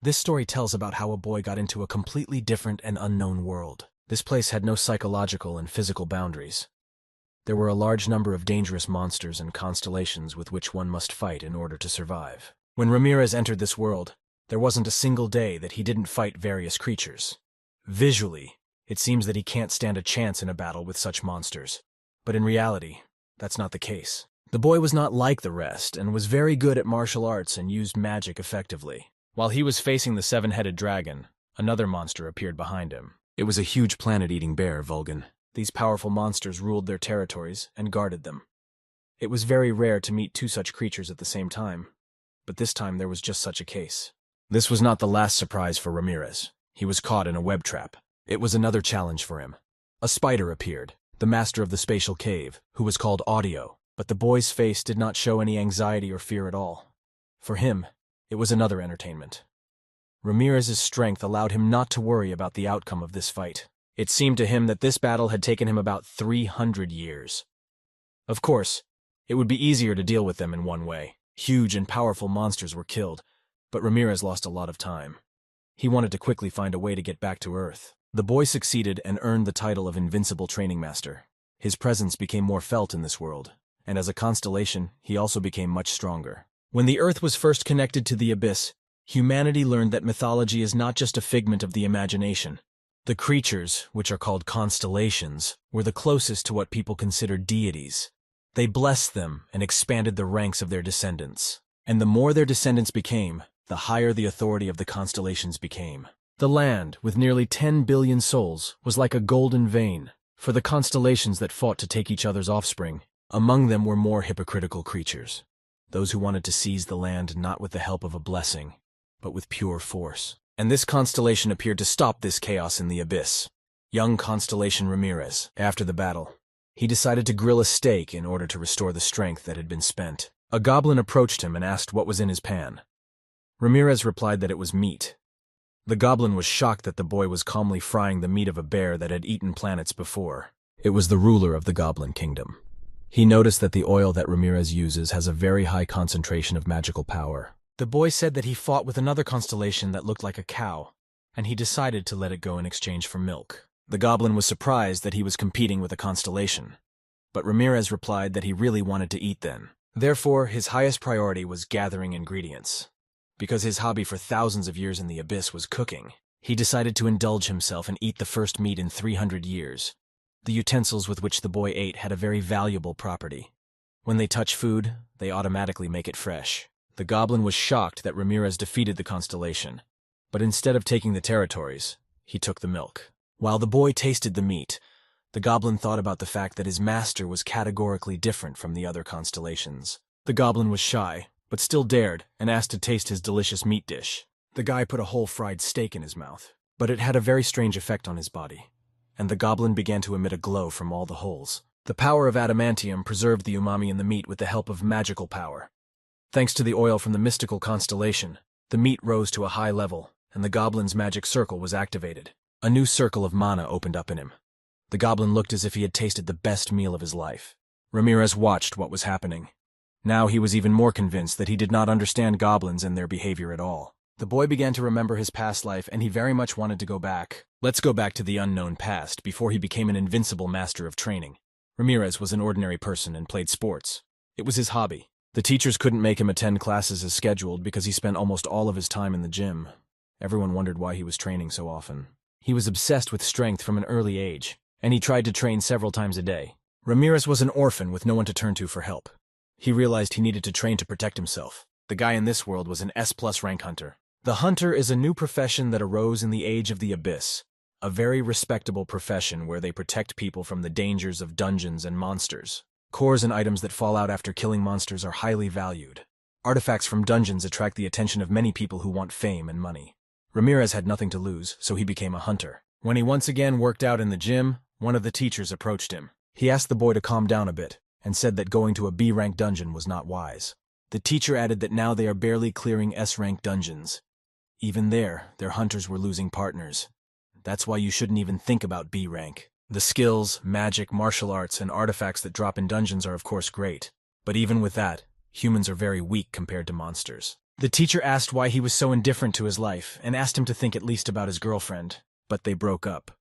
This story tells about how a boy got into a completely different and unknown world. This place had no psychological and physical boundaries. There were a large number of dangerous monsters and constellations with which one must fight in order to survive. When Ramirez entered this world, there wasn't a single day that he didn't fight various creatures. Visually, it seems that he can't stand a chance in a battle with such monsters. But in reality, that's not the case. The boy was not like the rest and was very good at martial arts and used magic effectively. While he was facing the seven-headed dragon, another monster appeared behind him. It was a huge planet-eating bear, Vulcan. These powerful monsters ruled their territories and guarded them. It was very rare to meet two such creatures at the same time, but this time there was just such a case. This was not the last surprise for Ramirez. He was caught in a web trap. It was another challenge for him. A spider appeared, the master of the spatial cave, who was called Audio, but the boy's face did not show any anxiety or fear at all. For him, it was another entertainment. Ramirez's strength allowed him not to worry about the outcome of this fight. It seemed to him that this battle had taken him about 300 years. Of course, it would be easier to deal with them in one way. Huge and powerful monsters were killed, but Ramirez lost a lot of time. He wanted to quickly find a way to get back to Earth. The boy succeeded and earned the title of Invincible Training Master. His presence became more felt in this world, and as a constellation, he also became much stronger. When the Earth was first connected to the Abyss, humanity learned that mythology is not just a figment of the imagination. The creatures, which are called constellations, were the closest to what people considered deities. They blessed them and expanded the ranks of their descendants. And the more their descendants became, the higher the authority of the constellations became. The land, with nearly 10 billion souls, was like a golden vein for the constellations that fought to take each other's offspring. Among them were more hypocritical creatures, those who wanted to seize the land not with the help of a blessing, but with pure force. And this constellation appeared to stop this chaos in the abyss. Young Constellation Ramirez, after the battle, he decided to grill a steak in order to restore the strength that had been spent. A goblin approached him and asked what was in his pan. Ramirez replied that it was meat. The goblin was shocked that the boy was calmly frying the meat of a bear that had eaten planets before. It was the ruler of the Goblin Kingdom. He noticed that the oil that Ramirez uses has a very high concentration of magical power. The boy said that he fought with another constellation that looked like a cow, and he decided to let it go in exchange for milk. The goblin was surprised that he was competing with a constellation, but Ramirez replied that he really wanted to eat then. Therefore, his highest priority was gathering ingredients. Because his hobby for thousands of years in the abyss was cooking, he decided to indulge himself and eat the first meat in 300 years. The utensils with which the boy ate had a very valuable property. When they touch food, they automatically make it fresh. The goblin was shocked that Ramirez defeated the constellation, but instead of taking the territories, he took the milk. While the boy tasted the meat, the goblin thought about the fact that his master was categorically different from the other constellations. The goblin was shy, but still dared, and asked to taste his delicious meat dish. The guy put a whole fried steak in his mouth, but it had a very strange effect on his body, and the goblin began to emit a glow from all the holes. The power of adamantium preserved the umami in the meat with the help of magical power. Thanks to the oil from the mystical constellation, the meat rose to a high level, and the goblin's magic circle was activated. A new circle of mana opened up in him. The goblin looked as if he had tasted the best meal of his life. Ramirez watched what was happening. Now he was even more convinced that he did not understand goblins and their behavior at all. The boy began to remember his past life, and he very much wanted to go back. Let's go back to the unknown past, before he became an invincible master of training. Ramirez was an ordinary person and played sports. It was his hobby. The teachers couldn't make him attend classes as scheduled because he spent almost all of his time in the gym. Everyone wondered why he was training so often. He was obsessed with strength from an early age, and he tried to train several times a day. Ramirez was an orphan with no one to turn to for help. He realized he needed to train to protect himself. The guy in this world was an S+ rank hunter. The hunter is a new profession that arose in the age of the abyss, a very respectable profession where they protect people from the dangers of dungeons and monsters. Cores and items that fall out after killing monsters are highly valued. Artifacts from dungeons attract the attention of many people who want fame and money. Ramirez had nothing to lose, so he became a hunter. When he once again worked out in the gym, one of the teachers approached him. He asked the boy to calm down a bit, and said that going to a B-rank dungeon was not wise. The teacher added that now they are barely clearing S-rank dungeons. Even there, their hunters were losing partners. That's why you shouldn't even think about B-rank. The skills, magic, martial arts, and artifacts that drop in dungeons are of course great. But even with that, humans are very weak compared to monsters. The teacher asked why he was so indifferent to his life and asked him to think at least about his girlfriend, but they broke up.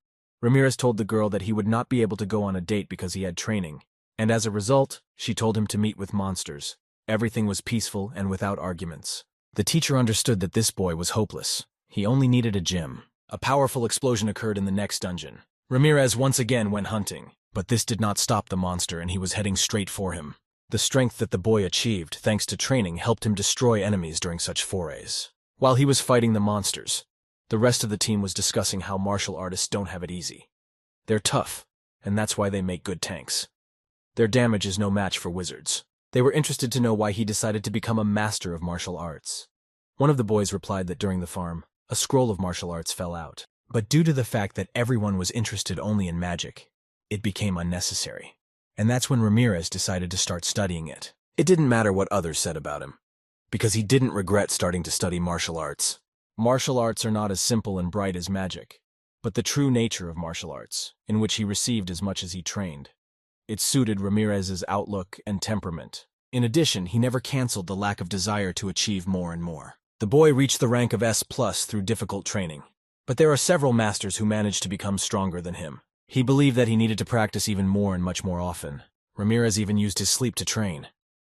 Ramirez told the girl that he would not be able to go on a date because he had training, and as a result, she told him to meet with monsters. Everything was peaceful and without arguments. The teacher understood that this boy was hopeless. He only needed a gym. A powerful explosion occurred in the next dungeon. Ramirez once again went hunting, but this did not stop the monster and he was heading straight for him. The strength that the boy achieved, thanks to training, helped him destroy enemies during such forays. While he was fighting the monsters, the rest of the team was discussing how martial artists don't have it easy. They're tough, and that's why they make good tanks. Their damage is no match for wizards. They were interested to know why he decided to become a master of martial arts. One of the boys replied that during the farm, a scroll of martial arts fell out. But due to the fact that everyone was interested only in magic, it became unnecessary. And that's when Ramirez decided to start studying it. It didn't matter what others said about him, because he didn't regret starting to study martial arts. Martial arts are not as simple and bright as magic, but the true nature of martial arts, in which he received as much as he trained. It suited Ramirez's outlook and temperament. In addition, he never canceled the lack of desire to achieve more and more. The boy reached the rank of S+ through difficult training, but there are several masters who managed to become stronger than him. He believed that he needed to practice even more and much more often. Ramirez even used his sleep to train.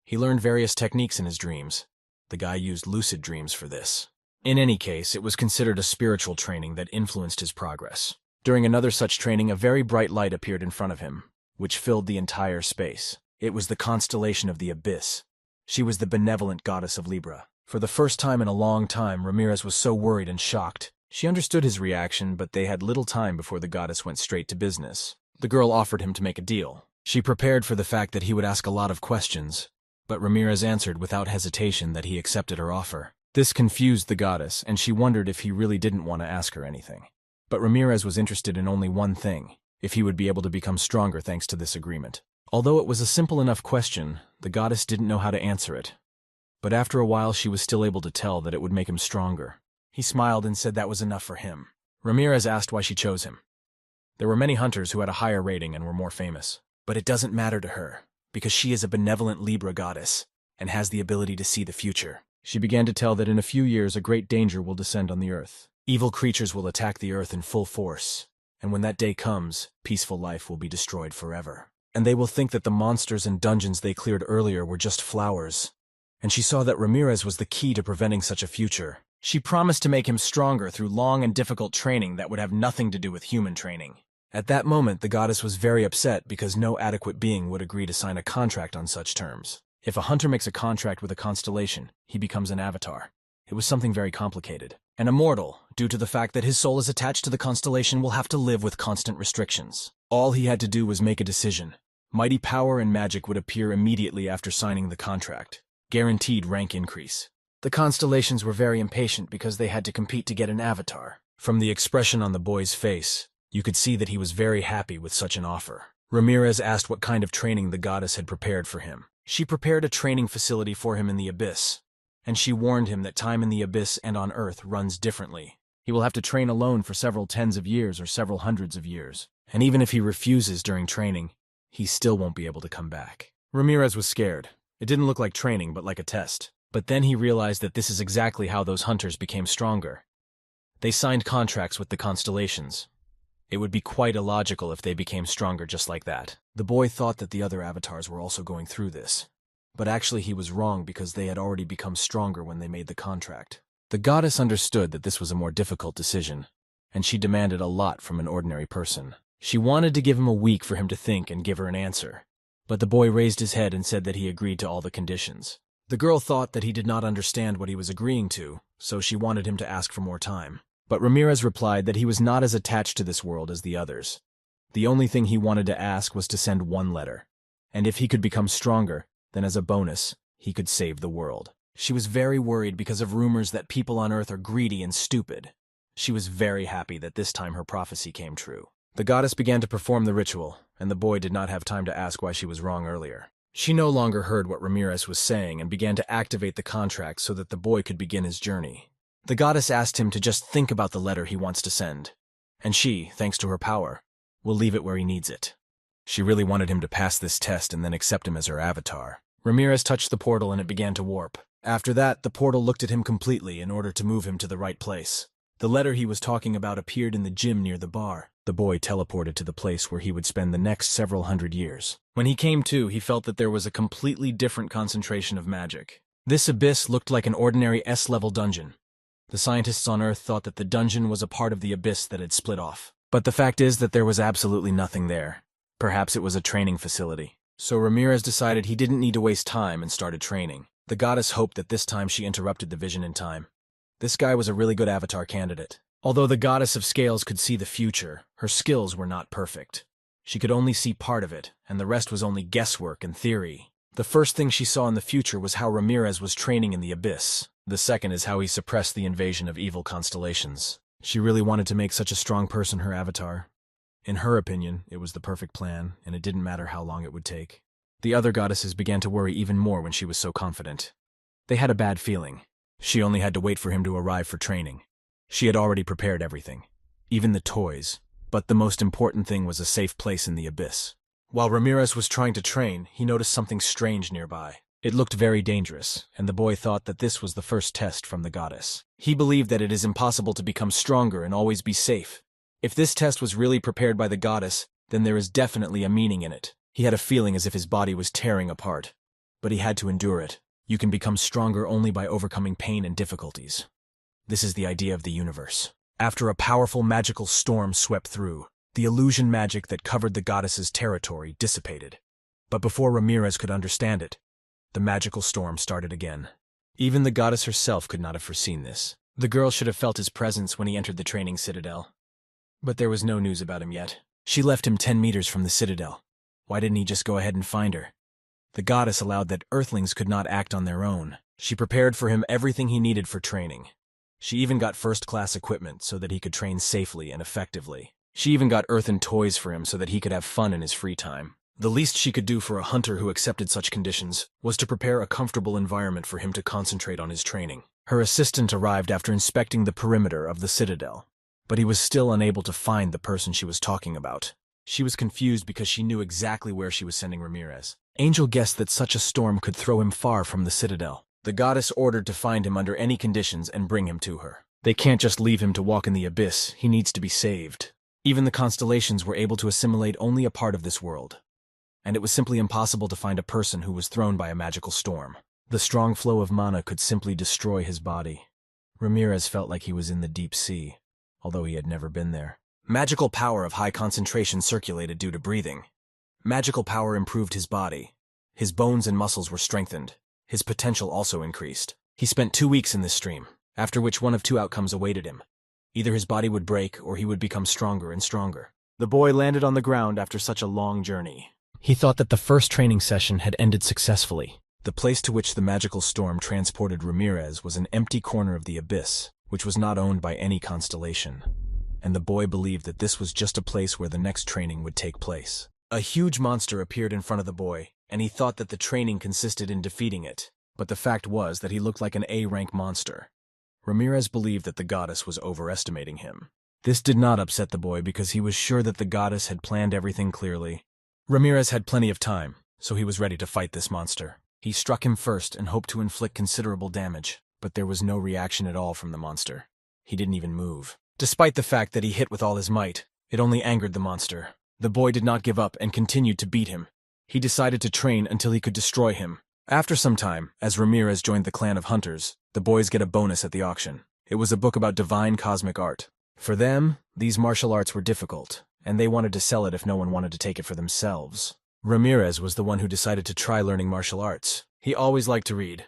He learned various techniques in his dreams. The guy used lucid dreams for this. In any case, it was considered a spiritual training that influenced his progress. During another such training, a very bright light appeared in front of him, which filled the entire space. It was the constellation of the Abyss. She was the benevolent goddess of Libra. For the first time in a long time, Ramirez was so worried and shocked. She understood his reaction, but they had little time before the goddess went straight to business. The girl offered him to make a deal. She prepared for the fact that he would ask a lot of questions, but Ramirez answered without hesitation that he accepted her offer. This confused the goddess, and she wondered if he really didn't want to ask her anything. But Ramirez was interested in only one thing: if he would be able to become stronger thanks to this agreement. Although it was a simple enough question, the goddess didn't know how to answer it. But after a while she was still able to tell that it would make him stronger. He smiled and said that was enough for him. Ramirez asked why she chose him. There were many hunters who had a higher rating and were more famous. But it doesn't matter to her, because she is a benevolent Libra goddess and has the ability to see the future. She began to tell that in a few years a great danger will descend on the earth. Evil creatures will attack the earth in full force, and when that day comes, peaceful life will be destroyed forever. And they will think that the monsters and dungeons they cleared earlier were just flowers. And she saw that Ramirez was the key to preventing such a future. She promised to make him stronger through long and difficult training that would have nothing to do with human training. At that moment, the goddess was very upset because no adequate being would agree to sign a contract on such terms. If a hunter makes a contract with a constellation, he becomes an avatar. It was something very complicated. An immortal, due to the fact that his soul is attached to the constellation, will have to live with constant restrictions. All he had to do was make a decision. Mighty power and magic would appear immediately after signing the contract. Guaranteed rank increase. The constellations were very impatient because they had to compete to get an avatar. From the expression on the boy's face, you could see that he was very happy with such an offer. Ramirez asked what kind of training the goddess had prepared for him. She prepared a training facility for him in the Abyss, and she warned him that time in the Abyss and on Earth runs differently. He will have to train alone for several tens of years or several hundreds of years, and even if he refuses during training, he still won't be able to come back. Ramirez was scared. It didn't look like training, but like a test. But then he realized that this is exactly how those hunters became stronger. They signed contracts with the constellations. It would be quite illogical if they became stronger just like that. The boy thought that the other avatars were also going through this. But actually he was wrong because they had already become stronger when they made the contract. The goddess understood that this was a more difficult decision, and she demanded a lot from an ordinary person. She wanted to give him a week for him to think and give her an answer. But the boy raised his head and said that he agreed to all the conditions. The girl thought that he did not understand what he was agreeing to, so she wanted him to ask for more time. But Ramirez replied that he was not as attached to this world as the others. The only thing he wanted to ask was to send one letter. And if he could become stronger, then as a bonus, he could save the world. She was very worried because of rumors that people on Earth are greedy and stupid. She was very happy that this time her prophecy came true. The goddess began to perform the ritual, and the boy did not have time to ask why she was wrong earlier. She no longer heard what Ramirez was saying and began to activate the contract so that the boy could begin his journey. The goddess asked him to just think about the letter he wants to send, and she, thanks to her power, will leave it where he needs it. She really wanted him to pass this test and then accept him as her avatar. Ramirez touched the portal and it began to warp. After that, the portal looked at him completely in order to move him to the right place. The letter he was talking about appeared in the gym near the bar. The boy teleported to the place where he would spend the next several hundred years. When he came to, he felt that there was a completely different concentration of magic. This abyss looked like an ordinary S-level dungeon. The scientists on Earth thought that the dungeon was a part of the abyss that had split off. But the fact is that there was absolutely nothing there. Perhaps it was a training facility. So Ramirez decided he didn't need to waste time and started training. The goddess hoped that this time she interrupted the vision in time. This guy was a really good avatar candidate. Although the goddess of scales could see the future, her skills were not perfect. She could only see part of it, and the rest was only guesswork and theory. The first thing she saw in the future was how Ramirez was training in the abyss. The second is how he suppressed the invasion of evil constellations. She really wanted to make such a strong person her avatar. In her opinion, it was the perfect plan, and it didn't matter how long it would take. The other goddesses began to worry even more when she was so confident. They had a bad feeling. She only had to wait for him to arrive for training. She had already prepared everything, even the toys, but the most important thing was a safe place in the abyss. While Ramirez was trying to train, he noticed something strange nearby. It looked very dangerous, and the boy thought that this was the first test from the goddess. He believed that it is impossible to become stronger and always be safe. If this test was really prepared by the goddess, then there is definitely a meaning in it. He had a feeling as if his body was tearing apart, but he had to endure it. You can become stronger only by overcoming pain and difficulties. This is the idea of the universe. After a powerful magical storm swept through, the illusion magic that covered the goddess's territory dissipated. But before Ramirez could understand it, the magical storm started again. Even the goddess herself could not have foreseen this. The girl should have felt his presence when he entered the training citadel. But there was no news about him yet. She left him 10 meters from the citadel. Why didn't he just go ahead and find her? The goddess allowed that earthlings could not act on their own. She prepared for him everything he needed for training. She even got first-class equipment so that he could train safely and effectively. She even got earthen toys for him so that he could have fun in his free time. The least she could do for a hunter who accepted such conditions was to prepare a comfortable environment for him to concentrate on his training. Her assistant arrived after inspecting the perimeter of the citadel, but he was still unable to find the person she was talking about. She was confused because she knew exactly where she was sending Ramirez. Angel guessed that such a storm could throw him far from the citadel. The goddess ordered to find him under any conditions and bring him to her. They can't just leave him to walk in the abyss. He needs to be saved. Even the constellations were able to assimilate only a part of this world, and it was simply impossible to find a person who was thrown by a magical storm. The strong flow of mana could simply destroy his body. Ramirez felt like he was in the deep sea, although he had never been there. Magical power of high concentration circulated due to breathing. Magical power improved his body. His bones and muscles were strengthened. His potential also increased. He spent 2 weeks in this stream, after which one of 2 outcomes awaited him. Either his body would break or he would become stronger and stronger. The boy landed on the ground after such a long journey. He thought that the first training session had ended successfully. The place to which the magical storm transported Ramirez was an empty corner of the abyss, which was not owned by any constellation. And the boy believed that this was just a place where the next training would take place. A huge monster appeared in front of the boy, and he thought that the training consisted in defeating it. But the fact was that he looked like an A-rank monster. Ramirez believed that the goddess was overestimating him. This did not upset the boy because he was sure that the goddess had planned everything clearly. Ramirez had plenty of time, so he was ready to fight this monster. He struck him first and hoped to inflict considerable damage, but there was no reaction at all from the monster. He didn't even move. Despite the fact that he hit with all his might, it only angered the monster. The boy did not give up and continued to beat him. He decided to train until he could destroy him. After some time, as Ramirez joined the clan of hunters, the boys get a bonus at the auction. It was a book about divine cosmic art. For them, these martial arts were difficult, and they wanted to sell it if no one wanted to take it for themselves. Ramirez was the one who decided to try learning martial arts. He always liked to read.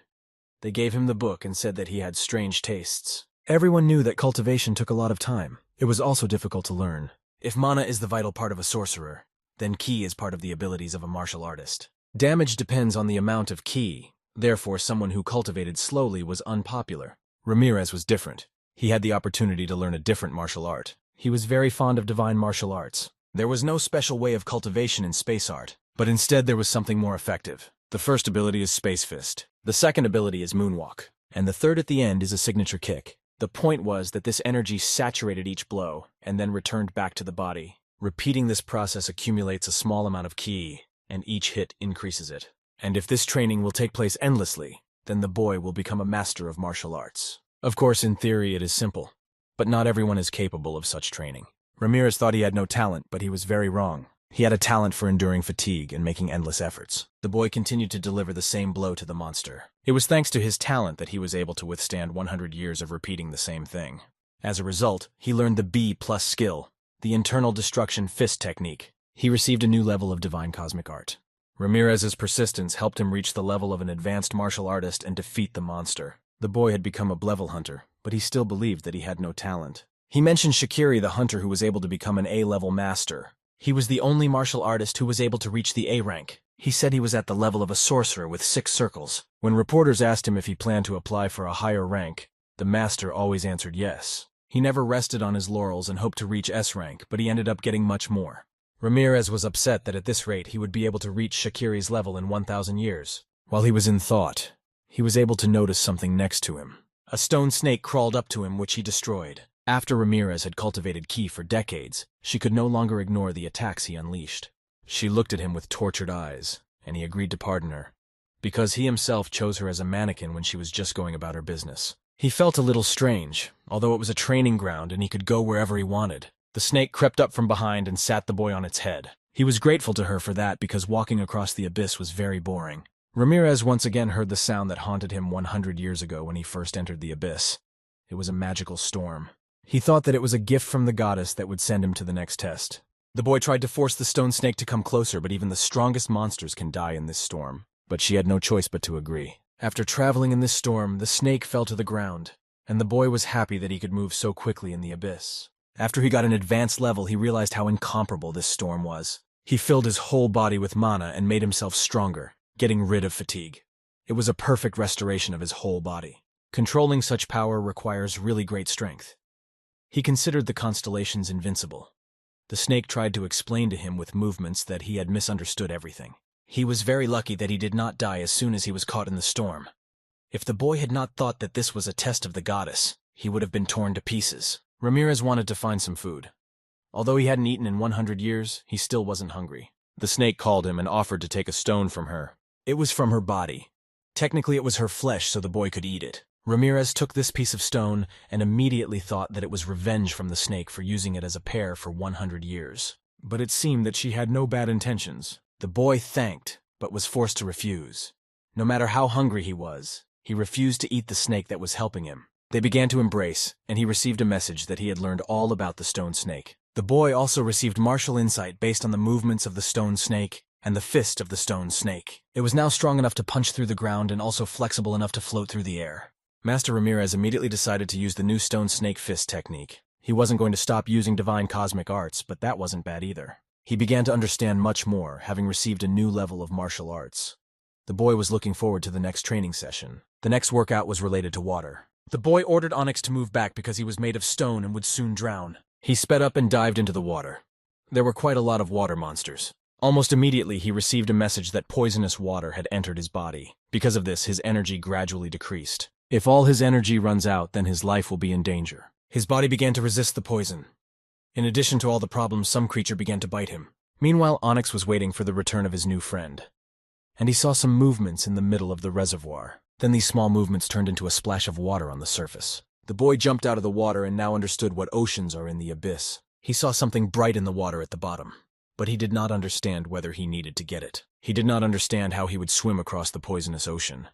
They gave him the book and said that he had strange tastes. Everyone knew that cultivation took a lot of time. It was also difficult to learn. If mana is the vital part of a sorcerer, then ki is part of the abilities of a martial artist. Damage depends on the amount of ki, therefore someone who cultivated slowly was unpopular. Ramirez was different. He had the opportunity to learn a different martial art. He was very fond of divine martial arts. There was no special way of cultivation in space art, but instead there was something more effective. The first ability is Space Fist. The second ability is Moonwalk. And the third at the end is a signature kick. The point was that this energy saturated each blow and then returned back to the body. Repeating this process accumulates a small amount of ki, and each hit increases it. And if this training will take place endlessly, then the boy will become a master of martial arts. Of course, in theory it is simple, but not everyone is capable of such training. Ramirez thought he had no talent, but he was very wrong. He had a talent for enduring fatigue and making endless efforts. The boy continued to deliver the same blow to the monster. It was thanks to his talent that he was able to withstand 100 years of repeating the same thing. As a result, he learned the B+ skill, the internal destruction fist technique. He received a new level of divine cosmic art. Ramirez's persistence helped him reach the level of an advanced martial artist and defeat the monster. The boy had become a level hunter, but he still believed that he had no talent. He mentioned Shikiri, the hunter who was able to become an A-level master. He was the only martial artist who was able to reach the A rank. He said he was at the level of a sorcerer with 6 circles. When reporters asked him if he planned to apply for a higher rank, the master always answered yes. He never rested on his laurels and hoped to reach S rank, but he ended up getting much more. Ramirez was upset that at this rate he would be able to reach Shikiri's level in 1,000 years. While he was in thought, he was able to notice something next to him. A stone snake crawled up to him, which he destroyed. After Ramirez had cultivated ki for decades, she could no longer ignore the attacks he unleashed. She looked at him with tortured eyes, and he agreed to pardon her, because he himself chose her as a mannequin when she was just going about her business. He felt a little strange, although it was a training ground and he could go wherever he wanted. The snake crept up from behind and sat the boy on its head. He was grateful to her for that because walking across the abyss was very boring. Ramirez once again heard the sound that haunted him 100 years ago when he first entered the abyss. It was a magical storm. He thought that it was a gift from the goddess that would send him to the next test. The boy tried to force the stone snake to come closer, but even the strongest monsters can die in this storm. But she had no choice but to agree. After traveling in this storm, the snake fell to the ground, and the boy was happy that he could move so quickly in the abyss. After he got an advanced level, he realized how incomparable this storm was. He filled his whole body with mana and made himself stronger, getting rid of fatigue. It was a perfect restoration of his whole body. Controlling such power requires really great strength. He considered the constellations invincible. The snake tried to explain to him with movements that he had misunderstood everything. He was very lucky that he did not die as soon as he was caught in the storm. If the boy had not thought that this was a test of the goddess, he would have been torn to pieces. Ramirez wanted to find some food. Although he hadn't eaten in 100 years, he still wasn't hungry. The snake called him and offered to take a stone from her. It was from her body. Technically, it was her flesh, so the boy could eat it. Ramirez took this piece of stone and immediately thought that it was revenge from the snake for using it as a pair for 100 years. But it seemed that she had no bad intentions. The boy thanked, but was forced to refuse. No matter how hungry he was, he refused to eat the snake that was helping him. They began to embrace, and he received a message that he had learned all about the stone snake. The boy also received martial insight based on the movements of the stone snake and the fist of the stone snake. It was now strong enough to punch through the ground and also flexible enough to float through the air. Master Ramirez immediately decided to use the new stone snake fist technique. He wasn't going to stop using divine cosmic arts, but that wasn't bad either. He began to understand much more, having received a new level of martial arts. The boy was looking forward to the next training session. The next workout was related to water. The boy ordered Onyx to move back because he was made of stone and would soon drown. He sped up and dived into the water. There were quite a lot of water monsters. Almost immediately, he received a message that poisonous water had entered his body. Because of this, his energy gradually decreased. If all his energy runs out, then his life will be in danger. His body began to resist the poison. In addition to all the problems, some creature began to bite him. Meanwhile, Onyx was waiting for the return of his new friend. And he saw some movements in the middle of the reservoir. Then these small movements turned into a splash of water on the surface. The boy jumped out of the water and now understood what oceans are in the abyss. He saw something bright in the water at the bottom, but he did not understand whether he needed to get it. He did not understand how he would swim across the poisonous ocean.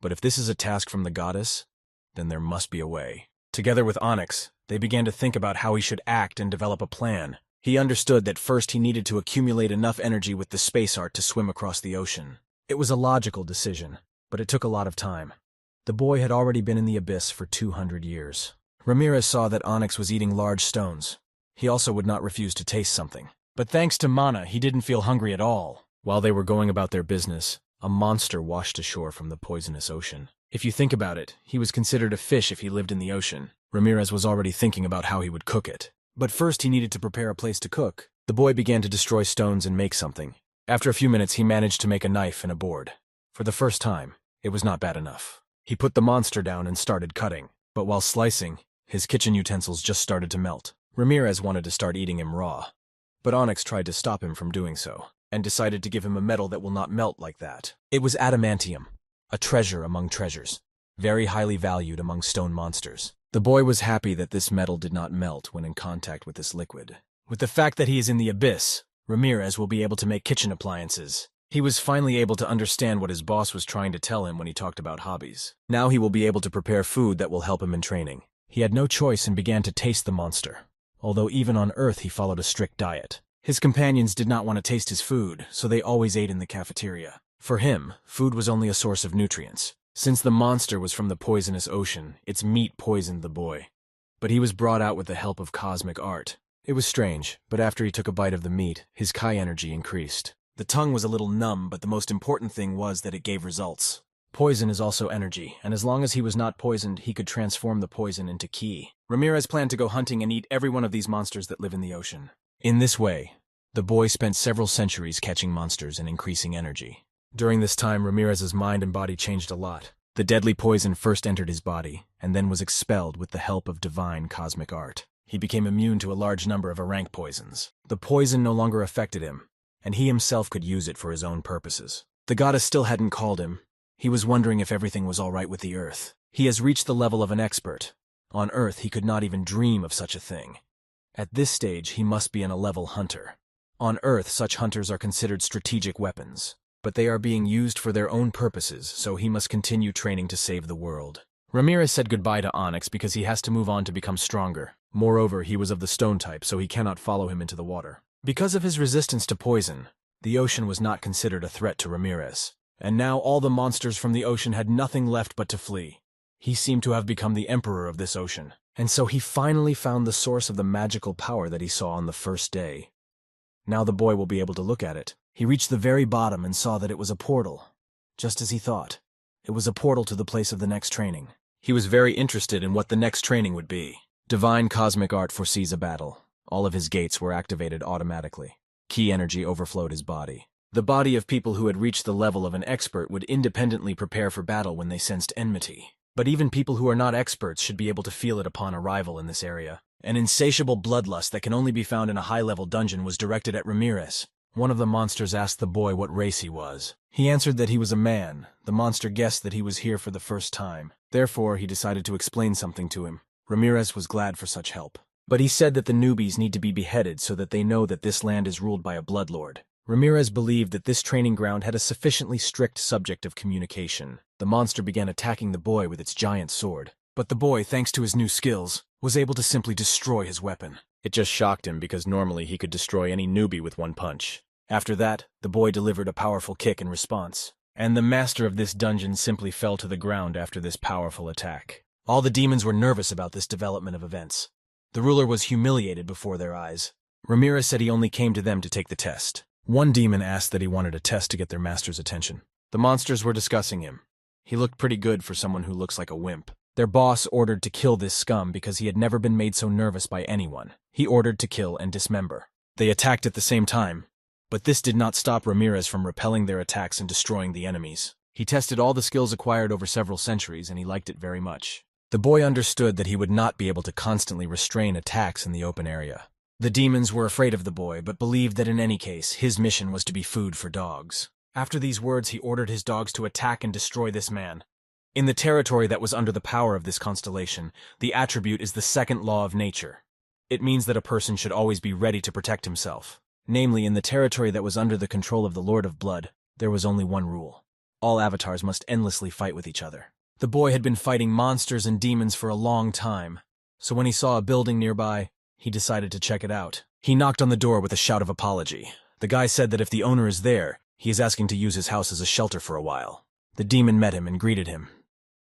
But if this is a task from the goddess, then there must be a way. Together with Onyx, they began to think about how he should act and develop a plan. He understood that first he needed to accumulate enough energy with the space art to swim across the ocean. It was a logical decision, but it took a lot of time. The boy had already been in the abyss for 200 years. Ramirez saw that Onyx was eating large stones. He also would not refuse to taste something. But thanks to mana, he didn't feel hungry at all. While they were going about their business, a monster washed ashore from the poisonous ocean. If you think about it, he was considered a fish if he lived in the ocean. Ramirez was already thinking about how he would cook it. But first he needed to prepare a place to cook. The boy began to destroy stones and make something. After a few minutes, he managed to make a knife and a board. For the first time, it was not bad enough. He put the monster down and started cutting. But while slicing, his kitchen utensils just started to melt. Ramirez wanted to start eating him raw. But Onyx tried to stop him from doing so, and decided to give him a metal that will not melt like that. It was adamantium. A treasure among treasures, very highly valued among stone monsters. The boy was happy that this metal did not melt when in contact with this liquid. With the fact that he is in the abyss, Ramirez will be able to make kitchen appliances. He was finally able to understand what his boss was trying to tell him when he talked about hobbies. Now he will be able to prepare food that will help him in training. He had no choice and began to taste the monster, although even on Earth he followed a strict diet. His companions did not want to taste his food, so they always ate in the cafeteria. For him, food was only a source of nutrients. Since the monster was from the poisonous ocean, its meat poisoned the boy. But he was brought out with the help of cosmic art. It was strange, but after he took a bite of the meat, his Kai energy increased. The tongue was a little numb, but the most important thing was that it gave results. Poison is also energy, and as long as he was not poisoned, he could transform the poison into Ki. Ramirez planned to go hunting and eat every one of these monsters that live in the ocean. In this way, the boy spent several centuries catching monsters and increasing energy. During this time, Ramirez's mind and body changed a lot. The deadly poison first entered his body, and then was expelled with the help of divine cosmic art. He became immune to a large number of rank poisons. The poison no longer affected him, and he himself could use it for his own purposes. The goddess still hadn't called him. He was wondering if everything was all right with the Earth. He has reached the level of an expert. On Earth, he could not even dream of such a thing. At this stage, he must be an 11 hunter. On Earth, such hunters are considered strategic weapons, but they are being used for their own purposes, so he must continue training to save the world. Ramirez said goodbye to Onyx because he has to move on to become stronger. Moreover, he was of the stone type, so he cannot follow him into the water. Because of his resistance to poison, the ocean was not considered a threat to Ramirez. And now all the monsters from the ocean had nothing left but to flee. He seemed to have become the emperor of this ocean, and so he finally found the source of the magical power that he saw on the first day. Now the boy will be able to look at it. He reached the very bottom and saw that it was a portal. Just as he thought. It was a portal to the place of the next training. He was very interested in what the next training would be. Divine cosmic art foresees a battle. All of his gates were activated automatically. Ki energy overflowed his body. The body of people who had reached the level of an expert would independently prepare for battle when they sensed enmity. But even people who are not experts should be able to feel it upon arrival in this area. An insatiable bloodlust that can only be found in a high-level dungeon was directed at Ramirez. One of the monsters asked the boy what race he was. He answered that he was a man. The monster guessed that he was here for the first time. Therefore, he decided to explain something to him. Ramirez was glad for such help. But he said that the newbies need to be beheaded so that they know that this land is ruled by a bloodlord. Ramirez believed that this training ground had a sufficiently strict subject of communication. The monster began attacking the boy with its giant sword. But the boy, thanks to his new skills, was able to simply destroy his weapon. It just shocked him because normally he could destroy any newbie with one punch. After that, the boy delivered a powerful kick in response, and the master of this dungeon simply fell to the ground after this powerful attack. All the demons were nervous about this development of events. The ruler was humiliated before their eyes. Ramirez said he only came to them to take the test. One demon asked that he wanted a test to get their master's attention. The monsters were discussing him. He looked pretty good for someone who looks like a wimp. Their boss ordered to kill this scum because he had never been made so nervous by anyone. He ordered to kill and dismember. They attacked at the same time, but this did not stop Ramirez from repelling their attacks and destroying the enemies. He tested all the skills acquired over several centuries, and he liked it very much. The boy understood that he would not be able to constantly restrain attacks in the open area. The demons were afraid of the boy, but believed that in any case, his mission was to be food for dogs. After these words, he ordered his dogs to attack and destroy this man. In the territory that was under the power of this constellation, the attribute is the second law of nature. It means that a person should always be ready to protect himself. Namely, in the territory that was under the control of the Lord of Blood, there was only one rule. All avatars must endlessly fight with each other. The boy had been fighting monsters and demons for a long time, so when he saw a building nearby, he decided to check it out. He knocked on the door with a shout of apology. The guy said that if the owner is there, he is asking to use his house as a shelter for a while. The demon met him and greeted him.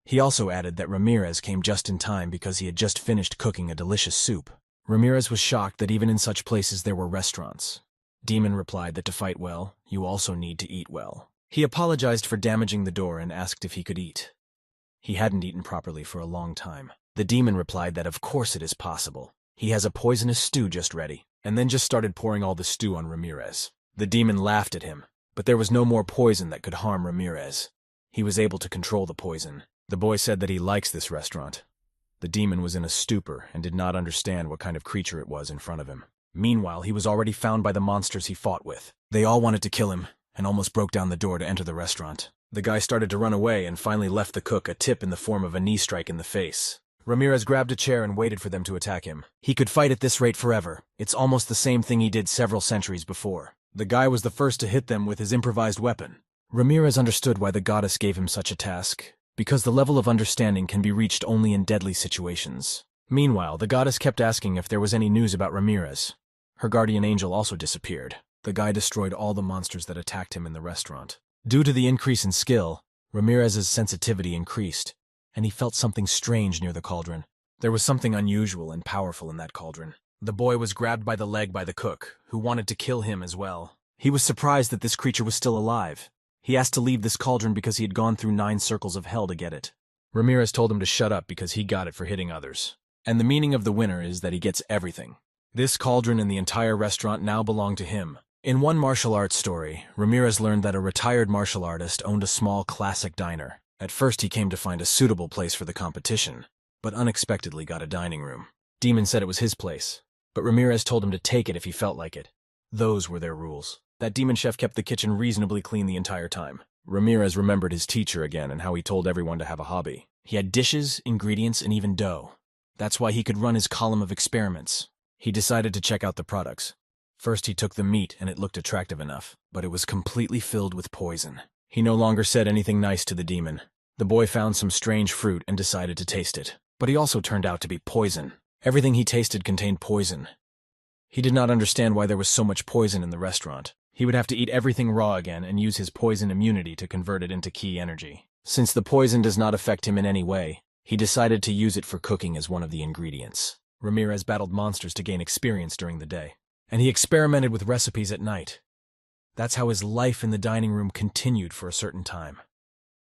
He also added that Ramirez came just in time because he had just finished cooking a delicious soup. Ramirez was shocked that even in such places there were restaurants. Demon replied that to fight well, you also need to eat well. He apologized for damaging the door and asked if he could eat. He hadn't eaten properly for a long time. The demon replied that of course it is possible. He has a poisonous stew just ready, and then just started pouring all the stew on Ramirez. The demon laughed at him, but there was no more poison that could harm Ramirez. He was able to control the poison. The boy said that he likes this restaurant. The demon was in a stupor and did not understand what kind of creature it was in front of him. Meanwhile, he was already found by the monsters he fought with. They all wanted to kill him, and almost broke down the door to enter the restaurant. The guy started to run away and finally left the cook a tip in the form of a knee strike in the face. Ramirez grabbed a chair and waited for them to attack him. He could fight at this rate forever. It's almost the same thing he did several centuries before. The guy was the first to hit them with his improvised weapon. Ramirez understood why the goddess gave him such a task, because the level of understanding can be reached only in deadly situations. Meanwhile, the goddess kept asking if there was any news about Ramirez. Her guardian angel also disappeared. The guy destroyed all the monsters that attacked him in the restaurant. Due to the increase in skill, Ramirez's sensitivity increased, and he felt something strange near the cauldron. There was something unusual and powerful in that cauldron. The boy was grabbed by the leg by the cook, who wanted to kill him as well. He was surprised that this creature was still alive. He asked to leave this cauldron because he had gone through 9 circles of hell to get it. Ramirez told him to shut up because he got it for hitting others. And the meaning of the winner is that he gets everything. This cauldron and the entire restaurant now belong to him. In one martial arts story, Ramirez learned that a retired martial artist owned a small classic diner. At first he came to find a suitable place for the competition, but unexpectedly got a dining room. Demon said it was his place, but Ramirez told him to take it if he felt like it. Those were their rules. That demon chef kept the kitchen reasonably clean the entire time. Ramirez remembered his teacher again and how he told everyone to have a hobby. He had dishes, ingredients, and even dough. That's why he could run his column of experiments. He decided to check out the products. First he took the meat and it looked attractive enough, but it was completely filled with poison. He no longer said anything nice to the demon. The boy found some strange fruit and decided to taste it. But he also turned out to be poison. Everything he tasted contained poison. He did not understand why there was so much poison in the restaurant. He would have to eat everything raw again and use his poison immunity to convert it into ki energy. Since the poison does not affect him in any way, he decided to use it for cooking as one of the ingredients. Ramirez battled monsters to gain experience during the day, and he experimented with recipes at night. That's how his life in the dining room continued for a certain time.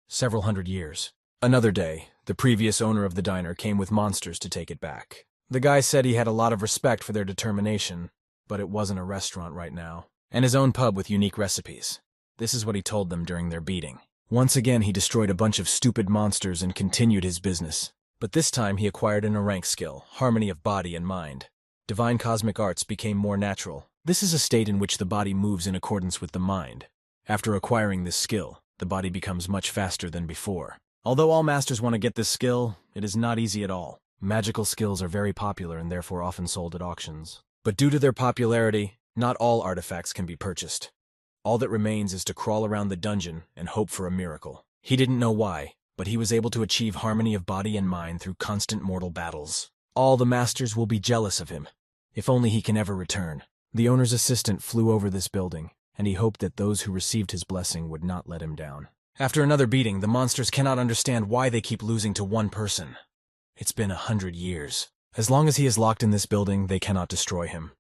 Several hundred years. Another day, the previous owner of the diner came with monsters to take it back. The guy said he had a lot of respect for their determination, but it wasn't a restaurant right now, and his own pub with unique recipes. This is what he told them during their beating. Once again, he destroyed a bunch of stupid monsters and continued his business. But this time he acquired an rank skill, harmony of body and mind. Divine cosmic arts became more natural. This is a state in which the body moves in accordance with the mind. After acquiring this skill, the body becomes much faster than before. Although all masters want to get this skill, it is not easy at all. Magical skills are very popular and therefore often sold at auctions. But due to their popularity, not all artifacts can be purchased. All that remains is to crawl around the dungeon and hope for a miracle. He didn't know why, but he was able to achieve harmony of body and mind through constant mortal battles. All the masters will be jealous of him. If only he can ever return. The owner's assistant flew over this building, and he hoped that those who received his blessing would not let him down. After another beating, the monsters cannot understand why they keep losing to one person. It's been 100 years. As long as he is locked in this building, they cannot destroy him.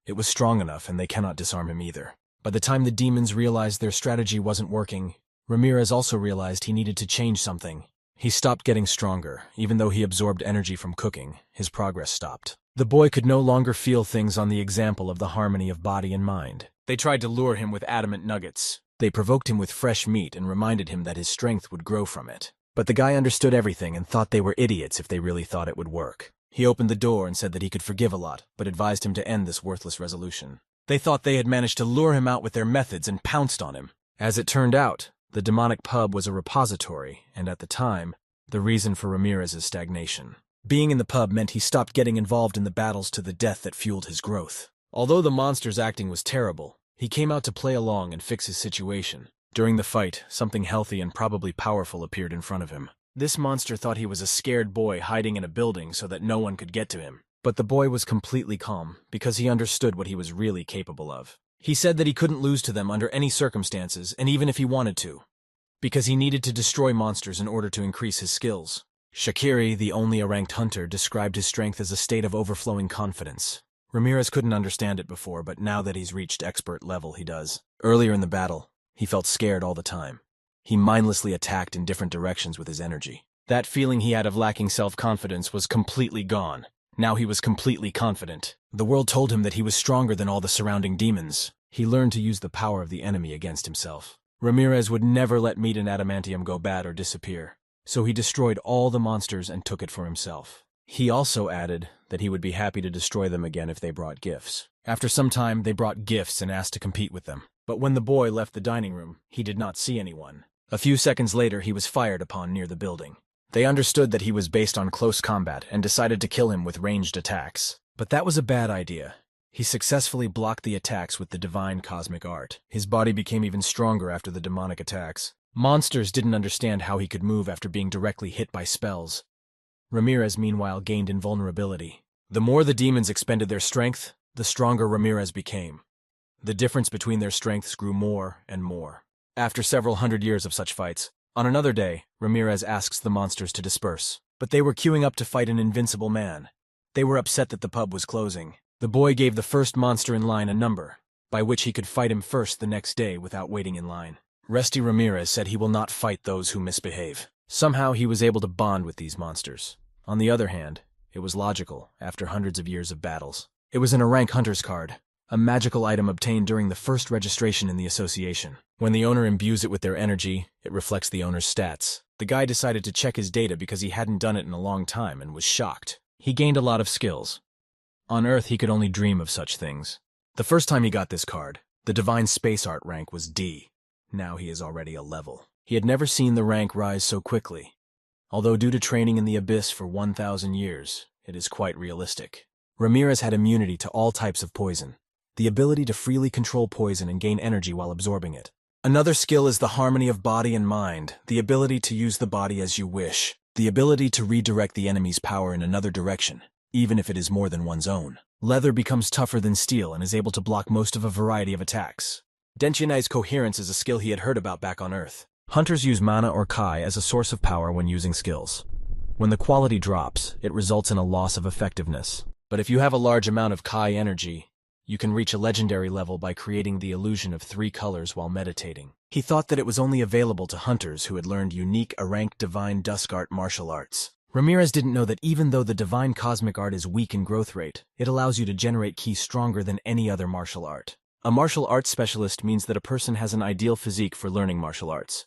It was strong enough, and they cannot disarm him either. By the time the demons realized their strategy wasn't working, Ramirez also realized he needed to change something. He stopped getting stronger. Even though he absorbed energy from cooking, his progress stopped. The boy could no longer feel things on the example of the harmony of body and mind. They tried to lure him with adamant nuggets. They provoked him with fresh meat and reminded him that his strength would grow from it. But the guy understood everything and thought they were idiots if they really thought it would work. He opened the door and said that he could forgive a lot, but advised him to end this worthless resolution. They thought they had managed to lure him out with their methods and pounced on him. As it turned out, the demonic pub was a repository, and at the time, the reason for Ramirez's stagnation. Being in the pub meant he stopped getting involved in the battles to the death that fueled his growth. Although the monster's acting was terrible, he came out to play along and fix his situation. During the fight, something healthy and probably powerful appeared in front of him. This monster thought he was a scared boy hiding in a building so that no one could get to him. But the boy was completely calm, because he understood what he was really capable of. He said that he couldn't lose to them under any circumstances, and even if he wanted to, because he needed to destroy monsters in order to increase his skills. Shakiri, the only ranked hunter, described his strength as a state of overflowing confidence. Ramirez couldn't understand it before, but now that he's reached expert level, he does. Earlier in the battle, he felt scared all the time. He mindlessly attacked in different directions with his energy. That feeling he had of lacking self-confidence was completely gone. Now he was completely confident. The world told him that he was stronger than all the surrounding demons. He learned to use the power of the enemy against himself. Ramirez would never let meat and adamantium go bad or disappear, so he destroyed all the monsters and took it for himself. He also added that he would be happy to destroy them again if they brought gifts. After some time, they brought gifts and asked to compete with them. But when the boy left the dining room, he did not see anyone. A few seconds later, he was fired upon near the building. They understood that he was based on close combat and decided to kill him with ranged attacks. But that was a bad idea. He successfully blocked the attacks with the divine cosmic art. His body became even stronger after the demonic attacks. Monsters didn't understand how he could move after being directly hit by spells. Ramirez, meanwhile, gained invulnerability. The more the demons expended their strength, the stronger Ramirez became. The difference between their strengths grew more and more. After several hundred years of such fights, on another day, Ramirez asks the monsters to disperse. But they were queuing up to fight an invincible man. They were upset that the pub was closing. The boy gave the first monster in line a number, by which he could fight him first the next day without waiting in line. Resty Ramirez said he will not fight those who misbehave. Somehow he was able to bond with these monsters. On the other hand, it was logical after hundreds of years of battles. It was a rank hunter's card, a magical item obtained during the first registration in the association. When the owner imbues it with their energy, it reflects the owner's stats. The guy decided to check his data because he hadn't done it in a long time and was shocked. He gained a lot of skills. On Earth, he could only dream of such things. The first time he got this card, the Divine Space Art rank was D. Now he is already a level. He had never seen the rank rise so quickly. Although due to training in the abyss for 1,000 years, it is quite realistic. Ramirez had immunity to all types of poison, the ability to freely control poison and gain energy while absorbing it. Another skill is the harmony of body and mind, the ability to use the body as you wish, the ability to redirect the enemy's power in another direction, even if it is more than one's own. Leather becomes tougher than steel and is able to block most of a variety of attacks. Denshinai's coherence is a skill he had heard about back on Earth. Hunters use mana or kai as a source of power when using skills. When the quality drops, it results in a loss of effectiveness. But if you have a large amount of kai energy, you can reach a legendary level by creating the illusion of 3 colors while meditating. He thought that it was only available to hunters who had learned unique rank divine dusk art martial arts. Ramirez didn't know that even though the divine cosmic art is weak in growth rate, it allows you to generate ki stronger than any other martial art. A martial arts specialist means that a person has an ideal physique for learning martial arts.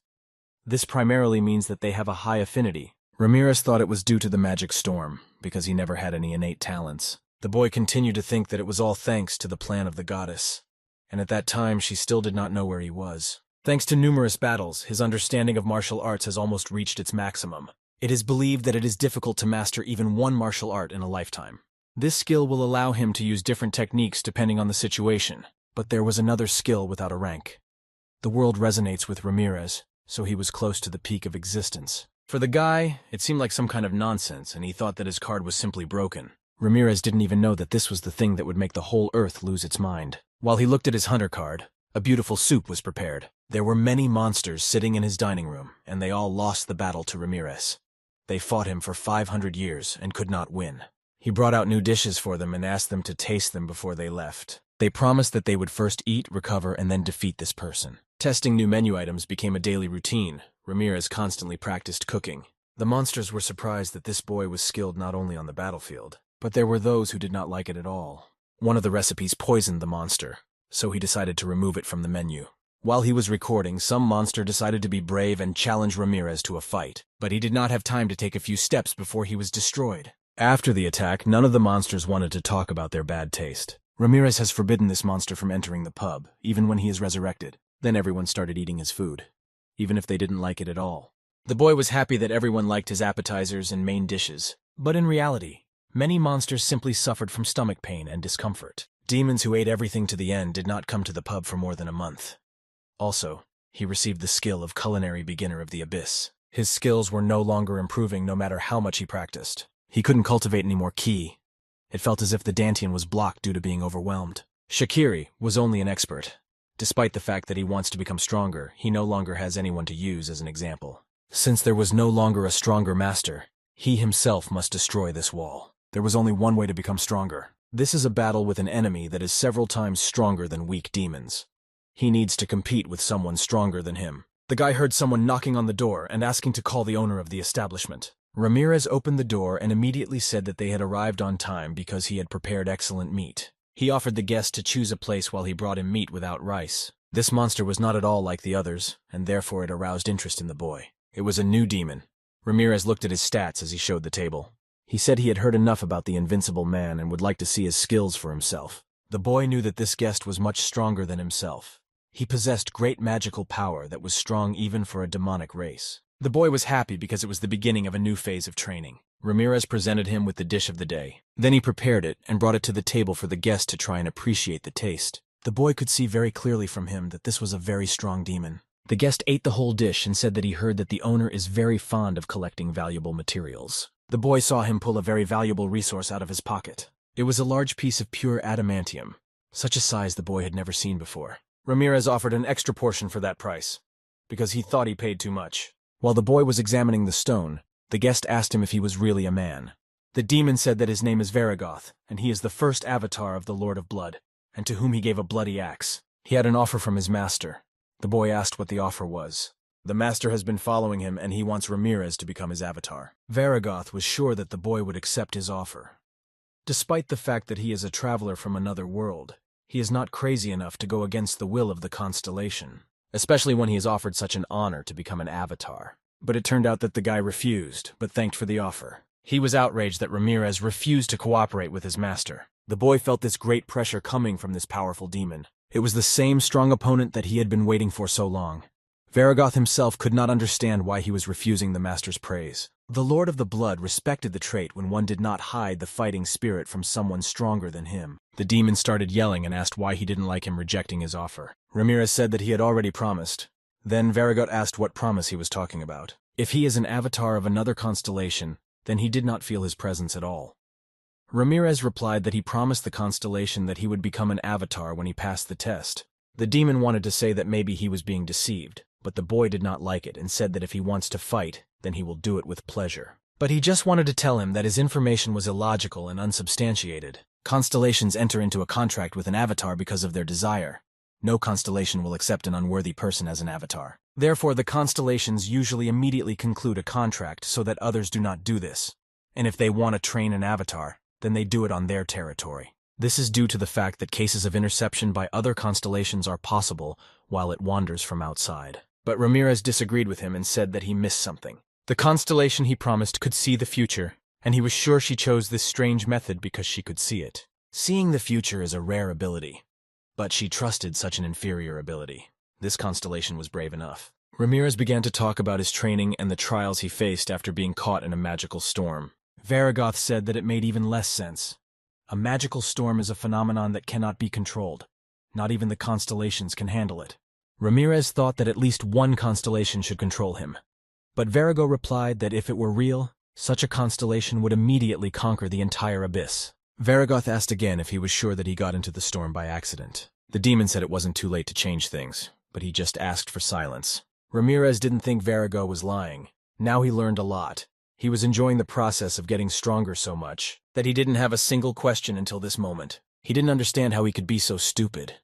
This primarily means that they have a high affinity. Ramirez thought it was due to the magic storm, because he never had any innate talents. The boy continued to think that it was all thanks to the plan of the goddess, and at that time she still did not know where he was. Thanks to numerous battles, his understanding of martial arts has almost reached its maximum. It is believed that it is difficult to master even one martial art in a lifetime. This skill will allow him to use different techniques depending on the situation, but there was another skill without a rank. The world resonates with Ramirez, so he was close to the peak of existence. For the guy, it seemed like some kind of nonsense, and he thought that his card was simply broken. Ramirez didn't even know that this was the thing that would make the whole Earth lose its mind. While he looked at his hunter card, a beautiful soup was prepared. There were many monsters sitting in his dining room, and they all lost the battle to Ramirez. They fought him for 500 years and could not win. He brought out new dishes for them and asked them to taste them before they left. They promised that they would first eat, recover, and then defeat this person. Testing new menu items became a daily routine. Ramirez constantly practiced cooking. The monsters were surprised that this boy was skilled not only on the battlefield, but there were those who did not like it at all. One of the recipes poisoned the monster, so he decided to remove it from the menu. While he was recording, some monster decided to be brave and challenge Ramirez to a fight, but he did not have time to take a few steps before he was destroyed. After the attack, none of the monsters wanted to talk about their bad taste. Ramirez has forbidden this monster from entering the pub, even when he is resurrected. Then everyone started eating his food, even if they didn't like it at all. The boy was happy that everyone liked his appetizers and main dishes, but in reality, many monsters simply suffered from stomach pain and discomfort. Demons who ate everything to the end did not come to the pub for more than a month. Also, he received the skill of culinary beginner of the abyss. His skills were no longer improving no matter how much he practiced. He couldn't cultivate any more ki. It felt as if the Dantian was blocked due to being overwhelmed. Shakiri was only an expert. Despite the fact that he wants to become stronger, he no longer has anyone to use as an example. Since there was no longer a stronger master, he himself must destroy this wall. There was only one way to become stronger. This is a battle with an enemy that is several times stronger than weak demons. He needs to compete with someone stronger than him. The guy heard someone knocking on the door and asking to call the owner of the establishment. Ramirez opened the door and immediately said that they had arrived on time because he had prepared excellent meat. He offered the guest to choose a place while he brought him meat without rice. This monster was not at all like the others, and therefore it aroused interest in the boy. It was a new demon. Ramirez looked at his stats as he showed the table. He said he had heard enough about the invincible man and would like to see his skills for himself. The boy knew that this guest was much stronger than himself. He possessed great magical power that was strong even for a demonic race. The boy was happy because it was the beginning of a new phase of training. Ramirez presented him with the dish of the day. Then he prepared it and brought it to the table for the guest to try and appreciate the taste. The boy could see very clearly from him that this was a very strong demon. The guest ate the whole dish and said that he heard that the owner is very fond of collecting valuable materials. The boy saw him pull a very valuable resource out of his pocket. It was a large piece of pure adamantium, such a size the boy had never seen before. Ramirez offered an extra portion for that price, because he thought he paid too much. While the boy was examining the stone, the guest asked him if he was really a man. The demon said that his name is Varagoth, and he is the first avatar of the Lord of Blood, and to whom he gave a bloody axe. He had an offer from his master. The boy asked what the offer was. The master has been following him, and he wants Ramirez to become his avatar. Varagoth was sure that the boy would accept his offer. Despite the fact that he is a traveler from another world, he is not crazy enough to go against the will of the constellation, especially when he is offered such an honor to become an avatar. But it turned out that the guy refused, but thanked for the offer. He was outraged that Ramirez refused to cooperate with his master. The boy felt this great pressure coming from this powerful demon. It was the same strong opponent that he had been waiting for so long. Varagoth himself could not understand why he was refusing the master's praise. The Lord of the Blood respected the trait when one did not hide the fighting spirit from someone stronger than him. The demon started yelling and asked why he didn't like him rejecting his offer. Ramirez said that he had already promised. Then Varagoth asked what promise he was talking about. If he is an avatar of another constellation, then he did not feel his presence at all. Ramirez replied that he promised the constellation that he would become an avatar when he passed the test. The demon wanted to say that maybe he was being deceived, but the boy did not like it and said that if he wants to fight, then he will do it with pleasure. But he just wanted to tell him that his information was illogical and unsubstantiated. Constellations enter into a contract with an avatar because of their desire. No constellation will accept an unworthy person as an avatar. Therefore, the constellations usually immediately conclude a contract so that others do not do this. And if they want to train an avatar, then they do it on their territory. This is due to the fact that cases of interception by other constellations are possible while it wanders from outside. But Ramirez disagreed with him and said that he missed something. The constellation he promised could see the future, and he was sure she chose this strange method because she could see it. Seeing the future is a rare ability, but she trusted such an inferior ability. This constellation was brave enough. Ramirez began to talk about his training and the trials he faced after being caught in a magical storm. Varagoth said that it made even less sense. A magical storm is a phenomenon that cannot be controlled. Not even the constellations can handle it. Ramirez thought that at least one constellation should control him. But Varago replied that if it were real, such a constellation would immediately conquer the entire abyss. Varagoth asked again if he was sure that he got into the storm by accident. The demon said it wasn't too late to change things, but he just asked for silence. Ramirez didn't think Varago was lying. Now he learned a lot. He was enjoying the process of getting stronger so much that he didn't have a single question until this moment. He didn't understand how he could be so stupid,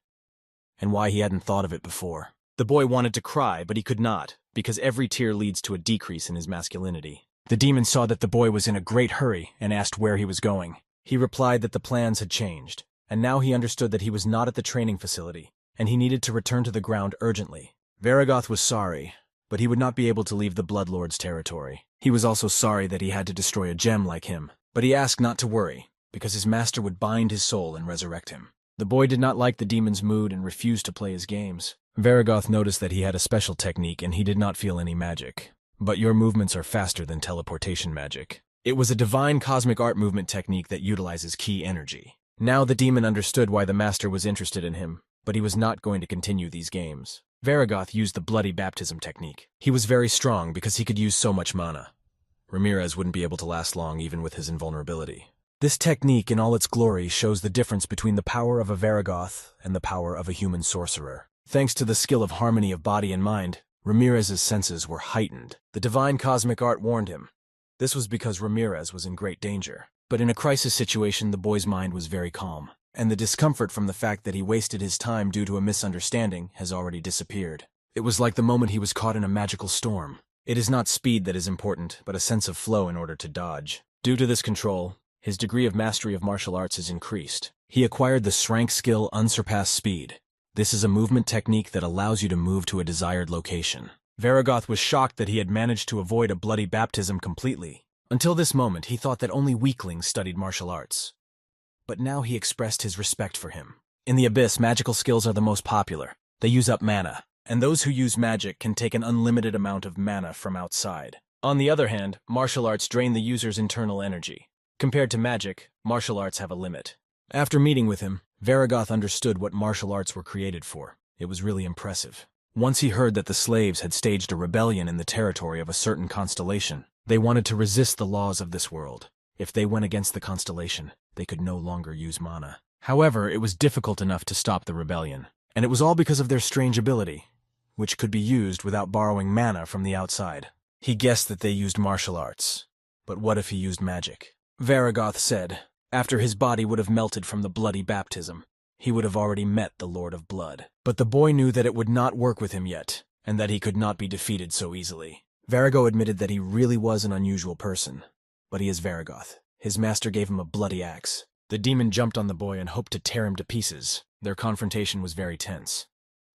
and why he hadn't thought of it before. The boy wanted to cry, but he could not, because every tear leads to a decrease in his masculinity. The demon saw that the boy was in a great hurry and asked where he was going. He replied that the plans had changed, and now he understood that he was not at the training facility, and he needed to return to the ground urgently. Varagoth was sorry, but he would not be able to leave the Bloodlord's territory. He was also sorry that he had to destroy a gem like him, but he asked not to worry, because his master would bind his soul and resurrect him. The boy did not like the demon's mood and refused to play his games. Varagoth noticed that he had a special technique and he did not feel any magic. But your movements are faster than teleportation magic. It was a divine cosmic art movement technique that utilizes ki energy. Now the demon understood why the master was interested in him, but he was not going to continue these games. Varagoth used the bloody baptism technique. He was very strong because he could use so much mana. Ramirez wouldn't be able to last long even with his invulnerability. This technique in all its glory shows the difference between the power of a Varagoth and the power of a human sorcerer. Thanks to the skill of harmony of body and mind, Ramirez's senses were heightened. The divine cosmic art warned him. This was because Ramirez was in great danger. But in a crisis situation, the boy's mind was very calm, and the discomfort from the fact that he wasted his time due to a misunderstanding has already disappeared. It was like the moment he was caught in a magical storm. It is not speed that is important, but a sense of flow in order to dodge. Due to this control, his degree of mastery of martial arts is increased. He acquired the Shrank skill Unsurpassed Speed. This is a movement technique that allows you to move to a desired location. Varagoth was shocked that he had managed to avoid a bloody baptism completely. Until this moment, he thought that only weaklings studied martial arts. But now he expressed his respect for him. In the Abyss, magical skills are the most popular. They use up mana, and those who use magic can take an unlimited amount of mana from outside. On the other hand, martial arts drain the user's internal energy. Compared to magic, martial arts have a limit. After meeting with him, Varagoth understood what martial arts were created for. It was really impressive. Once he heard that the slaves had staged a rebellion in the territory of a certain constellation, they wanted to resist the laws of this world. If they went against the constellation, they could no longer use mana. However, it was difficult enough to stop the rebellion, and it was all because of their strange ability, which could be used without borrowing mana from the outside. He guessed that they used martial arts, but what if he used magic? Varagoth said, after his body would have melted from the bloody baptism, he would have already met the Lord of Blood. But the boy knew that it would not work with him yet, and that he could not be defeated so easily. Varago admitted that he really was an unusual person, but he is Varagoth. His master gave him a bloody axe. The demon jumped on the boy and hoped to tear him to pieces. Their confrontation was very tense.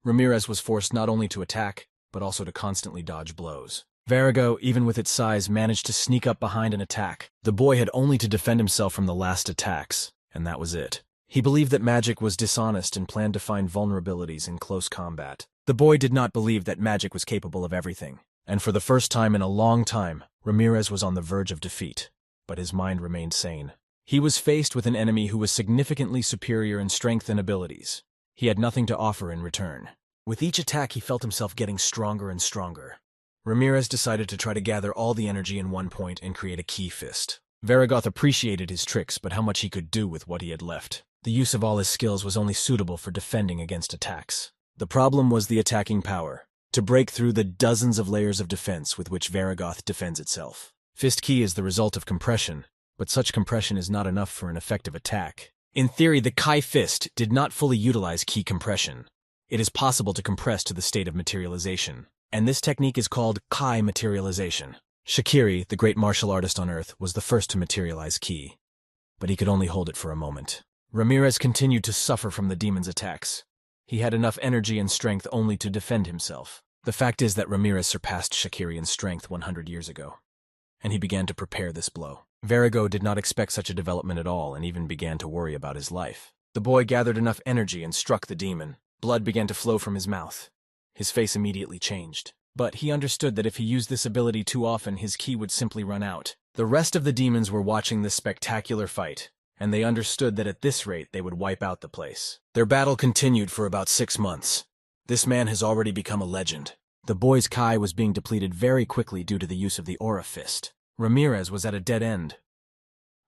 Ramirez was forced not only to attack, but also to constantly dodge blows. Varago, even with its size, managed to sneak up behind and attack. The boy had only to defend himself from the last attacks, and that was it. He believed that magic was dishonest and planned to find vulnerabilities in close combat. The boy did not believe that magic was capable of everything, and for the first time in a long time, Ramirez was on the verge of defeat, but his mind remained sane. He was faced with an enemy who was significantly superior in strength and abilities. He had nothing to offer in return. With each attack, he felt himself getting stronger and stronger. Ramirez decided to try to gather all the energy in one point and create a key fist. Varagoth appreciated his tricks, but how much he could do with what he had left. The use of all his skills was only suitable for defending against attacks. The problem was the attacking power, to break through the dozens of layers of defense with which Varagoth defends itself. Fist Ki is the result of compression, but such compression is not enough for an effective attack. In theory, the Kai Fist did not fully utilize Ki compression. It is possible to compress to the state of materialization, and this technique is called Kai materialization. Shakiri, the great martial artist on Earth, was the first to materialize Ki, but he could only hold it for a moment. Ramirez continued to suffer from the demon's attacks. He had enough energy and strength only to defend himself. The fact is that Ramirez surpassed Shakiri in strength 100 years ago, and he began to prepare this blow. Varago did not expect such a development at all and even began to worry about his life. The boy gathered enough energy and struck the demon. Blood began to flow from his mouth. His face immediately changed. But he understood that if he used this ability too often, his ki would simply run out. The rest of the demons were watching this spectacular fight, and they understood that at this rate they would wipe out the place. Their battle continued for about 6 months. This man has already become a legend. The boy's Kai was being depleted very quickly due to the use of the Aura Fist. Ramirez was at a dead end.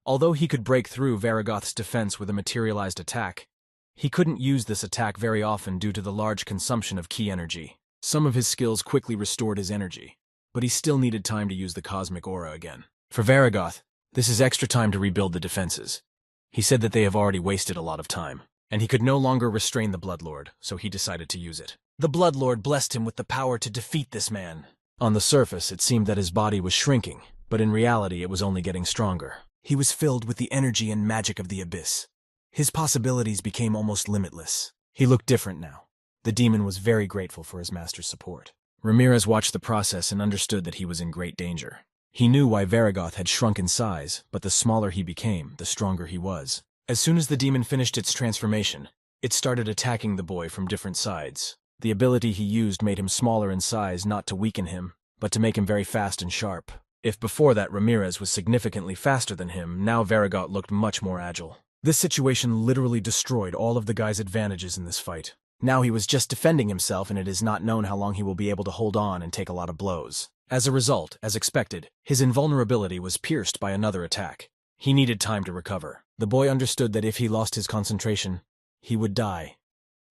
Although he could break through Varagoth's defense with a materialized attack, he couldn't use this attack very often due to the large consumption of ki energy. Some of his skills quickly restored his energy, but he still needed time to use the cosmic aura again. For Varagoth, this is extra time to rebuild the defenses. He said that they have already wasted a lot of time, and he could no longer restrain the Bloodlord, so he decided to use it. The Bloodlord blessed him with the power to defeat this man. On the surface, it seemed that his body was shrinking, but in reality it was only getting stronger. He was filled with the energy and magic of the abyss. His possibilities became almost limitless. He looked different now. The demon was very grateful for his master's support. Ramirez watched the process and understood that he was in great danger. He knew why Varagoth had shrunk in size, but the smaller he became, the stronger he was. As soon as the demon finished its transformation, it started attacking the boy from different sides. The ability he used made him smaller in size, not to weaken him, but to make him very fast and sharp. If before that Ramirez was significantly faster than him, now Varagoth looked much more agile. This situation literally destroyed all of the guy's advantages in this fight. Now he was just defending himself, and it is not known how long he will be able to hold on and take a lot of blows. As a result, as expected, his invulnerability was pierced by another attack. He needed time to recover. The boy understood that if he lost his concentration, he would die.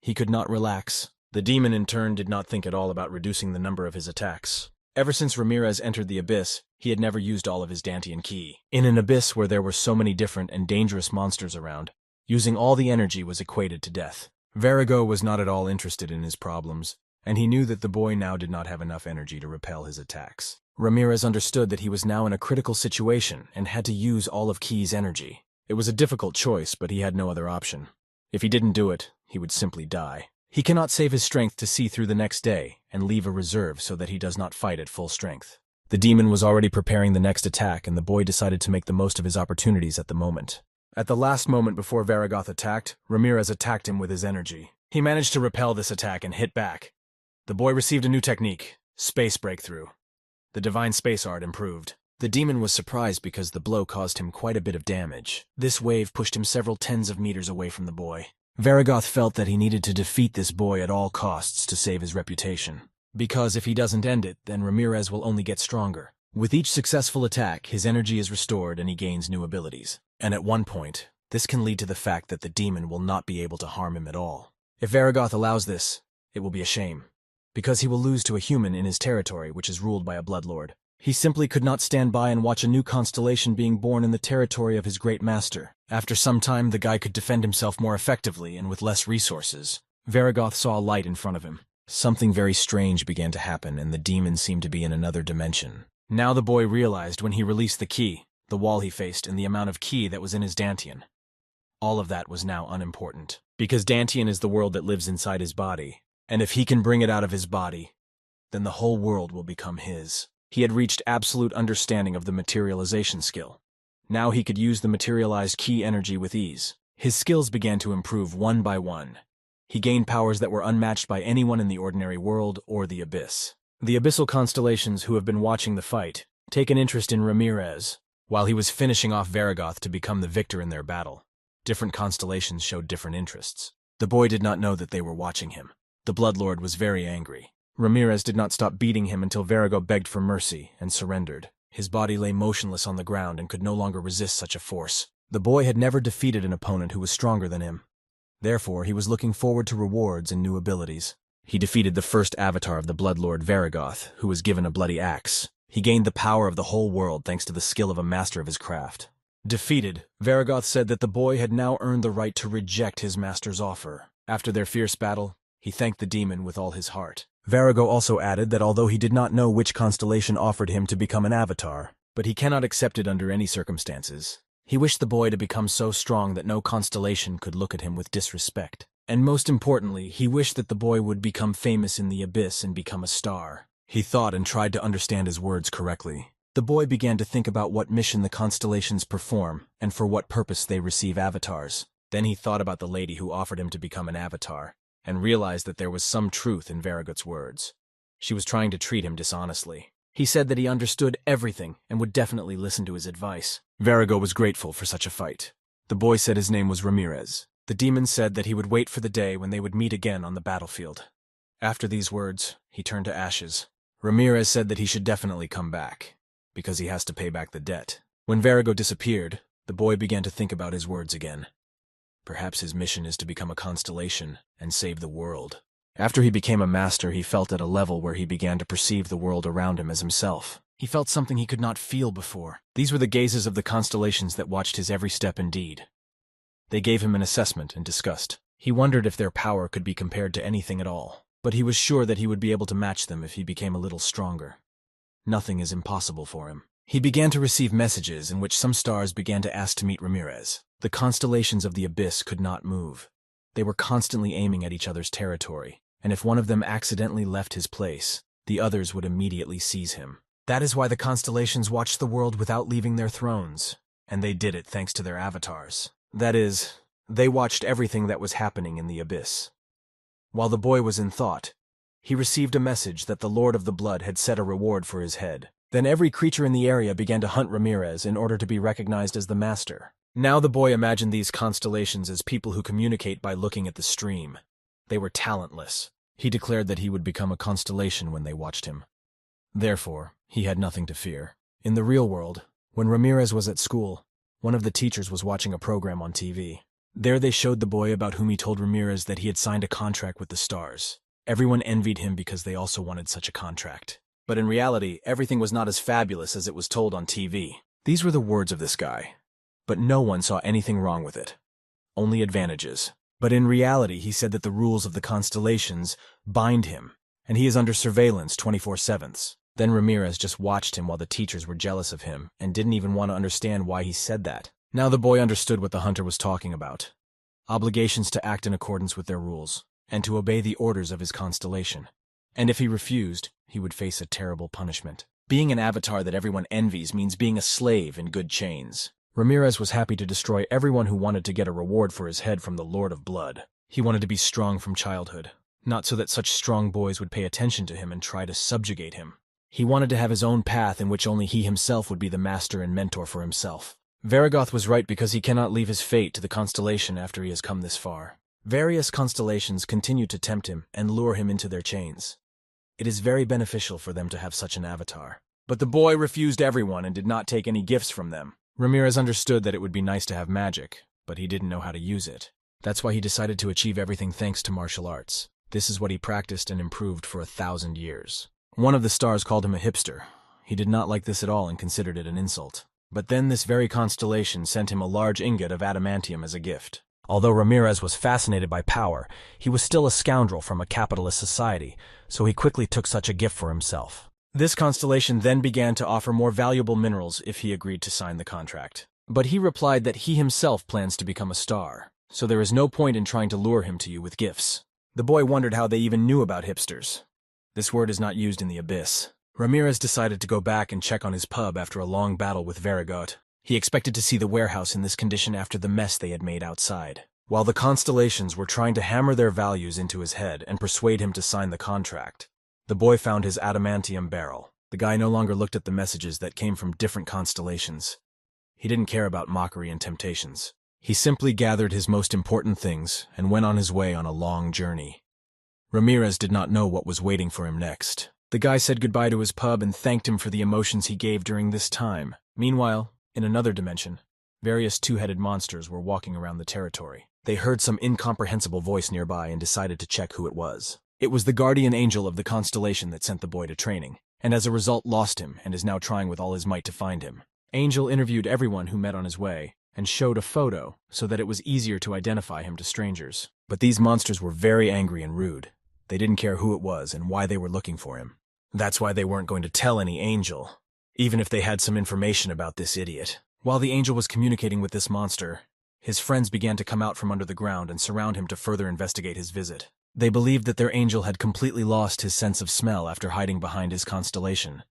He could not relax. The demon in turn did not think at all about reducing the number of his attacks. Ever since Ramirez entered the abyss, he had never used all of his Dantian ki. In an abyss where there were so many different and dangerous monsters around, using all the energy was equated to death. Varago was not at all interested in his problems, and he knew that the boy now did not have enough energy to repel his attacks. Ramirez understood that he was now in a critical situation and had to use all of Ki's energy. It was a difficult choice, but he had no other option. If he didn't do it, he would simply die. He cannot save his strength to see through the next day and leave a reserve so that he does not fight at full strength. The demon was already preparing the next attack, and the boy decided to make the most of his opportunities at the moment. At the last moment before Varagoth attacked, Ramirez attacked him with his energy. He managed to repel this attack and hit back. The boy received a new technique, space breakthrough. The divine space art improved. The demon was surprised because the blow caused him quite a bit of damage. This wave pushed him several tens of meters away from the boy. Varagoth felt that he needed to defeat this boy at all costs to save his reputation. Because if he doesn't end it, then Ramirez will only get stronger. With each successful attack, his energy is restored and he gains new abilities. And at one point, this can lead to the fact that the demon will not be able to harm him at all. If Varagoth allows this, it will be a shame, because he will lose to a human in his territory, which is ruled by a bloodlord. He simply could not stand by and watch a new constellation being born in the territory of his great master. After some time, the guy could defend himself more effectively and with less resources. Varagoth saw a light in front of him. Something very strange began to happen, and the demon seemed to be in another dimension. Now the boy realized when he released the key, the wall he faced, and the amount of ki that was in his dantian. All of that was now unimportant, because dantian is the world that lives inside his body, and if he can bring it out of his body, then the whole world will become his. He had reached absolute understanding of the materialization skill. Now he could use the materialized ki energy with ease. His skills began to improve one by one. He gained powers that were unmatched by anyone in the ordinary world or the abyss. The abyssal constellations who have been watching the fight take an interest in Ramirez, while he was finishing off Varagoth to become the victor in their battle. Different constellations showed different interests. The boy did not know that they were watching him. The Bloodlord was very angry. Ramirez did not stop beating him until Varago begged for mercy and surrendered. His body lay motionless on the ground and could no longer resist such a force. The boy had never defeated an opponent who was stronger than him. Therefore, he was looking forward to rewards and new abilities. He defeated the first avatar of the Bloodlord, Varagoth, who was given a bloody axe. He gained the power of the whole world thanks to the skill of a master of his craft. Defeated, Varagoth said that the boy had now earned the right to reject his master's offer. After their fierce battle, he thanked the demon with all his heart. Varago also added that although he did not know which constellation offered him to become an avatar, but he cannot accept it under any circumstances. He wished the boy to become so strong that no constellation could look at him with disrespect. And most importantly, he wished that the boy would become famous in the abyss and become a star. He thought and tried to understand his words correctly. The boy began to think about what mission the constellations perform and for what purpose they receive avatars. Then he thought about the lady who offered him to become an avatar, and realized that there was some truth in Varagot's words. She was trying to treat him dishonestly. He said that he understood everything and would definitely listen to his advice. Varago was grateful for such a fight. The boy said his name was Ramirez. The demon said that he would wait for the day when they would meet again on the battlefield. After these words, he turned to ashes. Ramirez said that he should definitely come back, because he has to pay back the debt. When Varago disappeared, the boy began to think about his words again. Perhaps his mission is to become a constellation and save the world. After he became a master, he felt at a level where he began to perceive the world around him as himself. He felt something he could not feel before. These were the gazes of the constellations that watched his every step and deed. They gave him an assessment and discussed. He wondered if their power could be compared to anything at all, but he was sure that he would be able to match them if he became a little stronger. Nothing is impossible for him. He began to receive messages in which some stars began to ask to meet Ramirez. The constellations of the abyss could not move. They were constantly aiming at each other's territory, and if one of them accidentally left his place, the others would immediately seize him. That is why the constellations watched the world without leaving their thrones, and they did it thanks to their avatars. That is, they watched everything that was happening in the abyss. While the boy was in thought, he received a message that the Lord of the Blood had set a reward for his head. Then every creature in the area began to hunt Ramirez in order to be recognized as the master. Now the boy imagined these constellations as people who communicate by looking at the stream. They were talentless. He declared that he would become a constellation when they watched him. Therefore, he had nothing to fear. In the real world, when Ramirez was at school, one of the teachers was watching a program on TV. There they showed the boy about whom he told Ramirez that he had signed a contract with the stars. Everyone envied him because they also wanted such a contract. But in reality, everything was not as fabulous as it was told on TV. These were the words of this guy. But no one saw anything wrong with it. Only advantages. But in reality, he said that the rules of the constellations bind him, and he is under surveillance 24/7. Then Ramirez just watched him while the teachers were jealous of him and didn't even want to understand why he said that. Now the boy understood what the hunter was talking about. Obligations to act in accordance with their rules, and to obey the orders of his constellation. And if he refused, he would face a terrible punishment. Being an avatar that everyone envies means being a slave in good chains. Ramirez was happy to destroy everyone who wanted to get a reward for his head from the Lord of Blood. He wanted to be strong from childhood, not so that such strong boys would pay attention to him and try to subjugate him. He wanted to have his own path in which only he himself would be the master and mentor for himself. Varigoth was right because he cannot leave his fate to the constellation after he has come this far. Various constellations continue to tempt him and lure him into their chains. It is very beneficial for them to have such an avatar. But the boy refused everyone and did not take any gifts from them. Ramirez understood that it would be nice to have magic, but he didn't know how to use it. That's why he decided to achieve everything thanks to martial arts. This is what he practiced and improved for 1,000 years. One of the stars called him a hipster. He did not like this at all and considered it an insult. But then this very constellation sent him a large ingot of adamantium as a gift. Although Ramirez was fascinated by power, he was still a scoundrel from a capitalist society, so he quickly took such a gift for himself. This constellation then began to offer more valuable minerals if he agreed to sign the contract. But he replied that he himself plans to become a star, so there is no point in trying to lure him to you with gifts. The boy wondered how they even knew about hipsters. This word is not used in the abyss. Ramirez decided to go back and check on his pub after a long battle with Varigoth. He expected to see the warehouse in this condition after the mess they had made outside. While the constellations were trying to hammer their values into his head and persuade him to sign the contract, the boy found his adamantium barrel. The guy no longer looked at the messages that came from different constellations. He didn't care about mockery and temptations. He simply gathered his most important things and went on his way on a long journey. Ramirez did not know what was waiting for him next. The guy said goodbye to his pub and thanked him for the emotions he gave during this time. Meanwhile, in another dimension, various two-headed monsters were walking around the territory. They heard some incomprehensible voice nearby and decided to check who it was. It was the guardian angel of the constellation that sent the boy to training, and as a result lost him and is now trying with all his might to find him. Angel interviewed everyone who met on his way, and showed a photo so that it was easier to identify him to strangers. But these monsters were very angry and rude. They didn't care who it was and why they were looking for him. That's why they weren't going to tell any angel, even if they had some information about this idiot. While the angel was communicating with this monster, his friends began to come out from under the ground and surround him to further investigate his visit. They believed that their angel had completely lost his sense of smell after hiding behind his constellation.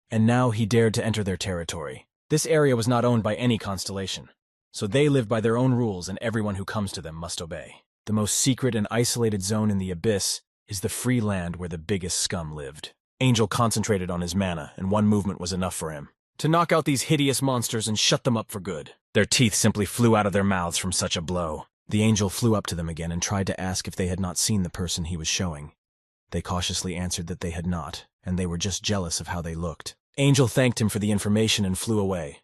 And now he dared to enter their territory. This area was not owned by any constellation, so they lived by their own rules and everyone who comes to them must obey. The most secret and isolated zone in the abyss is the free land where the biggest scum lived. Angel concentrated on his mana, and one movement was enough for him to knock out these hideous monsters and shut them up for good. Their teeth simply flew out of their mouths from such a blow. The angel flew up to them again and tried to ask if they had not seen the person he was showing. They cautiously answered that they had not, and they were just jealous of how they looked. Angel thanked him for the information and flew away.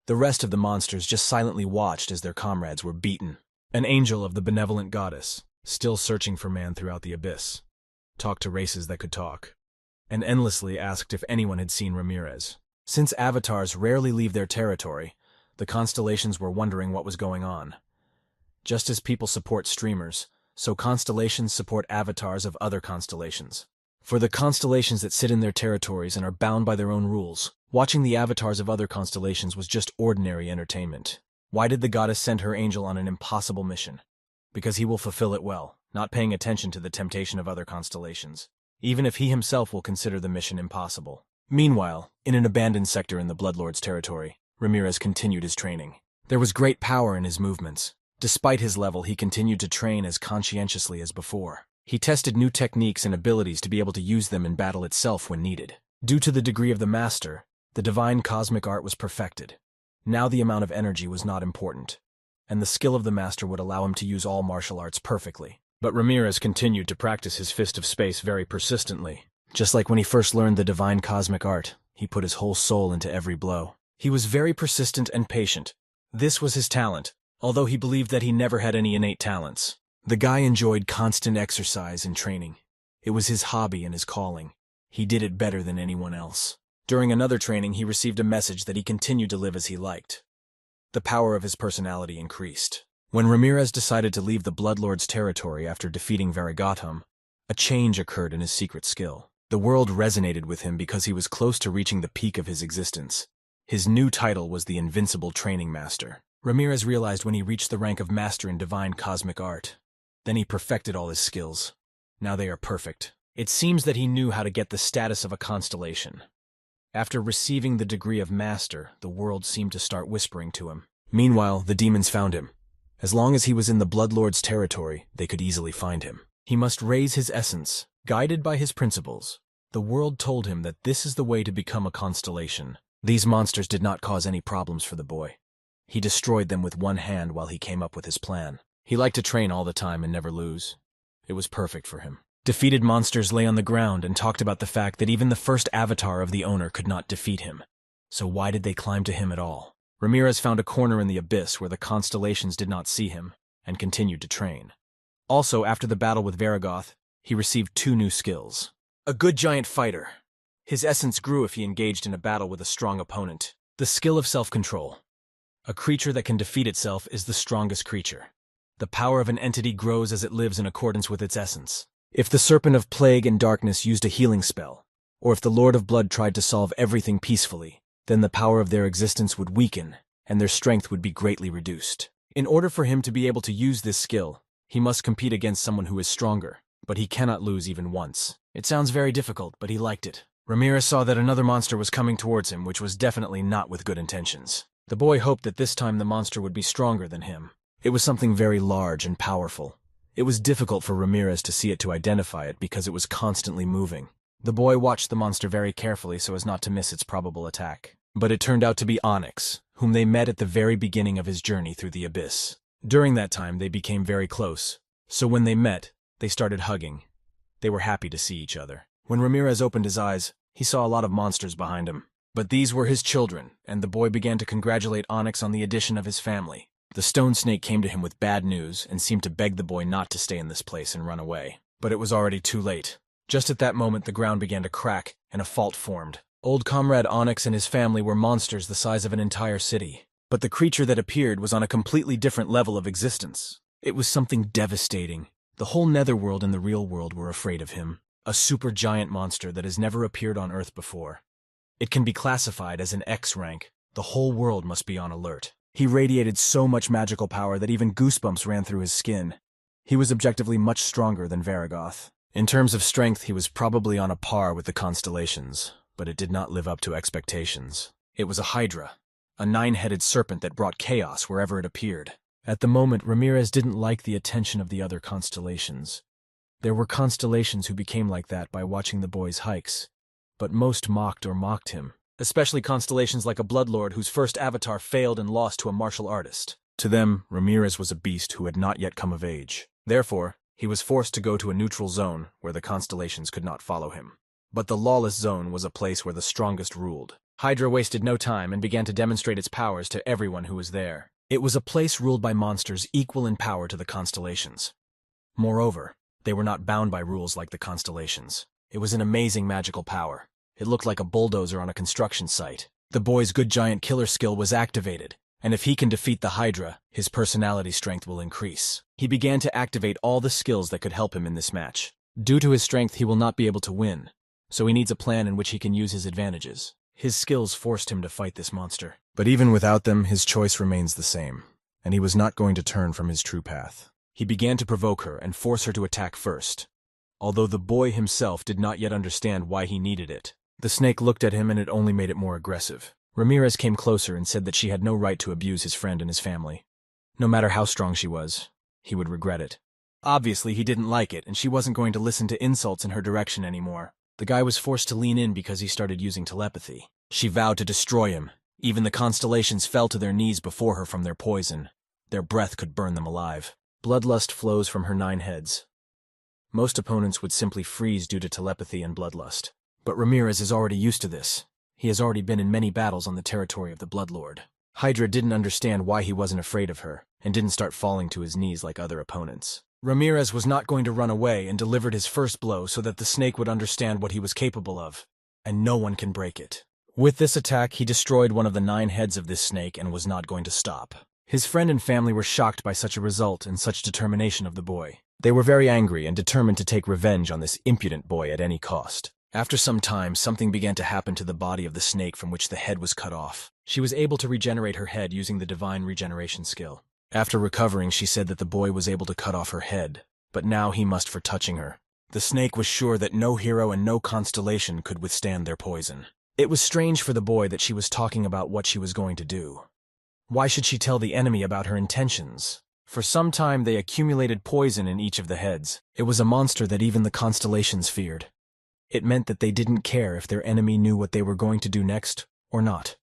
The rest of the monsters just silently watched as their comrades were beaten. An angel of the benevolent goddess, still searching for man throughout the abyss, talked to races that could talk, and endlessly asked if anyone had seen Ramirez. Since avatars rarely leave their territory, the constellations were wondering what was going on. Just as people support streamers, so constellations support avatars of other constellations. For the constellations that sit in their territories and are bound by their own rules, watching the avatars of other constellations was just ordinary entertainment. Why did the goddess send her angel on an impossible mission? Because he will fulfill it well, not paying attention to the temptation of other constellations, even if he himself will consider the mission impossible. Meanwhile, in an abandoned sector in the Bloodlord's territory, Ramirez continued his training. There was great power in his movements. Despite his level, he continued to train as conscientiously as before. He tested new techniques and abilities to be able to use them in battle itself when needed. Due to the degree of the master, the divine cosmic art was perfected. Now the amount of energy was not important, and the skill of the master would allow him to use all martial arts perfectly. But Ramirez continued to practice his fist of space very persistently. Just like when he first learned the divine cosmic art, he put his whole soul into every blow. He was very persistent and patient. This was his talent, although he believed that he never had any innate talents. The guy enjoyed constant exercise and training. It was his hobby and his calling. He did it better than anyone else. During another training, he received a message that he continued to live as he liked. The power of his personality increased. When Ramirez decided to leave the Bloodlord's territory after defeating Varigotham, a change occurred in his secret skill. The world resonated with him because he was close to reaching the peak of his existence. His new title was the Invincible Training Master. Ramirez realized when he reached the rank of Master in Divine Cosmic Art. Then he perfected all his skills. Now they are perfect. It seems that he knew how to get the status of a constellation. After receiving the degree of Master, the world seemed to start whispering to him. Meanwhile, the demons found him, As long as he was in the Bloodlord's territory, they could easily find him. He must raise his essence, guided by his principles. The world told him that this is the way to become a constellation. These monsters did not cause any problems for the boy. He destroyed them with one hand while he came up with his plan. He liked to train all the time and never lose. It was perfect for him. Defeated monsters lay on the ground and talked about the fact that even the first avatar of the owner could not defeat him. So why did they climb to him at all? Ramirez found a corner in the abyss where the constellations did not see him, and continued to train. Also, after the battle with Varagoth, he received 2 new skills. A good giant fighter. His essence grew if he engaged in a battle with a strong opponent. The skill of self-control. A creature that can defeat itself is the strongest creature. The power of an entity grows as it lives in accordance with its essence. If the Serpent of Plague and Darkness used a healing spell, or if the Lord of Blood tried to solve everything peacefully, then the power of their existence would weaken, and their strength would be greatly reduced. In order for him to be able to use this skill, he must compete against someone who is stronger, but he cannot lose even once. It sounds very difficult, but he liked it. Ramirez saw that another monster was coming towards him, which was definitely not with good intentions. The boy hoped that this time the monster would be stronger than him. It was something very large and powerful. It was difficult for Ramirez to see it to identify it because it was constantly moving. The boy watched the monster very carefully so as not to miss its probable attack. But it turned out to be Onyx, whom they met at the very beginning of his journey through the abyss. During that time, they became very close. So when they met, they started hugging. They were happy to see each other. When Ramirez opened his eyes, he saw a lot of monsters behind him. But these were his children, and the boy began to congratulate Onyx on the addition of his family. The stone snake came to him with bad news and seemed to beg the boy not to stay in this place and run away. But it was already too late. Just at that moment, the ground began to crack, and a fault formed. Old comrade Onyx and his family were monsters the size of an entire city. But the creature that appeared was on a completely different level of existence. It was something devastating. The whole netherworld and the real world were afraid of him. A supergiant monster that has never appeared on Earth before. It can be classified as an X rank. The whole world must be on alert. He radiated so much magical power that even goosebumps ran through his skin. He was objectively much stronger than Varagoth. In terms of strength, he was probably on a par with the constellations, but it did not live up to expectations. It was a hydra, a 9-headed serpent that brought chaos wherever it appeared. At the moment, Ramirez didn't like the attention of the other constellations. There were constellations who became like that by watching the boy's hikes, but most mocked him, especially constellations like a Bloodlord whose first avatar failed and lost to a martial artist. To them, Ramirez was a beast who had not yet come of age. Therefore, he was forced to go to a neutral zone where the constellations could not follow him. But the lawless zone was a place where the strongest ruled. Hydra wasted no time and began to demonstrate its powers to everyone who was there. It was a place ruled by monsters equal in power to the constellations. Moreover, they were not bound by rules like the constellations. It was an amazing magical power. It looked like a bulldozer on a construction site. The boy's good giant killer skill was activated, and if he can defeat the Hydra, his personality strength will increase. He began to activate all the skills that could help him in this match. Due to his strength, he will not be able to win, so he needs a plan in which he can use his advantages. His skills forced him to fight this monster. But even without them, his choice remains the same, and he was not going to turn from his true path. He began to provoke her and force her to attack first, although the boy himself did not yet understand why he needed it. The snake looked at him and it only made it more aggressive. Ramirez came closer and said that she had no right to abuse his friend and his family. No matter how strong she was, he would regret it. Obviously, he didn't like it, and she wasn't going to listen to insults in her direction anymore. The guy was forced to lean in because he started using telepathy. She vowed to destroy him. Even the constellations fell to their knees before her from their poison. Their breath could burn them alive. Bloodlust flows from her 9 heads. Most opponents would simply freeze due to telepathy and bloodlust. But Ramirez is already used to this. He has already been in many battles on the territory of the Bloodlord. Hydra didn't understand why he wasn't afraid of her, and didn't start falling to his knees like other opponents. Ramirez was not going to run away and delivered his first blow so that the snake would understand what he was capable of, and no one can break it. With this attack, he destroyed one of the 9 heads of this snake and was not going to stop. His friend and family were shocked by such a result and such determination of the boy. They were very angry and determined to take revenge on this impudent boy at any cost. After some time, something began to happen to the body of the snake from which the head was cut off. She was able to regenerate her head using the divine regeneration skill. After recovering, she said that the boy was able to cut off her head, but now he must for touching her. The snake was sure that no hero and no constellation could withstand their poison. It was strange for the boy that she was talking about what she was going to do. Why should she tell the enemy about her intentions? For some time they accumulated poison in each of the heads. It was a monster that even the constellations feared. It meant that they didn't care if their enemy knew what they were going to do next or not.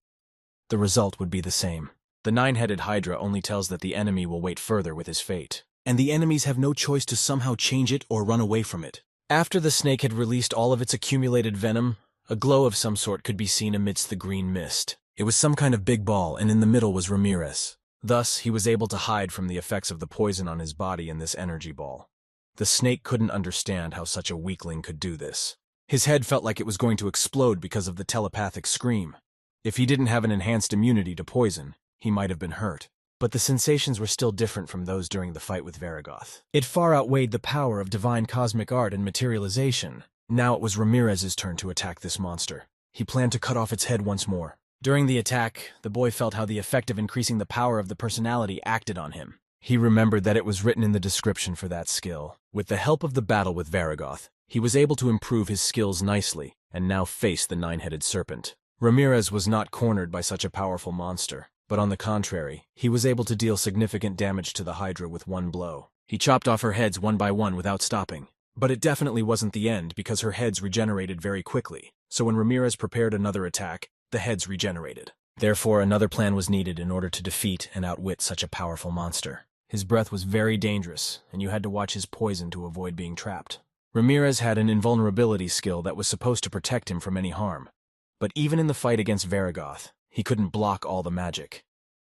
The result would be the same. The nine-headed Hydra only tells that the enemy will wait further with his fate, and the enemies have no choice to somehow change it or run away from it. After the snake had released all of its accumulated venom, a glow of some sort could be seen amidst the green mist. It was some kind of big ball, and in the middle was Ramirez. Thus, he was able to hide from the effects of the poison on his body in this energy ball. The snake couldn't understand how such a weakling could do this. His head felt like it was going to explode because of the telepathic scream. If he didn't have an enhanced immunity to poison, he might have been hurt. But the sensations were still different from those during the fight with Varigoth. It far outweighed the power of divine cosmic art and materialization. Now it was Ramirez's turn to attack this monster. He planned to cut off its head once more. During the attack, the boy felt how the effect of increasing the power of the personality acted on him. He remembered that it was written in the description for that skill. With the help of the battle with Varigoth, he was able to improve his skills nicely, and now faced the nine-headed serpent. Ramirez was not cornered by such a powerful monster, but on the contrary, he was able to deal significant damage to the Hydra with one blow. He chopped off her heads one by one without stopping. But it definitely wasn't the end because her heads regenerated very quickly, so when Ramirez prepared another attack, the heads regenerated. Therefore, another plan was needed in order to defeat and outwit such a powerful monster. His breath was very dangerous, and you had to watch his poison to avoid being trapped. Ramirez had an invulnerability skill that was supposed to protect him from any harm. But even in the fight against Varigoth, he couldn't block all the magic.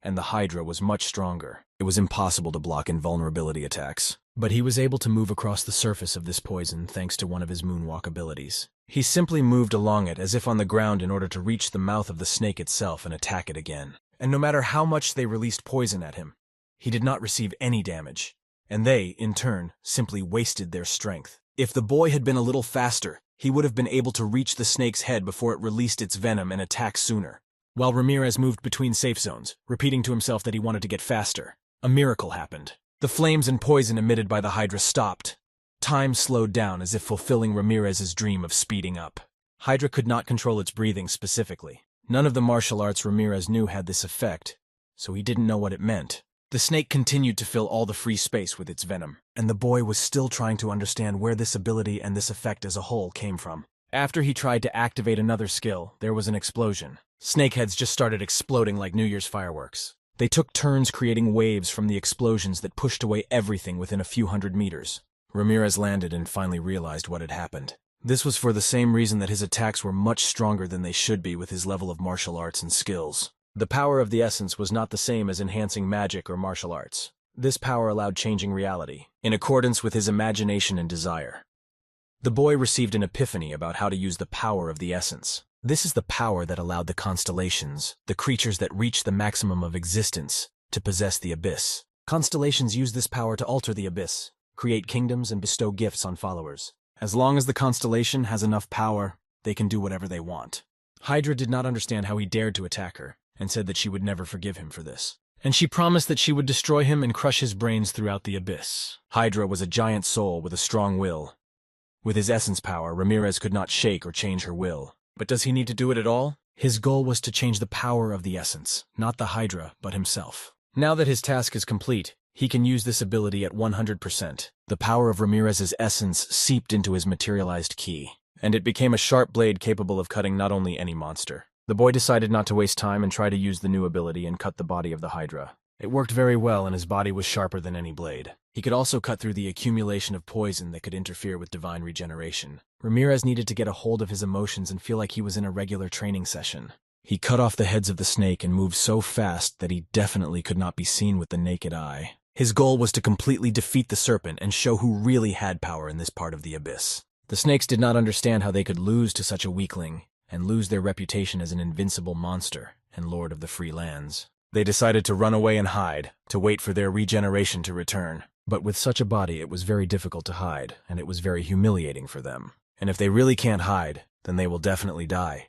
And the Hydra was much stronger. It was impossible to block invulnerability attacks. But he was able to move across the surface of this poison thanks to one of his moonwalk abilities. He simply moved along it as if on the ground in order to reach the mouth of the snake itself and attack it again. And no matter how much they released poison at him, he did not receive any damage. And they, in turn, simply wasted their strength. If the boy had been a little faster, he would have been able to reach the snake's head before it released its venom and attack sooner. While Ramirez moved between safe zones, repeating to himself that he wanted to get faster, a miracle happened. The flames and poison emitted by the Hydra stopped. Time slowed down as if fulfilling Ramirez's dream of speeding up. Hydra could not control its breathing specifically. None of the martial arts Ramirez knew had this effect, so he didn't know what it meant. The snake continued to fill all the free space with its venom, and the boy was still trying to understand where this ability and this effect as a whole came from. After he tried to activate another skill, there was an explosion. Snakeheads just started exploding like New Year's fireworks. They took turns creating waves from the explosions that pushed away everything within a few hundred meters. Ramirez landed and finally realized what had happened. This was for the same reason that his attacks were much stronger than they should be with his level of martial arts and skills. The power of the essence was not the same as enhancing magic or martial arts. This power allowed changing reality, in accordance with his imagination and desire. The boy received an epiphany about how to use the power of the essence. This is the power that allowed the constellations, the creatures that reach the maximum of existence, to possess the abyss. Constellations use this power to alter the abyss, create kingdoms and bestow gifts on followers. As long as the constellation has enough power, they can do whatever they want. Hydra did not understand how he dared to attack her, and said that she would never forgive him for this. And she promised that she would destroy him and crush his brains throughout the abyss. Hydra was a giant soul with a strong will. With his essence power, Ramirez could not shake or change her will. But does he need to do it at all? His goal was to change the power of the essence, not the Hydra, but himself. Now that his task is complete, he can use this ability at 100%. The power of Ramirez's essence seeped into his materialized ki, and it became a sharp blade capable of cutting not only any monster. The boy decided not to waste time and try to use the new ability and cut the body of the Hydra. It worked very well and his body was sharper than any blade. He could also cut through the accumulation of poison that could interfere with divine regeneration. Ramirez needed to get a hold of his emotions and feel like he was in a regular training session. He cut off the heads of the snake and moved so fast that he definitely could not be seen with the naked eye. His goal was to completely defeat the serpent and show who really had power in this part of the abyss. The snakes did not understand how they could lose to such a weakling and lose their reputation as an invincible monster and lord of the free lands. They decided to run away and hide, to wait for their regeneration to return. But with such a body, it was very difficult to hide, and it was very humiliating for them. And if they really can't hide, then they will definitely die.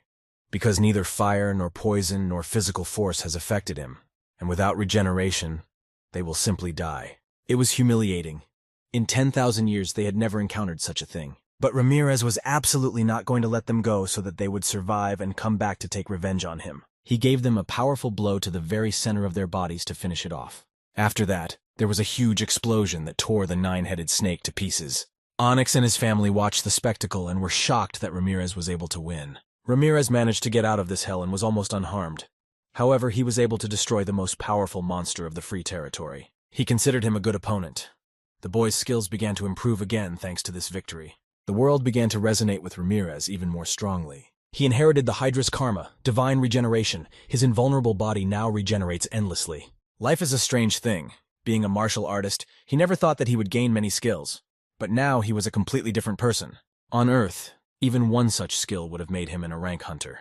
Because neither fire, nor poison, nor physical force has affected him. And without regeneration, they will simply die. It was humiliating. In 10,000 years, they had never encountered such a thing. But Ramirez was absolutely not going to let them go so that they would survive and come back to take revenge on him. He gave them a powerful blow to the very center of their bodies to finish it off. After that, There was a huge explosion that tore the nine-headed snake to pieces. Onyx and his family watched the spectacle and were shocked that Ramirez was able to win. Ramirez managed to get out of this hell and was almost unharmed. However, he was able to destroy the most powerful monster of the free territory. He considered him a good opponent. The boy's skills began to improve again thanks to this victory. The world began to resonate with Ramirez even more strongly. He inherited the Hydra's karma, divine regeneration. His invulnerable body now regenerates endlessly. Life is a strange thing. Being a martial artist, he never thought that he would gain many skills. But now he was a completely different person. On Earth, even one such skill would have made him a rank hunter.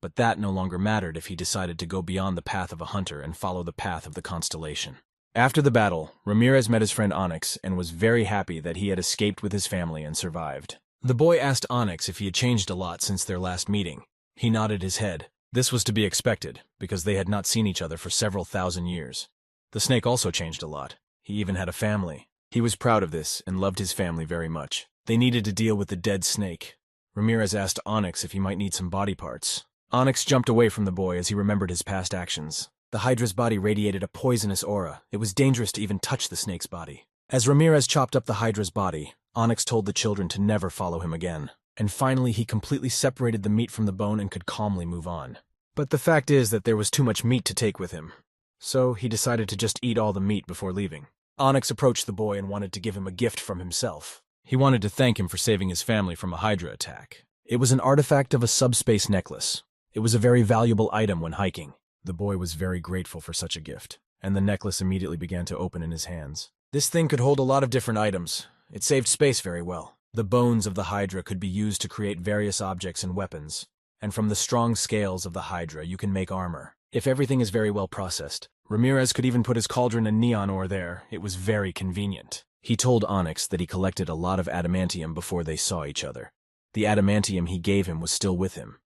But that no longer mattered if he decided to go beyond the path of a hunter and follow the path of the constellation. After the battle, Ramirez met his friend Onyx and was very happy that he had escaped with his family and survived. The boy asked Onyx if he had changed a lot since their last meeting. He nodded his head. This was to be expected, because they had not seen each other for several thousand years. The snake also changed a lot. He even had a family. He was proud of this and loved his family very much. They needed to deal with the dead snake. Ramirez asked Onyx if he might need some body parts. Onyx jumped away from the boy as he remembered his past actions. The Hydra's body radiated a poisonous aura. It was dangerous to even touch the snake's body. As Ramirez chopped up the Hydra's body, Onyx told the children to never follow him again. And finally, he completely separated the meat from the bone and could calmly move on. But the fact is that there was too much meat to take with him. So he decided to just eat all the meat before leaving. Onyx approached the boy and wanted to give him a gift from himself. He wanted to thank him for saving his family from a Hydra attack. It was an artifact of a subspace necklace. It was a very valuable item when hiking. The boy was very grateful for such a gift, and the necklace immediately began to open in his hands. This thing could hold a lot of different items. It saved space very well. The bones of the Hydra could be used to create various objects and weapons, and from the strong scales of the Hydra you can make armor. If everything is very well processed, Ramirez could even put his cauldron and neon ore there. It was very convenient. He told Onyx that he collected a lot of adamantium before they saw each other. The adamantium he gave him was still with him,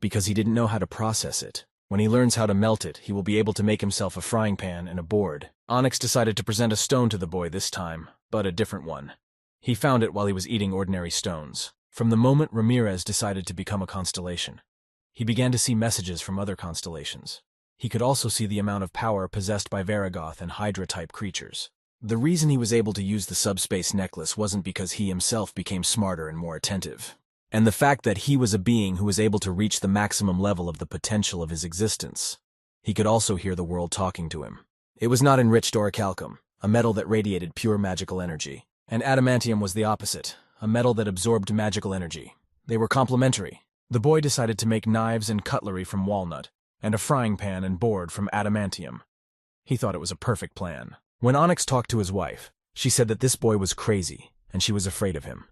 because he didn't know how to process it. When he learns how to melt it, he will be able to make himself a frying pan and a board. Onyx decided to present a stone to the boy this time, but a different one. He found it while he was eating ordinary stones. From the moment Ramirez decided to become a constellation, he began to see messages from other constellations. He could also see the amount of power possessed by Varagoth and Hydra-type creatures. The reason he was able to use the subspace necklace wasn't because he himself became smarter and more attentive, and the fact that he was a being who was able to reach the maximum level of the potential of his existence. He could also hear the world talking to him. It was not enriched orichalcum, a metal that radiated pure magical energy, and adamantium was the opposite, a metal that absorbed magical energy. They were complementary. The boy decided to make knives and cutlery from walnut, and a frying pan and board from adamantium. He thought it was a perfect plan. When Onyx talked to his wife, she said that this boy was crazy, and she was afraid of him.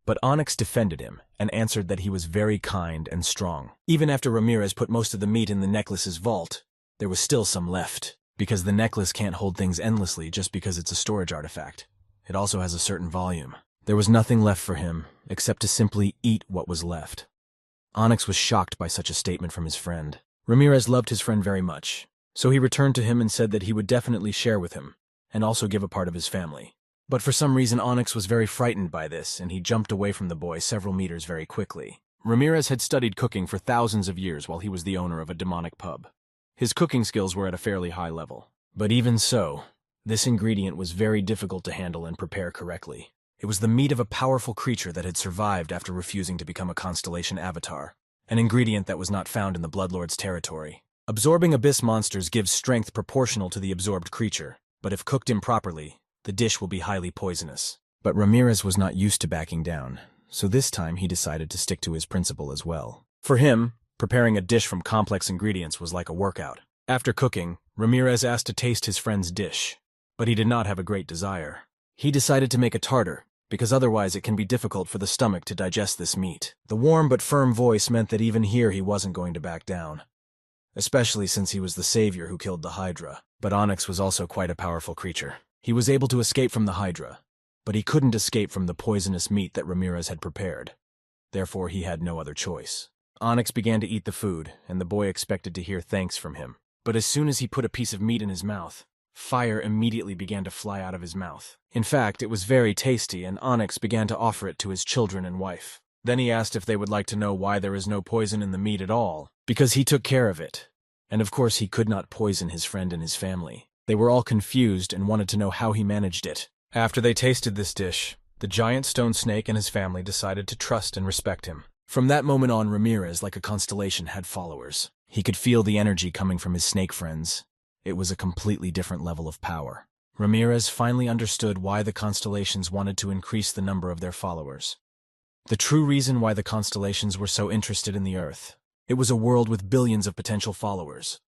But Onyx defended him and answered that he was very kind and strong. Even after Ramirez put most of the meat in the necklace's vault, there was still some left, because the necklace can't hold things endlessly just because it's a storage artifact. It also has a certain volume. There was nothing left for him except to simply eat what was left. Onyx was shocked by such a statement from his friend. Ramirez loved his friend very much, so he returned to him and said that he would definitely share with him, and also give a part of his family. But for some reason Onyx was very frightened by this, and he jumped away from the boy several meters very quickly. Ramirez had studied cooking for thousands of years while he was the owner of a demonic pub. His cooking skills were at a fairly high level. But even so, this ingredient was very difficult to handle and prepare correctly. It was the meat of a powerful creature that had survived after refusing to become a constellation avatar, an ingredient that was not found in the Bloodlord's territory. Absorbing abyss monsters gives strength proportional to the absorbed creature, but if cooked improperly, the dish will be highly poisonous. But Ramirez was not used to backing down, so this time he decided to stick to his principle as well. For him, preparing a dish from complex ingredients was like a workout. After cooking, Ramirez asked to taste his friend's dish, but he did not have a great desire. He decided to make a tartar, because otherwise it can be difficult for the stomach to digest this meat. The warm but firm voice meant that even here he wasn't going to back down, especially since he was the savior who killed the Hydra. But Onyx was also quite a powerful creature. He was able to escape from the Hydra, but he couldn't escape from the poisonous meat that Ramirez had prepared. Therefore, he had no other choice. Onyx began to eat the food, and the boy expected to hear thanks from him. But as soon as he put a piece of meat in his mouth, fire immediately began to fly out of his mouth. In fact, it was very tasty, and Onyx began to offer it to his children and wife. Then he asked if they would like to know why there is no poison in the meat at all, because he took care of it. And of course he could not poison his friend and his family. They were all confused and wanted to know how he managed it. After they tasted this dish, the giant stone snake and his family decided to trust and respect him. From that moment on, Ramirez, like a constellation, had followers. He could feel the energy coming from his snake friends. It was a completely different level of power. Ramirez finally understood why the constellations wanted to increase the number of their followers. The true reason why the constellations were so interested in the Earth. It was a world with billions of potential followers.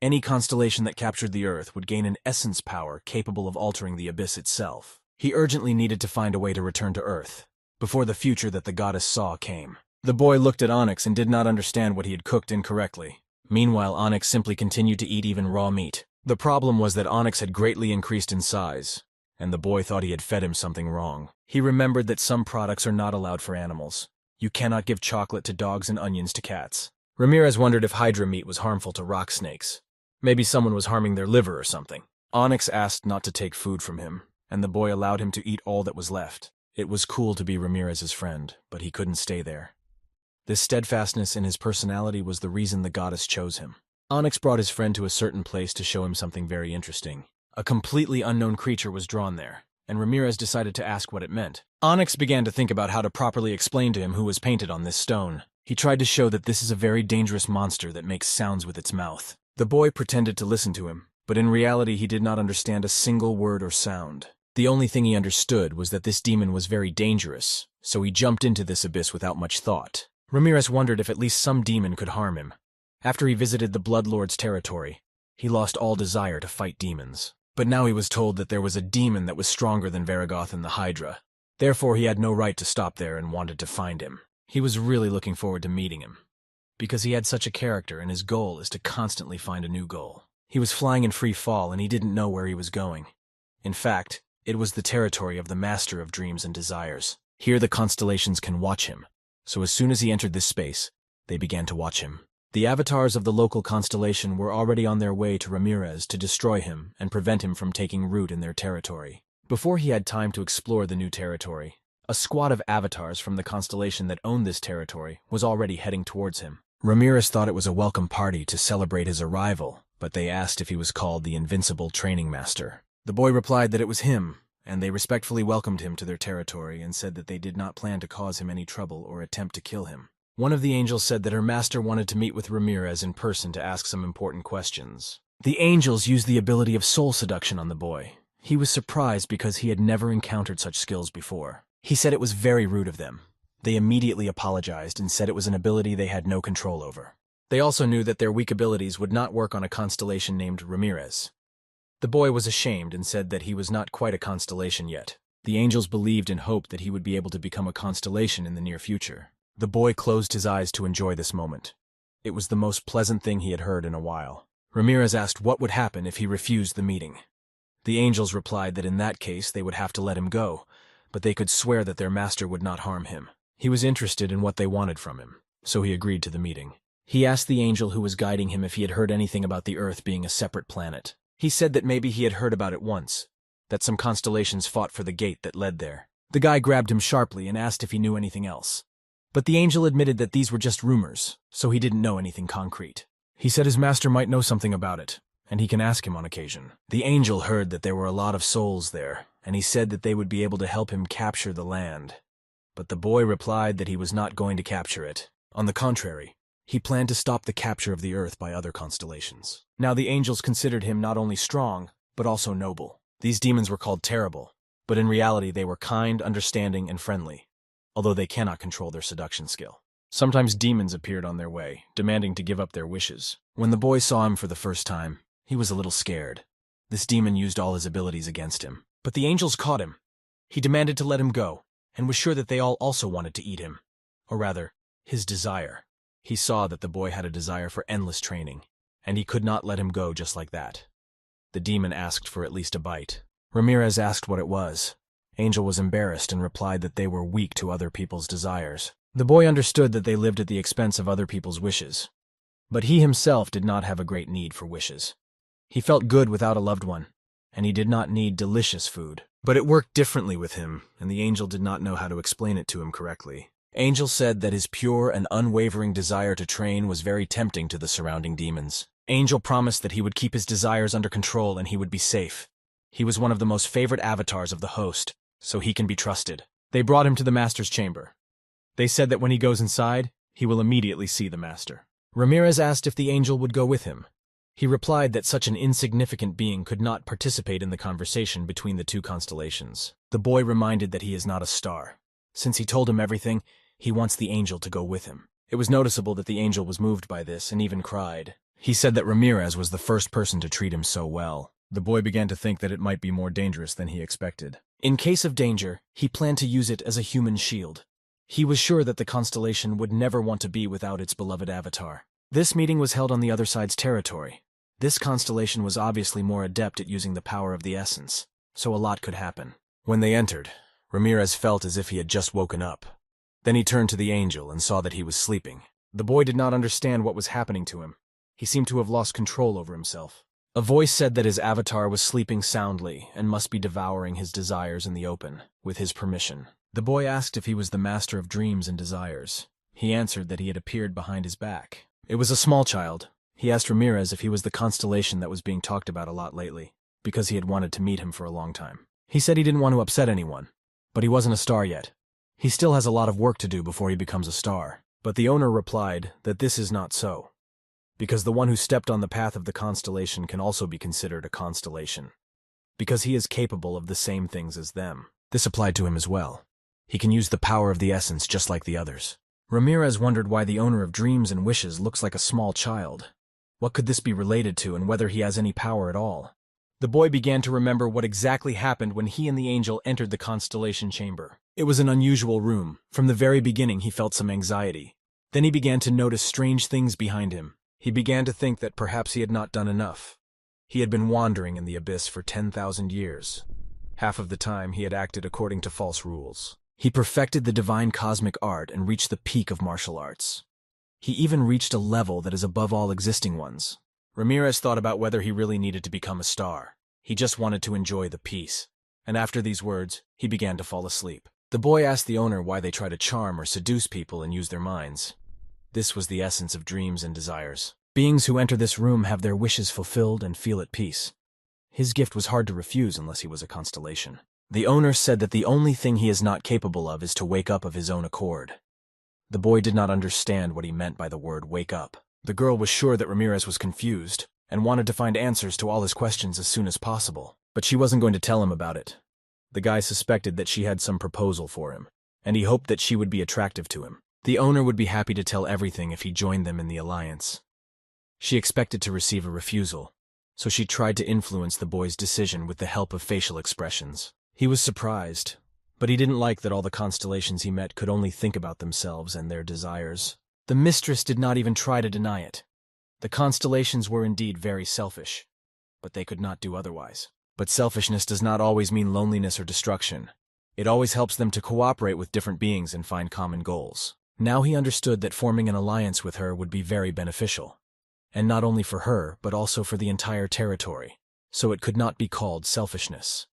Any constellation that captured the Earth would gain an essence power capable of altering the abyss itself. He urgently needed to find a way to return to Earth, before the future that the goddess saw came. The boy looked at Onyx and did not understand what he had cooked incorrectly. Meanwhile, Onyx simply continued to eat even raw meat. The problem was that Onyx had greatly increased in size, and the boy thought he had fed him something wrong. He remembered that some products are not allowed for animals. You cannot give chocolate to dogs and onions to cats. Ramirez wondered if hydra meat was harmful to rock snakes. Maybe someone was harming their liver or something. Onyx asked not to take food from him, and the boy allowed him to eat all that was left. It was cool to be Ramirez's friend, but he couldn't stay there. This steadfastness in his personality was the reason the goddess chose him. Onyx brought his friend to a certain place to show him something very interesting. A completely unknown creature was drawn there, and Ramirez decided to ask what it meant. Onyx began to think about how to properly explain to him who was painted on this stone. He tried to show that this is a very dangerous monster that makes sounds with its mouth. The boy pretended to listen to him, but in reality he did not understand a single word or sound. The only thing he understood was that this demon was very dangerous, so he jumped into this abyss without much thought. Ramirez wondered if at least some demon could harm him. After he visited the Blood Lord's territory, he lost all desire to fight demons. But now he was told that there was a demon that was stronger than Varigoth and the Hydra. Therefore he had no right to stop there and wanted to find him. He was really looking forward to meeting him, because he had such a character and his goal is to constantly find a new goal. He was flying in free fall and he didn't know where he was going. In fact, it was the territory of the Master of Dreams and Desires. Here the constellations can watch him. So as soon as he entered this space, they began to watch him. The avatars of the local constellation were already on their way to Ramirez to destroy him and prevent him from taking root in their territory. Before he had time to explore the new territory, a squad of avatars from the constellation that owned this territory was already heading towards him. Ramirez thought it was a welcome party to celebrate his arrival, but they asked if he was called the Invincible Training Master. The boy replied that it was him, and they respectfully welcomed him to their territory and said that they did not plan to cause him any trouble or attempt to kill him. One of the angels said that her master wanted to meet with Ramirez in person to ask some important questions. The angels used the ability of soul seduction on the boy. He was surprised because he had never encountered such skills before. He said it was very rude of them. They immediately apologized and said it was an ability they had no control over. They also knew that their weak abilities would not work on a constellation named Ramirez. The boy was ashamed and said that he was not quite a constellation yet. The angels believed and hoped that he would be able to become a constellation in the near future. The boy closed his eyes to enjoy this moment. It was the most pleasant thing he had heard in a while. Ramirez asked what would happen if he refused the meeting. The angels replied that in that case they would have to let him go, but they could swear that their master would not harm him. He was interested in what they wanted from him, so he agreed to the meeting. He asked the angel who was guiding him if he had heard anything about the Earth being a separate planet. He said that maybe he had heard about it once, that some constellations fought for the gate that led there. The guy grabbed him sharply and asked if he knew anything else. But the angel admitted that these were just rumors, so he didn't know anything concrete. He said his master might know something about it, and he can ask him on occasion. The angel heard that there were a lot of souls there, and he said that they would be able to help him capture the land. But the boy replied that he was not going to capture it. On the contrary, he planned to stop the capture of the Earth by other constellations. Now the angels considered him not only strong, but also noble. These demons were called terrible, but in reality they were kind, understanding, and friendly, although they cannot control their seduction skill. Sometimes demons appeared on their way, demanding to give up their wishes. When the boy saw him for the first time, he was a little scared. This demon used all his abilities against him. But the angels caught him. He demanded to let him go, and was sure that they all also wanted to eat him. Or rather, his desire. He saw that the boy had a desire for endless training, and he could not let him go just like that. The demon asked for at least a bite. Ramirez asked what it was. Angel was embarrassed and replied that they were weak to other people's desires. The boy understood that they lived at the expense of other people's wishes. But he himself did not have a great need for wishes. He felt good without a loved one, and he did not need delicious food. But it worked differently with him, and the angel did not know how to explain it to him correctly. Angel said that his pure and unwavering desire to train was very tempting to the surrounding demons. Angel promised that he would keep his desires under control and he would be safe. He was one of the most favored avatars of the host, so he can be trusted. They brought him to the master's chamber. They said that when he goes inside, he will immediately see the master. Ramirez asked if the angel would go with him. He replied that such an insignificant being could not participate in the conversation between the two constellations. The boy reminded that he is not a star. Since he told him everything, he wants the angel to go with him. It was noticeable that the angel was moved by this and even cried. He said that Ramirez was the first person to treat him so well. The boy began to think that it might be more dangerous than he expected. In case of danger, he planned to use it as a human shield. He was sure that the constellation would never want to be without its beloved avatar. This meeting was held on the other side's territory. This constellation was obviously more adept at using the power of the essence, so a lot could happen. When they entered, Ramirez felt as if he had just woken up. Then he turned to the angel and saw that he was sleeping. The boy did not understand what was happening to him. He seemed to have lost control over himself. A voice said that his avatar was sleeping soundly and must be devouring his desires in the open, with his permission. The boy asked if he was the master of dreams and desires. He answered that he had appeared behind his back. It was a small child. He asked Ramirez if he was the constellation that was being talked about a lot lately, because he had wanted to meet him for a long time. He said he didn't want to upset anyone, but he wasn't a star yet. He still has a lot of work to do before he becomes a star. But the owner replied that this is not so, because the one who stepped on the path of the constellation can also be considered a constellation, because he is capable of the same things as them. This applied to him as well. He can use the power of the essence just like the others. Ramirez wondered why the owner of dreams and wishes looks like a small child. What could this be related to and whether he has any power at all? The boy began to remember what exactly happened when he and the angel entered the constellation chamber. It was an unusual room. From the very beginning, he felt some anxiety. Then he began to notice strange things behind him. He began to think that perhaps he had not done enough. He had been wandering in the abyss for 10,000 years. Half of the time, he had acted according to false rules. He perfected the divine cosmic art and reached the peak of martial arts. He even reached a level that is above all existing ones. Ramirez thought about whether he really needed to become a star. He just wanted to enjoy the peace. And after these words, he began to fall asleep. The boy asked the owner why they try to charm or seduce people and use their minds. This was the essence of dreams and desires. Beings who enter this room have their wishes fulfilled and feel at peace. His gift was hard to refuse unless he was a constellation. The owner said that the only thing he is not capable of is to wake up of his own accord. The boy did not understand what he meant by the word wake up. The girl was sure that Ramirez was confused and wanted to find answers to all his questions as soon as possible. But she wasn't going to tell him about it. The guy suspected that she had some proposal for him, and he hoped that she would be attractive to him. The owner would be happy to tell everything if he joined them in the alliance. She expected to receive a refusal, so she tried to influence the boy's decision with the help of facial expressions. He was surprised, but he didn't like that all the constellations he met could only think about themselves and their desires. The mistress did not even try to deny it. The constellations were indeed very selfish, but they could not do otherwise. But selfishness does not always mean loneliness or destruction. It always helps them to cooperate with different beings and find common goals. Now he understood that forming an alliance with her would be very beneficial, and not only for her, but also for the entire territory, so it could not be called selfishness.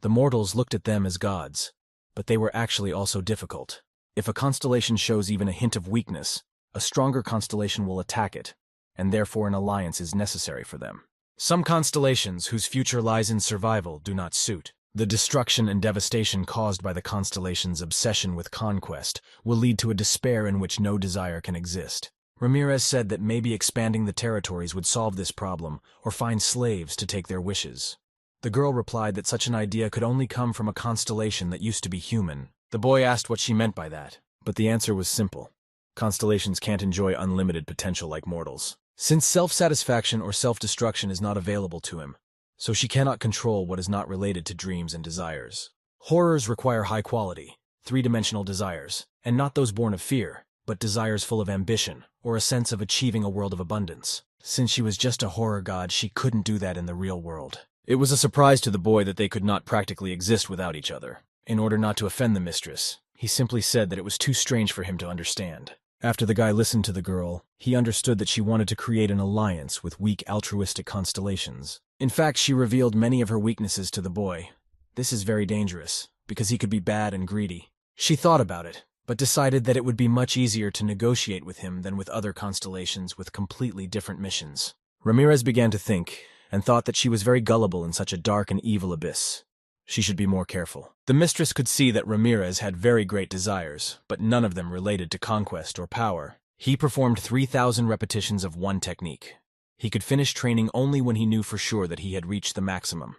The mortals looked at them as gods, but they were actually also difficult. If a constellation shows even a hint of weakness, a stronger constellation will attack it, and therefore an alliance is necessary for them. Some constellations, whose future lies in survival, do not suit. The destruction and devastation caused by the constellation's obsession with conquest will lead to a despair in which no desire can exist. Ramirez said that maybe expanding the territories would solve this problem, or find slaves to take their wishes. The girl replied that such an idea could only come from a constellation that used to be human. The boy asked what she meant by that, but the answer was simple. Constellations can't enjoy unlimited potential like mortals. Since self-satisfaction or self-destruction is not available to him, so she cannot control what is not related to dreams and desires. Horrors require high quality, three-dimensional desires, and not those born of fear, but desires full of ambition, or a sense of achieving a world of abundance. Since she was just a horror god, she couldn't do that in the real world. It was a surprise to the boy that they could not practically exist without each other. In order not to offend the mistress, he simply said that it was too strange for him to understand. After the guy listened to the girl, he understood that she wanted to create an alliance with weak altruistic constellations. In fact, she revealed many of her weaknesses to the boy. This is very dangerous, because he could be bad and greedy. She thought about it, but decided that it would be much easier to negotiate with him than with other constellations with completely different missions. Ramirez began to think, and thought that she was very gullible in such a dark and evil abyss. She should be more careful. The mistress could see that Ramirez had very great desires, but none of them related to conquest or power. He performed 3,000 repetitions of one technique. He could finish training only when he knew for sure that he had reached the maximum.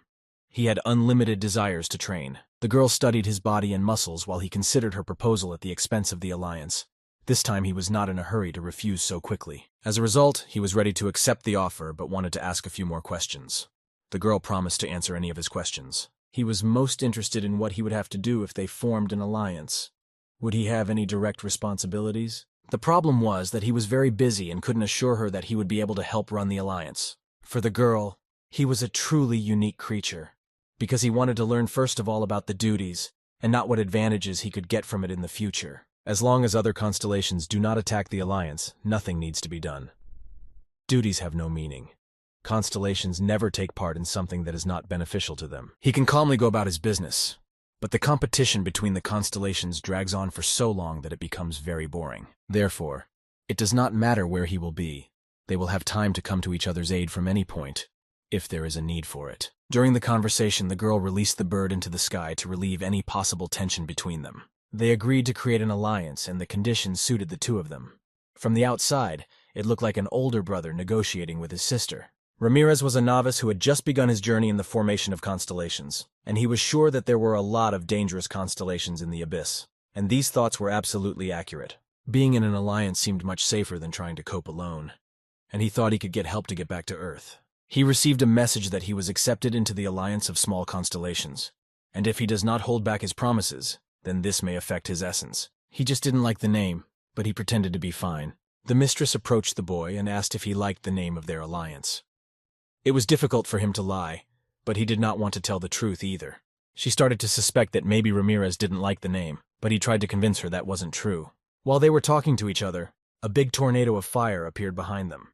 He had unlimited desires to train. The girl studied his body and muscles while he considered her proposal at the expense of the alliance. This time he was not in a hurry to refuse so quickly. As a result, he was ready to accept the offer but wanted to ask a few more questions. The girl promised to answer any of his questions. He was most interested in what he would have to do if they formed an alliance. Would he have any direct responsibilities? The problem was that he was very busy and couldn't assure her that he would be able to help run the alliance. For the girl, he was a truly unique creature, because he wanted to learn first of all about the duties, and not what advantages he could get from it in the future. As long as other constellations do not attack the alliance, nothing needs to be done. Duties have no meaning. Constellations never take part in something that is not beneficial to them. He can calmly go about his business, but the competition between the constellations drags on for so long that it becomes very boring. Therefore, it does not matter where he will be. They will have time to come to each other's aid from any point, if there is a need for it. During the conversation, the girl released the bird into the sky to relieve any possible tension between them. They agreed to create an alliance, and the conditions suited the two of them. From the outside, it looked like an older brother negotiating with his sister. Ramirez was a novice who had just begun his journey in the formation of constellations, and he was sure that there were a lot of dangerous constellations in the abyss, and these thoughts were absolutely accurate. Being in an alliance seemed much safer than trying to cope alone, and he thought he could get help to get back to Earth. He received a message that he was accepted into the alliance of small constellations, and if he does not hold back his promises, then this may affect his essence. He just didn't like the name, but he pretended to be fine. The mistress approached the boy and asked if he liked the name of their alliance. It was difficult for him to lie, but he did not want to tell the truth either. She started to suspect that maybe Ramirez didn't like the name, but he tried to convince her that wasn't true. While they were talking to each other, a big tornado of fire appeared behind them.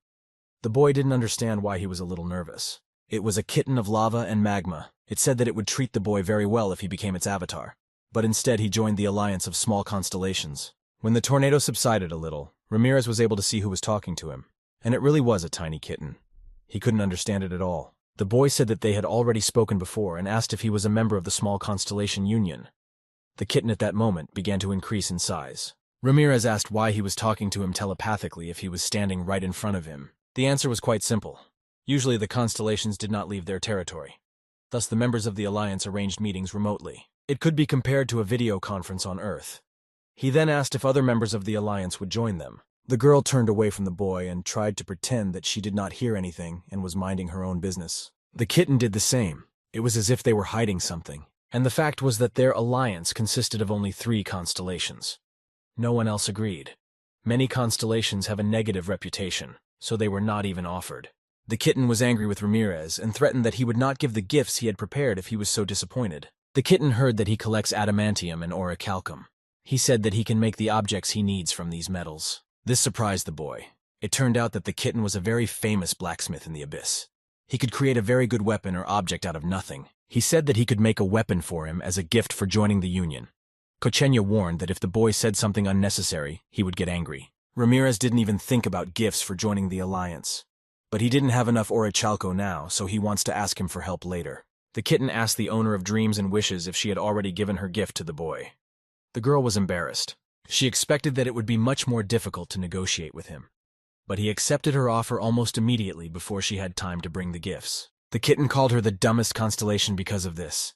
The boy didn't understand why he was a little nervous. It was a kitten of lava and magma. It said that it would treat the boy very well if he became its avatar, but instead he joined the alliance of small constellations. When the tornado subsided a little, Ramirez was able to see who was talking to him, and it really was a tiny kitten. He couldn't understand it at all. The boy said that they had already spoken before and asked if he was a member of the Small Constellation Union. The kitten at that moment began to increase in size. Ramirez asked why he was talking to him telepathically if he was standing right in front of him. The answer was quite simple. Usually the constellations did not leave their territory. Thus the members of the alliance arranged meetings remotely. It could be compared to a video conference on Earth. He then asked if other members of the alliance would join them. The girl turned away from the boy and tried to pretend that she did not hear anything and was minding her own business. The kitten did the same. It was as if they were hiding something. And the fact was that their alliance consisted of only 3 constellations. No one else agreed. Many constellations have a negative reputation, so they were not even offered. The kitten was angry with Ramirez and threatened that he would not give the gifts he had prepared if he was so disappointed. The kitten heard that he collects adamantium and orichalcum. He said that he can make the objects he needs from these metals. This surprised the boy. It turned out that the kitten was a very famous blacksmith in the abyss. He could create a very good weapon or object out of nothing. He said that he could make a weapon for him as a gift for joining the Union. Kochenya warned that if the boy said something unnecessary, he would get angry. Ramirez didn't even think about gifts for joining the alliance. But he didn't have enough orichalco now, so he wants to ask him for help later. The kitten asked the owner of dreams and wishes if she had already given her gift to the boy. The girl was embarrassed. She expected that it would be much more difficult to negotiate with him. But he accepted her offer almost immediately before she had time to bring the gifts. The kitten called her the dumbest constellation because of this.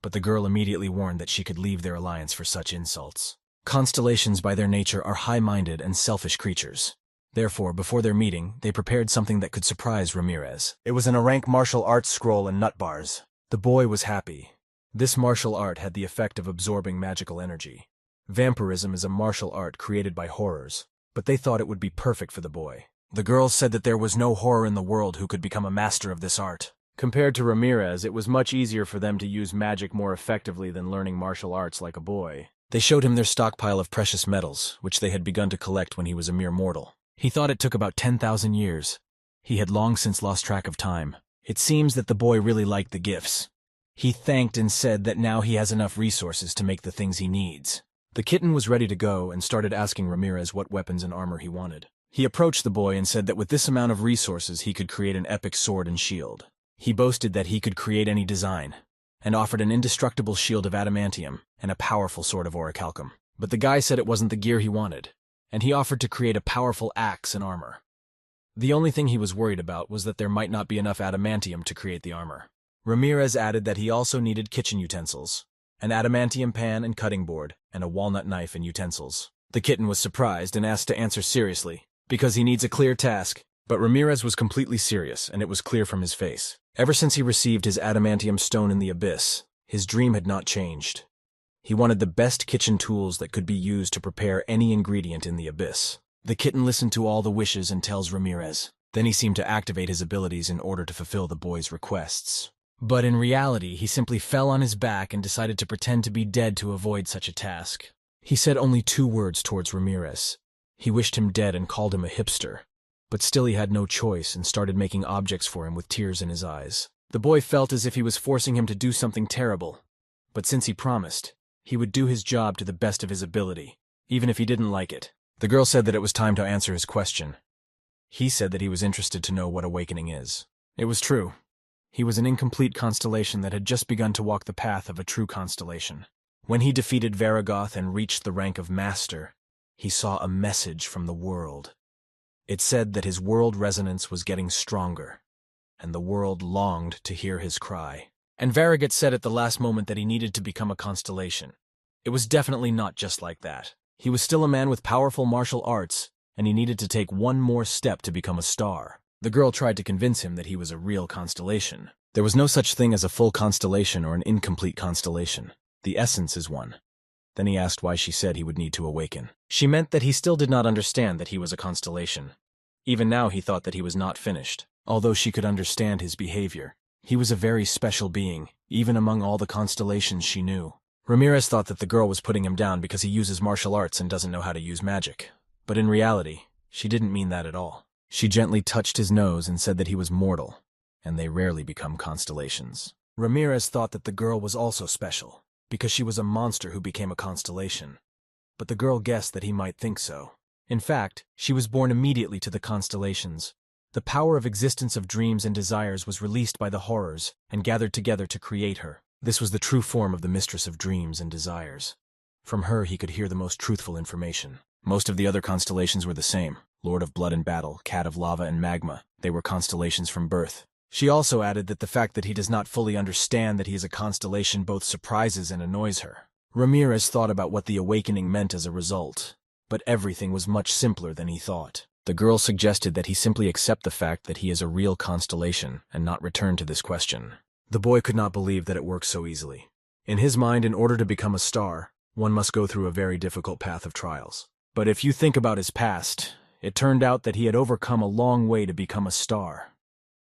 But the girl immediately warned that she could leave their alliance for such insults. Constellations by their nature are high-minded and selfish creatures. Therefore, before their meeting, they prepared something that could surprise Ramirez. It was an Arank martial arts scroll and nut bars. The boy was happy. This martial art had the effect of absorbing magical energy. Vampirism is a martial art created by horrors, but they thought it would be perfect for the boy. The girls said that there was no horror in the world who could become a master of this art. Compared to Ramirez, it was much easier for them to use magic more effectively than learning martial arts like a boy. They showed him their stockpile of precious metals, which they had begun to collect when he was a mere mortal. He thought it took about 10,000 years. He had long since lost track of time. It seems that the boy really liked the gifts. He thanked and said that now he has enough resources to make the things he needs. The kitten was ready to go and started asking Ramirez what weapons and armor he wanted. He approached the boy and said that with this amount of resources he could create an epic sword and shield. He boasted that he could create any design, and offered an indestructible shield of adamantium and a powerful sword of orichalcum. But the guy said it wasn't the gear he wanted, and he offered to create a powerful axe and armor. The only thing he was worried about was that there might not be enough adamantium to create the armor. Ramirez added that he also needed kitchen utensils, an adamantium pan and cutting board, and a walnut knife and utensils. The kitten was surprised and asked to answer seriously, because he needs a clear task. But Ramirez was completely serious, and it was clear from his face. Ever since he received his adamantium stone in the abyss, his dream had not changed. He wanted the best kitchen tools that could be used to prepare any ingredient in the abyss. The kitten listened to all the wishes and tells Ramirez. Then he seemed to activate his abilities in order to fulfill the boy's requests. But in reality, he simply fell on his back and decided to pretend to be dead to avoid such a task. He said only 2 words towards Ramirez. He wished him dead and called him a hipster. But still he had no choice and started making objects for him with tears in his eyes. The boy felt as if he was forcing him to do something terrible. But since he promised, he would do his job to the best of his ability, even if he didn't like it. The girl said that it was time to answer his question. He said that he was interested to know what awakening is. It was true. He was an incomplete constellation that had just begun to walk the path of a true constellation. When he defeated Varagoth and reached the rank of master, he saw a message from the world. It said that his world resonance was getting stronger, and the world longed to hear his cry. And Varagoth said at the last moment that he needed to become a constellation. It was definitely not just like that. He was still a man with powerful martial arts, and he needed to take one more step to become a star. The girl tried to convince him that he was a real constellation. There was no such thing as a full constellation or an incomplete constellation. The essence is one. Then he asked why she said he would need to awaken. She meant that he still did not understand that he was a constellation. Even now he thought that he was not finished. Although she could understand his behavior, he was a very special being, even among all the constellations she knew. Ramirez thought that the girl was putting him down because he uses martial arts and doesn't know how to use magic. But in reality, she didn't mean that at all. She gently touched his nose and said that he was mortal, and they rarely become constellations. Ramirez thought that the girl was also special, because she was a monster who became a constellation. But the girl guessed that he might think so. In fact, she was born immediately to the constellations. The power of existence of dreams and desires was released by the horrors and gathered together to create her. This was the true form of the mistress of dreams and desires. From her he could hear the most truthful information. Most of the other constellations were the same. Lord of Blood and Battle, Cat of Lava and Magma. They were constellations from birth. She also added that the fact that he does not fully understand that he is a constellation both surprises and annoys her. Ramirez thought about what the awakening meant as a result, but everything was much simpler than he thought. The girl suggested that he simply accept the fact that he is a real constellation and not return to this question. The boy could not believe that it worked so easily. In his mind, in order to become a star, one must go through a very difficult path of trials. But if you think about his past, it turned out that he had overcome a long way to become a star.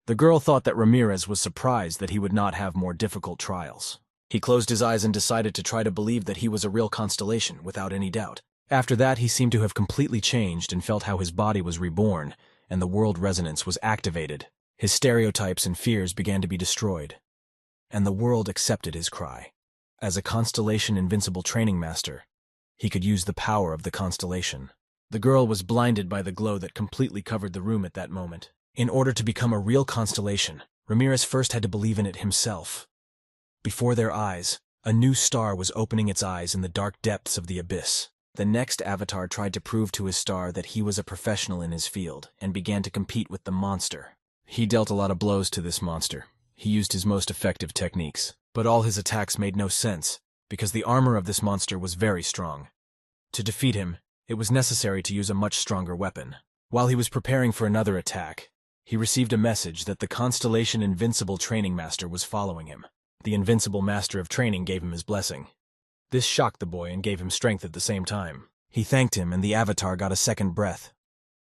The girl thought that Ramirez was surprised that he would not have more difficult trials. He closed his eyes and decided to try to believe that he was a real constellation without any doubt. After that, he seemed to have completely changed and felt how his body was reborn, and the world resonance was activated. His stereotypes and fears began to be destroyed, and the world accepted his cry. As a constellation invincible training master, he could use the power of the constellation. The girl was blinded by the glow that completely covered the room at that moment. In order to become a real constellation, Ramirez first had to believe in it himself. Before their eyes, a new star was opening its eyes in the dark depths of the abyss. The next avatar tried to prove to his star that he was a professional in his field and began to compete with the monster. He dealt a lot of blows to this monster. He used his most effective techniques, but all his attacks made no sense because the armor of this monster was very strong. To defeat him, it was necessary to use a much stronger weapon. While he was preparing for another attack, he received a message that the Constellation Invincible Training Master was following him. The Invincible Master of Training gave him his blessing. This shocked the boy and gave him strength at the same time. He thanked him and the avatar got a second breath.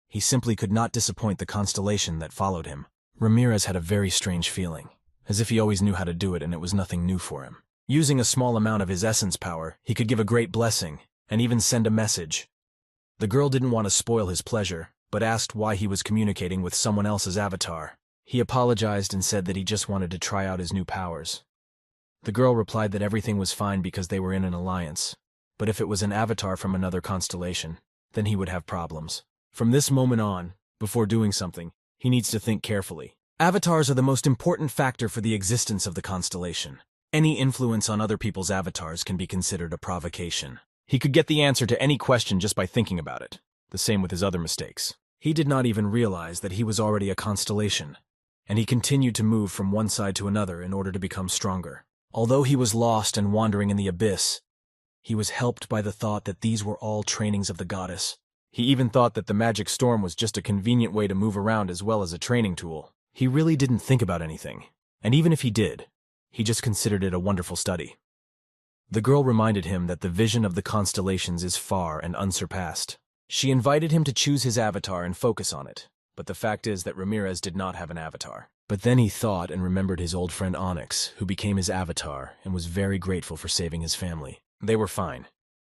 He simply could not disappoint the constellation that followed him. Ramirez had a very strange feeling, as if he always knew how to do it and it was nothing new for him. Using a small amount of his essence power, he could give a great blessing and even send a message. The girl didn't want to spoil his pleasure, but asked why he was communicating with someone else's avatar. He apologized and said that he just wanted to try out his new powers. The girl replied that everything was fine because they were in an alliance, but if it was an avatar from another constellation, then he would have problems. From this moment on, before doing something, he needs to think carefully. Avatars are the most important factor for the existence of the constellation. Any influence on other people's avatars can be considered a provocation. He could get the answer to any question just by thinking about it. The same with his other mistakes. He did not even realize that he was already a constellation, and he continued to move from one side to another in order to become stronger. Although he was lost and wandering in the abyss, he was helped by the thought that these were all trainings of the goddess. He even thought that the magic storm was just a convenient way to move around as well as a training tool. He really didn't think about anything, and even if he did, he just considered it a wonderful study. The girl reminded him that the vision of the constellations is far and unsurpassed. She invited him to choose his avatar and focus on it, but the fact is that Ramirez did not have an avatar. But then he thought and remembered his old friend Onyx, who became his avatar and was very grateful for saving his family. They were fine.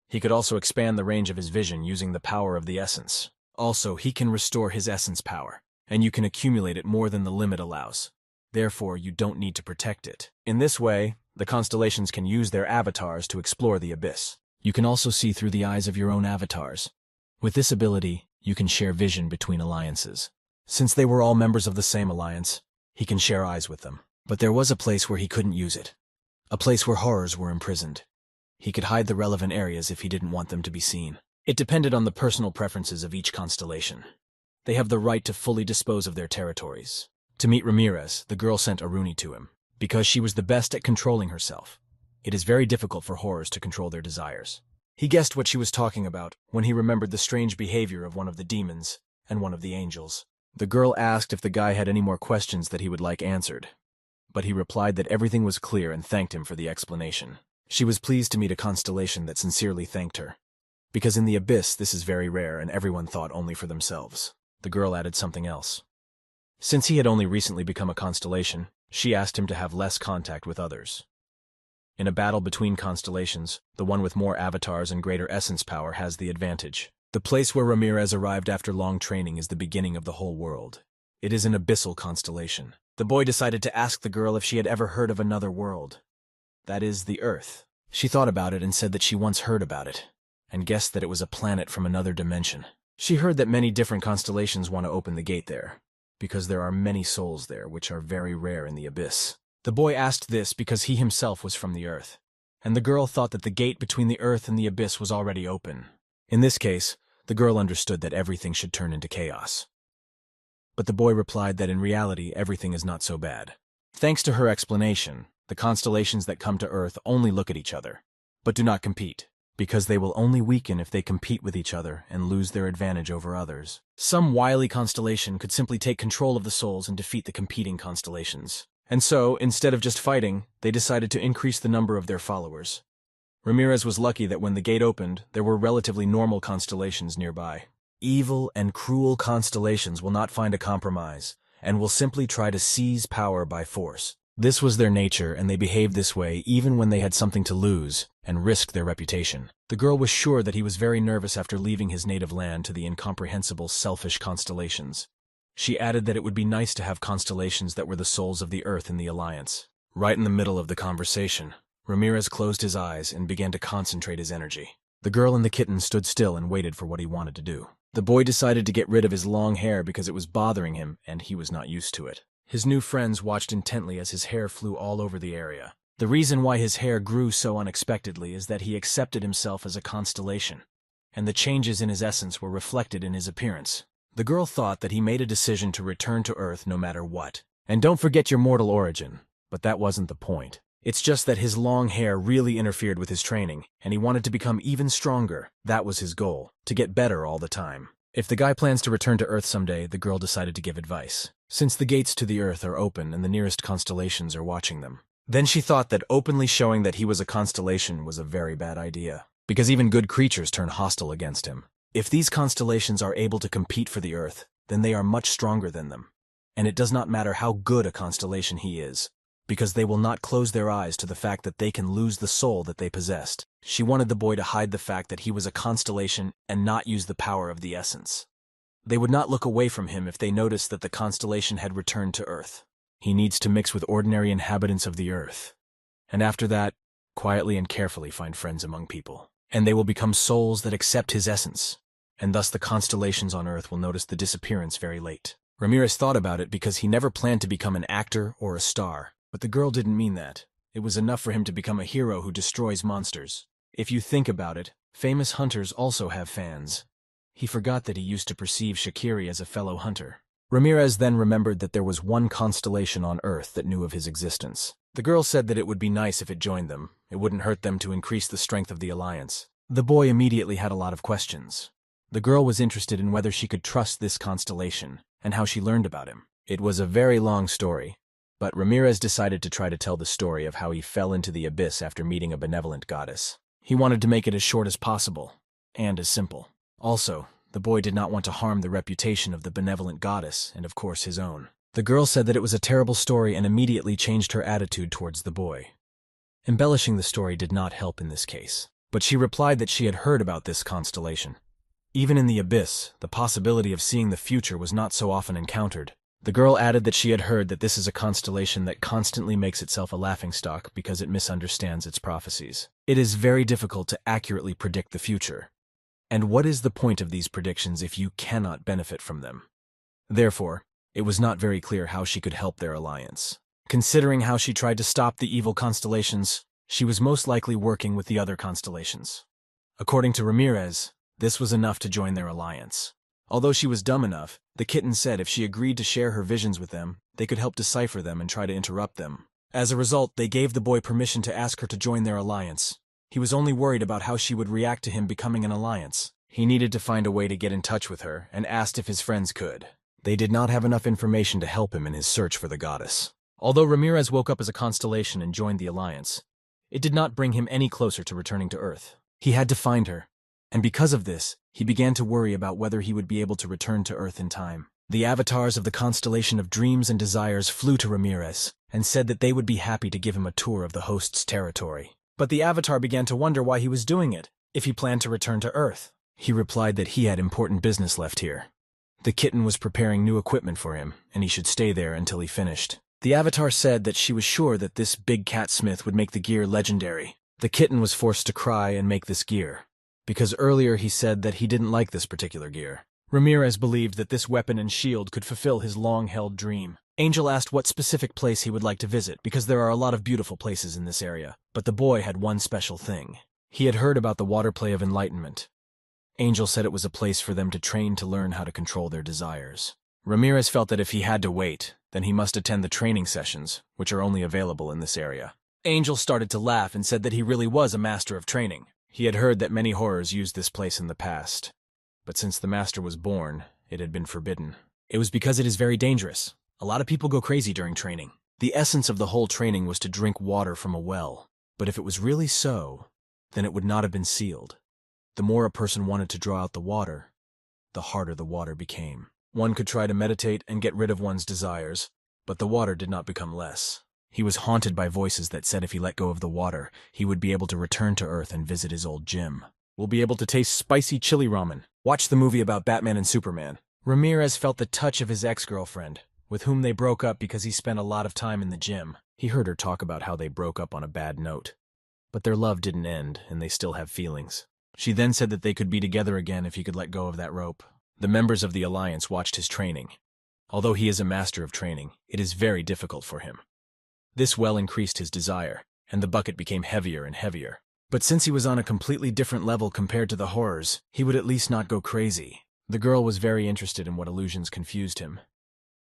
He could also expand the range of his vision using the power of the essence. Also, he can restore his essence power, and you can accumulate it more than the limit allows. Therefore, you don't need to protect it. In this way, the constellations can use their avatars to explore the abyss. You can also see through the eyes of your own avatars. With this ability, you can share vision between alliances. Since they were all members of the same alliance, he can share eyes with them. But there was a place where he couldn't use it. A place where horrors were imprisoned. He could hide the relevant areas if he didn't want them to be seen. It depended on the personal preferences of each constellation. They have the right to fully dispose of their territories. To meet Ramirez, the girl sent Aruni to him. Because she was the best at controlling herself. It is very difficult for horrors to control their desires. He guessed what she was talking about when he remembered the strange behavior of one of the demons and one of the angels. The girl asked if the guy had any more questions that he would like answered, but he replied that everything was clear and thanked him for the explanation. She was pleased to meet a constellation that sincerely thanked her. Because in the abyss this is very rare and everyone thought only for themselves. The girl added something else. Since he had only recently become a constellation, she asked him to have less contact with others. In a battle between constellations, the one with more avatars and greater essence power has the advantage. The place where Ramirez arrived after long training is the beginning of the whole world. It is an abyssal constellation. The boy decided to ask the girl if she had ever heard of another world. That is, the Earth. She thought about it and said that she once heard about it, and guessed that it was a planet from another dimension. She heard that many different constellations want to open the gate there, because there are many souls there which are very rare in the abyss. The boy asked this because he himself was from the Earth, and the girl thought that the gate between the Earth and the abyss was already open. In this case, the girl understood that everything should turn into chaos. But the boy replied that in reality everything is not so bad. Thanks to her explanation, the constellations that come to Earth only look at each other, but do not compete, because they will only weaken if they compete with each other and lose their advantage over others. Some wily constellation could simply take control of the souls and defeat the competing constellations. And so, instead of just fighting, they decided to increase the number of their followers. Ramirez was lucky that when the gate opened, there were relatively normal constellations nearby. Evil and cruel constellations will not find a compromise, and will simply try to seize power by force. This was their nature, and they behaved this way even when they had something to lose and risked their reputation. The girl was sure that he was very nervous after leaving his native land to the incomprehensible, selfish constellations. She added that it would be nice to have constellations that were the souls of the Earth in the alliance. Right in the middle of the conversation, Ramirez closed his eyes and began to concentrate his energy. The girl and the kitten stood still and waited for what he wanted to do. The boy decided to get rid of his long hair because it was bothering him and he was not used to it. His new friends watched intently as his hair flew all over the area. The reason why his hair grew so unexpectedly is that he accepted himself as a constellation, and the changes in his essence were reflected in his appearance. The girl thought that he made a decision to return to Earth no matter what. And don't forget your mortal origin. But that wasn't the point. It's just that his long hair really interfered with his training, and he wanted to become even stronger. That was his goal, to get better all the time. If the guy plans to return to Earth someday, the girl decided to give advice. Since the gates to the Earth are open and the nearest constellations are watching them. Then she thought that openly showing that he was a constellation was a very bad idea, because even good creatures turn hostile against him. If these constellations are able to compete for the Earth, then they are much stronger than them. And it does not matter how good a constellation he is, because they will not close their eyes to the fact that they can lose the soul that they possessed. She wanted the boy to hide the fact that he was a constellation and not use the power of the essence. They would not look away from him if they noticed that the constellation had returned to Earth. He needs to mix with ordinary inhabitants of the Earth. And after that, quietly and carefully find friends among people. And they will become souls that accept his essence. and thus the constellations on Earth will notice the disappearance very late. Ramirez thought about it because he never planned to become an actor or a star, but the girl didn't mean that. It was enough for him to become a hero who destroys monsters. If you think about it, famous hunters also have fans. He forgot that he used to perceive Shakiri as a fellow hunter. Ramirez then remembered that there was one constellation on Earth that knew of his existence. The girl said that it would be nice if it joined them. It wouldn't hurt them to increase the strength of the alliance. The boy immediately had a lot of questions. The girl was interested in whether she could trust this constellation, and how she learned about him. It was a very long story, but Ramirez decided to try to tell the story of how he fell into the abyss after meeting a benevolent goddess. He wanted to make it as short as possible, and as simple. Also, the boy did not want to harm the reputation of the benevolent goddess, and of course his own. The girl said that it was a terrible story and immediately changed her attitude towards the boy. Embellishing the story did not help in this case, but she replied that she had heard about this constellation. Even in the abyss, the possibility of seeing the future was not so often encountered. The girl added that she had heard that this is a constellation that constantly makes itself a laughingstock because it misunderstands its prophecies. It is very difficult to accurately predict the future. And what is the point of these predictions if you cannot benefit from them? Therefore, it was not very clear how she could help their alliance. Considering how she tried to stop the evil constellations, she was most likely working with the other constellations. According to Ramirez, this was enough to join their alliance. Although she was dumb enough, the kitten said if she agreed to share her visions with them, they could help decipher them and try to interrupt them. As a result, they gave the boy permission to ask her to join their alliance. He was only worried about how she would react to him becoming an alliance. He needed to find a way to get in touch with her and asked if his friends could. They did not have enough information to help him in his search for the goddess. Although Ramirez woke up as a constellation and joined the alliance, it did not bring him any closer to returning to Earth. He had to find her, and because of this, he began to worry about whether he would be able to return to Earth in time. The avatars of the constellation of dreams and desires flew to Ramirez and said that they would be happy to give him a tour of the host's territory. But the avatar began to wonder why he was doing it, if he planned to return to Earth. He replied that he had important business left here. The kitten was preparing new equipment for him, and he should stay there until he finished. The avatar said that she was sure that this big cat smith would make the gear legendary. The kitten was forced to cry and make this gear, because earlier he said that he didn't like this particular gear. Ramirez believed that this weapon and shield could fulfill his long-held dream. Angel asked what specific place he would like to visit, because there are a lot of beautiful places in this area, but the boy had one special thing. He had heard about the water play of enlightenment. Angel said it was a place for them to train to learn how to control their desires. Ramirez felt that if he had to wait, then he must attend the training sessions, which are only available in this area. Angel started to laugh and said that he really was a master of training. He had heard that many horrors used this place in the past, but since the master was born, it had been forbidden. It was because it is very dangerous. A lot of people go crazy during training. The essence of the whole training was to drink water from a well, but if it was really so, then it would not have been sealed. The more a person wanted to draw out the water, the harder the water became. One could try to meditate and get rid of one's desires, but the water did not become less. He was haunted by voices that said if he let go of the water, he would be able to return to Earth and visit his old gym. We'll be able to taste spicy chili ramen. Watch the movie about Batman and Superman. Ramirez felt the touch of his ex-girlfriend, with whom they broke up because he spent a lot of time in the gym. He heard her talk about how they broke up on a bad note. But their love didn't end, and they still have feelings. She then said that they could be together again if he could let go of that rope. The members of the alliance watched his training. Although he is a master of training, it is very difficult for him. This well increased his desire, and the bucket became heavier and heavier. But since he was on a completely different level compared to the horrors, he would at least not go crazy. The girl was very interested in what illusions confused him.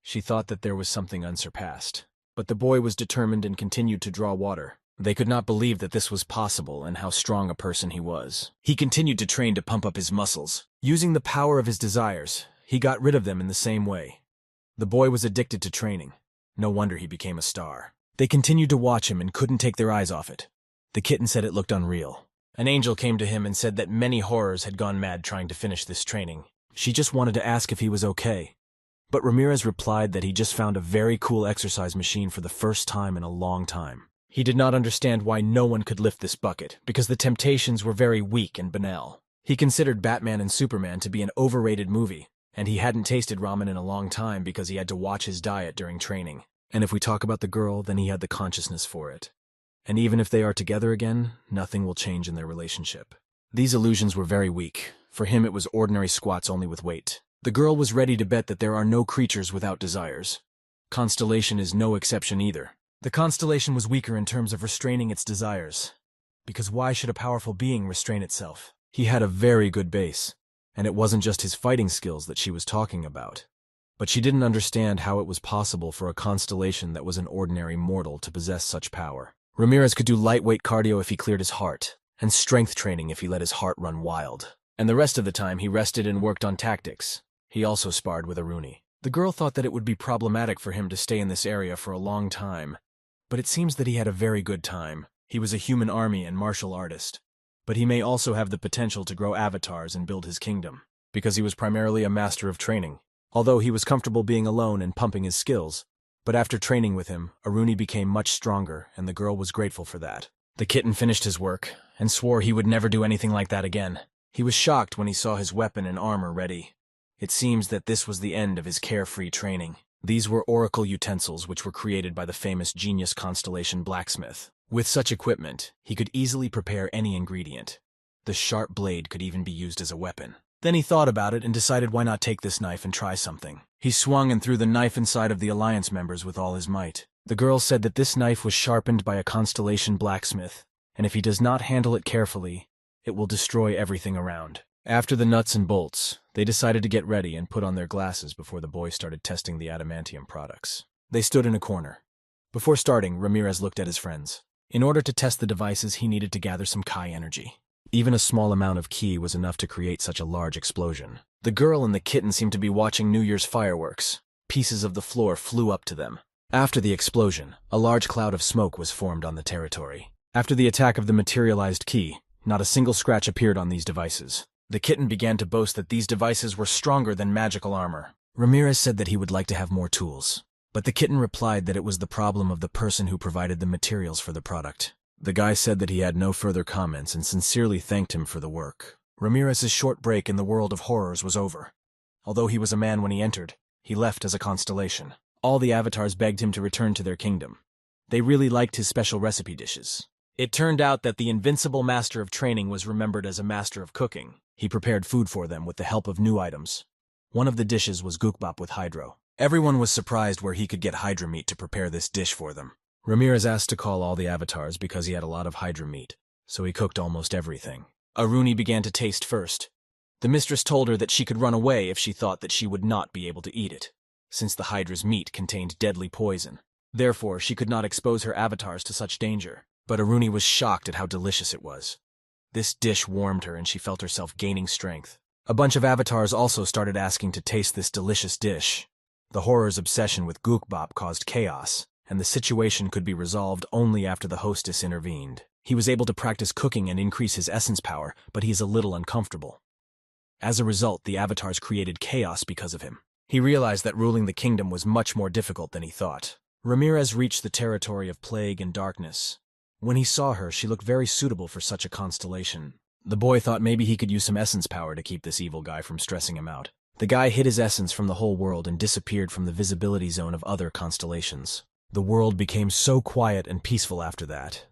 She thought that there was something unsurpassed. But the boy was determined and continued to draw water. They could not believe that this was possible and how strong a person he was. He continued to train to pump up his muscles. Using the power of his desires, he got rid of them in the same way. The boy was addicted to training. No wonder he became a star. They continued to watch him and couldn't take their eyes off it. The kitten said it looked unreal. An angel came to him and said that many horrors had gone mad trying to finish this training. She just wanted to ask if he was okay. But Ramirez replied that he just found a very cool exercise machine for the first time in a long time. He did not understand why no one could lift this bucket, because the temptations were very weak and banal. He considered Batman and Superman to be an overrated movie, and he hadn't tasted ramen in a long time because he had to watch his diet during training. And if we talk about the girl, then he had the consciousness for it. And even if they are together again, nothing will change in their relationship. These illusions were very weak. For him it was ordinary squats only with weight. The girl was ready to bet that there are no creatures without desires. Constellation is no exception either. The constellation was weaker in terms of restraining its desires. Because why should a powerful being restrain itself? He had a very good base, and it wasn't just his fighting skills that she was talking about. But she didn't understand how it was possible for a constellation that was an ordinary mortal to possess such power. Ramirez could do lightweight cardio if he cleared his heart, and strength training if he let his heart run wild. And the rest of the time he rested and worked on tactics. He also sparred with Aruni. The girl thought that it would be problematic for him to stay in this area for a long time, but it seems that he had a very good time. He was a human army and martial artist. But he may also have the potential to grow avatars and build his kingdom, because he was primarily a master of training. Although he was comfortable being alone and pumping his skills, but after training with him, Aruni became much stronger, and the girl was grateful for that. The kitten finished his work, and swore he would never do anything like that again. He was shocked when he saw his weapon and armor ready. It seems that this was the end of his carefree training. These were oracle utensils which were created by the famous genius constellation blacksmith. With such equipment, he could easily prepare any ingredient. The sharp blade could even be used as a weapon. Then he thought about it and decided why not take this knife and try something. He swung and threw the knife inside of the alliance members with all his might. The girl said that this knife was sharpened by a constellation blacksmith, and if he does not handle it carefully, it will destroy everything around. After the nuts and bolts, they decided to get ready and put on their glasses before the boy started testing the adamantium products. They stood in a corner. Before starting, Ramirez looked at his friends. In order to test the devices, he needed to gather some Kai energy. Even a small amount of ki was enough to create such a large explosion. The girl and the kitten seemed to be watching New Year's fireworks. Pieces of the floor flew up to them. After the explosion, a large cloud of smoke was formed on the territory. After the attack of the materialized ki, not a single scratch appeared on these devices. The kitten began to boast that these devices were stronger than magical armor. Ramirez said that he would like to have more tools, but the kitten replied that it was the problem of the person who provided the materials for the product. The guy said that he had no further comments and sincerely thanked him for the work. Ramirez's short break in the world of horrors was over. Although he was a man when he entered, he left as a constellation. All the avatars begged him to return to their kingdom. They really liked his special recipe dishes. It turned out that the invincible master of training was remembered as a master of cooking. He prepared food for them with the help of new items. One of the dishes was gukbap with hydro. Everyone was surprised where he could get hydra meat to prepare this dish for them. Ramirez asked to call all the avatars because he had a lot of hydra meat, so he cooked almost everything. Aruni began to taste first. The mistress told her that she could run away if she thought that she would not be able to eat it, since the hydra's meat contained deadly poison. Therefore, she could not expose her avatars to such danger. But Aruni was shocked at how delicious it was. This dish warmed her and she felt herself gaining strength. A bunch of avatars also started asking to taste this delicious dish. The horror's obsession with gukbap caused chaos, and the situation could be resolved only after the hostess intervened. He was able to practice cooking and increase his essence power, but he is a little uncomfortable. As a result, the avatars created chaos because of him. He realized that ruling the kingdom was much more difficult than he thought. Ramirez reached the territory of plague and darkness. When he saw her, she looked very suitable for such a constellation. The boy thought maybe he could use some essence power to keep this evil guy from stressing him out. The guy hid his essence from the whole world and disappeared from the visibility zone of other constellations. The world became so quiet and peaceful after that.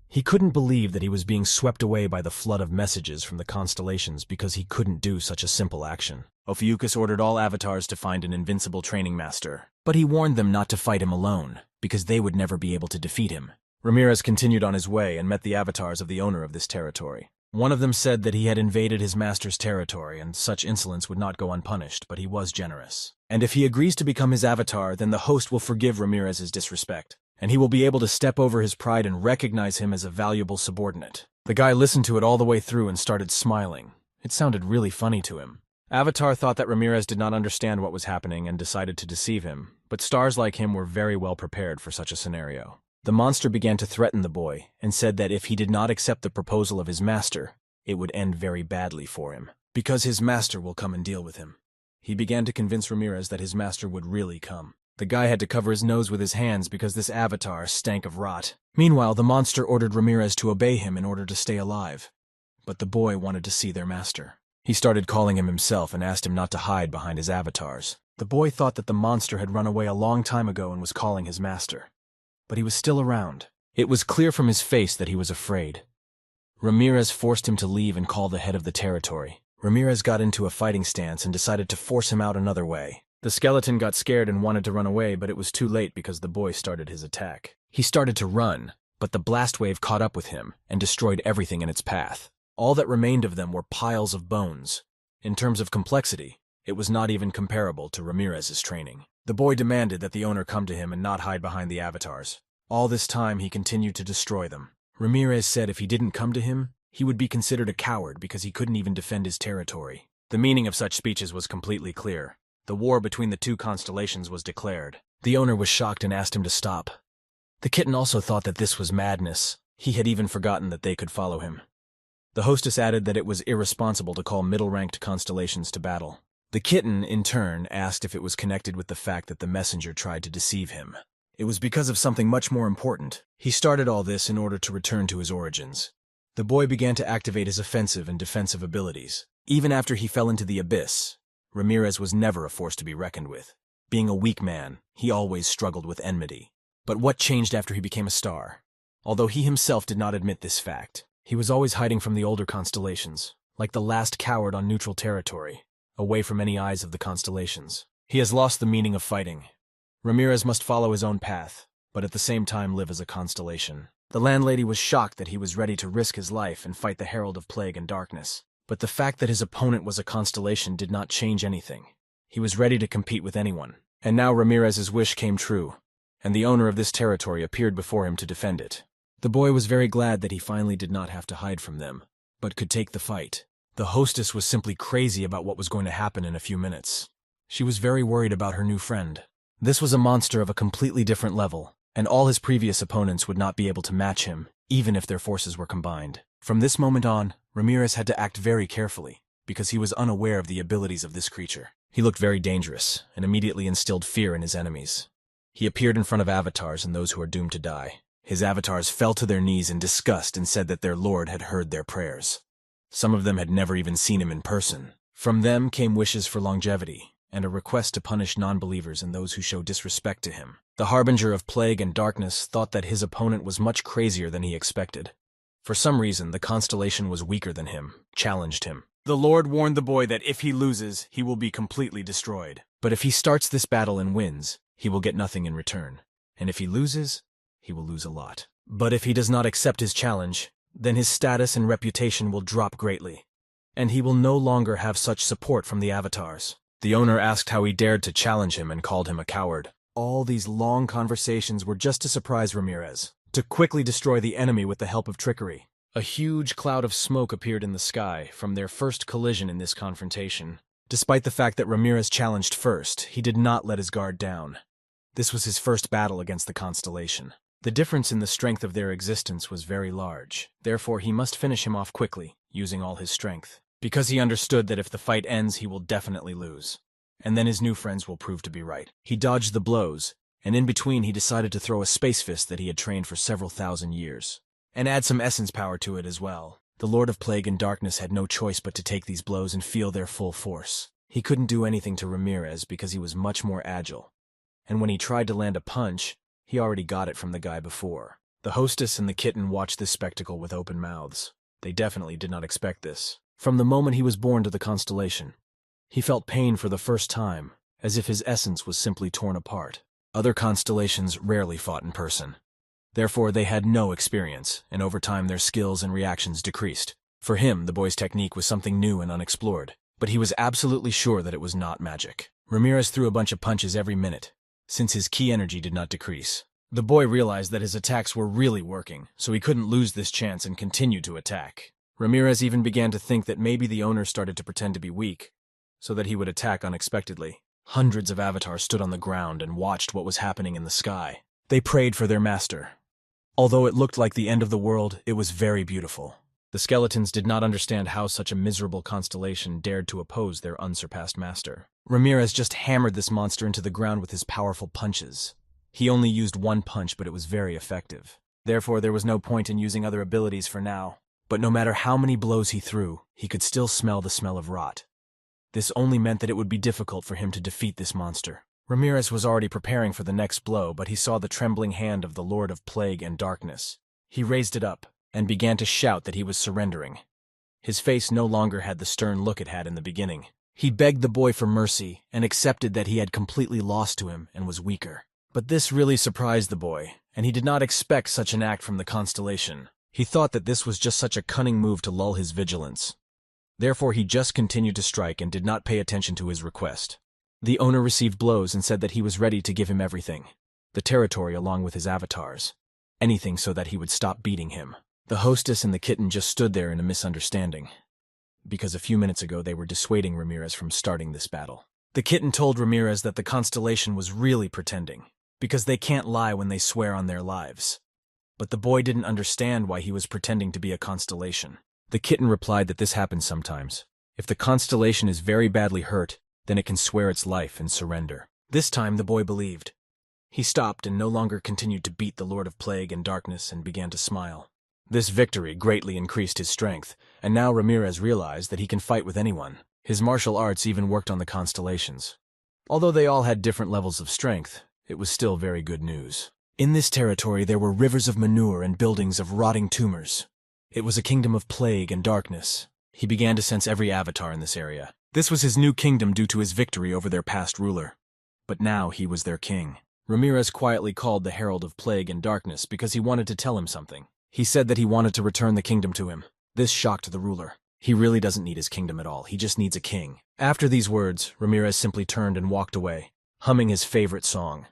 He couldn't believe that he was being swept away by the flood of messages from the constellations because he couldn't do such a simple action. Ophiuchus ordered all avatars to find an invincible training master, but he warned them not to fight him alone, because they would never be able to defeat him. Ramirez continued on his way and met the avatars of the owner of this territory. One of them said that he had invaded his master's territory and such insolence would not go unpunished, but he was generous. And if he agrees to become his avatar, then the host will forgive Ramirez's disrespect, and he will be able to step over his pride and recognize him as a valuable subordinate. The guy listened to it all the way through and started smiling. It sounded really funny to him. Avatar thought that Ramirez did not understand what was happening and decided to deceive him, but stars like him were very well prepared for such a scenario. The monster began to threaten the boy and said that if he did not accept the proposal of his master, it would end very badly for him, because his master will come and deal with him. He began to convince Ramirez that his master would really come. The guy had to cover his nose with his hands because this avatar stank of rot. Meanwhile, the monster ordered Ramirez to obey him in order to stay alive. But the boy wanted to see their master. He started calling him himself and asked him not to hide behind his avatars. The boy thought that the monster had run away a long time ago and was calling his master. But he was still around. It was clear from his face that he was afraid. Ramirez forced him to leave and call the head of the territory. Ramirez got into a fighting stance and decided to force him out another way. The skeleton got scared and wanted to run away, but it was too late because the boy started his attack. He started to run, but the blast wave caught up with him and destroyed everything in its path. All that remained of them were piles of bones. In terms of complexity, it was not even comparable to Ramirez's training. The boy demanded that the owner come to him and not hide behind the avatars. All this time, he continued to destroy them. Ramirez said if he didn't come to him, he would be considered a coward because he couldn't even defend his territory. The meaning of such speeches was completely clear. The war between the two constellations was declared. The owner was shocked and asked him to stop. The kitten also thought that this was madness. He had even forgotten that they could follow him. The hostess added that it was irresponsible to call middle-ranked constellations to battle. The kitten, in turn, asked if it was connected with the fact that the messenger tried to deceive him. It was because of something much more important. He started all this in order to return to his origins. The boy began to activate his offensive and defensive abilities. Even after he fell into the abyss, Ramirez was never a force to be reckoned with. Being a weak man, he always struggled with enmity. But what changed after he became a star? Although he himself did not admit this fact, he was always hiding from the older constellations, like the last coward on neutral territory, away from any eyes of the constellations. He has lost the meaning of fighting. Ramirez must follow his own path, but at the same time live as a constellation. The landlady was shocked that he was ready to risk his life and fight the Herald of Plague and Darkness. But the fact that his opponent was a constellation did not change anything. He was ready to compete with anyone. And now Ramirez's wish came true, and the owner of this territory appeared before him to defend it. The boy was very glad that he finally did not have to hide from them, but could take the fight. The hostess was simply crazy about what was going to happen in a few minutes. She was very worried about her new friend. This was a monster of a completely different level, and all his previous opponents would not be able to match him, even if their forces were combined. From this moment on, Ramirez had to act very carefully, because he was unaware of the abilities of this creature. He looked very dangerous, and immediately instilled fear in his enemies. He appeared in front of avatars and those who are doomed to die. His avatars fell to their knees in disgust and said that their lord had heard their prayers. Some of them had never even seen him in person. From them came wishes for longevity, and a request to punish non-believers and those who show disrespect to him. The harbinger of plague and darkness thought that his opponent was much crazier than he expected. For some reason, the constellation was weaker than him, challenged him. The Lord warned the boy that if he loses, he will be completely destroyed. But if he starts this battle and wins, he will get nothing in return. And if he loses, he will lose a lot. But if he does not accept his challenge, then his status and reputation will drop greatly, and he will no longer have such support from the avatars. The owner asked how he dared to challenge him and called him a coward. All these long conversations were just to surprise Ramirez, to quickly destroy the enemy with the help of trickery. A huge cloud of smoke appeared in the sky from their first collision in this confrontation. Despite the fact that Ramirez challenged first, he did not let his guard down. This was his first battle against the constellation. The difference in the strength of their existence was very large. Therefore, he must finish him off quickly, using all his strength. Because he understood that if the fight ends, he will definitely lose. And then his new friends will prove to be right. He dodged the blows, and in between he decided to throw a space fist that he had trained for several thousand years. And add some essence power to it as well. The Lord of Plague and Darkness had no choice but to take these blows and feel their full force. He couldn't do anything to Ramirez because he was much more agile. And when he tried to land a punch, he already got it from the guy before. The hostess and the kitten watched this spectacle with open mouths. They definitely did not expect this. From the moment he was born to the constellation, he felt pain for the first time, as if his essence was simply torn apart. Other constellations rarely fought in person. Therefore, they had no experience, and over time their skills and reactions decreased. For him, the boy's technique was something new and unexplored, but he was absolutely sure that it was not magic. Ramirez threw a bunch of punches every minute, since his ki energy did not decrease. The boy realized that his attacks were really working, so he couldn't lose this chance and continued to attack. Ramirez even began to think that maybe the owner started to pretend to be weak, so that he would attack unexpectedly. Hundreds of avatars stood on the ground and watched what was happening in the sky. They prayed for their master. Although it looked like the end of the world, it was very beautiful. The skeletons did not understand how such a miserable constellation dared to oppose their unsurpassed master. Ramirez just hammered this monster into the ground with his powerful punches. He only used one punch, but it was very effective. Therefore, there was no point in using other abilities for now. But no matter how many blows he threw, he could still smell the smell of rot. This only meant that it would be difficult for him to defeat this monster. Ramirez was already preparing for the next blow, but he saw the trembling hand of the Lord of Plague and Darkness. He raised it up and began to shout that he was surrendering. His face no longer had the stern look it had in the beginning. He begged the boy for mercy and accepted that he had completely lost to him and was weaker. But this really surprised the boy, and he did not expect such an act from the constellation. He thought that this was just such a cunning move to lull his vigilance. Therefore he just continued to strike and did not pay attention to his request. The owner received blows and said that he was ready to give him everything. The territory along with his avatars. Anything so that he would stop beating him. The hostess and the kitten just stood there in a misunderstanding, because a few minutes ago they were dissuading Ramirez from starting this battle. The kitten told Ramirez that the constellation was really pretending, because they can't lie when they swear on their lives. But the boy didn't understand why he was pretending to be a constellation. The kitten replied that this happens sometimes. If the constellation is very badly hurt, then it can swear its life and surrender. This time the boy believed. He stopped and no longer continued to beat the Lord of Plague and Darkness and began to smile. This victory greatly increased his strength, and now Ramirez realized that he can fight with anyone. His martial arts even worked on the constellations. Although they all had different levels of strength, it was still very good news. In this territory there were rivers of manure and buildings of rotting tumors. It was a kingdom of plague and darkness. He began to sense every avatar in this area. This was his new kingdom due to his victory over their past ruler. But now he was their king. Ramirez quietly called the Herald of Plague and Darkness because he wanted to tell him something. He said that he wanted to return the kingdom to him. This shocked the ruler. He really doesn't need his kingdom at all. He just needs a king. After these words, Ramirez simply turned and walked away, humming his favorite song.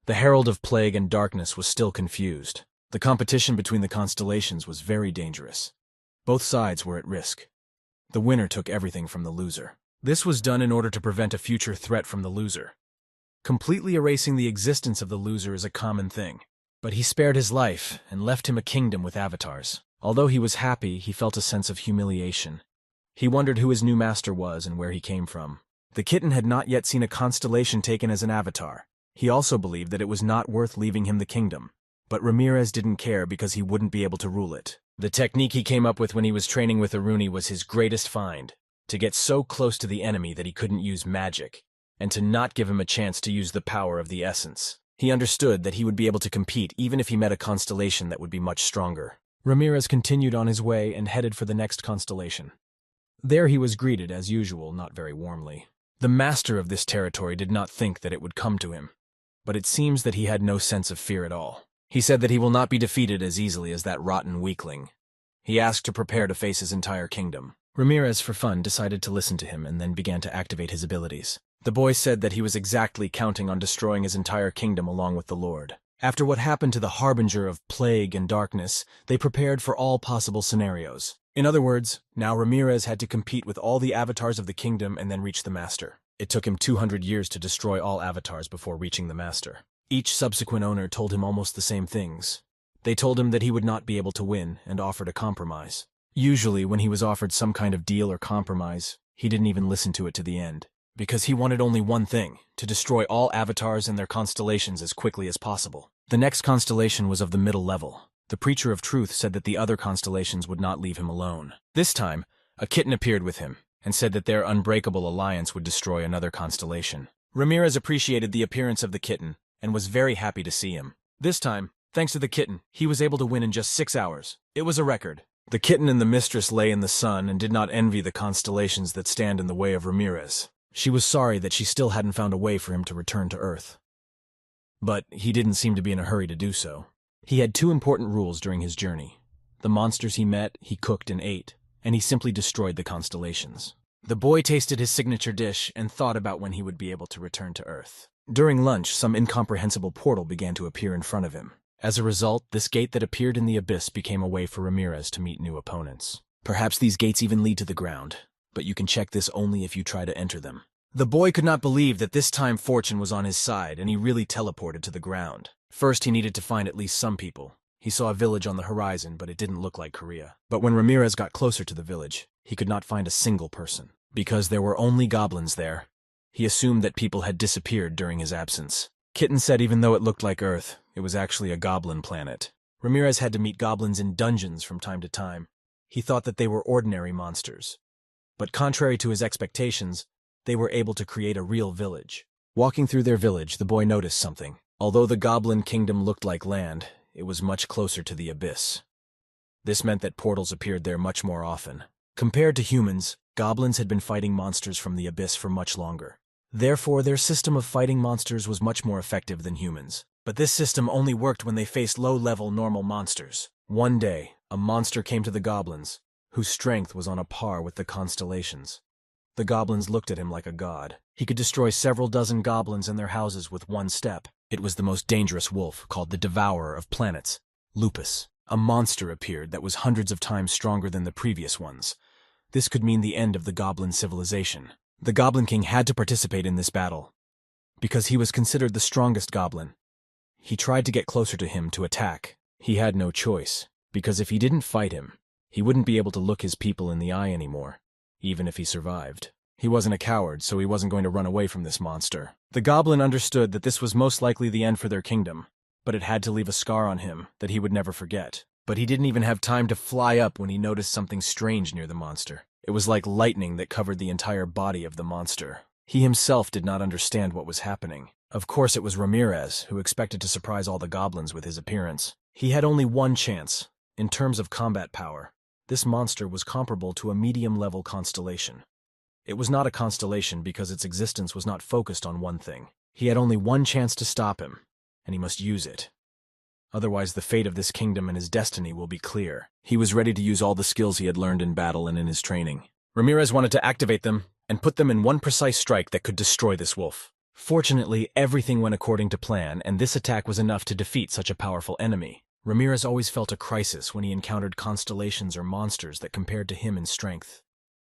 The Herald of Plague and Darkness was still confused. The competition between the constellations was very dangerous. Both sides were at risk. The winner took everything from the loser. This was done in order to prevent a future threat from the loser. Completely erasing the existence of the loser is a common thing. But he spared his life and left him a kingdom with avatars. Although he was happy, he felt a sense of humiliation. He wondered who his new master was and where he came from. The kitten had not yet seen a constellation taken as an avatar. He also believed that it was not worth leaving him the kingdom. But Ramirez didn't care because he wouldn't be able to rule it. The technique he came up with when he was training with Aruni was his greatest find, to get so close to the enemy that he couldn't use magic, and to not give him a chance to use the power of the essence. He understood that he would be able to compete even if he met a constellation that would be much stronger. Ramirez continued on his way and headed for the next constellation. There he was greeted, as usual, not very warmly. The master of this territory did not think that it would come to him, but it seems that he had no sense of fear at all. He said that he will not be defeated as easily as that rotten weakling. He asked to prepare to face his entire kingdom. Ramirez, for fun, decided to listen to him and then began to activate his abilities. The boy said that he was exactly counting on destroying his entire kingdom along with the Lord. After what happened to the Harbinger of Plague and Darkness, they prepared for all possible scenarios. In other words, now Ramirez had to compete with all the avatars of the kingdom and then reach the master. It took him 200 years to destroy all avatars before reaching the master. Each subsequent owner told him almost the same things. They told him that he would not be able to win and offered a compromise. Usually, when he was offered some kind of deal or compromise, he didn't even listen to it to the end. Because he wanted only one thing, to destroy all avatars and their constellations as quickly as possible. The next constellation was of the middle level. The Preacher of Truth said that the other constellations would not leave him alone. This time, a kitten appeared with him, and said that their unbreakable alliance would destroy another constellation. Ramirez appreciated the appearance of the kitten, and was very happy to see him. This time, thanks to the kitten, he was able to win in just 6 hours. It was a record. The kitten and the mistress lay in the sun and did not envy the constellations that stand in the way of Ramirez. She was sorry that she still hadn't found a way for him to return to Earth. But he didn't seem to be in a hurry to do so. He had 2 important rules during his journey. The monsters he met, he cooked and ate, and he simply destroyed the constellations. The boy tasted his signature dish and thought about when he would be able to return to Earth. During lunch, some incomprehensible portal began to appear in front of him. As a result, this gate that appeared in the abyss became a way for Ramirez to meet new opponents. Perhaps these gates even lead to the ground, but you can check this only if you try to enter them. The boy could not believe that this time fortune was on his side, and he really teleported to the ground. First, he needed to find at least some people. He saw a village on the horizon, but it didn't look like Korea. But when Ramirez got closer to the village, he could not find a single person. Because there were only goblins there, he assumed that people had disappeared during his absence. Kitten said even though it looked like Earth, it was actually a goblin planet. Ramirez had to meet goblins in dungeons from time to time. He thought that they were ordinary monsters. But contrary to his expectations, they were able to create a real village. Walking through their village, the boy noticed something. Although the goblin kingdom looked like land, it was much closer to the abyss. This meant that portals appeared there much more often. Compared to humans, goblins had been fighting monsters from the abyss for much longer. Therefore, their system of fighting monsters was much more effective than humans. But this system only worked when they faced low-level normal monsters. One day, a monster came to the goblins, whose strength was on a par with the constellations. The goblins looked at him like a god. He could destroy several dozen goblins and their houses with one step. It was the most dangerous wolf, called the Devourer of Planets, Lupus. A monster appeared that was hundreds of times stronger than the previous ones. This could mean the end of the goblin civilization. The Goblin King had to participate in this battle, because he was considered the strongest goblin. He tried to get closer to him to attack. He had no choice, because if he didn't fight him, he wouldn't be able to look his people in the eye anymore, even if he survived. He wasn't a coward, so he wasn't going to run away from this monster. The goblin understood that this was most likely the end for their kingdom, but it had to leave a scar on him that he would never forget. But he didn't even have time to fly up when he noticed something strange near the monster. It was like lightning that covered the entire body of the monster. He himself did not understand what was happening. Of course it was Ramirez, who expected to surprise all the goblins with his appearance. He had only one chance. In terms of combat power, this monster was comparable to a medium-level constellation. It was not a constellation because its existence was not focused on one thing. He had only one chance to stop him, and he must use it. Otherwise, the fate of this kingdom and his destiny will be clear. He was ready to use all the skills he had learned in battle and in his training. Ramirez wanted to activate them and put them in one precise strike that could destroy this wolf. Fortunately, everything went according to plan, and this attack was enough to defeat such a powerful enemy. Ramirez always felt a crisis when he encountered constellations or monsters that compared to him in strength.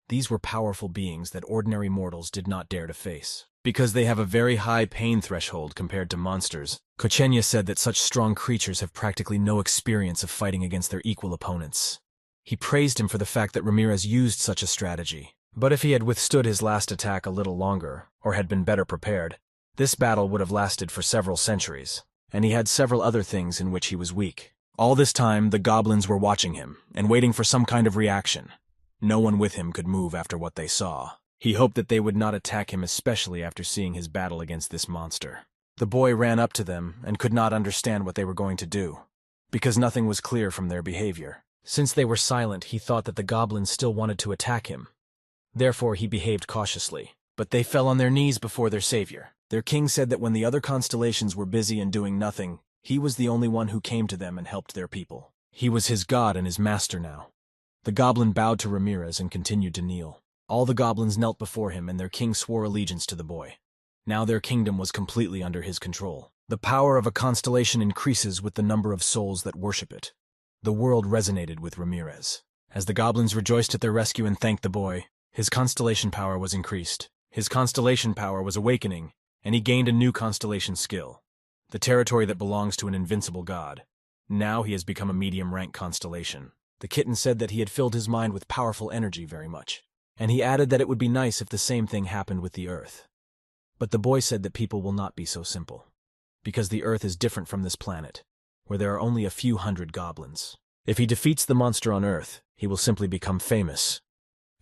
These were powerful beings that ordinary mortals did not dare to face. Because they have a very high pain threshold compared to monsters, Kochenya said that such strong creatures have practically no experience of fighting against their equal opponents. He praised him for the fact that Ramirez used such a strategy. But if he had withstood his last attack a little longer, or had been better prepared, this battle would have lasted for several centuries, and he had several other things in which he was weak. All this time, the goblins were watching him, and waiting for some kind of reaction. No one with him could move after what they saw. He hoped that they would not attack him, especially after seeing his battle against this monster. The boy ran up to them and could not understand what they were going to do, because nothing was clear from their behavior. Since they were silent, he thought that the goblins still wanted to attack him. Therefore, he behaved cautiously. But they fell on their knees before their savior. Their king said that when the other constellations were busy and doing nothing, he was the only one who came to them and helped their people. He was his god and his master now. The goblin bowed to Ramirez and continued to kneel. All the goblins knelt before him, and their king swore allegiance to the boy. Now their kingdom was completely under his control. The power of a constellation increases with the number of souls that worship it. The world resonated with Ramirez. As the goblins rejoiced at their rescue and thanked the boy, his constellation power was increased. His constellation power was awakening, and he gained a new constellation skill, the territory that belongs to an invincible god. Now he has become a medium-rank constellation. The kitten said that he had filled his mind with powerful energy very much. And he added that it would be nice if the same thing happened with the Earth. But the boy said that people will not be so simple, because the Earth is different from this planet, where there are only a few hundred goblins. If he defeats the monster on Earth, he will simply become famous.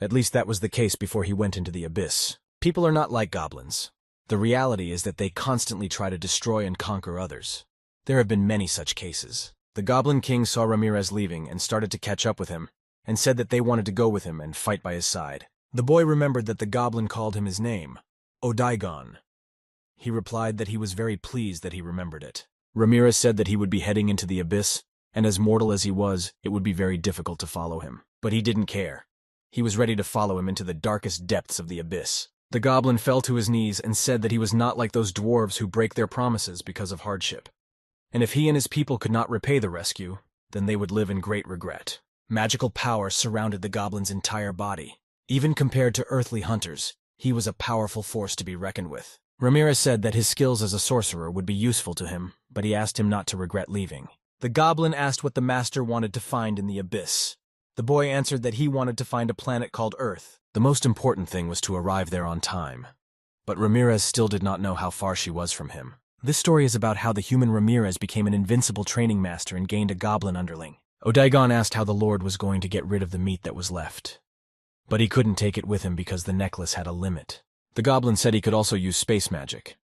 At least that was the case before he went into the abyss. People are not like goblins. The reality is that they constantly try to destroy and conquer others. There have been many such cases. The Goblin King saw Ramirez leaving and started to catch up with him, and said that they wanted to go with him and fight by his side. The boy remembered that the goblin called him his name, Odaigon. He replied that he was very pleased that he remembered it. Ramirez said that he would be heading into the abyss, and as mortal as he was, it would be very difficult to follow him. But he didn't care. He was ready to follow him into the darkest depths of the abyss. The goblin fell to his knees and said that he was not like those dwarves who break their promises because of hardship. And if he and his people could not repay the rescue, then they would live in great regret. Magical power surrounded the goblin's entire body. Even compared to earthly hunters, he was a powerful force to be reckoned with. Ramirez said that his skills as a sorcerer would be useful to him, but he asked him not to regret leaving. The goblin asked what the master wanted to find in the abyss. The boy answered that he wanted to find a planet called Earth. The most important thing was to arrive there on time. But Ramirez still did not know how far she was from him. This story is about how the human Ramirez became an invincible training master and gained a goblin underling. Odaigon asked how the Lord was going to get rid of the meat that was left. But he couldn't take it with him because the necklace had a limit. The goblin said he could also use space magic.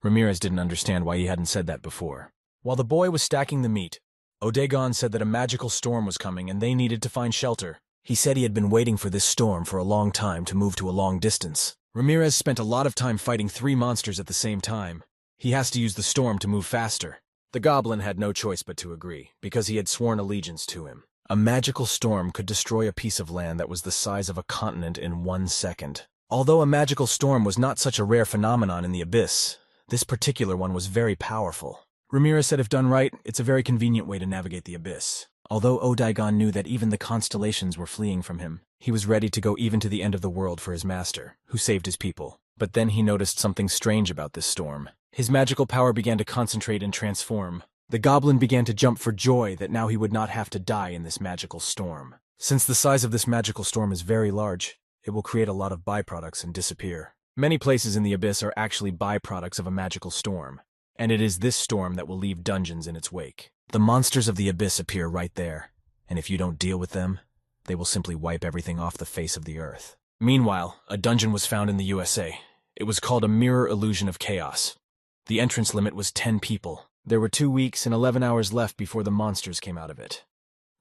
Ramirez didn't understand why he hadn't said that before. While the boy was stacking the meat, Odaigon said that a magical storm was coming and they needed to find shelter. He said he had been waiting for this storm for a long time to move to a long distance. Ramirez spent a lot of time fighting 3 monsters at the same time. He has to use the storm to move faster. The goblin had no choice but to agree, because he had sworn allegiance to him. A magical storm could destroy a piece of land that was the size of a continent in 1 second. Although a magical storm was not such a rare phenomenon in the abyss, this particular one was very powerful. Ramirez said if done right, it's a very convenient way to navigate the abyss. Although Odaigon knew that even the constellations were fleeing from him, he was ready to go even to the end of the world for his master, who saved his people. But then he noticed something strange about this storm. His magical power began to concentrate and transform. The goblin began to jump for joy that now he would not have to die in this magical storm. Since the size of this magical storm is very large, it will create a lot of byproducts and disappear. Many places in the abyss are actually byproducts of a magical storm, and it is this storm that will leave dungeons in its wake. The monsters of the abyss appear right there, and if you don't deal with them, they will simply wipe everything off the face of the earth. Meanwhile, a dungeon was found in the USA. It was called a Mirror Illusion of Chaos. The entrance limit was 10 people. There were 2 weeks and 11 hours left before the monsters came out of it.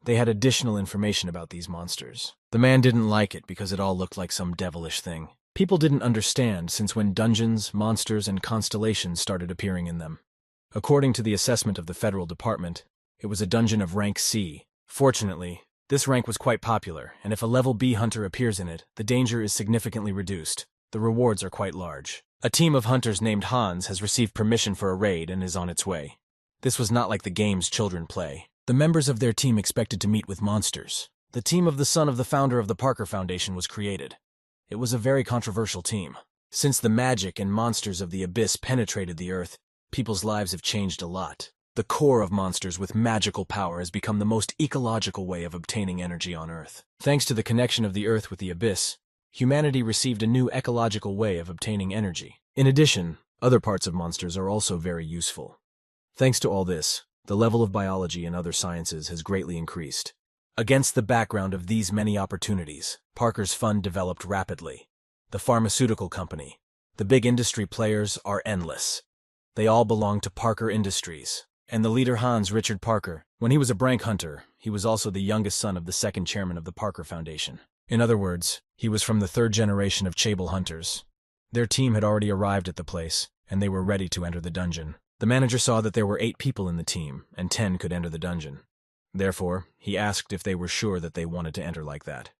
They had additional information about these monsters. The man didn't like it because it all looked like some devilish thing. People didn't understand since when dungeons, monsters, and constellations started appearing in them. According to the assessment of the federal department, it was a dungeon of rank C. Fortunately, this rank was quite popular, and if a level B hunter appears in it, the danger is significantly reduced. The rewards are quite large. A team of hunters named Hans has received permission for a raid and is on its way. This was not like the games children play. The members of their team expected to meet with monsters. The team of the son of the founder of the Parker Foundation was created. It was a very controversial team. Since the magic and monsters of the abyss penetrated the earth, people's lives have changed a lot. The core of monsters with magical power has become the most ecological way of obtaining energy on Earth. Thanks to the connection of the Earth with the abyss, humanity received a new ecological way of obtaining energy. In addition, other parts of monsters are also very useful. Thanks to all this, the level of biology and other sciences has greatly increased. Against the background of these many opportunities, Parker's fund developed rapidly. The pharmaceutical company, the big industry players are endless. They all belong to Parker Industries. And the leader Hans Richard Parker, when he was a brank hunter, he was also the youngest son of the second chairman of the Parker Foundation. In other words, he was from the 3rd generation of Chable hunters. Their team had already arrived at the place, and they were ready to enter the dungeon. The manager saw that there were 8 people in the team, and 10 could enter the dungeon. Therefore, he asked if they were sure that they wanted to enter like that.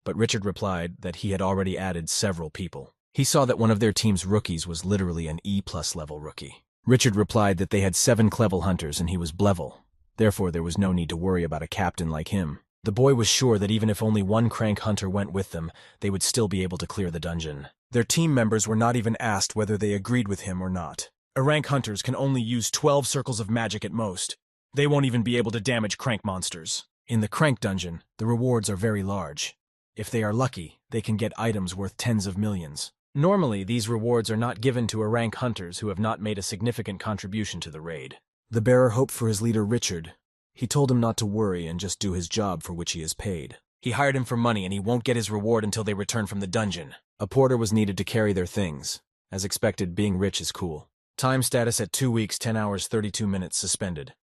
But Richard replied that he had already added several people. He saw that one of their team's rookies was literally an E+ level rookie. Richard replied that they had 7 Clevel hunters and he was Blevel. Therefore, there was no need to worry about a captain like him. The boy was sure that even if only 1 crank hunter went with them, they would still be able to clear the dungeon. Their team members were not even asked whether they agreed with him or not. Rank hunters can only use 12 circles of magic at most. They won't even be able to damage crank monsters. In the crank dungeon, the rewards are very large. If they are lucky, they can get items worth tens of millions. Normally, these rewards are not given to rank hunters who have not made a significant contribution to the raid. The bearer hoped for his leader Richard. He told him not to worry and just do his job for which he is paid. He hired him for money and he won't get his reward until they return from the dungeon. A porter was needed to carry their things. As expected, being rich is cool. Time status at 2 weeks, 10 hours, 32 minutes suspended.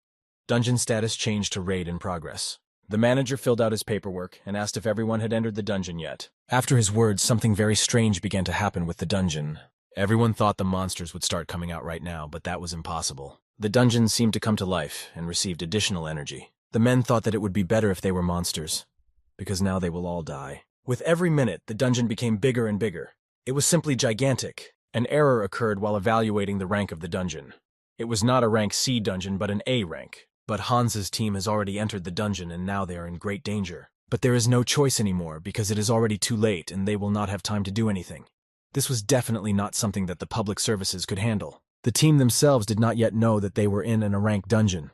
Dungeon status changed to raid in progress. The manager filled out his paperwork and asked if everyone had entered the dungeon yet. After his words, something very strange began to happen with the dungeon. Everyone thought the monsters would start coming out right now, but that was impossible. The dungeon seemed to come to life and received additional energy. The men thought that it would be better if they were monsters, because now they will all die. With every minute, the dungeon became bigger and bigger. It was simply gigantic. An error occurred while evaluating the rank of the dungeon. It was not a rank C dungeon, but an A rank. But Hans's team has already entered the dungeon and now they are in great danger. But there is no choice anymore because it is already too late and they will not have time to do anything. This was definitely not something that the public services could handle. The team themselves did not yet know that they were in an A-rank dungeon.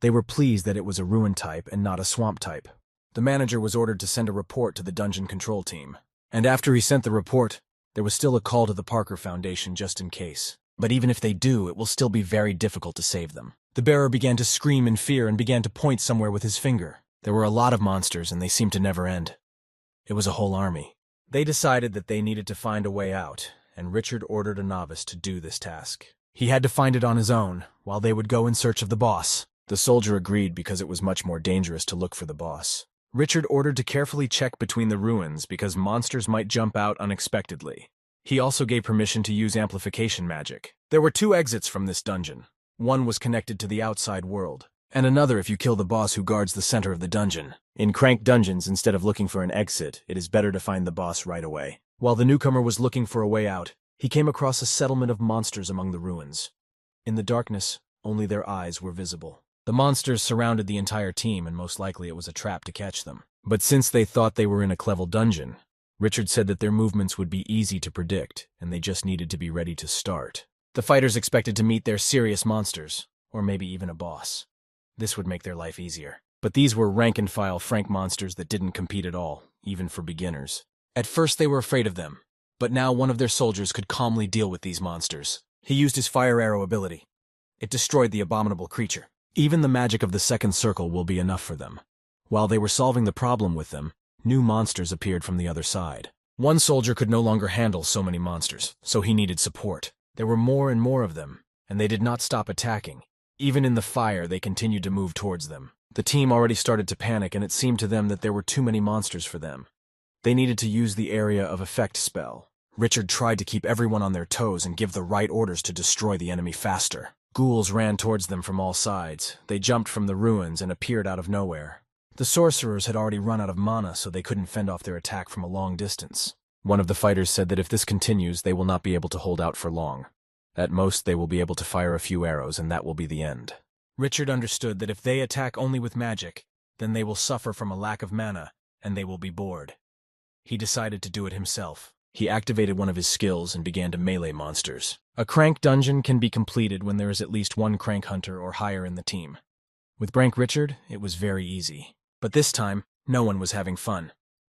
They were pleased that it was a ruin type and not a swamp type. The manager was ordered to send a report to the dungeon control team. And after he sent the report, there was still a call to the Parker Foundation just in case. But even if they do, it will still be very difficult to save them. The bearer began to scream in fear and began to point somewhere with his finger. There were a lot of monsters and they seemed to never end. It was a whole army. They decided that they needed to find a way out, and Richard ordered a novice to do this task. He had to find it on his own, while they would go in search of the boss. The soldier agreed because it was much more dangerous to look for the boss. Richard ordered to carefully check between the ruins because monsters might jump out unexpectedly. He also gave permission to use amplification magic. There were 2 exits from this dungeon. One was connected to the outside world, and another if you kill the boss who guards the center of the dungeon. In crank dungeons, instead of looking for an exit, it is better to find the boss right away. While the newcomer was looking for a way out, he came across a settlement of monsters among the ruins. In the darkness, only their eyes were visible. The monsters surrounded the entire team, and most likely it was a trap to catch them. But since they thought they were in a clever dungeon, Richard said that their movements would be easy to predict, and they just needed to be ready to start. The fighters expected to meet their serious monsters, or maybe even a boss. This would make their life easier. But these were rank-and-file Frank monsters that didn't compete at all, even for beginners. At first they were afraid of them, but now one of their soldiers could calmly deal with these monsters. He used his fire arrow ability. It destroyed the abominable creature. Even the magic of the second circle will be enough for them. While they were solving the problem with them, new monsters appeared from the other side. One soldier could no longer handle so many monsters, so he needed support. There were more and more of them, and they did not stop attacking. Even in the fire, they continued to move towards them. The team already started to panic, and it seemed to them that there were too many monsters for them. They needed to use the area of effect spell. Richard tried to keep everyone on their toes and give the right orders to destroy the enemy faster. Ghouls ran towards them from all sides. They jumped from the ruins and appeared out of nowhere. The sorcerers had already run out of mana, so they couldn't fend off their attack from a long distance. One of the fighters said that if this continues, they will not be able to hold out for long. At most, they will be able to fire a few arrows, and that will be the end. Richard understood that if they attack only with magic, then they will suffer from a lack of mana, and they will be bored. He decided to do it himself. He activated one of his skills and began to melee monsters. A crank dungeon can be completed when there is at least one crank hunter or higher in the team. With Brank Richard, it was very easy. But this time, no one was having fun.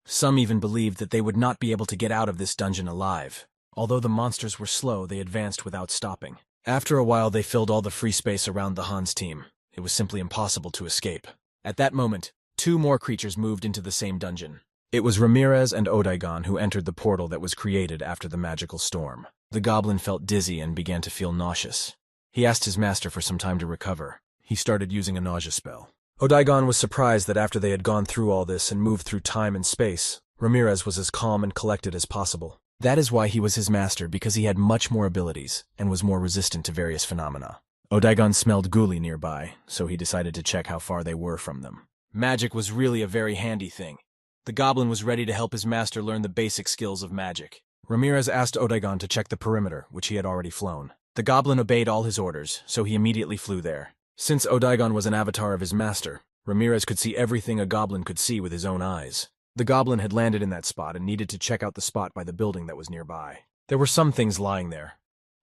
Some even believed that they would not be able to get out of this dungeon alive. Although the monsters were slow, they advanced without stopping. After a while, they filled all the free space around the Hans team. It was simply impossible to escape. At that moment, 2 more creatures moved into the same dungeon. It was Ramirez and Odaigon who entered the portal that was created after the magical storm. The goblin felt dizzy and began to feel nauseous. He asked his master for some time to recover. He started using a nausea spell. Odaigon was surprised that after they had gone through all this and moved through time and space, Ramirez was as calm and collected as possible. That is why he was his master, because he had much more abilities and was more resistant to various phenomena. Odaigon smelled ghoulie nearby, so he decided to check how far they were from them. Magic was really a very handy thing. The goblin was ready to help his master learn the basic skills of magic. Ramirez asked Odaigon to check the perimeter, which he had already flown. The goblin obeyed all his orders, so he immediately flew there. Since Odaigon was an avatar of his master, Ramirez could see everything a goblin could see with his own eyes. The goblin had landed in that spot and needed to check out the spot by the building that was nearby. There were some things lying there.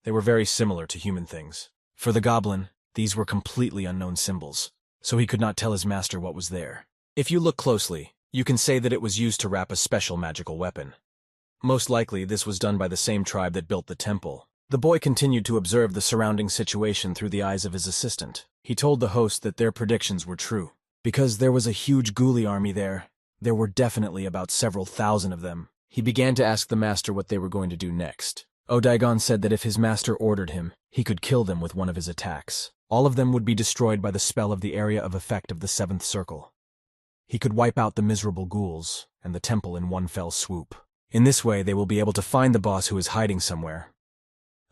They were very similar to human things. For the goblin, these were completely unknown symbols, so he could not tell his master what was there. If you look closely, you can say that it was used to wrap a special magical weapon. Most likely, this was done by the same tribe that built the temple. The boy continued to observe the surrounding situation through the eyes of his assistant. He told the host that their predictions were true. Because there was a huge ghoulie army there were definitely about several thousand of them. He began to ask the master what they were going to do next. Odaigon said that if his master ordered him, he could kill them with one of his attacks. All of them would be destroyed by the spell of the area of effect of the 7th circle. He could wipe out the miserable ghouls and the temple in one fell swoop. In this way, they will be able to find the boss who is hiding somewhere.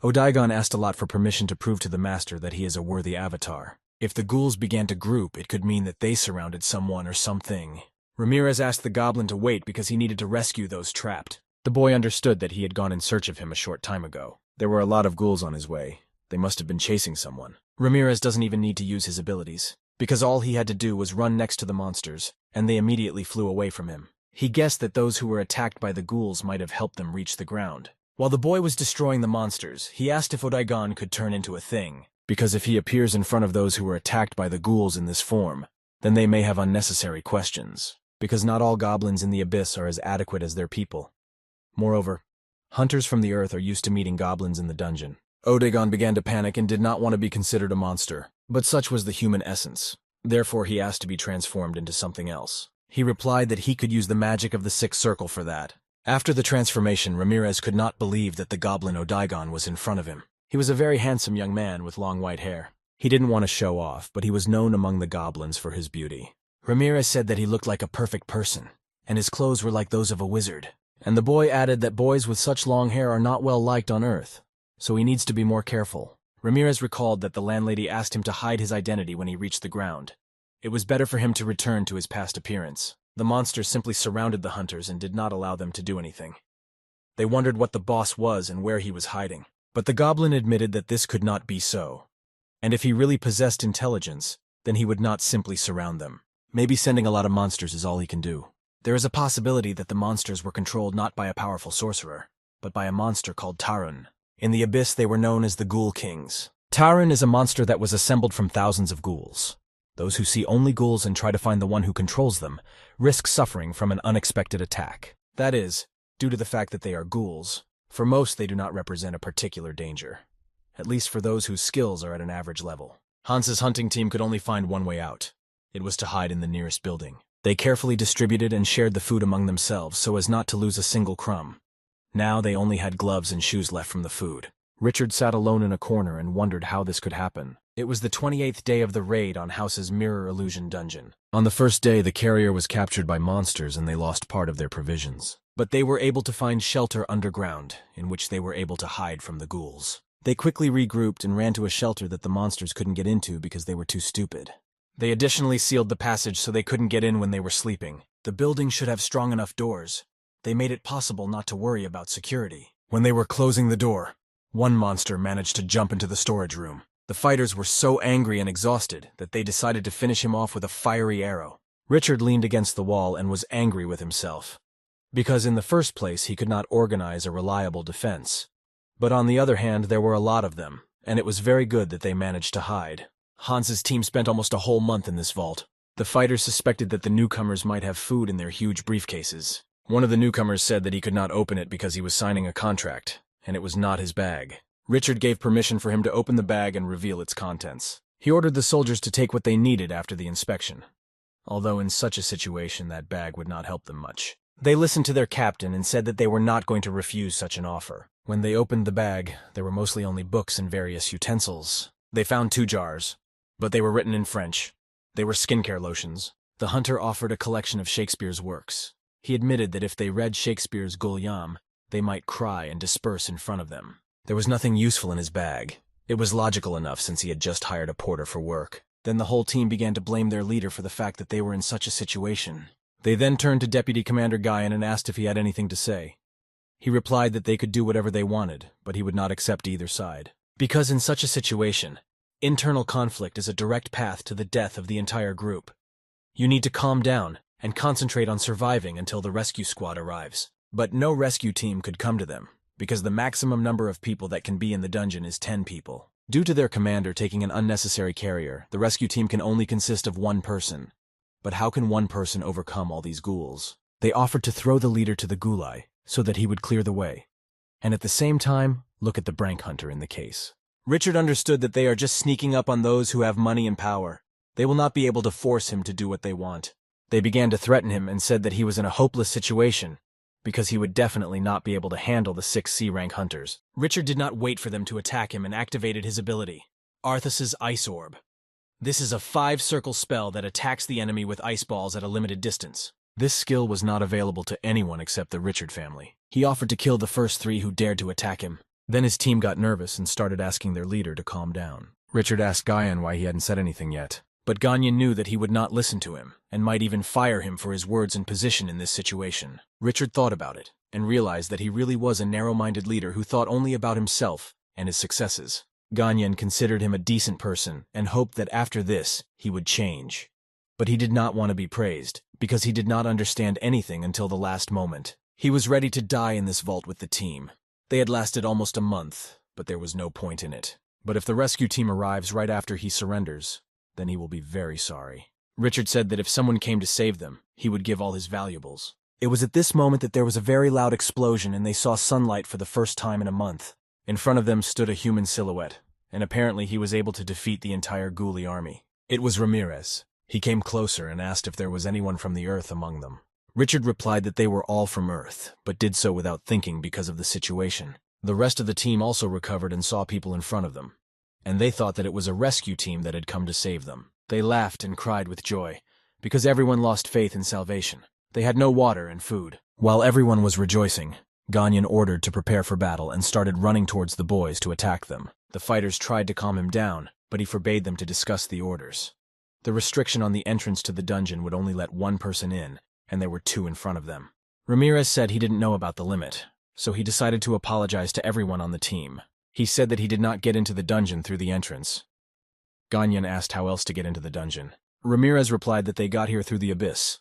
Odaigon asked a lot for permission to prove to the master that he is a worthy avatar. If the ghouls began to group, it could mean that they surrounded someone or something. Ramirez asked the goblin to wait because he needed to rescue those trapped. The boy understood that he had gone in search of him a short time ago. There were a lot of ghouls on his way. They must have been chasing someone. Ramirez doesn't even need to use his abilities, because all he had to do was run next to the monsters, and they immediately flew away from him. He guessed that those who were attacked by the ghouls might have helped them reach the ground. While the boy was destroying the monsters, he asked if Odaigon could turn into a thing, because if he appears in front of those who were attacked by the ghouls in this form, then they may have unnecessary questions, because not all goblins in the abyss are as adequate as their people. Moreover, hunters from the earth are used to meeting goblins in the dungeon. Odaigon began to panic and did not want to be considered a monster, but such was the human essence. Therefore, he asked to be transformed into something else. He replied that he could use the magic of the 6th circle for that. After the transformation, Ramirez could not believe that the goblin Odaigon was in front of him. He was a very handsome young man with long white hair. He didn't want to show off, but he was known among the goblins for his beauty. Ramirez said that he looked like a perfect person, and his clothes were like those of a wizard. And the boy added that boys with such long hair are not well liked on Earth, so he needs to be more careful. Ramirez recalled that the landlady asked him to hide his identity when he reached the ground. It was better for him to return to his past appearance. The monsters simply surrounded the hunters and did not allow them to do anything. They wondered what the boss was and where he was hiding. But the goblin admitted that this could not be so. And if he really possessed intelligence, then he would not simply surround them. Maybe sending a lot of monsters is all he can do. There is a possibility that the monsters were controlled not by a powerful sorcerer, but by a monster called Tarun. In the abyss, they were known as the Ghoul Kings. Tarun is a monster that was assembled from thousands of ghouls. Those who see only ghouls and try to find the one who controls them risk suffering from an unexpected attack. That is, due to the fact that they are ghouls. For most, they do not represent a particular danger, at least for those whose skills are at an average level. Hans's hunting team could only find one way out. It was to hide in the nearest building. They carefully distributed and shared the food among themselves so as not to lose a single crumb. Now they only had gloves and shoes left from the food. Richard sat alone in a corner and wondered how this could happen. It was the 28th day of the raid on House's mirror illusion dungeon. On the first day, the carrier was captured by monsters and they lost part of their provisions. But they were able to find shelter underground, in which they were able to hide from the ghouls. They quickly regrouped and ran to a shelter that the monsters couldn't get into because they were too stupid. They additionally sealed the passage so they couldn't get in when they were sleeping. The building should have strong enough doors. They made it possible not to worry about security. When they were closing the door, one monster managed to jump into the storage room. The fighters were so angry and exhausted that they decided to finish him off with a fiery arrow. Richard leaned against the wall and was angry with himself, because in the first place he could not organize a reliable defense. But on the other hand, there were a lot of them, and it was very good that they managed to hide. Hans's team spent almost a whole month in this vault. The fighters suspected that the newcomers might have food in their huge briefcases. One of the newcomers said that he could not open it because he was signing a contract, and it was not his bag. Richard gave permission for him to open the bag and reveal its contents. He ordered the soldiers to take what they needed after the inspection, although in such a situation that bag would not help them much. They listened to their captain and said that they were not going to refuse such an offer. When they opened the bag, there were mostly only books and various utensils. They found 2 jars, but they were written in French. They were skincare lotions. The hunter offered a collection of Shakespeare's works. He admitted that if they read Shakespeare's Gulyam, they might cry and disperse in front of them. There was nothing useful in his bag. It was logical enough since he had just hired a porter for work. Then the whole team began to blame their leader for the fact that they were in such a situation. They then turned to Deputy Commander Guyan and asked if he had anything to say. He replied that they could do whatever they wanted, but he would not accept either side. Because in such a situation, internal conflict is a direct path to the death of the entire group. You need to calm down and concentrate on surviving until the rescue squad arrives. But no rescue team could come to them, because the maximum number of people that can be in the dungeon is 10 people. Due to their commander taking an unnecessary carrier, the rescue team can only consist of 1 person. But how can 1 person overcome all these ghouls? They offered to throw the leader to the ghulai, so that he would clear the way. And at the same time, look at the Brank Hunter in the case. Richard understood that they are just sneaking up on those who have money and power. They will not be able to force him to do what they want. They began to threaten him and said that he was in a hopeless situation, because he would definitely not be able to handle the 6 C-rank hunters. Richard did not wait for them to attack him and activated his ability, Arthas's Ice Orb. This is a 5-circle spell that attacks the enemy with ice balls at a limited distance. This skill was not available to anyone except the Richard family. He offered to kill the first 3 who dared to attack him. Then his team got nervous and started asking their leader to calm down. Richard asked Guyan why he hadn't said anything yet. But Ganyan knew that he would not listen to him, and might even fire him for his words and position in this situation. Richard thought about it, and realized that he really was a narrow-minded leader who thought only about himself and his successes. Ganyan considered him a decent person, and hoped that after this, he would change. But he did not want to be praised, because he did not understand anything until the last moment. He was ready to die in this vault with the team. They had lasted almost a month, but there was no point in it. But if the rescue team arrives right after he surrenders, then he will be very sorry. Richard said that if someone came to save them, he would give all his valuables. It was at this moment that there was a very loud explosion and they saw sunlight for the first time in a month. In front of them stood a human silhouette, and apparently he was able to defeat the entire ghoulie army. It was Ramirez. He came closer and asked if there was anyone from the Earth among them. Richard replied that they were all from Earth, but did so without thinking because of the situation. The rest of the team also recovered and saw people in front of them, and they thought that it was a rescue team that had come to save them. They laughed and cried with joy, because everyone lost faith in salvation. They had no water and food. While everyone was rejoicing, Ganyan ordered to prepare for battle and started running towards the boys to attack them. The fighters tried to calm him down, but he forbade them to discuss the orders. The restriction on the entrance to the dungeon would only let one person in, and there were two in front of them. Ramirez said he didn't know about the limit, so he decided to apologize to everyone on the team. He said that he did not get into the dungeon through the entrance. Ganyan asked how else to get into the dungeon. Ramirez replied that they got here through the abyss.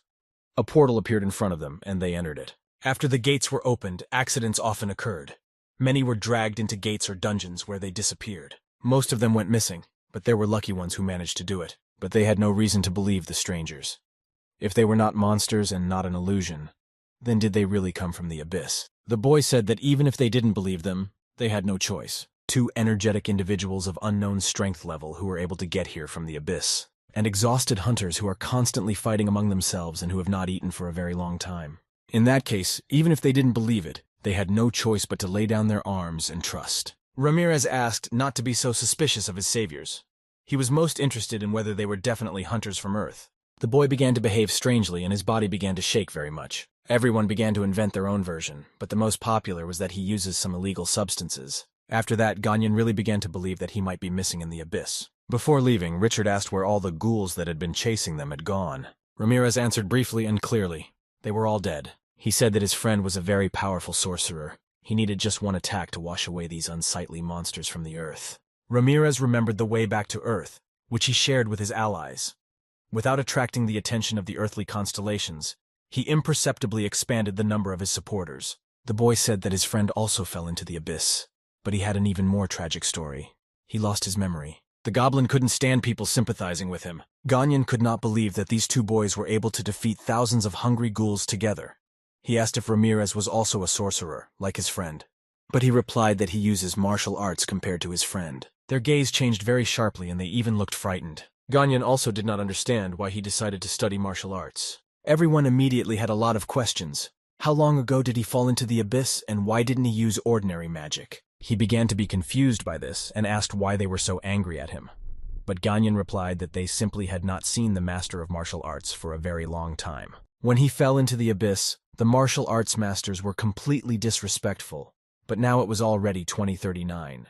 A portal appeared in front of them, and they entered it. After the gates were opened, accidents often occurred. Many were dragged into gates or dungeons where they disappeared. Most of them went missing, but there were lucky ones who managed to do it. But they had no reason to believe the strangers. If they were not monsters and not an illusion, then did they really come from the abyss? The boy said that even if they didn't believe them, they had no choice. Two energetic individuals of unknown strength level who were able to get here from the abyss, and exhausted hunters who are constantly fighting among themselves and who have not eaten for a very long time. In that case, even if they didn't believe it, they had no choice but to lay down their arms and trust. Ramirez asked not to be so suspicious of his saviors. He was most interested in whether they were definitely hunters from Earth. The boy began to behave strangely and his body began to shake very much. Everyone began to invent their own version, but the most popular was that he uses some illegal substances. After that, Ganyan really began to believe that he might be missing in the abyss. Before leaving, Richard asked where all the ghouls that had been chasing them had gone. Ramirez answered briefly and clearly. They were all dead. He said that his friend was a very powerful sorcerer. He needed just one attack to wash away these unsightly monsters from the Earth. Ramirez remembered the way back to Earth, which he shared with his allies. Without attracting the attention of the earthly constellations, he imperceptibly expanded the number of his supporters. The boy said that his friend also fell into the abyss, but he had an even more tragic story. He lost his memory. The goblin couldn't stand people sympathizing with him. Ganyan could not believe that these two boys were able to defeat thousands of hungry ghouls together. He asked if Ramirez was also a sorcerer, like his friend. But he replied that he uses martial arts compared to his friend. Their gaze changed very sharply and they even looked frightened. Ganyan also did not understand why he decided to study martial arts. Everyone immediately had a lot of questions. How long ago did he fall into the abyss and why didn't he use ordinary magic? He began to be confused by this and asked why they were so angry at him. But Ganyan replied that they simply had not seen the master of martial arts for a very long time. When he fell into the abyss, the martial arts masters were completely disrespectful, but now it was already 2039.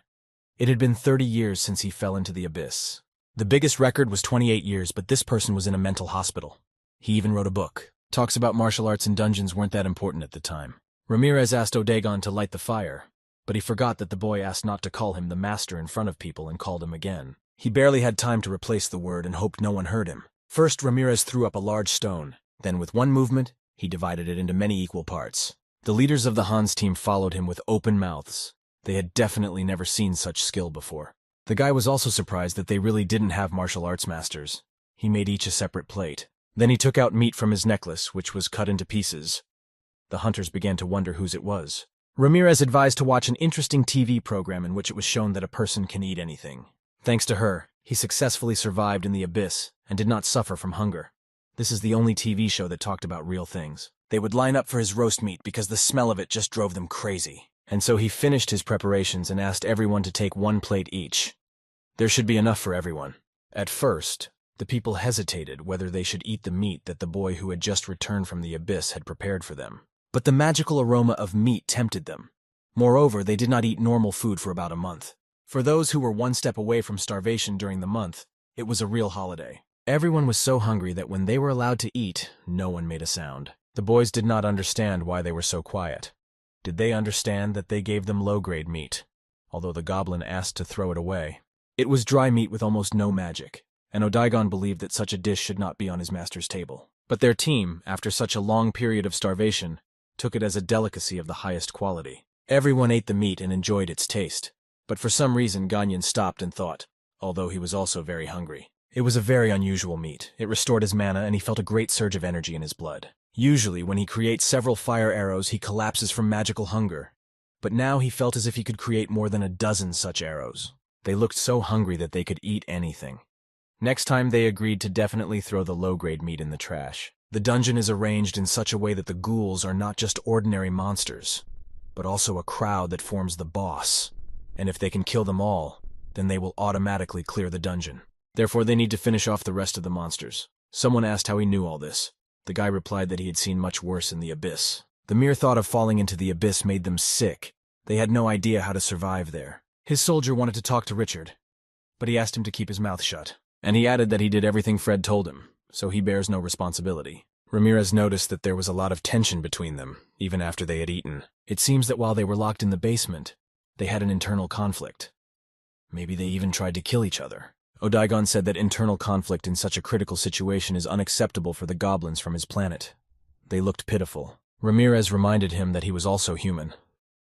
It had been 30 years since he fell into the abyss. The biggest record was 28 years, but this person was in a mental hospital. He even wrote a book. Talks about martial arts in dungeons weren't that important at the time. Ramirez asked Odagon to light the fire, but he forgot that the boy asked not to call him the master in front of people and called him again. He barely had time to replace the word and hoped no one heard him. First, Ramirez threw up a large stone. Then, with one movement, he divided it into many equal parts. The leaders of the Hans team followed him with open mouths. They had definitely never seen such skill before. The guy was also surprised that they really didn't have martial arts masters. He made each a separate plate. Then he took out meat from his necklace, which was cut into pieces. The hunters began to wonder whose it was. Ramirez advised to watch an interesting TV program in which it was shown that a person can eat anything. Thanks to her, he successfully survived in the abyss and did not suffer from hunger. This is the only TV show that talked about real things. They would line up for his roast meat because the smell of it just drove them crazy. And so he finished his preparations and asked everyone to take one plate each. There should be enough for everyone. At first, the people hesitated whether they should eat the meat that the boy who had just returned from the abyss had prepared for them. But the magical aroma of meat tempted them. Moreover, they did not eat normal food for about a month. For those who were one step away from starvation during the month, it was a real holiday. Everyone was so hungry that when they were allowed to eat, no one made a sound. The boys did not understand why they were so quiet. Did they understand that they gave them low-grade meat, although the goblin asked to throw it away? It was dry meat with almost no magic, and Odagon believed that such a dish should not be on his master's table. But their team, after such a long period of starvation, took it as a delicacy of the highest quality. Everyone ate the meat and enjoyed its taste, but for some reason Ganyan stopped and thought, although he was also very hungry. It was a very unusual meat. It restored his mana and he felt a great surge of energy in his blood. Usually, when he creates several fire arrows, he collapses from magical hunger. But now he felt as if he could create more than a dozen such arrows. They looked so hungry that they could eat anything. Next time, they agreed to definitely throw the low-grade meat in the trash. The dungeon is arranged in such a way that the ghouls are not just ordinary monsters, but also a crowd that forms the boss. And if they can kill them all, then they will automatically clear the dungeon. Therefore, they need to finish off the rest of the monsters. Someone asked how he knew all this. The guy replied that he had seen much worse in the abyss. The mere thought of falling into the abyss made them sick. They had no idea how to survive there. His soldier wanted to talk to Richard, but he asked him to keep his mouth shut. And he added that he did everything Fred told him, so he bears no responsibility. Ramirez noticed that there was a lot of tension between them, even after they had eaten. It seems that while they were locked in the basement, they had an internal conflict. Maybe they even tried to kill each other. Odaigon said that internal conflict in such a critical situation is unacceptable for the goblins from his planet. They looked pitiful. Ramirez reminded him that he was also human,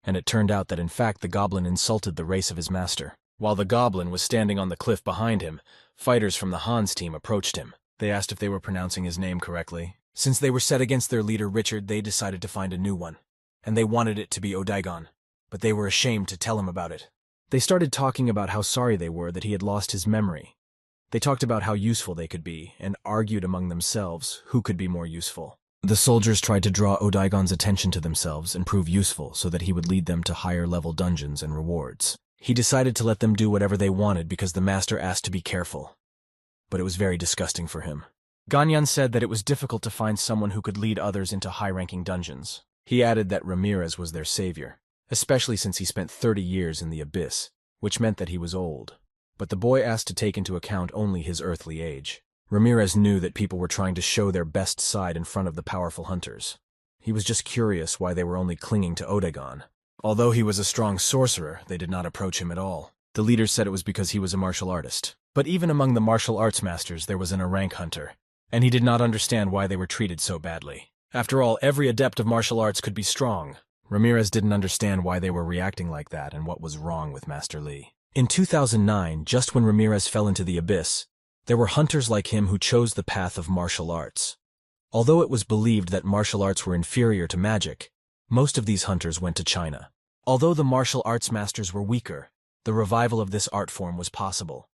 and it turned out that in fact the goblin insulted the race of his master. While the goblin was standing on the cliff behind him, fighters from the Hans team approached him. They asked if they were pronouncing his name correctly. Since they were set against their leader Richard, they decided to find a new one, and they wanted it to be Odaigon, but they were ashamed to tell him about it. They started talking about how sorry they were that he had lost his memory. They talked about how useful they could be, and argued among themselves who could be more useful. The soldiers tried to draw Odaigon's attention to themselves and prove useful so that he would lead them to higher-level dungeons and rewards. He decided to let them do whatever they wanted because the master asked to be careful. But it was very disgusting for him. Ganyan said that it was difficult to find someone who could lead others into high-ranking dungeons. He added that Ramirez was their savior, especially since he spent 30 years in the abyss, which meant that he was old. But the boy asked to take into account only his earthly age. Ramirez knew that people were trying to show their best side in front of the powerful hunters. He was just curious why they were only clinging to Odaigon. Although he was a strong sorcerer, they did not approach him at all. The leaders said it was because he was a martial artist. But even among the martial arts masters there was an rank hunter, and he did not understand why they were treated so badly. After all, every adept of martial arts could be strong. Ramirez didn't understand why they were reacting like that and what was wrong with Master Li. In 2009, just when Ramirez fell into the abyss, there were hunters like him who chose the path of martial arts. Although it was believed that martial arts were inferior to magic, most of these hunters went to China. Although the martial arts masters were weaker, the revival of this art form was possible.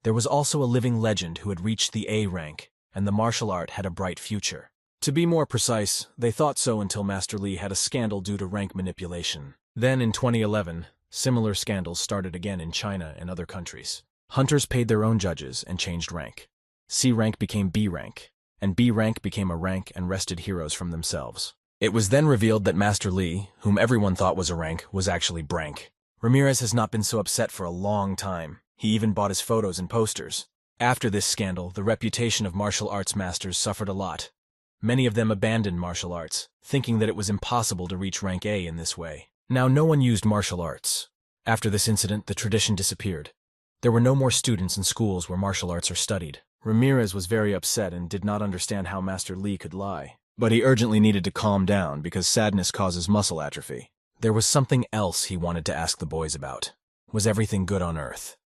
There was also a living legend who had reached the A rank, and the martial art had a bright future. To be more precise, they thought so until Master Li had a scandal due to rank manipulation. Then, in 2011, similar scandals started again in China and other countries. Hunters paid their own judges and changed rank. C rank became B rank, and B rank became a rank and wrested heroes from themselves. It was then revealed that Master Li, whom everyone thought was a rank, was actually Brank. Ramirez has not been so upset for a long time. He even bought his photos and posters. After this scandal, the reputation of martial arts masters suffered a lot. Many of them abandoned martial arts, thinking that it was impossible to reach rank A in this way. Now, no one used martial arts. After this incident, the tradition disappeared. There were no more students in schools where martial arts are studied. Ramirez was very upset and did not understand how Master Li could lie. But he urgently needed to calm down because sadness causes muscle atrophy. There was something else he wanted to ask the boys about. Was everything good on Earth?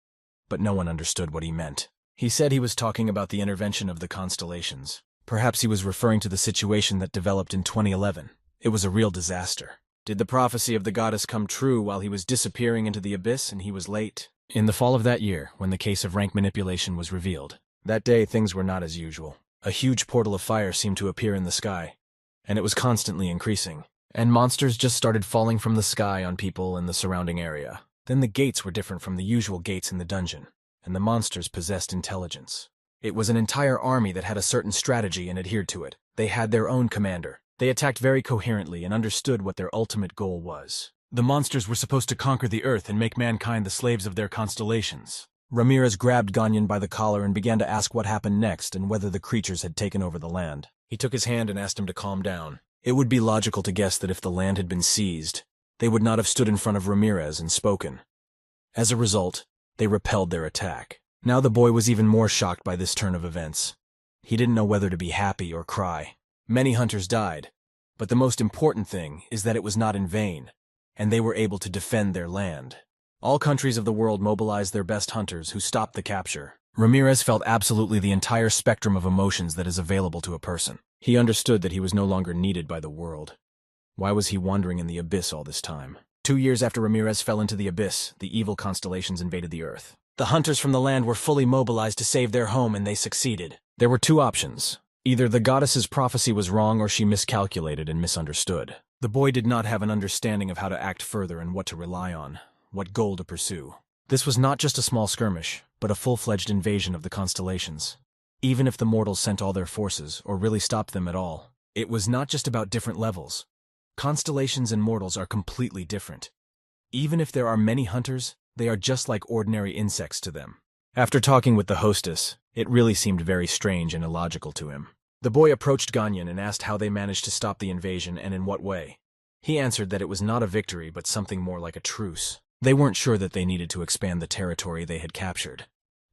But no one understood what he meant. He said he was talking about the intervention of the constellations. Perhaps he was referring to the situation that developed in 2011. It was a real disaster. Did the prophecy of the goddess come true while he was disappearing into the abyss and he was late? In the fall of that year, when the case of rank manipulation was revealed, that day things were not as usual. A huge portal of fire seemed to appear in the sky, and it was constantly increasing. And monsters just started falling from the sky on people in the surrounding area. Then the gates were different from the usual gates in the dungeon, and the monsters possessed intelligence. It was an entire army that had a certain strategy and adhered to it. They had their own commander. They attacked very coherently and understood what their ultimate goal was. The monsters were supposed to conquer the Earth and make mankind the slaves of their constellations. Ramirez grabbed Ganyan by the collar and began to ask what happened next and whether the creatures had taken over the land. He took his hand and asked him to calm down. It would be logical to guess that if the land had been seized, they would not have stood in front of Ramirez and spoken. As a result, they repelled their attack. Now the boy was even more shocked by this turn of events. He didn't know whether to be happy or cry. Many hunters died, but the most important thing is that it was not in vain, and they were able to defend their land. All countries of the world mobilized their best hunters who stopped the capture. Ramirez felt absolutely the entire spectrum of emotions that is available to a person. He understood that he was no longer needed by the world. Why was he wandering in the abyss all this time? 2 years after Ramirez fell into the abyss, the evil constellations invaded the Earth. The hunters from the land were fully mobilized to save their home, and they succeeded. There were two options. Either the goddess's prophecy was wrong or she miscalculated and misunderstood. The boy did not have an understanding of how to act further and what to rely on, what goal to pursue. This was not just a small skirmish, but a full-fledged invasion of the constellations. even if the mortals sent all their forces or really stopped them at all. It was not just about different levels. Constellations and mortals are completely different. Even if there are many hunters, they are just like ordinary insects to them. After talking with the hostess, it really seemed very strange and illogical to him. The boy approached Ganyan and asked how they managed to stop the invasion and in what way. He answered that it was not a victory but something more like a truce. They weren't sure that they needed to expand the territory they had captured,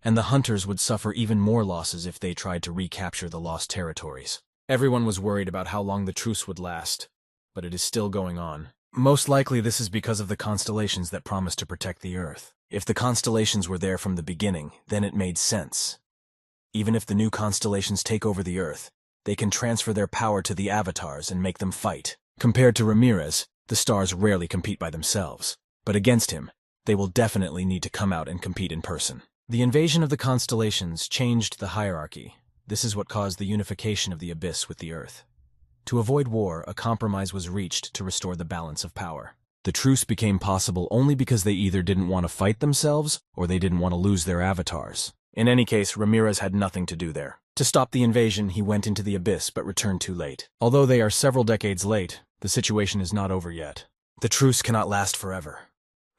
and the hunters would suffer even more losses if they tried to recapture the lost territories. Everyone was worried about how long the truce would last, but it is still going on. Most likely this is because of the constellations that promised to protect the Earth. If the constellations were there from the beginning, then it made sense. Even if the new constellations take over the Earth, they can transfer their power to the avatars and make them fight. Compared to Ramirez, the stars rarely compete by themselves, but against him, they will definitely need to come out and compete in person. The invasion of the constellations changed the hierarchy. This is what caused the unification of the Abyss with the Earth. To avoid war, a compromise was reached to restore the balance of power. The truce became possible only because they either didn't want to fight themselves or they didn't want to lose their avatars. In any case, Ramirez had nothing to do there. To stop the invasion, he went into the Abyss but returned too late. Although they are several decades late, the situation is not over yet. The truce cannot last forever.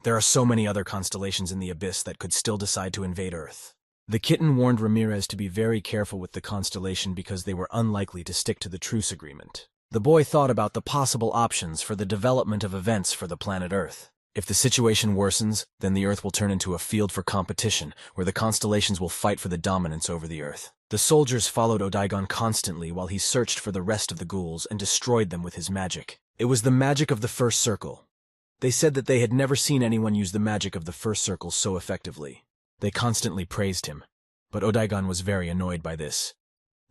There are so many other constellations in the Abyss that could still decide to invade Earth. The kitten warned Ramirez to be very careful with the constellation because they were unlikely to stick to the truce agreement. The boy thought about the possible options for the development of events for the planet Earth. If the situation worsens, then the Earth will turn into a field for competition, where the constellations will fight for the dominance over the Earth. The soldiers followed Odaigon constantly while he searched for the rest of the ghouls and destroyed them with his magic. It was the magic of the first circle. They said that they had never seen anyone use the magic of the first circle so effectively. They constantly praised him, but Odaigon was very annoyed by this.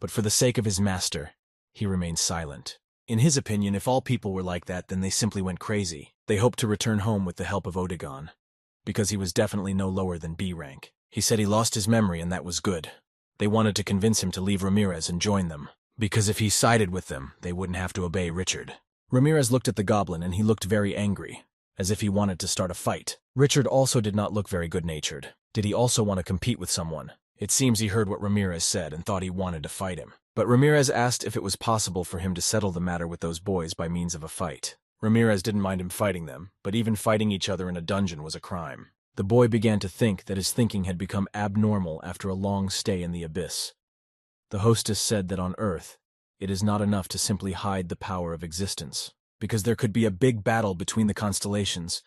But for the sake of his master, he remained silent. In his opinion, if all people were like that, then they simply went crazy. They hoped to return home with the help of Odaigon, because he was definitely no lower than B rank. He said he lost his memory and that was good. They wanted to convince him to leave Ramirez and join them, because if he sided with them, they wouldn't have to obey Richard. Ramirez looked at the goblin and he looked very angry, as if he wanted to start a fight. Richard also did not look very good-natured. Did he also want to compete with someone? It seems he heard what Ramirez said and thought he wanted to fight him. But Ramirez asked if it was possible for him to settle the matter with those boys by means of a fight. Ramirez didn't mind him fighting them, but even fighting each other in a dungeon was a crime. The boy began to think that his thinking had become abnormal after a long stay in the Abyss. The hostess said that on Earth, it is not enough to simply hide the power of existence, because there could be a big battle between the constellations,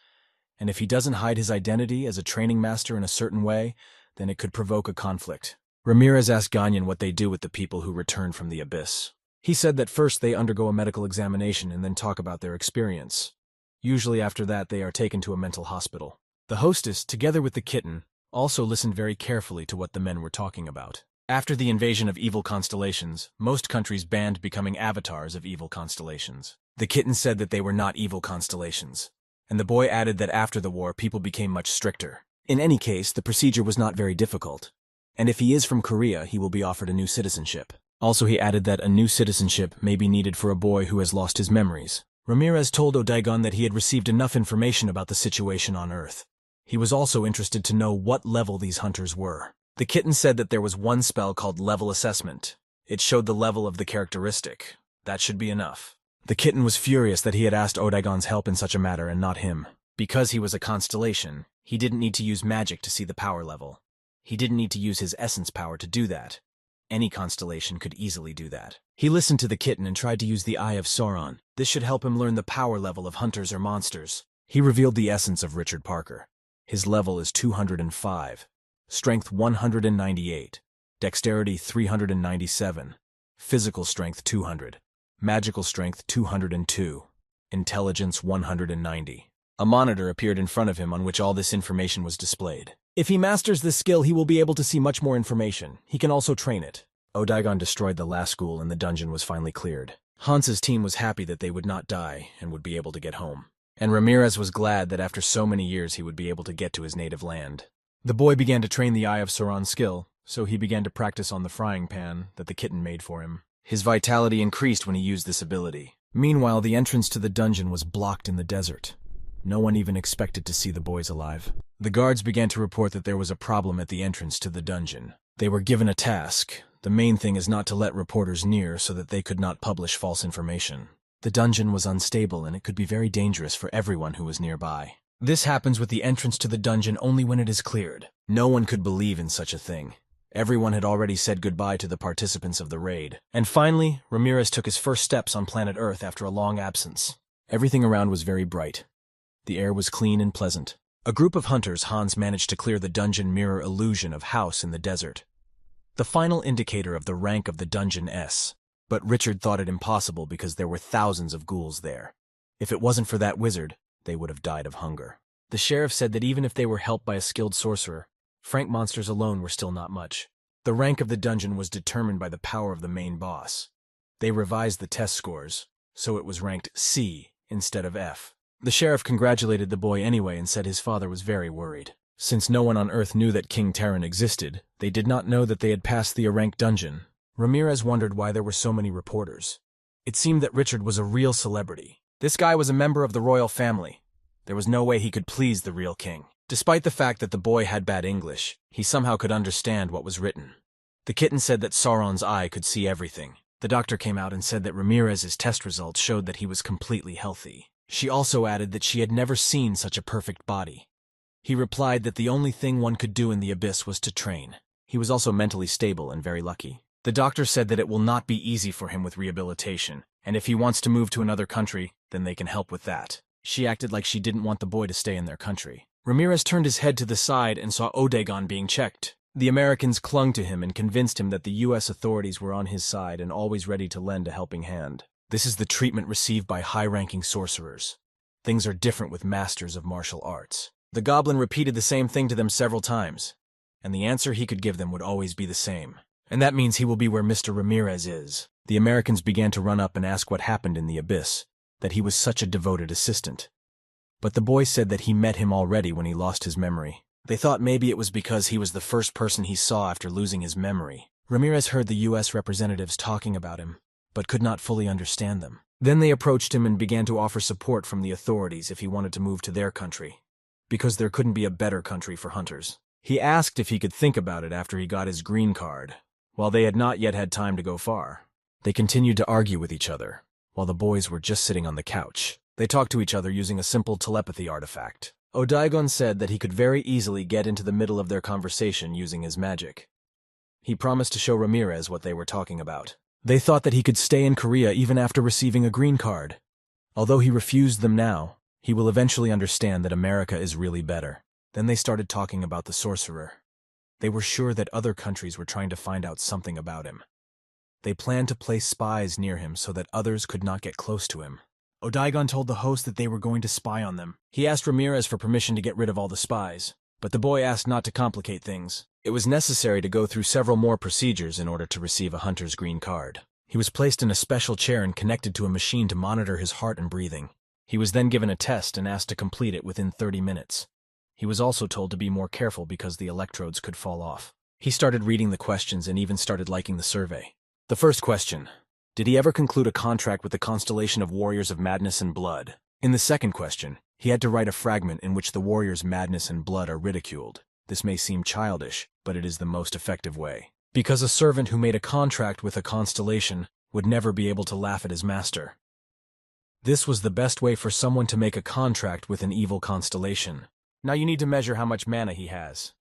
and if he doesn't hide his identity as a training master in a certain way, then it could provoke a conflict. Ramirez asked Ganyan what they do with the people who return from the Abyss. He said that first they undergo a medical examination and then talk about their experience. Usually after that they are taken to a mental hospital. The hostess, together with the kitten, also listened very carefully to what the men were talking about. After the invasion of evil constellations, most countries banned becoming avatars of evil constellations. The kitten said that they were not evil constellations, and the boy added that after the war people became much stricter. In any case, the procedure was not very difficult, and if he is from Korea, he will be offered a new citizenship. Also, he added that a new citizenship may be needed for a boy who has lost his memories. Ramirez told Odaigon that he had received enough information about the situation on Earth. He was also interested to know what level these hunters were. The kitten said that there was one spell called Level Assessment. It showed the level of the characteristic. That should be enough. The kitten was furious that he had asked Odaigon's help in such a matter and not him. Because he was a constellation, he didn't need to use magic to see the power level. He didn't need to use his essence power to do that. Any constellation could easily do that. He listened to the kitten and tried to use the Eye of Sauron. This should help him learn the power level of hunters or monsters. He revealed the essence of Richard Parker. His level is 205, strength 198, dexterity 397, physical strength 200, magical strength 202, intelligence 190. A monitor appeared in front of him on which all this information was displayed. If he masters this skill, he will be able to see much more information. He can also train it. Odaigon destroyed the last ghoul and the dungeon was finally cleared. Hans's team was happy that they would not die and would be able to get home. And Ramirez was glad that after so many years he would be able to get to his native land. The boy began to train the Eye of Sauron's skill, so he began to practice on the frying pan that the kitten made for him. His vitality increased when he used this ability. Meanwhile, the entrance to the dungeon was blocked in the desert. No one even expected to see the boys alive. The guards began to report that there was a problem at the entrance to the dungeon. They were given a task. The main thing is not to let reporters near so that they could not publish false information. The dungeon was unstable and it could be very dangerous for everyone who was nearby. This happens with the entrance to the dungeon only when it is cleared. No one could believe in such a thing. Everyone had already said goodbye to the participants of the raid. And finally, Ramirez took his first steps on planet Earth after a long absence. Everything around was very bright. The air was clean and pleasant. A group of hunters Hans managed to clear the dungeon mirror illusion of house in the desert. The final indicator of the rank of the dungeon S. But Richard thought it impossible because there were thousands of ghouls there. If it wasn't for that wizard, they would have died of hunger. The sheriff said that even if they were helped by a skilled sorcerer, Frank monsters alone were still not much. The rank of the dungeon was determined by the power of the main boss. They revised the test scores, so it was ranked C instead of F. The sheriff congratulated the boy anyway and said his father was very worried. Since no one on Earth knew that King Terran existed, they did not know that they had passed the A-rank dungeon. Ramirez wondered why there were so many reporters. It seemed that Richard was a real celebrity. This guy was a member of the royal family. There was no way he could please the real king. Despite the fact that the boy had bad English, he somehow could understand what was written. The kitten said that Sauron's eye could see everything. The doctor came out and said that Ramirez's test results showed that he was completely healthy. She also added that she had never seen such a perfect body. He replied that the only thing one could do in the abyss was to train. He was also mentally stable and very lucky. The doctor said that it will not be easy for him with rehabilitation, and if he wants to move to another country, then they can help with that. She acted like she didn't want the boy to stay in their country. Ramirez turned his head to the side and saw Odegon being checked. The Americans clung to him and convinced him that the U.S. authorities were on his side and always ready to lend a helping hand. This is the treatment received by high-ranking sorcerers. Things are different with masters of martial arts. The goblin repeated the same thing to them several times, and the answer he could give them would always be the same. And that means he will be where Mr. Ramirez is. The Americans began to run up and ask what happened in the abyss, that he was such a devoted assistant. But the boy said that he met him already when he lost his memory. They thought maybe it was because he was the first person he saw after losing his memory. Ramirez heard the U.S. representatives talking about him, but could not fully understand them. Then they approached him and began to offer support from the authorities if he wanted to move to their country, because there couldn't be a better country for hunters. He asked if he could think about it after he got his green card. While they had not yet had time to go far, they continued to argue with each other, while the boys were just sitting on the couch. They talked to each other using a simple telepathy artifact. Odegon said that he could very easily get into the middle of their conversation using his magic. He promised to show Ramirez what they were talking about. They thought that he could stay in Korea even after receiving a green card. Although he refused them now, he will eventually understand that America is really better. Then they started talking about the sorcerer. They were sure that other countries were trying to find out something about him. They planned to place spies near him so that others could not get close to him. Odegon told the host that they were going to spy on them. He asked Ramirez for permission to get rid of all the spies, but the boy asked not to complicate things. It was necessary to go through several more procedures in order to receive a hunter's green card. He was placed in a special chair and connected to a machine to monitor his heart and breathing. He was then given a test and asked to complete it within 30 minutes. He was also told to be more careful because the electrodes could fall off. He started reading the questions and even started liking the survey. The first question: did he ever conclude a contract with the constellation of Warriors of Madness and Blood? In the second question, he had to write a fragment in which the Warriors Madness and Blood are ridiculed. This may seem childish, but it is the most effective way. Because a servant who made a contract with a constellation would never be able to laugh at his master. This was the best way for someone to make a contract with an evil constellation. Now you need to measure how much mana he has.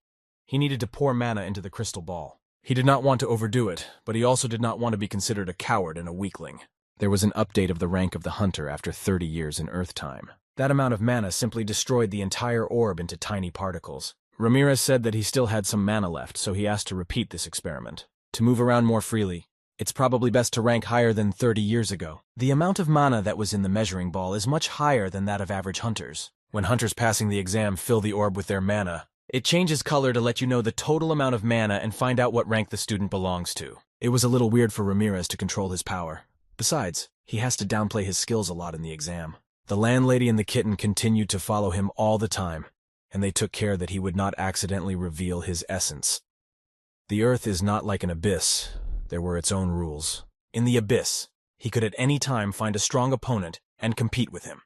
He needed to pour mana into the crystal ball. He did not want to overdo it, but he also did not want to be considered a coward and a weakling. There was an update of the rank of the hunter after 30 years in Earth time. That amount of mana simply destroyed the entire orb into tiny particles. Ramirez said that he still had some mana left, so he asked to repeat this experiment. To move around more freely, it's probably best to rank higher than 30 years ago. The amount of mana that was in the measuring ball is much higher than that of average hunters. When hunters passing the exam fill the orb with their mana, it changes color to let you know the total amount of mana and find out what rank the student belongs to. It was a little weird for Ramirez to control his power. Besides, he has to downplay his skills a lot in the exam. The landlady and the kitten continued to follow him all the time, and they took care that he would not accidentally reveal his essence. The Earth is not like an abyss. There were its own rules. In the abyss, he could at any time find a strong opponent and compete with him.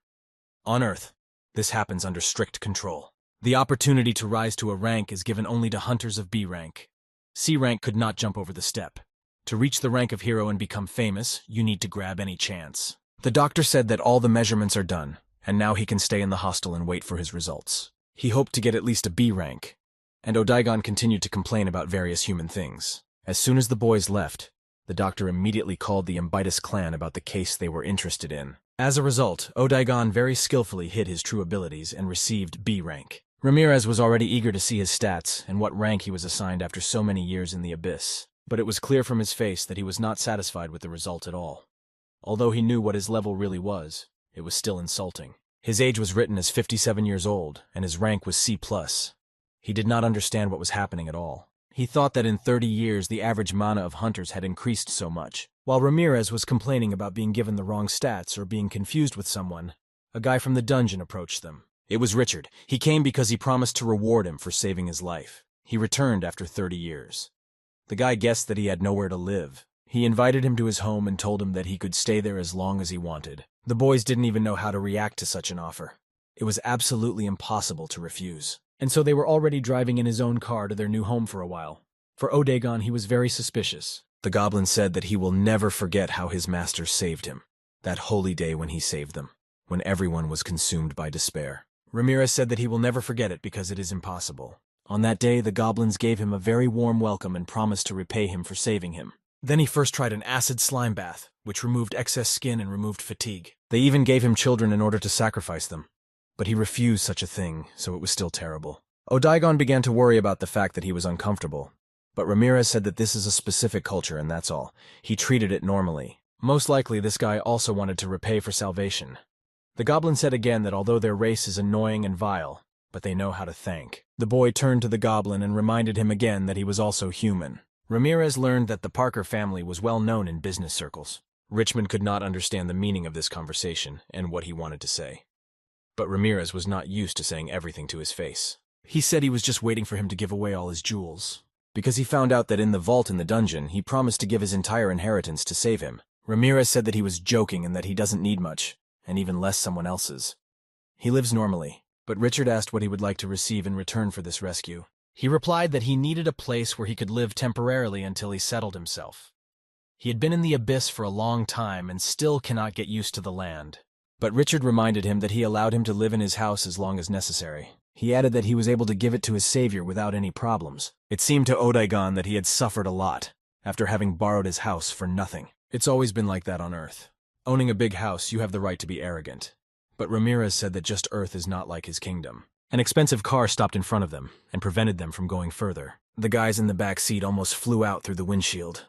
On Earth, this happens under strict control. The opportunity to rise to a rank is given only to hunters of B rank. C rank could not jump over the step. To reach the rank of hero and become famous, you need to grab any chance. The doctor said that all the measurements are done, and now he can stay in the hostel and wait for his results. He hoped to get at least a B rank, and Odaigon continued to complain about various human things. As soon as the boys left, the doctor immediately called the Imbitus clan about the case they were interested in. As a result, Odaigon very skillfully hid his true abilities and received B rank. Ramirez was already eager to see his stats and what rank he was assigned after so many years in the abyss, but it was clear from his face that he was not satisfied with the result at all. Although he knew what his level really was, it was still insulting. His age was written as 57 years old, and his rank was C+. He did not understand what was happening at all. He thought that in 30 years the average mana of hunters had increased so much. While Ramirez was complaining about being given the wrong stats or being confused with someone, a guy from the dungeon approached them. It was Richard. He came because he promised to reward him for saving his life. He returned after 30 years. The guy guessed that he had nowhere to live. He invited him to his home and told him that he could stay there as long as he wanted. The boys didn't even know how to react to such an offer. It was absolutely impossible to refuse. And so they were already driving in his own car to their new home for a while. For Odaigon, he was very suspicious. The goblin said that he will never forget how his master saved him. That holy day when he saved them, when everyone was consumed by despair. Ramirez said that he will never forget it because it is impossible. On that day, the goblins gave him a very warm welcome and promised to repay him for saving him. Then he first tried an acid slime bath, which removed excess skin and removed fatigue. They even gave him children in order to sacrifice them. But he refused such a thing, so it was still terrible. Odaigon began to worry about the fact that he was uncomfortable. But Ramirez said that this is a specific culture and that's all. He treated it normally. Most likely this guy also wanted to repay for salvation. The goblin said again that although their race is annoying and vile, but they know how to thank. The boy turned to the goblin and reminded him again that he was also human. Ramirez learned that the Parker family was well known in business circles. Richmond could not understand the meaning of this conversation and what he wanted to say. But Ramirez was not used to saying everything to his face. He said he was just waiting for him to give away all his jewels. Because he found out that in the vault in the dungeon, he promised to give his entire inheritance to save him. Ramirez said that he was joking and that he doesn't need much, and even less someone else's. He lives normally, but Richard asked what he would like to receive in return for this rescue. He replied that he needed a place where he could live temporarily until he settled himself. He had been in the abyss for a long time and still cannot get used to the land. But Richard reminded him that he allowed him to live in his house as long as necessary. He added that he was able to give it to his savior without any problems. It seemed to Odaigon that he had suffered a lot, after having borrowed his house for nothing. It's always been like that on Earth. Owning a big house, you have the right to be arrogant. But Ramirez said that just Earth is not like his kingdom. An expensive car stopped in front of them, and prevented them from going further. The guys in the back seat almost flew out through the windshield,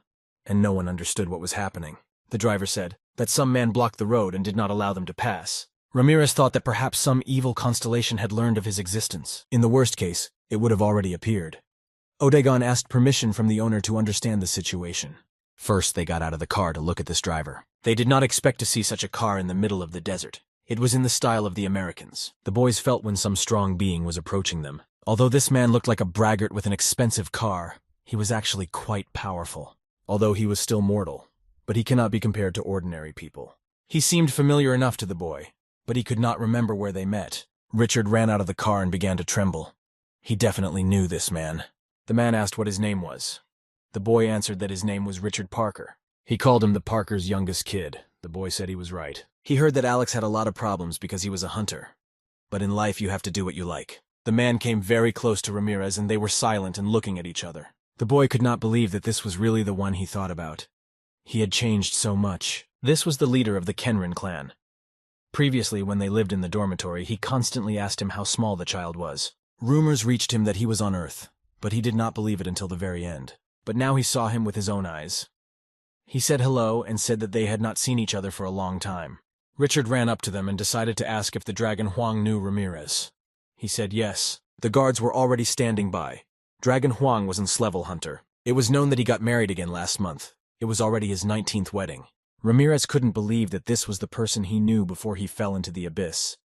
and no one understood what was happening. The driver said that some man blocked the road and did not allow them to pass. Ramirez thought that perhaps some evil constellation had learned of his existence. In the worst case, it would have already appeared. Odaigon asked permission from the owner to understand the situation. First, they got out of the car to look at this driver. They did not expect to see such a car in the middle of the desert. It was in the style of the Americans. The boys felt when some strong being was approaching them. Although this man looked like a braggart with an expensive car, he was actually quite powerful. Although he was still mortal, but he cannot be compared to ordinary people. He seemed familiar enough to the boy, but he could not remember where they met. Richard ran out of the car and began to tremble. He definitely knew this man. The man asked what his name was. The boy answered that his name was Richard Parker. He called him the Parker's youngest kid. The boy said he was right. He heard that Alex had a lot of problems because he was a hunter. But in life you have to do what you like. The man came very close to Ramirez and they were silent and looking at each other. The boy could not believe that this was really the one he thought about. He had changed so much. This was the leader of the Kenrin clan. Previously, when they lived in the dormitory, he constantly asked him how small the child was. Rumors reached him that he was on Earth, but he did not believe it until the very end. But now he saw him with his own eyes. He said hello and said that they had not seen each other for a long time. Richard ran up to them and decided to ask if the dragon Huang knew Ramirez. He said yes. The guards were already standing by. Dragon Huang was a Slevel hunter. It was known that he got married again last month. It was already his 19th wedding. Ramirez couldn't believe that this was the person he knew before he fell into the abyss.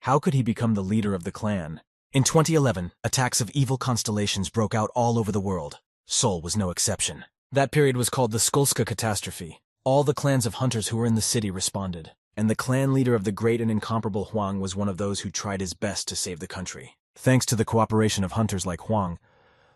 How could he become the leader of the clan? In 2011, attacks of evil constellations broke out all over the world. Seoul was no exception. That period was called the Skulska Catastrophe. All the clans of hunters who were in the city responded, and the clan leader of the great and incomparable Huang was one of those who tried his best to save the country. Thanks to the cooperation of hunters like Huang,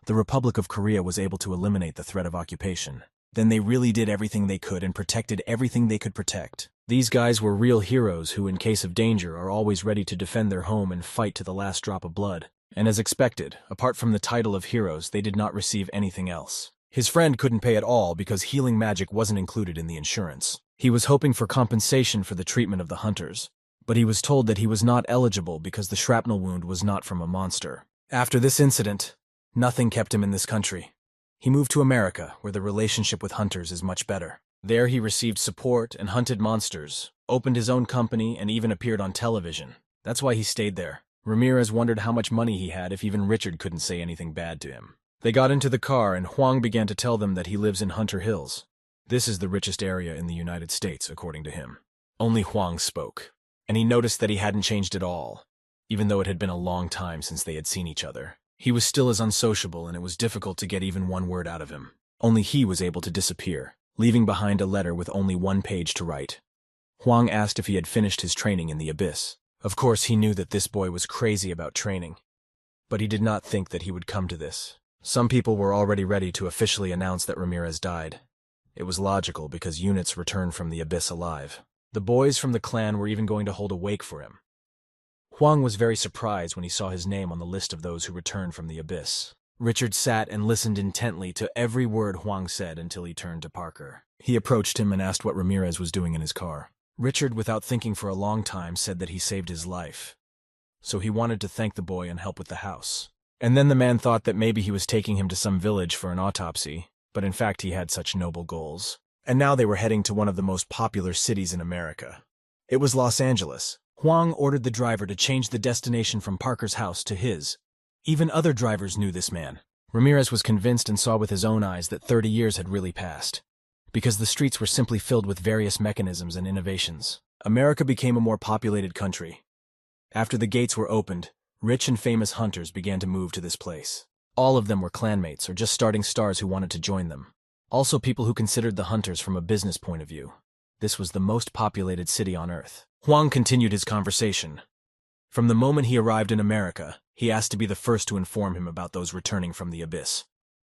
the Republic of Korea was able to eliminate the threat of occupation. then they really did everything they could and protected everything they could protect. These guys were real heroes who, in case of danger, are always ready to defend their home and fight to the last drop of blood. And as expected, apart from the title of heroes, they did not receive anything else. His friend couldn't pay at all because healing magic wasn't included in the insurance. He was hoping for compensation for the treatment of the hunters, but he was told that he was not eligible because the shrapnel wound was not from a monster. After this incident, nothing kept him in this country. He moved to America, where the relationship with hunters is much better. There he received support and hunted monsters, opened his own company, and even appeared on television. That's why he stayed there. Ramirez wondered how much money he had if even Richard couldn't say anything bad to him. They got into the car and Huang began to tell them that he lives in Hunter Hills. This is the richest area in the United States, according to him. Only Huang spoke, and he noticed that he hadn't changed at all, even though it had been a long time since they had seen each other. He was still as unsociable, and it was difficult to get even one word out of him. Only he was able to disappear, leaving behind a letter with only one page to write. Huang asked if he had finished his training in the abyss. Of course, he knew that this boy was crazy about training, but he did not think that he would come to this. Some people were already ready to officially announce that Ramirez died. It was logical because units returned from the abyss alive. The boys from the clan were even going to hold a wake for him. Huang was very surprised when he saw his name on the list of those who returned from the abyss. Richard sat and listened intently to every word Huang said until he turned to Parker. He approached him and asked what Ramirez was doing in his car. Richard, without thinking for a long time, said that he saved his life. So he wanted to thank the boy and help with the house. And then the man thought that maybe he was taking him to some village for an autopsy, but in fact he had such noble goals. And now they were heading to one of the most popular cities in America. It was Los Angeles. Huang ordered the driver to change the destination from Parker's house to his. Even other drivers knew this man. Ramirez was convinced and saw with his own eyes that 30 years had really passed, because the streets were simply filled with various mechanisms and innovations. America became a more populated country. After the gates were opened, rich and famous hunters began to move to this place. All of them were clanmates or just starting stars who wanted to join them. Also people who considered the hunters from a business point of view. This was the most populated city on Earth. Huang continued his conversation. From the moment he arrived in America, he asked to be the first to inform him about those returning from the abyss.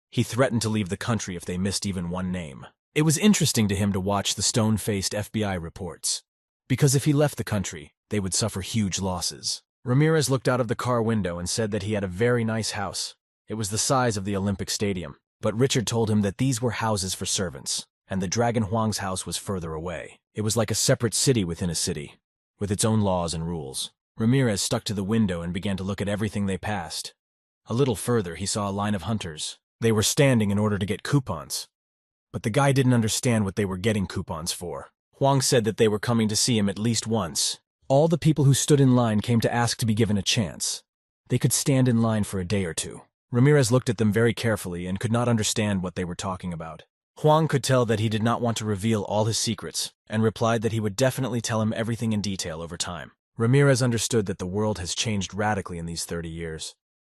He threatened to leave the country if they missed even one name. It was interesting to him to watch the stone-faced FBI reports, because if he left the country, they would suffer huge losses. Ramirez looked out of the car window and said that he had a very nice house. It was the size of the Olympic Stadium, but Richard told him that these were houses for servants, and the Dragon Huang's house was further away. It was like a separate city within a city, with its own laws and rules. Ramirez stuck to the window and began to look at everything they passed. A little further, he saw a line of hunters. They were standing in order to get coupons. But the guy didn't understand what they were getting coupons for. Huang said that they were coming to see him at least once. All the people who stood in line came to ask to be given a chance. They could stand in line for a day or two. Ramirez looked at them very carefully and could not understand what they were talking about. Huang could tell that he did not want to reveal all his secrets, and replied that he would definitely tell him everything in detail over time. Ramirez understood that the world has changed radically in these 30 years.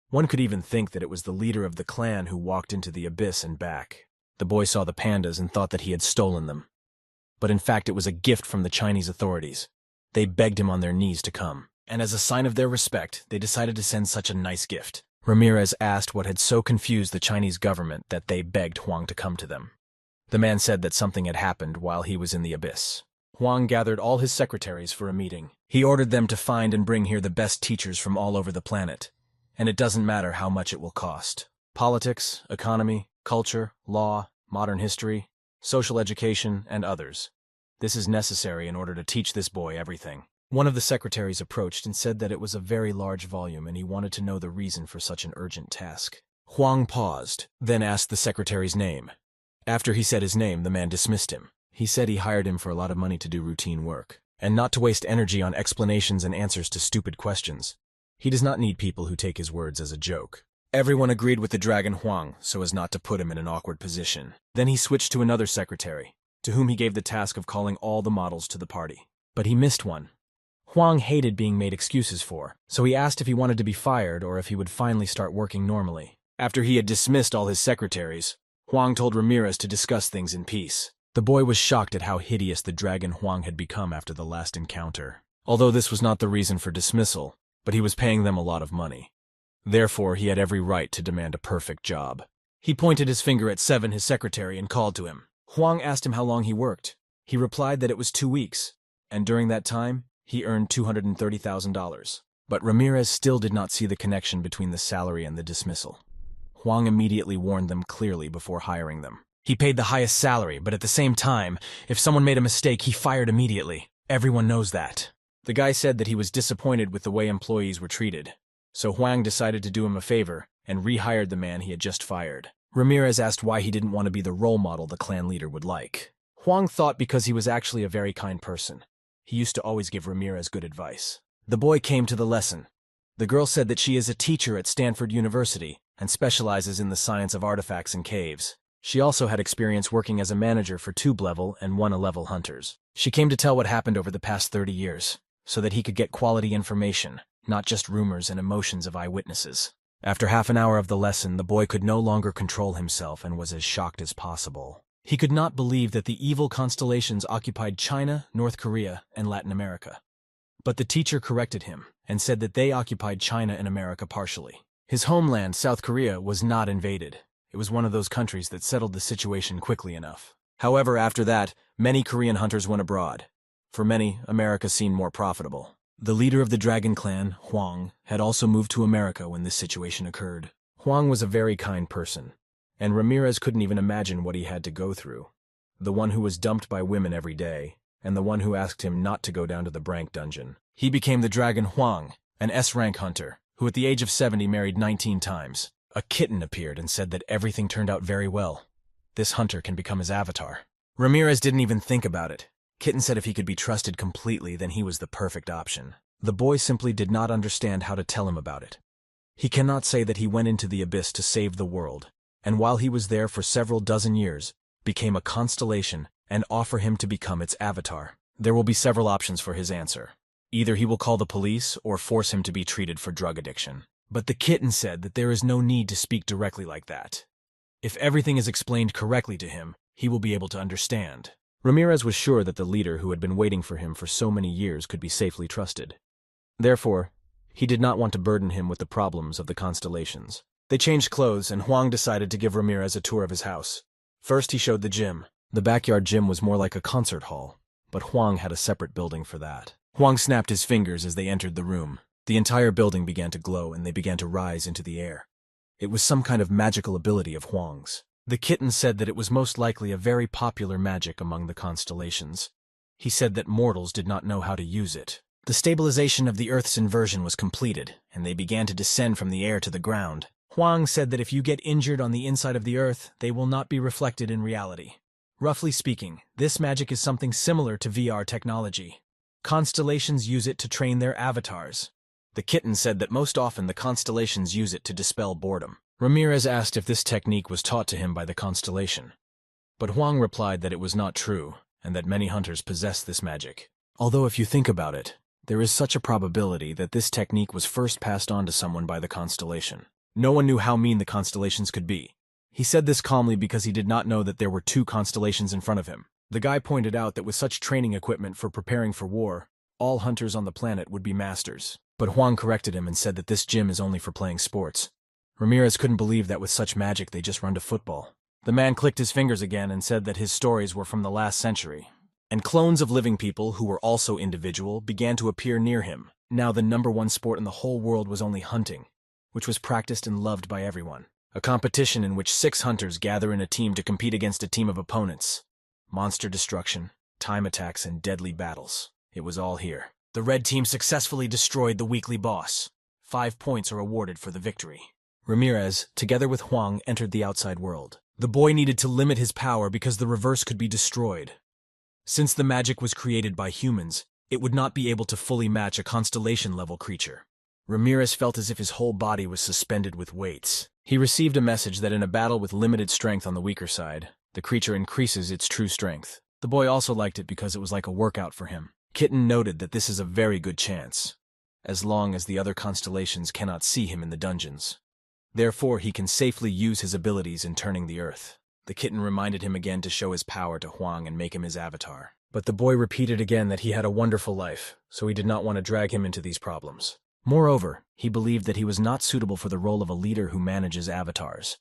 One could even think that it was the leader of the clan who walked into the abyss and back. The boy saw the pandas and thought that he had stolen them. But in fact it was a gift from the Chinese authorities. They begged him on their knees to come, and as a sign of their respect, they decided to send such a nice gift. Ramirez asked what had so confused the Chinese government that they begged Huang to come to them. The man said that something had happened while he was in the abyss. Huang gathered all his secretaries for a meeting. He ordered them to find and bring here the best teachers from all over the planet, and it doesn't matter how much it will cost. Politics, economy, culture, law, modern history, social education, and others. This is necessary in order to teach this boy everything. One of the secretaries approached and said that it was a very large volume and he wanted to know the reason for such an urgent task. Huang paused, then asked the secretary's name. After he said his name, the man dismissed him. He said he hired him for a lot of money to do routine work, and not to waste energy on explanations and answers to stupid questions. He does not need people who take his words as a joke. Everyone agreed with the Dragon Huang so as not to put him in an awkward position. Then he switched to another secretary, to whom he gave the task of calling all the models to the party. But he missed one. Huang hated being made excuses for, so he asked if he wanted to be fired or if he would finally start working normally. After he had dismissed all his secretaries, Huang told Ramirez to discuss things in peace. The boy was shocked at how hideous the Dragon Huang had become after the last encounter. Although this was not the reason for dismissal, but he was paying them a lot of money. Therefore, he had every right to demand a perfect job. He pointed his finger at Seven, his secretary, and called to him. Huang asked him how long he worked. He replied that it was 2 weeks, and during that time, he earned $230,000. But Ramirez still did not see the connection between the salary and the dismissal. Huang immediately warned them clearly before hiring them. He paid the highest salary, but at the same time, if someone made a mistake, he fired immediately. Everyone knows that. The guy said that he was disappointed with the way employees were treated. So Huang decided to do him a favor and rehired the man he had just fired. Ramirez asked why he didn't want to be the role model the clan leader would like. Huang thought because he was actually a very kind person. He used to always give Ramirez good advice. The boy came to the lesson. The girl said that she is a teacher at Stanford University and specializes in the science of artifacts and caves. She also had experience working as a manager for 2-level and 1-level hunters. She came to tell what happened over the past 30 years, so that he could get quality information, not just rumors and emotions of eyewitnesses. After half an hour of the lesson, the boy could no longer control himself and was as shocked as possible. He could not believe that the evil constellations occupied China, North Korea, and Latin America. But the teacher corrected him and said that they occupied China and America partially. His homeland, South Korea, was not invaded. It was one of those countries that settled the situation quickly enough. However, after that, many Korean hunters went abroad. For many, America seemed more profitable. The leader of the Dragon Clan, Huang, had also moved to America when this situation occurred. Huang was a very kind person, and Ramirez couldn't even imagine what he had to go through. The one who was dumped by women every day, and the one who asked him not to go down to the Brank dungeon. He became the Dragon Huang, an S-rank hunter, who at the age of 70 married 19 times. A kitten appeared and said that everything turned out very well. This hunter can become his avatar. Ramirez didn't even think about it. Kitten said if he could be trusted completely, then he was the perfect option. The boy simply did not understand how to tell him about it. He cannot say that he went into the abyss to save the world, and while he was there for several dozen years, became a constellation and offer him to become its avatar. There will be several options for his answer. Either he will call the police or force him to be treated for drug addiction. But the kitten said that there is no need to speak directly like that. If everything is explained correctly to him, he will be able to understand. Ramirez was sure that the leader who had been waiting for him for so many years could be safely trusted. Therefore, he did not want to burden him with the problems of the constellations. They changed clothes, and Huang decided to give Ramirez a tour of his house. First, he showed the gym. The backyard gym was more like a concert hall, but Huang had a separate building for that. Huang snapped his fingers as they entered the room. The entire building began to glow, and they began to rise into the air. It was some kind of magical ability of Huang's. The kitten said that it was most likely a very popular magic among the constellations. He said that mortals did not know how to use it. The stabilization of the Earth's inversion was completed, and they began to descend from the air to the ground. Huang said that if you get injured on the inside of the Earth, they will not be reflected in reality. Roughly speaking, this magic is something similar to VR technology. Constellations use it to train their avatars. The kitten said that most often the constellations use it to dispel boredom. Ramirez asked if this technique was taught to him by the constellation. But Huang replied that it was not true, and that many hunters possess this magic. Although if you think about it, there is such a probability that this technique was first passed on to someone by the constellation. No one knew how mean the constellations could be. He said this calmly because he did not know that there were 2 constellations in front of him. The guy pointed out that with such training equipment for preparing for war, all hunters on the planet would be masters. But Huang corrected him and said that this gym is only for playing sports. Ramirez couldn't believe that with such magic they just run to football. The man clicked his fingers again and said that his stories were from the last century. And clones of living people, who were also individual, began to appear near him. Now the #1 sport in the whole world was only hunting, which was practiced and loved by everyone. A competition in which 6 hunters gather in a team to compete against a team of opponents. Monster destruction, time attacks, and deadly battles. It was all here. The red team successfully destroyed the weekly boss. 5 points are awarded for the victory. Ramirez, together with Huang, entered the outside world. The boy needed to limit his power because the reverse could be destroyed. Since the magic was created by humans, it would not be able to fully match a constellation-level creature. Ramirez felt as if his whole body was suspended with weights. He received a message that in a battle with limited strength on the weaker side, the creature increases its true strength. The boy also liked it because it was like a workout for him. Kitten noted that this is a very good chance, as long as the other constellations cannot see him in the dungeons. Therefore, he can safely use his abilities in turning the Earth. The kitten reminded him again to show his power to Huang and make him his avatar. But the boy repeated again that he had a wonderful life, so he did not want to drag him into these problems. Moreover, he believed that he was not suitable for the role of a leader who manages avatars.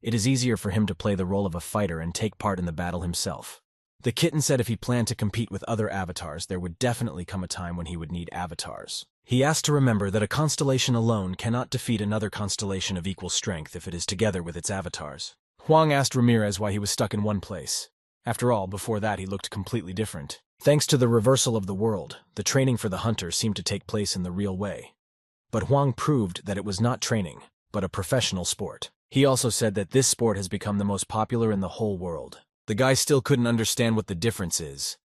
It is easier for him to play the role of a fighter and take part in the battle himself. The kitten said if he planned to compete with other avatars, there would definitely come a time when he would need avatars. He asked to remember that a constellation alone cannot defeat another constellation of equal strength if it is together with its avatars. Huang asked Ramirez why he was stuck in one place. After all, before that he looked completely different. Thanks to the reversal of the world, the training for the hunter seemed to take place in the real way. But Huang proved that it was not training, but a professional sport. He also said that this sport has become the most popular in the whole world. The guy still couldn't understand what the difference is.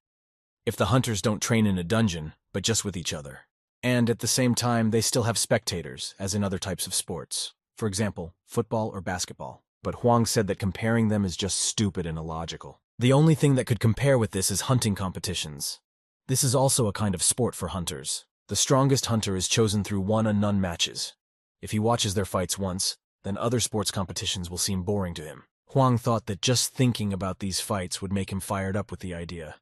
If the hunters don't train in a dungeon, but just with each other. And at the same time, they still have spectators, as in other types of sports. For example, football or basketball. But Huang said that comparing them is just stupid and illogical. The only thing that could compare with this is hunting competitions. This is also a kind of sport for hunters. The strongest hunter is chosen through won and none matches. If he watches their fights once, then other sports competitions will seem boring to him. Huang thought that just thinking about these fights would make him fired up with the idea.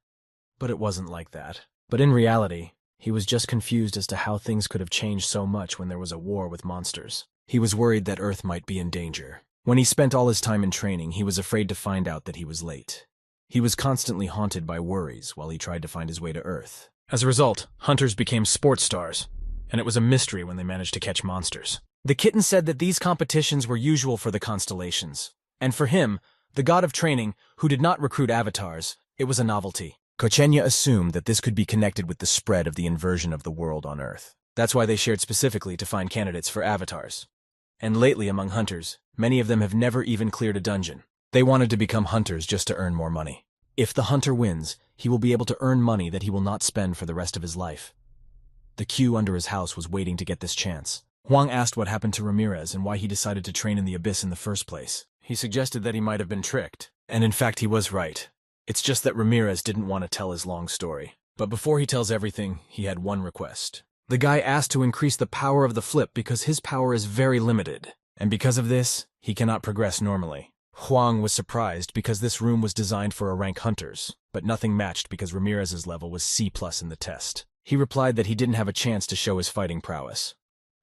But it wasn't like that. But in reality, he was just confused as to how things could have changed so much when there was a war with monsters. He was worried that Earth might be in danger. When he spent all his time in training, he was afraid to find out that he was late. He was constantly haunted by worries while he tried to find his way to Earth. As a result, hunters became sports stars, and it was a mystery when they managed to catch monsters. The kitten said that these competitions were usual for the constellations. And for him, the god of training, who did not recruit avatars, it was a novelty. Kochenya assumed that this could be connected with the spread of the inversion of the world on Earth. That's why they shared specifically to find candidates for avatars. And lately among hunters, many of them have never even cleared a dungeon. They wanted to become hunters just to earn more money. If the hunter wins, he will be able to earn money that he will not spend for the rest of his life. The queue under his house was waiting to get this chance. Huang asked what happened to Ramirez and why he decided to train in the abyss in the first place. He suggested that he might have been tricked. And in fact, he was right. It's just that Ramirez didn't want to tell his long story. But before he tells everything, he had one request. The guy asked to increase the power of the flip because his power is very limited. And because of this, he cannot progress normally. Huang was surprised because this room was designed for a rank hunters, but nothing matched because Ramirez's level was C+ in the test. He replied that he didn't have a chance to show his fighting prowess.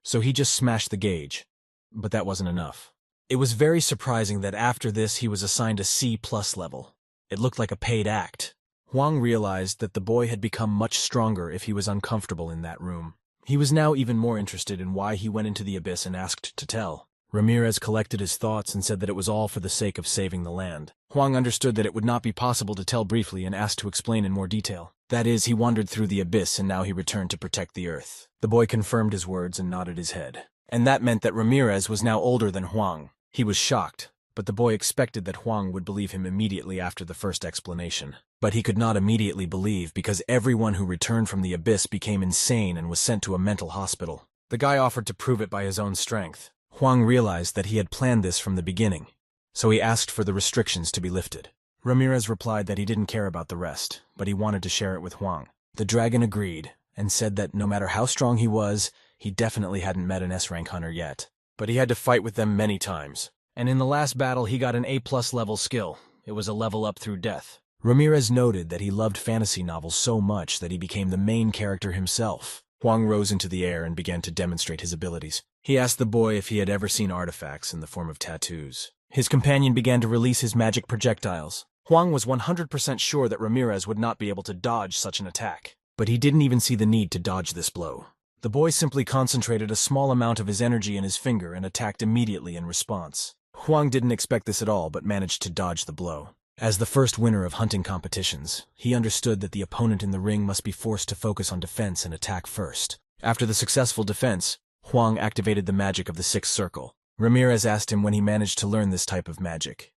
So he just smashed the gauge. But that wasn't enough. It was very surprising that after this he was assigned a C+ level. It looked like a paid act. Huang realized that the boy had become much stronger if he was uncomfortable in that room. He was now even more interested in why he went into the abyss and asked to tell. Ramirez collected his thoughts and said that it was all for the sake of saving the land. Huang understood that it would not be possible to tell briefly and asked to explain in more detail. That is, he wandered through the abyss and now he returned to protect the Earth. The boy confirmed his words and nodded his head. And that meant that Ramirez was now older than Huang. He was shocked, but the boy expected that Huang would believe him immediately after the first explanation. But he could not immediately believe because everyone who returned from the abyss became insane and was sent to a mental hospital. The guy offered to prove it by his own strength. Huang realized that he had planned this from the beginning, so he asked for the restrictions to be lifted. Ramirez replied that he didn't care about the rest, but he wanted to share it with Huang. The dragon agreed, and said that no matter how strong he was, he definitely hadn't met an S-rank hunter yet. But he had to fight with them many times. And in the last battle he got an A+ level skill. It was a level up through death. Ramirez noted that he loved fantasy novels so much that he became the main character himself. Huang rose into the air and began to demonstrate his abilities. He asked the boy if he had ever seen artifacts in the form of tattoos. His companion began to release his magic projectiles. Huang was 100% sure that Ramirez would not be able to dodge such an attack. But he didn't even see the need to dodge this blow. The boy simply concentrated a small amount of his energy in his finger and attacked immediately in response. Huang didn't expect this at all but managed to dodge the blow. As the first winner of hunting competitions, he understood that the opponent in the ring must be forced to focus on defense and attack first. After the successful defense, Huang activated the magic of the sixth circle. Ramirez asked him when he managed to learn this type of magic.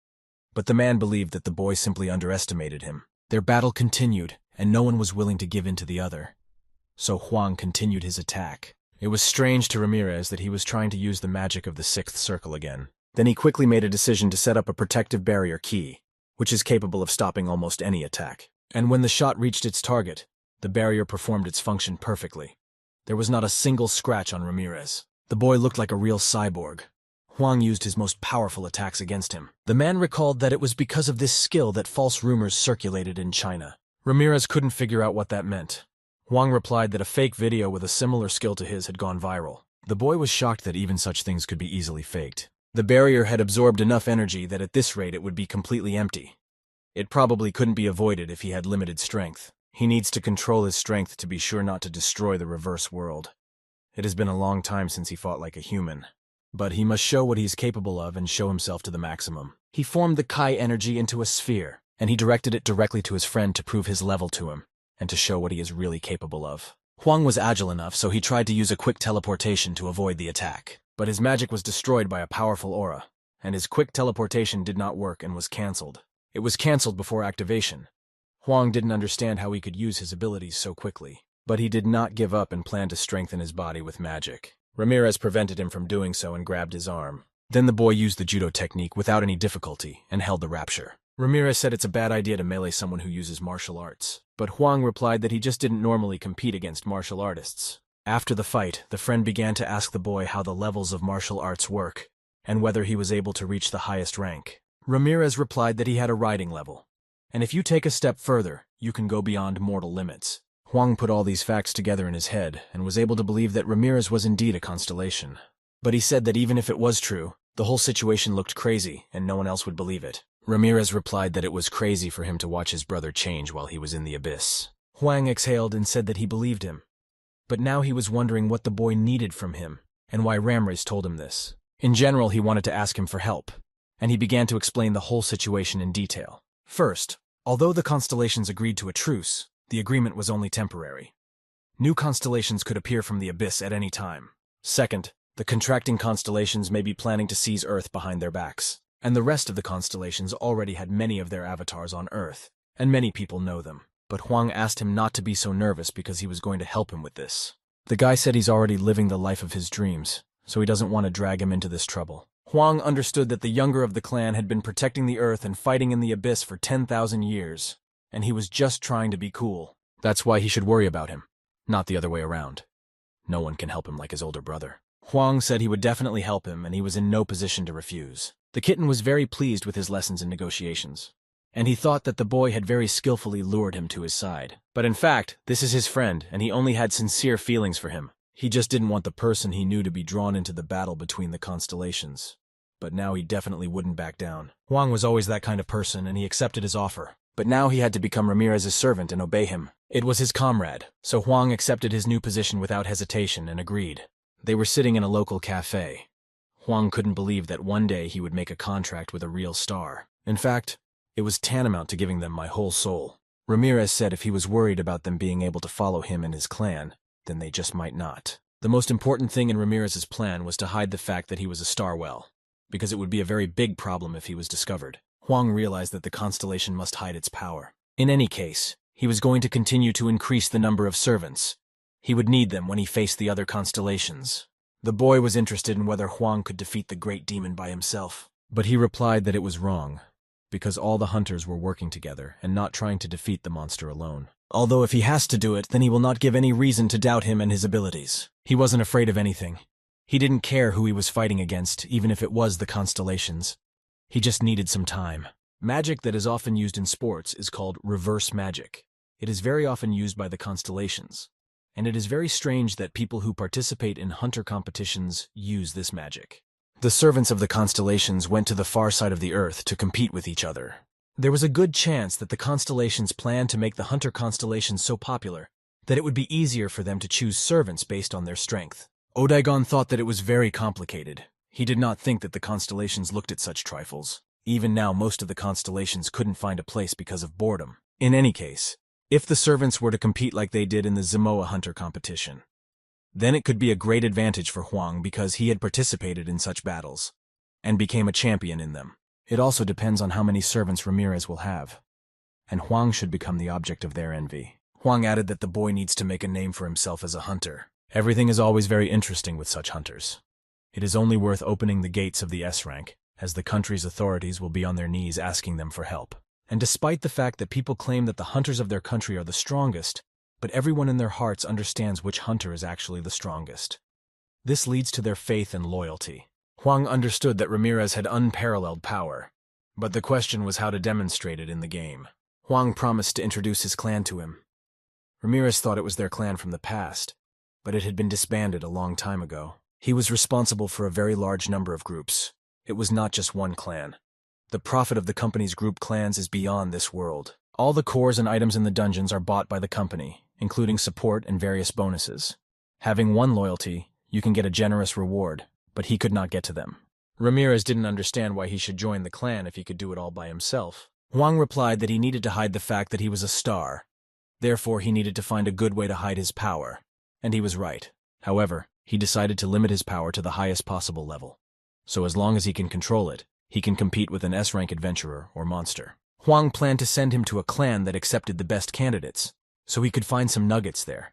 But the man believed that the boy simply underestimated him. Their battle continued, and no one was willing to give in to the other. So Huang continued his attack. It was strange to Ramirez that he was trying to use the magic of the sixth circle again. Then he quickly made a decision to set up a protective barrier key, which is capable of stopping almost any attack. And when the shot reached its target, the barrier performed its function perfectly. There was not a single scratch on Ramirez. The boy looked like a real cyborg. Huang used his most powerful attacks against him. The man recalled that it was because of this skill that false rumors circulated in China. Ramirez couldn't figure out what that meant. Huang replied that a fake video with a similar skill to his had gone viral. The boy was shocked that even such things could be easily faked. The barrier had absorbed enough energy that at this rate it would be completely empty. It probably couldn't be avoided if he had limited strength. He needs to control his strength to be sure not to destroy the reverse world. It has been a long time since he fought like a human. But he must show what he's capable of and show himself to the maximum. He formed the Kai energy into a sphere, and he directed it directly to his friend to prove his level to him, and to show what he is really capable of. Huang was agile enough, so he tried to use a quick teleportation to avoid the attack. But his magic was destroyed by a powerful aura, and his quick teleportation did not work and was cancelled. It was cancelled before activation. Huang didn't understand how he could use his abilities so quickly, but he did not give up and planned to strengthen his body with magic. Ramirez prevented him from doing so and grabbed his arm. Then the boy used the judo technique without any difficulty and held the rapture. Ramirez said it's a bad idea to melee someone who uses martial arts, but Huang replied that he just didn't normally compete against martial artists. After the fight, the friend began to ask the boy how the levels of martial arts work, and whether he was able to reach the highest rank. Ramirez replied that he had a riding level, and if you take a step further, you can go beyond mortal limits. Huang put all these facts together in his head and was able to believe that Ramirez was indeed a constellation. But he said that even if it was true, the whole situation looked crazy and no one else would believe it. Ramirez replied that it was crazy for him to watch his brother change while he was in the abyss. Huang exhaled and said that he believed him. But now he was wondering what the boy needed from him and why Ramirez told him this. In general, he wanted to ask him for help, and he began to explain the whole situation in detail. First, although the constellations agreed to a truce, the agreement was only temporary. New constellations could appear from the abyss at any time. Second, the contracting constellations may be planning to seize Earth behind their backs, and the rest of the constellations already had many of their avatars on Earth, and many people know them. But Huang asked him not to be so nervous because he was going to help him with this. The guy said he's already living the life of his dreams, so he doesn't want to drag him into this trouble. Huang understood that the younger of the clan had been protecting the Earth and fighting in the abyss for 10,000 years, and he was just trying to be cool. That's why he should worry about him, not the other way around. No one can help him like his older brother. Huang said he would definitely help him, and he was in no position to refuse. The kitten was very pleased with his lessons in negotiations, and he thought that the boy had very skillfully lured him to his side. But in fact, this is his friend, and he only had sincere feelings for him. He just didn't want the person he knew to be drawn into the battle between the constellations. But now he definitely wouldn't back down. Huang was always that kind of person, and he accepted his offer. But now he had to become Ramirez's servant and obey him. It was his comrade, so Huang accepted his new position without hesitation and agreed. They were sitting in a local cafe. Huang couldn't believe that one day he would make a contract with a real star. In fact, it was tantamount to giving them my whole soul. Ramirez said if he was worried about them being able to follow him and his clan, then they just might not. The most important thing in Ramirez's plan was to hide the fact that he was a star well, because it would be a very big problem if he was discovered. Huang realized that the constellation must hide its power. In any case, he was going to continue to increase the number of servants. He would need them when he faced the other constellations. The boy was interested in whether Huang could defeat the great demon by himself, but he replied that it was wrong, because all the hunters were working together and not trying to defeat the monster alone. Although if he has to do it, then he will not give any reason to doubt him and his abilities. He wasn't afraid of anything. He didn't care who he was fighting against, even if it was the constellations. He just needed some time. Magic that is often used in sports is called reverse magic. It is very often used by the constellations, and it is very strange that people who participate in hunter competitions use this magic. The servants of the constellations went to the far side of the Earth to compete with each other. There was a good chance that the constellations planned to make the hunter constellations so popular that it would be easier for them to choose servants based on their strength. Odaigon thought that it was very complicated. He did not think that the constellations looked at such trifles. Even now, most of the constellations couldn't find a place because of boredom. In any case, if the servants were to compete like they did in the Zimoa hunter competition, then it could be a great advantage for Huang because he had participated in such battles and became a champion in them. It also depends on how many servants Ramirez will have, and Huang should become the object of their envy. Huang added that the boy needs to make a name for himself as a hunter. Everything is always very interesting with such hunters. It is only worth opening the gates of the S rank, as the country's authorities will be on their knees asking them for help. And despite the fact that people claim that the hunters of their country are the strongest, but everyone in their hearts understands which hunter is actually the strongest. This leads to their faith and loyalty. Huang understood that Ramirez had unparalleled power, but the question was how to demonstrate it in the game. Huang promised to introduce his clan to him. Ramirez thought it was their clan from the past, but it had been disbanded a long time ago. He was responsible for a very large number of groups, It was not just one clan. The profit of the company's group clans is beyond this world. All the cores and items in the dungeons are bought by the company, including support and various bonuses. Having one loyalty, you can get a generous reward, but he could not get to them. Ramirez didn't understand why he should join the clan if he could do it all by himself. Huang replied that he needed to hide the fact that he was a star. Therefore, he needed to find a good way to hide his power. And he was right. However, he decided to limit his power to the highest possible level. So as long as he can control it, he can compete with an S-rank adventurer or monster. Huang planned to send him to a clan that accepted the best candidates, so he could find some nuggets there.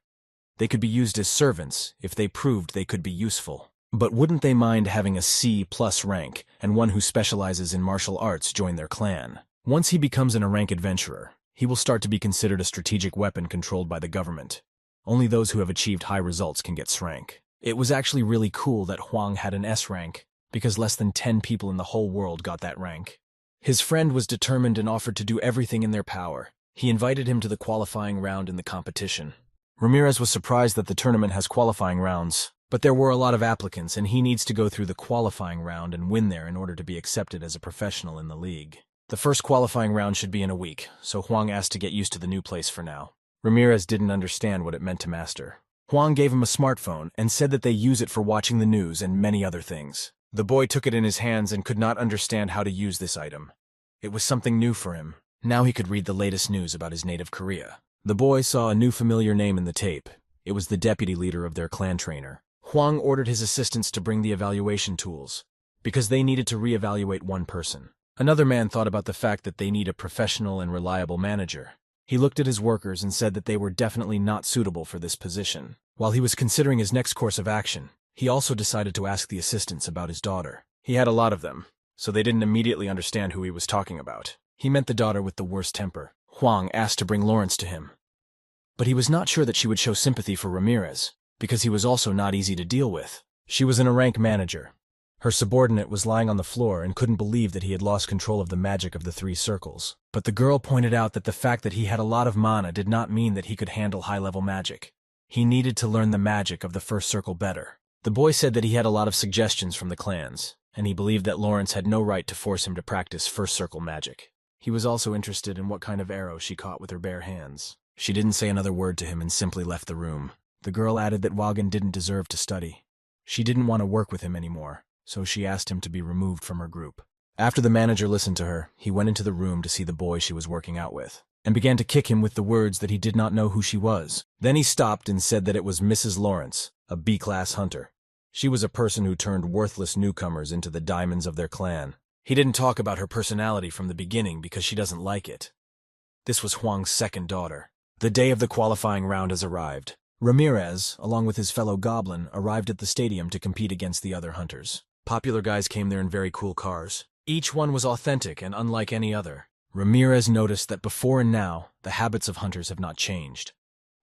They could be used as servants if they proved they could be useful. But wouldn't they mind having a C+ rank and one who specializes in martial arts join their clan? Once he becomes an A-rank adventurer, he will start to be considered a strategic weapon controlled by the government. Only those who have achieved high results can get S-rank. It was actually really cool that Huang had an S-rank, because less than 10 people in the whole world got that rank. His friend was determined and offered to do everything in their power. He invited him to the qualifying round in the competition. Ramirez was surprised that the tournament has qualifying rounds, but there were a lot of applicants and he needs to go through the qualifying round and win there in order to be accepted as a professional in the league. The first qualifying round should be in a week, so Huang asked to get used to the new place for now. Ramirez didn't understand what it meant to master. Huang gave him a smartphone and said that they use it for watching the news and many other things. The boy took it in his hands and could not understand how to use this item. It was something new for him. Now he could read the latest news about his native Korea. The boy saw a new familiar name in the tape. It was the deputy leader of their clan trainer. Huang ordered his assistants to bring the evaluation tools, because they needed to re-evaluate one person. Another man thought about the fact that they need a professional and reliable manager. He looked at his workers and said that they were definitely not suitable for this position. While he was considering his next course of action, he also decided to ask the assistants about his daughter. He had a lot of them, so they didn't immediately understand who he was talking about. He meant the daughter with the worst temper. Huang asked to bring Lawrence to him. But he was not sure that she would show sympathy for Ramirez, because he was also not easy to deal with. She was an A-rank manager. Her subordinate was lying on the floor and couldn't believe that he had lost control of the magic of the 3 circles. But the girl pointed out that the fact that he had a lot of mana did not mean that he could handle high-level magic. He needed to learn the magic of the first circle better. The boy said that he had a lot of suggestions from the clans, and he believed that Lawrence had no right to force him to practice first circle magic. He was also interested in what kind of arrow she caught with her bare hands. She didn't say another word to him and simply left the room. The girl added that Wagen didn't deserve to study. She didn't want to work with him anymore, so she asked him to be removed from her group. After the manager listened to her, he went into the room to see the boy she was working out with, and began to kick him with the words that he did not know who she was. Then he stopped and said that it was Mrs. Lawrence, a B-class hunter. She was a person who turned worthless newcomers into the diamonds of their clan. He didn't talk about her personality from the beginning because she doesn't like it. This was Huang's second daughter. The day of the qualifying round has arrived. Ramirez, along with his fellow goblin, arrived at the stadium to compete against the other hunters. Popular guys came there in very cool cars. Each one was authentic and unlike any other. Ramirez noticed that before and now, the habits of hunters have not changed.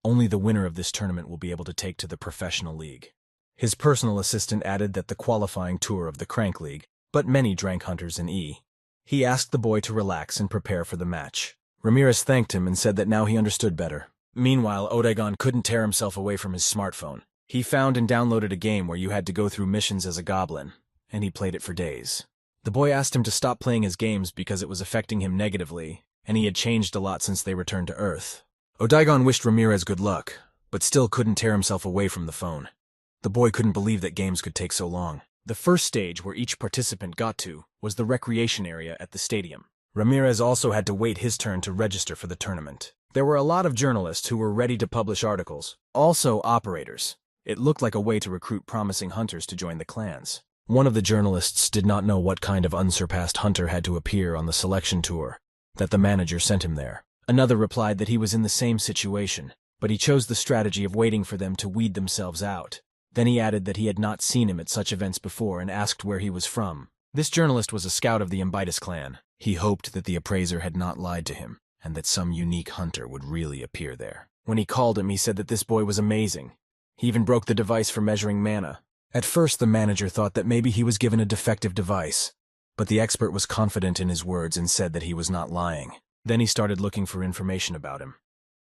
Only the winner of this tournament will be able to take to the professional league. His personal assistant added that the qualifying tour of the Crank League, but many drank hunters in E. He asked the boy to relax and prepare for the match. Ramirez thanked him and said that now he understood better. Meanwhile, Odagon couldn't tear himself away from his smartphone. He found and downloaded a game where you had to go through missions as a goblin, and he played it for days. The boy asked him to stop playing his games because it was affecting him negatively, and he had changed a lot since they returned to Earth. Odagon wished Ramirez good luck, but still couldn't tear himself away from the phone. The boy couldn't believe that games could take so long. The first stage where each participant got to was the recreation area at the stadium. Ramirez also had to wait his turn to register for the tournament. There were a lot of journalists who were ready to publish articles, also operators. It looked like a way to recruit promising hunters to join the clans. One of the journalists did not know what kind of unsurpassed hunter had to appear on the selection tour, that the manager sent him there. Another replied that he was in the same situation, but he chose the strategy of waiting for them to weed themselves out. Then he added that he had not seen him at such events before and asked where he was from. This journalist was a scout of the Imbitus clan. He hoped that the appraiser had not lied to him, and that some unique hunter would really appear there. When he called him, he said that this boy was amazing. He even broke the device for measuring mana. At first, the manager thought that maybe he was given a defective device, but the expert was confident in his words and said that he was not lying. Then he started looking for information about him,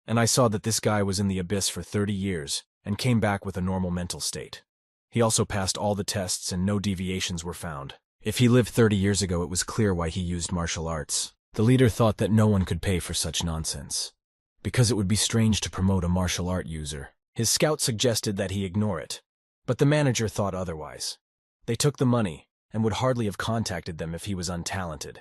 and I saw that this guy was in the abyss for 30 years and came back with a normal mental state. He also passed all the tests and no deviations were found. If he lived 30 years ago, it was clear why he used martial arts. The leader thought that no one could pay for such nonsense, because it would be strange to promote a martial art user. His scout suggested that he ignore it, but the manager thought otherwise. They took the money and would hardly have contacted them if he was untalented.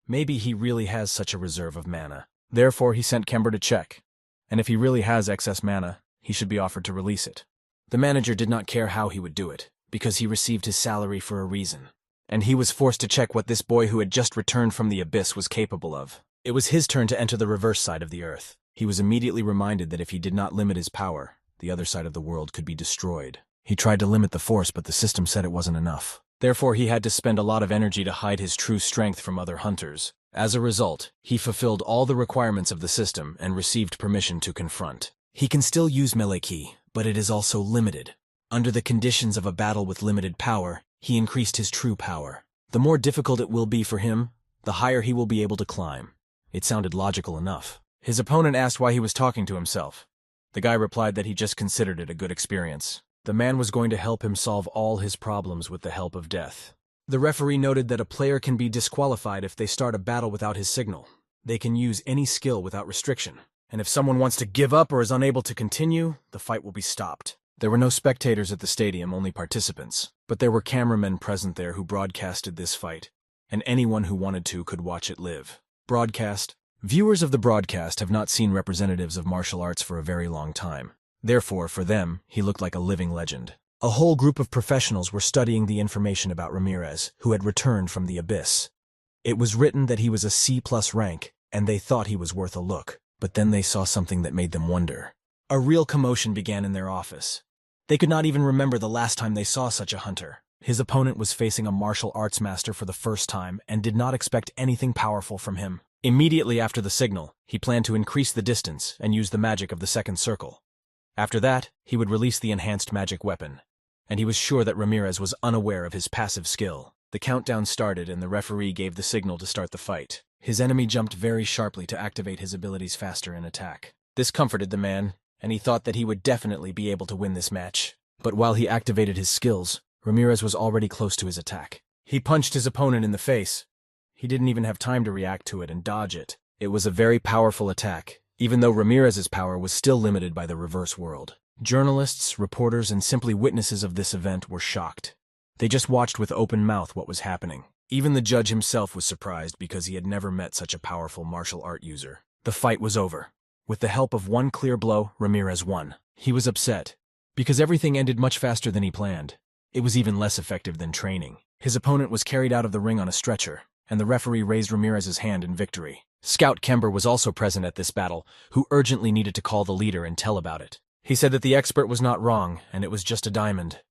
Maybe he really has such a reserve of mana. Therefore, he sent Kember to check, and if he really has excess mana, he should be offered to release it. The manager did not care how he would do it, because he received his salary for a reason, and he was forced to check what this boy who had just returned from the abyss was capable of. It was his turn to enter the reverse side of the earth. He was immediately reminded that if he did not limit his power, the other side of the world could be destroyed. He tried to limit the force, but the system said it wasn't enough. Therefore, he had to spend a lot of energy to hide his true strength from other hunters. As a result, he fulfilled all the requirements of the system and received permission to confront. He can still use melee ki, but it is also limited. Under the conditions of a battle with limited power, he increased his true power. The more difficult it will be for him, the higher he will be able to climb. It sounded logical enough. His opponent asked why he was talking to himself. The guy replied that he just considered it a good experience. The man was going to help him solve all his problems with the help of death. The referee noted that a player can be disqualified if they start a battle without his signal. They can use any skill without restriction, and if someone wants to give up or is unable to continue, the fight will be stopped. There were no spectators at the stadium, only participants, but there were cameramen present there who broadcasted this fight, and anyone who wanted to could watch it live. Broadcast. Viewers of the broadcast have not seen representatives of martial arts for a very long time. Therefore, for them, he looked like a living legend. A whole group of professionals were studying the information about Ramirez, who had returned from the abyss. It was written that he was a C+ rank, and they thought he was worth a look. But then they saw something that made them wonder. A real commotion began in their office. They could not even remember the last time they saw such a hunter. His opponent was facing a martial arts master for the first time and did not expect anything powerful from him. Immediately after the signal, he planned to increase the distance and use the magic of the second circle. After that, he would release the enhanced magic weapon, and he was sure that Ramirez was unaware of his passive skill. The countdown started and the referee gave the signal to start the fight. His enemy jumped very sharply to activate his abilities faster in attack. This comforted the man, and he thought that he would definitely be able to win this match. But while he activated his skills, Ramirez was already close to his attack. He punched his opponent in the face. He didn't even have time to react to it and dodge it. It was a very powerful attack, even though Ramirez's power was still limited by the reverse world. Journalists, reporters, and simply witnesses of this event were shocked. They just watched with open mouth what was happening. Even the judge himself was surprised because he had never met such a powerful martial art user. The fight was over. With the help of one clear blow, Ramirez won. He was upset, because everything ended much faster than he planned. It was even less effective than training. His opponent was carried out of the ring on a stretcher, and the referee raised Ramirez's hand in victory. Scout Kember was also present at this battle, who urgently needed to call the leader and tell about it. He said that the expert was not wrong, and it was just a diamond.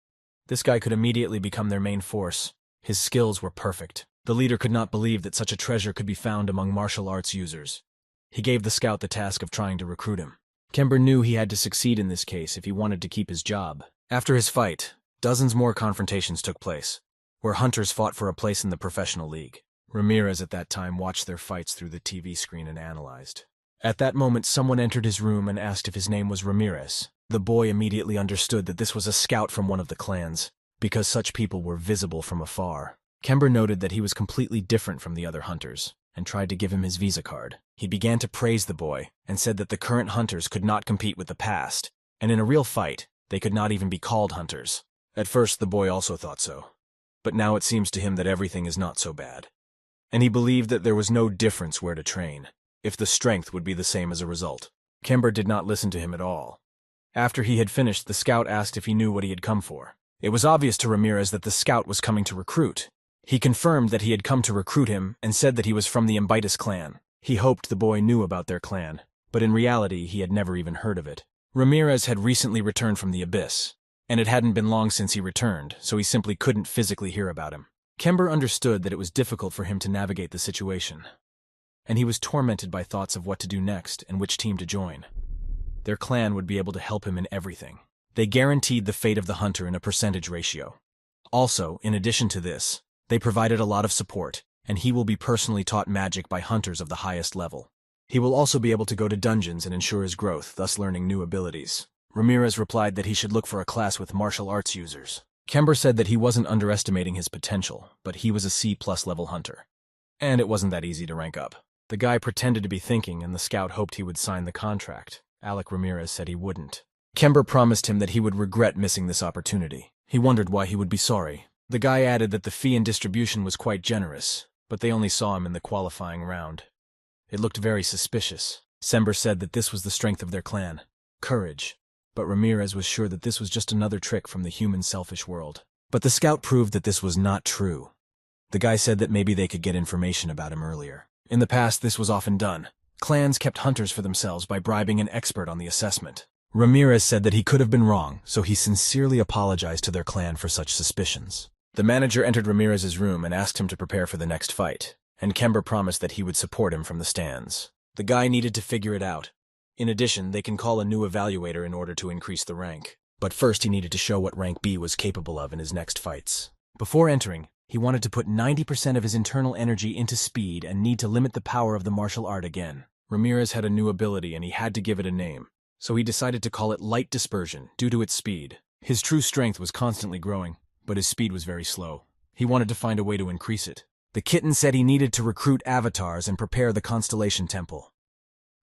This guy could immediately become their main force. His skills were perfect. The leader could not believe that such a treasure could be found among martial arts users. He gave the scout the task of trying to recruit him. Kember knew he had to succeed in this case if he wanted to keep his job. After his fight, dozens more confrontations took place, where hunters fought for a place in the professional league. Ramirez at that time watched their fights through the TV screen and analyzed. At that moment, someone entered his room and asked if his name was Ramirez. The boy immediately understood that this was a scout from one of the clans, because such people were visible from afar. Kember noted that he was completely different from the other hunters, and tried to give him his visa card. He began to praise the boy, and said that the current hunters could not compete with the past, and in a real fight, they could not even be called hunters. At first, the boy also thought so, but now it seems to him that everything is not so bad. And he believed that there was no difference where to train, if the strength would be the same as a result. Kember did not listen to him at all. After he had finished, the scout asked if he knew what he had come for. It was obvious to Ramirez that the scout was coming to recruit. He confirmed that he had come to recruit him and said that he was from the Imbitus clan. He hoped the boy knew about their clan, but in reality he had never even heard of it. Ramirez had recently returned from the abyss, and it hadn't been long since he returned, so he simply couldn't physically hear about him. Kember understood that it was difficult for him to navigate the situation, and he was tormented by thoughts of what to do next and which team to join. Their clan would be able to help him in everything. They guaranteed the fate of the hunter in a percentage ratio. Also, in addition to this, they provided a lot of support, and he will be personally taught magic by hunters of the highest level. He will also be able to go to dungeons and ensure his growth, thus learning new abilities. Ramirez replied that he should look for a class with martial arts users. Kember said that he wasn't underestimating his potential, but he was a C+ level hunter. And it wasn't that easy to rank up. The guy pretended to be thinking, and the scout hoped he would sign the contract. Alec Ramirez said he wouldn't. Kember promised him that he would regret missing this opportunity. He wondered why he would be sorry. The guy added that the fee and distribution was quite generous, but they only saw him in the qualifying round. It looked very suspicious. Sember said that this was the strength of their clan. Courage. But Ramirez was sure that this was just another trick from the human selfish world. But the scout proved that this was not true. The guy said that maybe they could get information about him earlier. In the past, this was often done. Clans kept hunters for themselves by bribing an expert on the assessment. Ramirez said that he could have been wrong, so he sincerely apologized to their clan for such suspicions. The manager entered Ramirez's room and asked him to prepare for the next fight, and Kember promised that he would support him from the stands. The guy needed to figure it out. In addition, they can call a new evaluator in order to increase the rank. But first he needed to show what rank B was capable of in his next fights. Before entering, he wanted to put 90% of his internal energy into speed and need to limit the power of the martial art again. Ramirez had a new ability and he had to give it a name, so he decided to call it Light Dispersion due to its speed. His true strength was constantly growing, but his speed was very slow. He wanted to find a way to increase it. The kitten said he needed to recruit avatars and prepare the Constellation Temple.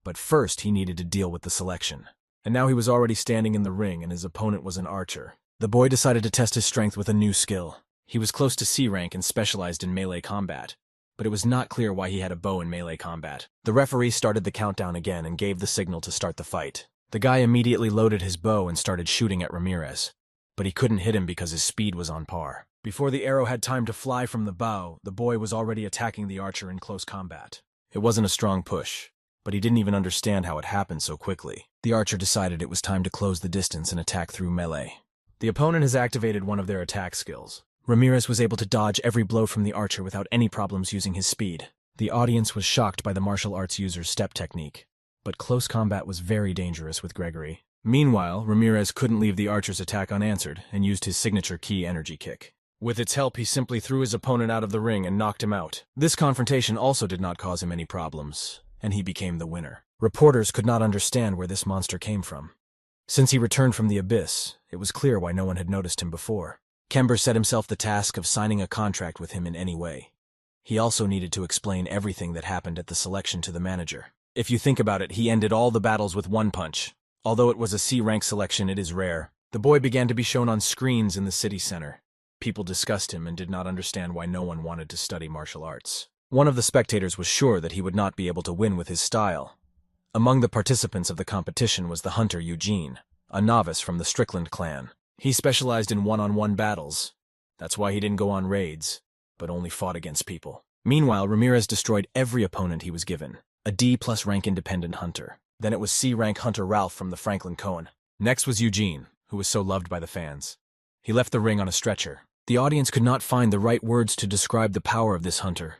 But first he needed to deal with the selection. And now he was already standing in the ring and his opponent was an archer. The boy decided to test his strength with a new skill. He was close to C rank and specialized in melee combat, but it was not clear why he had a bow in melee combat. The referee started the countdown again and gave the signal to start the fight. The guy immediately loaded his bow and started shooting at Ramirez, but he couldn't hit him because his speed was on par. Before the arrow had time to fly from the bow, the boy was already attacking the archer in close combat. It wasn't a strong push, but he didn't even understand how it happened so quickly. The archer decided it was time to close the distance and attack through melee. The opponent has activated one of their attack skills. Ramirez was able to dodge every blow from the archer without any problems using his speed. The audience was shocked by the martial arts user's step technique, but close combat was very dangerous with Gregory. Meanwhile, Ramirez couldn't leave the archer's attack unanswered and used his signature key energy kick. With its help, he simply threw his opponent out of the ring and knocked him out. This confrontation also did not cause him any problems, and he became the winner. Reporters could not understand where this monster came from. Since he returned from the abyss, it was clear why no one had noticed him before. Kember set himself the task of signing a contract with him in any way. He also needed to explain everything that happened at the selection to the manager. If you think about it, he ended all the battles with one punch. Although it was a C-rank selection, it is rare. The boy began to be shown on screens in the city center. People discussed him and did not understand why no one wanted to study martial arts. One of the spectators was sure that he would not be able to win with his style. Among the participants of the competition was the hunter Eugene, a novice from the Strickland clan. He specialized in one-on-one battles. That's why he didn't go on raids, but only fought against people. Meanwhile, Ramirez destroyed every opponent he was given. A D+ rank independent hunter. Then it was C rank hunter Ralph from the Franklin Cohen. Next was Eugene, who was so loved by the fans. He left the ring on a stretcher. The audience could not find the right words to describe the power of this hunter.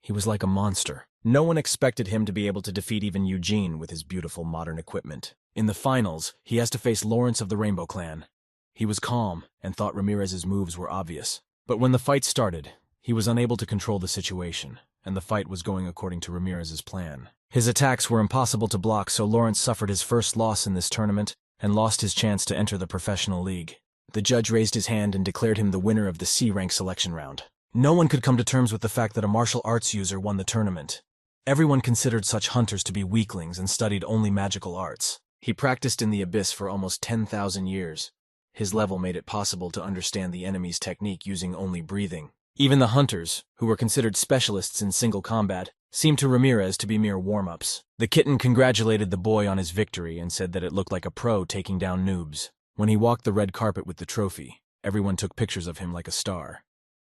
He was like a monster. No one expected him to be able to defeat even Eugene with his beautiful modern equipment. In the finals, he has to face Lawrence of the Rainbow Clan. He was calm and thought Ramirez's moves were obvious. But when the fight started, he was unable to control the situation, and the fight was going according to Ramirez's plan. His attacks were impossible to block, so Lawrence suffered his first loss in this tournament and lost his chance to enter the professional league. The judge raised his hand and declared him the winner of the C-rank selection round. No one could come to terms with the fact that a martial arts user won the tournament. Everyone considered such hunters to be weaklings and studied only magical arts. He practiced in the abyss for almost 10,000 years. His level made it possible to understand the enemy's technique using only breathing. Even the hunters, who were considered specialists in single combat, seemed to Ramirez to be mere warm-ups. The kitten congratulated the boy on his victory and said that it looked like a pro taking down noobs. When he walked the red carpet with the trophy, everyone took pictures of him like a star.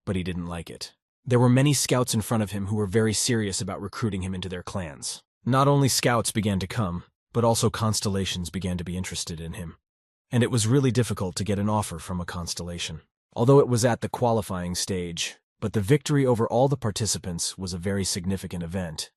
But he didn't like it. There were many scouts in front of him who were very serious about recruiting him into their clans. Not only scouts began to come, but also constellations began to be interested in him. And it was really difficult to get an offer from a constellation. Although it was at the qualifying stage, but the victory over all the participants was a very significant event.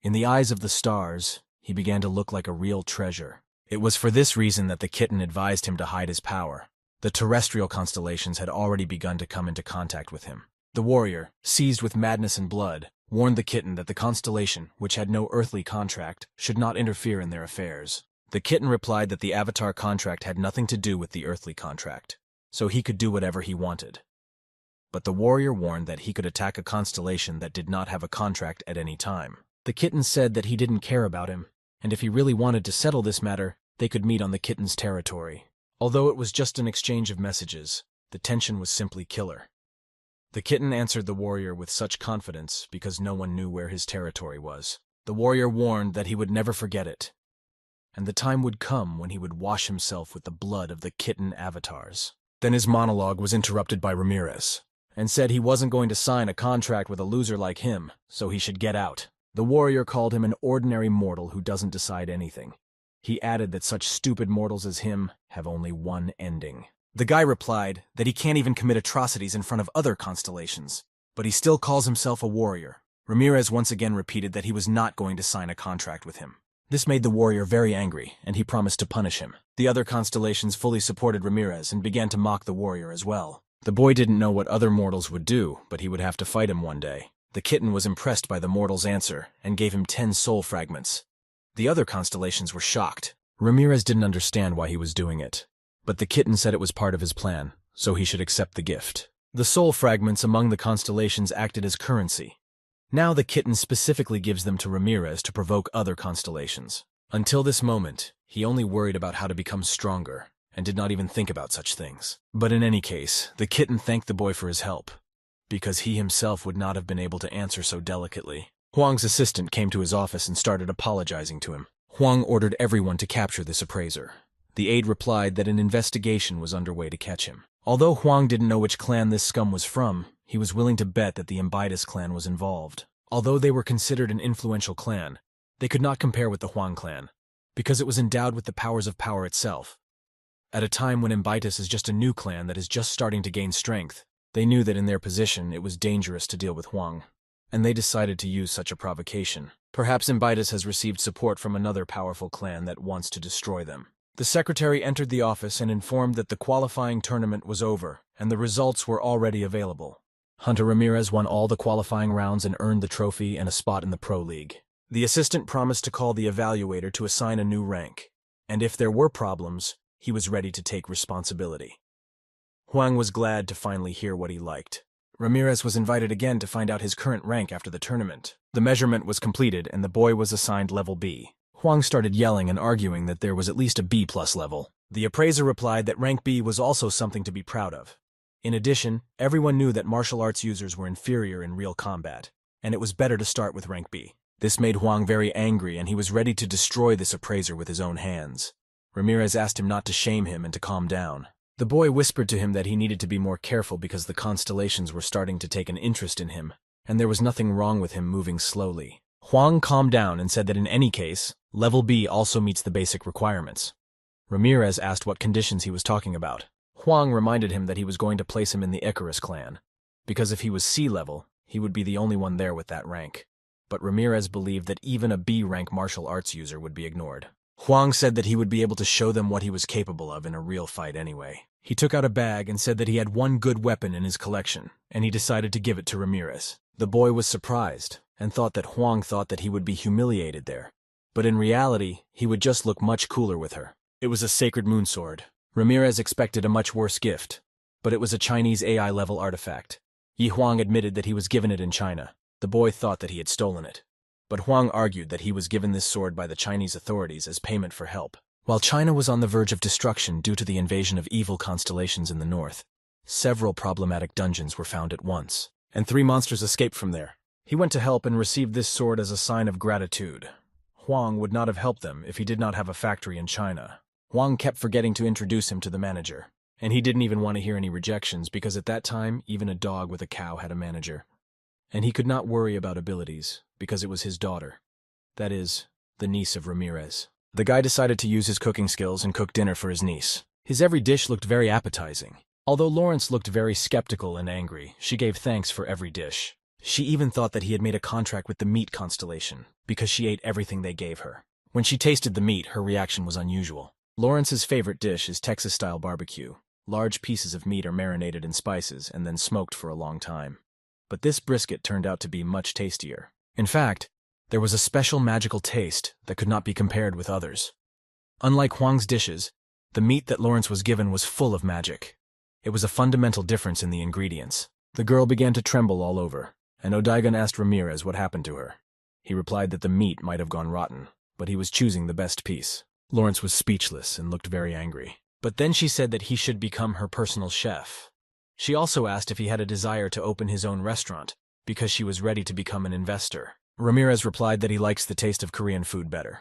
In the eyes of the stars, he began to look like a real treasure. It was for this reason that the kitten advised him to hide his power. The terrestrial constellations had already begun to come into contact with him. The warrior, seized with madness and blood, warned the kitten that the constellation, which had no earthly contract, should not interfere in their affairs. The kitten replied that the avatar contract had nothing to do with the earthly contract. so he could do whatever he wanted. But the warrior warned that he could attack a constellation that did not have a contract at any time. The kitten said that he didn't care about him, and if he really wanted to settle this matter, they could meet on the kitten's territory. Although it was just an exchange of messages, the tension was simply killer. The kitten answered the warrior with such confidence because no one knew where his territory was. The warrior warned that he would never forget it, and the time would come when he would wash himself with the blood of the kitten avatars. Then his monologue was interrupted by Ramirez, and said he wasn't going to sign a contract with a loser like him, so he should get out. The warrior called him an ordinary mortal who doesn't decide anything. He added that such stupid mortals as him have only one ending. The guy replied that he can't even commit atrocities in front of other constellations, but he still calls himself a warrior. Ramirez once again repeated that he was not going to sign a contract with him. This made the warrior very angry, and he promised to punish him. The other constellations fully supported Ramirez and began to mock the warrior as well. The boy didn't know what other mortals would do, but he would have to fight him one day. The kitten was impressed by the mortal's answer and gave him 10 soul fragments. The other constellations were shocked. Ramirez didn't understand why he was doing it, but the kitten said it was part of his plan, so he should accept the gift. The soul fragments among the constellations acted as currency. Now the kitten specifically gives them to Ramirez to provoke other constellations. Until this moment, he only worried about how to become stronger, and did not even think about such things. But in any case, the kitten thanked the boy for his help, because he himself would not have been able to answer so delicately. Huang's assistant came to his office and started apologizing to him. Huang ordered everyone to capture this appraiser. The aide replied that an investigation was underway to catch him. Although Huang didn't know which clan this scum was from, he was willing to bet that the Imbitus clan was involved. Although they were considered an influential clan, they could not compare with the Huang clan, because it was endowed with the powers of power itself. At a time when Imbitus is just a new clan that is just starting to gain strength, they knew that in their position it was dangerous to deal with Huang, and they decided to use such a provocation. Perhaps Imbitus has received support from another powerful clan that wants to destroy them. The secretary entered the office and informed that the qualifying tournament was over, and the results were already available. Hunter Ramirez won all the qualifying rounds and earned the trophy and a spot in the Pro League. The assistant promised to call the evaluator to assign a new rank, and if there were problems, he was ready to take responsibility. Huang was glad to finally hear what he liked. Ramirez was invited again to find out his current rank after the tournament. The measurement was completed and the boy was assigned level B. Huang started yelling and arguing that there was at least a B+ level. The appraiser replied that rank B was also something to be proud of. In addition, everyone knew that martial arts users were inferior in real combat, and it was better to start with rank B. This made Huang very angry and he was ready to destroy this appraiser with his own hands. Ramirez asked him not to shame him and to calm down. The boy whispered to him that he needed to be more careful because the constellations were starting to take an interest in him, and there was nothing wrong with him moving slowly. Huang calmed down and said that in any case, level B also meets the basic requirements. Ramirez asked what conditions he was talking about. Huang reminded him that he was going to place him in the Icarus clan, because if he was C level, he would be the only one there with that rank. But Ramirez believed that even a B-rank martial arts user would be ignored. Huang said that he would be able to show them what he was capable of in a real fight anyway. He took out a bag and said that he had one good weapon in his collection, and he decided to give it to Ramirez. The boy was surprised, and thought that Huang thought that he would be humiliated there. But in reality, he would just look much cooler with her. It was a sacred moon sword. Ramirez expected a much worse gift, but it was a Chinese AI-level artifact. Yi Huang admitted that he was given it in China. The boy thought that he had stolen it, but Huang argued that he was given this sword by the Chinese authorities as payment for help. While China was on the verge of destruction due to the invasion of evil constellations in the north, several problematic dungeons were found at once, and 3 monsters escaped from there. He went to help and received this sword as a sign of gratitude. Huang would not have helped them if he did not have a factory in China. Huang kept forgetting to introduce him to the manager, and he didn't even want to hear any rejections because at that time, even a dog with a cow had a manager. And he could not worry about abilities because it was his daughter. That is, the niece of Ramirez. The guy decided to use his cooking skills and cook dinner for his niece. His every dish looked very appetizing. Although Lawrence looked very skeptical and angry, she gave thanks for every dish. She even thought that he had made a contract with the meat constellation because she ate everything they gave her. When she tasted the meat, her reaction was unusual. Lawrence's favorite dish is Texas-style barbecue. Large pieces of meat are marinated in spices and then smoked for a long time. But this brisket turned out to be much tastier. In fact, there was a special magical taste that could not be compared with others. Unlike Huang's dishes, the meat that Lawrence was given was full of magic. It was a fundamental difference in the ingredients. The girl began to tremble all over, and Odaigan asked Ramirez what happened to her. He replied that the meat might have gone rotten, but he was choosing the best piece. Lawrence was speechless and looked very angry. But then she said that he should become her personal chef. She also asked if he had a desire to open his own restaurant, because she was ready to become an investor. Ramirez replied that he likes the taste of Korean food better.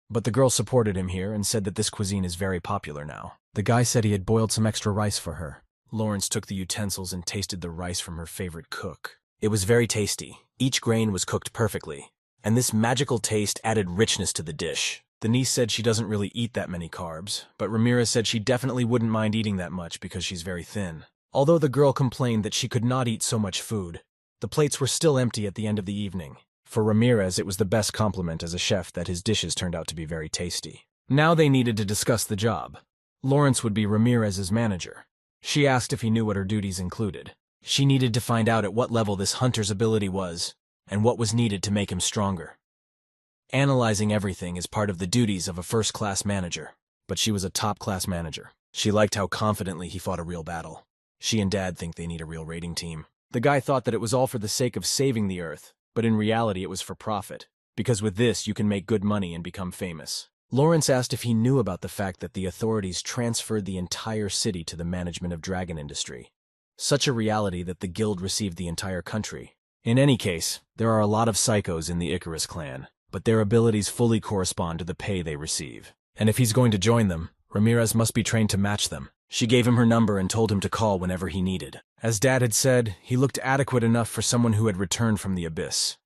But the girl supported him here and said that this cuisine is very popular now. The guy said he had boiled some extra rice for her. Lawrence took the utensils and tasted the rice from her favorite cook. It was very tasty. Each grain was cooked perfectly, and this magical taste added richness to the dish. The niece said she doesn't really eat that many carbs, but Ramirez said she definitely wouldn't mind eating that much because she's very thin. Although the girl complained that she could not eat so much food, the plates were still empty at the end of the evening. For Ramirez, it was the best compliment as a chef that his dishes turned out to be very tasty. Now they needed to discuss the job. Lawrence would be Ramirez's manager. She asked if he knew what her duties included. She needed to find out at what level this hunter's ability was, and what was needed to make him stronger. Analyzing everything is part of the duties of a first-class manager, but she was a top-class manager. She liked how confidently he fought a real battle. She and Dad think they need a real raiding team. The guy thought that it was all for the sake of saving the Earth, but in reality it was for profit, because with this you can make good money and become famous. Lawrence asked if he knew about the fact that the authorities transferred the entire city to the management of dragon industry. Such a reality that the guild received the entire country. In any case, there are a lot of psychos in the Icarus clan, but their abilities fully correspond to the pay they receive. And if he's going to join them, Ramirez must be trained to match them. She gave him her number and told him to call whenever he needed. As Dad had said, he looked adequate enough for someone who had returned from the abyss.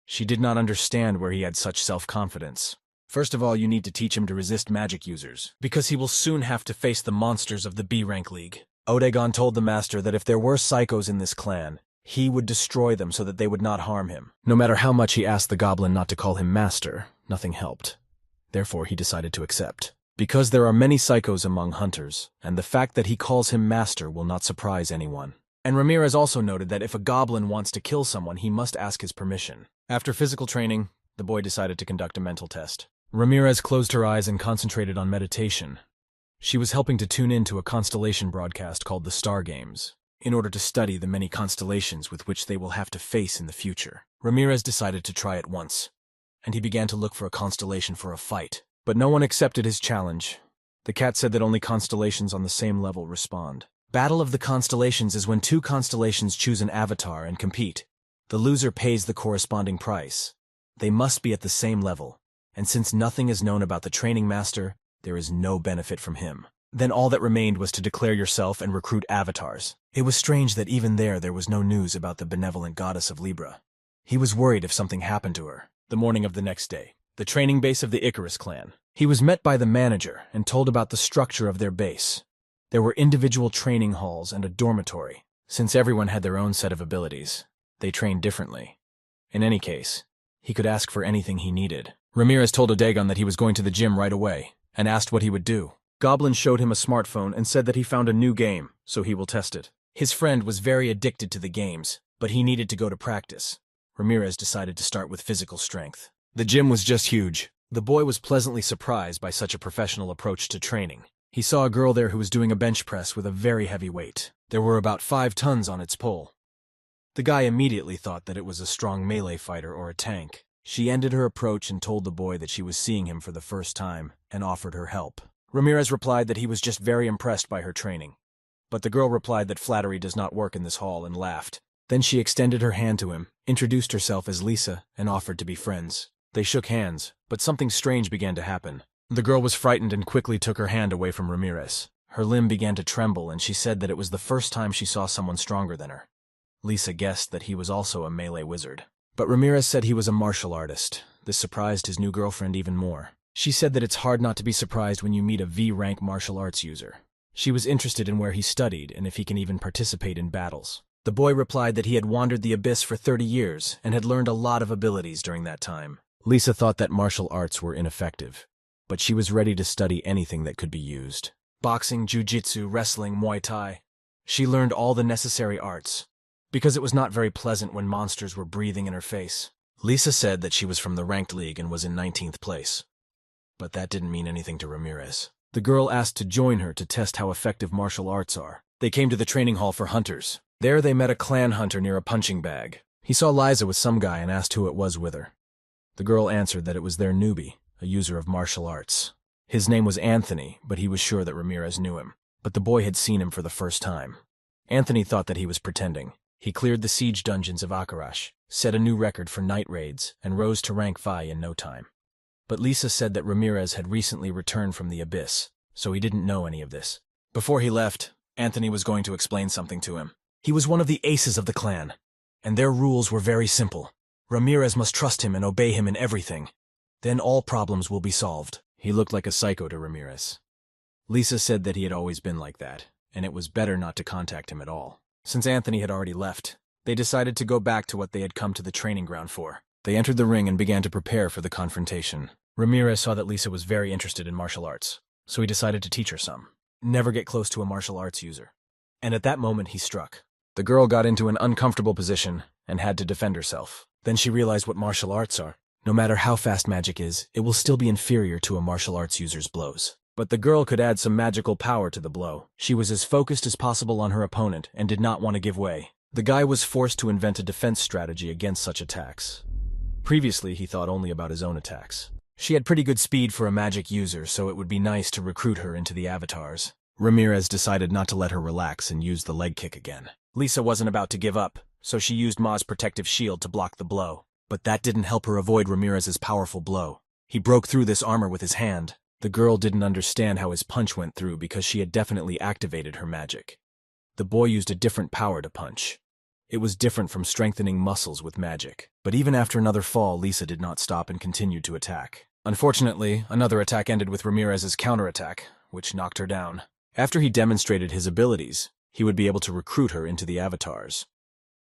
She did not understand where he had such self-confidence. First of all, you need to teach him to resist magic users, because he will soon have to face the monsters of the B-Rank League. Odegon told the master that if there were psychos in this clan, he would destroy them so that they would not harm him. No matter how much he asked the goblin not to call him master, nothing helped. Therefore, he decided to accept. Because there are many psychos among hunters, and the fact that he calls him master will not surprise anyone. And Ramirez also noted that if a goblin wants to kill someone, he must ask his permission. After physical training, the boy decided to conduct a mental test. Ramirez closed her eyes and concentrated on meditation. She was helping to tune in to a constellation broadcast called the Star Games, in order to study the many constellations with which they will have to face in the future. Ramirez decided to try it once, and he began to look for a constellation for a fight. But no one accepted his challenge. The cat said that only constellations on the same level respond. Battle of the Constellations is when two constellations choose an avatar and compete. The loser pays the corresponding price. They must be at the same level, and since nothing is known about the training master, there is no benefit from him. Then all that remained was to declare yourself and recruit avatars. It was strange that even there was no news about the benevolent goddess of Libra. He was worried if something happened to her. The morning of the next day, the training base of the Icarus clan. He was met by the manager and told about the structure of their base. There were individual training halls and a dormitory. Since everyone had their own set of abilities, they trained differently. In any case, he could ask for anything he needed. Ramirez told Odegon that he was going to the gym right away, and asked what he would do. Goblin showed him a smartphone and said that he found a new game, so he will test it. His friend was very addicted to the games, but he needed to go to practice. Ramirez decided to start with physical strength. The gym was just huge. The boy was pleasantly surprised by such a professional approach to training. He saw a girl there who was doing a bench press with a very heavy weight. There were about 5 tons on its pole. The guy immediately thought that it was a strong melee fighter or a tank. She ended her approach and told the boy that she was seeing him for the first time and offered her help. Ramirez replied that he was just very impressed by her training. But the girl replied that flattery does not work in this hall and laughed. Then she extended her hand to him, introduced herself as Lisa, and offered to be friends. They shook hands, but something strange began to happen. The girl was frightened and quickly took her hand away from Ramirez. Her limb began to tremble, and she said that it was the first time she saw someone stronger than her. Lisa guessed that he was also a melee wizard. But Ramirez said he was a martial artist. This surprised his new girlfriend even more. She said that it's hard not to be surprised when you meet a V-rank martial arts user. She was interested in where he studied and if he can even participate in battles. The boy replied that he had wandered the abyss for 30 years and had learned a lot of abilities during that time. Lisa thought that martial arts were ineffective, but she was ready to study anything that could be used. Boxing, jiu-jitsu, wrestling, Muay Thai. She learned all the necessary arts, because it was not very pleasant when monsters were breathing in her face. Lisa said that she was from the ranked league and was in 19th place. But that didn't mean anything to Ramirez. The girl asked to join her to test how effective martial arts are. They came to the training hall for hunters. There they met a clan hunter near a punching bag. He saw Liza with some guy and asked who it was with her. The girl answered that it was their newbie, a user of martial arts. His name was Anthony, but he was sure that Ramirez knew him. But the boy had seen him for the first time. Anthony thought that he was pretending. He cleared the siege dungeons of Akarash, set a new record for night raids, and rose to rank 5 in no time. But Lisa said that Ramirez had recently returned from the abyss, so he didn't know any of this. Before he left, Anthony was going to explain something to him. He was one of the aces of the clan, and their rules were very simple. Ramirez must trust him and obey him in everything. Then all problems will be solved. He looked like a psycho to Ramirez. Lisa said that he had always been like that, and it was better not to contact him at all. Since Anthony had already left, they decided to go back to what they had come to the training ground for. They entered the ring and began to prepare for the confrontation. Ramirez saw that Lisa was very interested in martial arts, so he decided to teach her some. Never get close to a martial arts user. And at that moment he struck. The girl got into an uncomfortable position and had to defend herself. Then she realized what martial arts are. No matter how fast magic is, it will still be inferior to a martial arts user's blows. But the girl could add some magical power to the blow. She was as focused as possible on her opponent and did not want to give way. The guy was forced to invent a defense strategy against such attacks. Previously, he thought only about his own attacks. She had pretty good speed for a magic user, so it would be nice to recruit her into the avatars. Ramirez decided not to let her relax and use the leg kick again. Lisa wasn't about to give up, so she used Ma's protective shield to block the blow. But that didn't help her avoid Ramirez's powerful blow. He broke through this armor with his hand. The girl didn't understand how his punch went through because she had definitely activated her magic. The boy used a different power to punch. It was different from strengthening muscles with magic. But even after another fall, Lisa did not stop and continued to attack. Unfortunately, another attack ended with Ramirez's counterattack, which knocked her down. After he demonstrated his abilities, he would be able to recruit her into the avatars.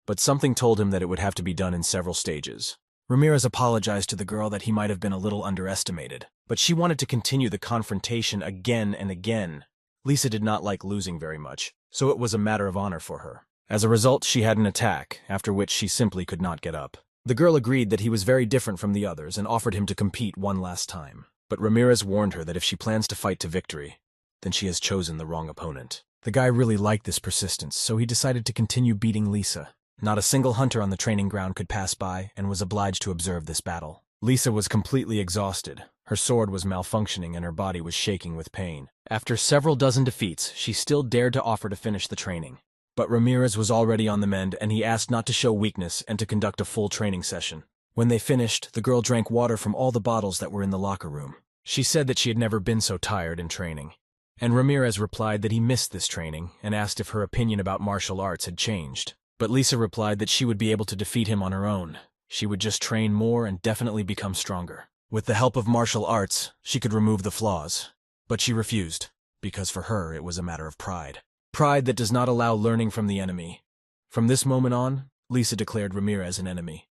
But something told him that it would have to be done in several stages. Ramirez apologized to the girl that he might have been a little underestimated, but she wanted to continue the confrontation again and again. Lisa did not like losing very much, so it was a matter of honor for her. As a result, she had an attack, after which she simply could not get up. The girl agreed that he was very different from the others and offered him to compete one last time. But Ramirez warned her that if she plans to fight to victory, then she has chosen the wrong opponent. The guy really liked this persistence, so he decided to continue beating Lisa. Not a single hunter on the training ground could pass by and was obliged to observe this battle. Lisa was completely exhausted. Her sword was malfunctioning and her body was shaking with pain. After several dozen defeats, she still dared to offer to finish the training. But Ramirez was already on the mend and he asked not to show weakness and to conduct a full training session. When they finished, the girl drank water from all the bottles that were in the locker room. She said that she had never been so tired in training. And Ramirez replied that he missed this training and asked if her opinion about martial arts had changed. But Lisa replied that she would be able to defeat him on her own. She would just train more and definitely become stronger. With the help of martial arts, she could remove the flaws. But she refused, because for her it was a matter of pride. Pride that does not allow learning from the enemy. From this moment on, Lisa declared Ramirez an enemy.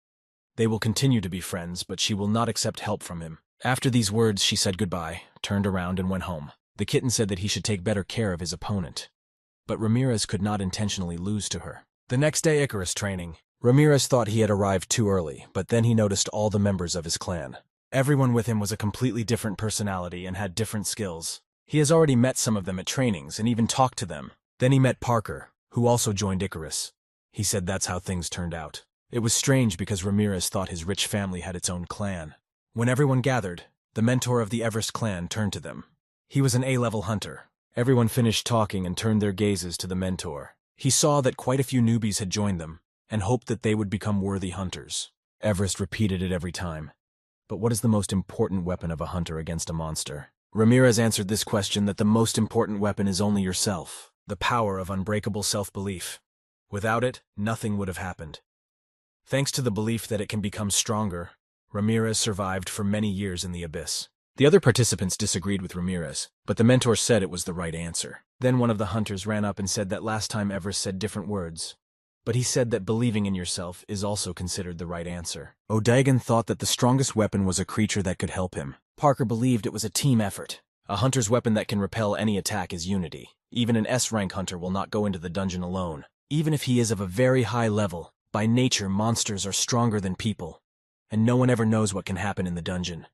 They will continue to be friends, but she will not accept help from him. After these words, she said goodbye, turned around and went home. The kitten said that he should take better care of his opponent. But Ramirez could not intentionally lose to her. The next day, Icarus training. Ramirez thought he had arrived too early, but then he noticed all the members of his clan. Everyone with him was a completely different personality and had different skills. He has already met some of them at trainings and even talked to them. Then he met Parker, who also joined Icarus. He said that's how things turned out. It was strange because Ramirez thought his rich family had its own clan. When everyone gathered, the mentor of the Everest clan turned to them. He was an A-level hunter. Everyone finished talking and turned their gazes to the mentor. He saw that quite a few newbies had joined them, and hoped that they would become worthy hunters. Everest repeated it every time. But what is the most important weapon of a hunter against a monster? Ramirez answered this question that the most important weapon is only yourself, the power of unbreakable self-belief. Without it, nothing would have happened. Thanks to the belief that it can become stronger, Ramirez survived for many years in the abyss. The other participants disagreed with Ramirez, but the mentor said it was the right answer. Then one of the hunters ran up and said that last time Everest said different words, but he said that believing in yourself is also considered the right answer. O'Dagon thought that the strongest weapon was a creature that could help him. Parker believed it was a team effort. A hunter's weapon that can repel any attack is unity. Even an S-rank hunter will not go into the dungeon alone. Even if he is of a very high level, by nature monsters are stronger than people, and no one ever knows what can happen in the dungeon.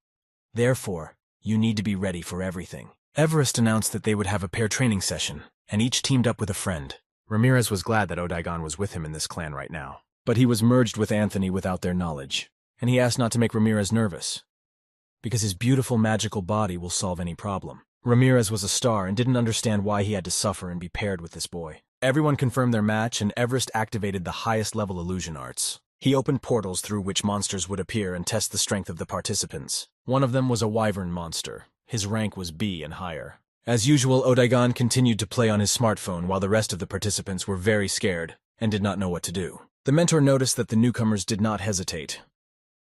Therefore, you need to be ready for everything. Everest announced that they would have a pair training session. and each teamed up with a friend. Ramirez was glad that Odaigon was with him in this clan right now. But he was merged with Anthony without their knowledge, and he asked not to make Ramirez nervous, because his beautiful magical body will solve any problem. Ramirez was a star and didn't understand why he had to suffer and be paired with this boy. Everyone confirmed their match, and Everest activated the highest level illusion arts. He opened portals through which monsters would appear and test the strength of the participants. One of them was a wyvern monster. His rank was B and higher. As usual, Odaigon continued to play on his smartphone while the rest of the participants were very scared and did not know what to do. The mentor noticed that the newcomers did not hesitate.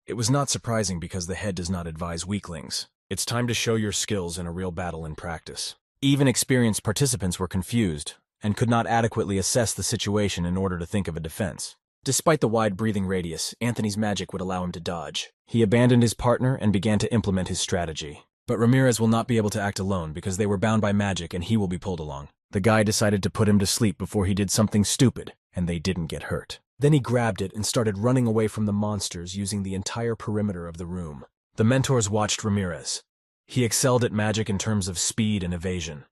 It was not surprising because the head does not advise weaklings. It's time to show your skills in a real battle in practice. Even experienced participants were confused and could not adequately assess the situation in order to think of a defense. Despite the wide breathing radius, Anthony's magic would allow him to dodge. He abandoned his partner and began to implement his strategy. But Ramirez will not be able to act alone because they were bound by magic and he will be pulled along. The guy decided to put him to sleep before he did something stupid, and they didn't get hurt. Then he grabbed it and started running away from the monsters using the entire perimeter of the room. The mentors watched Ramirez. He excelled at magic in terms of speed and evasion.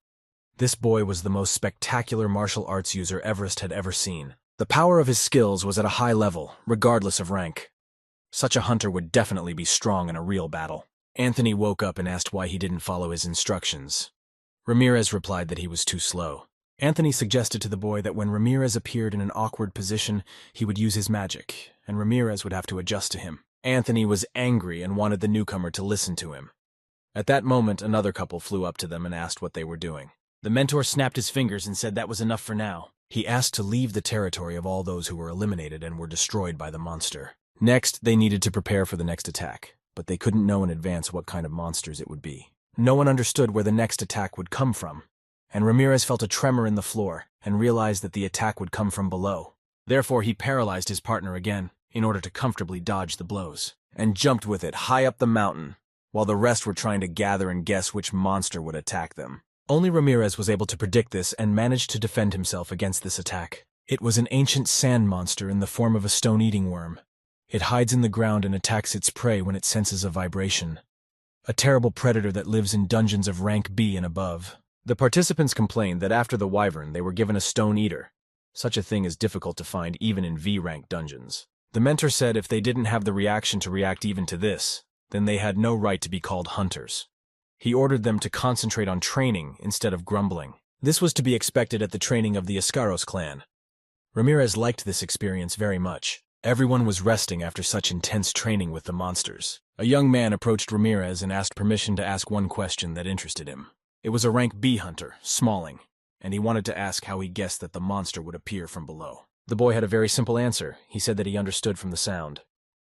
This boy was the most spectacular martial arts user Everest had ever seen. The power of his skills was at a high level, regardless of rank. Such a hunter would definitely be strong in a real battle. Anthony woke up and asked why he didn't follow his instructions. Ramirez replied that he was too slow. Anthony suggested to the boy that when Ramirez appeared in an awkward position, he would use his magic, and Ramirez would have to adjust to him. Anthony was angry and wanted the newcomer to listen to him. At that moment, another couple flew up to them and asked what they were doing. The mentor snapped his fingers and said that was enough for now. He asked to leave the territory of all those who were eliminated and were destroyed by the monster. Next, they needed to prepare for the next attack, but they couldn't know in advance what kind of monsters it would be. No one understood where the next attack would come from, and Ramirez felt a tremor in the floor and realized that the attack would come from below. Therefore, he paralyzed his partner again in order to comfortably dodge the blows, and jumped with it high up the mountain, while the rest were trying to gather and guess which monster would attack them. Only Ramirez was able to predict this and managed to defend himself against this attack. It was an ancient sand monster in the form of a stone-eating worm. It hides in the ground and attacks its prey when it senses a vibration. A terrible predator that lives in dungeons of rank B and above. The participants complained that after the wyvern they were given a stone eater. Such a thing is difficult to find even in V-rank dungeons. The mentor said if they didn't have the reaction to react even to this, then they had no right to be called hunters. He ordered them to concentrate on training instead of grumbling. This was to be expected at the training of the Iscaros clan. Ramirez liked this experience very much. Everyone was resting after such intense training with the monsters. A young man approached Ramirez and asked permission to ask one question that interested him. It was a rank B hunter, Smalling, and he wanted to ask how he guessed that the monster would appear from below. The boy had a very simple answer. He said that he understood from the sound,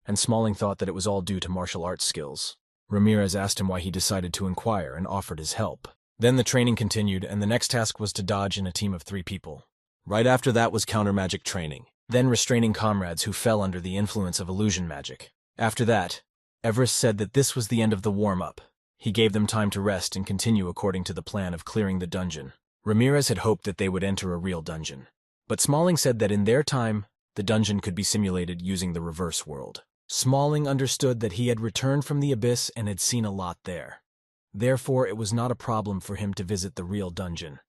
and Smalling thought that it was all due to martial arts skills. Ramirez asked him why he decided to inquire and offered his help. Then the training continued, and the next task was to dodge in a team of 3 people. Right after that was counter-magic training, then restraining comrades who fell under the influence of illusion magic. After that, Everest said that this was the end of the warm-up. He gave them time to rest and continue according to the plan of clearing the dungeon. Ramirez had hoped that they would enter a real dungeon, but Smalling said that in their time, the dungeon could be simulated using the reverse world. Smalling understood that he had returned from the abyss and had seen a lot there. Therefore, it was not a problem for him to visit the real dungeon.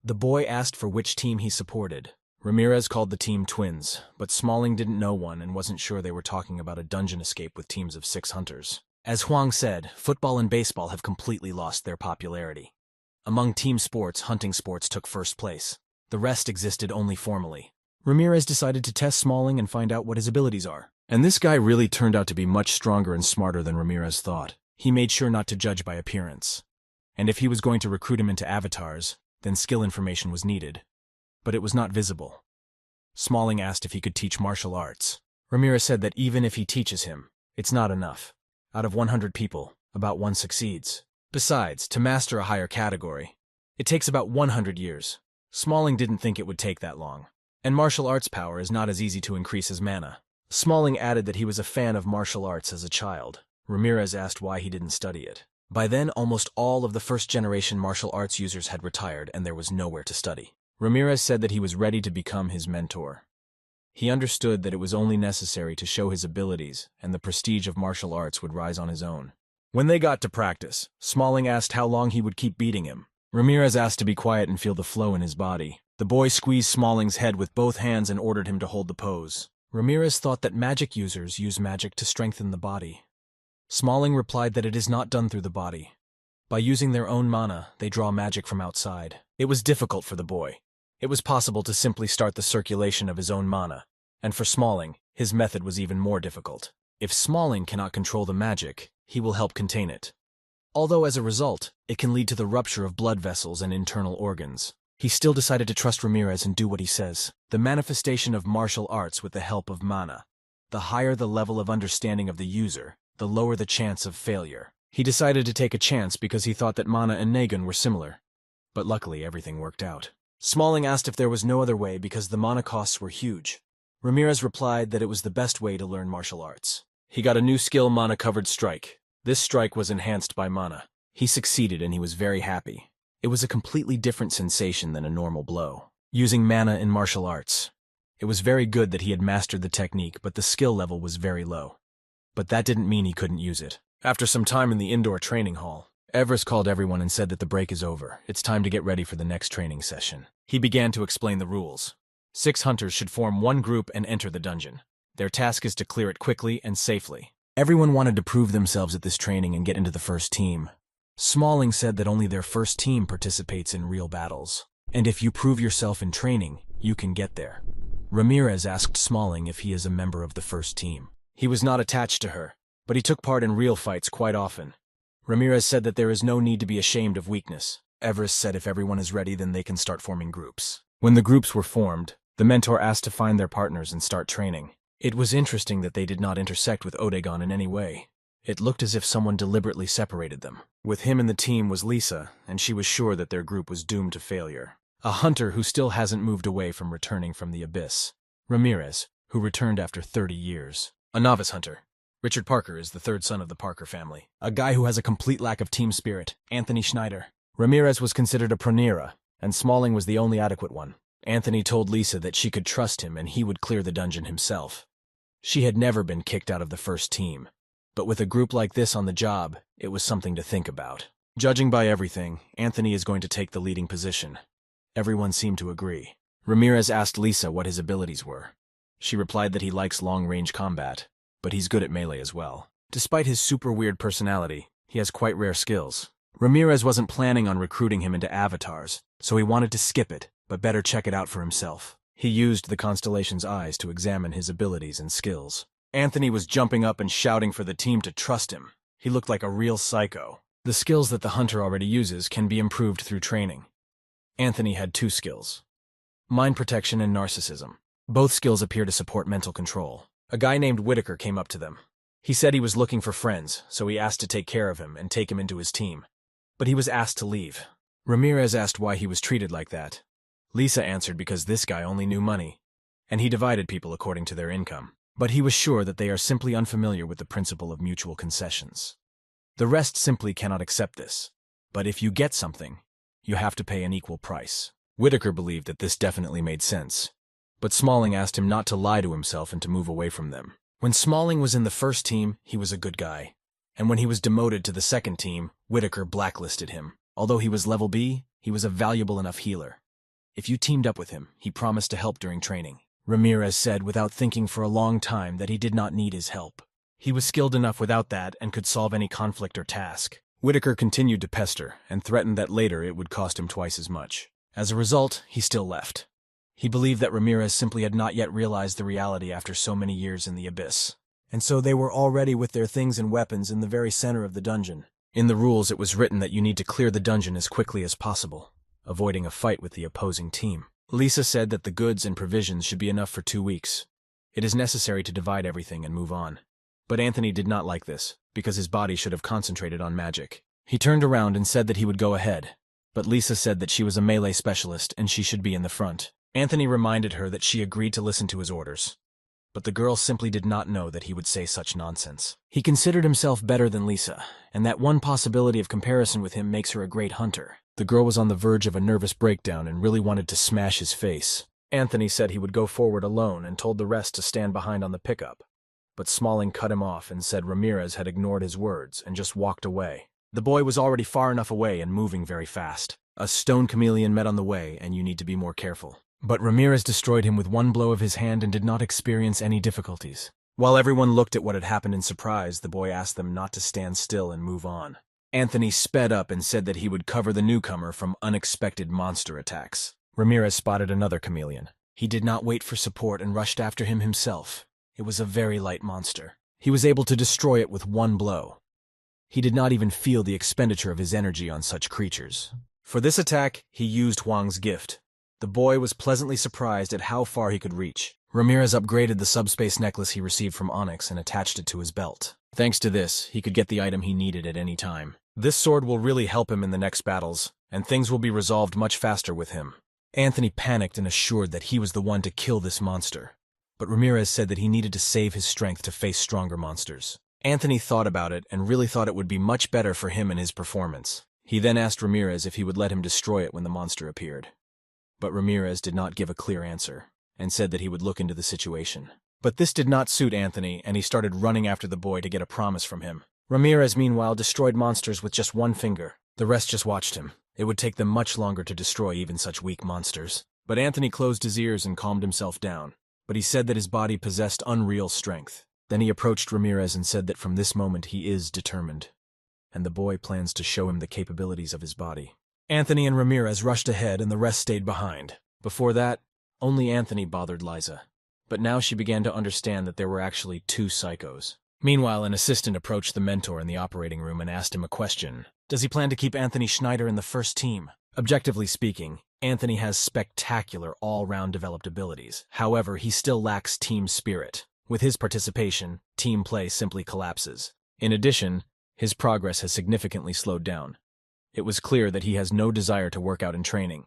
The boy asked for which team he supported. Ramirez called the team twins, but Smalling didn't know one and wasn't sure they were talking about a dungeon escape with teams of 6 hunters. As Huang said, football and baseball have completely lost their popularity. Among team sports, hunting sports took first place. The rest existed only formally. Ramirez decided to test Smalling and find out what his abilities are. And this guy really turned out to be much stronger and smarter than Ramirez thought. He made sure not to judge by appearance. And if he was going to recruit him into avatars, then skill information was needed. But it was not visible. Smalling asked if he could teach martial arts. Ramirez said that even if he teaches him, it's not enough. Out of 100 people, about 1 succeeds. Besides, to master a higher category, it takes about 100 years. Smalling didn't think it would take that long. And martial arts power is not as easy to increase as mana. Smalling added that he was a fan of martial arts as a child. Ramirez asked why he didn't study it. By then, almost all of the first-generation martial arts users had retired and there was nowhere to study. Ramirez said that he was ready to become his mentor. He understood that it was only necessary to show his abilities, and the prestige of martial arts would rise on his own. When they got to practice, Smalling asked how long he would keep beating him. Ramirez asked to be quiet and feel the flow in his body. The boy squeezed Smalling's head with both hands and ordered him to hold the pose. Ramirez thought that magic users use magic to strengthen the body. Smalling replied that it is not done through the body. By using their own mana, they draw magic from outside. It was difficult for the boy. It was possible to simply start the circulation of his own mana, and for Smalling, his method was even more difficult. If Smalling cannot control the magic, he will help contain it. Although as a result, it can lead to the rupture of blood vessels and internal organs. He still decided to trust Ramirez and do what he says. The manifestation of martial arts with the help of mana. The higher the level of understanding of the user, the lower the chance of failure. He decided to take a chance because he thought that mana and Nagun were similar. But luckily everything worked out. Smalling asked if there was no other way because the mana costs were huge. Ramirez replied that it was the best way to learn martial arts. He got a new skill, mana-covered strike. This strike was enhanced by mana. He succeeded and he was very happy. It was a completely different sensation than a normal blow. Using mana in martial arts. It was very good that he had mastered the technique, but the skill level was very low. But that didn't mean he couldn't use it. After some time in the indoor training hall, Everest called everyone and said that the break is over. It's time to get ready for the next training session. He began to explain the rules. 6 hunters should form one group and enter the dungeon. Their task is to clear it quickly and safely. Everyone wanted to prove themselves at this training and get into the first team. Smalling said that only their first team participates in real battles. And if you prove yourself in training, you can get there. Ramirez asked Smalling if he is a member of the first team. He was not attached to her, but he took part in real fights quite often. Ramirez said that there is no need to be ashamed of weakness. Everest said if everyone is ready, then they can start forming groups. When the groups were formed, the mentor asked to find their partners and start training. It was interesting that they did not intersect with Odegon in any way. It looked as if someone deliberately separated them. With him in the team was Lisa, and she was sure that their group was doomed to failure. A hunter who still hasn't moved away from returning from the abyss. Ramirez, who returned after 30 years. A novice hunter. Richard Parker is the third son of the Parker family. A guy who has a complete lack of team spirit. Anthony Schneider. Ramirez was considered a pronera, and Smalling was the only adequate one. Anthony told Lisa that she could trust him and he would clear the dungeon himself. She had never been kicked out of the first team. But with a group like this on the job, it was something to think about. Judging by everything, Anthony is going to take the leading position. Everyone seemed to agree. Ramirez asked Lisa what his abilities were. She replied that he likes long-range combat, but he's good at melee as well. Despite his super weird personality, he has quite rare skills. Ramirez wasn't planning on recruiting him into avatars, so he wanted to skip it, but better check it out for himself. He used the Constellation's eyes to examine his abilities and skills. Anthony was jumping up and shouting for the team to trust him. He looked like a real psycho. The skills that the hunter already uses can be improved through training. Anthony had 2 skills: mind protection and narcissism. Both skills appear to support mental control. A guy named Whitaker came up to them. He said he was looking for friends, so he asked to take care of him and take him into his team. But he was asked to leave. Ramirez asked why he was treated like that. Lisa answered because this guy only knew money, and he divided people according to their income. But he was sure that they are simply unfamiliar with the principle of mutual concessions. The rest simply cannot accept this. But if you get something, you have to pay an equal price. Whitaker believed that this definitely made sense. But Smalling asked him not to lie to himself and to move away from them. When Smalling was in the first team, he was a good guy. And when he was demoted to the second team, Whitaker blacklisted him. Although he was level B, he was a valuable enough healer. If you teamed up with him, he promised to help during training. Ramirez said without thinking for a long time that he did not need his help. He was skilled enough without that and could solve any conflict or task. Whitaker continued to pester and threatened that later it would cost him twice as much. As a result, he still left. He believed that Ramirez simply had not yet realized the reality after so many years in the abyss. And so they were already with their things and weapons in the very center of the dungeon. In the rules it was written that you need to clear the dungeon as quickly as possible, avoiding a fight with the opposing team. Lisa said that the goods and provisions should be enough for 2 weeks. It is necessary to divide everything and move on. But Anthony did not like this, because his body should have concentrated on magic. He turned around and said that he would go ahead, but Lisa said that she was a melee specialist and she should be in the front. Anthony reminded her that she agreed to listen to his orders. But the girl simply did not know that he would say such nonsense. He considered himself better than Lisa, and that one possibility of comparison with him makes her a great hunter. The girl was on the verge of a nervous breakdown and really wanted to smash his face. Anthony said he would go forward alone and told the rest to stand behind on the pickup. But Smalling cut him off and said Ramirez had ignored his words and just walked away. The boy was already far enough away and moving very fast. A stone chameleon met on the way, and you need to be more careful. But Ramirez destroyed him with one blow of his hand and did not experience any difficulties. While everyone looked at what had happened in surprise, the boy asked them not to stand still and move on. Anthony sped up and said that he would cover the newcomer from unexpected monster attacks. Ramirez spotted another chameleon. He did not wait for support and rushed after him himself. It was a very light monster. He was able to destroy it with one blow. He did not even feel the expenditure of his energy on such creatures. For this attack, he used Huang's gift. The boy was pleasantly surprised at how far he could reach. Ramirez upgraded the subspace necklace he received from Onyx and attached it to his belt. Thanks to this, he could get the item he needed at any time. This sword will really help him in the next battles, and things will be resolved much faster with him. Anthony panicked and assured that he was the one to kill this monster. But Ramirez said that he needed to save his strength to face stronger monsters. Anthony thought about it and really thought it would be much better for him and his performance. He then asked Ramirez if he would let him destroy it when the monster appeared. But Ramirez did not give a clear answer, and said that he would look into the situation. But this did not suit Anthony, and he started running after the boy to get a promise from him. Ramirez, meanwhile, destroyed monsters with just one finger. The rest just watched him. It would take them much longer to destroy even such weak monsters. But Anthony closed his ears and calmed himself down. But he said that his body possessed unreal strength. Then he approached Ramirez and said that from this moment he is determined, and the boy plans to show him the capabilities of his body. Anthony and Ramirez rushed ahead and the rest stayed behind. Before that, only Anthony bothered Liza. But now she began to understand that there were actually two psychos. Meanwhile, an assistant approached the mentor in the operating room and asked him a question. Does he plan to keep Anthony Schneider in the first team? Objectively speaking, Anthony has spectacular all-round developed abilities. However, he still lacks team spirit. With his participation, team play simply collapses. In addition, his progress has significantly slowed down. It was clear that he has no desire to work out in training.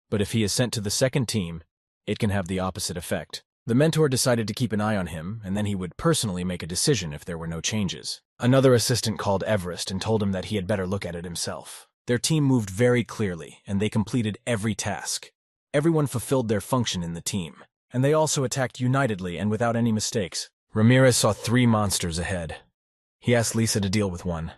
But if he is sent to the second team, it can have the opposite effect. The mentor decided to keep an eye on him, and then he would personally make a decision if there were no changes. Another assistant called Everest and told him that he had better look at it himself. Their team moved very clearly, and they completed every task. Everyone fulfilled their function in the team, and they also attacked unitedly and without any mistakes. Ramirez saw 3 monsters ahead. He asked Lisa to deal with one.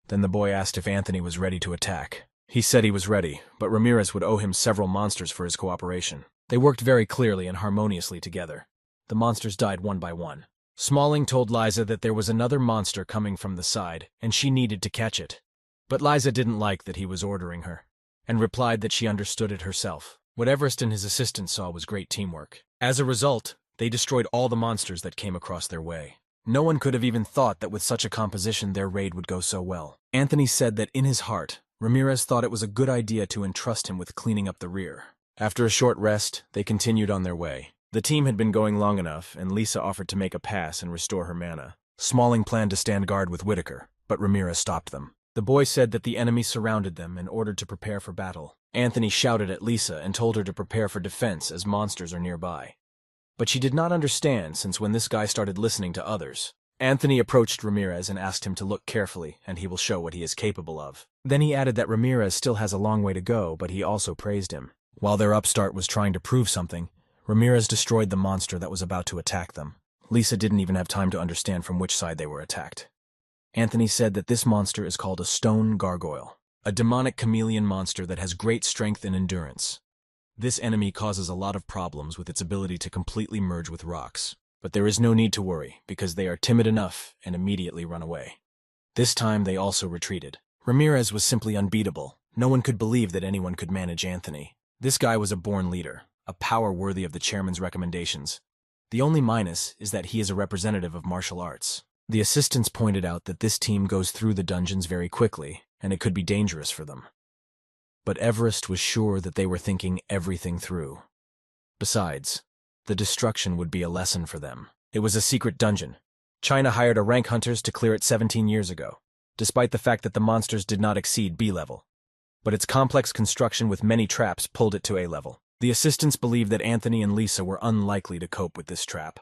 Then the boy asked if Anthony was ready to attack. He said he was ready, but Ramirez would owe him several monsters for his cooperation. They worked very clearly and harmoniously together. The monsters died one by one. Smalling told Liza that there was another monster coming from the side, and she needed to catch it. But Liza didn't like that he was ordering her, and replied that she understood it herself. What Everest and his assistant saw was great teamwork. As a result, they destroyed all the monsters that came across their way. No one could have even thought that with such a composition their raid would go so well. Anthony said that in his heart, Ramirez thought it was a good idea to entrust him with cleaning up the rear. After a short rest, they continued on their way. The team had been going long enough, and Lisa offered to make a pass and restore her mana. Smalling planned to stand guard with Whitaker, but Ramirez stopped them. The boy said that the enemy surrounded them and ordered to prepare for battle. Anthony shouted at Lisa and told her to prepare for defense as monsters are nearby. But she did not understand, since when this guy started listening to others. Anthony approached Ramirez and asked him to look carefully, and he will show what he is capable of. Then he added that Ramirez still has a long way to go, but he also praised him. While their upstart was trying to prove something, Ramirez destroyed the monster that was about to attack them. Lisa didn't even have time to understand from which side they were attacked. Anthony said that this monster is called a stone gargoyle, a demonic chameleon monster that has great strength and endurance. This enemy causes a lot of problems with its ability to completely merge with rocks. But there is no need to worry, because they are timid enough and immediately run away. This time they also retreated. Ramirez was simply unbeatable. No one could believe that anyone could manage Anthony. This guy was a born leader, a power worthy of the chairman's recommendations. The only minus is that he is a representative of martial arts. The assistants pointed out that this team goes through the dungeons very quickly, and it could be dangerous for them. But Everest was sure that they were thinking everything through. Besides, the destruction would be a lesson for them. It was a secret dungeon. China hired a rank hunters to clear it 17 years ago, despite the fact that the monsters did not exceed B level. But its complex construction with many traps pulled it to A level. The assistants believed that Anthony and Lisa were unlikely to cope with this trap.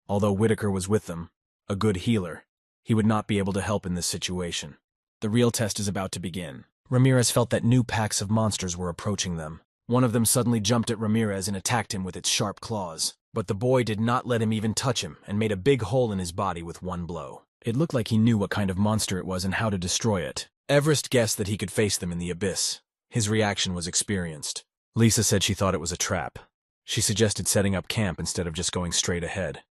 Although Whitaker was with them, a good healer, he would not be able to help in this situation. The real test is about to begin. Ramirez felt that new packs of monsters were approaching them. One of them suddenly jumped at Ramirez and attacked him with its sharp claws. But the boy did not let him even touch him and made a big hole in his body with one blow. It looked like he knew what kind of monster it was and how to destroy it. Everest guessed that he could face them in the abyss. His reaction was experienced. Lisa said she thought it was a trap. She suggested setting up camp instead of just going straight ahead.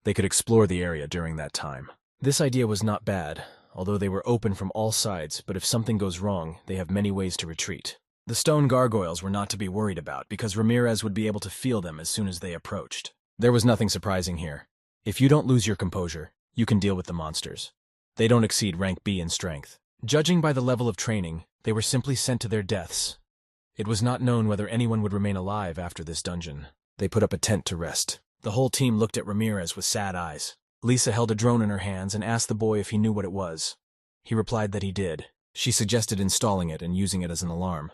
They could explore the area during that time. This idea was not bad, although they were open from all sides, but if something goes wrong, they have many ways to retreat. The stone gargoyles were not to be worried about because Ramirez would be able to feel them as soon as they approached. There was nothing surprising here. If you don't lose your composure, you can deal with the monsters. They don't exceed rank B in strength. Judging by the level of training, they were simply sent to their deaths. It was not known whether anyone would remain alive after this dungeon. They put up a tent to rest. The whole team looked at Ramirez with sad eyes. Lisa held a drone in her hands and asked the boy if he knew what it was. He replied that he did. She suggested installing it and using it as an alarm.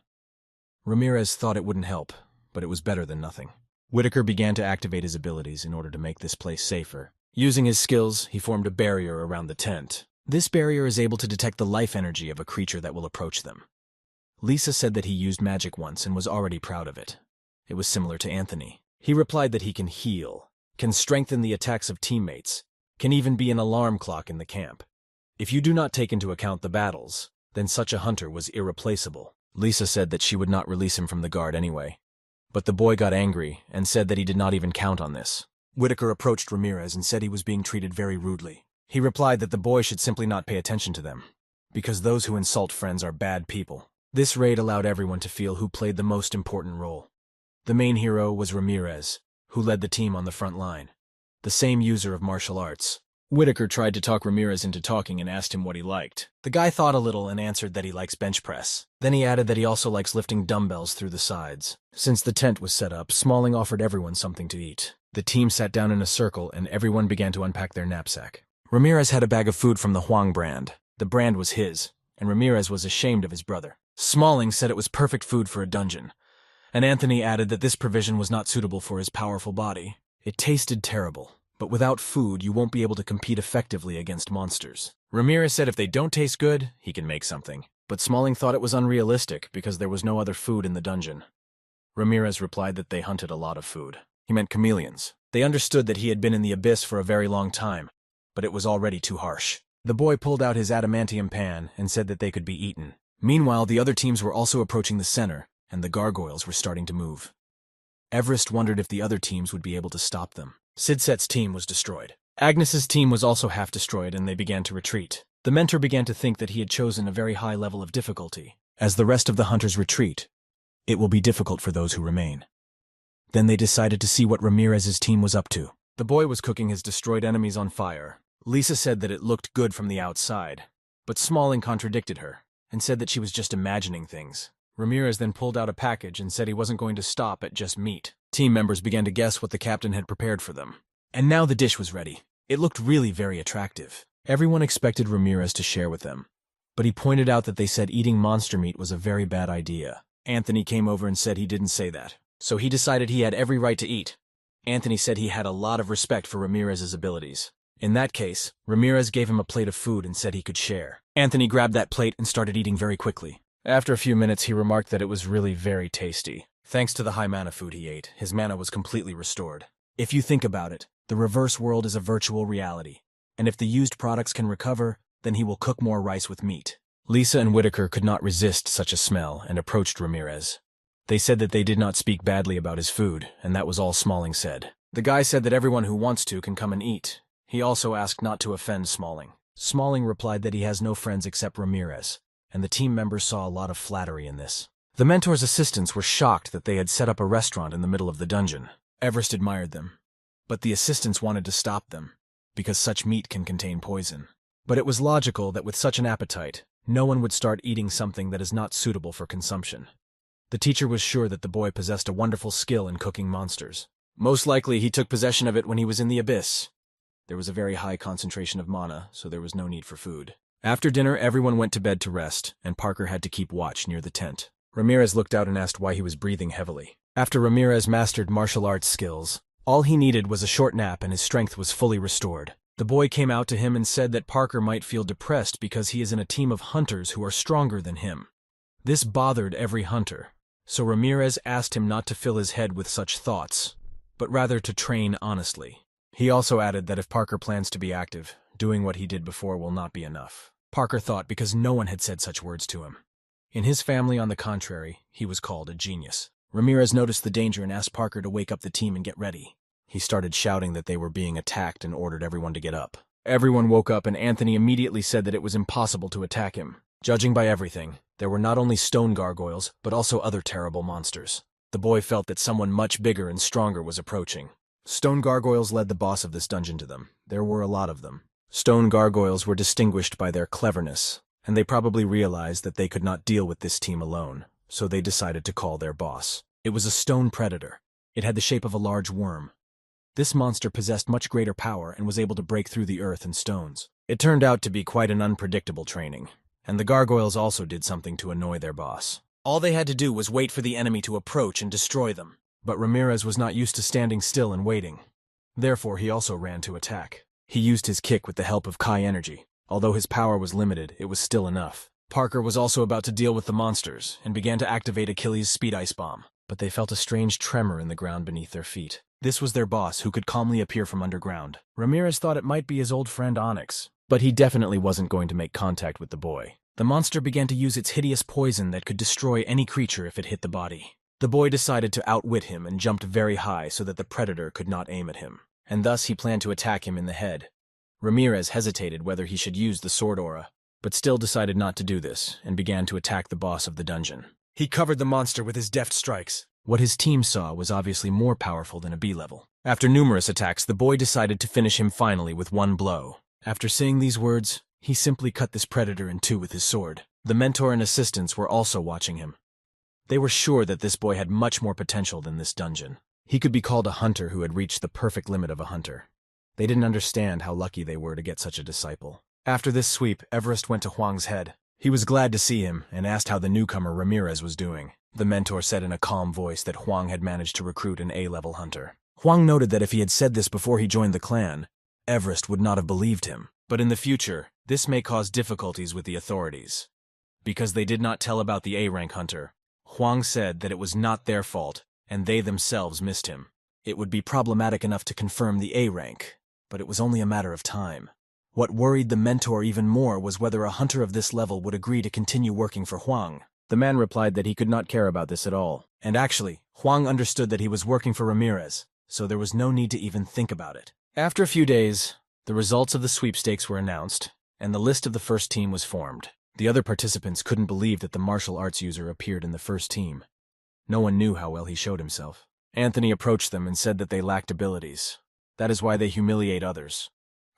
Ramirez thought it wouldn't help, but it was better than nothing. Whitaker began to activate his abilities in order to make this place safer. Using his skills, he formed a barrier around the tent. This barrier is able to detect the life energy of a creature that will approach them. Lisa said that he used magic once and was already proud of it. It was similar to Anthony. He replied that he can heal, can strengthen the attacks of teammates, can even be an alarm clock in the camp. If you do not take into account the battles, then such a hunter was irreplaceable. Lisa said that she would not release him from the guard anyway. But the boy got angry and said that he did not even count on this. Whitaker approached Ramirez and said he was being treated very rudely. He replied that the boy should simply not pay attention to them, because those who insult friends are bad people. This raid allowed everyone to feel who played the most important role. The main hero was Ramirez, who led the team on the front line, the same user of martial arts. Whitaker tried to talk Ramirez into talking and asked him what he liked. The guy thought a little and answered that he likes bench press. Then he added that he also likes lifting dumbbells through the sides. Since the tent was set up, Smalling offered everyone something to eat. The team sat down in a circle and everyone began to unpack their knapsack. Ramirez had a bag of food from the Huang brand. The brand was his, and Ramirez was ashamed of his brother. Smalling said it was perfect food for a dungeon, and Anthony added that this provision was not suitable for his powerful body. It tasted terrible. But without food, you won't be able to compete effectively against monsters. Ramirez said if they don't taste good, he can make something. But Smalling thought it was unrealistic because there was no other food in the dungeon. Ramirez replied that they hunted a lot of food. He meant chameleons. They understood that he had been in the abyss for a very long time, but it was already too harsh. The boy pulled out his adamantium pan and said that they could be eaten. Meanwhile, the other teams were also approaching the center, and the gargoyles were starting to move. Everest wondered if the other teams would be able to stop them. Sidset's team was destroyed. Agnes's team was also half destroyed, and they began to retreat. The mentor began to think that he had chosen a very high level of difficulty. As the rest of the hunters retreat, it will be difficult for those who remain. Then they decided to see what Ramirez's team was up to. The boy was cooking his destroyed enemies on fire. Lisa said that it looked good from the outside, but Smalling contradicted her and said that she was just imagining things. Ramirez then pulled out a package and said he wasn't going to stop at just meat. Team members began to guess what the captain had prepared for them. And now the dish was ready. It looked really very attractive. Everyone expected Ramirez to share with them, but he pointed out that they said eating monster meat was a very bad idea. Anthony came over and said he didn't say that, so he decided he had every right to eat. Anthony said he had a lot of respect for Ramirez's abilities. In that case, Ramirez gave him a plate of food and said he could share. Anthony grabbed that plate and started eating very quickly. After a few minutes, he remarked that it was really very tasty. Thanks to the high mana food he ate, his mana was completely restored. If you think about it, the reverse world is a virtual reality, and if the used products can recover, then he will cook more rice with meat. Lisa and Whitaker could not resist such a smell and approached Ramirez. They said that they did not speak badly about his food, and that was all Smalling said. The guy said that everyone who wants to can come and eat. He also asked not to offend Smalling. Smalling replied that he has no friends except Ramirez, and the team members saw a lot of flattery in this. The mentor's assistants were shocked that they had set up a restaurant in the middle of the dungeon. Everest admired them, but the assistants wanted to stop them, because such meat can contain poison. But it was logical that with such an appetite, no one would start eating something that is not suitable for consumption. The teacher was sure that the boy possessed a wonderful skill in cooking monsters. Most likely he took possession of it when he was in the abyss. There was a very high concentration of mana, so there was no need for food. After dinner, everyone went to bed to rest, and Parker had to keep watch near the tent. Ramirez looked out and asked why he was breathing heavily. After Ramirez mastered martial arts skills, all he needed was a short nap and his strength was fully restored. The boy came out to him and said that Parker might feel depressed because he is in a team of hunters who are stronger than him. This bothered every hunter, so Ramirez asked him not to fill his head with such thoughts, but rather to train honestly. He also added that if Parker plans to be active, doing what he did before will not be enough. Parker thought because no one had said such words to him. In his family, on the contrary, he was called a genius. Ramirez noticed the danger and asked Parker to wake up the team and get ready. He started shouting that they were being attacked and ordered everyone to get up. Everyone woke up and Anthony immediately said that it was impossible to attack him. Judging by everything, there were not only stone gargoyles, but also other terrible monsters. The boy felt that someone much bigger and stronger was approaching. Stone gargoyles led the boss of this dungeon to them. There were a lot of them. Stone gargoyles were distinguished by their cleverness, and they probably realized that they could not deal with this team alone, so they decided to call their boss. It was a stone predator. It had the shape of a large worm. This monster possessed much greater power and was able to break through the earth and stones. It turned out to be quite an unpredictable training, and the gargoyles also did something to annoy their boss. All they had to do was wait for the enemy to approach and destroy them. But Ramirez was not used to standing still and waiting. Therefore, he also ran to attack. He used his kick with the help of Kai energy. Although his power was limited, it was still enough. Parker was also about to deal with the monsters and began to activate Achilles' speed ice bomb, but they felt a strange tremor in the ground beneath their feet. This was their boss, who could calmly appear from underground. Ramirez thought it might be his old friend Onyx, but he definitely wasn't going to make contact with the boy. The monster began to use its hideous poison that could destroy any creature if it hit the body. The boy decided to outwit him and jumped very high so that the predator could not aim at him, and thus he planned to attack him in the head. Ramirez hesitated whether he should use the sword aura, but still decided not to do this and began to attack the boss of the dungeon. He covered the monster with his deft strikes. What his team saw was obviously more powerful than a B-level. After numerous attacks, the boy decided to finish him finally with one blow. After saying these words, he simply cut this predator in two with his sword. The mentor and assistants were also watching him. They were sure that this boy had much more potential than this dungeon. He could be called a hunter who had reached the perfect limit of a hunter. They didn't understand how lucky they were to get such a disciple. After this sweep, Everest went to Huang's head. He was glad to see him and asked how the newcomer Ramirez was doing. The mentor said in a calm voice that Huang had managed to recruit an A-level hunter. Huang noted that if he had said this before he joined the clan, Everest would not have believed him. But in the future, this may cause difficulties with the authorities. Because they did not tell about the A-rank hunter, Huang said that it was not their fault, and they themselves missed him. It would be problematic enough to confirm the A-rank, but it was only a matter of time. What worried the mentor even more was whether a hunter of this level would agree to continue working for Huang. The man replied that he could not care about this at all. And actually, Huang understood that he was working for Ramirez, so there was no need to even think about it. After a few days, the results of the sweepstakes were announced, and the list of the first team was formed. The other participants couldn't believe that the martial arts user appeared in the first team. No one knew how well he showed himself. Anthony approached them and said that they lacked abilities. That is why they humiliate others.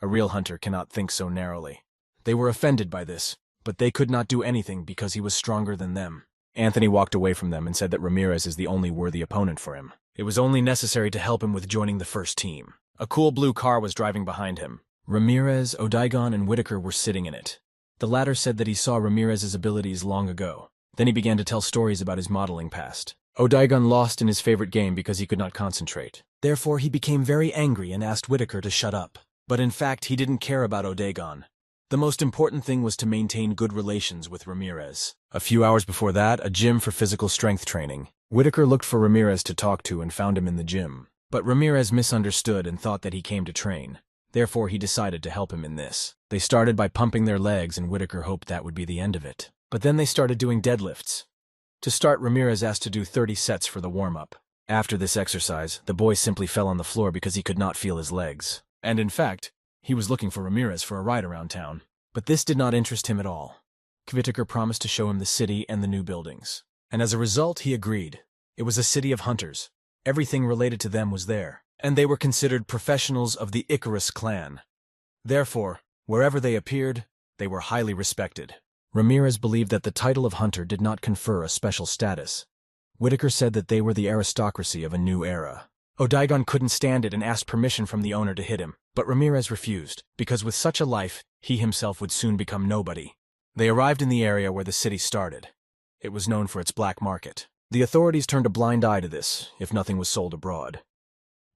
A real hunter cannot think so narrowly. They were offended by this, but they could not do anything because he was stronger than them. Anthony walked away from them and said that Ramirez is the only worthy opponent for him. It was only necessary to help him with joining the first team. A cool blue car was driving behind him. Ramirez, Odaigon, and Whitaker were sitting in it. The latter said that he saw Ramirez's abilities long ago. Then he began to tell stories about his modeling past. Odaigon lost in his favorite game because he could not concentrate. Therefore, he became very angry and asked Whitaker to shut up. But in fact, he didn't care about Odaigon. The most important thing was to maintain good relations with Ramirez. A few hours before that, a gym for physical strength training. Whitaker looked for Ramirez to talk to and found him in the gym. But Ramirez misunderstood and thought that he came to train. Therefore, he decided to help him in this. They started by pumping their legs, and Whitaker hoped that would be the end of it. But then they started doing deadlifts. To start, Ramirez asked to do 30 sets for the warm-up. After this exercise, the boy simply fell on the floor because he could not feel his legs. And in fact, he was looking for Ramirez for a ride around town. But this did not interest him at all. Whitaker promised to show him the city and the new buildings. And as a result, he agreed. It was a city of hunters. Everything related to them was there. And they were considered professionals of the Icarus clan. Therefore, wherever they appeared, they were highly respected. Ramirez believed that the title of hunter did not confer a special status. Whitaker said that they were the aristocracy of a new era. Odaigon couldn't stand it and asked permission from the owner to hit him, but Ramirez refused, because with such a life, he himself would soon become nobody. They arrived in the area where the city started. It was known for its black market. The authorities turned a blind eye to this, if nothing was sold abroad.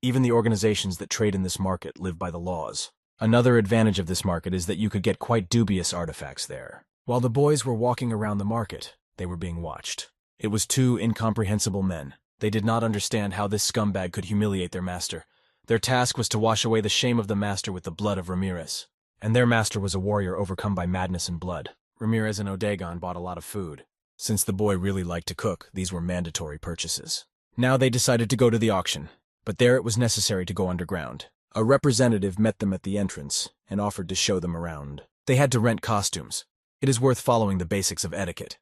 Even the organizations that trade in this market live by the laws. Another advantage of this market is that you could get quite dubious artifacts there. While the boys were walking around the market, they were being watched. It was two incomprehensible men. They did not understand how this scumbag could humiliate their master. Their task was to wash away the shame of the master with the blood of Ramirez. And their master was a warrior overcome by madness and blood. Ramirez and Odaigon bought a lot of food. Since the boy really liked to cook, these were mandatory purchases. Now they decided to go to the auction, but there it was necessary to go underground. A representative met them at the entrance and offered to show them around. They had to rent costumes. It is worth following the basics of etiquette.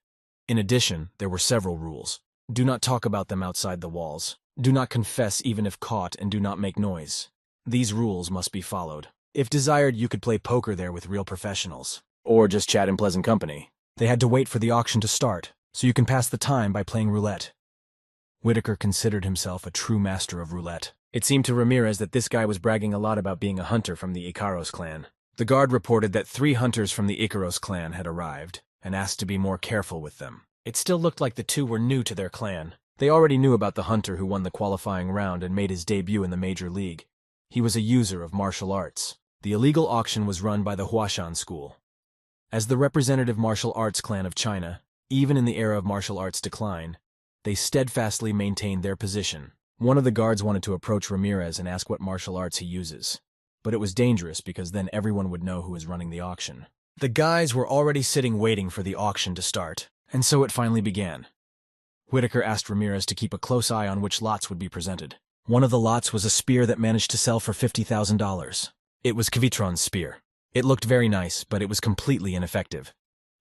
In addition, there were several rules. Do not talk about them outside the walls. Do not confess even if caught, and do not make noise. These rules must be followed. If desired, you could play poker there with real professionals, or just chat in pleasant company. They had to wait for the auction to start, so you can pass the time by playing roulette. Whitaker considered himself a true master of roulette. It seemed to Ramirez that this guy was bragging a lot about being a hunter from the Icaros clan. The guard reported that 3 hunters from the Icaros clan had arrived, and asked to be more careful with them. It still looked like the 2 were new to their clan. They already knew about the hunter who won the qualifying round and made his debut in the Major League. He was a user of martial arts. The illegal auction was run by the Huashan school. As the representative martial arts clan of China, even in the era of martial arts decline, they steadfastly maintained their position. One of the guards wanted to approach Ramirez and ask what martial arts he uses, but it was dangerous because then everyone would know who is running the auction. The guys were already sitting waiting for the auction to start, and so it finally began. Whitaker asked Ramirez to keep a close eye on which lots would be presented. One of the lots was a spear that managed to sell for $50,000. It was Kvitron's spear. It looked very nice, but it was completely ineffective.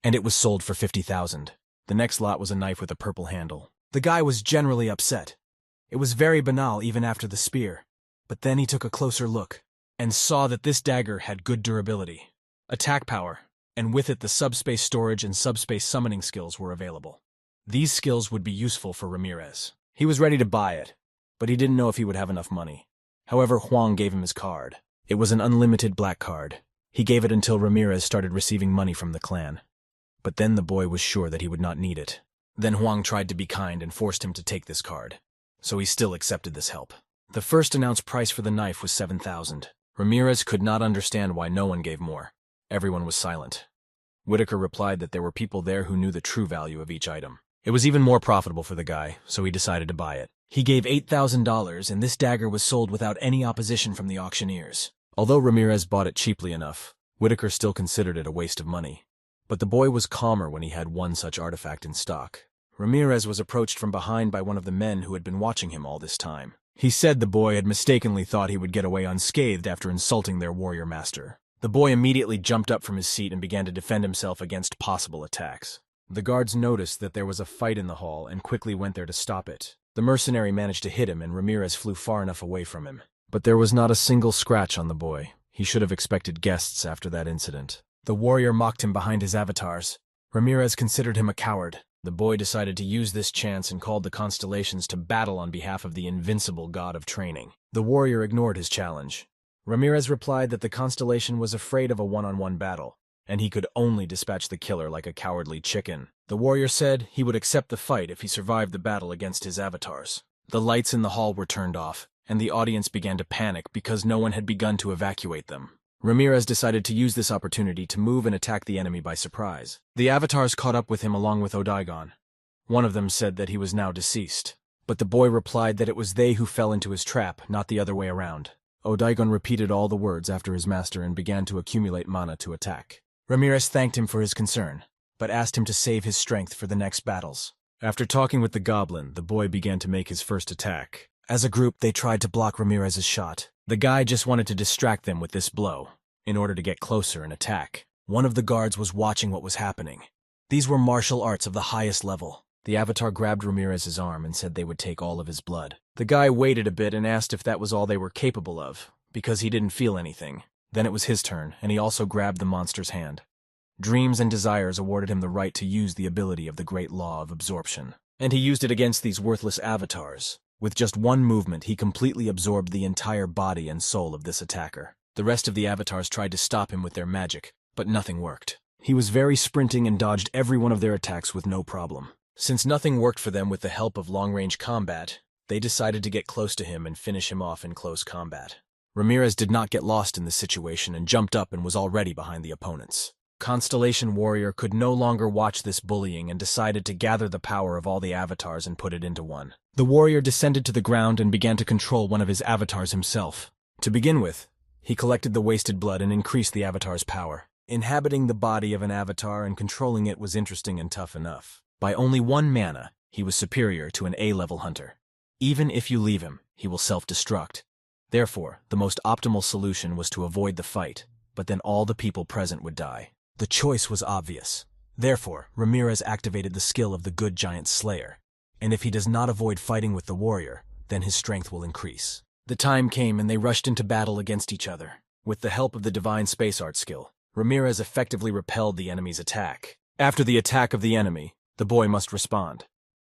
And it was sold for $50,000. The next lot was a knife with a purple handle. The guy was generally upset. It was very banal even after the spear. But then he took a closer look and saw that this dagger had good durability, attack power, and with it the subspace storage and subspace summoning skills were available. These skills would be useful for Ramirez. He was ready to buy it, but he didn't know if he would have enough money. However, Huang gave him his card. It was an unlimited black card. He gave it until Ramirez started receiving money from the clan. But then the boy was sure that he would not need it. Then Huang tried to be kind and forced him to take this card, so he still accepted this help. The first announced price for the knife was $7,000. Ramirez could not understand why no one gave more. Everyone was silent. Whitaker replied that there were people there who knew the true value of each item. It was even more profitable for the guy, so he decided to buy it. He gave $8,000, and this dagger was sold without any opposition from the auctioneers. Although Ramirez bought it cheaply enough, Whitaker still considered it a waste of money. But the boy was calmer when he had one such artifact in stock. Ramirez was approached from behind by one of the men who had been watching him all this time. He said the boy had mistakenly thought he would get away unscathed after insulting their warrior master. The boy immediately jumped up from his seat and began to defend himself against possible attacks. The guards noticed that there was a fight in the hall and quickly went there to stop it. The mercenary managed to hit him and Ramirez flew far enough away from him. But there was not a single scratch on the boy. He should have expected guests after that incident. The warrior mocked him behind his avatars. Ramirez considered him a coward. The boy decided to use this chance and called the constellations to battle on behalf of the invincible god of training. The warrior ignored his challenge. Ramirez replied that the constellation was afraid of a one-on-one battle, and he could only dispatch the killer like a cowardly chicken. The warrior said he would accept the fight if he survived the battle against his avatars. The lights in the hall were turned off, and the audience began to panic because no one had begun to evacuate them. Ramirez decided to use this opportunity to move and attack the enemy by surprise. The avatars caught up with him along with Odaigon. One of them said that he was now deceased, but the boy replied that it was they who fell into his trap, not the other way around. Odaigon repeated all the words after his master and began to accumulate mana to attack. Ramirez thanked him for his concern, but asked him to save his strength for the next battles. After talking with the goblin, the boy began to make his first attack. As a group, they tried to block Ramirez's shot. The guy just wanted to distract them with this blow, in order to get closer and attack. One of the guards was watching what was happening. These were martial arts of the highest level. The avatar grabbed Ramirez's arm and said they would take all of his blood. The guy waited a bit and asked if that was all they were capable of, because he didn't feel anything. Then it was his turn, and he also grabbed the monster's hand. Dreams and desires awarded him the right to use the ability of the great law of absorption. And he used it against these worthless avatars. With just one movement, he completely absorbed the entire body and soul of this attacker. The rest of the avatars tried to stop him with their magic, but nothing worked. He was very sprinting and dodged every one of their attacks with no problem. Since nothing worked for them with the help of long-range combat, they decided to get close to him and finish him off in close combat. Ramirez did not get lost in this situation and jumped up and was already behind the opponents. Constellation Warrior could no longer watch this bullying and decided to gather the power of all the avatars and put it into one. The warrior descended to the ground and began to control one of his avatars himself. To begin with, he collected the wasted blood and increased the avatar's power. Inhabiting the body of an avatar and controlling it was interesting and tough enough. By only 1 mana, he was superior to an A-level hunter. Even if you leave him, he will self-destruct. Therefore, the most optimal solution was to avoid the fight, but then all the people present would die. The choice was obvious. Therefore, Ramirez activated the skill of the Good Giant Slayer, and if he does not avoid fighting with the warrior, then his strength will increase. The time came and they rushed into battle against each other. With the help of the Divine Space Art skill, Ramirez effectively repelled the enemy's attack. After the attack of the enemy, the boy must respond.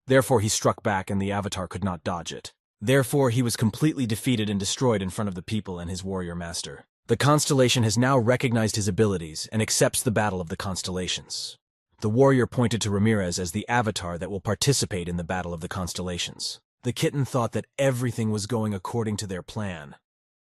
Therefore, he struck back and the avatar could not dodge it. Therefore, he was completely defeated and destroyed in front of the people and his warrior master. The constellation has now recognized his abilities and accepts the battle of the constellations. The warrior pointed to Ramirez as the avatar that will participate in the battle of the constellations. The kitten thought that everything was going according to their plan.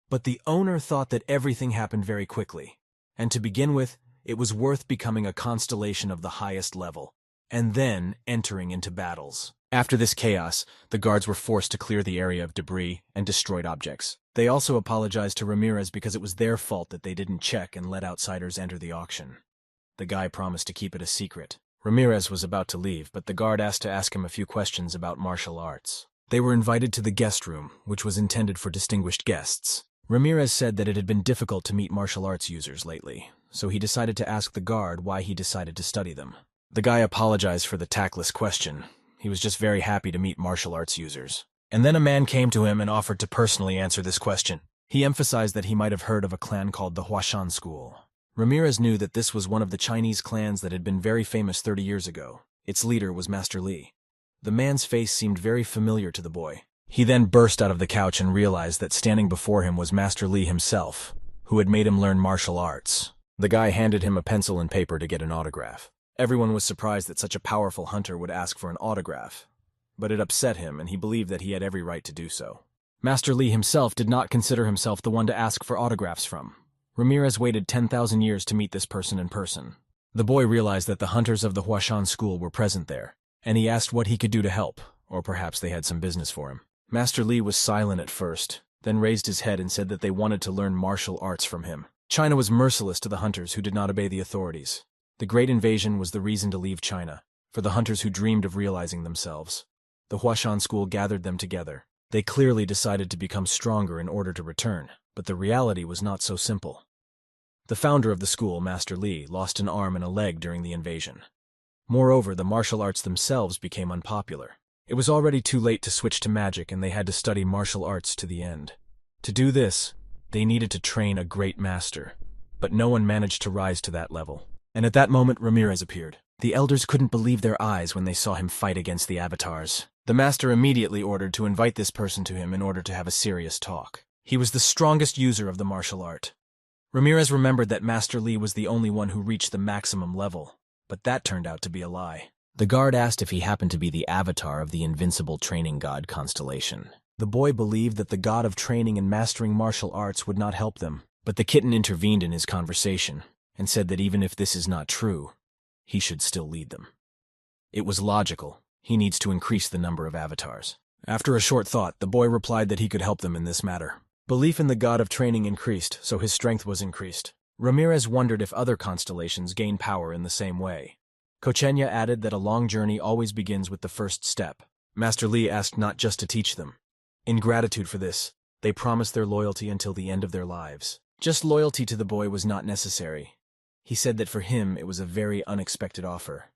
But the owner thought that everything happened very quickly. And to begin with, it was worth becoming a constellation of the highest level, and then entering into battles. After this chaos, the guards were forced to clear the area of debris and destroyed objects. They also apologized to Ramirez because it was their fault that they didn't check and let outsiders enter the auction. The guy promised to keep it a secret. Ramirez was about to leave, but the guard asked to ask him a few questions about martial arts. They were invited to the guest room, which was intended for distinguished guests. Ramirez said that it had been difficult to meet martial arts users lately, so he decided to ask the guard why he decided to study them. The guy apologized for the tactless question. He was just very happy to meet martial arts users. And then a man came to him and offered to personally answer this question. He emphasized that he might have heard of a clan called the Huashan School. Ramirez knew that this was one of the Chinese clans that had been very famous 30 years ago. Its leader was Master Li. The man's face seemed very familiar to the boy. He then burst out of the couch and realized that standing before him was Master Li himself, who had made him learn martial arts. The guy handed him a pencil and paper to get an autograph. Everyone was surprised that such a powerful hunter would ask for an autograph, but it upset him and he believed that he had every right to do so. Master Li himself did not consider himself the one to ask for autographs from. Ramirez waited 10,000 years to meet this person in person. The boy realized that the hunters of the Huashan school were present there, and he asked what he could do to help, or perhaps they had some business for him. Master Li was silent at first, then raised his head and said that they wanted to learn martial arts from him. China was merciless to the hunters who did not obey the authorities. The Great Invasion was the reason to leave China, for the hunters who dreamed of realizing themselves. The Huashan school gathered them together. They clearly decided to become stronger in order to return, but the reality was not so simple. The founder of the school, Master Li, lost an arm and a leg during the invasion. Moreover, the martial arts themselves became unpopular. It was already too late to switch to magic and they had to study martial arts to the end. To do this, they needed to train a great master, but no one managed to rise to that level. And at that moment, Ramirez appeared. The elders couldn't believe their eyes when they saw him fight against the avatars. The master immediately ordered to invite this person to him in order to have a serious talk. He was the strongest user of the martial art. Ramirez remembered that Master Li was the only one who reached the maximum level, but that turned out to be a lie. The guard asked if he happened to be the avatar of the invincible training god constellation. The boy believed that the god of training and mastering martial arts would not help them, but the kitten intervened in his conversation and said that even if this is not true, he should still lead them. It was logical. He needs to increase the number of avatars. After a short thought, the boy replied that he could help them in this matter. Belief in the god of training increased, so his strength was increased. Ramirez wondered if other constellations gain power in the same way. Kochenya added that a long journey always begins with the first step. Master Li asked not just to teach them. In gratitude for this, they promised their loyalty until the end of their lives. Just loyalty to the boy was not necessary. He said that for him it was a very unexpected offer.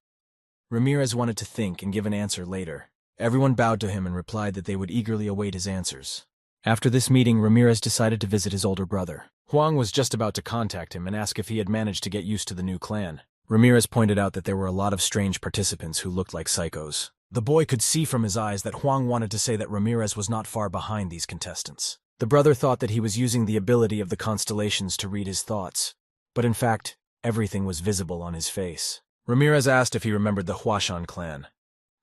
Ramirez wanted to think and give an answer later. Everyone bowed to him and replied that they would eagerly await his answers. After this meeting, Ramirez decided to visit his older brother. Huang was just about to contact him and ask if he had managed to get used to the new clan. Ramirez pointed out that there were a lot of strange participants who looked like psychos. The boy could see from his eyes that Huang wanted to say that Ramirez was not far behind these contestants. The brother thought that he was using the ability of the constellations to read his thoughts, but in fact, everything was visible on his face. Ramirez asked if he remembered the Huashan clan.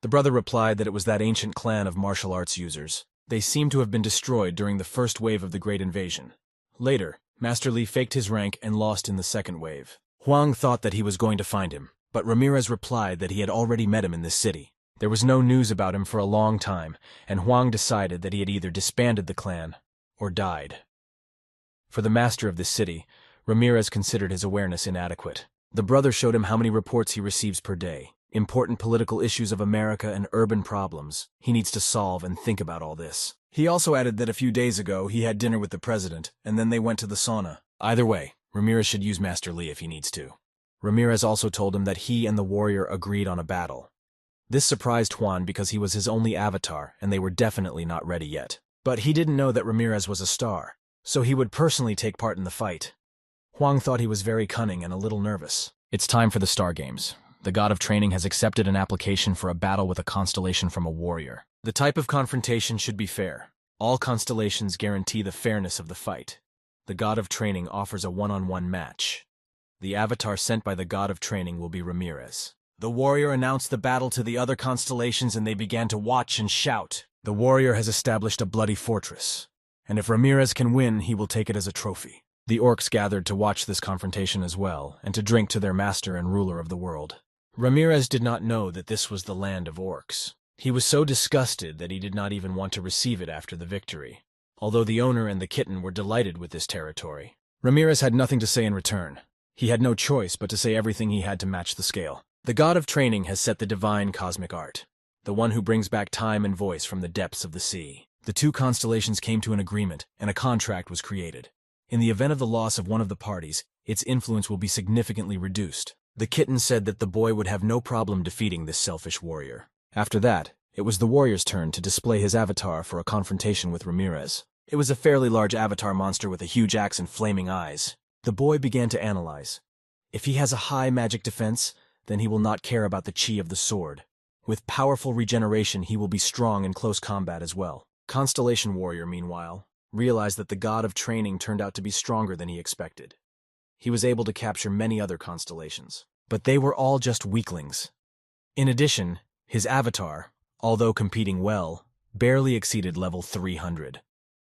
The brother replied that it was that ancient clan of martial arts users. They seemed to have been destroyed during the first wave of the Great Invasion. Later, Master Li faked his rank and lost in the second wave. Huang thought that he was going to find him, but Ramirez replied that he had already met him in this city. There was no news about him for a long time, and Huang decided that he had either disbanded the clan or died. For the master of this city, Ramirez considered his awareness inadequate. The brother showed him how many reports he receives per day. important political issues of America and urban problems. He needs to solve and think about all this. He also added that a few days ago he had dinner with the president, and then they went to the sauna. Either way, Ramirez should use Master Li if he needs to. Ramirez also told him that he and the warrior agreed on a battle. This surprised Juan because he was his only avatar, and they were definitely not ready yet. But he didn't know that Ramirez was a star, so he would personally take part in the fight. Huang thought he was very cunning and a little nervous. It's time for the Star Games. The god of training has accepted an application for a battle with a constellation from a warrior. The type of confrontation should be fair. All constellations guarantee the fairness of the fight. The god of training offers a one-on-one match. The avatar sent by the god of training will be Ramirez. The warrior announced the battle to the other constellations and they began to watch and shout. The warrior has established a bloody fortress, and if Ramirez can win, he will take it as a trophy. The orcs gathered to watch this confrontation as well, and to drink to their master and ruler of the world. Ramirez did not know that this was the land of orcs. He was so disgusted that he did not even want to receive it after the victory. Although the owner and the kitten were delighted with this territory, Ramirez had nothing to say in return. He had no choice but to say everything he had to match the scale. The god of training has set the divine cosmic art, the one who brings back time and voice from the depths of the sea. The two constellations came to an agreement, and a contract was created. In the event of the loss of one of the parties, its influence will be significantly reduced. The kitten said that the boy would have no problem defeating this selfish warrior. After that, it was the warrior's turn to display his avatar for a confrontation with Ramirez. It was a fairly large avatar monster with a huge axe and flaming eyes. The boy began to analyze. If he has a high magic defense, then he will not care about the chi of the sword. With powerful regeneration, he will be strong in close combat as well. Constellation Warrior, meanwhile, realized that the god of training turned out to be stronger than he expected. He was able to capture many other constellations, but they were all just weaklings. In addition, his avatar, although competing well, barely exceeded level 300.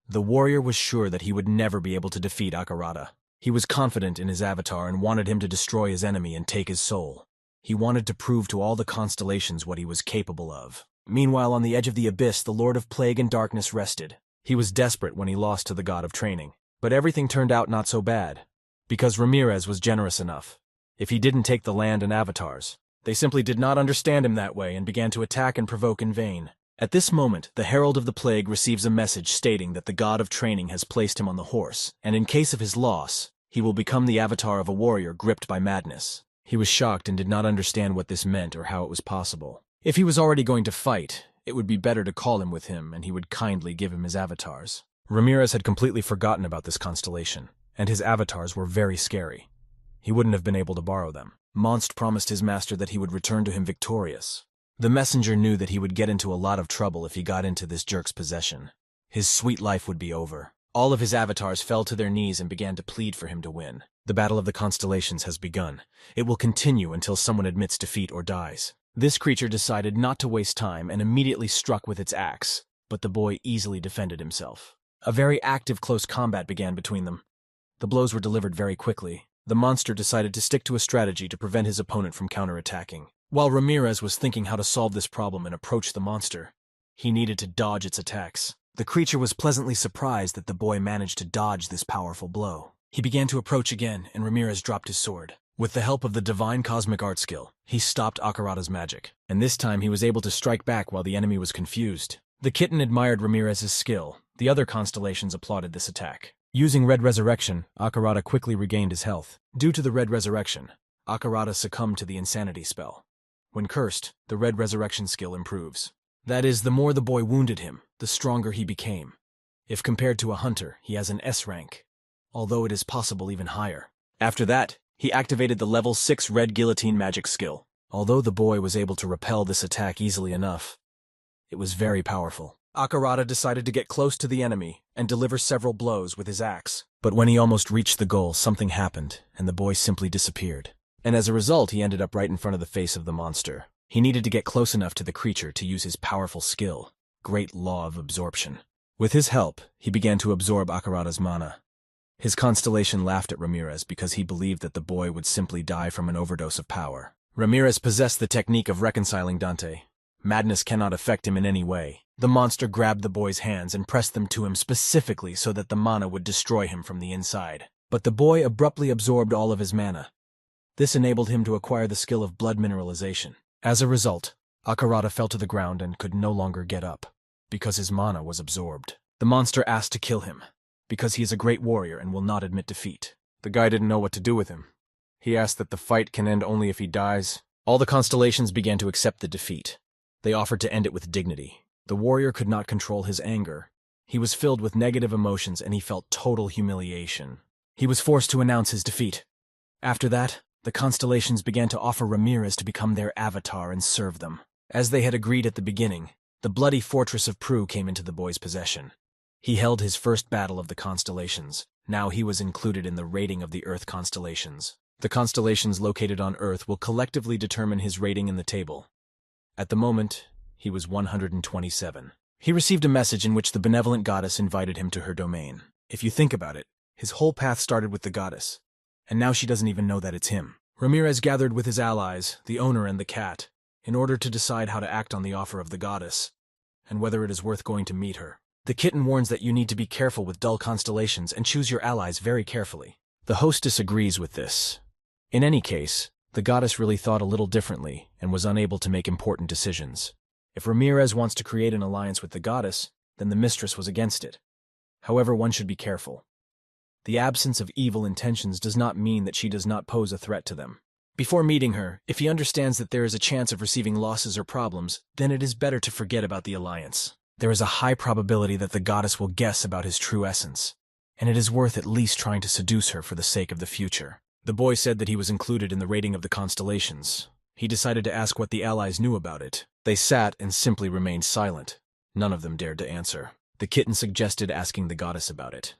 The warrior was sure that he would never be able to defeat Akarada. He was confident in his avatar and wanted him to destroy his enemy and take his soul. He wanted to prove to all the constellations what he was capable of. Meanwhile, on the edge of the abyss, the Lord of Plague and Darkness rested. He was desperate when he lost to the god of training. But everything turned out not so bad, because Ramirez was generous enough. If he didn't take the land and avatars, they simply did not understand him that way and began to attack and provoke in vain. At this moment, the Herald of the Plague receives a message stating that the god of training has placed him on the horse, and in case of his loss, he will become the avatar of a warrior gripped by madness. He was shocked and did not understand what this meant or how it was possible. If he was already going to fight, it would be better to call him with him and he would kindly give him his avatars. Ramirez had completely forgotten about this constellation, and his avatars were very scary. He wouldn't have been able to borrow them. Monst promised his master that he would return to him victorious. The messenger knew that he would get into a lot of trouble if he got into this jerk's possession. His sweet life would be over. All of his avatars fell to their knees and began to plead for him to win. The Battle of the Constellations has begun. It will continue until someone admits defeat or dies. This creature decided not to waste time and immediately struck with its axe, but the boy easily defended himself. A very active close combat began between them. The blows were delivered very quickly. The monster decided to stick to a strategy to prevent his opponent from counterattacking. While Ramirez was thinking how to solve this problem and approach the monster, he needed to dodge its attacks. The creature was pleasantly surprised that the boy managed to dodge this powerful blow. He began to approach again, and Ramirez dropped his sword. With the help of the divine cosmic art skill, he stopped Akarada's magic, and this time he was able to strike back while the enemy was confused. The kitten admired Ramirez's skill. The other constellations applauded this attack. Using Red Resurrection, Akarada quickly regained his health. Due to the Red Resurrection, Akarada succumbed to the insanity spell. When cursed, the Red Resurrection skill improves. That is, the more the boy wounded him, the stronger he became. If compared to a hunter, he has an S rank, although it is possible even higher. After that, he activated the level 6 Red Guillotine magic skill. Although the boy was able to repel this attack easily enough, it was very powerful. Akarada decided to get close to the enemy and deliver several blows with his axe. But when he almost reached the goal, something happened, and the boy simply disappeared. And as a result, he ended up right in front of the face of the monster. He needed to get close enough to the creature to use his powerful skill, Great Law of Absorption. With his help, he began to absorb Akarada's mana. His constellation laughed at Ramirez because he believed that the boy would simply die from an overdose of power. Ramirez possessed the technique of reconciling Dante. Madness cannot affect him in any way. The monster grabbed the boy's hands and pressed them to him specifically so that the mana would destroy him from the inside. But the boy abruptly absorbed all of his mana. This enabled him to acquire the skill of blood mineralization. As a result, Akarata fell to the ground and could no longer get up, because his mana was absorbed. The monster asked to kill him, because he is a great warrior and will not admit defeat. The guy didn't know what to do with him. He asked that the fight can end only if he dies. All the constellations began to accept the defeat. They offered to end it with dignity. The warrior could not control his anger. He was filled with negative emotions and he felt total humiliation. He was forced to announce his defeat. After that, the constellations began to offer Ramirez to become their avatar and serve them. As they had agreed at the beginning, the bloody fortress of Prue came into the boy's possession. He held his first battle of the constellations. Now he was included in the rating of the Earth constellations. The constellations located on Earth will collectively determine his rating in the table. At the moment, he was 127. He received a message in which the benevolent goddess invited him to her domain. If you think about it, his whole path started with the goddess, and now she doesn't even know that it's him. Ramirez gathered with his allies, the owner and the cat, in order to decide how to act on the offer of the goddess, and whether it is worth going to meet her. The kitten warns that you need to be careful with dull constellations and choose your allies very carefully. The host disagrees with this. In any case, the goddess really thought a little differently and was unable to make important decisions. If Ramirez wants to create an alliance with the goddess, then the mistress was against it. However, one should be careful. The absence of evil intentions does not mean that she does not pose a threat to them. Before meeting her, if he understands that there is a chance of receiving losses or problems, then it is better to forget about the alliance. There is a high probability that the goddess will guess about his true essence, and it is worth at least trying to seduce her for the sake of the future. The boy said that he was included in the rating of the constellations. He decided to ask what the allies knew about it. They sat and simply remained silent. None of them dared to answer. The kitten suggested asking the goddess about it.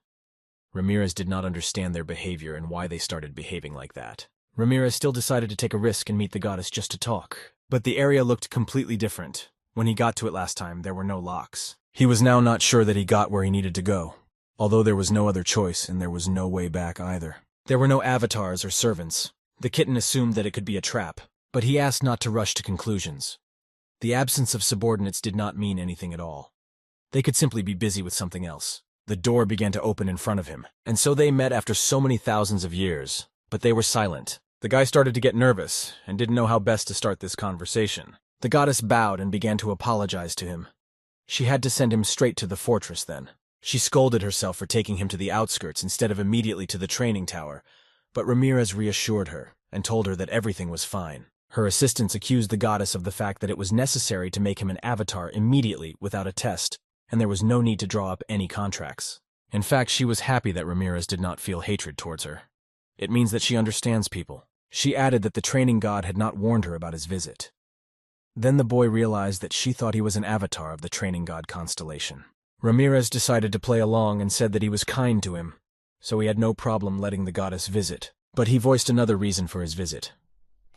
Ramirez did not understand their behavior and why they started behaving like that. Ramirez still decided to take a risk and meet the goddess just to talk. But the area looked completely different. When he got to it last time, there were no locks. He was now not sure that he got where he needed to go, although there was no other choice and there was no way back either. There were no avatars or servants. The kitten assumed that it could be a trap, but he asked not to rush to conclusions. The absence of subordinates did not mean anything at all. They could simply be busy with something else. The door began to open in front of him, and so they met after so many thousands of years, but they were silent. The guy started to get nervous and didn't know how best to start this conversation. The goddess bowed and began to apologize to him. She had to send him straight to the fortress then. She scolded herself for taking him to the outskirts instead of immediately to the training tower, but Ramirez reassured her and told her that everything was fine. Her assistants accused the goddess of the fact that it was necessary to make him an avatar immediately without a test, and there was no need to draw up any contracts. In fact, she was happy that Ramirez did not feel hatred towards her. It means that she understands people. She added that the training god had not warned her about his visit. Then the boy realized that she thought he was an avatar of the training god constellation. Ramirez decided to play along and said that he was kind to him, so he had no problem letting the goddess visit. But he voiced another reason for his visit.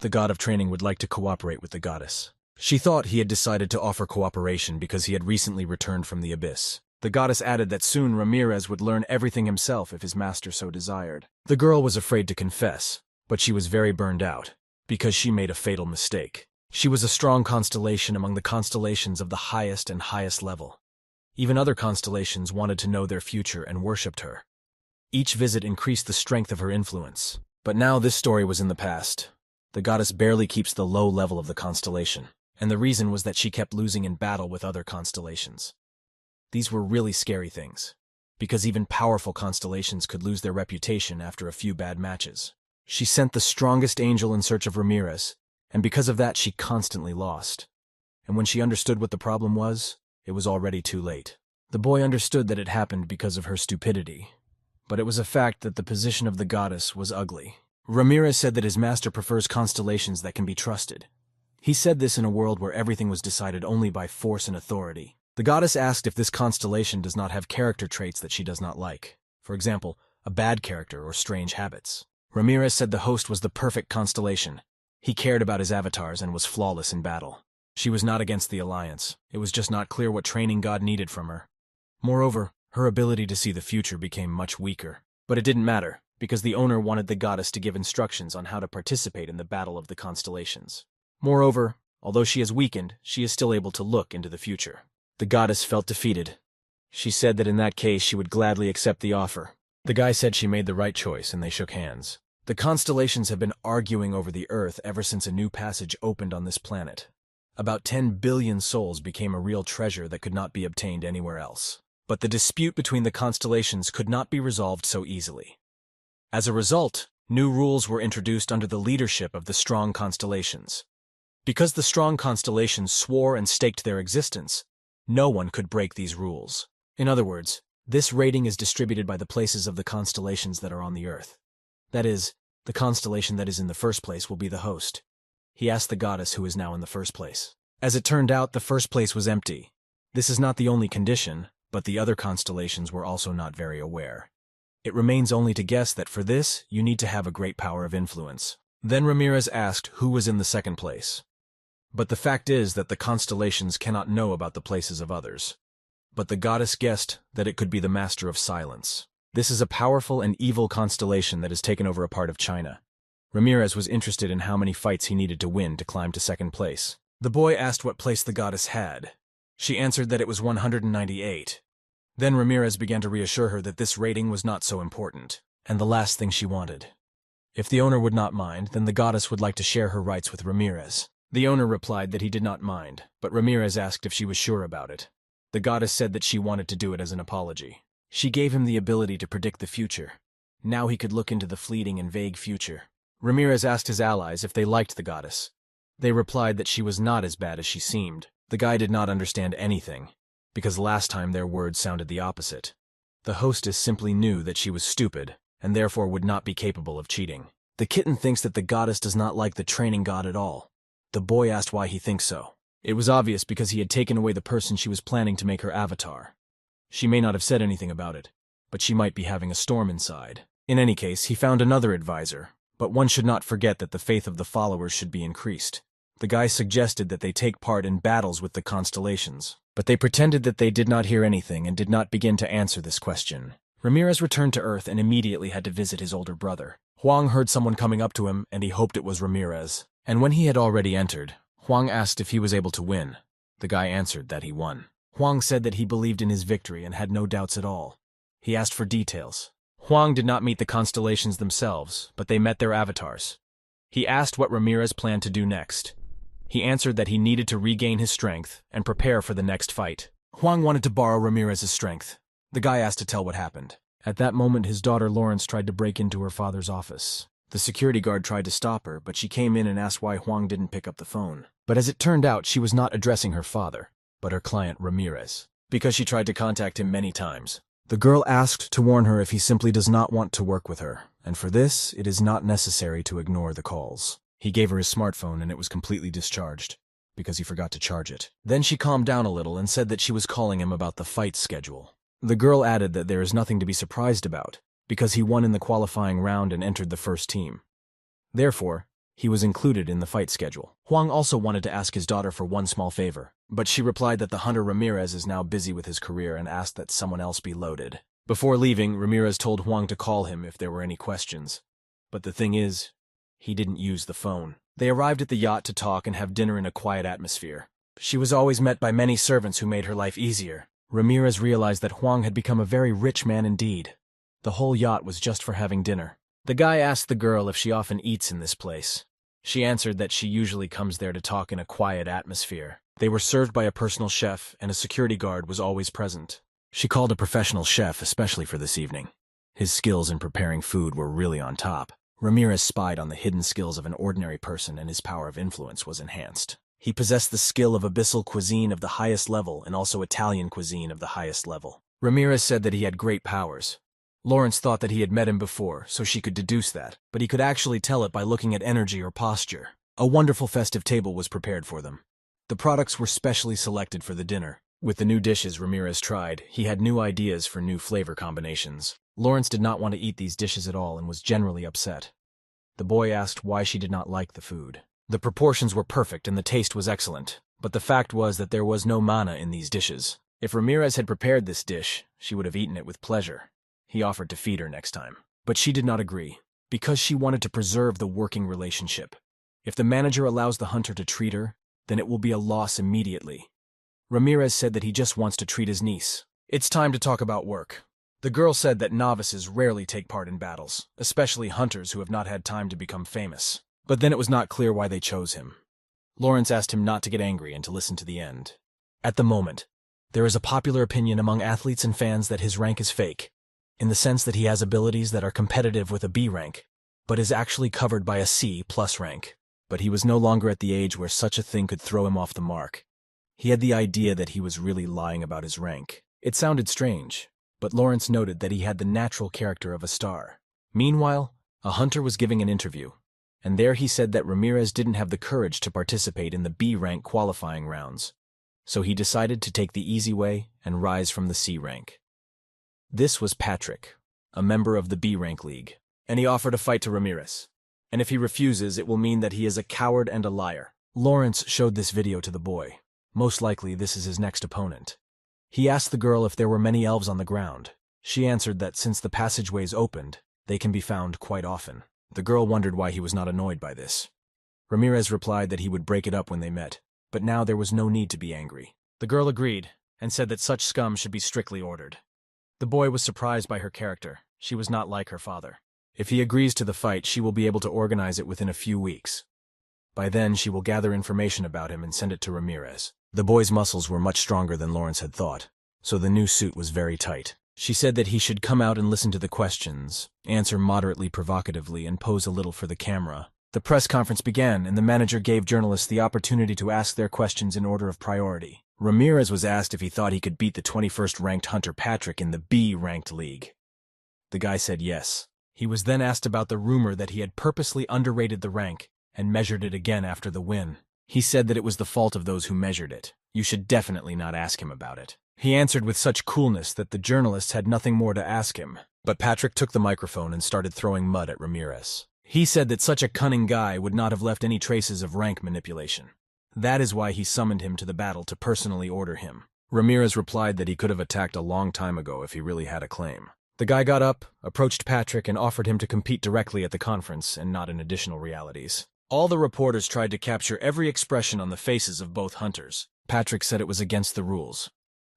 The god of training would like to cooperate with the goddess. She thought he had decided to offer cooperation because he had recently returned from the abyss. The goddess added that soon Ramirez would learn everything himself if his master so desired. The girl was afraid to confess, but she was very burned out, because she made a fatal mistake. She was a strong constellation among the constellations of the highest and highest level. Even other constellations wanted to know their future and worshipped her. Each visit increased the strength of her influence. But now this story was in the past. The goddess barely keeps the low level of the constellation, and the reason was that she kept losing in battle with other constellations. These were really scary things, because even powerful constellations could lose their reputation after a few bad matches. She sent the strongest angel in search of Ramirez, and because of that she constantly lost. And when she understood what the problem was, it was already too late. The boy understood that it happened because of her stupidity, but it was a fact that the position of the goddess was ugly. Ramirez said that his master prefers constellations that can be trusted. He said this in a world where everything was decided only by force and authority. The goddess asked if this constellation does not have character traits that she does not like. For example, a bad character or strange habits. Ramirez said the host was the perfect constellation. He cared about his avatars and was flawless in battle. She was not against the alliance. It was just not clear what training God needed from her. Moreover, her ability to see the future became much weaker. But it didn't matter, because the owner wanted the goddess to give instructions on how to participate in the battle of the constellations. Moreover, although she is weakened, she is still able to look into the future. The goddess felt defeated. She said that in that case she would gladly accept the offer. The guy said she made the right choice and they shook hands. The constellations have been arguing over the Earth ever since a new passage opened on this planet. About 10 billion souls became a real treasure that could not be obtained anywhere else. But the dispute between the constellations could not be resolved so easily. As a result, new rules were introduced under the leadership of the strong constellations. Because the strong constellations swore and staked their existence, no one could break these rules. In other words, this rating is distributed by the places of the constellations that are on the Earth. That is, the constellation that is in the first place will be the host. He asked the goddess who is now in the first place. As it turned out, the first place was empty. This is not the only condition, but the other constellations were also not very aware. It remains only to guess that for this, you need to have a great power of influence. Then Ramirez asked who was in the second place. But the fact is that the constellations cannot know about the places of others. But the goddess guessed that it could be the Master of Silence. This is a powerful and evil constellation that has taken over a part of China. Ramirez was interested in how many fights he needed to win to climb to second place. The boy asked what place the goddess had. She answered that it was 198. Then Ramirez began to reassure her that this rating was not so important, and the last thing she wanted. If the owner would not mind, then the goddess would like to share her rights with Ramirez. The owner replied that he did not mind, but Ramirez asked if she was sure about it. The goddess said that she wanted to do it as an apology. She gave him the ability to predict the future. Now he could look into the fleeting and vague future. Ramirez asked his allies if they liked the goddess. They replied that she was not as bad as she seemed. The guy did not understand anything, because last time their words sounded the opposite. The hostess simply knew that she was stupid, and therefore would not be capable of cheating. The kitten thinks that the goddess does not like the training god at all. The boy asked why he thinks so. It was obvious because he had taken away the person she was planning to make her avatar. She may not have said anything about it, but she might be having a storm inside. In any case, he found another advisor, but one should not forget that the faith of the followers should be increased. The guy suggested that they take part in battles with the constellations, but they pretended that they did not hear anything and did not begin to answer this question. Ramirez returned to Earth and immediately had to visit his older brother. Huang heard someone coming up to him, and he hoped it was Ramirez. And when he had already entered, Huang asked if he was able to win. The guy answered that he won. Huang said that he believed in his victory and had no doubts at all. He asked for details. Huang did not meet the constellations themselves, but they met their avatars. He asked what Ramirez planned to do next. He answered that he needed to regain his strength and prepare for the next fight. Huang wanted to borrow Ramirez's strength. The guy asked to tell what happened. At that moment, his daughter Lawrence tried to break into her father's office. The security guard tried to stop her, but she came in and asked why Huang didn't pick up the phone. But as it turned out, she was not addressing her father, but her client Ramirez, because she tried to contact him many times. The girl asked to warn her if he simply does not want to work with her, and for this, it is not necessary to ignore the calls. He gave her his smartphone and it was completely discharged, because he forgot to charge it. Then she calmed down a little and said that she was calling him about the fight schedule. The girl added that there is nothing to be surprised about, because he won in the qualifying round and entered the first team. Therefore, he was included in the fight schedule. Huang also wanted to ask his daughter for one small favor, but she replied that the hunter Ramirez is now busy with his career and asked that someone else be loaded. Before leaving, Ramirez told Huang to call him if there were any questions. But the thing is, he didn't use the phone. They arrived at the yacht to talk and have dinner in a quiet atmosphere. She was always met by many servants who made her life easier. Ramirez realized that Huang had become a very rich man indeed. The whole yacht was just for having dinner. The guy asked the girl if she often eats in this place. She answered that she usually comes there to talk in a quiet atmosphere. They were served by a personal chef, and a security guard was always present. She called a professional chef especially for this evening. His skills in preparing food were really on top. Ramirez spied on the hidden skills of an ordinary person, and his power of influence was enhanced. He possessed the skill of abyssal cuisine of the highest level and also Italian cuisine of the highest level. Ramirez said that he had great powers. Lawrence thought that he had met him before, so she could deduce that, but he could actually tell it by looking at energy or posture. A wonderful festive table was prepared for them. The products were specially selected for the dinner. With the new dishes Ramirez tried, he had new ideas for new flavor combinations. Lawrence did not want to eat these dishes at all and was generally upset. The boy asked why she did not like the food. The proportions were perfect and the taste was excellent, but the fact was that there was no mana in these dishes. If Ramirez had prepared this dish, she would have eaten it with pleasure. He offered to feed her next time. But she did not agree, because she wanted to preserve the working relationship. If the manager allows the hunter to treat her, then it will be a loss immediately. Ramirez said that he just wants to treat his niece. It's time to talk about work. The girl said that novices rarely take part in battles, especially hunters who have not had time to become famous. But then it was not clear why they chose him. Lawrence asked him not to get angry and to listen to the end. At the moment, there is a popular opinion among athletes and fans that his rank is fake, in the sense that he has abilities that are competitive with a B rank, but is actually covered by a C+ rank. But he was no longer at the age where such a thing could throw him off the mark. He had the idea that he was really lying about his rank. It sounded strange, but Lawrence noted that he had the natural character of a star. Meanwhile, a hunter was giving an interview, and there he said that Ramirez didn't have the courage to participate in the B rank qualifying rounds, so he decided to take the easy way and rise from the C rank. This was Patrick, a member of the B rank league, and he offered a fight to Ramirez. And if he refuses, it will mean that he is a coward and a liar. Lawrence showed this video to the boy. Most likely, this is his next opponent. He asked the girl if there were many elves on the ground. She answered that since the passageways opened, they can be found quite often. The girl wondered why he was not annoyed by this. Ramirez replied that he would break it up when they met, but now there was no need to be angry. The girl agreed, and said that such scum should be strictly ordered. The boy was surprised by her character. She was not like her father. If he agrees to the fight, she will be able to organize it within a few weeks. By then, she will gather information about him and send it to Ramirez. The boy's muscles were much stronger than Lawrence had thought, so the new suit was very tight. She said that he should come out and listen to the questions, answer moderately provocatively, and pose a little for the camera. The press conference began, and the manager gave journalists the opportunity to ask their questions in order of priority. Ramirez was asked if he thought he could beat the 21st ranked hunter Patrick in the B-ranked league. The guy said yes. He was then asked about the rumor that he had purposely underrated the rank and measured it again after the win. He said that it was the fault of those who measured it. You should definitely not ask him about it. He answered with such coolness that the journalists had nothing more to ask him. But Patrick took the microphone and started throwing mud at Ramirez. He said that such a cunning guy would not have left any traces of rank manipulation. That is why he summoned him to the battle to personally order him. Ramirez replied that he could have attacked a long time ago if he really had a claim. The guy got up, approached Patrick, and offered him to compete directly at the conference and not in additional realities. All the reporters tried to capture every expression on the faces of both hunters. Patrick said it was against the rules.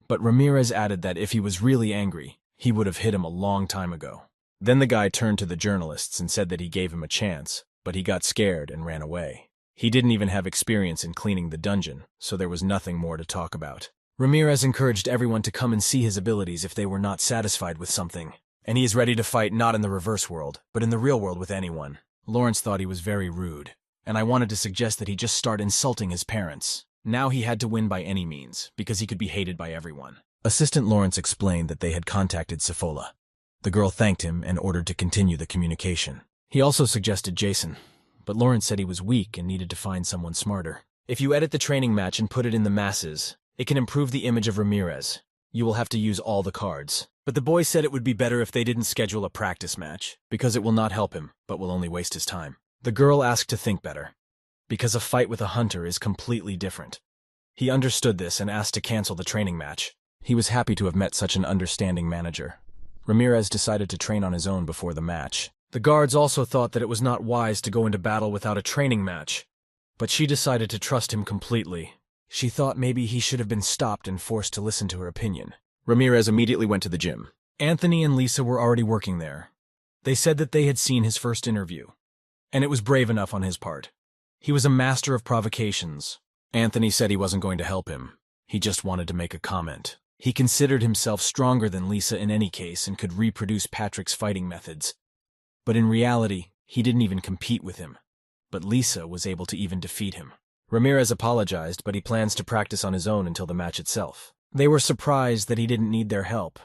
But Ramirez added that if he was really angry, he would have hit him a long time ago. Then the guy turned to the journalists and said that he gave him a chance, but he got scared and ran away. He didn't even have experience in cleaning the dungeon, so there was nothing more to talk about. Ramirez encouraged everyone to come and see his abilities if they were not satisfied with something, and he is ready to fight not in the reverse world, but in the real world with anyone. Lawrence thought he was very rude, and I wanted to suggest that he just start insulting his parents. Now he had to win by any means, because he could be hated by everyone. Assistant Lawrence explained that they had contacted Sefola. The girl thanked him and ordered to continue the communication. He also suggested Jason, but Lawrence said he was weak and needed to find someone smarter. If you edit the training match and put it in the masses, it can improve the image of Ramirez. You will have to use all the cards. But the boy said it would be better if they didn't schedule a practice match, because it will not help him, but will only waste his time. The girl asked to think better, because a fight with a hunter is completely different. He understood this and asked to cancel the training match. He was happy to have met such an understanding manager. Ramirez decided to train on his own before the match. The guards also thought that it was not wise to go into battle without a training match, but she decided to trust him completely. She thought maybe he should have been stopped and forced to listen to her opinion. Ramirez immediately went to the gym. Anthony and Lisa were already working there. They said that they had seen his first interview, and it was brave enough on his part. He was a master of provocations. Anthony said he wasn't going to help him. He just wanted to make a comment. He considered himself stronger than Lisa in any case and could reproduce Patrick's fighting methods. But in reality, he didn't even compete with him. But Lisa was able to even defeat him. Ramirez apologized, but he plans to practice on his own until the match itself. They were surprised that he didn't need their help.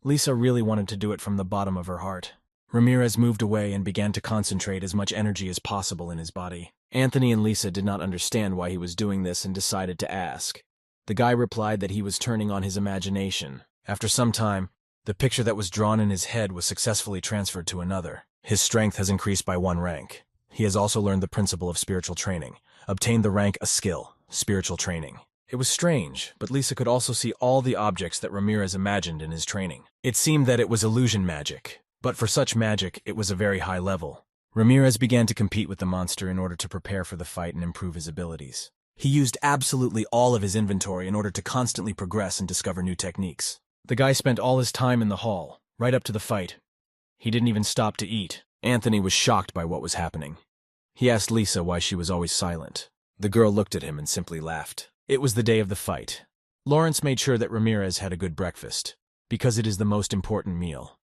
Lisa really wanted to do it from the bottom of her heart. Ramirez moved away and began to concentrate as much energy as possible in his body. Anthony and Lisa did not understand why he was doing this and decided to ask. The guy replied that he was turning on his imagination. After some time, the picture that was drawn in his head was successfully transferred to another. His strength has increased by 1 rank. He has also learned the principle of spiritual training, obtained the rank a skill, spiritual training. It was strange, but Lisa could also see all the objects that Ramirez imagined in his training. It seemed that it was illusion magic, but for such magic, it was a very high level. Ramirez began to compete with the monster in order to prepare for the fight and improve his abilities. He used absolutely all of his inventory in order to constantly progress and discover new techniques. The guy spent all his time in the hall. right up to the fight. He didn't even stop to eat. Anthony was shocked by what was happening. He asked Lisa why she was always silent. The girl looked at him and simply laughed. It was the day of the fight. Lawrence made sure that Ramirez had a good breakfast, because it is the most important meal.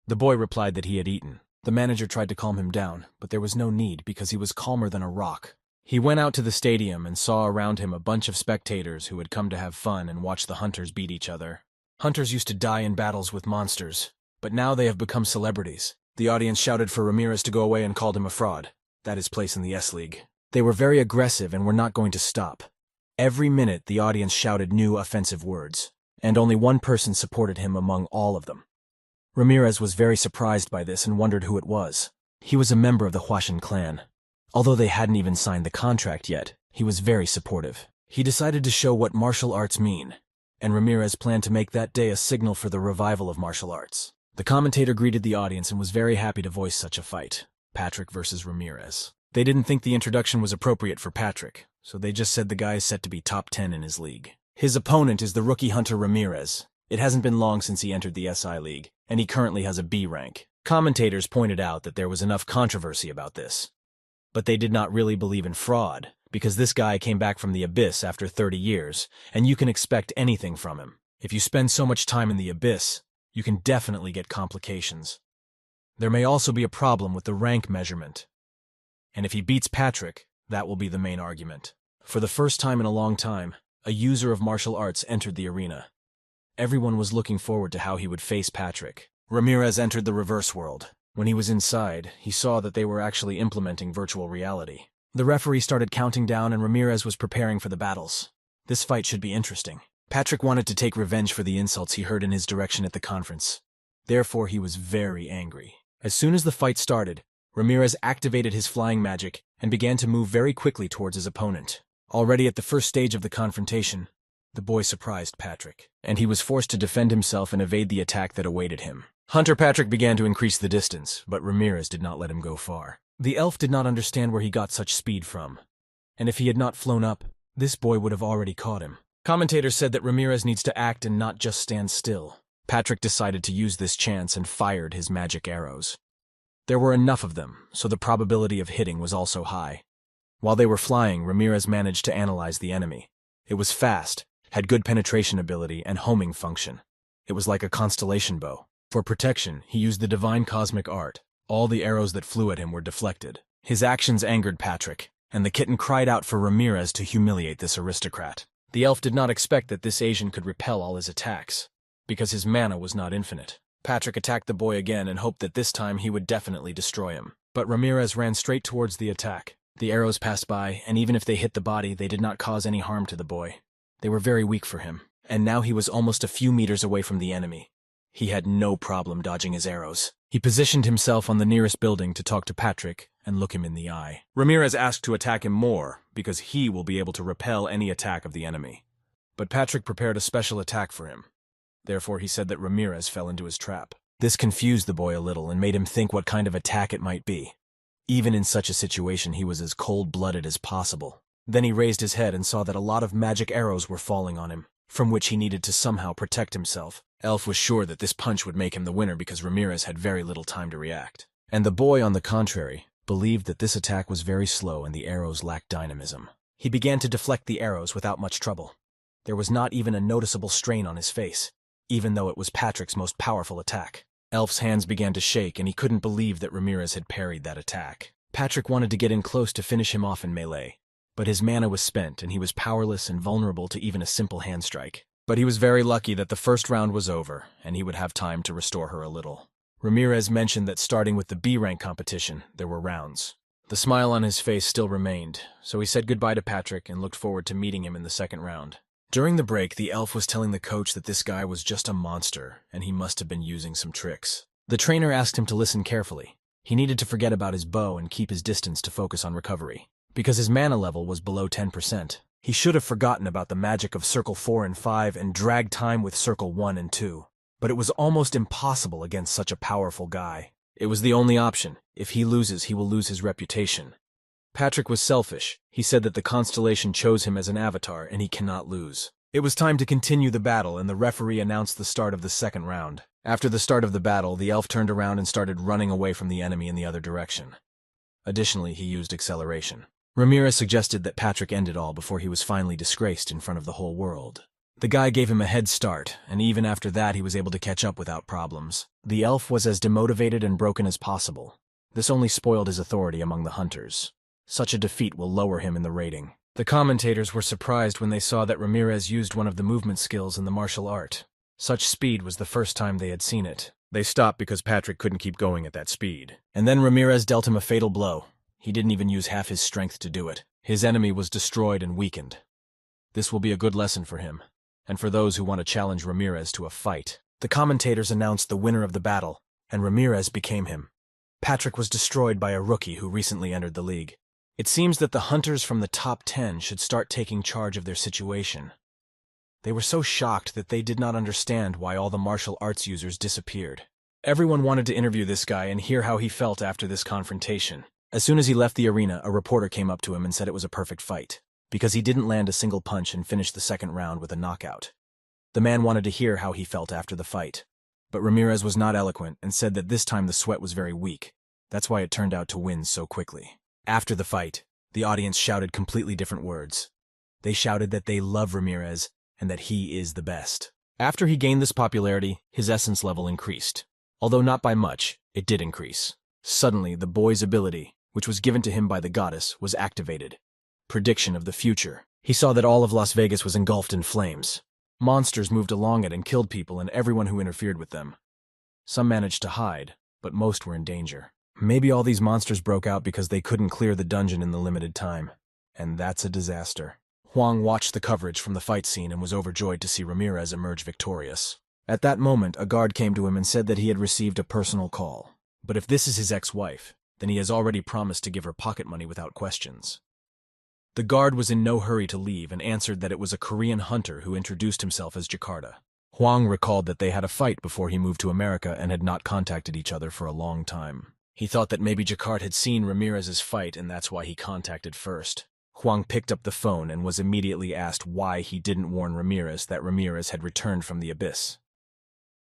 The boy replied that he had eaten. The manager tried to calm him down, but there was no need because he was calmer than a rock. He went out to the stadium and saw around him a bunch of spectators who had come to have fun and watch the hunters beat each other. Hunters used to die in battles with monsters, but now they have become celebrities. The audience shouted for Ramirez to go away and called him a fraud. That is place in the S-League. They were very aggressive and were not going to stop. Every minute the audience shouted new offensive words, and only one person supported him among all of them. Ramirez was very surprised by this and wondered who it was. He was a member of the Huashan clan. Although they hadn't even signed the contract yet, he was very supportive. He decided to show what martial arts mean, and Ramirez planned to make that day a signal for the revival of martial arts. The commentator greeted the audience and was very happy to voice such a fight, Patrick versus Ramirez. They didn't think the introduction was appropriate for Patrick, so they just said the guy is set to be top 10 in his league. His opponent is the rookie hunter Ramirez. It hasn't been long since he entered the SI League, and he currently has a B rank. Commentators pointed out that there was enough controversy about this. But they did not really believe in fraud, because this guy came back from the abyss after 30 years, and you can expect anything from him. If you spend so much time in the abyss, you can definitely get complications. There may also be a problem with the rank measurement. And if he beats Patrick, that will be the main argument. For the first time in a long time, a user of martial arts entered the arena. Everyone was looking forward to how he would face Patrick. Ramirez entered the reverse world. When he was inside, he saw that they were actually implementing virtual reality. The referee started counting down and Ramirez was preparing for the battles. This fight should be interesting. Patrick wanted to take revenge for the insults he heard in his direction at the conference. Therefore, he was very angry. As soon as the fight started, Ramirez activated his flying magic and began to move very quickly towards his opponent. Already at the first stage of the confrontation, the boy surprised Patrick, and he was forced to defend himself and evade the attack that awaited him. Hunter Patrick began to increase the distance, but Ramirez did not let him go far. The elf did not understand where he got such speed from, and if he had not flown up, this boy would have already caught him. Commentators said that Ramirez needs to act and not just stand still. Patrick decided to use this chance and fired his magic arrows. There were enough of them, so the probability of hitting was also high. While they were flying, Ramirez managed to analyze the enemy. It was fast, had good penetration ability and homing function. It was like a constellation bow. For protection, he used the divine cosmic art. All the arrows that flew at him were deflected. His actions angered Patrick, and the kitten cried out for Ramirez to humiliate this aristocrat. The elf did not expect that this Asian could repel all his attacks, because his mana was not infinite. Patrick attacked the boy again and hoped that this time he would definitely destroy him. But Ramirez ran straight towards the attack. The arrows passed by, and even if they hit the body, they did not cause any harm to the boy. They were very weak for him, and now he was almost a few meters away from the enemy. He had no problem dodging his arrows. He positioned himself on the nearest building to talk to Patrick and look him in the eye. Ramirez asked to attack him more, because he will be able to repel any attack of the enemy. But Patrick prepared a special attack for him. Therefore, he said that Ramirez fell into his trap. This confused the boy a little and made him think what kind of attack it might be. Even in such a situation, he was as cold-blooded as possible. Then he raised his head and saw that a lot of magic arrows were falling on him, from which he needed to somehow protect himself. Elf was sure that this punch would make him the winner because Ramirez had very little time to react. And the boy, on the contrary, believed that this attack was very slow and the arrows lacked dynamism. He began to deflect the arrows without much trouble. There was not even a noticeable strain on his face, even though it was Patrick's most powerful attack. Elf's hands began to shake and he couldn't believe that Ramirez had parried that attack. Patrick wanted to get in close to finish him off in melee, but his mana was spent and he was powerless and vulnerable to even a simple hand strike. But he was very lucky that the first round was over, and he would have time to restore her a little. Ramirez mentioned that starting with the B-rank competition, there were rounds. The smile on his face still remained, so he said goodbye to Patrick and looked forward to meeting him in the second round. During the break, the elf was telling the coach that this guy was just a monster, and he must have been using some tricks. The trainer asked him to listen carefully. He needed to forget about his bow and keep his distance to focus on recovery, because his mana level was below 10%. He should have forgotten about the magic of Circle 4 and 5 and dragged time with Circle 1 and 2. But it was almost impossible against such a powerful guy. It was the only option. If he loses, he will lose his reputation. Patrick was selfish. He said that the constellation chose him as an avatar and he cannot lose. It was time to continue the battle and the referee announced the start of the second round. After the start of the battle, the elf turned around and started running away from the enemy in the other direction. Additionally, he used acceleration. Ramirez suggested that Patrick end it all before he was finally disgraced in front of the whole world. The guy gave him a head start, and even after that he was able to catch up without problems. The elf was as demotivated and broken as possible. This only spoiled his authority among the hunters. Such a defeat will lower him in the rating. The commentators were surprised when they saw that Ramirez used one of the movement skills in the martial art. Such speed was the first time they had seen it. They stopped because Patrick couldn't keep going at that speed. And then Ramirez dealt him a fatal blow. He didn't even use half his strength to do it. His enemy was destroyed and weakened. This will be a good lesson for him, and for those who want to challenge Ramirez to a fight. The commentators announced the winner of the battle, and Ramirez became him. Patrick was destroyed by a rookie who recently entered the league. It seems that the hunters from the top 10 should start taking charge of their situation. They were so shocked that they did not understand why all the martial arts users disappeared. Everyone wanted to interview this guy and hear how he felt after this confrontation. As soon as he left the arena, a reporter came up to him and said it was a perfect fight, because he didn't land a single punch and finished the second round with a knockout. The man wanted to hear how he felt after the fight, but Ramirez was not eloquent and said that this time the sweat was very weak. That's why it turned out to win so quickly. After the fight, the audience shouted completely different words. They shouted that they love Ramirez and that he is the best. After he gained this popularity, his essence level increased. Although not by much, it did increase. Suddenly, the boy's ability, which was given to him by the goddess, was activated. Prediction of the future. He saw that all of Las Vegas was engulfed in flames. Monsters moved along it and killed people and everyone who interfered with them. Some managed to hide, but most were in danger. Maybe all these monsters broke out because they couldn't clear the dungeon in the limited time. And that's a disaster. Huang watched the coverage from the fight scene and was overjoyed to see Ramirez emerge victorious. At that moment, a guard came to him and said that he had received a personal call. But if this is his ex-wife, then he has already promised to give her pocket money without questions. The guard was in no hurry to leave and answered that it was a Korean hunter who introduced himself as Jakarta. Huang recalled that they had a fight before he moved to America and had not contacted each other for a long time. He thought that maybe Jakarta had seen Ramirez's fight and that's why he contacted first. Huang picked up the phone and was immediately asked why he didn't warn Ramirez that Ramirez had returned from the abyss.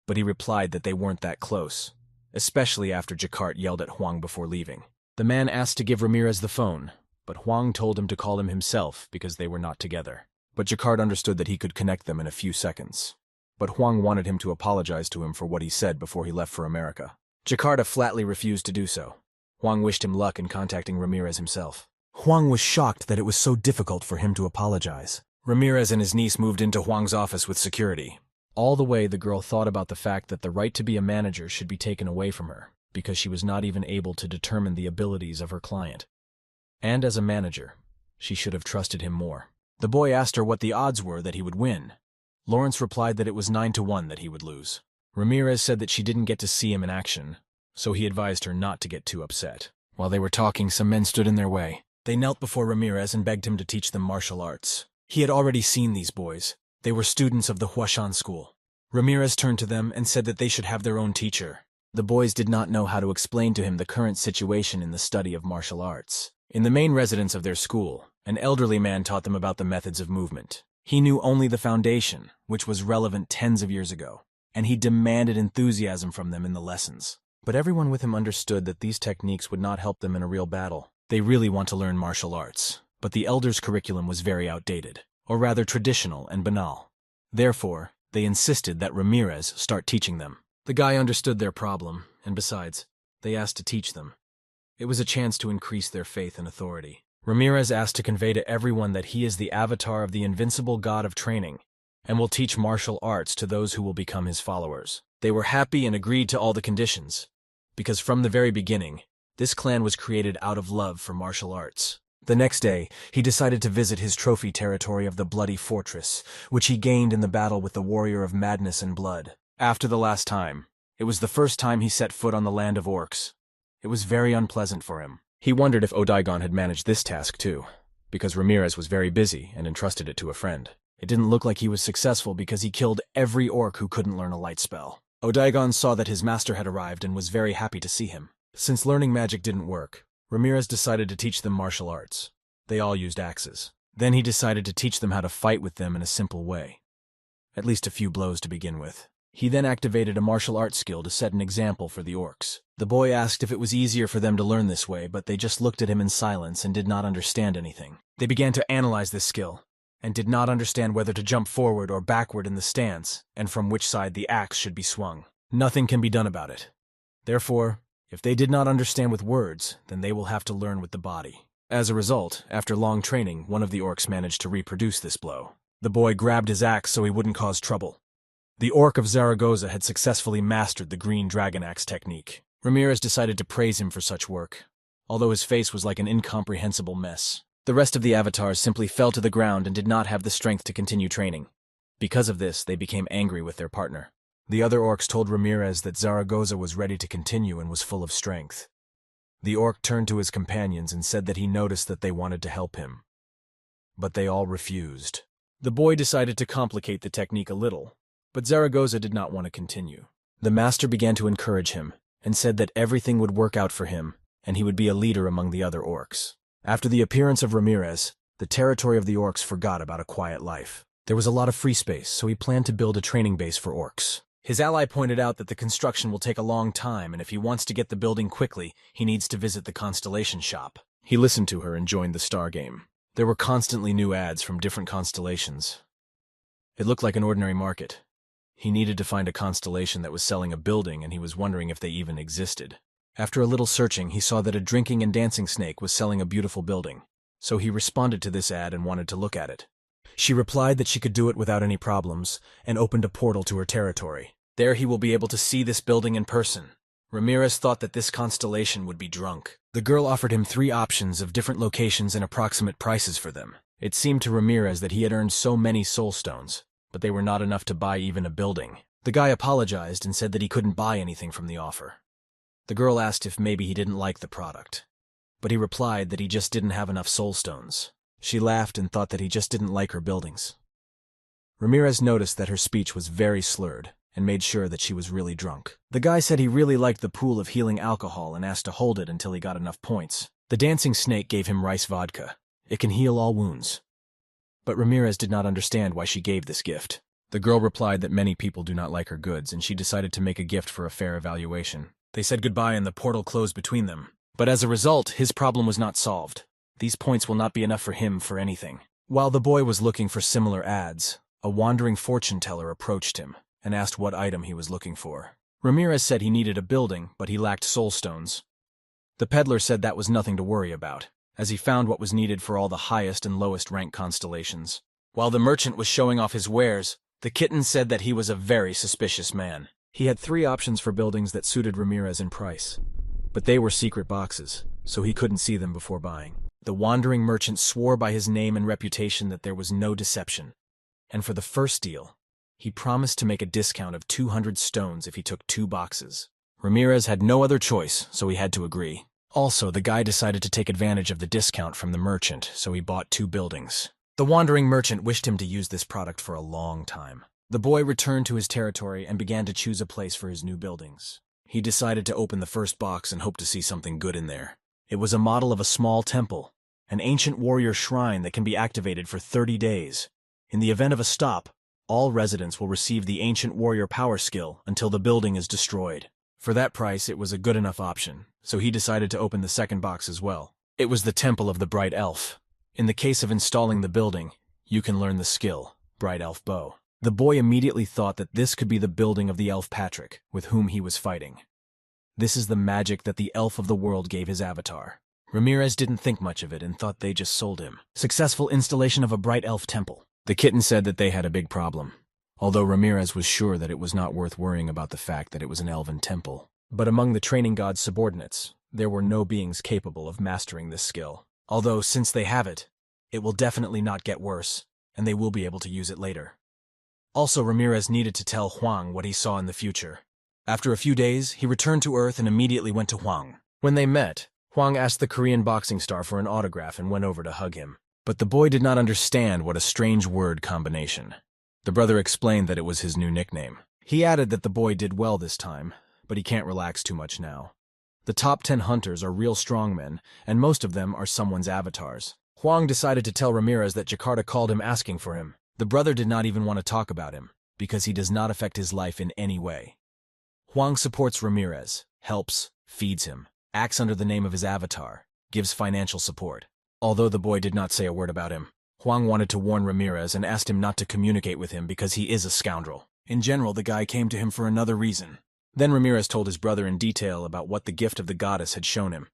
But he replied that they weren't that close, especially after Jakarta yelled at Huang before leaving. The man asked to give Ramirez the phone, but Huang told him to call him himself because they were not together. But Jakarta understood that he could connect them in a few seconds. But Huang wanted him to apologize to him for what he said before he left for America. Jakarta flatly refused to do so. Huang wished him luck in contacting Ramirez himself. Huang was shocked that it was so difficult for him to apologize. Ramirez and his niece moved into Huang's office with security. All the way, the girl thought about the fact that the right to be a manager should be taken away from her, because she was not even able to determine the abilities of her client. And as a manager, she should have trusted him more. The boy asked her what the odds were that he would win. Lawrence replied that it was 9-1 that he would lose. Ramirez said that she didn't get to see him in action, so he advised her not to get too upset. While they were talking, some men stood in their way. They knelt before Ramirez and begged him to teach them martial arts. He had already seen these boys. They were students of the Huashan school. Ramirez turned to them and said that they should have their own teacher. The boys did not know how to explain to him the current situation in the study of martial arts. In the main residence of their school, an elderly man taught them about the methods of movement. He knew only the foundation, which was relevant tens of years ago, and he demanded enthusiasm from them in the lessons. But everyone with him understood that these techniques would not help them in a real battle. They really want to learn martial arts, but the elders' curriculum was very outdated, or rather traditional and banal. Therefore, they insisted that Ramirez start teaching them. The guy understood their problem, and besides, they asked to teach them. It was a chance to increase their faith and authority. Ramirez asked to convey to everyone that he is the avatar of the invincible god of training, and will teach martial arts to those who will become his followers. They were happy and agreed to all the conditions, because from the very beginning, this clan was created out of love for martial arts. The next day, he decided to visit his trophy territory of the Bloody Fortress, which he gained in the battle with the Warrior of Madness and Blood. After the last time, it was the first time he set foot on the land of orcs. It was very unpleasant for him. He wondered if Odaigon had managed this task too, because Ramirez was very busy and entrusted it to a friend. It didn't look like he was successful because he killed every orc who couldn't learn a light spell. Odaigon saw that his master had arrived and was very happy to see him. Since learning magic didn't work, Ramirez decided to teach them martial arts. They all used axes. Then he decided to teach them how to fight with them in a simple way. At least a few blows to begin with. He then activated a martial arts skill to set an example for the orcs. The boy asked if it was easier for them to learn this way, but they just looked at him in silence and did not understand anything. They began to analyze this skill, and did not understand whether to jump forward or backward in the stance, and from which side the axe should be swung. Nothing can be done about it. Therefore, if they did not understand with words, then they will have to learn with the body. As a result, after long training, one of the orcs managed to reproduce this blow. The boy grabbed his axe so he wouldn't cause trouble. The orc of Zaragoza had successfully mastered the green dragon axe technique. Ramirez decided to praise him for such work, although his face was like an incomprehensible mess. The rest of the avatars simply fell to the ground and did not have the strength to continue training. Because of this, they became angry with their partner. The other orcs told Ramirez that Zaragoza was ready to continue and was full of strength. The orc turned to his companions and said that he noticed that they wanted to help him. But they all refused. The boy decided to complicate the technique a little, but Zaragoza did not want to continue. The master began to encourage him, and said that everything would work out for him, and he would be a leader among the other orcs. After the appearance of Ramirez, the territory of the orcs forgot about a quiet life. There was a lot of free space, so he planned to build a training base for orcs. His ally pointed out that the construction will take a long time, and if he wants to get the building quickly, he needs to visit the constellation shop. He listened to her and joined the star game. There were constantly new ads from different constellations. It looked like an ordinary market. He needed to find a constellation that was selling a building, and he was wondering if they even existed. After a little searching, he saw that a drinking and dancing snake was selling a beautiful building. So he responded to this ad and wanted to look at it. She replied that she could do it without any problems, and opened a portal to her territory. There he will be able to see this building in person. Ramirez thought that this constellation would be drunk. The girl offered him 3 options of different locations and approximate prices for them. It seemed to Ramirez that he had earned so many soul stones, but they were not enough to buy even a building. The guy apologized and said that he couldn't buy anything from the offer. The girl asked if maybe he didn't like the product, but he replied that he just didn't have enough soul stones. She laughed and thought that he just didn't like her buildings. Ramirez noticed that her speech was very slurred, and made sure that she was really drunk. The guy said he really liked the pool of healing alcohol and asked to hold it until he got enough points. The dancing snake gave him rice vodka. It can heal all wounds. But Ramirez did not understand why she gave this gift. The girl replied that many people do not like her goods, and she decided to make a gift for a fair evaluation. They said goodbye and the portal closed between them. But as a result, his problem was not solved. These points will not be enough for him for anything. While the boy was looking for similar ads, a wandering fortune teller approached him and asked what item he was looking for. Ramirez said he needed a building, but he lacked soul stones. The peddler said that was nothing to worry about, as he found what was needed for all the highest and lowest rank constellations. While the merchant was showing off his wares, the kitten said that he was a very suspicious man. He had 3 options for buildings that suited Ramirez in price, but they were secret boxes, so he couldn't see them before buying. The wandering merchant swore by his name and reputation that there was no deception, and for the first deal, he promised to make a discount of 200 stones if he took 2 boxes. Ramirez had no other choice, so he had to agree. Also, the guy decided to take advantage of the discount from the merchant, so he bought 2 buildings. The wandering merchant wished him to use this product for a long time. The boy returned to his territory and began to choose a place for his new buildings. He decided to open the first box and hoped to see something good in there. It was a model of a small temple, an ancient warrior shrine that can be activated for 30 days. In the event of a stop, all residents will receive the ancient warrior power skill until the building is destroyed. For that price, it was a good enough option, so he decided to open the second box as well. It was the Temple of the Bright Elf. In the case of installing the building, you can learn the skill, Bright Elf Bow. The boy immediately thought that this could be the building of the elf Patrick, with whom he was fighting. This is the magic that the elf of the world gave his avatar. Ramirez didn't think much of it and thought they just sold him. Successful installation of a Bright Elf temple. The kitten said that they had a big problem, although Ramirez was sure that it was not worth worrying about the fact that it was an elven temple. But among the training god's subordinates, there were no beings capable of mastering this skill. Although, since they have it, it will definitely not get worse, and they will be able to use it later. Also, Ramirez needed to tell Huang what he saw in the future. After a few days, he returned to Earth and immediately went to Huang. When they met, Huang asked the Korean boxing star for an autograph and went over to hug him. But the boy did not understand what a strange word combination. The brother explained that it was his new nickname. He added that the boy did well this time, but he can't relax too much now. The top 10 hunters are real strongmen, and most of them are someone's avatars. Huang decided to tell Ramirez that Jakarta called him asking for him. The brother did not even want to talk about him. because he does not affect his life in any way. Huang supports Ramirez, helps, feeds him, acts under the name of his avatar, gives financial support. Although the boy did not say a word about him, Huang wanted to warn Ramirez and asked him not to communicate with him because he is a scoundrel. In general, the guy came to him for another reason. Then Ramirez told his brother in detail about what the gift of the goddess had shown him,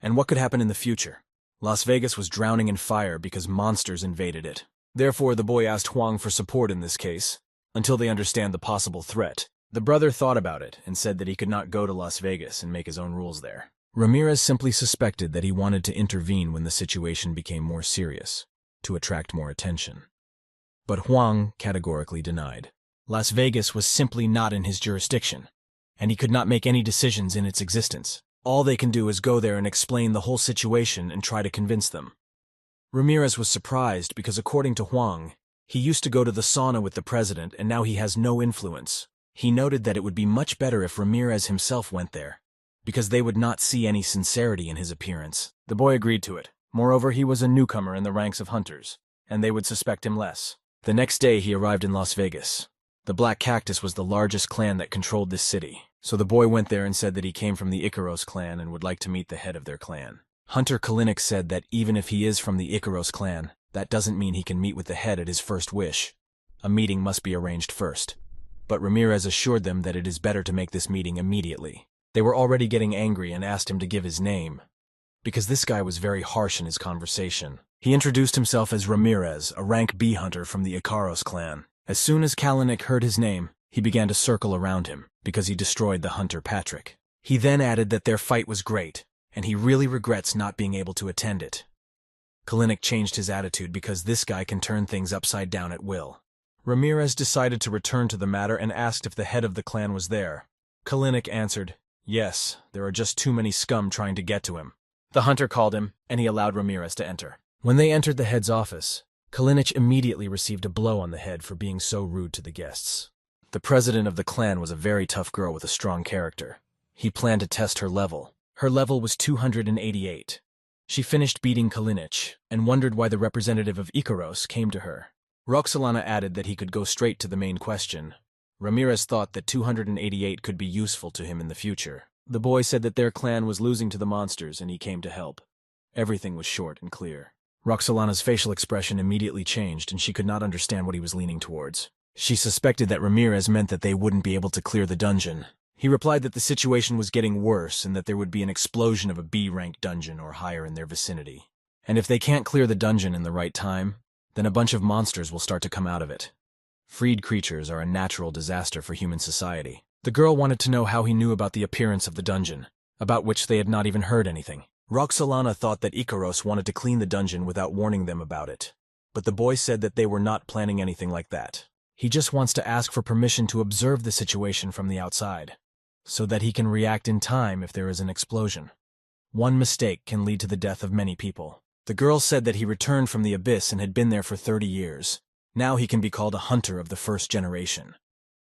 and what could happen in the future. Las Vegas was drowning in fire because monsters invaded it. Therefore, the boy asked Huang for support in this case, until they understand the possible threat. The brother thought about it and said that he could not go to Las Vegas and make his own rules there. Ramirez simply suspected that he wanted to intervene when the situation became more serious, to attract more attention. But Huang categorically denied. Las Vegas was simply not in his jurisdiction, and he could not make any decisions in its existence. All they can do is go there and explain the whole situation and try to convince them. Ramirez was surprised because, according to Huang, he used to go to the sauna with the president and now he has no influence. He noted that it would be much better if Ramirez himself went there, because they would not see any sincerity in his appearance. The boy agreed to it. Moreover, he was a newcomer in the ranks of hunters, and they would suspect him less. The next day he arrived in Las Vegas. The Black Cactus was the largest clan that controlled this city, so the boy went there and said that he came from the Icaros clan and would like to meet the head of their clan. Hunter Kalinick said that even if he is from the Icaros clan, that doesn't mean he can meet with the head at his first wish. A meeting must be arranged first. But Ramirez assured them that it is better to make this meeting immediately. They were already getting angry and asked him to give his name, because this guy was very harsh in his conversation. He introduced himself as Ramirez, a rank B hunter from the Icaros clan. As soon as Kalinick heard his name, he began to circle around him, because he destroyed the hunter Patrick. He then added that their fight was great, and he really regrets not being able to attend it. Kalinick changed his attitude because this guy can turn things upside down at will. Ramirez decided to return to the matter and asked if the head of the clan was there. Kalinick answered, "Yes, there are just too many scum trying to get to him." The hunter called him, and he allowed Ramirez to enter. When they entered the head's office, Kalinick immediately received a blow on the head for being so rude to the guests. The president of the clan was a very tough girl with a strong character. He planned to test her level. Her level was 288. She finished beating Kalinick and wondered why the representative of Icaros came to her. Roxolana added that he could go straight to the main question. Ramirez thought that 288 could be useful to him in the future. The boy said that their clan was losing to the monsters and he came to help. Everything was short and clear. Roxolana's facial expression immediately changed and she could not understand what he was leaning towards. She suspected that Ramirez meant that they wouldn't be able to clear the dungeon. He replied that the situation was getting worse and that there would be an explosion of a B-rank dungeon or higher in their vicinity. And if they can't clear the dungeon in the right time, then a bunch of monsters will start to come out of it. Freed creatures are a natural disaster for human society. The girl wanted to know how he knew about the appearance of the dungeon, about which they had not even heard anything. Roxolana thought that Icaros wanted to clean the dungeon without warning them about it, but the boy said that they were not planning anything like that. He just wants to ask for permission to observe the situation from the outside, so that he can react in time if there is an explosion. One mistake can lead to the death of many people. The girl said that he returned from the abyss and had been there for 30 years. Now he can be called a hunter of the first generation.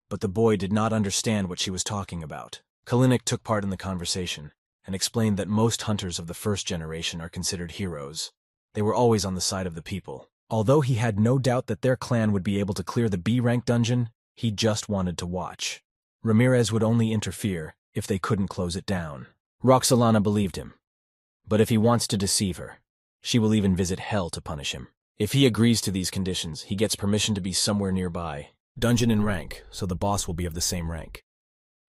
But the boy did not understand what she was talking about. Kalinick took part in the conversation and explained that most hunters of the first generation are considered heroes. They were always on the side of the people. Although he had no doubt that their clan would be able to clear the B-rank dungeon, he just wanted to watch. Ramirez would only interfere if they couldn't close it down. Roxolana believed him. But if he wants to deceive her, she will even visit hell to punish him. If he agrees to these conditions, he gets permission to be somewhere nearby. Dungeon and rank, so the boss will be of the same rank.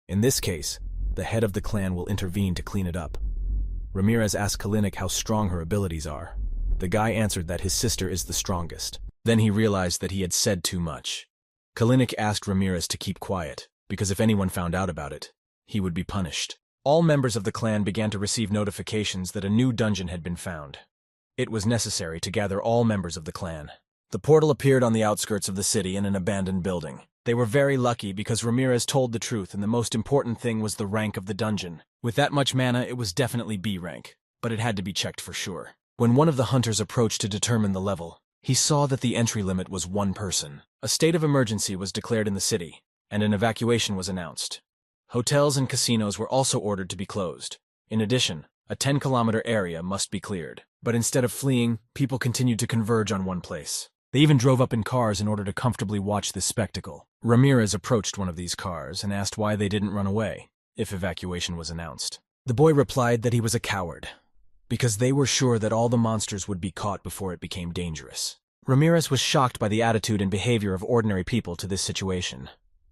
In this case, the head of the clan will intervene to clean it up. Ramirez asked Kalinick how strong her abilities are. The guy answered that his sister is the strongest. Then he realized that he had said too much. Kalinick asked Ramirez to keep quiet, because if anyone found out about it, he would be punished. All members of the clan began to receive notifications that a new dungeon had been found. It was necessary to gather all members of the clan. The portal appeared on the outskirts of the city in an abandoned building. They were very lucky because Ramirez told the truth and the most important thing was the rank of the dungeon. With that much mana, it was definitely B rank, but it had to be checked for sure. When one of the hunters approached to determine the level, he saw that the entry limit was 1 person. A state of emergency was declared in the city, and an evacuation was announced. Hotels and casinos were also ordered to be closed. In addition, a 10-kilometer area must be cleared. But instead of fleeing, people continued to converge on one place. They even drove up in cars in order to comfortably watch this spectacle. Ramirez approached one of these cars and asked why they didn't run away if evacuation was announced. The boy replied that he was a coward, because they were sure that all the monsters would be caught before it became dangerous. Ramirez was shocked by the attitude and behavior of ordinary people to this situation.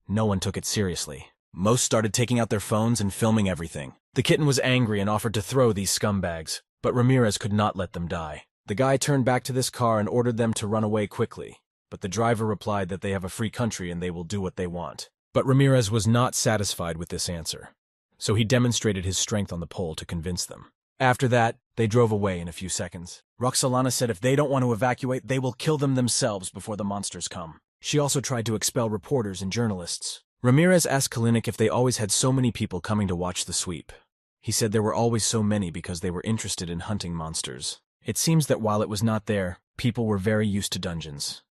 No one took it seriously. Most started taking out their phones and filming everything. The kitten was angry and offered to throw these scumbags, but Ramirez could not let them die. The guy turned back to this car and ordered them to run away quickly, but the driver replied that they have a free country and they will do what they want. But Ramirez was not satisfied with this answer, so he demonstrated his strength on the pole to convince them. After that, they drove away in a few seconds. Roxolana said if they don't want to evacuate, they will kill them themselves before the monsters come. She also tried to expel reporters and journalists. Ramirez asked Kalinick if they always had so many people coming to watch the sweep. He said there were always so many because they were interested in hunting monsters. It seems that while it was not there, people were very used to dungeons.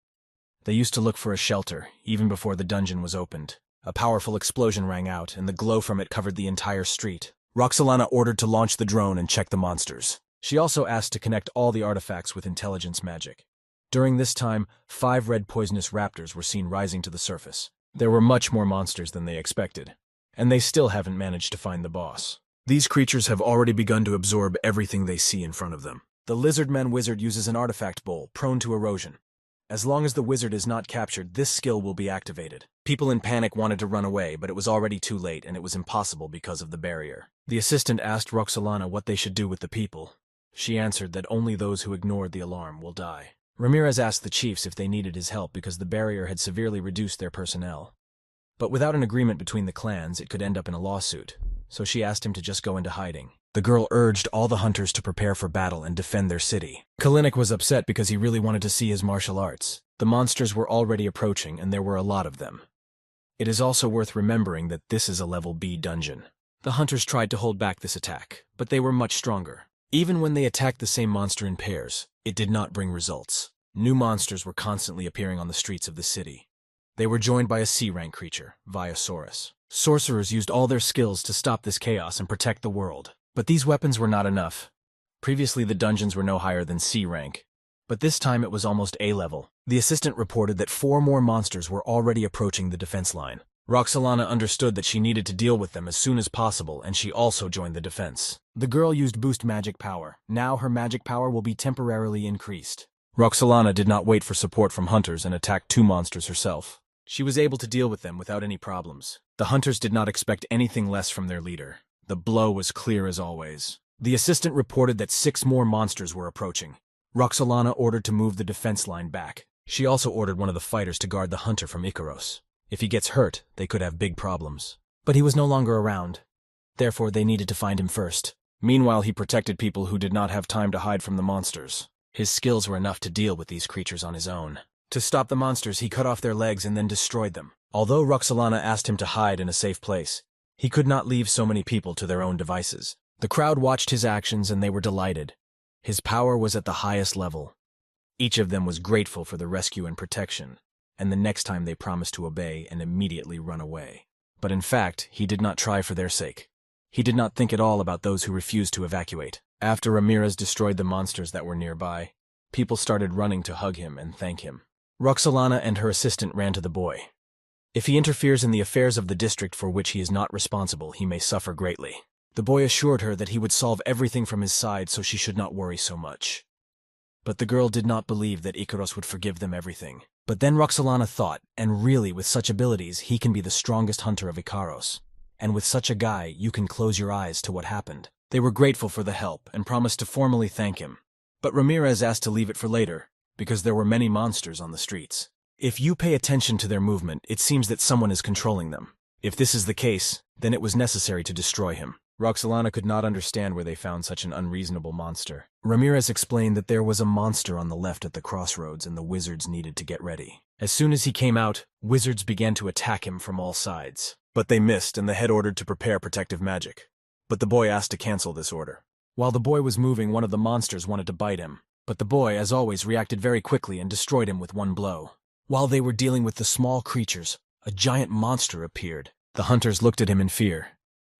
They used to look for a shelter, even before the dungeon was opened. A powerful explosion rang out, and the glow from it covered the entire street. Roxolana ordered to launch the drone and check the monsters. She also asked to connect all the artifacts with intelligence magic. During this time, 5 red poisonous raptors were seen rising to the surface. There were much more monsters than they expected, and they still haven't managed to find the boss. These creatures have already begun to absorb everything they see in front of them. The lizardman wizard uses an artifact bowl, prone to erosion. As long as the wizard is not captured, this skill will be activated. People in panic wanted to run away, but it was already too late and it was impossible because of the barrier. The assistant asked Roxolana what they should do with the people. She answered that only those who ignored the alarm will die. Ramirez asked the chiefs if they needed his help because the barrier had severely reduced their personnel. But without an agreement between the clans, it could end up in a lawsuit, so she asked him to just go into hiding. The girl urged all the hunters to prepare for battle and defend their city. Kalinick was upset because he really wanted to see his martial arts. The monsters were already approaching, and there were a lot of them. It is also worth remembering that this is a level B dungeon. The hunters tried to hold back this attack, but they were much stronger. Even when they attacked the same monster in pairs, it did not bring results. New monsters were constantly appearing on the streets of the city. They were joined by a C-rank creature, Viosaurus. Sorcerers used all their skills to stop this chaos and protect the world. But these weapons were not enough. Previously, the dungeons were no higher than C rank, but this time it was almost A level. The assistant reported that 4 more monsters were already approaching the defense line. Roxolana understood that she needed to deal with them as soon as possible, and she also joined the defense. The girl used boost magic power. Now her magic power will be temporarily increased. Roxolana did not wait for support from hunters and attacked 2 monsters herself. She was able to deal with them without any problems. The hunters did not expect anything less from their leader. The blow was clear as always. The assistant reported that 6 more monsters were approaching. Roxolana ordered to move the defense line back. She also ordered one of the fighters to guard the hunter from Icaros. If he gets hurt, they could have big problems. But he was no longer around. Therefore, they needed to find him first. Meanwhile, he protected people who did not have time to hide from the monsters. His skills were enough to deal with these creatures on his own. To stop the monsters, he cut off their legs and then destroyed them. Although Roxolana asked him to hide in a safe place, he could not leave so many people to their own devices. The crowd watched his actions and they were delighted. His power was at the highest level. Each of them was grateful for the rescue and protection, and the next time they promised to obey and immediately run away. But in fact, he did not try for their sake. He did not think at all about those who refused to evacuate. After Ramirez destroyed the monsters that were nearby, people started running to hug him and thank him. Roxolana and her assistant ran to the boy. If he interferes in the affairs of the district for which he is not responsible, he may suffer greatly. The boy assured her that he would solve everything from his side, so she should not worry so much. But the girl did not believe that Icaros would forgive them everything. But then Roxolana thought, and really with such abilities, he can be the strongest hunter of Icaros. And with such a guy, you can close your eyes to what happened. They were grateful for the help and promised to formally thank him. But Ramirez asked to leave it for later, because there were many monsters on the streets. If you pay attention to their movement, it seems that someone is controlling them. If this is the case, then it was necessary to destroy him. Roxolana could not understand where they found such an unreasonable monster. Ramirez explained that there was a monster on the left at the crossroads and the wizards needed to get ready. As soon as he came out, wizards began to attack him from all sides. But they missed and the head ordered to prepare protective magic. But the boy asked to cancel this order. While the boy was moving, one of the monsters wanted to bite him. But the boy, as always, reacted very quickly and destroyed him with one blow. While they were dealing with the small creatures, a giant monster appeared. The hunters looked at him in fear.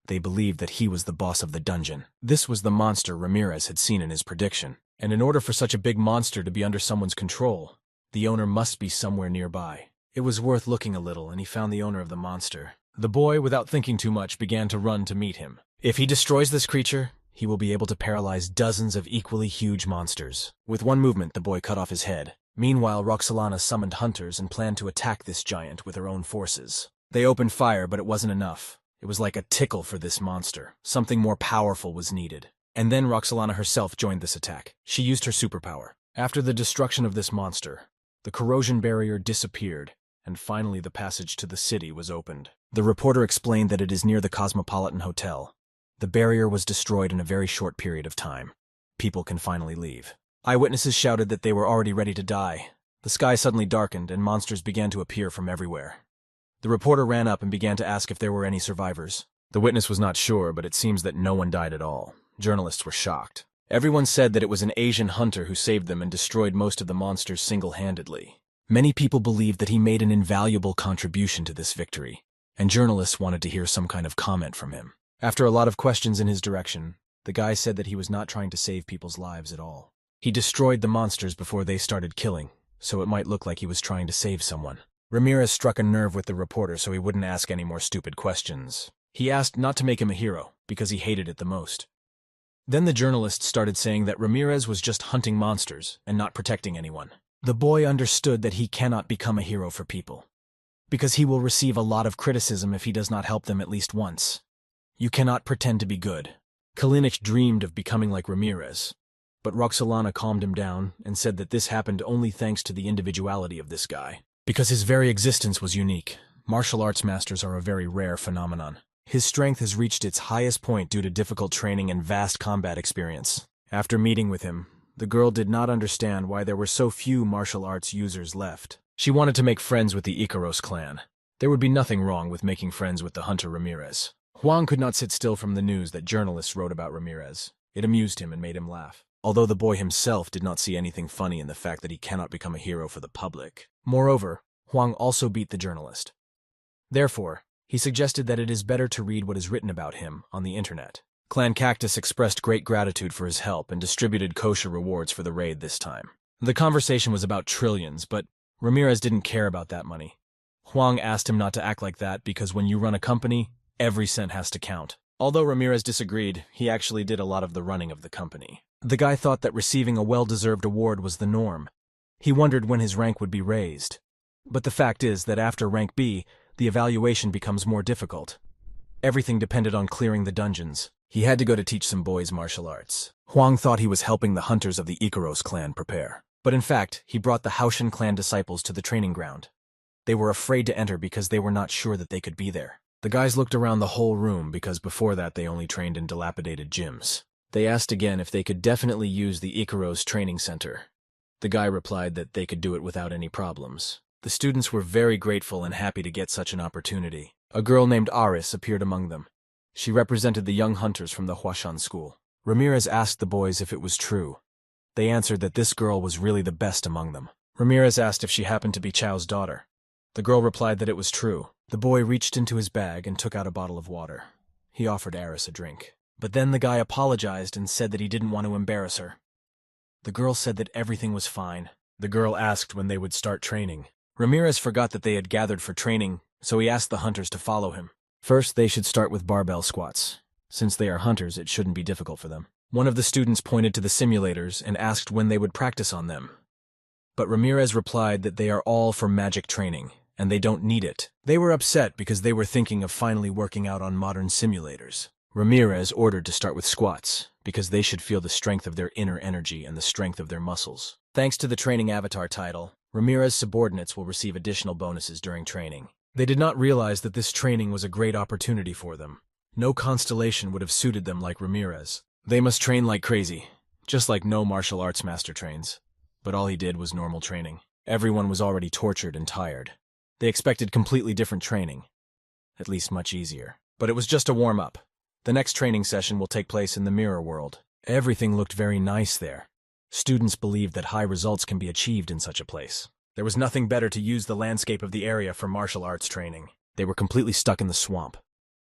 They believed that he was the boss of the dungeon. This was the monster Ramirez had seen in his prediction. And in order for such a big monster to be under someone's control, The owner must be somewhere nearby. It was worth looking a little, and he found the owner of the monster. The boy, without thinking too much, began to run to meet him. If he destroys this creature, he will be able to paralyze dozens of equally huge monsters. With one movement, the boy cut off his head. Meanwhile, Roxolana summoned hunters and planned to attack this giant with her own forces. They opened fire, but it wasn't enough. It was like a tickle for this monster. Something more powerful was needed. And then Roxolana herself joined this attack. She used her superpower. After the destruction of this monster, the corrosion barrier disappeared, and finally the passage to the city was opened. The reporter explained that it is near the Cosmopolitan Hotel. The barrier was destroyed in a very short period of time. People can finally leave. Eyewitnesses shouted that they were already ready to die. The sky suddenly darkened, and monsters began to appear from everywhere. The reporter ran up and began to ask if there were any survivors. The witness was not sure, but it seems that no one died at all. Journalists were shocked. Everyone said that it was an Asian hunter who saved them and destroyed most of the monsters single-handedly. Many people believed that he made an invaluable contribution to this victory, and journalists wanted to hear some kind of comment from him. After a lot of questions in his direction, the guy said that he was not trying to save people's lives at all. He destroyed the monsters before they started killing, so it might look like he was trying to save someone. Ramirez struck a nerve with the reporter so he wouldn't ask any more stupid questions. He asked not to make him a hero, because he hated it the most. Then the journalist started saying that Ramirez was just hunting monsters and not protecting anyone. The boy understood that he cannot become a hero for people, because he will receive a lot of criticism if he does not help them at least once. You cannot pretend to be good. Kalinic dreamed of becoming like Ramirez, but Roxolana calmed him down and said that this happened only thanks to the individuality of this guy. Because his very existence was unique. Martial arts masters are a very rare phenomenon. His strength has reached its highest point due to difficult training and vast combat experience. After meeting with him, the girl did not understand why there were so few martial arts users left. She wanted to make friends with the Icaros clan. There would be nothing wrong with making friends with the hunter Ramirez. Huang could not sit still from the news that journalists wrote about Ramirez. It amused him and made him laugh, although the boy himself did not see anything funny in the fact that he cannot become a hero for the public. Moreover, Huang also beat the journalist. Therefore, he suggested that it is better to read what is written about him on the internet. Clan Cactus expressed great gratitude for his help and distributed kosher rewards for the raid this time. The conversation was about trillions, but Ramirez didn't care about that money. Huang asked him not to act like that because when you run a company, every cent has to count. Although Ramirez disagreed, he actually did a lot of the running of the company. The guy thought that receiving a well-deserved award was the norm. He wondered when his rank would be raised. But the fact is that after rank B, the evaluation becomes more difficult. Everything depended on clearing the dungeons. He had to go to teach some boys martial arts. Huang thought he was helping the hunters of the Icaros clan prepare. But in fact, he brought the Haoshan clan disciples to the training ground. They were afraid to enter because they were not sure that they could be there. The guys looked around the whole room because before that they only trained in dilapidated gyms. They asked again if they could definitely use the Icaros training center. The guy replied that they could do it without any problems. The students were very grateful and happy to get such an opportunity. A girl named Aris appeared among them. She represented the young hunters from the Huashan school. Ramirez asked the boys if it was true. They answered that this girl was really the best among them. Ramirez asked if she happened to be Chao's daughter. The girl replied that it was true. The boy reached into his bag and took out a bottle of water. He offered Aris a drink. But then the guy apologized and said that he didn't want to embarrass her. The girl said that everything was fine. The girl asked when they would start training. Ramirez forgot that they had gathered for training, so he asked the hunters to follow him. First, they should start with barbell squats. Since they are hunters, it shouldn't be difficult for them. One of the students pointed to the simulators and asked when they would practice on them. But Ramirez replied that they are all for magic training, and they don't need it. They were upset because they were thinking of finally working out on modern simulators. Ramirez ordered to start with squats, because they should feel the strength of their inner energy and the strength of their muscles. Thanks to the training avatar title, Ramirez's subordinates will receive additional bonuses during training. They did not realize that this training was a great opportunity for them. No constellation would have suited them like Ramirez. They must train like crazy, just like no martial arts master trains. But all he did was normal training. Everyone was already tortured and tired. They expected completely different training, at least much easier. But it was just a warm-up. The next training session will take place in the mirror world. Everything looked very nice there. Students believed that high results can be achieved in such a place. There was nothing better to use the landscape of the area for martial arts training. They were completely stuck in the swamp.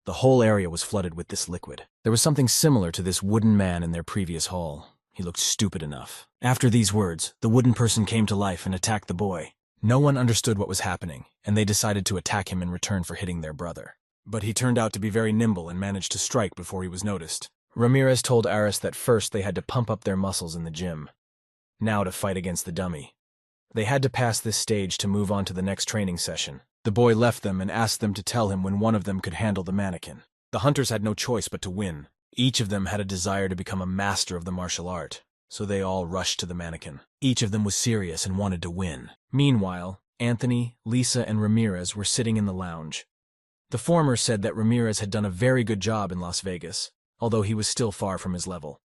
The whole area was flooded with this liquid. There was something similar to this wooden man in their previous hall. He looked stupid enough. After these words, the wooden person came to life and attacked the boy. No one understood what was happening, and they decided to attack him in return for hitting their brother. But he turned out to be very nimble and managed to strike before he was noticed. Ramirez told Aris that first they had to pump up their muscles in the gym. Now to fight against the dummy. They had to pass this stage to move on to the next training session. The boy left them and asked them to tell him when one of them could handle the mannequin. The hunters had no choice but to win. Each of them had a desire to become a master of the martial art, so they all rushed to the mannequin. Each of them was serious and wanted to win. Meanwhile, Anthony, Lisa, and Ramirez were sitting in the lounge. The former said that Ramirez had done a very good job in Las Vegas, although he was still far from his level.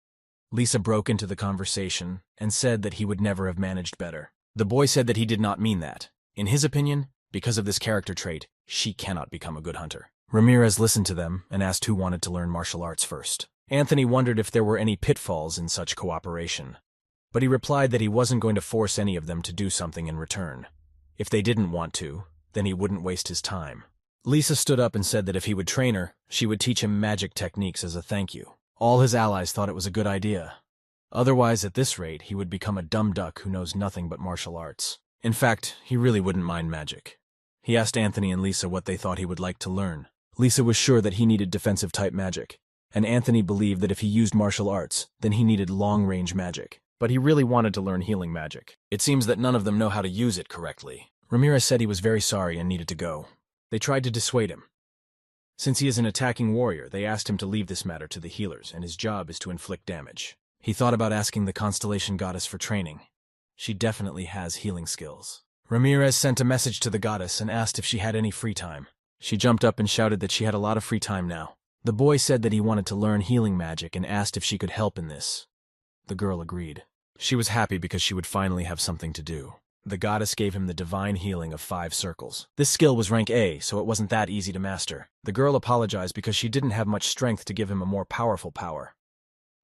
Lisa broke into the conversation and said that he would never have managed better. The boy said that he did not mean that. In his opinion, because of this character trait, she cannot become a good hunter. Ramirez listened to them and asked who wanted to learn martial arts first. Anthony wondered if there were any pitfalls in such cooperation, but he replied that he wasn't going to force any of them to do something in return. If they didn't want to, then he wouldn't waste his time. Lisa stood up and said that if he would train her, she would teach him magic techniques as a thank you. All his allies thought it was a good idea. Otherwise, at this rate, he would become a dumb duck who knows nothing but martial arts. In fact, he really wouldn't mind magic. He asked Anthony and Lisa what they thought he would like to learn. Lisa was sure that he needed defensive-type magic, and Anthony believed that if he used martial arts, then he needed long-range magic. But he really wanted to learn healing magic. It seems that none of them know how to use it correctly. Ramirez said he was very sorry and needed to go. They tried to dissuade him. Since he is an attacking warrior, they asked him to leave this matter to the healers, and his job is to inflict damage. He thought about asking the constellation goddess for training. She definitely has healing skills. Ramirez sent a message to the goddess and asked if she had any free time. She jumped up and shouted that she had a lot of free time now. The boy said that he wanted to learn healing magic and asked if she could help in this. The girl agreed. She was happy because she would finally have something to do. The goddess gave him the divine healing of 5 circles. This skill was rank A, so it wasn't that easy to master. The girl apologized because she didn't have much strength to give him a more powerful power.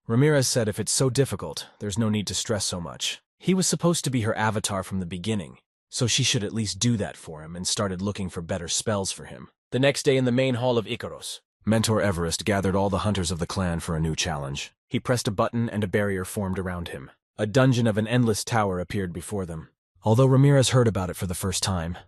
Ramirez said if it's so difficult, there's no need to stress so much. He was supposed to be her avatar from the beginning, so she should at least do that for him and started looking for better spells for him. The next day in the main hall of Icaros, Mentor Everest gathered all the hunters of the clan for a new challenge. He pressed a button and a barrier formed around him. A dungeon of an endless tower appeared before them. Although Ramirez heard about it for the first time,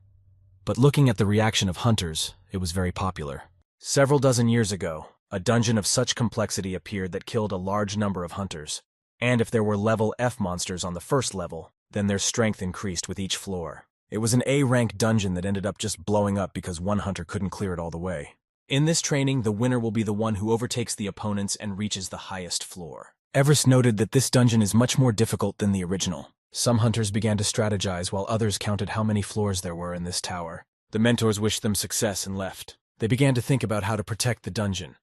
but looking at the reaction of hunters, it was very popular. Several dozen years ago, a dungeon of such complexity appeared that killed a large number of hunters. And if there were level F monsters on the first level, then their strength increased with each floor. It was an A-rank dungeon that ended up just blowing up because one hunter couldn't clear it all the way. In this training, the winner will be the one who overtakes the opponents and reaches the highest floor. Everest noted that this dungeon is much more difficult than the original. Some hunters began to strategize while others counted how many floors there were in this tower. The mentors wished them success and left. They began to think about how to protect the dungeon.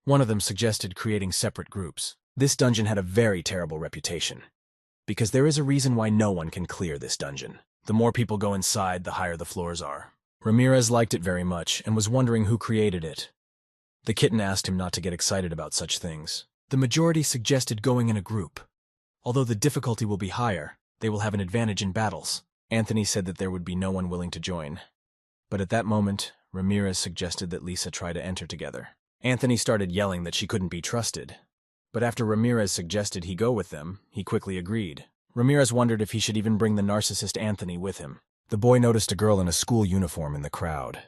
One of them suggested creating separate groups. This dungeon had a very terrible reputation, because there is a reason why no one can clear this dungeon. The more people go inside, the higher the floors are. Ramirez liked it very much and was wondering who created it. The kitten asked him not to get excited about such things. The majority suggested going in a group. Although the difficulty will be higher, they will have an advantage in battles. Anthony said that there would be no one willing to join. But at that moment, Ramirez suggested that Lisa try to enter together. Anthony started yelling that she couldn't be trusted. But after Ramirez suggested he go with them, he quickly agreed. Ramirez wondered if he should even bring the narcissist Anthony with him. The boy noticed a girl in a school uniform in the crowd.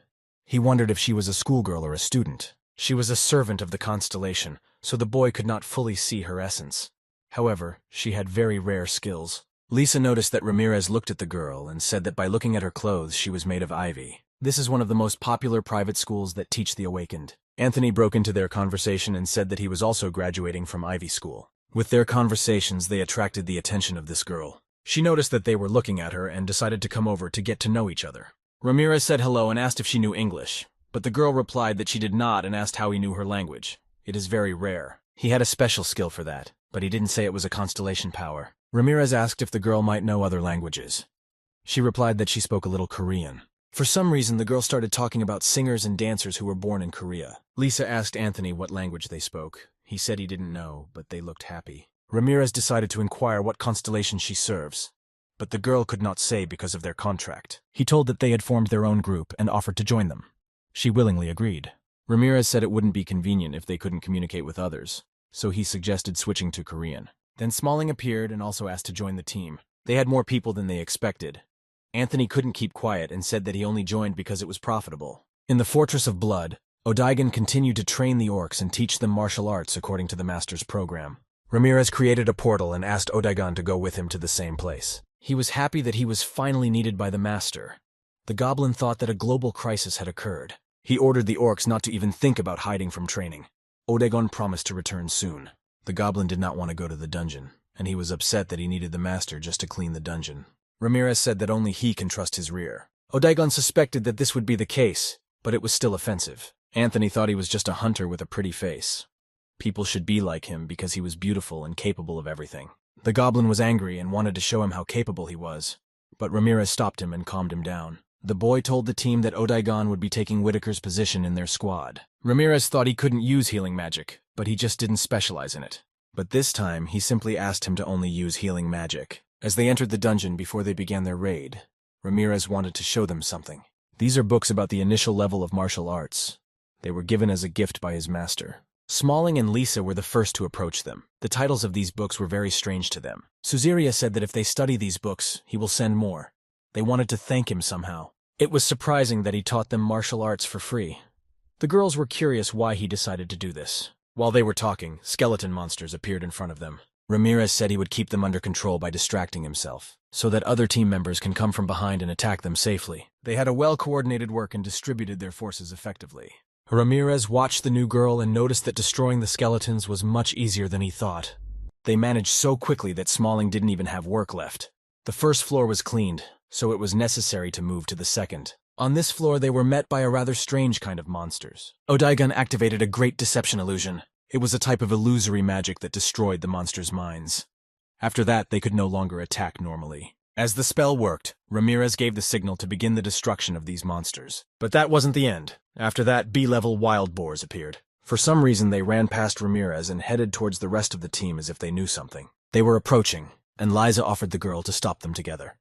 He wondered if she was a schoolgirl or a student. She was a servant of the constellation, so the boy could not fully see her essence. However, she had very rare skills. Lisa noticed that Ramirez looked at the girl and said that by looking at her clothes, she was made of ivy. This is one of the most popular private schools that teach the awakened. Anthony broke into their conversation and said that he was also graduating from Ivy School. With their conversations, they attracted the attention of this girl. She noticed that they were looking at her and decided to come over to get to know each other. Ramirez said hello and asked if she knew English, but the girl replied that she did not and asked how he knew her language. It is very rare. He had a special skill for that, but he didn't say it was a constellation power. Ramirez asked if the girl might know other languages. She replied that she spoke a little Korean. For some reason, the girl started talking about singers and dancers who were born in Korea. Lisa asked Anthony what language they spoke. He said he didn't know, but they looked happy. Ramirez decided to inquire what constellation she serves, but the girl could not say because of their contract. He told that they had formed their own group and offered to join them. She willingly agreed. Ramirez said it wouldn't be convenient if they couldn't communicate with others, so he suggested switching to Korean. Then Smalling appeared and also asked to join the team. They had more people than they expected. Anthony couldn't keep quiet and said that he only joined because it was profitable. In the Fortress of Blood, Odaigan continued to train the orcs and teach them martial arts according to the master's program. Ramirez created a portal and asked Odaigan to go with him to the same place. He was happy that he was finally needed by the master. The goblin thought that a global crisis had occurred. He ordered the orcs not to even think about hiding from training. Odaigan promised to return soon. The goblin did not want to go to the dungeon, and he was upset that he needed the master just to clean the dungeon. Ramirez said that only he can trust his rear. Odaigan suspected that this would be the case, but it was still offensive. Anthony thought he was just a hunter with a pretty face. People should be like him because he was beautiful and capable of everything. The goblin was angry and wanted to show him how capable he was, but Ramirez stopped him and calmed him down. The boy told the team that Odaigan would be taking Whitaker's position in their squad. Ramirez thought he couldn't use healing magic, but he just didn't specialize in it. But this time, he simply asked him to only use healing magic. As they entered the dungeon before they began their raid, Ramirez wanted to show them something. These are books about the initial level of martial arts. They were given as a gift by his master. Smalling and Lisa were the first to approach them. The titles of these books were very strange to them. Suziria said that if they study these books, he will send more. They wanted to thank him somehow. It was surprising that he taught them martial arts for free. The girls were curious why he decided to do this. While they were talking, skeleton monsters appeared in front of them. Ramirez said he would keep them under control by distracting himself, so that other team members can come from behind and attack them safely. They had a well-coordinated work and distributed their forces effectively. Ramirez watched the new girl and noticed that destroying the skeletons was much easier than he thought. They managed so quickly that Smalling didn't even have work left. The first floor was cleaned, so it was necessary to move to the second. On this floor they were met by a rather strange kind of monsters. Odaigan activated a great deception illusion. It was a type of illusory magic that destroyed the monsters' minds. After that, they could no longer attack normally. As the spell worked, Ramirez gave the signal to begin the destruction of these monsters. But that wasn't the end. After that, B-level wild boars appeared. For some reason, they ran past Ramirez and headed towards the rest of the team as if they knew something. They were approaching, and Liza offered the girl to stop them together.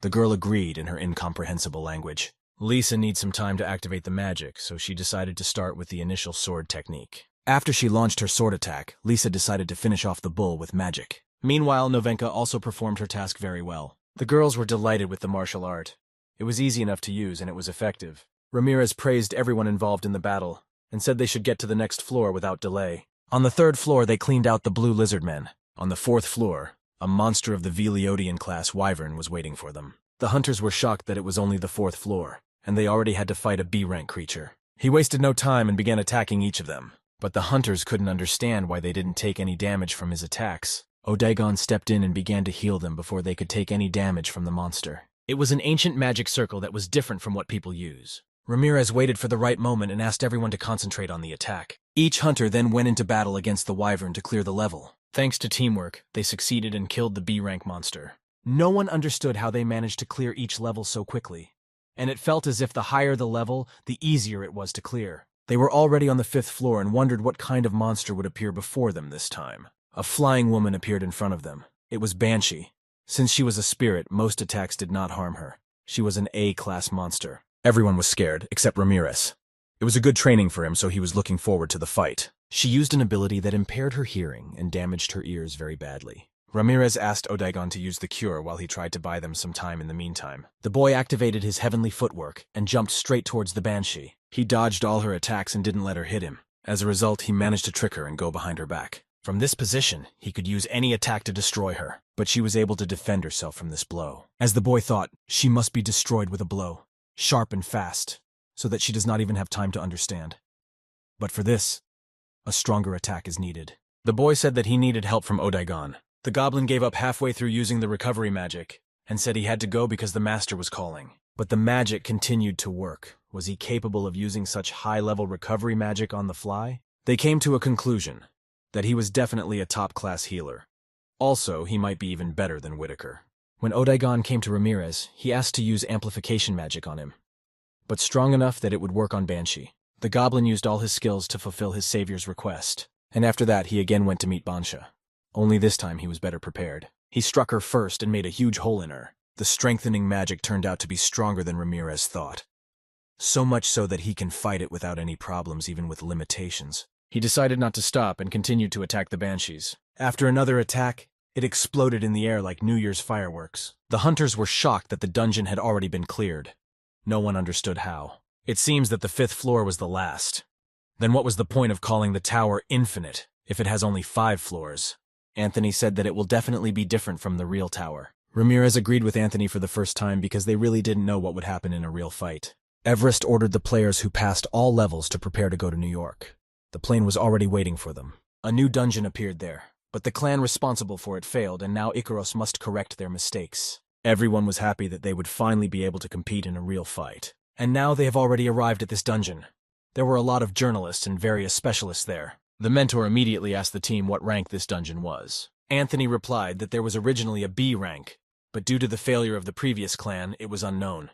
The girl agreed in her incomprehensible language. Lisa needs some time to activate the magic, so she decided to start with the initial sword technique. After she launched her sword attack, Lisa decided to finish off the bull with magic. Meanwhile, Novenka also performed her task very well. The girls were delighted with the martial art. It was easy enough to use and it was effective. Ramirez praised everyone involved in the battle and said they should get to the next floor without delay. On the third floor, they cleaned out the blue lizard men. On the fourth floor, a monster of the Veliodian class wyvern was waiting for them. The hunters were shocked that it was only the fourth floor, and they already had to fight a B-rank creature. He wasted no time and began attacking each of them. But the hunters couldn't understand why they didn't take any damage from his attacks. Odaigan stepped in and began to heal them before they could take any damage from the monster. It was an ancient magic circle that was different from what people use. Ramirez waited for the right moment and asked everyone to concentrate on the attack. Each hunter then went into battle against the wyvern to clear the level. Thanks to teamwork, they succeeded and killed the B-rank monster. No one understood how they managed to clear each level so quickly, and it felt as if the higher the level, the easier it was to clear. They were already on the fifth floor and wondered what kind of monster would appear before them this time. A flying woman appeared in front of them. It was Banshee. Since she was a spirit, most attacks did not harm her. She was an A-class monster. Everyone was scared, except Ramirez. It was a good training for him, so he was looking forward to the fight. She used an ability that impaired her hearing and damaged her ears very badly. Ramirez asked Odaigan to use the cure while he tried to buy them some time in the meantime. The boy activated his heavenly footwork and jumped straight towards the Banshee. He dodged all her attacks and didn't let her hit him. As a result, he managed to trick her and go behind her back. From this position, he could use any attack to destroy her, but she was able to defend herself from this blow. As the boy thought, she must be destroyed with a blow, sharp and fast, so that she does not even have time to understand. But for this, a stronger attack is needed. The boy said that he needed help from Odaigan. The goblin gave up halfway through using the recovery magic and said he had to go because the master was calling. But the magic continued to work. Was he capable of using such high-level recovery magic on the fly? They came to a conclusion that he was definitely a top-class healer. Also, he might be even better than Whitaker. When Odaigan came to Ramirez, he asked to use amplification magic on him, but strong enough that it would work on Banshee. The goblin used all his skills to fulfill his savior's request, and after that he again went to meet Bansha. Only this time he was better prepared. He struck her first and made a huge hole in her. The strengthening magic turned out to be stronger than Ramirez thought. So much so that he can fight it without any problems, even with limitations. He decided not to stop and continued to attack the Banshees. After another attack, It exploded in the air like New Year's fireworks. The hunters were shocked that the dungeon had already been cleared. No one understood how. It seems that the 5th floor was the last. Then what was the point of calling the tower infinite if it has only 5 floors? Anthony said that it will definitely be different from the real tower. Ramirez agreed with Anthony for the first time because they really didn't know what would happen in a real fight. Everest ordered the players who passed all levels to prepare to go to New York. The plane was already waiting for them. A new dungeon appeared there, but the clan responsible for it failed, and now Icaros must correct their mistakes. Everyone was happy that they would finally be able to compete in a real fight. And now they have already arrived at this dungeon. There were a lot of journalists and various specialists there. The mentor immediately asked the team what rank this dungeon was. Anthony replied that there was originally a B rank, but due to the failure of the previous clan, it was unknown,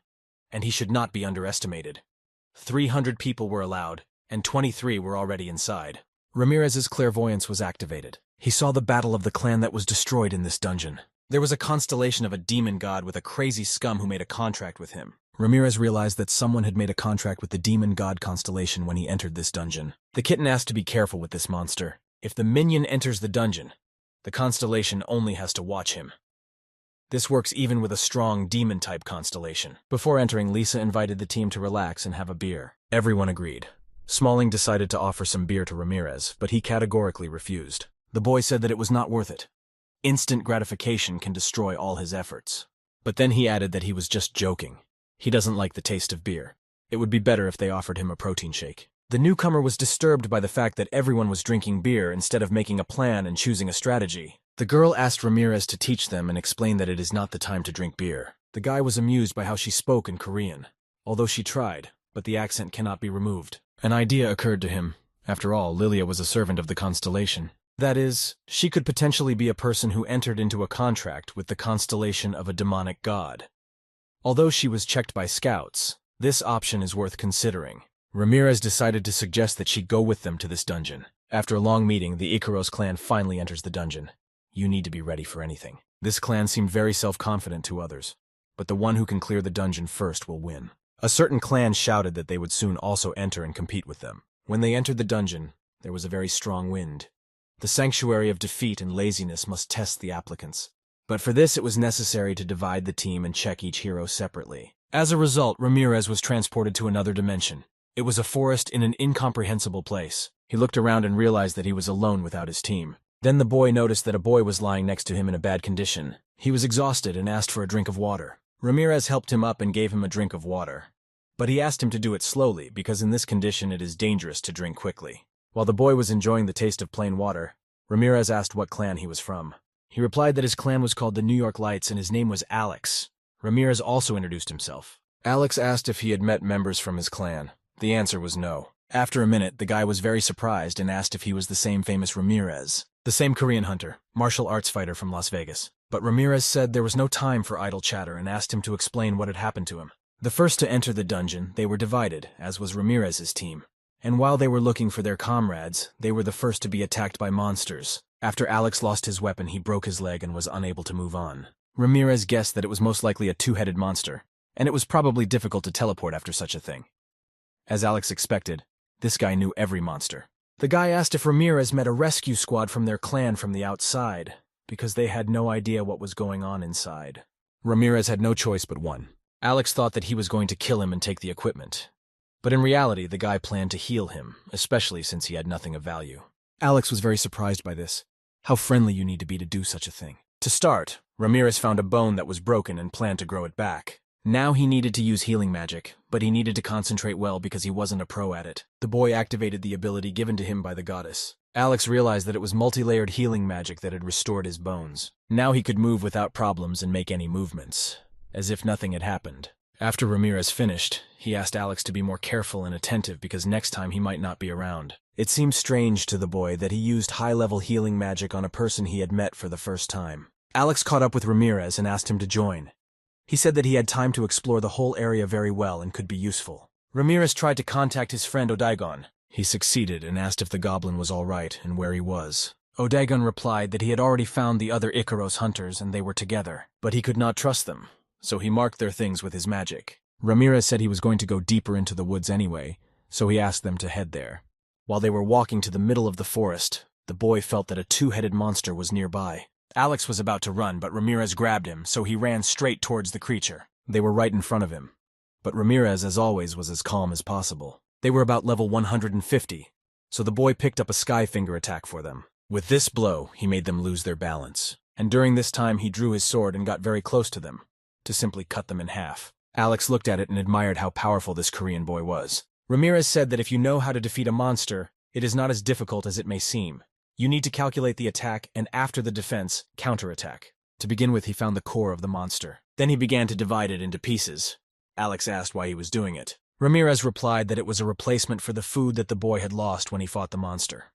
and he should not be underestimated. 300 people were allowed, and 23 were already inside. Ramirez's clairvoyance was activated. He saw the battle of the clan that was destroyed in this dungeon. There was a constellation of a demon god with a crazy scum who made a contract with him. Ramirez realized that someone had made a contract with the demon god constellation when he entered this dungeon. The kitten asked to be careful with this monster. If the minion enters the dungeon, the constellation only has to watch him. This works even with a strong demon-type constellation. Before entering, Lisa invited the team to relax and have a beer. Everyone agreed. Smalling decided to offer some beer to Ramirez, but he categorically refused. The boy said that it was not worth it. Instant gratification can destroy all his efforts. But then he added that he was just joking. He doesn't like the taste of beer. It would be better if they offered him a protein shake. The newcomer was disturbed by the fact that everyone was drinking beer instead of making a plan and choosing a strategy. The girl asked Ramirez to teach them and explain that it is not the time to drink beer. The guy was amused by how she spoke in Korean, although she tried, but the accent cannot be removed. An idea occurred to him. After all, Lilia was a servant of the constellation. That is, she could potentially be a person who entered into a contract with the constellation of a demonic god. Although she was checked by scouts, this option is worth considering. Ramirez decided to suggest that she go with them to this dungeon. After a long meeting, the Icaros clan finally enters the dungeon. You need to be ready for anything. This clan seemed very self-confident to others, but the one who can clear the dungeon first will win. A certain clan shouted that they would soon also enter and compete with them. When they entered the dungeon, there was a very strong wind. The sanctuary of defeat and laziness must test the applicants. But for this it was necessary to divide the team and check each hero separately. As a result, Ramirez was transported to another dimension. It was a forest in an incomprehensible place. He looked around and realized that he was alone without his team. Then the boy noticed that a boy was lying next to him in a bad condition. He was exhausted and asked for a drink of water. Ramirez helped him up and gave him a drink of water. But he asked him to do it slowly, because in this condition it is dangerous to drink quickly. While the boy was enjoying the taste of plain water, Ramirez asked what clan he was from. He replied that his clan was called the New York Lights and his name was Alex. Ramirez also introduced himself. Alex asked if he had met members from his clan. The answer was no. After a minute, the guy was very surprised and asked if he was the same famous Ramirez, the same Korean hunter, martial arts fighter from Las Vegas. But Ramirez said there was no time for idle chatter and asked him to explain what had happened to him. The first to enter the dungeon, they were divided, as was Ramirez's team. And while they were looking for their comrades, they were the first to be attacked by monsters. After Alex lost his weapon, he broke his leg and was unable to move on. Ramirez guessed that it was most likely a two-headed monster, and it was probably difficult to teleport after such a thing. As Alex expected, this guy knew every monster. The guy asked if Ramirez met a rescue squad from their clan from the outside, because they had no idea what was going on inside. Ramirez had no choice but one. Alex thought that he was going to kill him and take the equipment. But in reality, the guy planned to heal him, especially since he had nothing of value. Alex was very surprised by this. How friendly you need to be to do such a thing. To start, Ramirez found a bone that was broken and planned to grow it back. Now he needed to use healing magic, but he needed to concentrate well because he wasn't a pro at it. The boy activated the ability given to him by the goddess. Alex realized that it was multi-layered healing magic that had restored his bones. Now he could move without problems and make any movements, as if nothing had happened. After Ramirez finished, he asked Alex to be more careful and attentive because next time he might not be around. It seemed strange to the boy that he used high-level healing magic on a person he had met for the first time. Alex caught up with Ramirez and asked him to join. He said that he had time to explore the whole area very well and could be useful. Ramirez tried to contact his friend Odaigon. He succeeded and asked if the goblin was all right and where he was. Odaigon replied that he had already found the other Icaros hunters and they were together, but he could not trust them, so he marked their things with his magic. Ramirez said he was going to go deeper into the woods anyway, so he asked them to head there. While they were walking to the middle of the forest, the boy felt that a two-headed monster was nearby. Alex was about to run, but Ramirez grabbed him, so he ran straight towards the creature. They were right in front of him. But Ramirez, as always, was as calm as possible. They were about level 150, so the boy picked up a sky finger attack for them. With this blow, he made them lose their balance. And during this time, he drew his sword and got very close to them, to simply cut them in half. Alex looked at it and admired how powerful this Korean boy was. Ramirez said that if you know how to defeat a monster, it is not as difficult as it may seem. You need to calculate the attack and after the defense, counterattack. To begin with, he found the core of the monster. Then he began to divide it into pieces. Alex asked why he was doing it. Ramirez replied that it was a replacement for the food that the boy had lost when he fought the monster.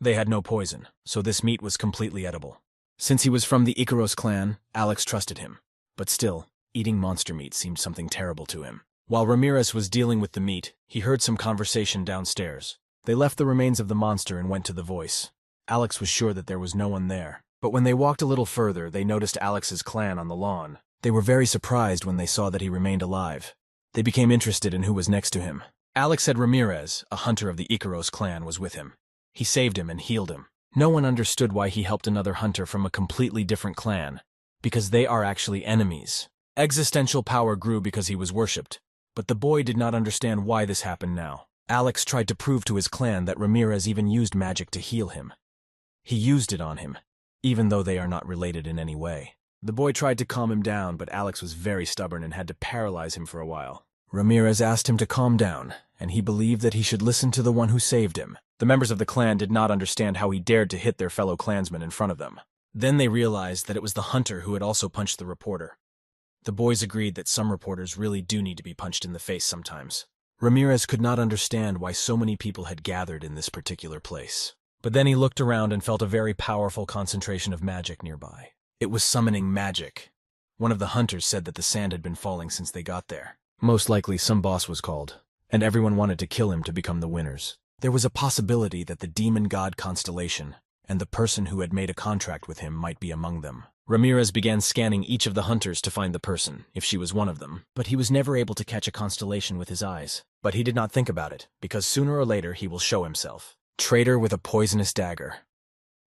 They had no poison, so this meat was completely edible. Since he was from the Icaros clan, Alex trusted him. But still, eating monster meat seemed something terrible to him. While Ramirez was dealing with the meat, he heard some conversation downstairs. They left the remains of the monster and went to the voice. Alex was sure that there was no one there. But when they walked a little further, they noticed Alex's clan on the lawn. They were very surprised when they saw that he remained alive. They became interested in who was next to him. Alex said Ramirez, a hunter of the Icaros clan, was with him. He saved him and healed him. No one understood why he helped another hunter from a completely different clan, because they are actually enemies. Existential power grew because he was worshipped, but the boy did not understand why this happened now. Alex tried to prove to his clan that Ramirez even used magic to heal him. He used it on him, even though they are not related in any way. The boy tried to calm him down, but Alex was very stubborn and had to paralyze him for a while. Ramirez asked him to calm down, and he believed that he should listen to the one who saved him. The members of the clan did not understand how he dared to hit their fellow clansmen in front of them. Then they realized that it was the hunter who had also punched the reporter. The boys agreed that some reporters really do need to be punched in the face sometimes. Ramirez could not understand why so many people had gathered in this particular place. But then he looked around and felt a very powerful concentration of magic nearby. It was summoning magic. One of the hunters said that the sand had been falling since they got there. Most likely some boss was called, and everyone wanted to kill him to become the winners. There was a possibility that the demon god Constellation and the person who had made a contract with him might be among them. Ramirez began scanning each of the hunters to find the person, if she was one of them, but he was never able to catch a constellation with his eyes. But he did not think about it, because sooner or later he will show himself. Traitor with a poisonous dagger.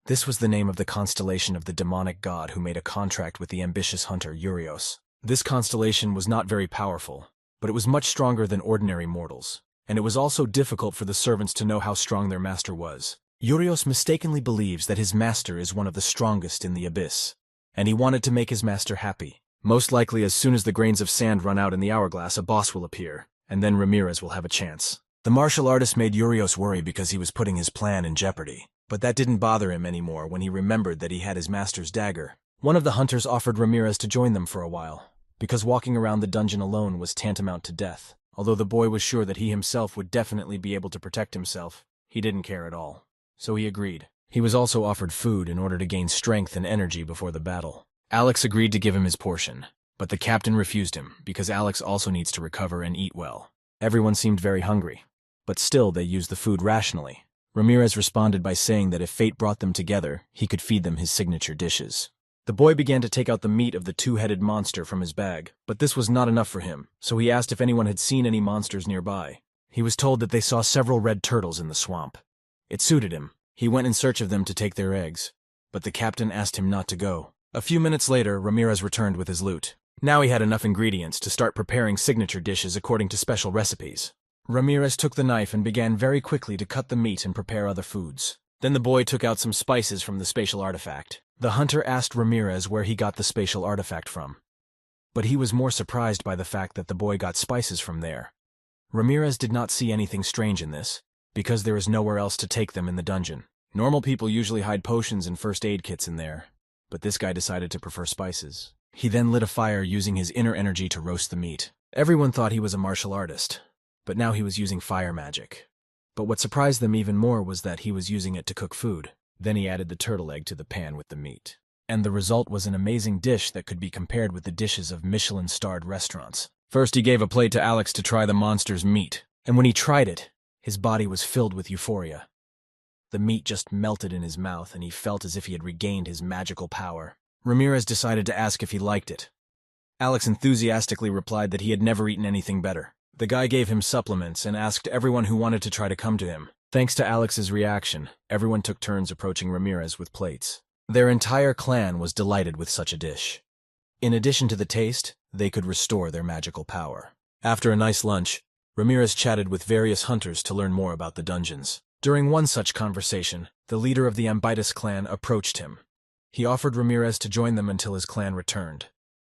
This was the name of the constellation of the demonic god who made a contract with the ambitious hunter Urios. This constellation was not very powerful, but it was much stronger than ordinary mortals, and it was also difficult for the servants to know how strong their master was. Urios mistakenly believes that his master is one of the strongest in the abyss, and he wanted to make his master happy. Most likely as soon as the grains of sand run out in the hourglass, a boss will appear, and then Ramirez will have a chance. The martial artist made Urios worry because he was putting his plan in jeopardy. But that didn't bother him anymore when he remembered that he had his master's dagger. One of the hunters offered Ramirez to join them for a while, because walking around the dungeon alone was tantamount to death. Although the boy was sure that he himself would definitely be able to protect himself, he didn't care at all. So he agreed. He was also offered food in order to gain strength and energy before the battle. Alex agreed to give him his portion, but the captain refused him because Alex also needs to recover and eat well. Everyone seemed very hungry, but still they used the food rationally. Ramirez responded by saying that if fate brought them together, he could feed them his signature dishes. The boy began to take out the meat of the two-headed monster from his bag, but this was not enough for him, so he asked if anyone had seen any monsters nearby. He was told that they saw several red turtles in the swamp. It suited him. He went in search of them to take their eggs, but the captain asked him not to go. A few minutes later, Ramirez returned with his loot. Now he had enough ingredients to start preparing signature dishes according to special recipes. Ramirez took the knife and began very quickly to cut the meat and prepare other foods. Then the boy took out some spices from the spatial artifact. The hunter asked Ramirez where he got the spatial artifact from, but he was more surprised by the fact that the boy got spices from there. Ramirez did not see anything strange in this, because there is nowhere else to take them in the dungeon. Normal people usually hide potions and first aid kits in there, but this guy decided to prefer spices. He then lit a fire using his inner energy to roast the meat. Everyone thought he was a martial artist, but now he was using fire magic. But what surprised them even more was that he was using it to cook food. Then he added the turtle egg to the pan with the meat. And the result was an amazing dish that could be compared with the dishes of Michelin-starred restaurants. First he gave a plate to Alex to try the monster's meat, and when he tried it, his body was filled with euphoria. The meat just melted in his mouth and he felt as if he had regained his magical power. Ramirez decided to ask if he liked it. Alex enthusiastically replied that he had never eaten anything better. The guy gave him supplements and asked everyone who wanted to try to come to him. Thanks to Alex's reaction, everyone took turns approaching Ramirez with plates. Their entire clan was delighted with such a dish. In addition to the taste, they could restore their magical power. After a nice lunch, Ramirez chatted with various hunters to learn more about the dungeons. During one such conversation, the leader of the Ambitus clan approached him. He offered Ramirez to join them until his clan returned.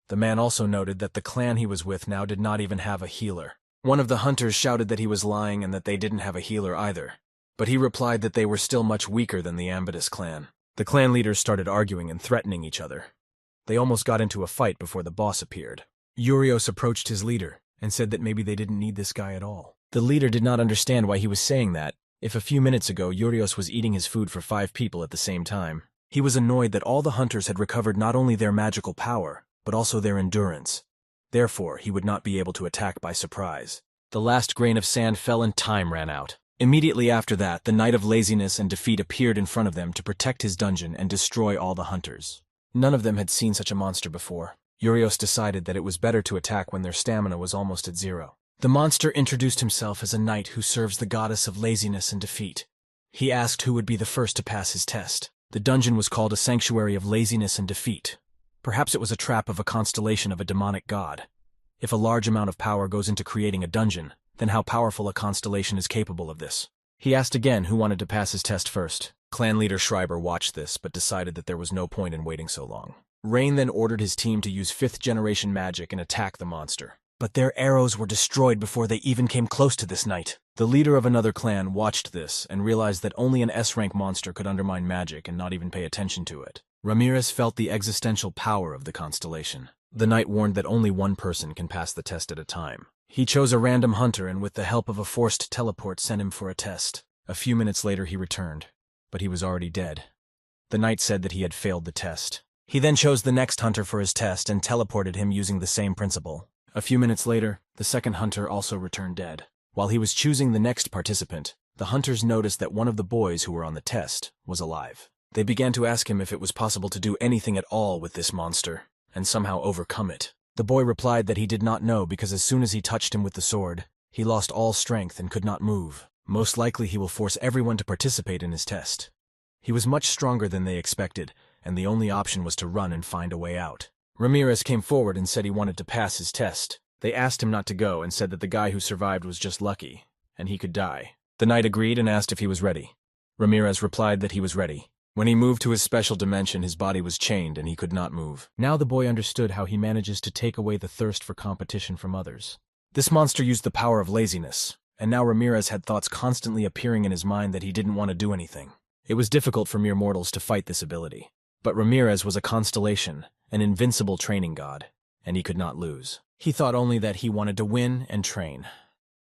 The man also noted that the clan he was with now did not even have a healer. One of the hunters shouted that he was lying and that they didn't have a healer either, but he replied that they were still much weaker than the Ambitus clan. The clan leaders started arguing and threatening each other. They almost got into a fight before the boss appeared. Urios approached his leader and said that maybe they didn't need this guy at all. The leader did not understand why he was saying that, if a few minutes ago Urios was eating his food for 5 people at the same time. He was annoyed that all the hunters had recovered not only their magical power, but also their endurance. Therefore, he would not be able to attack by surprise. The last grain of sand fell and time ran out. Immediately after that, the Knight of Laziness and Defeat appeared in front of them to protect his dungeon and destroy all the hunters. None of them had seen such a monster before. Urios decided that it was better to attack when their stamina was almost at 0. The monster introduced himself as a knight who serves the goddess of laziness and defeat. He asked who would be the first to pass his test. The dungeon was called a sanctuary of laziness and defeat. Perhaps it was a trap of a constellation of a demonic god. If a large amount of power goes into creating a dungeon, then how powerful a constellation is capable of this? He asked again who wanted to pass his test first. Clan leader Schreiber watched this, but decided that there was no point in waiting so long. Rain then ordered his team to use 5th-generation magic and attack the monster. But their arrows were destroyed before they even came close to this knight. The leader of another clan watched this and realized that only an S-rank monster could undermine magic and not even pay attention to it. Ramirez felt the existential power of the constellation. The knight warned that only one person can pass the test at a time. He chose a random hunter and with the help of a forced teleport sent him for a test. A few minutes later he returned, but he was already dead. The knight said that he had failed the test. He then chose the next hunter for his test and teleported him using the same principle. A few minutes later, the second hunter also returned dead. While he was choosing the next participant, the hunters noticed that one of the boys who were on the test was alive. They began to ask him if it was possible to do anything at all with this monster, and somehow overcome it. The boy replied that he did not know because as soon as he touched him with the sword, he lost all strength and could not move. Most likely he will force everyone to participate in his test. He was much stronger than they expected, and the only option was to run and find a way out. Ramirez came forward and said he wanted to pass his test. They asked him not to go and said that the guy who survived was just lucky, and he could die. The knight agreed and asked if he was ready. Ramirez replied that he was ready. When he moved to his special dimension, his body was chained and he could not move. Now the boy understood how he manages to take away the thirst for competition from others. This monster used the power of laziness, and now Ramirez had thoughts constantly appearing in his mind that he didn't want to do anything. It was difficult for mere mortals to fight this ability. But Ramirez was a constellation, an invincible training god, and he could not lose. He thought only that he wanted to win and train.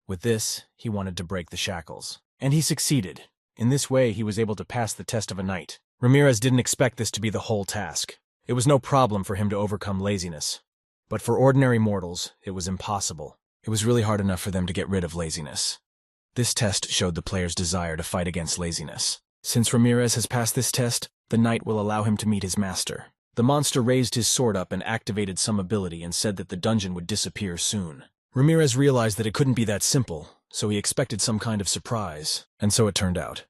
With this, he wanted to break the shackles. And he succeeded. In this way, he was able to pass the test of a knight. Ramirez didn't expect this to be the whole task. It was no problem for him to overcome laziness. But for ordinary mortals, it was impossible. It was really hard enough for them to get rid of laziness. This test showed the player's desire to fight against laziness. Since Ramirez has passed this test, the knight will allow him to meet his master. The monster raised his sword up and activated some ability and said that the dungeon would disappear soon. Ramirez realized that it couldn't be that simple, so he expected some kind of surprise, and so it turned out.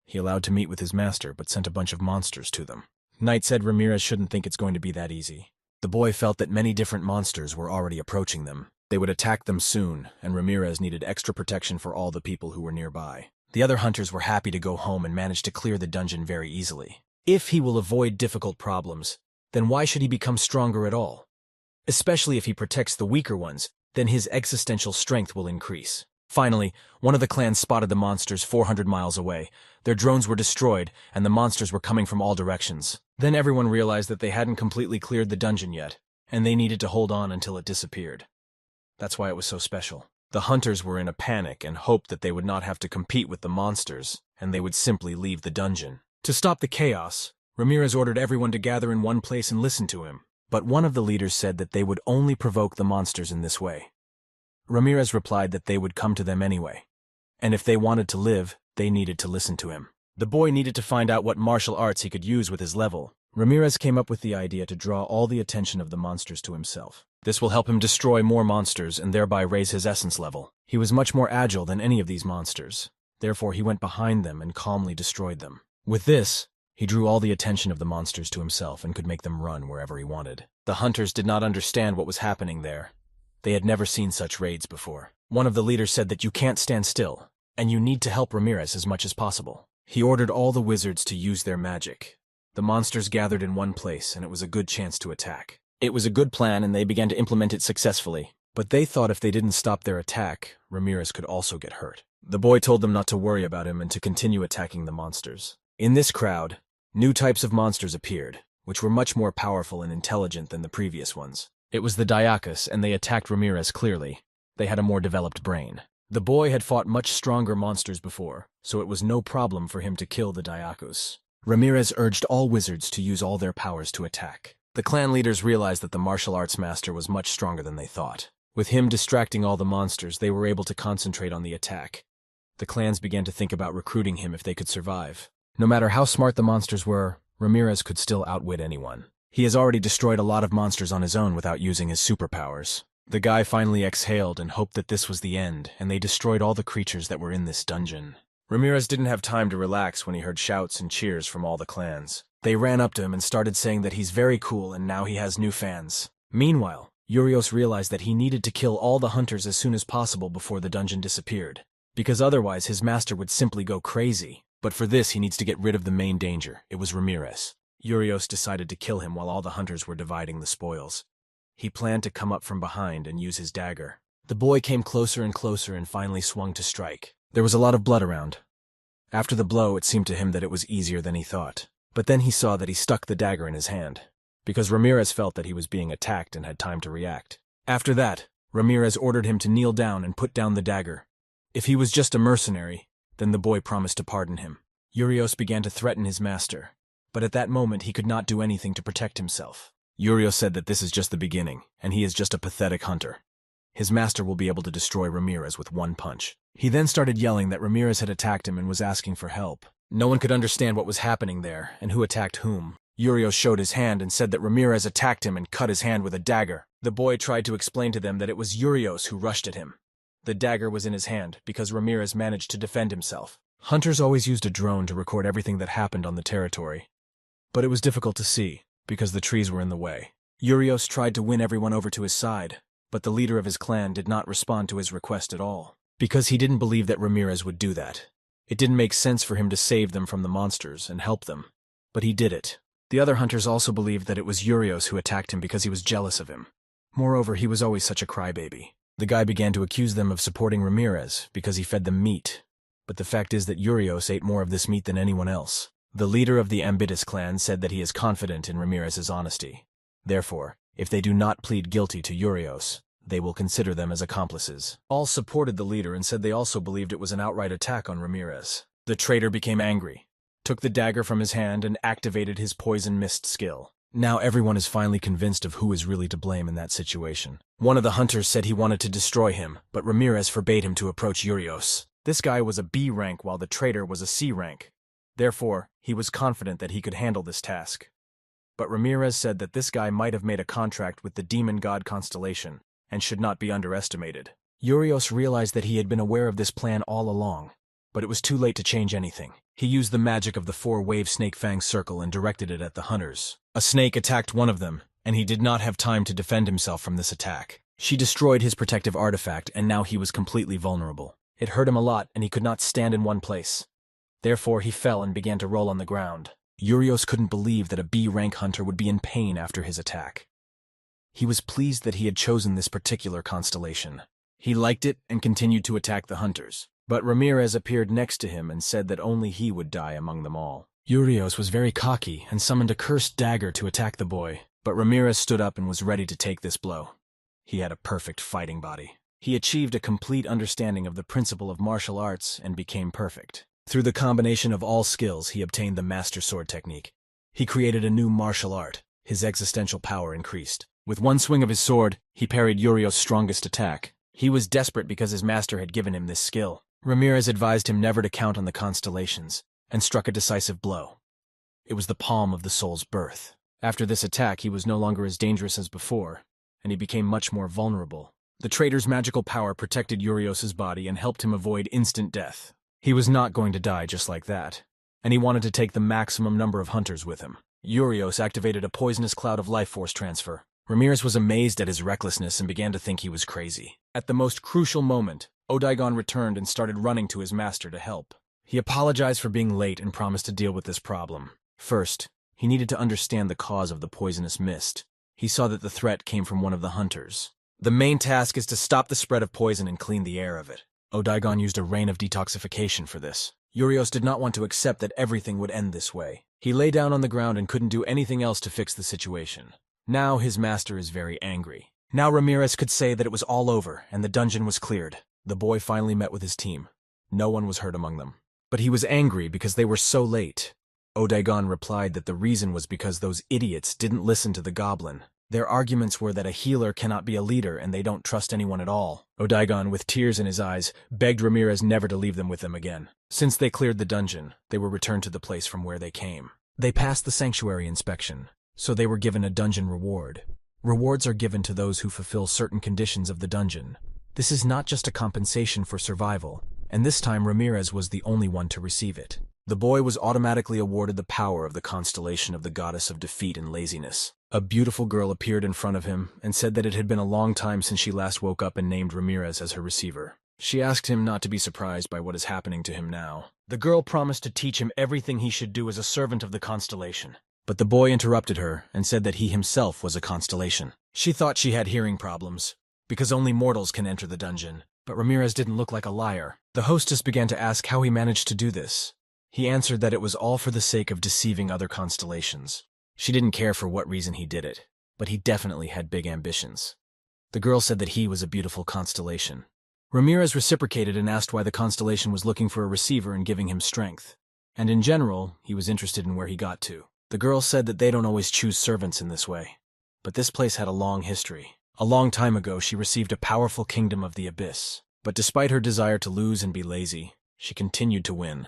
He allowed to meet with his master, but sent a bunch of monsters to them. Knight said Ramirez shouldn't think it's going to be that easy. The boy felt that many different monsters were already approaching them. They would attack them soon, and Ramirez needed extra protection for all the people who were nearby. The other hunters were happy to go home and managed to clear the dungeon very easily. If he will avoid difficult problems, then why should he become stronger at all? Especially if he protects the weaker ones, then his existential strength will increase. Finally, one of the clans spotted the monsters 400 miles away. Their drones were destroyed, and the monsters were coming from all directions. Then everyone realized that they hadn't completely cleared the dungeon yet, and they needed to hold on until it disappeared. That's why it was so special. The hunters were in a panic and hoped that they would not have to compete with the monsters, and they would simply leave the dungeon. To stop the chaos, Ramirez ordered everyone to gather in one place and listen to him. But one of the leaders said that they would only provoke the monsters in this way. Ramirez replied that they would come to them anyway, and if they wanted to live, they needed to listen to him. The boy needed to find out what martial arts he could use with his level. Ramirez came up with the idea to draw all the attention of the monsters to himself. This will help him destroy more monsters and thereby raise his essence level. He was much more agile than any of these monsters. Therefore, he went behind them and calmly destroyed them. With this, He drew all the attention of the monsters to himself and could make them run wherever he wanted. The hunters did not understand what was happening there. They had never seen such raids before. One of the leaders said that you can't stand still, and you need to help Ramirez as much as possible. He ordered all the wizards to use their magic. The monsters gathered in one place, and it was a good chance to attack. It was a good plan, and they began to implement it successfully. But they thought if they didn't stop their attack, Ramirez could also get hurt. The boy told them not to worry about him and to continue attacking the monsters. In this crowd, new types of monsters appeared, which were much more powerful and intelligent than the previous ones. It was the Dyakus, and they attacked Ramirez clearly. They had a more developed brain. The boy had fought much stronger monsters before, so it was no problem for him to kill the Dyakus. Ramirez urged all wizards to use all their powers to attack. The clan leaders realized that the martial arts master was much stronger than they thought. With him distracting all the monsters, they were able to concentrate on the attack. The clans began to think about recruiting him if they could survive. No matter how smart the monsters were, Ramirez could still outwit anyone. He has already destroyed a lot of monsters on his own without using his superpowers. The guy finally exhaled and hoped that this was the end, and they destroyed all the creatures that were in this dungeon. Ramirez didn't have time to relax when he heard shouts and cheers from all the clans. They ran up to him and started saying that he's very cool and now he has new fans. Meanwhile, Urios realized that he needed to kill all the hunters as soon as possible before the dungeon disappeared, because otherwise his master would simply go crazy. But for this he needs to get rid of the main danger. It was Ramirez. Urios decided to kill him while all the hunters were dividing the spoils. He planned to come up from behind and use his dagger. The boy came closer and closer and finally swung to strike. There was a lot of blood around. After the blow, it seemed to him that it was easier than he thought. But then he saw that he stuck the dagger in his hand, because Ramirez felt that he was being attacked and had time to react. After that, Ramirez ordered him to kneel down and put down the dagger. If he was just a mercenary, then the boy promised to pardon him. Urios began to threaten his master, but at that moment he could not do anything to protect himself. Urios said that this is just the beginning, and he is just a pathetic hunter. His master will be able to destroy Ramirez with one punch. He then started yelling that Ramirez had attacked him and was asking for help. No one could understand what was happening there, and who attacked whom. Urios showed his hand and said that Ramirez attacked him and cut his hand with a dagger. The boy tried to explain to them that it was Urios who rushed at him. The dagger was in his hand because Ramirez managed to defend himself. Hunters always used a drone to record everything that happened on the territory, but it was difficult to see because the trees were in the way. Urios tried to win everyone over to his side, but the leader of his clan did not respond to his request at all, because he didn't believe that Ramirez would do that. It didn't make sense for him to save them from the monsters and help them, but he did it. The other hunters also believed that it was Urios who attacked him because he was jealous of him. Moreover, he was always such a crybaby. The guy began to accuse them of supporting Ramirez because he fed them meat, but the fact is that Urios ate more of this meat than anyone else. The leader of the Ambitus clan said that he is confident in Ramirez's honesty. Therefore, if they do not plead guilty to Urios, they will consider them as accomplices. All supported the leader and said they also believed it was an outright attack on Ramirez. The traitor became angry, took the dagger from his hand and activated his poison mist skill. Now everyone is finally convinced of who is really to blame in that situation. One of the hunters said he wanted to destroy him, but Ramirez forbade him to approach Urios. This guy was a B rank while the traitor was a C rank. Therefore, he was confident that he could handle this task. But Ramirez said that this guy might have made a contract with the demon god constellation and should not be underestimated. Urios realized that he had been aware of this plan all along, but it was too late to change anything. He used the magic of the four-wave snake fang circle and directed it at the hunters. A snake attacked one of them, and he did not have time to defend himself from this attack. She destroyed his protective artifact, and now he was completely vulnerable. It hurt him a lot, and he could not stand in one place. Therefore, he fell and began to roll on the ground. Urios couldn't believe that a B-rank hunter would be in pain after his attack. He was pleased that he had chosen this particular constellation. He liked it and continued to attack the hunters. But Ramirez appeared next to him and said that only he would die among them all. Urios was very cocky and summoned a cursed dagger to attack the boy, but Ramirez stood up and was ready to take this blow. He had a perfect fighting body. He achieved a complete understanding of the principle of martial arts and became perfect. Through the combination of all skills, he obtained the Master Sword technique. He created a new martial art. His existential power increased. With one swing of his sword, he parried Urios' strongest attack. He was desperate because his master had given him this skill. Ramirez advised him never to count on the constellations, and struck a decisive blow. It was the palm of the soul's birth. After this attack, he was no longer as dangerous as before, and he became much more vulnerable. The traitor's magical power protected Urios' body and helped him avoid instant death. He was not going to die just like that. and he wanted to take the maximum number of hunters with him. Urios activated a poisonous cloud of life force transfer. Ramirez was amazed at his recklessness and began to think he was crazy. At the most crucial moment, Odaigon returned and started running to his master to help. He apologized for being late and promised to deal with this problem. First, he needed to understand the cause of the poisonous mist. He saw that the threat came from one of the hunters. The main task is to stop the spread of poison and clean the air of it. Odaigon used a rain of detoxification for this. Urios did not want to accept that everything would end this way. He lay down on the ground and couldn't do anything else to fix the situation. Now his master is very angry. Now Ramirez could say that it was all over and the dungeon was cleared. The boy finally met with his team. No one was hurt among them. But he was angry because they were so late. Odaigon replied that the reason was because those idiots didn't listen to the goblin. Their arguments were that a healer cannot be a leader and they don't trust anyone at all. Odaigon, with tears in his eyes, begged Ramirez never to leave them with them again. Since they cleared the dungeon, they were returned to the place from where they came. They passed the sanctuary inspection, so they were given a dungeon reward. Rewards are given to those who fulfill certain conditions of the dungeon. This is not just a compensation for survival, and this time Ramirez was the only one to receive it. The boy was automatically awarded the power of the constellation of the goddess of defeat and laziness. A beautiful girl appeared in front of him and said that it had been a long time since she last woke up and named Ramirez as her receiver. She asked him not to be surprised by what is happening to him now. The girl promised to teach him everything he should do as a servant of the constellation. But the boy interrupted her and said that he himself was a constellation. She thought she had hearing problems, because only mortals can enter the dungeon. But Ramirez didn't look like a liar. The hostess began to ask how he managed to do this. He answered that it was all for the sake of deceiving other constellations. She didn't care for what reason he did it, but he definitely had big ambitions. The girl said that he was a beautiful constellation. Ramirez reciprocated and asked why the constellation was looking for a receiver and giving him strength. And in general, he was interested in where he got to. The girl said that they don't always choose servants in this way. But this place had a long history. A long time ago, she received a powerful kingdom of the abyss. But despite her desire to lose and be lazy, she continued to win,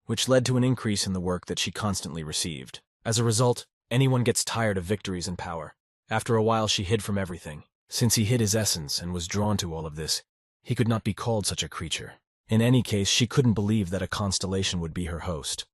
which led to an increase in the work that she constantly received. As a result, anyone gets tired of victories and power. After a while, she hid from everything. Since he hid his essence and was drawn to all of this, he could not be called such a creature. In any case, she couldn't believe that a constellation would be her host.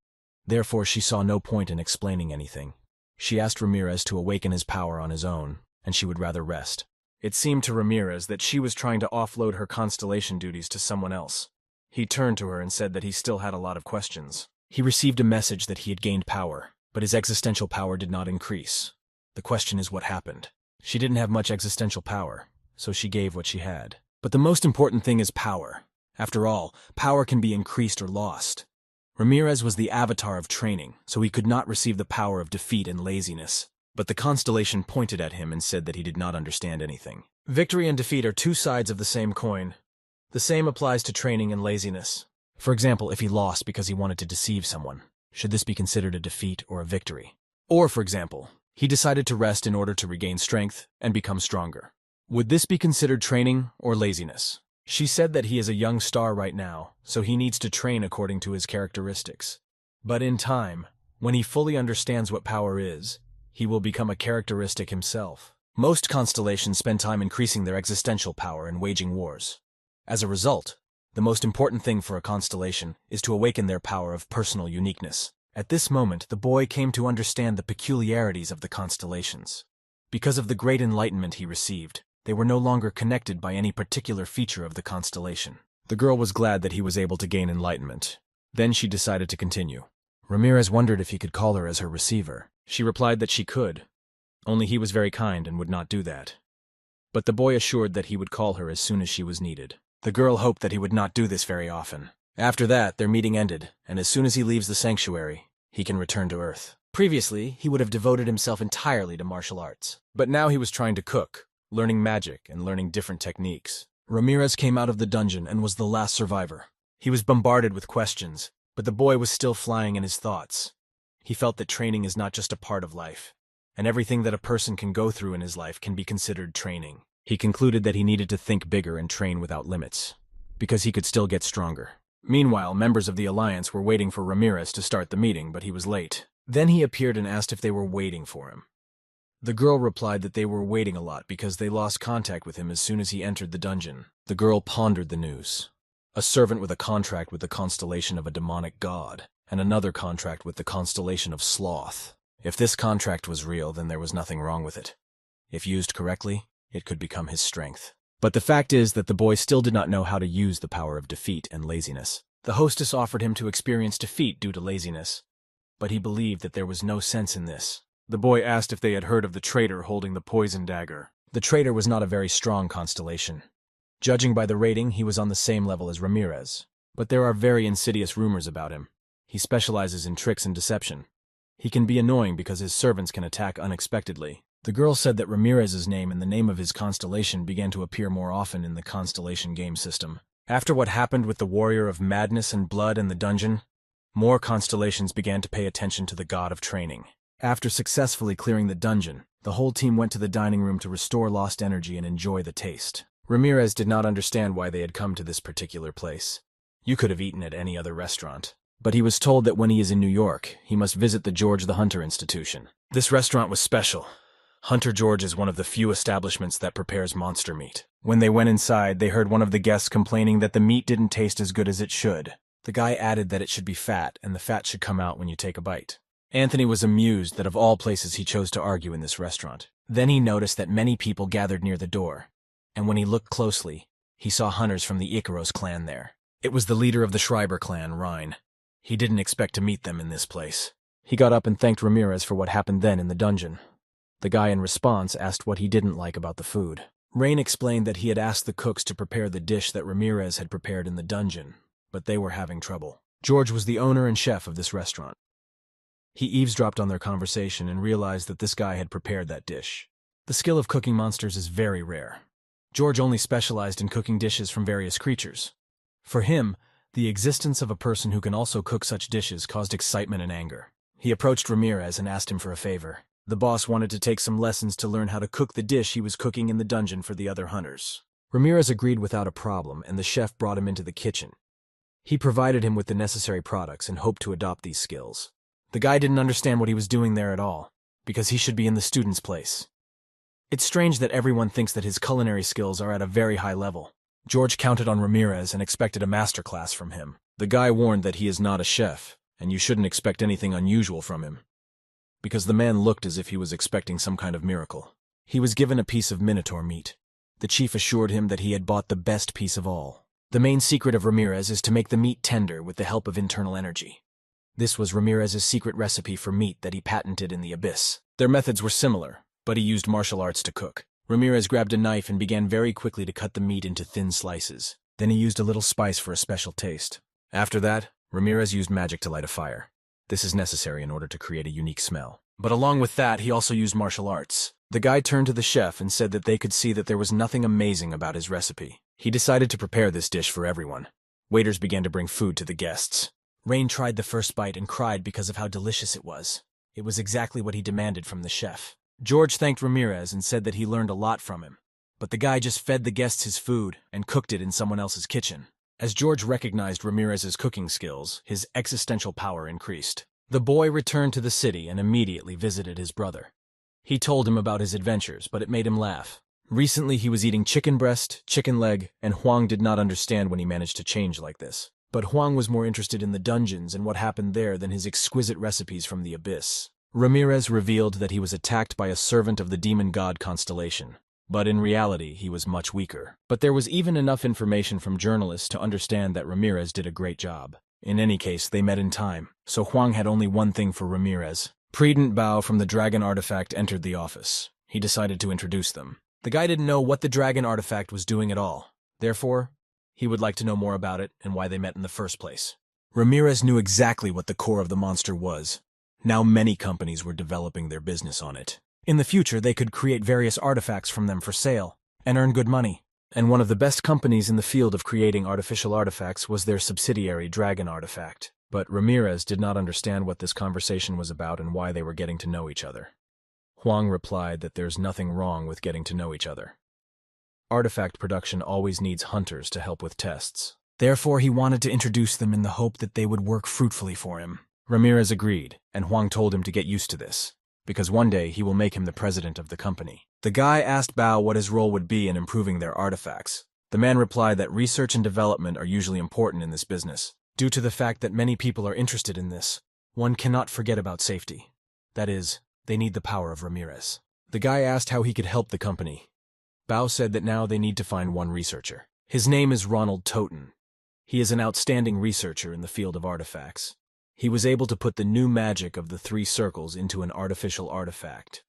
Therefore, she saw no point in explaining anything. She asked Ramirez to awaken his power on his own, and she would rather rest. It seemed to Ramirez that she was trying to offload her constellation duties to someone else. He turned to her and said that he still had a lot of questions. He received a message that he had gained power, but his existential power did not increase. The question is what happened. She didn't have much existential power, so she gave what she had. But the most important thing is power. After all, power can be increased or lost. Ramirez was the avatar of training, so he could not receive the power of defeat and laziness. But the constellation pointed at him and said that he did not understand anything. Victory and defeat are two sides of the same coin. The same applies to training and laziness. For example, if he lost because he wanted to deceive someone, should this be considered a defeat or a victory? Or, for example, he decided to rest in order to regain strength and become stronger. Would this be considered training or laziness? She said that he is a young star right now, so he needs to train according to his characteristics. But in time, when he fully understands what power is, he will become a characteristic himself. Most constellations spend time increasing their existential power and waging wars. As a result, the most important thing for a constellation is to awaken their power of personal uniqueness. At this moment, the boy came to understand the peculiarities of the constellations. Because of the great enlightenment he received, they were no longer connected by any particular feature of the constellation. The girl was glad that he was able to gain enlightenment. Then she decided to continue. Ramirez wondered if he could call her as her receiver. She replied that she could, only he was very kind and would not do that. But the boy assured that he would call her as soon as she was needed. The girl hoped that he would not do this very often. After that, their meeting ended, and as soon as he leaves the sanctuary, he can return to Earth. Previously, he would have devoted himself entirely to martial arts. But now he was trying to cook, learning magic and learning different techniques. Ramirez came out of the dungeon and was the last survivor. He was bombarded with questions, but the boy was still flying in his thoughts. He felt that training is not just a part of life, and everything that a person can go through in his life can be considered training. He concluded that he needed to think bigger and train without limits, because he could still get stronger. Meanwhile, members of the Alliance were waiting for Ramirez to start the meeting, but he was late. Then he appeared and asked if they were waiting for him. The girl replied that they were waiting a lot because they lost contact with him as soon as he entered the dungeon. The girl pondered the news. A servant with a contract with the constellation of a demonic god. and another contract with the constellation of Sloth. If this contract was real, then there was nothing wrong with it. If used correctly, it could become his strength. But the fact is that the boy still did not know how to use the power of defeat and laziness. The hostess offered him to experience defeat due to laziness, but he believed that there was no sense in this. The boy asked if they had heard of the traitor holding the poison dagger. The traitor was not a very strong constellation. Judging by the rating, he was on the same level as Ramirez. But there are very insidious rumors about him. He specializes in tricks and deception. He can be annoying because his servants can attack unexpectedly. The girl said that Ramirez's name and the name of his constellation began to appear more often in the constellation game system. After what happened with the Warrior of Madness and Blood in the dungeon, more constellations began to pay attention to the god of training. After successfully clearing the dungeon, the whole team went to the dining room to restore lost energy and enjoy the taste. Ramirez did not understand why they had come to this particular place. You could have eaten at any other restaurant. But he was told that when he is in New York, he must visit the George the Hunter Institution. This restaurant was special. Hunter George is one of the few establishments that prepares monster meat. When they went inside, they heard one of the guests complaining that the meat didn't taste as good as it should. The guy added that it should be fat, and the fat should come out when you take a bite. Anthony was amused that of all places he chose to argue in this restaurant. Then he noticed that many people gathered near the door, and when he looked closely, he saw hunters from the Icaros clan there. It was the leader of the Schreiber clan, Rhine. He didn't expect to meet them in this place. He got up and thanked Ramirez for what happened then in the dungeon. The guy in response asked what he didn't like about the food. Rain explained that he had asked the cooks to prepare the dish that Ramirez had prepared in the dungeon, but they were having trouble. George was the owner and chef of this restaurant. He eavesdropped on their conversation and realized that this guy had prepared that dish. The skill of cooking monsters is very rare. George only specialized in cooking dishes from various creatures. For him, the existence of a person who can also cook such dishes caused excitement and anger. He approached Ramirez and asked him for a favor. The boss wanted to take some lessons to learn how to cook the dish he was cooking in the dungeon for the other hunters. Ramirez agreed without a problem, and the chef brought him into the kitchen. He provided him with the necessary products and hoped to adopt these skills. The guy didn't understand what he was doing there at all, because he should be in the student's place. It's strange that everyone thinks that his culinary skills are at a very high level. George counted on Ramirez and expected a masterclass from him. The guy warned that he is not a chef, and you shouldn't expect anything unusual from him, because the man looked as if he was expecting some kind of miracle. He was given a piece of minotaur meat. The chief assured him that he had bought the best piece of all. The main secret of Ramirez is to make the meat tender with the help of internal energy. This was Ramirez's secret recipe for meat that he patented in the Abyss. Their methods were similar, but he used martial arts to cook. Ramirez grabbed a knife and began very quickly to cut the meat into thin slices. Then he used a little spice for a special taste. After that, Ramirez used magic to light a fire. This is necessary in order to create a unique smell. But along with that, he also used martial arts. The guy turned to the chef and said that they could see that there was nothing amazing about his recipe. He decided to prepare this dish for everyone. Waiters began to bring food to the guests. Rain tried the first bite and cried because of how delicious it was. It was exactly what he demanded from the chef. George thanked Ramirez and said that he learned a lot from him. But the guy just fed the guests his food and cooked it in someone else's kitchen. As George recognized Ramirez's cooking skills, his existential power increased. The boy returned to the city and immediately visited his brother. He told him about his adventures, but it made him laugh. Recently he was eating chicken breast, chicken leg, and Huang did not understand when he managed to change like this. But Huang was more interested in the dungeons and what happened there than his exquisite recipes from the Abyss. Ramirez revealed that he was attacked by a servant of the demon god constellation. But in reality, he was much weaker. But there was even enough information from journalists to understand that Ramirez did a great job. In any case, they met in time, so Huang had only one thing for Ramirez. Predent Bao from the Dragon Artifact entered the office. He decided to introduce them. The guy didn't know what the Dragon Artifact was doing at all. Therefore, he would like to know more about it and why they met in the first place. Ramirez knew exactly what the core of the monster was. Now many companies were developing their business on it. In the future, they could create various artifacts from them for sale and earn good money. And one of the best companies in the field of creating artificial artifacts was their subsidiary Dragon Artifact. But Ramirez did not understand what this conversation was about and why they were getting to know each other. Huang replied that there's nothing wrong with getting to know each other. Artifact production always needs hunters to help with tests. Therefore, he wanted to introduce them in the hope that they would work fruitfully for him. Ramirez agreed, and Huang told him to get used to this, because one day he will make him the president of the company. The guy asked Bao what his role would be in improving their artifacts. The man replied that research and development are usually important in this business, Due to the fact that many people are interested in this, one cannot forget about safety. That is, they need the power of Ramirez. The guy asked how he could help the company. Bao said that now they need to find one researcher. His name is Ronald Toten. He is an outstanding researcher in the field of artifacts. He was able to put the new magic of the 3 circles into an artificial artifact.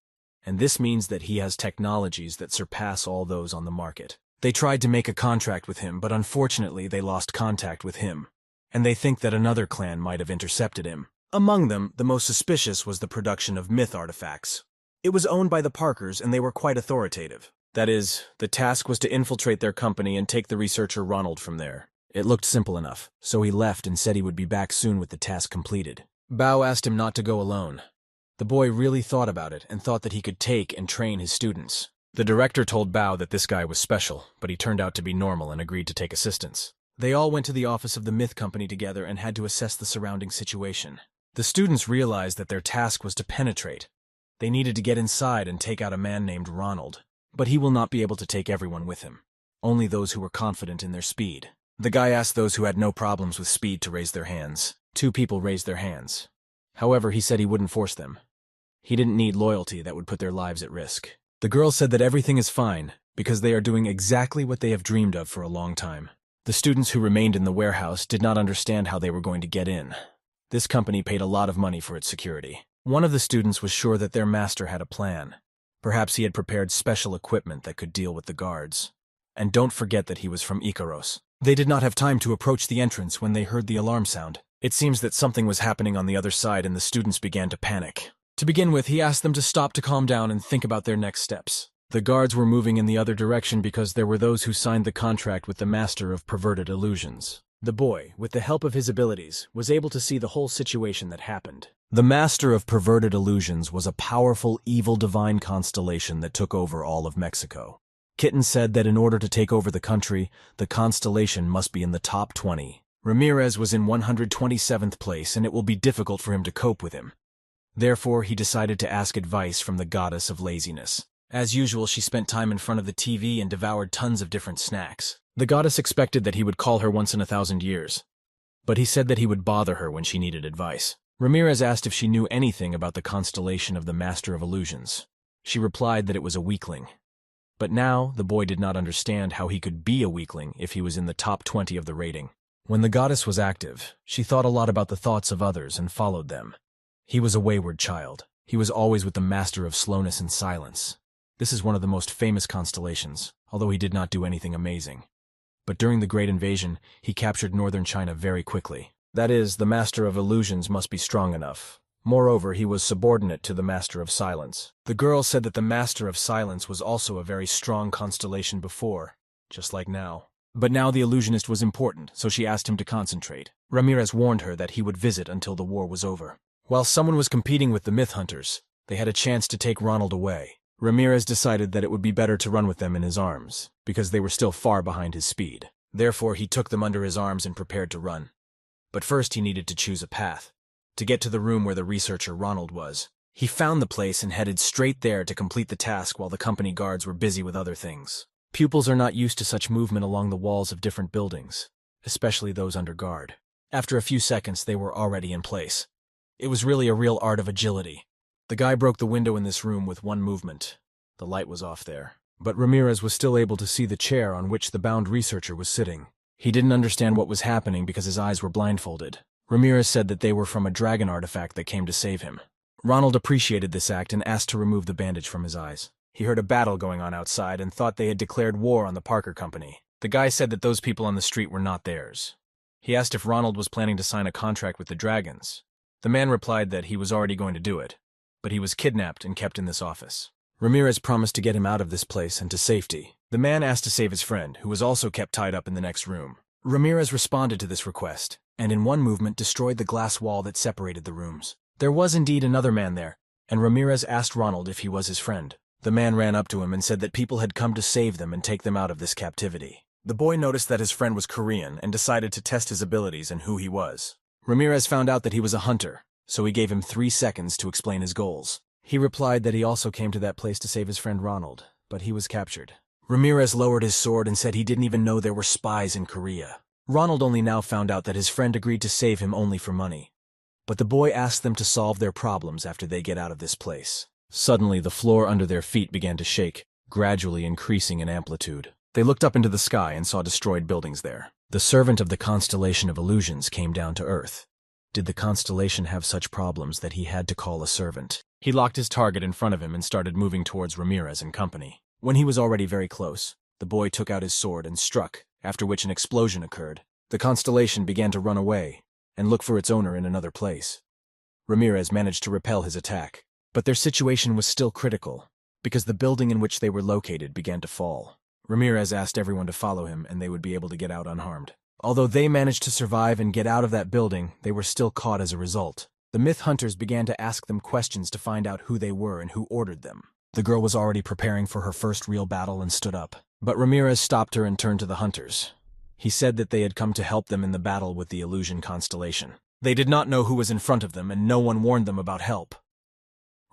And this means that he has technologies that surpass all those on the market. They tried to make a contract with him, but unfortunately they lost contact with him. And they think that another clan might have intercepted him. Among them, the most suspicious was the production of myth artifacts. It was owned by the Parkers and they were quite authoritative. That is, the task was to infiltrate their company and take the researcher Ronald from there. It looked simple enough, so he left and said he would be back soon with the task completed. Bao asked him not to go alone. The boy really thought about it and thought that he could take and train his students. The director told Bao that this guy was special, but he turned out to be normal and agreed to take assistance. They all went to the office of the myth company together and had to assess the surrounding situation. The students realized that their task was to penetrate. They needed to get inside and take out a man named Ronald. But he will not be able to take everyone with him. Only those who were confident in their speed. The guy asked those who had no problems with speed to raise their hands. 2 people raised their hands. However, he said he wouldn't force them. He didn't need loyalty that would put their lives at risk. The girl said that everything is fine, because they are doing exactly what they have dreamed of for a long time. The students who remained in the warehouse did not understand how they were going to get in. This company paid a lot of money for its security. One of the students was sure that their master had a plan. Perhaps he had prepared special equipment that could deal with the guards. And don't forget that he was from Icaros. They did not have time to approach the entrance when they heard the alarm sound. It seems that something was happening on the other side and the students began to panic. To begin with, he asked them to stop to calm down and think about their next steps. The guards were moving in the other direction because there were those who signed the contract with the Master of Perverted Illusions. The boy, with the help of his abilities, was able to see the whole situation that happened. The Master of Perverted Illusions was a powerful, evil divine constellation that took over all of Mexico. Kitten said that in order to take over the country, the constellation must be in the top 20. Ramirez was in 127th place and it will be difficult for him to cope with him. Therefore, he decided to ask advice from the goddess of laziness. As usual, she spent time in front of the TV and devoured tons of different snacks. The goddess expected that he would call her once in 1,000 years. But he said that he would bother her when she needed advice. Ramirez asked if she knew anything about the constellation of the Master of Illusions. She replied that it was a weakling. But now, the boy did not understand how he could be a weakling if he was in the top 20 of the rating. When the goddess was active, she thought a lot about the thoughts of others and followed them. He was a wayward child. He was always with the Master of Slowness and Silence. This is one of the most famous constellations, although he did not do anything amazing. But during the Great Invasion, he captured northern China very quickly. That is, the Master of Illusions must be strong enough. Moreover, he was subordinate to the Master of Silence. The girl said that the Master of Silence was also a very strong constellation before, just like now. But now the illusionist was important, so she asked him to concentrate. Ramirez warned her that he would visit until the war was over. While someone was competing with the myth hunters, they had a chance to take Ronald away. Ramirez decided that it would be better to run with them in his arms, because they were still far behind his speed. Therefore, he took them under his arms and prepared to run. But first he needed to choose a path. To get to the room where the researcher Ronald was. He found the place and headed straight there to complete the task while the company guards were busy with other things. Pupils are not used to such movement along the walls of different buildings, especially those under guard. After a few seconds, they were already in place. It was really a real art of agility. The guy broke the window in this room with one movement. The light was off there. But Ramirez was still able to see the chair on which the bound researcher was sitting. He didn't understand what was happening because his eyes were blindfolded. Ramirez said that they were from a dragon artifact that came to save him. Ronald appreciated this act and asked to remove the bandage from his eyes. He heard a battle going on outside and thought they had declared war on the Parker Company. The guy said that those people on the street were not theirs. He asked if Ronald was planning to sign a contract with the dragons. The man replied that he was already going to do it, but he was kidnapped and kept in this office. Ramirez promised to get him out of this place and to safety. The man asked to save his friend, who was also kept tied up in the next room. Ramirez responded to this request, and in one movement destroyed the glass wall that separated the rooms. There was indeed another man there, and Ramirez asked Ronald if he was his friend. The man ran up to him and said that people had come to save them and take them out of this captivity. The boy noticed that his friend was Korean and decided to test his abilities and who he was. Ramirez found out that he was a hunter, so he gave him 3 seconds to explain his goals. He replied that he also came to that place to save his friend Ronald, but he was captured. Ramirez lowered his sword and said he didn't even know there were spies in Korea. Ronald only now found out that his friend agreed to save him only for money. But the boy asked them to solve their problems after they get out of this place. Suddenly, the floor under their feet began to shake, gradually increasing in amplitude. They looked up into the sky and saw destroyed buildings there. The servant of the constellation of illusions came down to Earth. Did the constellation have such problems that he had to call a servant? He locked his target in front of him and started moving towards Ramirez and company. When he was already very close, the boy took out his sword and struck, after which an explosion occurred. The constellation began to run away and look for its owner in another place. Ramirez managed to repel his attack, but their situation was still critical, because the building in which they were located began to fall. Ramirez asked everyone to follow him and they would be able to get out unharmed. Although they managed to survive and get out of that building, they were still caught as a result. The myth hunters began to ask them questions to find out who they were and who ordered them. The girl was already preparing for her first real battle and stood up. But Ramirez stopped her and turned to the hunters. He said that they had come to help them in the battle with the illusion constellation. They did not know who was in front of them and no one warned them about help.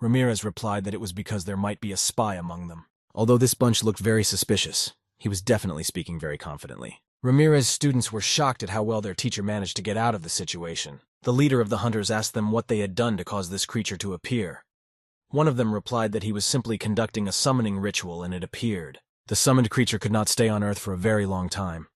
Ramirez replied that it was because there might be a spy among them. Although this bunch looked very suspicious, he was definitely speaking very confidently. Ramirez's students were shocked at how well their teacher managed to get out of the situation. The leader of the hunters asked them what they had done to cause this creature to appear. One of them replied that he was simply conducting a summoning ritual and it appeared. The summoned creature could not stay on Earth for a very long time.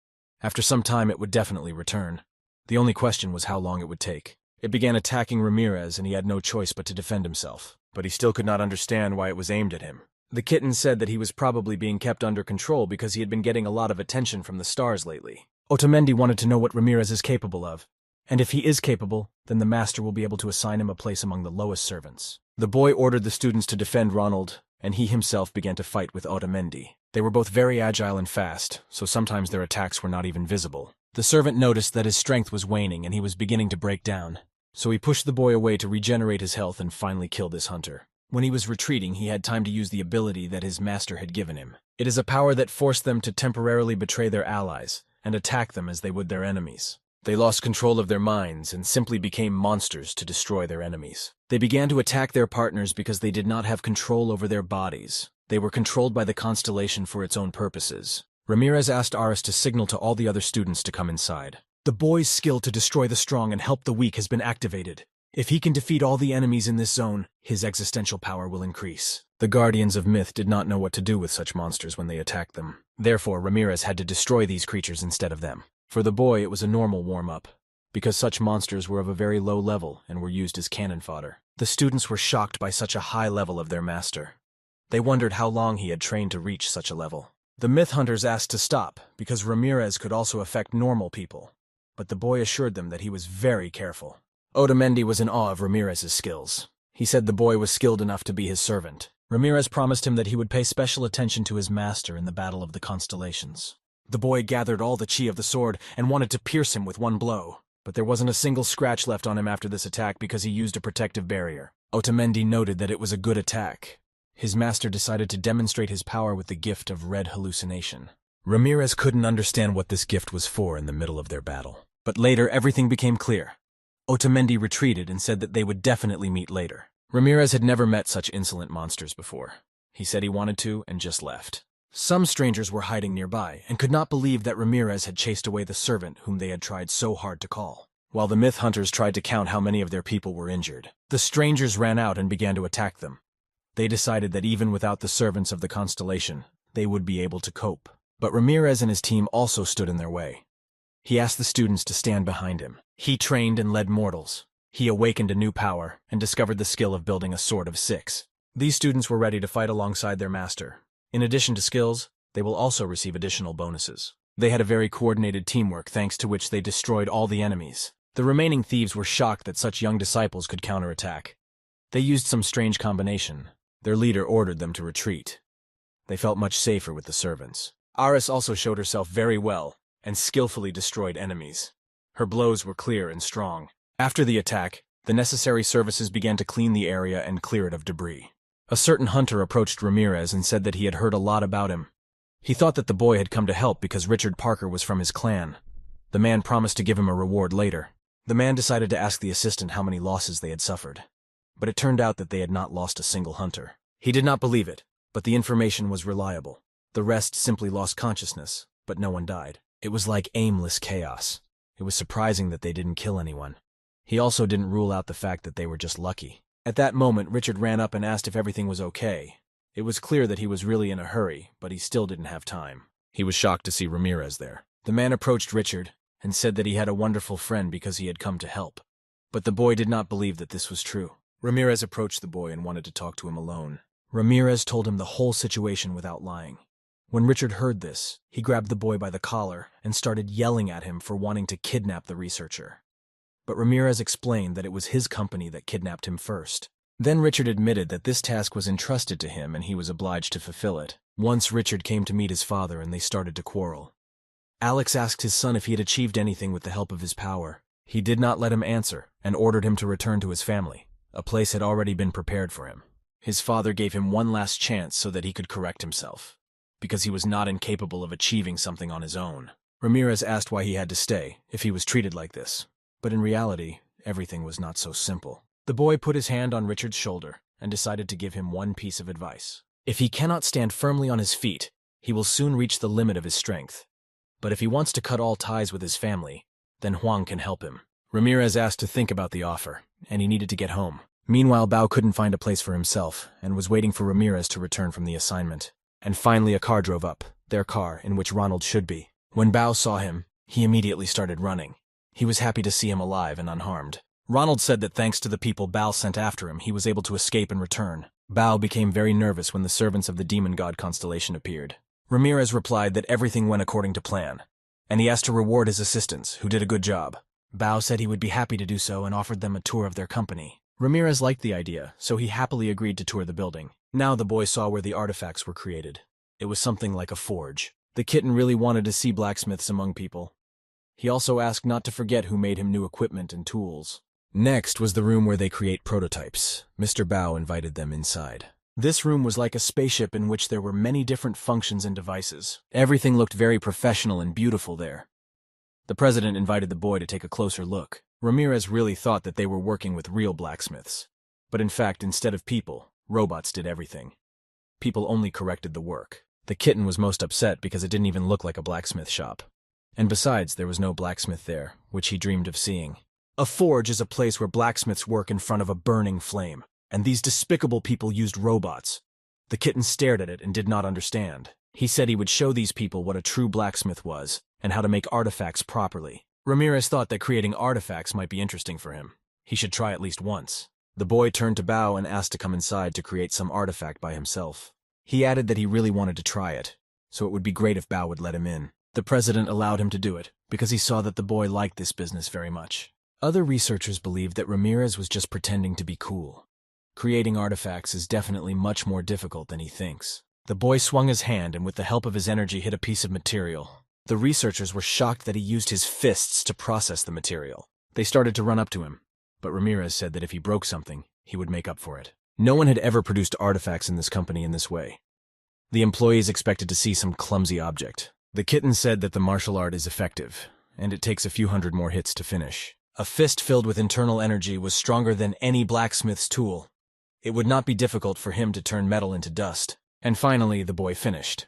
After some time it would definitely return. The only question was how long it would take. It began attacking Ramirez and he had no choice but to defend himself. But he still could not understand why it was aimed at him. The kitten said that he was probably being kept under control because he had been getting a lot of attention from the stars lately. Otamendi wanted to know what Ramirez is capable of. And if he is capable, then the master will be able to assign him a place among the lowest servants. The boy ordered the students to defend Ronald, and he himself began to fight with Otamendi. They were both very agile and fast, so sometimes their attacks were not even visible. The servant noticed that his strength was waning and he was beginning to break down, so he pushed the boy away to regenerate his health and finally killed his hunter. When he was retreating, he had time to use the ability that his master had given him. It is a power that forced them to temporarily betray their allies and attack them as they would their enemies. They lost control of their minds and simply became monsters to destroy their enemies. They began to attack their partners because they did not have control over their bodies. They were controlled by the constellation for its own purposes. Ramirez asked Aris to signal to all the other students to come inside. The boy's skill to destroy the strong and help the weak has been activated. If he can defeat all the enemies in this zone, his existential power will increase. The Guardians of Myth did not know what to do with such monsters when they attacked them. Therefore, Ramirez had to destroy these creatures instead of them. For the boy, it was a normal warm-up, because such monsters were of a very low level and were used as cannon fodder. The students were shocked by such a high level of their master. They wondered how long he had trained to reach such a level. The myth hunters asked to stop, because Ramirez could also affect normal people, but the boy assured them that he was very careful. Otamendi was in awe of Ramirez's skills. He said the boy was skilled enough to be his servant. Ramirez promised him that he would pay special attention to his master in the Battle of the Constellations. The boy gathered all the chi of the sword and wanted to pierce him with one blow, but there wasn't a single scratch left on him after this attack because he used a protective barrier. Otamendi noted that it was a good attack. His master decided to demonstrate his power with the gift of red hallucination. Ramirez couldn't understand what this gift was for in the middle of their battle. But later, everything became clear. Otamendi retreated and said that they would definitely meet later. Ramirez had never met such insolent monsters before. He said he wanted to and just left. Some strangers were hiding nearby and could not believe that Ramirez had chased away the servant whom they had tried so hard to call. While the myth hunters tried to count how many of their people were injured, the strangers ran out and began to attack them. They decided that even without the servants of the constellation, they would be able to cope. But Ramirez and his team also stood in their way. He asked the students to stand behind him. He trained and led mortals. He awakened a new power and discovered the skill of building a sword of 6. These students were ready to fight alongside their master. In addition to skills, they will also receive additional bonuses. They had a very coordinated teamwork, thanks to which they destroyed all the enemies. The remaining thieves were shocked that such young disciples could counterattack. They used some strange combination. Their leader ordered them to retreat. They felt much safer with the servants. Aris also showed herself very well and skillfully destroyed enemies. Her blows were clear and strong. After the attack, the necessary services began to clean the area and clear it of debris. A certain hunter approached Ramirez and said that he had heard a lot about him. He thought that the boy had come to help because Richard Parker was from his clan. The man promised to give him a reward later. The man decided to ask the assistant how many losses they had suffered. But it turned out that they had not lost a single hunter. He did not believe it, but the information was reliable. The rest simply lost consciousness, but no one died. It was like aimless chaos. It was surprising that they didn't kill anyone. He also didn't rule out the fact that they were just lucky. At that moment, Richard ran up and asked if everything was okay. It was clear that he was really in a hurry, but he still didn't have time. He was shocked to see Ramirez there. The man approached Richard and said that he had a wonderful friend because he had come to help. But the boy did not believe that this was true. Ramirez approached the boy and wanted to talk to him alone. Ramirez told him the whole situation without lying. When Richard heard this, he grabbed the boy by the collar and started yelling at him for wanting to kidnap the researcher. But Ramirez explained that it was his company that kidnapped him first. Then Richard admitted that this task was entrusted to him and he was obliged to fulfill it. Once Richard came to meet his father and they started to quarrel. Alex asked his son if he had achieved anything with the help of his power. He did not let him answer and ordered him to return to his family. A place had already been prepared for him. His father gave him one last chance so that he could correct himself, because he was not incapable of achieving something on his own. Ramirez asked why he had to stay, if he was treated like this. But in reality, everything was not so simple. The boy put his hand on Richard's shoulder and decided to give him one piece of advice. If he cannot stand firmly on his feet, he will soon reach the limit of his strength. But if he wants to cut all ties with his family, then Huang can help him. Ramirez asked to think about the offer, and he needed to get home. Meanwhile, Bao couldn't find a place for himself and was waiting for Ramirez to return from the assignment. And finally a car drove up, their car, in which Ronald should be. When Bao saw him, he immediately started running. He was happy to see him alive and unharmed. Ronald said that thanks to the people Bao sent after him, he was able to escape and return. Bao became very nervous when the servants of the demon god constellation appeared. Ramirez replied that everything went according to plan, and he asked to reward his assistants, who did a good job. Bao said he would be happy to do so and offered them a tour of their company. Ramirez liked the idea, so he happily agreed to tour the building. Now the boy saw where the artifacts were created. It was something like a forge. The kitten really wanted to see blacksmiths among people. He also asked not to forget who made him new equipment and tools. Next was the room where they create prototypes. Mr. Bao invited them inside. This room was like a spaceship in which there were many different functions and devices. Everything looked very professional and beautiful there. The president invited the boy to take a closer look. Ramirez really thought that they were working with real blacksmiths. But in fact, instead of people, robots did everything. People only corrected the work. The kitten was most upset because it didn't even look like a blacksmith shop. And besides, there was no blacksmith there, which he dreamed of seeing. A forge is a place where blacksmiths work in front of a burning flame, and these despicable people used robots. The kitten stared at it and did not understand. He said he would show these people what a true blacksmith was, and how to make artifacts properly. Ramirez thought that creating artifacts might be interesting for him. He should try at least once. The boy turned to Bao and asked to come inside to create some artifact by himself. He added that he really wanted to try it, so it would be great if Bao would let him in. The president allowed him to do it, because he saw that the boy liked this business very much. Other researchers believed that Ramirez was just pretending to be cool. Creating artifacts is definitely much more difficult than he thinks. The boy swung his hand and with the help of his energy hit a piece of material. The researchers were shocked that he used his fists to process the material. They started to run up to him, but Ramirez said that if he broke something, he would make up for it. No one had ever produced artifacts in this company in this way. The employees expected to see some clumsy object. The kitten said that the martial art is effective, and it takes a few hundred more hits to finish. A fist filled with internal energy was stronger than any blacksmith's tool. It would not be difficult for him to turn metal into dust. And finally, the boy finished.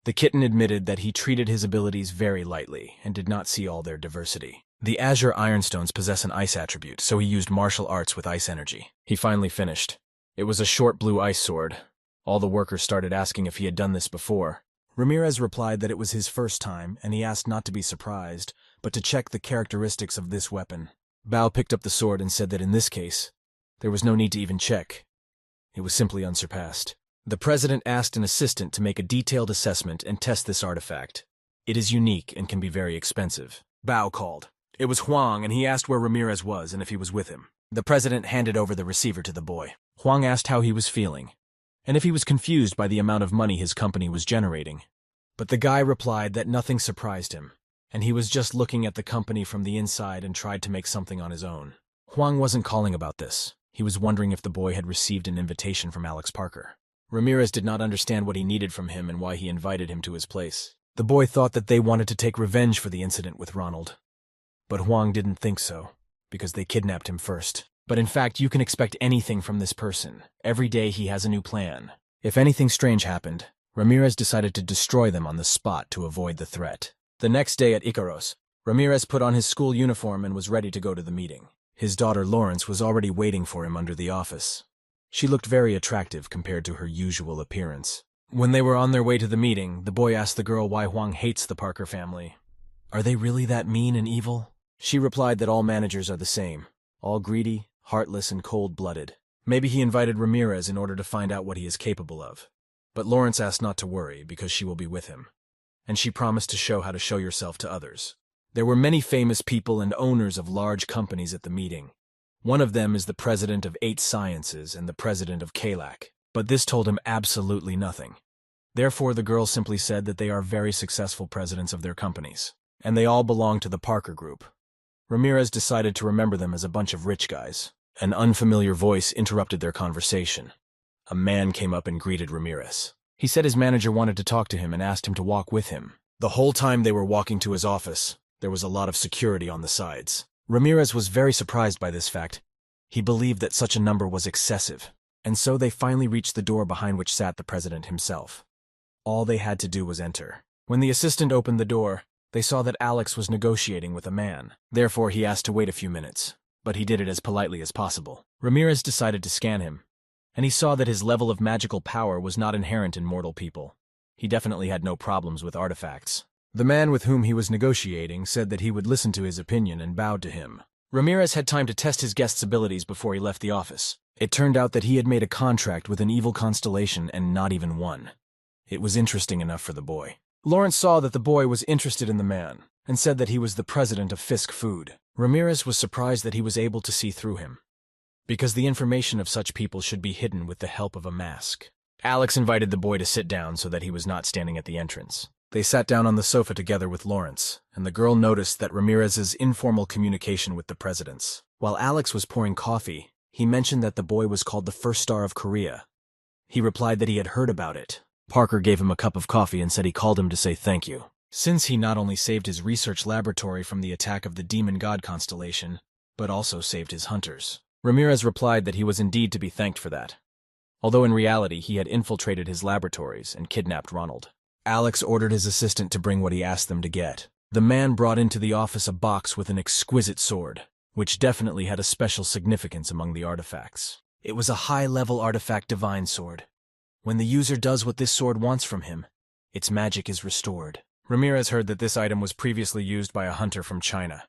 The kitten admitted that he treated his abilities very lightly and did not see all their diversity. The azure ironstones possess an ice attribute, so he used martial arts with ice energy. He finally finished. It was a short blue ice sword. All the workers started asking if he had done this before. Ramirez replied that it was his first time, and he asked not to be surprised, but to check the characteristics of this weapon. Bao picked up the sword and said that in this case, there was no need to even check. It was simply unsurpassed. The president asked an assistant to make a detailed assessment and test this artifact. It is unique and can be very expensive. Bao called. It was Huang, and he asked where Ramirez was and if he was with him. The president handed over the receiver to the boy. Huang asked how he was feeling, and if he was confused by the amount of money his company was generating. But the guy replied that nothing surprised him, and he was just looking at the company from the inside and tried to make something on his own. Huang wasn't calling about this. He was wondering if the boy had received an invitation from Alex Parker. Ramirez did not understand what he needed from him and why he invited him to his place. The boy thought that they wanted to take revenge for the incident with Ronald. But Huang didn't think so, because they kidnapped him first. But in fact, you can expect anything from this person. Every day he has a new plan. If anything strange happened, Ramirez decided to destroy them on the spot to avoid the threat. The next day at Icaros, Ramirez put on his school uniform and was ready to go to the meeting. His daughter Lawrence was already waiting for him under the office. She looked very attractive compared to her usual appearance. When they were on their way to the meeting, the boy asked the girl why Huang hates the Parker family. Are they really that mean and evil? She replied that all managers are the same, all greedy, heartless, and cold-blooded. Maybe he invited Ramirez in order to find out what he is capable of. But Lawrence asked not to worry because she will be with him. And she promised to show how to show yourself to others. There were many famous people and owners of large companies at the meeting. One of them is the president of 8 Sciences and the president of KLAC. But this told him absolutely nothing. Therefore, the girl simply said that they are very successful presidents of their companies, and they all belong to the Parker Group. Ramirez decided to remember them as a bunch of rich guys. An unfamiliar voice interrupted their conversation. A man came up and greeted Ramirez. He said his manager wanted to talk to him and asked him to walk with him. The whole time they were walking to his office, there was a lot of security on the sides. Ramirez was very surprised by this fact. He believed that such a number was excessive, and so they finally reached the door behind which sat the president himself. All they had to do was enter. When the assistant opened the door, they saw that Alex was negotiating with a man. Therefore, he asked to wait a few minutes, but he did it as politely as possible. Ramirez decided to scan him, and he saw that his level of magical power was not inherent in mortal people. He definitely had no problems with artifacts. The man with whom he was negotiating said that he would listen to his opinion and bowed to him. Ramirez had time to test his guest's abilities before he left the office. It turned out that he had made a contract with an evil constellation and not even one. It was interesting enough for the boy. Lawrence saw that the boy was interested in the man and said that he was the president of Fisk Food. Ramirez was surprised that he was able to see through him, because the information of such people should be hidden with the help of a mask. Alex invited the boy to sit down so that he was not standing at the entrance. They sat down on the sofa together with Lawrence, and the girl noticed that Ramirez's informal communication with the presidents. While Alex was pouring coffee, he mentioned that the boy was called the first star of Korea. He replied that he had heard about it. Parker gave him a cup of coffee and said he called him to say thank you, since he not only saved his research laboratory from the attack of the demon god constellation, but also saved his hunters. Ramirez replied that he was indeed to be thanked for that, although in reality he had infiltrated his laboratories and kidnapped Ronald. Alex ordered his assistant to bring what he asked them to get. The man brought into the office a box with an exquisite sword, which definitely had a special significance among the artifacts. It was a high-level artifact divine sword. When the user does what this sword wants from him, its magic is restored. Ramirez heard that this item was previously used by a hunter from China.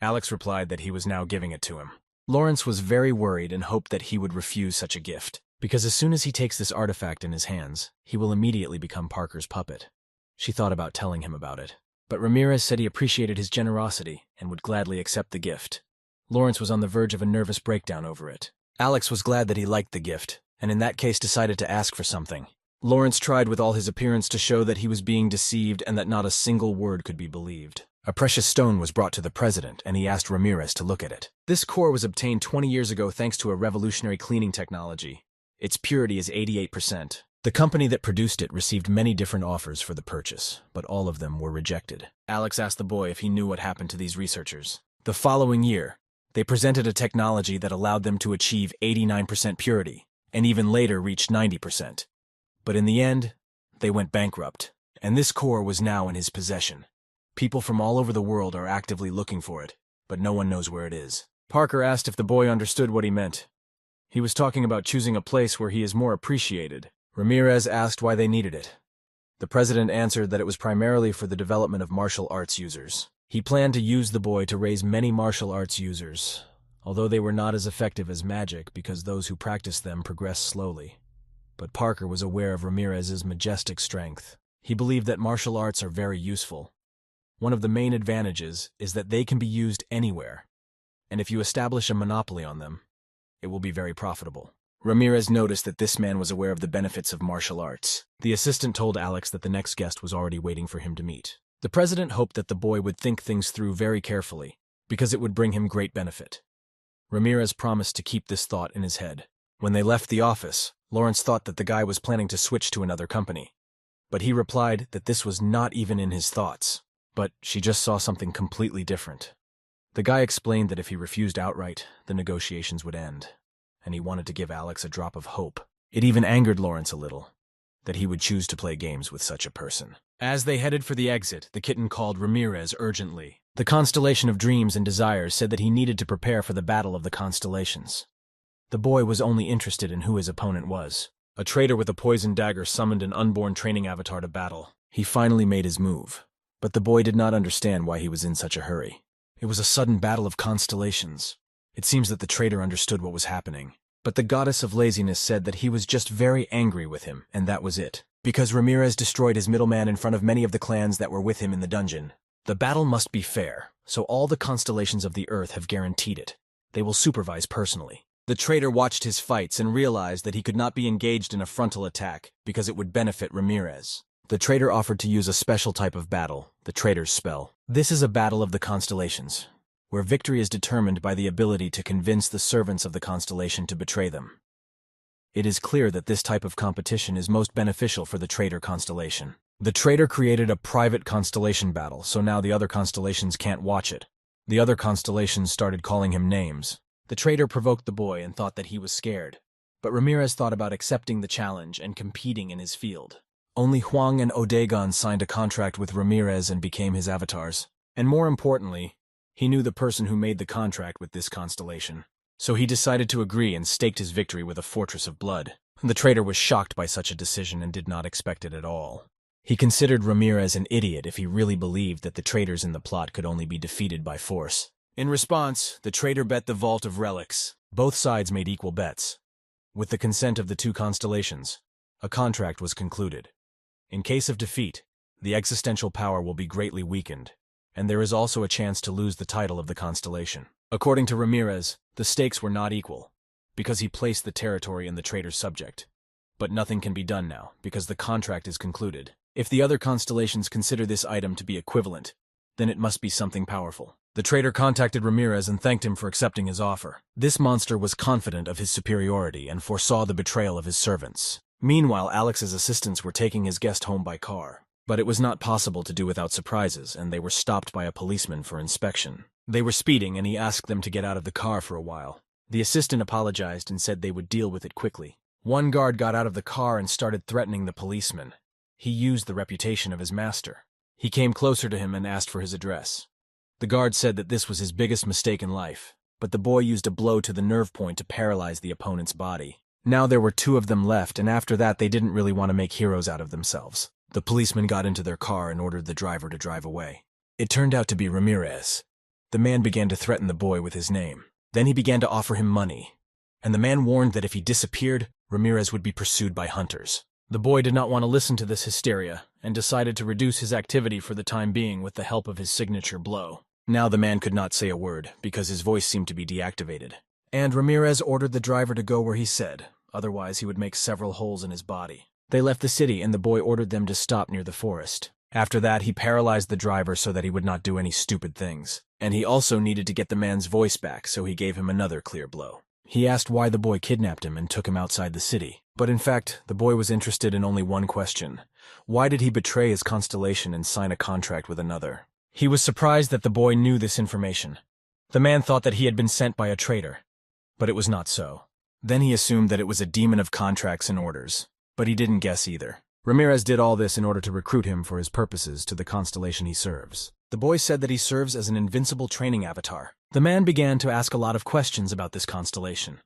Alex replied that he was now giving it to him. Lawrence was very worried and hoped that he would refuse such a gift, because as soon as he takes this artifact in his hands, he will immediately become Parker's puppet. She thought about telling him about it, but Ramirez said he appreciated his generosity and would gladly accept the gift. Lawrence was on the verge of a nervous breakdown over it. Alex was glad that he liked the gift, and in that case decided to ask for something. Lawrence tried with all his appearance to show that he was being deceived and that not a single word could be believed. A precious stone was brought to the president, and he asked Ramirez to look at it. This core was obtained 20 years ago thanks to a revolutionary cleaning technology. Its purity is 88%. The company that produced it received many different offers for the purchase, but all of them were rejected. Alex asked the boy if he knew what happened to these researchers. The following year, they presented a technology that allowed them to achieve 89% purity, and even later reached 90%. But in the end, they went bankrupt, and this core was now in his possession. People from all over the world are actively looking for it, but no one knows where it is. Parker asked if the boy understood what he meant. He was talking about choosing a place where he is more appreciated. Ramirez asked why they needed it. The president answered that it was primarily for the development of martial arts users. He planned to use the boy to raise many martial arts users, although they were not as effective as magic because those who practiced them progressed slowly. But Parker was aware of Ramirez's majestic strength. He believed that martial arts are very useful. One of the main advantages is that they can be used anywhere, and if you establish a monopoly on them, it will be very profitable. Ramirez noticed that this man was aware of the benefits of martial arts. The assistant told Alex that the next guest was already waiting for him to meet. The president hoped that the boy would think things through very carefully, because it would bring him great benefit. Ramirez promised to keep this thought in his head. When they left the office, Lawrence thought that the guy was planning to switch to another company, but he replied that this was not even in his thoughts. But she just saw something completely different. The guy explained that if he refused outright, the negotiations would end, and he wanted to give Alex a drop of hope. It even angered Lawrence a little. that he would choose to play games with such a person. As they headed for the exit, the kitten called Ramirez urgently. The constellation of dreams and desires said that he needed to prepare for the battle of the constellations. The boy was only interested in who his opponent was. A traitor with a poisoned dagger summoned an unborn training avatar to battle. He finally made his move, but the boy did not understand why he was in such a hurry. It was a sudden battle of constellations. It seems that the traitor understood what was happening. But the goddess of laziness said that he was just very angry with him, and that was it. Because Ramirez destroyed his middleman in front of many of the clans that were with him in the dungeon. The battle must be fair, so all the constellations of the earth have guaranteed it. They will supervise personally. The traitor watched his fights and realized that he could not be engaged in a frontal attack because it would benefit Ramirez. The traitor offered to use a special type of battle, the traitor's spell. This is a battle of the constellations, where victory is determined by the ability to convince the servants of the constellation to betray them. It is clear that this type of competition is most beneficial for the traitor constellation. The traitor created a private constellation battle, so now the other constellations can't watch it. The other constellations started calling him names. The traitor provoked the boy and thought that he was scared. But Ramirez thought about accepting the challenge and competing in his field. Only Huang and Odegon signed a contract with Ramirez and became his avatars. And more importantly, he knew the person who made the contract with this constellation. So he decided to agree and staked his victory with a fortress of blood. The traitor was shocked by such a decision and did not expect it at all. He considered Ramirez an idiot if he really believed that the traitors in the plot could only be defeated by force. In response, the traitor bet the vault of relics. Both sides made equal bets. With the consent of the two constellations, a contract was concluded. In case of defeat, the existential power will be greatly weakened, and there is also a chance to lose the title of the constellation. According to Ramirez, the stakes were not equal, because he placed the territory in the traitor's subject. But nothing can be done now, because the contract is concluded. If the other constellations consider this item to be equivalent, then it must be something powerful. The traitor contacted Ramirez and thanked him for accepting his offer. This monster was confident of his superiority and foresaw the betrayal of his servants. Meanwhile, Alex's assistants were taking his guest home by car. But it was not possible to do without surprises, and they were stopped by a policeman for inspection. They were speeding, and he asked them to get out of the car for a while. The assistant apologized and said they would deal with it quickly. One guard got out of the car and started threatening the policeman. He used the reputation of his master. He came closer to him and asked for his address. The guard said that this was his biggest mistake in life, but the boy used a blow to the nerve point to paralyze the opponent's body. Now there were two of them left, and after that they didn't really want to make heroes out of themselves. The policeman got into their car and ordered the driver to drive away. It turned out to be Ramirez. The man began to threaten the boy with his name. Then he began to offer him money, and the man warned that if he disappeared, Ramirez would be pursued by hunters. The boy did not want to listen to this hysteria, and decided to reduce his activity for the time being with the help of his signature blow. Now the man could not say a word, because his voice seemed to be deactivated. And Ramirez ordered the driver to go where he said, otherwise he would make several holes in his body. They left the city, and the boy ordered them to stop near the forest. After that, he paralyzed the driver so that he would not do any stupid things. And he also needed to get the man's voice back, so he gave him another clear blow. He asked why the boy kidnapped him and took him outside the city. But in fact, the boy was interested in only one question. Why did he betray his constellation and sign a contract with another? He was surprised that the boy knew this information. The man thought that he had been sent by a traitor, but it was not so. Then he assumed that it was a demon of contracts and orders, but he didn't guess either. Ramirez did all this in order to recruit him for his purposes to the constellation he serves. The boy said that he serves as an invincible training avatar. The man began to ask a lot of questions about this constellation.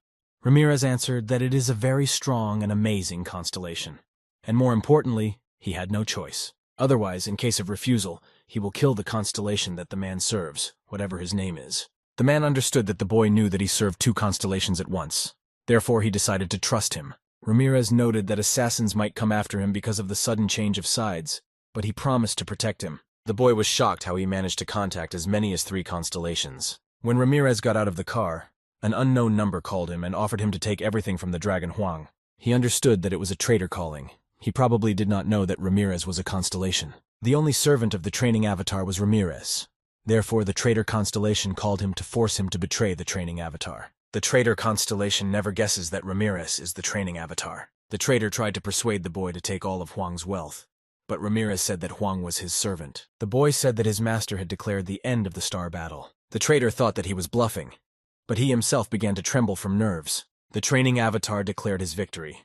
Ramirez answered that it is a very strong and amazing constellation. And more importantly, he had no choice. Otherwise, in case of refusal, he will kill the constellation that the man serves, whatever his name is. The man understood that the boy knew that he served two constellations at once. Therefore, he decided to trust him. Ramirez noted that assassins might come after him because of the sudden change of sides, but he promised to protect him. The boy was shocked how he managed to contact as many as 3 constellations. When Ramirez got out of the car, an unknown number called him and offered him to take everything from the dragon Huang. He understood that it was a traitor calling. He probably did not know that Ramirez was a constellation. The only servant of the training avatar was Ramirez. Therefore, the traitor constellation called him to force him to betray the training avatar. The traitor constellation never guesses that Ramirez is the training avatar. The traitor tried to persuade the boy to take all of Huang's wealth, but Ramirez said that Huang was his servant. The boy said that his master had declared the end of the star battle. The traitor thought that he was bluffing, but he himself began to tremble from nerves. The training avatar declared his victory.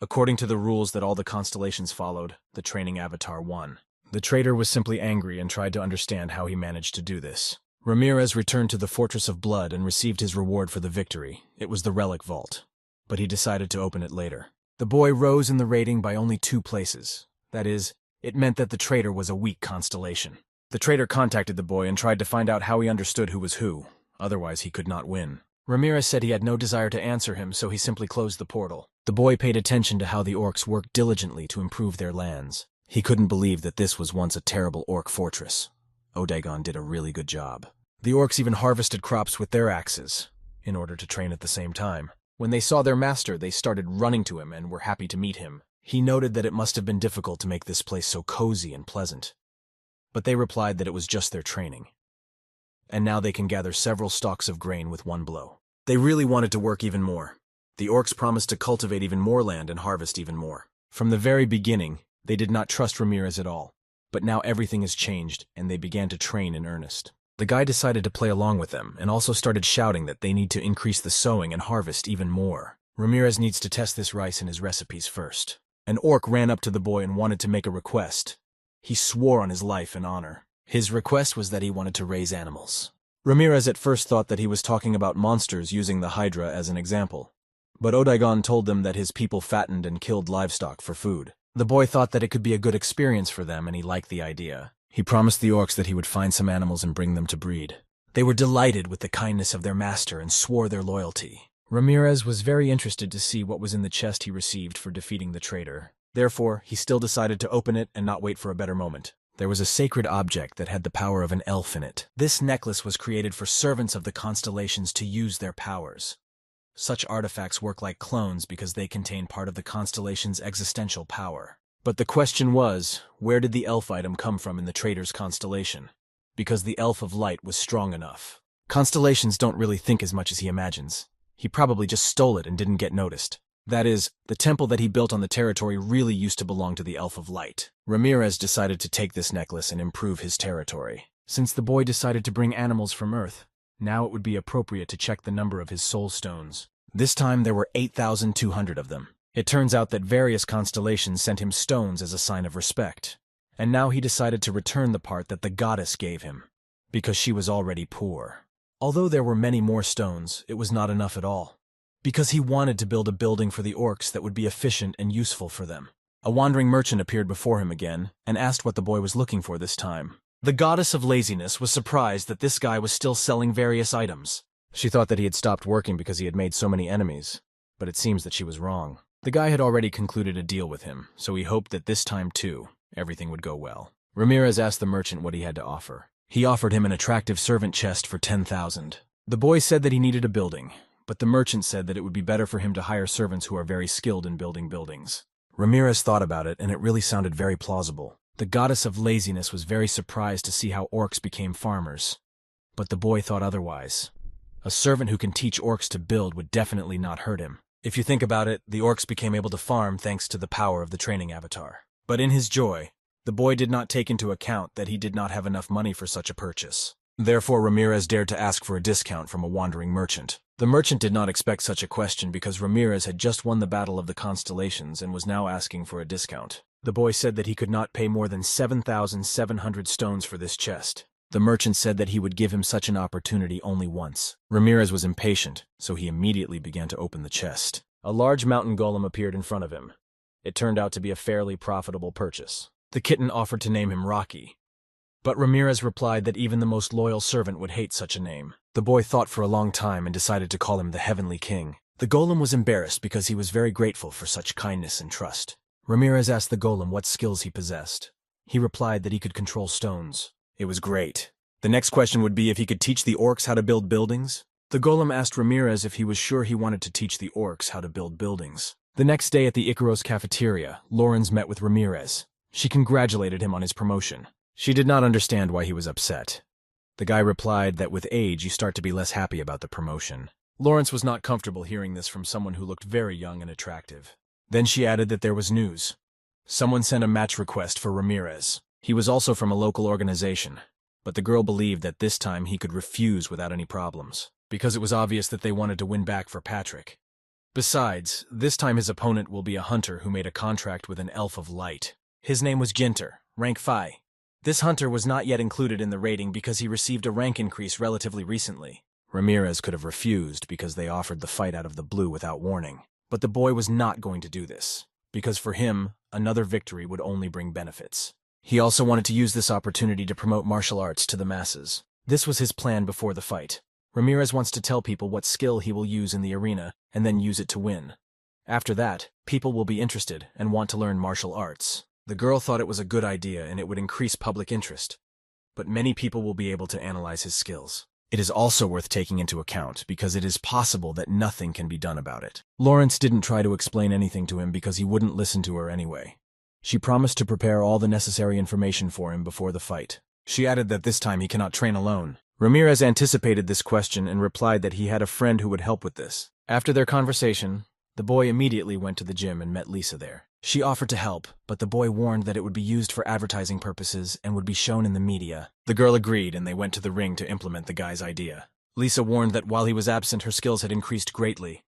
According to the rules that all the constellations followed, the training avatar won. The traitor was simply angry and tried to understand how he managed to do this. Ramirez returned to the Fortress of Blood and received his reward for the victory. It was the relic vault, but he decided to open it later. The boy rose in the rating by only 2 places. That is, it meant that the traitor was a weak constellation. The traitor contacted the boy and tried to find out how he understood who was who. Otherwise, he could not win. Ramirez said he had no desire to answer him, so he simply closed the portal. The boy paid attention to how the orcs worked diligently to improve their lands. He couldn't believe that this was once a terrible orc fortress. Odagon did a really good job. The orcs even harvested crops with their axes, in order to train at the same time. When they saw their master, they started running to him and were happy to meet him. He noted that it must have been difficult to make this place so cozy and pleasant. But they replied that it was just their training. And now they can gather several stalks of grain with one blow. They really wanted to work even more. The orcs promised to cultivate even more land and harvest even more. From the very beginning, they did not trust Ramirez at all. But now everything has changed, and they began to train in earnest. The guy decided to play along with them, and also started shouting that they need to increase the sowing and harvest even more. Ramirez needs to test this rice in his recipes first. An orc ran up to the boy and wanted to make a request. He swore on his life and honor. His request was that he wanted to raise animals. Ramirez at first thought that he was talking about monsters, using the Hydra as an example. But Odagon told them that his people fattened and killed livestock for food. The boy thought that it could be a good experience for them, and he liked the idea. He promised the orcs that he would find some animals and bring them to breed. They were delighted with the kindness of their master and swore their loyalty. Ramirez was very interested to see what was in the chest he received for defeating the traitor. Therefore, he still decided to open it and not wait for a better moment. There was a sacred object that had the power of an elf in it. This necklace was created for servants of the constellations to use their powers. Such artifacts work like clones because they contain part of the constellation's existential power. But the question was, where did the elf item come from in the traitor's constellation? Because the elf of light was strong enough. Constellations don't really think as much as he imagines. He probably just stole it and didn't get noticed. That is, the temple that he built on the territory really used to belong to the Elf of Light. Ramirez decided to take this necklace and improve his territory. Since the boy decided to bring animals from Earth, now it would be appropriate to check the number of his soul stones. This time there were 8,200 of them. It turns out that various constellations sent him stones as a sign of respect. And now he decided to return the part that the goddess gave him, because she was already poor. Although there were many more stones, it was not enough at all. Because he wanted to build a building for the orcs that would be efficient and useful for them. A wandering merchant appeared before him again, and asked what the boy was looking for this time. The goddess of laziness was surprised that this guy was still selling various items. She thought that he had stopped working because he had made so many enemies, but it seems that she was wrong. The guy had already concluded a deal with him, so he hoped that this time too, everything would go well. Ramirez asked the merchant what he had to offer. He offered him an attractive servant chest for 10,000. The boy said that he needed a building, but the merchant said that it would be better for him to hire servants who are very skilled in building buildings. Ramirez thought about it, and it really sounded very plausible. The goddess of laziness was very surprised to see how orcs became farmers. But the boy thought otherwise. A servant who can teach orcs to build would definitely not hurt him. If you think about it, the orcs became able to farm thanks to the power of the training avatar. But in his joy, the boy did not take into account that he did not have enough money for such a purchase. Therefore, Ramirez dared to ask for a discount from a wandering merchant. The merchant did not expect such a question because Ramirez had just won the Battle of the Constellations and was now asking for a discount. The boy said that he could not pay more than 7,700 stones for this chest. The merchant said that he would give him such an opportunity only once. Ramirez was impatient, so he immediately began to open the chest. A large mountain golem appeared in front of him. It turned out to be a fairly profitable purchase. The kitten offered to name him Rocky, but Ramirez replied that even the most loyal servant would hate such a name. The boy thought for a long time and decided to call him the Heavenly King. The golem was embarrassed because he was very grateful for such kindness and trust. Ramirez asked the golem what skills he possessed. He replied that he could control stones. It was great. The next question would be if he could teach the orcs how to build buildings. The golem asked Ramirez if he was sure he wanted to teach the orcs how to build buildings. The next day at the Icaros cafeteria, Lawrence met with Ramirez. She congratulated him on his promotion. She did not understand why he was upset. The guy replied that with age you start to be less happy about the promotion. Lawrence was not comfortable hearing this from someone who looked very young and attractive. Then she added that there was news. Someone sent a match request for Ramirez. He was also from a local organization, but the girl believed that this time he could refuse without any problems, because it was obvious that they wanted to win back for Patrick. Besides, this time his opponent will be a hunter who made a contract with an elf of light. His name was Ginter, rank 5. This hunter was not yet included in the rating because he received a rank increase relatively recently. Ramirez could have refused because they offered the fight out of the blue without warning. But the boy was not going to do this, because for him, another victory would only bring benefits. He also wanted to use this opportunity to promote martial arts to the masses. This was his plan before the fight. Ramirez wants to tell people what skill he will use in the arena and then use it to win. After that, people will be interested and want to learn martial arts. The girl thought it was a good idea and it would increase public interest. But many people will be able to analyze his skills. It is also worth taking into account because it is possible that nothing can be done about it. Lawrence didn't try to explain anything to him because he wouldn't listen to her anyway. She promised to prepare all the necessary information for him before the fight. She added that this time he cannot train alone. Ramirez anticipated this question and replied that he had a friend who would help with this. After their conversation, the boy immediately went to the gym and met Lisa there. She offered to help, but the boy warned that it would be used for advertising purposes and would be shown in the media. The girl agreed and they went to the ring to implement the guy's idea. Lisa warned that while he was absent, her skills had increased greatly.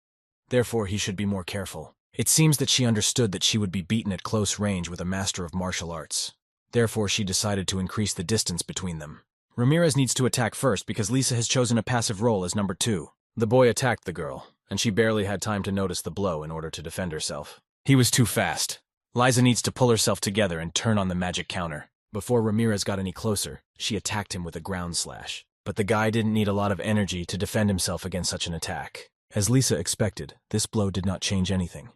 Therefore, he should be more careful. It seems that she understood that she would be beaten at close range with a master of martial arts. Therefore, she decided to increase the distance between them. Ramirez needs to attack first because Lisa has chosen a passive role as number 2. The boy attacked the girl, and she barely had time to notice the blow in order to defend herself. He was too fast. Liza needs to pull herself together and turn on the magic counter. Before Ramirez got any closer, she attacked him with a ground slash. But the guy didn't need a lot of energy to defend himself against such an attack. As Lisa expected, this blow did not change anything.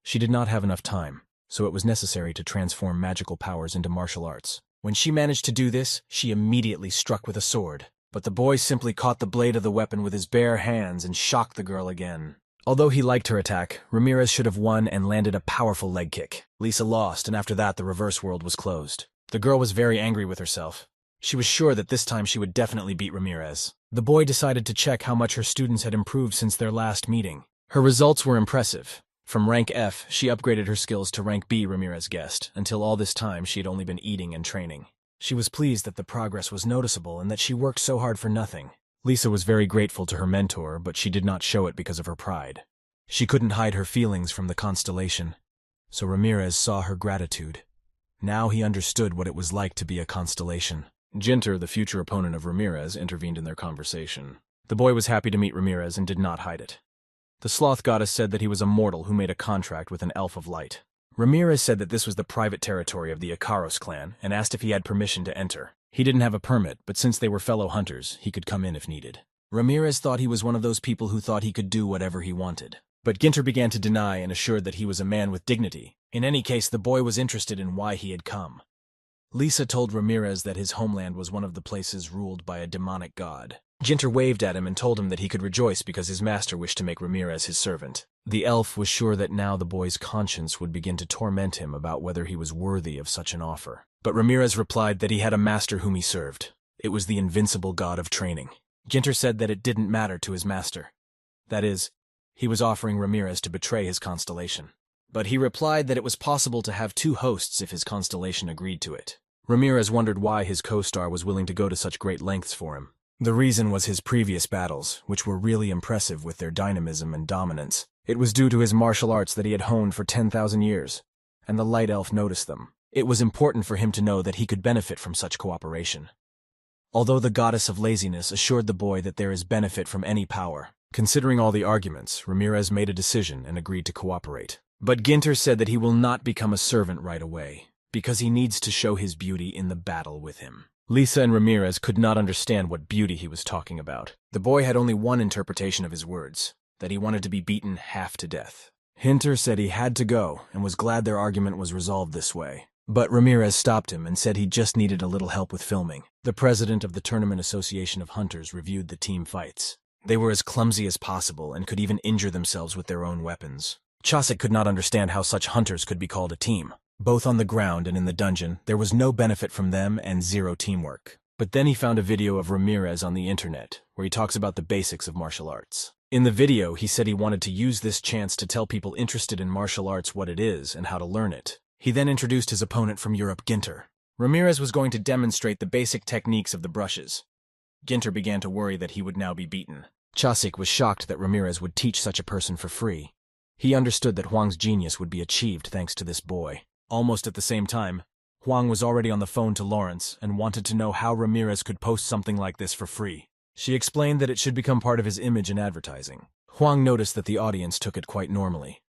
She did not have enough time, so it was necessary to transform magical powers into martial arts. When she managed to do this, she immediately struck with a sword. But the boy simply caught the blade of the weapon with his bare hands and shocked the girl again. Although he liked her attack, Ramirez should have won and landed a powerful leg kick. Lisa lost, and after that the reverse world was closed. The girl was very angry with herself. She was sure that this time she would definitely beat Ramirez. The boy decided to check how much her students had improved since their last meeting. Her results were impressive. From rank F, she upgraded her skills to rank B, Ramirez guessed. Until all this time, she had only been eating and training. She was pleased that the progress was noticeable and that she worked so hard for nothing. Lisa was very grateful to her mentor, but she did not show it because of her pride. She couldn't hide her feelings from the constellation, so Ramirez saw her gratitude. Now he understood what it was like to be a constellation. Ginter, the future opponent of Ramirez, intervened in their conversation. The boy was happy to meet Ramirez and did not hide it. The sloth goddess said that he was a mortal who made a contract with an elf of light. Ramirez said that this was the private territory of the Icaros clan and asked if he had permission to enter. He didn't have a permit, but since they were fellow hunters, he could come in if needed. Ramirez thought he was one of those people who thought he could do whatever he wanted. But Ginter began to deny and assured that he was a man with dignity. In any case, the boy was interested in why he had come. Lisa told Ramirez that his homeland was one of the places ruled by a demonic god. Ginter waved at him and told him that he could rejoice because his master wished to make Ramirez his servant. The elf was sure that now the boy's conscience would begin to torment him about whether he was worthy of such an offer. But Ramirez replied that he had a master whom he served. It was the invincible god of training. Ginter said that it didn't matter to his master. That is, he was offering Ramirez to betray his constellation. But he replied that it was possible to have 2 hosts if his constellation agreed to it. Ramirez wondered why his co-star was willing to go to such great lengths for him. The reason was his previous battles, which were really impressive with their dynamism and dominance. It was due to his martial arts that he had honed for 10,000 years, and the Light Elf noticed them. It was important for him to know that he could benefit from such cooperation. Although the goddess of laziness assured the boy that there is benefit from any power, considering all the arguments, Ramirez made a decision and agreed to cooperate. But Ginter said that he will not become a servant right away, because he needs to show his beauty in the battle with him. Lisa and Ramirez could not understand what beauty he was talking about. The boy had only one interpretation of his words, that he wanted to be beaten half to death. Ginter said he had to go and was glad their argument was resolved this way. But Ramirez stopped him and said he just needed a little help with filming. The president of the Tournament Association of Hunters reviewed the team fights. They were as clumsy as possible and could even injure themselves with their own weapons. Chasik could not understand how such hunters could be called a team. Both on the ground and in the dungeon, there was no benefit from them and 0 teamwork. But then he found a video of Ramirez on the internet, where he talks about the basics of martial arts. In the video, he said he wanted to use this chance to tell people interested in martial arts what it is and how to learn it. He then introduced his opponent from Europe, Ginter. Ramirez was going to demonstrate the basic techniques of the brushes. Ginter began to worry that he would now be beaten. Chasik was shocked that Ramirez would teach such a person for free. He understood that Huang's genius would be achieved thanks to this boy. Almost at the same time, Huang was already on the phone to Lawrence and wanted to know how Ramirez could post something like this for free. She explained that it should become part of his image in advertising. Huang noticed that the audience took it quite normally.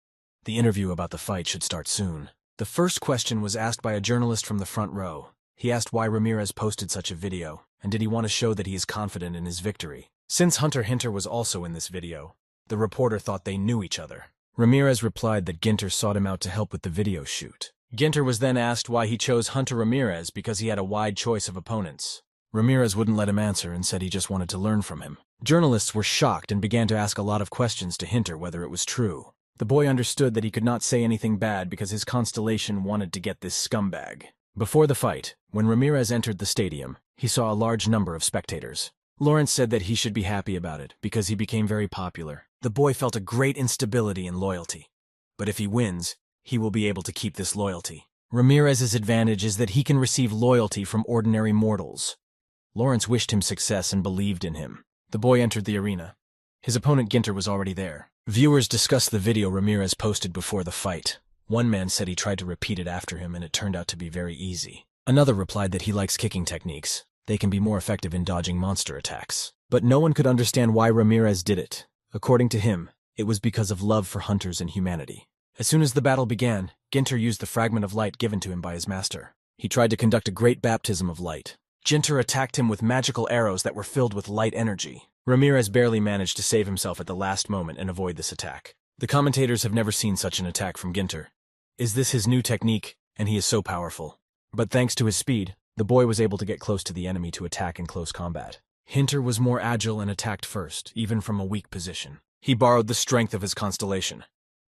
The interview about the fight should start soon. The first question was asked by a journalist from the front row. He asked why Ramirez posted such a video, and did he want to show that he is confident in his victory. Since Hunter Hinter was also in this video, the reporter thought they knew each other. Ramirez replied that Ginter sought him out to help with the video shoot. Ginter was then asked why he chose Hunter Ramirez because he had a wide choice of opponents. Ramirez wouldn't let him answer and said he just wanted to learn from him. Journalists were shocked and began to ask a lot of questions to Hinter whether it was true. The boy understood that he could not say anything bad because his constellation wanted to get this scumbag. Before the fight, when Ramirez entered the stadium, he saw a large number of spectators. Lawrence said that he should be happy about it because he became very popular. The boy felt a great instability and loyalty. But if he wins, he will be able to keep this loyalty. Ramirez's advantage is that he can receive loyalty from ordinary mortals. Lawrence wished him success and believed in him. The boy entered the arena. His opponent Ginter was already there. Viewers discussed the video Ramirez posted before the fight. One man said he tried to repeat it after him and it turned out to be very easy. Another replied that he likes kicking techniques. They can be more effective in dodging monster attacks. But no one could understand why Ramirez did it. According to him, it was because of love for hunters and humanity. As soon as the battle began, Ginter used the fragment of light given to him by his master. He tried to conduct a great baptism of light. Ginter attacked him with magical arrows that were filled with light energy. Ramirez barely managed to save himself at the last moment and avoid this attack. The commentators have never seen such an attack from Ginter. Is this his new technique? And he is so powerful. But thanks to his speed, the boy was able to get close to the enemy to attack in close combat. Hinter was more agile and attacked first, even from a weak position. He borrowed the strength of his constellation.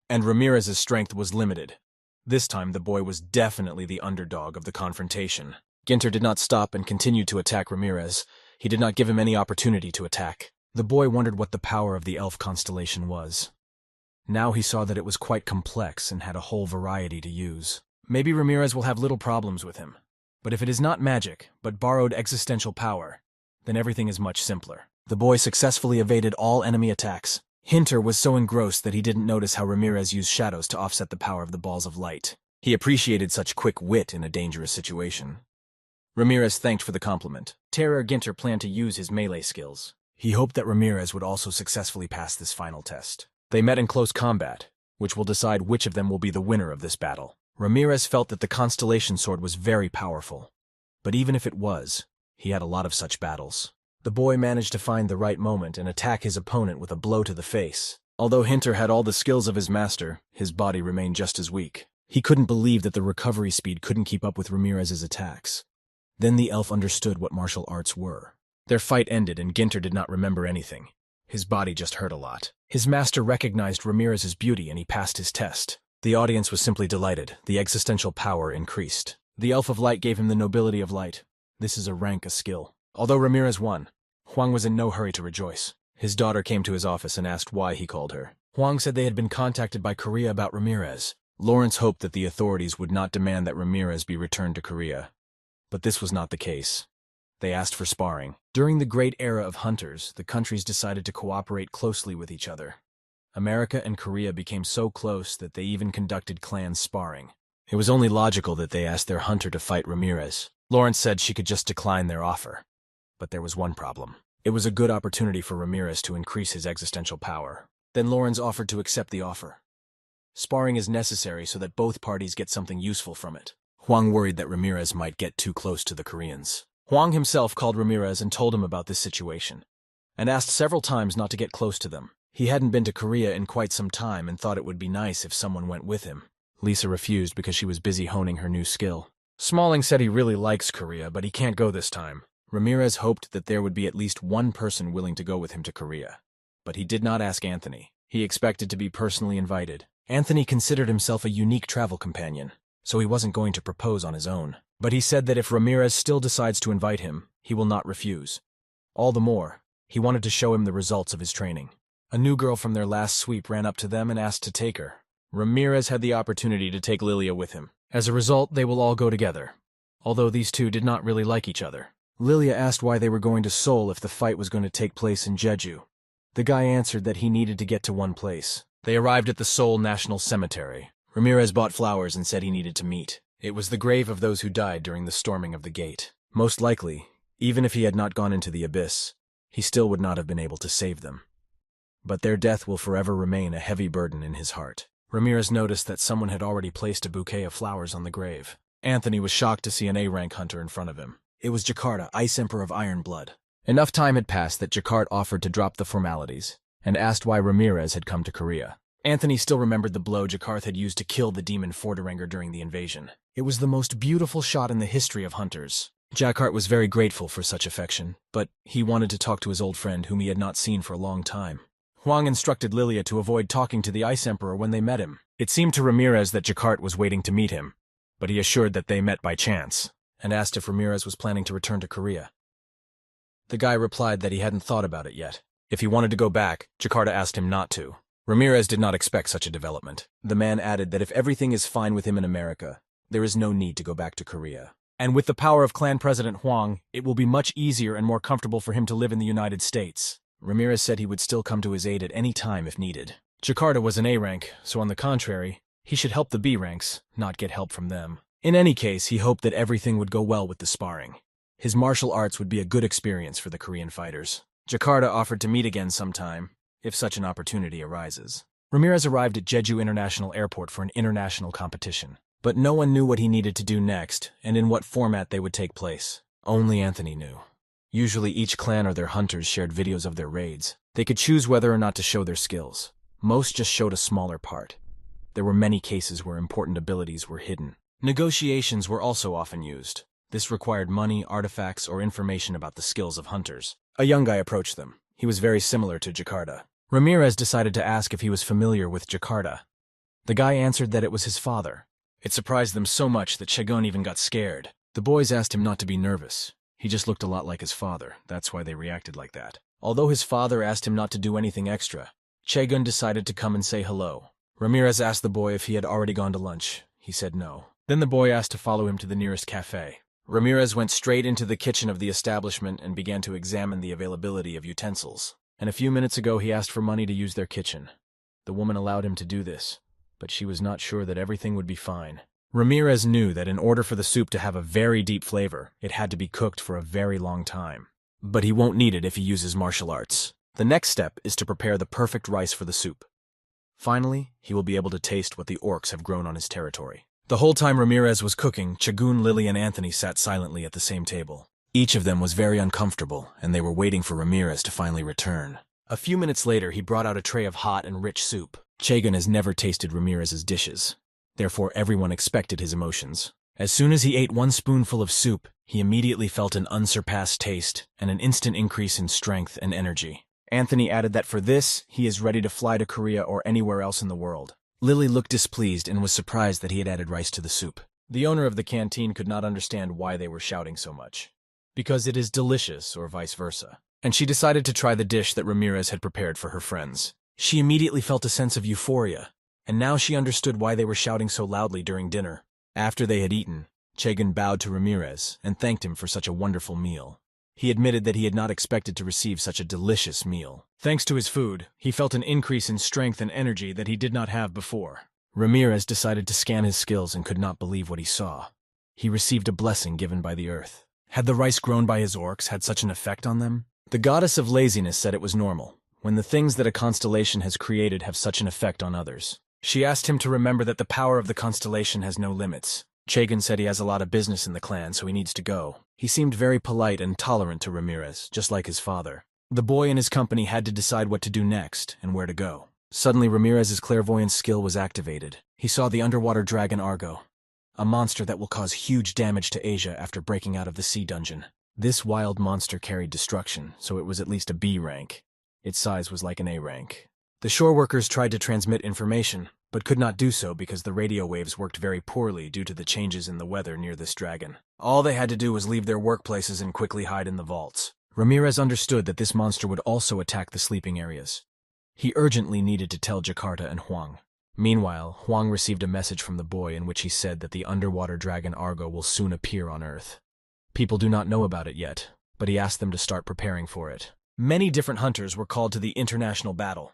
And Ramirez's strength was limited. This time the boy was definitely the underdog of the confrontation. Ginter did not stop and continued to attack Ramirez. He did not give him any opportunity to attack. The boy wondered what the power of the elf constellation was. Now he saw that it was quite complex and had a whole variety to use. Maybe Ramirez will have little problems with him. But if it is not magic, but borrowed existential power, then everything is much simpler. The boy successfully evaded all enemy attacks. Hinter was so engrossed that he didn't notice how Ramirez used shadows to offset the power of the balls of light. He appreciated such quick wit in a dangerous situation. Ramirez thanked for the compliment. Terror Ginter planned to use his melee skills. He hoped that Ramirez would also successfully pass this final test. They met in close combat, which will decide which of them will be the winner of this battle. Ramirez felt that the Constellation Sword was very powerful. But even if it was, he had a lot of such battles. The boy managed to find the right moment and attack his opponent with a blow to the face. Although Hinter had all the skills of his master, his body remained just as weak. He couldn't believe that the recovery speed couldn't keep up with Ramirez's attacks. Then the elf understood what martial arts were. Their fight ended and Ginter did not remember anything. His body just hurt a lot. His master recognized Ramirez's beauty and he passed his test. The audience was simply delighted. The existential power increased. The elf of light gave him the nobility of light. This is a rank, a skill. Although Ramirez won, Huang was in no hurry to rejoice. His daughter came to his office and asked why he called her. Huang said they had been contacted by Korea about Ramirez. Lawrence hoped that the authorities would not demand that Ramirez be returned to Korea. But this was not the case. They asked for sparring. During the great era of hunters, the countries decided to cooperate closely with each other. America and Korea became so close that they even conducted clan sparring. It was only logical that they asked their hunter to fight Ramirez. Lawrence said she could just decline their offer. But there was one problem. It was a good opportunity for Ramirez to increase his existential power. Then Lawrence offered to accept the offer. Sparring is necessary so that both parties get something useful from it. Huang worried that Ramirez might get too close to the Koreans. Huang himself called Ramirez and told him about this situation, and asked several times not to get close to them. He hadn't been to Korea in quite some time and thought it would be nice if someone went with him. Lisa refused because she was busy honing her new skill. Smalling said he really likes Korea, but he can't go this time. Ramirez hoped that there would be at least one person willing to go with him to Korea. But he did not ask Anthony. He expected to be personally invited. Anthony considered himself a unique travel companion, so he wasn't going to propose on his own. But he said that if Ramirez still decides to invite him, he will not refuse. All the more, he wanted to show him the results of his training. A new girl from their last sweep ran up to them and asked to take her. Ramirez had the opportunity to take Lilia with him. As a result, they will all go together, although these two did not really like each other. Lilia asked why they were going to Seoul if the fight was going to take place in Jeju. The guy answered that he needed to get to one place. They arrived at the Seoul National Cemetery. Ramirez bought flowers and said he needed to meet. It was the grave of those who died during the storming of the gate. Most likely, even if he had not gone into the abyss, he still would not have been able to save them. But their death will forever remain a heavy burden in his heart. Ramirez noticed that someone had already placed a bouquet of flowers on the grave. Anthony was shocked to see an A-rank hunter in front of him. It was Jakarta, Ice Emperor of Iron Blood. Enough time had passed that Jakarta offered to drop the formalities and asked why Ramirez had come to Korea. Anthony still remembered the blow Jakarta had used to kill the demon Forderenger during the invasion. It was the most beautiful shot in the history of hunters. Jakarta was very grateful for such affection, but he wanted to talk to his old friend whom he had not seen for a long time. Huang instructed Lilia to avoid talking to the Ice Emperor when they met him. It seemed to Ramirez that Jakarta was waiting to meet him, but he assured that they met by chance, and asked if Ramirez was planning to return to Korea. The guy replied that he hadn't thought about it yet. If he wanted to go back, Jakarta asked him not to. Ramirez did not expect such a development. The man added that if everything is fine with him in America, there is no need to go back to Korea. And with the power of Clan President Huang, it will be much easier and more comfortable for him to live in the United States. Ramirez said he would still come to his aid at any time if needed. Jakarta was an A rank, so on the contrary, he should help the B ranks, not get help from them. In any case, he hoped that everything would go well with the sparring. His martial arts would be a good experience for the Korean fighters. Jakarta offered to meet again sometime, if such an opportunity arises. Ramirez arrived at Jeju International Airport for an international competition. But no one knew what he needed to do next, and in what format they would take place. Only Anthony knew. Usually each clan or their hunters shared videos of their raids. They could choose whether or not to show their skills. Most just showed a smaller part. There were many cases where important abilities were hidden. Negotiations were also often used. This required money, artifacts, or information about the skills of hunters. A young guy approached them. He was very similar to Jakarta. Ramirez decided to ask if he was familiar with Jakarta. The guy answered that it was his father. It surprised them so much that Chaegun even got scared. The boys asked him not to be nervous. He just looked a lot like his father. That's why they reacted like that. Although his father asked him not to do anything extra, Chaegun decided to come and say hello. Ramirez asked the boy if he had already gone to lunch. He said no. Then the boy asked to follow him to the nearest cafe. Ramirez went straight into the kitchen of the establishment and began to examine the availability of utensils. And a few minutes ago he asked for money to use their kitchen. The woman allowed him to do this, but she was not sure that everything would be fine. Ramirez knew that in order for the soup to have a very deep flavor, it had to be cooked for a very long time. But he won't need it if he uses martial arts. The next step is to prepare the perfect rice for the soup. Finally, he will be able to taste what the orcs have grown on his territory. The whole time Ramirez was cooking, Chaegun, Lily, and Anthony sat silently at the same table. Each of them was very uncomfortable, and they were waiting for Ramirez to finally return. A few minutes later, he brought out a tray of hot and rich soup. Chaegun has never tasted Ramirez's dishes. Therefore, everyone expected his emotions. As soon as he ate one spoonful of soup, he immediately felt an unsurpassed taste and an instant increase in strength and energy. Anthony added that for this, he is ready to fly to Korea or anywhere else in the world. Lily looked displeased and was surprised that he had added rice to the soup. The owner of the canteen could not understand why they were shouting so much. Because it is delicious, or vice versa. And she decided to try the dish that Ramirez had prepared for her friends. She immediately felt a sense of euphoria, and now she understood why they were shouting so loudly during dinner. After they had eaten, Chaegun bowed to Ramirez and thanked him for such a wonderful meal. He admitted that he had not expected to receive such a delicious meal. Thanks to his food, he felt an increase in strength and energy that he did not have before. Ramirez decided to scan his skills and could not believe what he saw. He received a blessing given by the earth. Had the rice grown by his orcs had such an effect on them? The goddess of laziness said it was normal, when the things that a constellation has created have such an effect on others. She asked him to remember that the power of the constellation has no limits. Chaegun said he has a lot of business in the clan, so he needs to go. He seemed very polite and tolerant to Ramirez, just like his father. The boy and his company had to decide what to do next and where to go. Suddenly, Ramirez's clairvoyant skill was activated. He saw the underwater dragon Argo, a monster that will cause huge damage to Asia after breaking out of the sea dungeon. This wild monster carried destruction, so it was at least a B rank. Its size was like an A rank. The shore workers tried to transmit information, but could not do so because the radio waves worked very poorly due to the changes in the weather near this dragon. All they had to do was leave their workplaces and quickly hide in the vaults. Ramirez understood that this monster would also attack the sleeping areas. He urgently needed to tell Jakarta and Huang. Meanwhile, Huang received a message from the boy in which he said that the underwater dragon Argo will soon appear on Earth. People do not know about it yet, but he asked them to start preparing for it. Many different hunters were called to the international battle.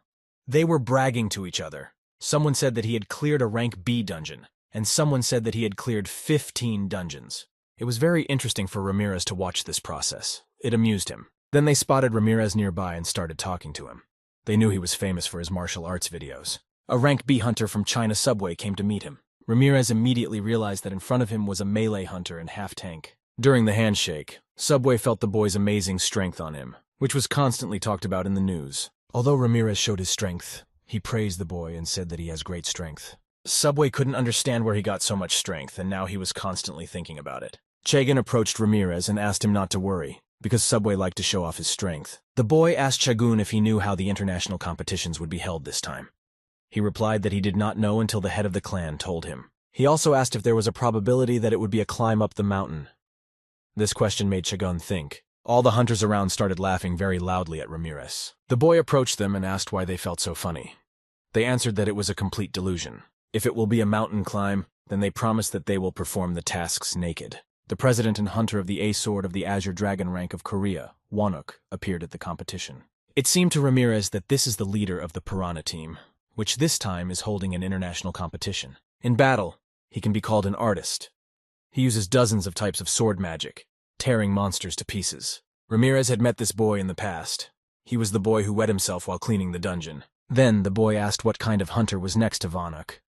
They were bragging to each other. Someone said that he had cleared a rank B dungeon, and someone said that he had cleared 15 dungeons. It was very interesting for Ramirez to watch this process. It amused him. Then they spotted Ramirez nearby and started talking to him. They knew he was famous for his martial arts videos. A rank B hunter from China Subway came to meet him. Ramirez immediately realized that in front of him was a melee hunter and half-tank. During the handshake, Subway felt the boy's amazing strength on him, which was constantly talked about in the news. Although Ramirez showed his strength, he praised the boy and said that he has great strength. Subway couldn't understand where he got so much strength, and now he was constantly thinking about it. Chagan approached Ramirez and asked him not to worry, because Subway liked to show off his strength. The boy asked Chagun if he knew how the international competitions would be held this time. He replied that he did not know until the head of the clan told him. He also asked if there was a probability that it would be a climb up the mountain. This question made Chagun think. All the hunters around started laughing very loudly at Ramirez. The boy approached them and asked why they felt so funny. They answered that it was a complete delusion. If it will be a mountain climb, then they promise that they will perform the tasks naked. The president and hunter of the A-Sword of the Azure Dragon rank of Korea, Wonuk, appeared at the competition. It seemed to Ramirez that this is the leader of the Piranha team, which this time is holding an international competition. In battle, he can be called an artist. He uses dozens of types of sword magic, tearing monsters to pieces. Ramirez had met this boy in the past. He was the boy who wet himself while cleaning the dungeon. Then the boy asked what kind of hunter was next to Wonuk.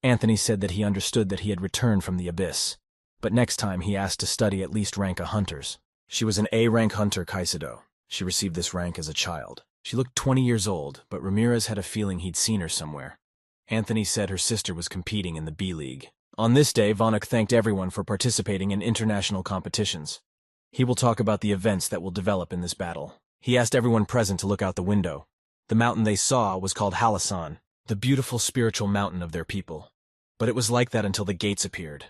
Anthony said that he understood that he had returned from the abyss, but next time he asked to study at least rank of hunters. She was an A-rank hunter, Kaisedo. She received this rank as a child. She looked 20 years old, but Ramirez had a feeling he'd seen her somewhere. Anthony said her sister was competing in the B-League. On this day, Wonuk thanked everyone for participating in international competitions. He will talk about the events that will develop in this battle. He asked everyone present to look out the window. The mountain they saw was called Halasan, the beautiful spiritual mountain of their people. But it was like that until the gates appeared.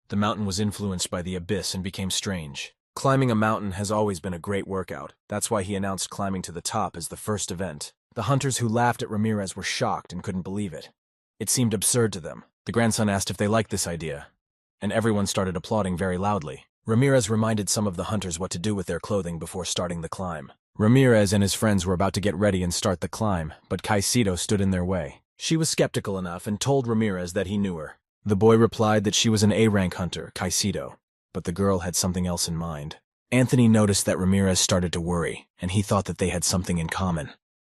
The mountain was influenced by the abyss and became strange. Climbing a mountain has always been a great workout. That's why he announced climbing to the top as the first event. The hunters who laughed at Ramirez were shocked and couldn't believe it. It seemed absurd to them. The grandson asked if they liked this idea, and everyone started applauding very loudly. Ramirez reminded some of the hunters what to do with their clothing before starting the climb. Ramirez and his friends were about to get ready and start the climb, but Kaisedo stood in their way. She was skeptical enough and told Ramirez that he knew her. The boy replied that she was an A-rank hunter, Kaisedo, but the girl had something else in mind. Anthony noticed that Ramirez started to worry, and he thought that they had something in common.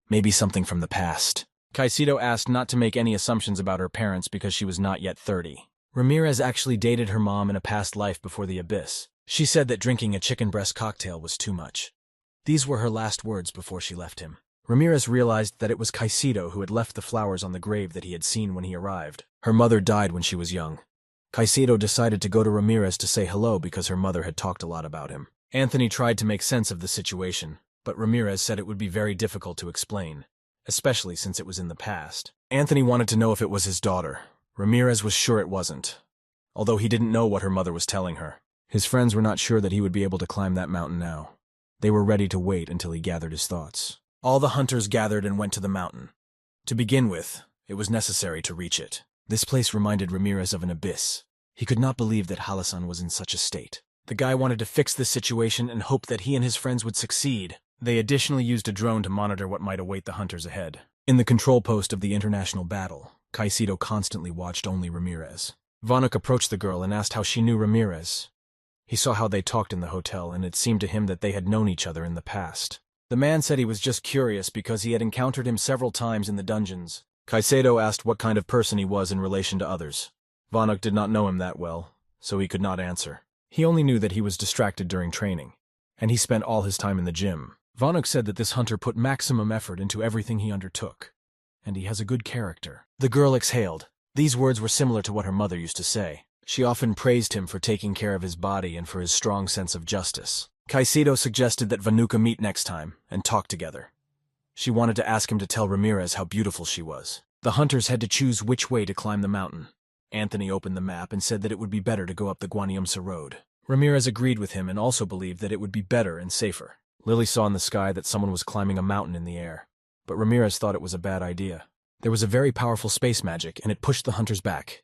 Maybe something from the past. Kaisedo asked not to make any assumptions about her parents because she was not yet 30. Ramirez actually dated her mom in a past life before the abyss. She said that drinking a chicken breast cocktail was too much. These were her last words before she left him. Ramirez realized that it was Kaisedo who had left the flowers on the grave that he had seen when he arrived. Her mother died when she was young. Kaisedo decided to go to Ramirez to say hello because her mother had talked a lot about him. Anthony tried to make sense of the situation, but Ramirez said it would be very difficult to explain, especially since it was in the past. Anthony wanted to know if it was his daughter. Ramirez was sure it wasn't, although he didn't know what her mother was telling her. His friends were not sure that he would be able to climb that mountain now. They were ready to wait until he gathered his thoughts. All the hunters gathered and went to the mountain. To begin with, it was necessary to reach it. This place reminded Ramirez of an abyss. He could not believe that Halasan was in such a state. The guy wanted to fix this situation and hoped that he and his friends would succeed. They additionally used a drone to monitor what might await the hunters ahead. In the control post of the international battle, Kaisedo constantly watched only Ramirez. Wonuk approached the girl and asked how she knew Ramirez. He saw how they talked in the hotel, and it seemed to him that they had known each other in the past. The man said he was just curious because he had encountered him several times in the dungeons. Kaisedo asked what kind of person he was in relation to others. Wonuk did not know him that well, so he could not answer. He only knew that he was distracted during training, and he spent all his time in the gym. Wonuk said that this hunter put maximum effort into everything he undertook, and he has a good character. The girl exhaled. These words were similar to what her mother used to say. She often praised him for taking care of his body and for his strong sense of justice. Kaisedo suggested that Vanuka meet next time and talk together. She wanted to ask him to tell Ramirez how beautiful she was. The hunters had to choose which way to climb the mountain. Anthony opened the map and said that it would be better to go up the Guanyumsa road. Ramirez agreed with him and also believed that it would be better and safer. Lily saw in the sky that someone was climbing a mountain in the air, but Ramirez thought it was a bad idea. There was a very powerful space magic, and it pushed the hunters back.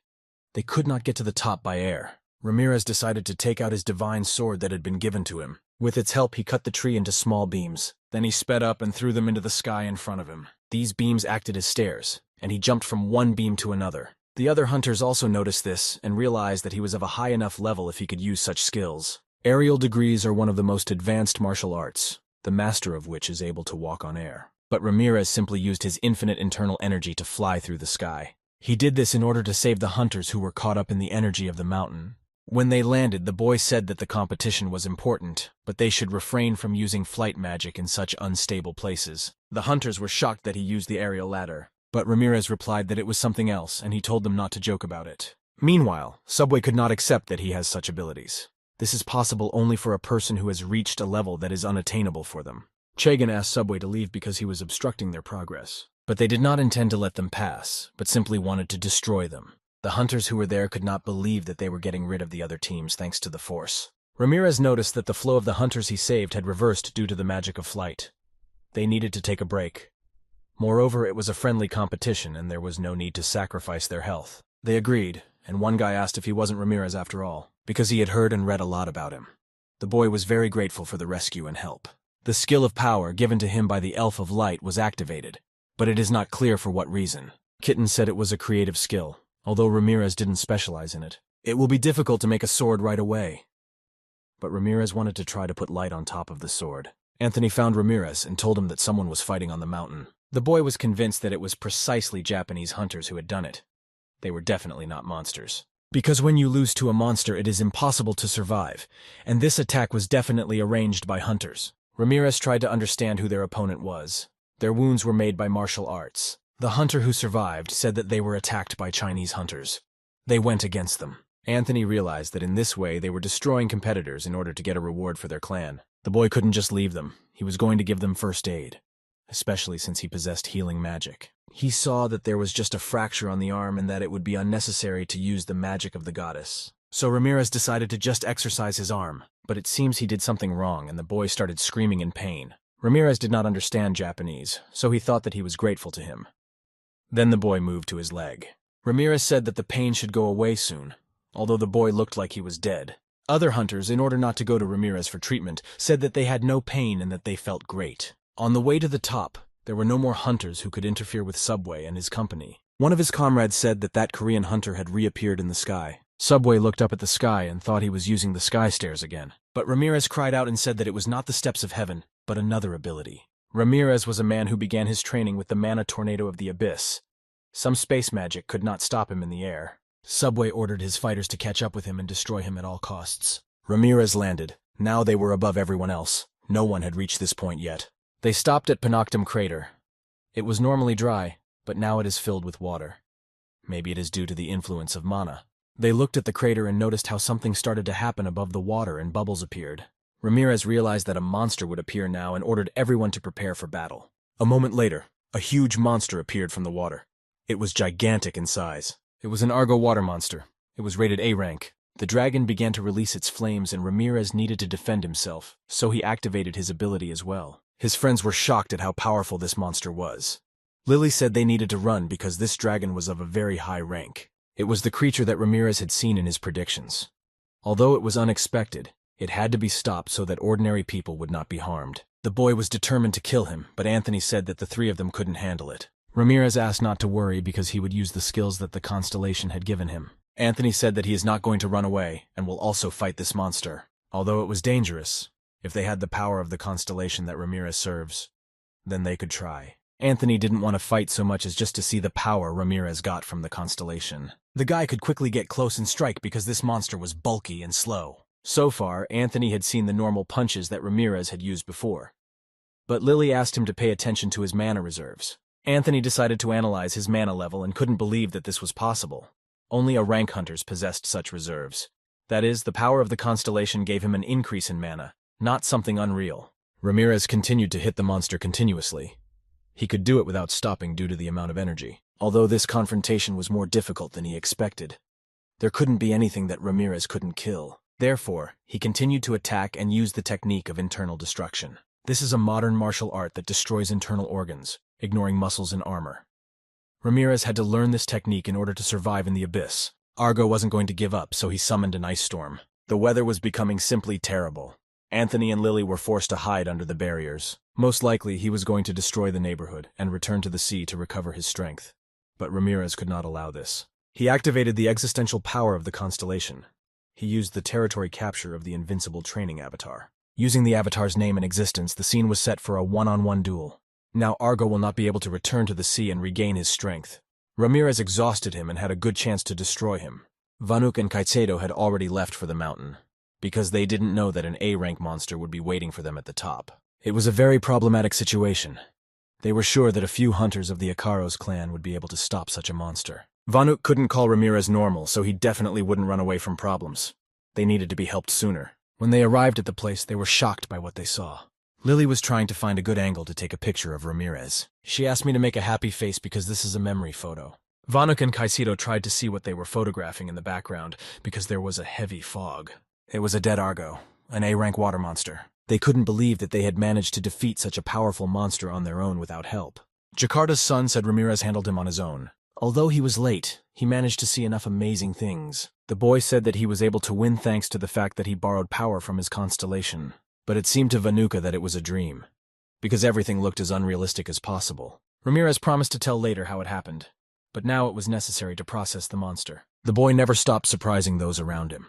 They could not get to the top by air. Ramirez decided to take out his divine sword that had been given to him. With its help, he cut the tree into small beams. Then he sped up and threw them into the sky in front of him. These beams acted as stairs, and he jumped from one beam to another. The other hunters also noticed this and realized that he was of a high enough level if he could use such skills. Aerial degrees are one of the most advanced martial arts, the master of which is able to walk on air. But Ramirez simply used his infinite internal energy to fly through the sky. He did this in order to save the hunters who were caught up in the energy of the mountain. When they landed, the boy said that the competition was important, but they should refrain from using flight magic in such unstable places. The hunters were shocked that he used the aerial ladder, but Ramirez replied that it was something else, and he told them not to joke about it. Meanwhile, Subway could not accept that he has such abilities. This is possible only for a person who has reached a level that is unattainable for them. Chagan asked Subway to leave because he was obstructing their progress. But they did not intend to let them pass, but simply wanted to destroy them. The hunters who were there could not believe that they were getting rid of the other teams thanks to the force. Ramirez noticed that the flow of the hunters he saved had reversed due to the magic of flight. They needed to take a break. Moreover, it was a friendly competition and there was no need to sacrifice their health. They agreed, and one guy asked if he wasn't Ramirez after all, because he had heard and read a lot about him. The boy was very grateful for the rescue and help. The skill of power given to him by the Elf of Light was activated, but it is not clear for what reason. Kitten said it was a creative skill, although Ramirez didn't specialize in it. It will be difficult to make a sword right away. But Ramirez wanted to try to put light on top of the sword. Anthony found Ramirez and told him that someone was fighting on the mountain. The boy was convinced that it was precisely Japanese hunters who had done it. They were definitely not monsters. Because when you lose to a monster, it is impossible to survive, and this attack was definitely arranged by hunters. Ramirez tried to understand who their opponent was. Their wounds were made by martial arts. The hunter who survived said that they were attacked by Chinese hunters. They went against them. Anthony realized that in this way they were destroying competitors in order to get a reward for their clan. The boy couldn't just leave them. He was going to give them first aid, especially since he possessed healing magic. He saw that there was just a fracture on the arm and that it would be unnecessary to use the magic of the goddess. So Ramirez decided to just exercise his arm, but it seems he did something wrong and the boy started screaming in pain. Ramirez did not understand Japanese, so he thought that he was grateful to him. Then the boy moved to his leg. Ramirez said that the pain should go away soon, although the boy looked like he was dead. Other hunters, in order not to go to Ramirez for treatment, said that they had no pain and that they felt great. On the way to the top, there were no more hunters who could interfere with Subway and his company. One of his comrades said that that Korean hunter had reappeared in the sky. Subway looked up at the sky and thought he was using the sky stairs again. But Ramirez cried out and said that it was not the steps of heaven, but another ability. Ramirez was a man who began his training with the mana tornado of the abyss. Some space magic could not stop him in the air. Subway ordered his fighters to catch up with him and destroy him at all costs. Ramirez landed. Now they were above everyone else. No one had reached this point yet. They stopped at Panoctum Crater. It was normally dry, but now it is filled with water. Maybe it is due to the influence of mana. They looked at the crater and noticed how something started to happen above the water and bubbles appeared. Ramirez realized that a monster would appear now and ordered everyone to prepare for battle. A moment later, a huge monster appeared from the water. It was gigantic in size. It was an Argo water monster. It was rated A rank. The dragon began to release its flames and Ramirez needed to defend himself, so he activated his ability as well. His friends were shocked at how powerful this monster was. Lily said they needed to run because this dragon was of a very high rank. It was the creature that Ramirez had seen in his predictions. Although it was unexpected, it had to be stopped so that ordinary people would not be harmed. The boy was determined to kill him, but Anthony said that the three of them couldn't handle it. Ramirez asked not to worry because he would use the skills that the constellation had given him. Anthony said that he is not going to run away and will also fight this monster. Although it was dangerous, if they had the power of the constellation that Ramirez serves, then they could try. Anthony didn't want to fight so much as just to see the power Ramirez got from the constellation. The guy could quickly get close and strike because this monster was bulky and slow. So far, Anthony had seen the normal punches that Ramirez had used before. But Lily asked him to pay attention to his mana reserves. Anthony decided to analyze his mana level and couldn't believe that this was possible. Only a rank hunters possessed such reserves. That is, the power of the constellation gave him an increase in mana, not something unreal. Ramirez continued to hit the monster continuously. He could do it without stopping due to the amount of energy. Although this confrontation was more difficult than he expected, there couldn't be anything that Ramirez couldn't kill. Therefore, he continued to attack and use the technique of internal destruction. This is a modern martial art that destroys internal organs, ignoring muscles and armor. Ramirez had to learn this technique in order to survive in the abyss. Argo wasn't going to give up, so he summoned an ice storm. The weather was becoming simply terrible. Anthony and Lily were forced to hide under the barriers. Most likely, he was going to destroy the neighborhood and return to the sea to recover his strength. But Ramirez could not allow this. He activated the existential power of the constellation. He used the territory capture of the invincible training avatar. Using the avatar's name and existence, the scene was set for a one-on-one duel. Now Argo will not be able to return to the sea and regain his strength. Ramirez exhausted him and had a good chance to destroy him. Vanuk and Caicedo had already left for the mountain, because they didn't know that an A-rank monster would be waiting for them at the top. It was a very problematic situation. They were sure that a few hunters of the Ikaros clan would be able to stop such a monster. Vanuk couldn't call Ramirez normal, so he definitely wouldn't run away from problems. They needed to be helped sooner. When they arrived at the place, they were shocked by what they saw. Lily was trying to find a good angle to take a picture of Ramirez. She asked me to make a happy face because this is a memory photo. Vanuk and Caicedo tried to see what they were photographing in the background because there was a heavy fog. It was a dead Argo, an A-rank water monster. They couldn't believe that they had managed to defeat such a powerful monster on their own without help. Jakarta's son said Ramirez handled him on his own. Although he was late, he managed to see enough amazing things. The boy said that he was able to win thanks to the fact that he borrowed power from his constellation. But it seemed to Vanuka that it was a dream, because everything looked as unrealistic as possible. Ramirez promised to tell later how it happened, but now it was necessary to process the monster. The boy never stopped surprising those around him.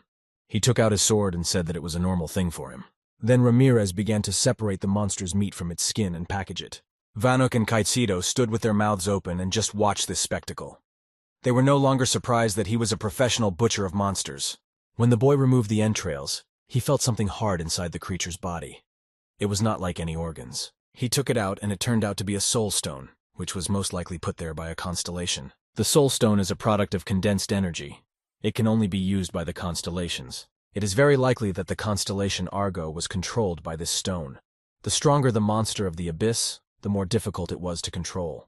He took out his sword and said that it was a normal thing for him. Then Ramirez began to separate the monster's meat from its skin and package it. Vanuk and Caicedo stood with their mouths open and just watched this spectacle. They were no longer surprised that he was a professional butcher of monsters. When the boy removed the entrails, he felt something hard inside the creature's body. It was not like any organs. He took it out and it turned out to be a soul stone, which was most likely put there by a constellation. The soul stone is a product of condensed energy. It can only be used by the constellations. It is very likely that the constellation Argo was controlled by this stone. The stronger the monster of the abyss, the more difficult it was to control.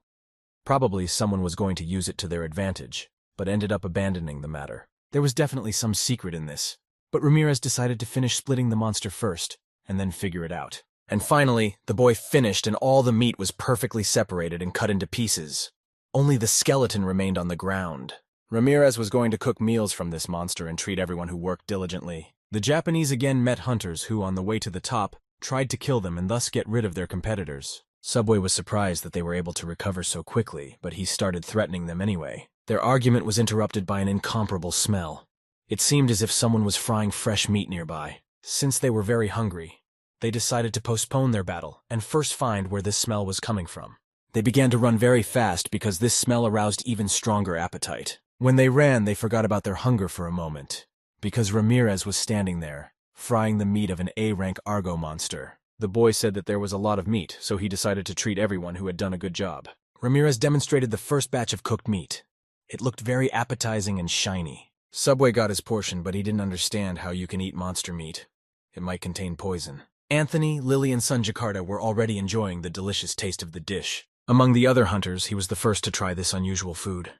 Probably someone was going to use it to their advantage, but ended up abandoning the matter. There was definitely some secret in this, but Ramirez decided to finish splitting the monster first, and then figure it out. And finally, the boy finished and all the meat was perfectly separated and cut into pieces. Only the skeleton remained on the ground. Ramirez was going to cook meals from this monster and treat everyone who worked diligently. The Japanese again met hunters who, on the way to the top, tried to kill them and thus get rid of their competitors. Subway was surprised that they were able to recover so quickly, but he started threatening them anyway. Their argument was interrupted by an incomparable smell. It seemed as if someone was frying fresh meat nearby. Since they were very hungry, they decided to postpone their battle and first find where this smell was coming from. They began to run very fast because this smell aroused even stronger appetite. When they ran, they forgot about their hunger for a moment, because Ramirez was standing there, frying the meat of an A-rank Argo monster. The boy said that there was a lot of meat, so he decided to treat everyone who had done a good job. Ramirez demonstrated the first batch of cooked meat. It looked very appetizing and shiny. Subway got his portion, but he didn't understand how you can eat monster meat. It might contain poison. Anthony, Lily, and son Jakarta were already enjoying the delicious taste of the dish. Among the other hunters, he was the first to try this unusual food.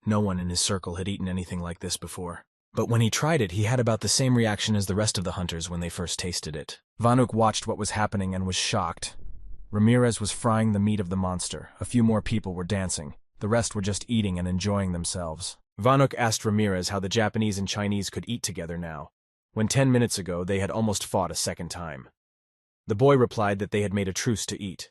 No one in his circle had eaten anything like this before. But when he tried it, he had about the same reaction as the rest of the hunters when they first tasted it. Vanuk watched what was happening and was shocked. Ramirez was frying the meat of the monster. A few more people were dancing. The rest were just eating and enjoying themselves. Vanuk asked Ramirez how the Japanese and Chinese could eat together now, when 10 minutes ago they had almost fought a second time. The boy replied that they had made a truce to eat.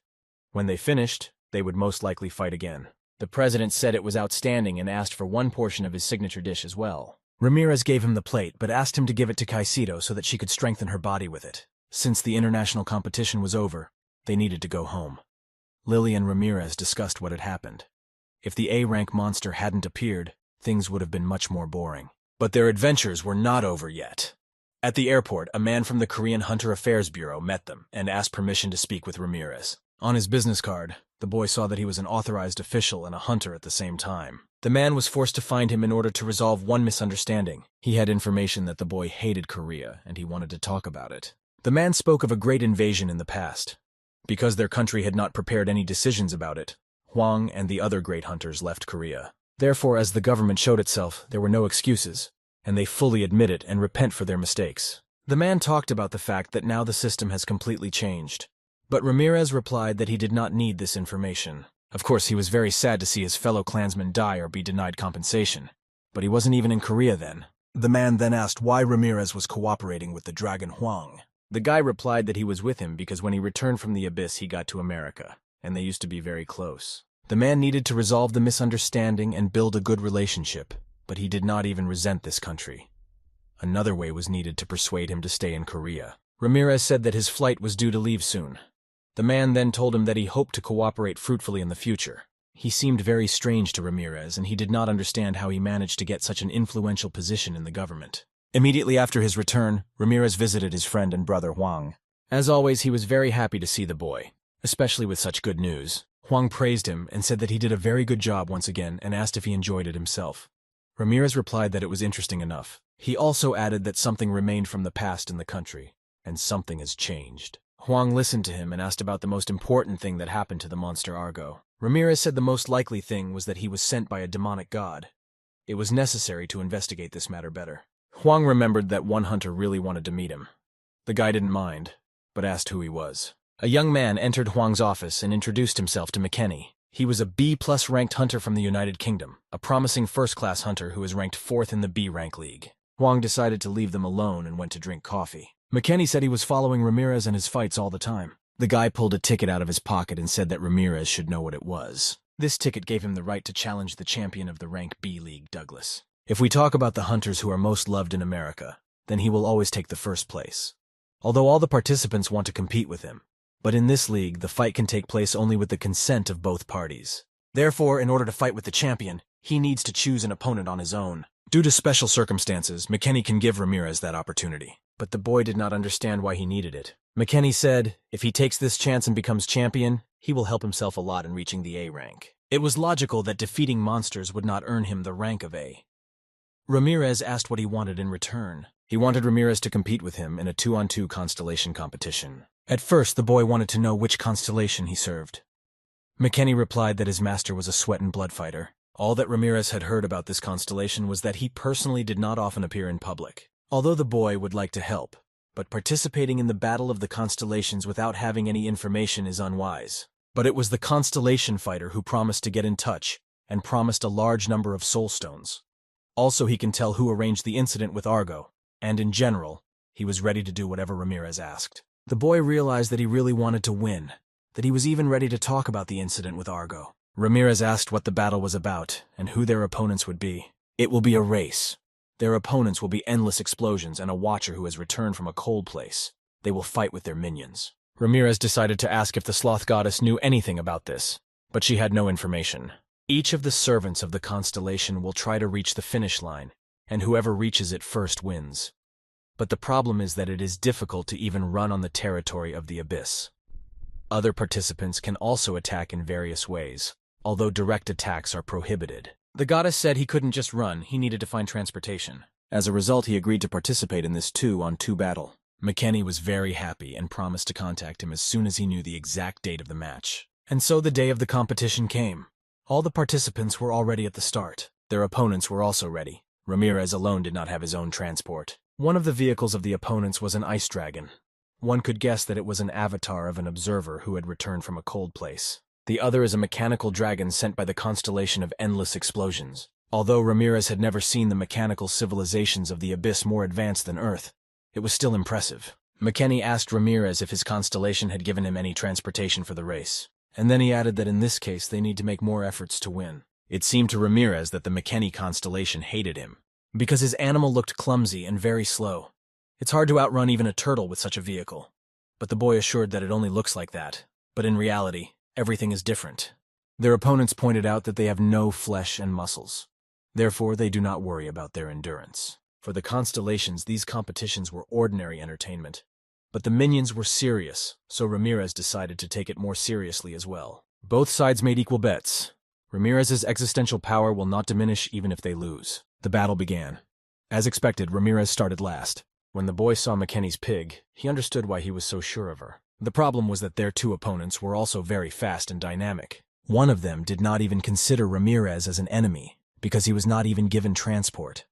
When they finished, they would most likely fight again. The president said it was outstanding and asked for one portion of his signature dish as well. Ramirez gave him the plate, but asked him to give it to Caicedo so that she could strengthen her body with it. Since the international competition was over, they needed to go home. Lily and Ramirez discussed what had happened. If the A-rank monster hadn't appeared, things would have been much more boring. But their adventures were not over yet. At the airport, a man from the Korean Hunter Affairs Bureau met them and asked permission to speak with Ramirez. On his business card, the boy saw that he was an authorized official and a hunter at the same time. The man was forced to find him in order to resolve one misunderstanding. He had information that the boy hated Korea, and he wanted to talk about it. The man spoke of a great invasion in the past. Because their country had not prepared any decisions about it, Hwang and the other great hunters left Korea. Therefore, as the government showed itself, there were no excuses, and they fully admit it and repent for their mistakes. The man talked about the fact that now the system has completely changed. But Ramirez replied that he did not need this information. Of course, he was very sad to see his fellow clansmen die or be denied compensation. But he wasn't even in Korea then. The man then asked why Ramirez was cooperating with the Dragon Hwang. The guy replied that he was with him because when he returned from the abyss he got to America, and they used to be very close. The man needed to resolve the misunderstanding and build a good relationship, but he did not even resent this country. Another way was needed to persuade him to stay in Korea. Ramirez said that his flight was due to leave soon. The man then told him that he hoped to cooperate fruitfully in the future. He seemed very strange to Ramirez, and he did not understand how he managed to get such an influential position in the government. Immediately after his return, Ramirez visited his friend and brother Huang. As always, he was very happy to see the boy, especially with such good news. Huang praised him and said that he did a very good job once again and asked if he enjoyed it himself. Ramirez replied that it was interesting enough. He also added that something remained from the past in the country, and something has changed. Huang listened to him and asked about the most important thing that happened to the monster Argo. Ramirez said the most likely thing was that he was sent by a demonic god. It was necessary to investigate this matter better. Huang remembered that one hunter really wanted to meet him. The guy didn't mind, but asked who he was. A young man entered Huang's office and introduced himself to McKenny. He was a B+ ranked hunter from the United Kingdom, a promising first-class hunter who was ranked 4th in the B rank league. Huang decided to leave them alone and went to drink coffee. McKenny said he was following Ramirez and his fights all the time. The guy pulled a ticket out of his pocket and said that Ramirez should know what it was. This ticket gave him the right to challenge the champion of the rank B league, Douglas. If we talk about the hunters who are most loved in America, then he will always take the first place. Although all the participants want to compete with him. But in this league, the fight can take place only with the consent of both parties. Therefore, in order to fight with the champion, he needs to choose an opponent on his own. Due to special circumstances, McKenny can give Ramirez that opportunity. But the boy did not understand why he needed it. McKenny said, if he takes this chance and becomes champion, he will help himself a lot in reaching the A rank. It was logical that defeating monsters would not earn him the rank of A. Ramirez asked what he wanted in return. He wanted Ramirez to compete with him in a 2-on-2 constellation competition. At first, the boy wanted to know which constellation he served. McKenny replied that his master was a sweat and blood fighter. All that Ramirez had heard about this constellation was that he personally did not often appear in public. Although the boy would like to help, but participating in the battle of the constellations without having any information is unwise. But it was the constellation fighter who promised to get in touch and promised a large number of soul stones. Also, he can tell who arranged the incident with Argo, and in general, he was ready to do whatever Ramirez asked. The boy realized that he really wanted to win, that he was even ready to talk about the incident with Argo. Ramirez asked what the battle was about and who their opponents would be. It will be a race. Their opponents will be endless explosions and a watcher who has returned from a cold place. They will fight with their minions. Ramirez decided to ask if the sloth goddess knew anything about this, but she had no information. Each of the servants of the constellation will try to reach the finish line, and whoever reaches it first wins. But the problem is that it is difficult to even run on the territory of the abyss. Other participants can also attack in various ways, although direct attacks are prohibited. The goddess said he couldn't just run, he needed to find transportation. As a result, he agreed to participate in this 2-on-2 battle. McKenny was very happy and promised to contact him as soon as he knew the exact date of the match. And so the day of the competition came. All the participants were already at the start. Their opponents were also ready. Ramirez alone did not have his own transport. One of the vehicles of the opponents was an ice dragon. One could guess that it was an avatar of an observer who had returned from a cold place. The other is a mechanical dragon sent by the constellation of endless explosions. Although Ramirez had never seen the mechanical civilizations of the abyss more advanced than Earth, it was still impressive. McKenny asked Ramirez if his constellation had given him any transportation for the race. And then he added that in this case they need to make more efforts to win. It seemed to Ramirez that the McKenny constellation hated him, because his animal looked clumsy and very slow. It's hard to outrun even a turtle with such a vehicle. But the boy assured that it only looks like that. But in reality, everything is different. Their opponents pointed out that they have no flesh and muscles. Therefore, they do not worry about their endurance. For the constellations, these competitions were ordinary entertainment. But the minions were serious, so Ramirez decided to take it more seriously as well. Both sides made equal bets. Ramirez's existential power will not diminish even if they lose. The battle began. As expected, Ramirez started last. When the boy saw McKenny's pig, he understood why he was so sure of her. The problem was that their two opponents were also very fast and dynamic. One of them did not even consider Ramirez as an enemy, because he was not even given transport.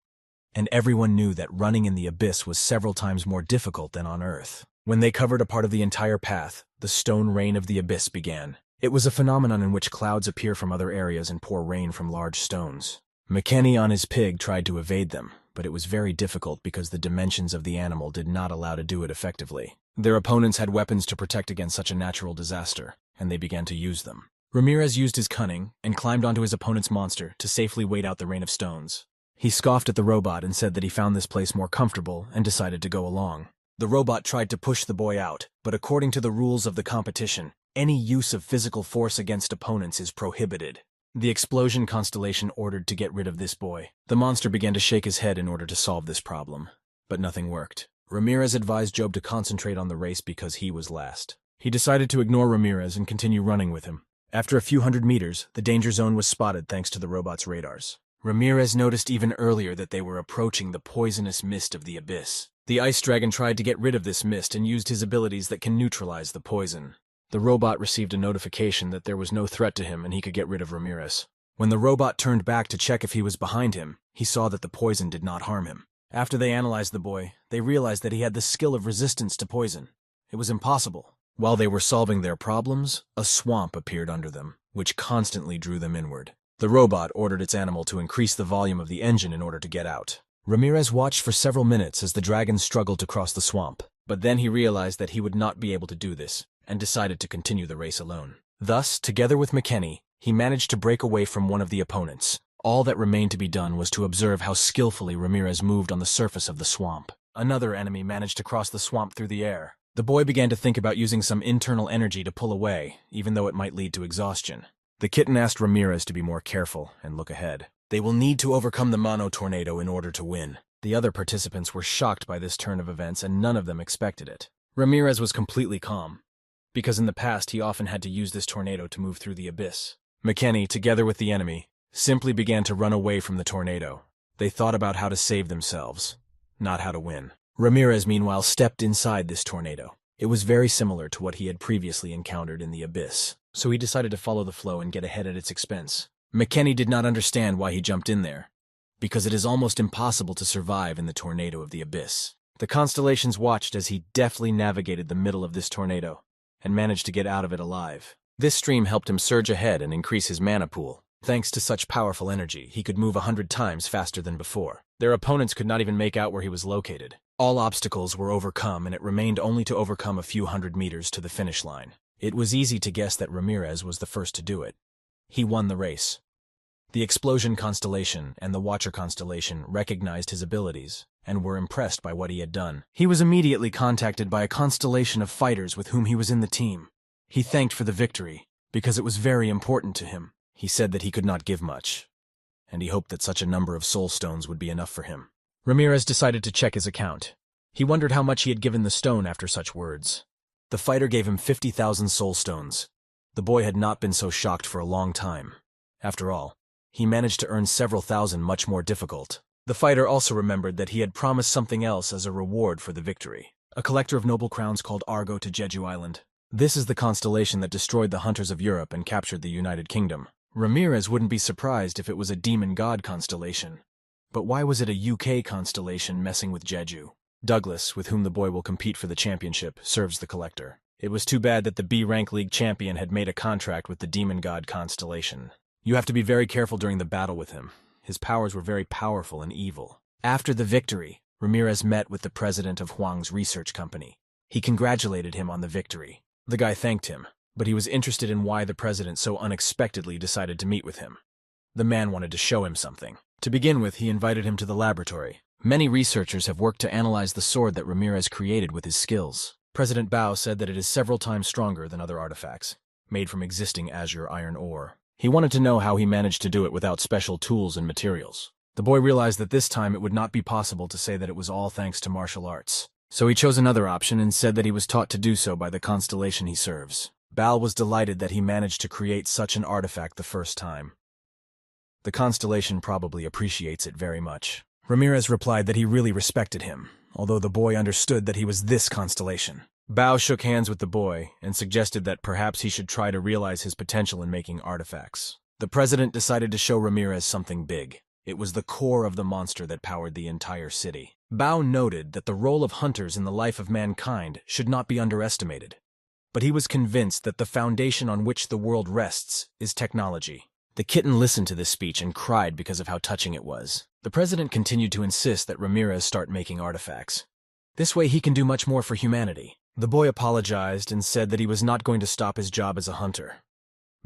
And everyone knew that running in the abyss was several times more difficult than on Earth. When they covered a part of the entire path, the stone rain of the abyss began. It was a phenomenon in which clouds appear from other areas and pour rain from large stones. McKenny on his pig tried to evade them, but it was very difficult because the dimensions of the animal did not allow to do it effectively. Their opponents had weapons to protect against such a natural disaster, and they began to use them. Ramirez used his cunning and climbed onto his opponent's monster to safely wait out the rain of stones. He scoffed at the robot and said that he found this place more comfortable and decided to go along. The robot tried to push the boy out, but according to the rules of the competition, any use of physical force against opponents is prohibited. The explosion constellation ordered to get rid of this boy. The monster began to shake his head in order to solve this problem, but nothing worked. Ramirez advised Job to concentrate on the race because he was last. He decided to ignore Ramirez and continue running with him. After a few hundred meters, the danger zone was spotted thanks to the robot's radars. Ramirez noticed even earlier that they were approaching the poisonous mist of the abyss. The ice dragon tried to get rid of this mist and used his abilities that can neutralize the poison. The robot received a notification that there was no threat to him and he could get rid of Ramirez. When the robot turned back to check if he was behind him, he saw that the poison did not harm him. After they analyzed the boy, they realized that he had the skill of resistance to poison. It was impossible. While they were solving their problems, a swamp appeared under them, which constantly drew them inward. The robot ordered its animal to increase the volume of the engine in order to get out. Ramirez watched for several minutes as the dragon struggled to cross the swamp, but then he realized that he would not be able to do this, and decided to continue the race alone. Thus, together with McKenny, he managed to break away from one of the opponents. All that remained to be done was to observe how skillfully Ramirez moved on the surface of the swamp. Another enemy managed to cross the swamp through the air. The boy began to think about using some internal energy to pull away, even though it might lead to exhaustion. The kitten asked Ramirez to be more careful and look ahead. They will need to overcome the mono tornado in order to win. The other participants were shocked by this turn of events and none of them expected it. Ramirez was completely calm, because in the past he often had to use this tornado to move through the abyss. McKenny, together with the enemy, simply began to run away from the tornado. They thought about how to save themselves, not how to win. Ramirez, meanwhile, stepped inside this tornado. It was very similar to what he had previously encountered in the abyss, so he decided to follow the flow and get ahead at its expense. McKenny did not understand why he jumped in there, because it is almost impossible to survive in the tornado of the abyss. The constellations watched as he deftly navigated the middle of this tornado and managed to get out of it alive. This stream helped him surge ahead and increase his mana pool. Thanks to such powerful energy, he could move 100 times faster than before. Their opponents could not even make out where he was located. All obstacles were overcome, and it remained only to overcome a few hundred meters to the finish line. It was easy to guess that Ramirez was the first to do it. He won the race. The Explosion constellation and the Watcher constellation recognized his abilities and were impressed by what he had done. He was immediately contacted by a constellation of fighters with whom he was in the team. He thanked for the victory because it was very important to him. He said that he could not give much, and he hoped that such a number of soul stones would be enough for him. Ramirez decided to check his account. He wondered how much he had given the stone after such words. The fighter gave him 50,000 soul stones. The boy had not been so shocked for a long time. After all, he managed to earn several thousand much more difficult. The fighter also remembered that he had promised something else as a reward for the victory. A collector of noble crowns called Argo to Jeju Island. This is the constellation that destroyed the hunters of Europe and captured the United Kingdom. Ramirez wouldn't be surprised if it was a demon god constellation. But why was it a UK constellation messing with Jeju? Douglas, with whom the boy will compete for the championship, serves the collector. It was too bad that the B-rank league champion had made a contract with the demon god constellation. You have to be very careful during the battle with him. His powers were very powerful and evil. After the victory, Ramirez met with the president of Huang's research company. He congratulated him on the victory. The guy thanked him, but he was interested in why the president so unexpectedly decided to meet with him. The man wanted to show him something. To begin with, he invited him to the laboratory. Many researchers have worked to analyze the sword that Ramirez created with his skills. President Bao said that it is several times stronger than other artifacts, made from existing azure iron ore. He wanted to know how he managed to do it without special tools and materials. The boy realized that this time it would not be possible to say that it was all thanks to martial arts. So he chose another option and said that he was taught to do so by the constellation he serves. Bao was delighted that he managed to create such an artifact the first time. The constellation probably appreciates it very much. Ramirez replied that he really respected him, although the boy understood that he was this constellation. Bao shook hands with the boy and suggested that perhaps he should try to realize his potential in making artifacts. The president decided to show Ramirez something big. It was the core of the monster that powered the entire city. Bao noted that the role of hunters in the life of mankind should not be underestimated. But he was convinced that the foundation on which the world rests is technology. The kitten listened to this speech and cried because of how touching it was. The president continued to insist that Ramirez start making artifacts. This way he can do much more for humanity. The boy apologized and said that he was not going to stop his job as a hunter.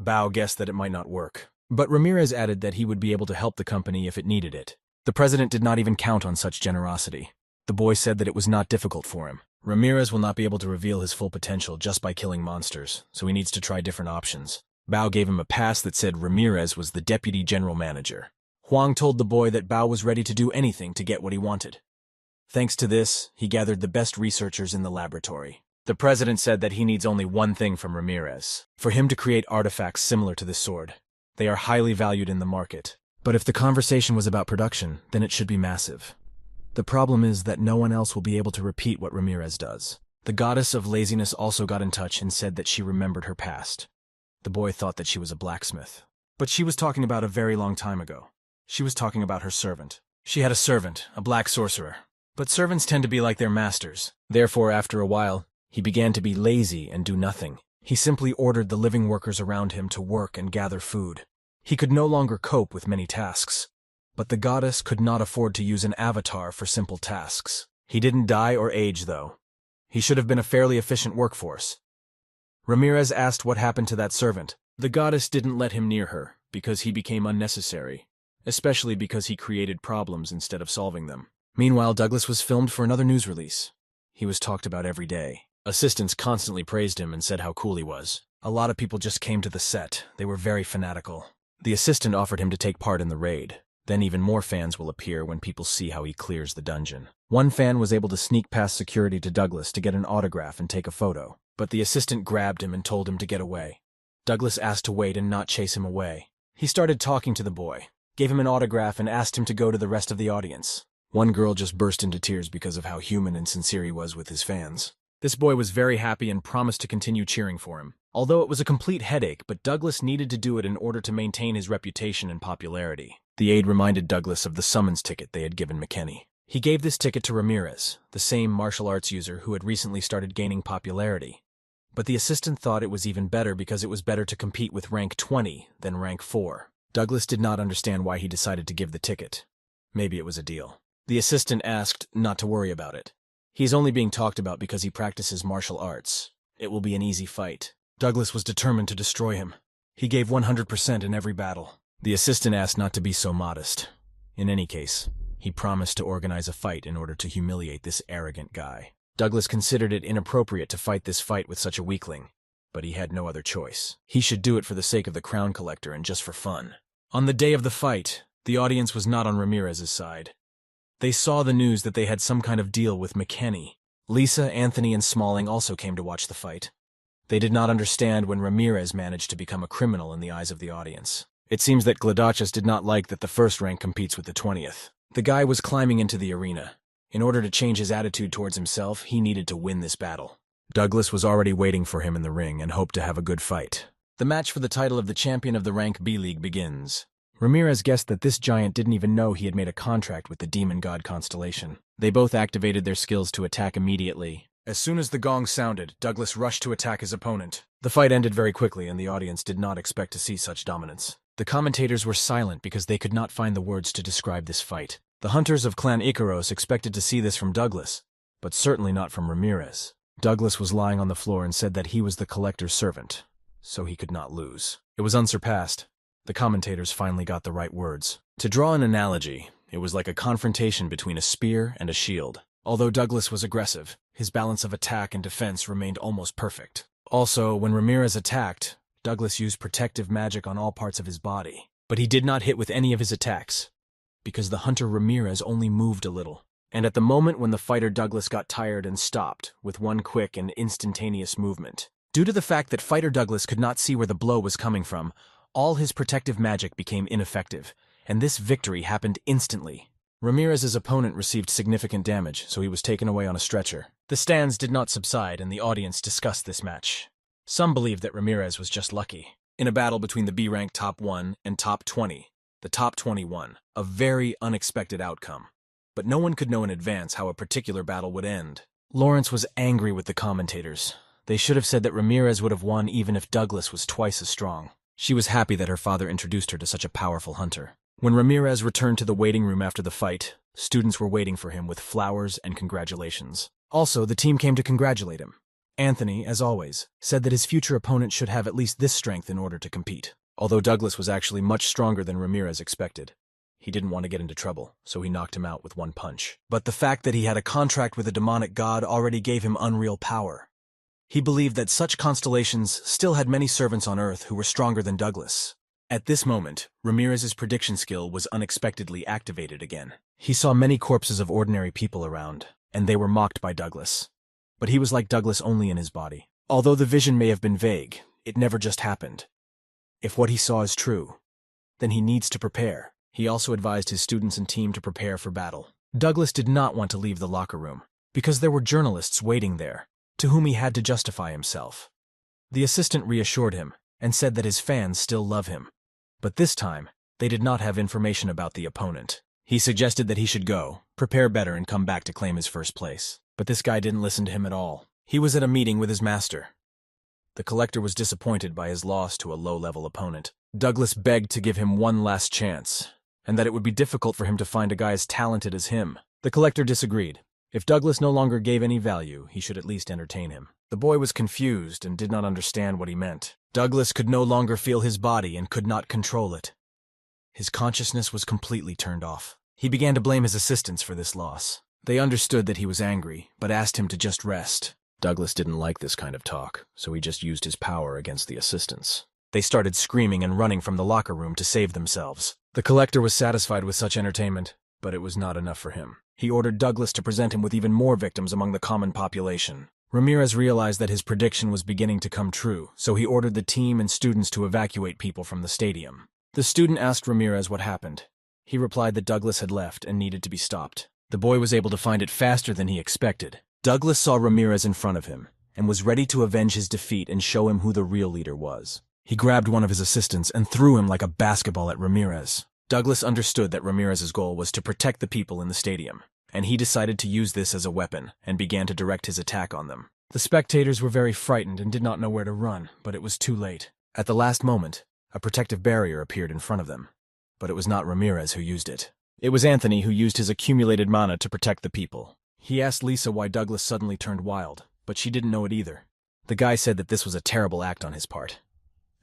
Bao guessed that it might not work, but Ramirez added that he would be able to help the company if it needed it. The president did not even count on such generosity. The boy said that it was not difficult for him. Ramirez will not be able to reveal his full potential just by killing monsters, so he needs to try different options. Bao gave him a pass that said Ramirez was the deputy general manager. Huang told the boy that Bao was ready to do anything to get what he wanted. Thanks to this, he gathered the best researchers in the laboratory. The president said that he needs only one thing from Ramirez: for him to create artifacts similar to this sword. They are highly valued in the market. But if the conversation was about production, then it should be massive. The problem is that no one else will be able to repeat what Ramirez does. The goddess of laziness also got in touch and said that she remembered her past. The boy thought that she was a blacksmith. But she was talking about a very long time ago. She was talking about her servant. She had a servant, a black sorcerer. But servants tend to be like their masters. Therefore, after a while, he began to be lazy and do nothing. He simply ordered the living workers around him to work and gather food. He could no longer cope with many tasks. But the goddess could not afford to use an avatar for simple tasks. He didn't die or age, though. He should have been a fairly efficient workforce. Ramirez asked what happened to that servant. The goddess didn't let him near her, because he became unnecessary, especially because he created problems instead of solving them. Meanwhile, Douglas was filmed for another news release. He was talked about every day. Assistants constantly praised him and said how cool he was. A lot of people just came to the set. They were very fanatical. The assistant offered him to take part in the raid. Then even more fans will appear when people see how he clears the dungeon. One fan was able to sneak past security to Douglas to get an autograph and take a photo, but the assistant grabbed him and told him to get away. Douglas asked to wait and not chase him away. He started talking to the boy, gave him an autograph and asked him to go to the rest of the audience. One girl just burst into tears because of how human and sincere he was with his fans. This boy was very happy and promised to continue cheering for him. Although it was a complete headache, but Douglas needed to do it in order to maintain his reputation and popularity. The aide reminded Douglas of the summons ticket they had given McKinney. He gave this ticket to Ramirez, the same martial arts user who had recently started gaining popularity. But the assistant thought it was even better because it was better to compete with rank 20 than rank 4. Douglas did not understand why he decided to give the ticket. Maybe it was a deal. The assistant asked not to worry about it. He's only being talked about because he practices martial arts. It will be an easy fight. Douglas was determined to destroy him. He gave 100% in every battle. The assistant asked not to be so modest. In any case, he promised to organize a fight in order to humiliate this arrogant guy. Douglas considered it inappropriate to fight this fight with such a weakling, but he had no other choice. He should do it for the sake of the crown collector and just for fun. On the day of the fight, the audience was not on Ramirez's side. They saw the news that they had some kind of deal with McKinney. Lisa, Anthony, and Smalling also came to watch the fight. They did not understand when Ramirez managed to become a criminal in the eyes of the audience. It seems that Gladachis did not like that the first rank competes with the 20th. The guy was climbing into the arena. In order to change his attitude towards himself, he needed to win this battle. Douglas was already waiting for him in the ring and hoped to have a good fight. The match for the title of the champion of the rank B League begins. Ramirez guessed that this giant didn't even know he had made a contract with the demon god constellation. They both activated their skills to attack immediately. As soon as the gong sounded, Douglas rushed to attack his opponent. The fight ended very quickly and the audience did not expect to see such dominance. The commentators were silent because they could not find the words to describe this fight. The hunters of Clan Icaros expected to see this from Douglas, but certainly not from Ramirez. Douglas was lying on the floor and said that he was the collector's servant, so he could not lose. It was unsurpassed. The commentators finally got the right words. To draw an analogy, it was like a confrontation between a spear and a shield. Although Douglas was aggressive, his balance of attack and defense remained almost perfect. Also, when Ramirez attacked, Douglas used protective magic on all parts of his body, but he did not hit with any of his attacks, because the hunter Ramirez only moved a little. And at the moment when the fighter Douglas got tired and stopped, with one quick and instantaneous movement. Due to the fact that fighter Douglas could not see where the blow was coming from, all his protective magic became ineffective, and this victory happened instantly. Ramirez's opponent received significant damage, so he was taken away on a stretcher. The stands did not subside, and the audience discussed this match. Some believed that Ramirez was just lucky. In a battle between the B-rank top 1 and top 20, the top 20 won. A very unexpected outcome. But no one could know in advance how a particular battle would end. Lawrence was angry with the commentators. They should have said that Ramirez would have won even if Douglas was twice as strong. She was happy that her father introduced her to such a powerful hunter. When Ramirez returned to the waiting room after the fight, students were waiting for him with flowers and congratulations. Also, the team came to congratulate him. Anthony, as always, said that his future opponent should have at least this strength in order to compete. Although Douglas was actually much stronger than Ramirez expected. He didn't want to get into trouble, so he knocked him out with one punch. But the fact that he had a contract with a demonic god already gave him unreal power. He believed that such constellations still had many servants on Earth who were stronger than Douglas. At this moment, Ramirez's prediction skill was unexpectedly activated again. He saw many corpses of ordinary people around, and they were mocked by Douglas. But he was like Douglas only in his body. Although the vision may have been vague, it never just happened. If what he saw is true, then he needs to prepare. He also advised his students and team to prepare for battle. Douglas did not want to leave the locker room, because there were journalists waiting there, to whom he had to justify himself. The assistant reassured him, and said that his fans still love him. But this time, they did not have information about the opponent. He suggested that he should go, prepare better, and come back to claim his first place. But this guy didn't listen to him at all. He was at a meeting with his master. The collector was disappointed by his loss to a low-level opponent. Douglas begged to give him one last chance, and that it would be difficult for him to find a guy as talented as him. The collector disagreed. If Douglas no longer gave any value, he should at least entertain him. The boy was confused and did not understand what he meant. Douglas could no longer feel his body and could not control it. His consciousness was completely turned off. He began to blame his assistants for this loss. They understood that he was angry, but asked him to just rest. Douglas didn't like this kind of talk, so he just used his power against the assistants. They started screaming and running from the locker room to save themselves. The collector was satisfied with such entertainment, but it was not enough for him. He ordered Douglas to present him with even more victims among the common population. Ramirez realized that his prediction was beginning to come true, so he ordered the team and students to evacuate people from the stadium. The student asked Ramirez what happened. He replied that Douglas had left and needed to be stopped. The boy was able to find it faster than he expected. Douglas saw Ramirez in front of him, and was ready to avenge his defeat and show him who the real leader was. He grabbed one of his assistants and threw him like a basketball at Ramirez. Douglas understood that Ramirez's goal was to protect the people in the stadium, and he decided to use this as a weapon and began to direct his attack on them. The spectators were very frightened and did not know where to run, but it was too late. At the last moment, a protective barrier appeared in front of them, but it was not Ramirez who used it. It was Anthony who used his accumulated mana to protect the people. He asked Lisa why Douglas suddenly turned wild, but she didn't know it either. The guy said that this was a terrible act on his part,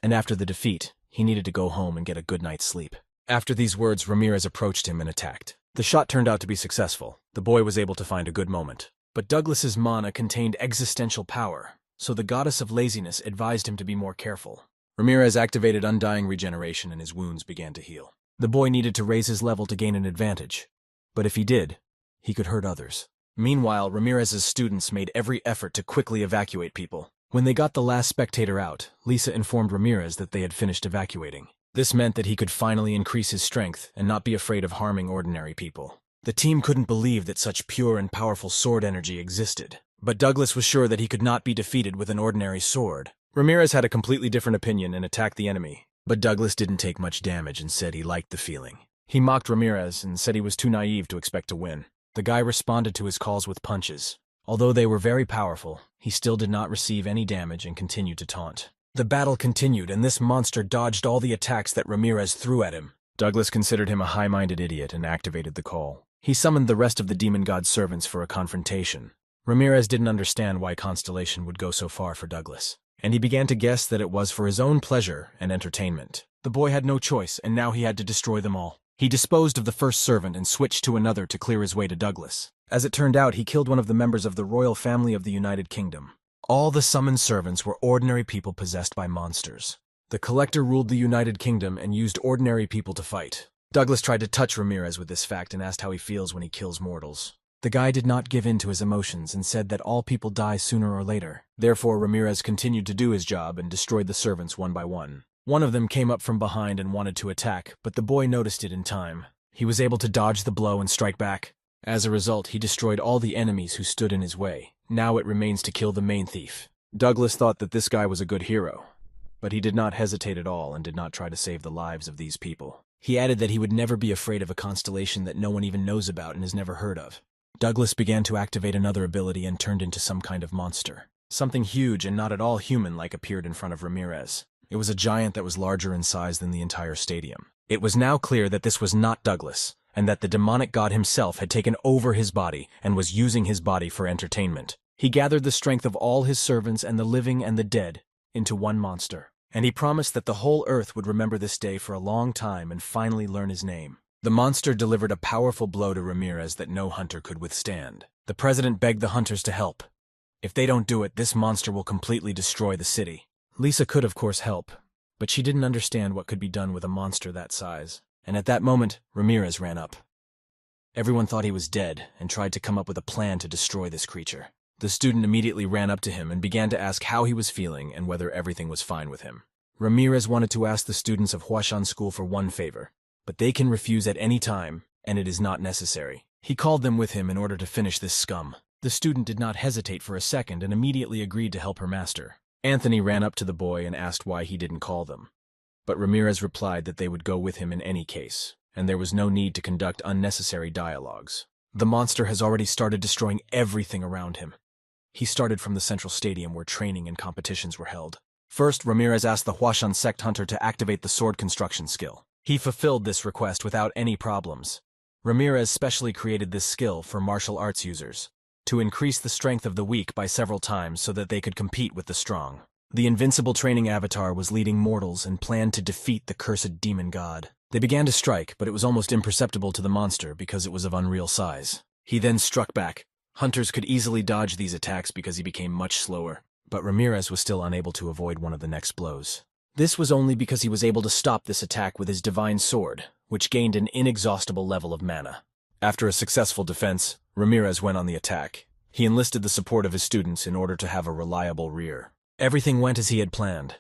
and after the defeat, he needed to go home and get a good night's sleep. After these words, Ramirez approached him and attacked. The shot turned out to be successful. The boy was able to find a good moment. But Douglas's mana contained existential power, so the goddess of laziness advised him to be more careful. Ramirez activated undying regeneration and his wounds began to heal. The boy needed to raise his level to gain an advantage, but if he did, he could hurt others. Meanwhile, Ramirez's students made every effort to quickly evacuate people. When they got the last spectator out, Lisa informed Ramirez that they had finished evacuating. This meant that he could finally increase his strength and not be afraid of harming ordinary people. The team couldn't believe that such pure and powerful sword energy existed. But Douglas was sure that he could not be defeated with an ordinary sword. Ramirez had a completely different opinion and attacked the enemy. But Douglas didn't take much damage and said he liked the feeling. He mocked Ramirez and said he was too naive to expect to win. The guy responded to his calls with punches. Although they were very powerful, he still did not receive any damage and continued to taunt. The battle continued, and this monster dodged all the attacks that Ramirez threw at him. Douglas considered him a high-minded idiot and activated the call. He summoned the rest of the demon god's servants for a confrontation. Ramirez didn't understand why Constellation would go so far for Douglas, and he began to guess that it was for his own pleasure and entertainment. The boy had no choice, and now he had to destroy them all. He disposed of the first servant and switched to another to clear his way to Douglas. As it turned out, he killed one of the members of the royal family of the United Kingdom. All the summoned servants were ordinary people possessed by monsters. The collector ruled the United Kingdom and used ordinary people to fight. Douglas tried to touch Ramirez with this fact and asked how he feels when he kills mortals. The guy did not give in to his emotions and said that all people die sooner or later. Therefore, Ramirez continued to do his job and destroyed the servants one by one. One of them came up from behind and wanted to attack, but the boy noticed it in time. He was able to dodge the blow and strike back. As a result, he destroyed all the enemies who stood in his way. Now it remains to kill the main thief. Douglas thought that this guy was a good hero, but he did not hesitate at all and did not try to save the lives of these people. He added that he would never be afraid of a constellation that no one even knows about and has never heard of. Douglas began to activate another ability and turned into some kind of monster. Something huge and not at all human-like appeared in front of Ramirez. It was a giant that was larger in size than the entire stadium. It was now clear that this was not Douglas, and that the demonic god himself had taken over his body and was using his body for entertainment. He gathered the strength of all his servants and the living and the dead into one monster, and he promised that the whole earth would remember this day for a long time and finally learn his name. The monster delivered a powerful blow to Ramirez that no hunter could withstand. The president begged the hunters to help. If they don't do it, this monster will completely destroy the city. Lisa could, of course, help, but she didn't understand what could be done with a monster that size. And at that moment, Ramirez ran up. Everyone thought he was dead and tried to come up with a plan to destroy this creature. The student immediately ran up to him and began to ask how he was feeling and whether everything was fine with him. Ramirez wanted to ask the students of Huashan School for one favor, but they can refuse at any time, and it is not necessary. He called them with him in order to finish this scum. The student did not hesitate for a second and immediately agreed to help her master. Anthony ran up to the boy and asked why he didn't call them. But Ramirez replied that they would go with him in any case, and there was no need to conduct unnecessary dialogues. The monster has already started destroying everything around him. He started from the central stadium where training and competitions were held. First, Ramirez asked the Huashan sect hunter to activate the sword construction skill. He fulfilled this request without any problems. Ramirez specially created this skill for martial arts users, to increase the strength of the weak by several times so that they could compete with the strong. The invincible training avatar was leading mortals and planned to defeat the cursed demon god. They began to strike, but it was almost imperceptible to the monster because it was of unreal size. He then struck back. Hunters could easily dodge these attacks because he became much slower, but Ramirez was still unable to avoid one of the next blows. This was only because he was able to stop this attack with his divine sword, which gained an inexhaustible level of mana. After a successful defense, Ramirez went on the attack. He enlisted the support of his students in order to have a reliable rear. Everything went as he had planned.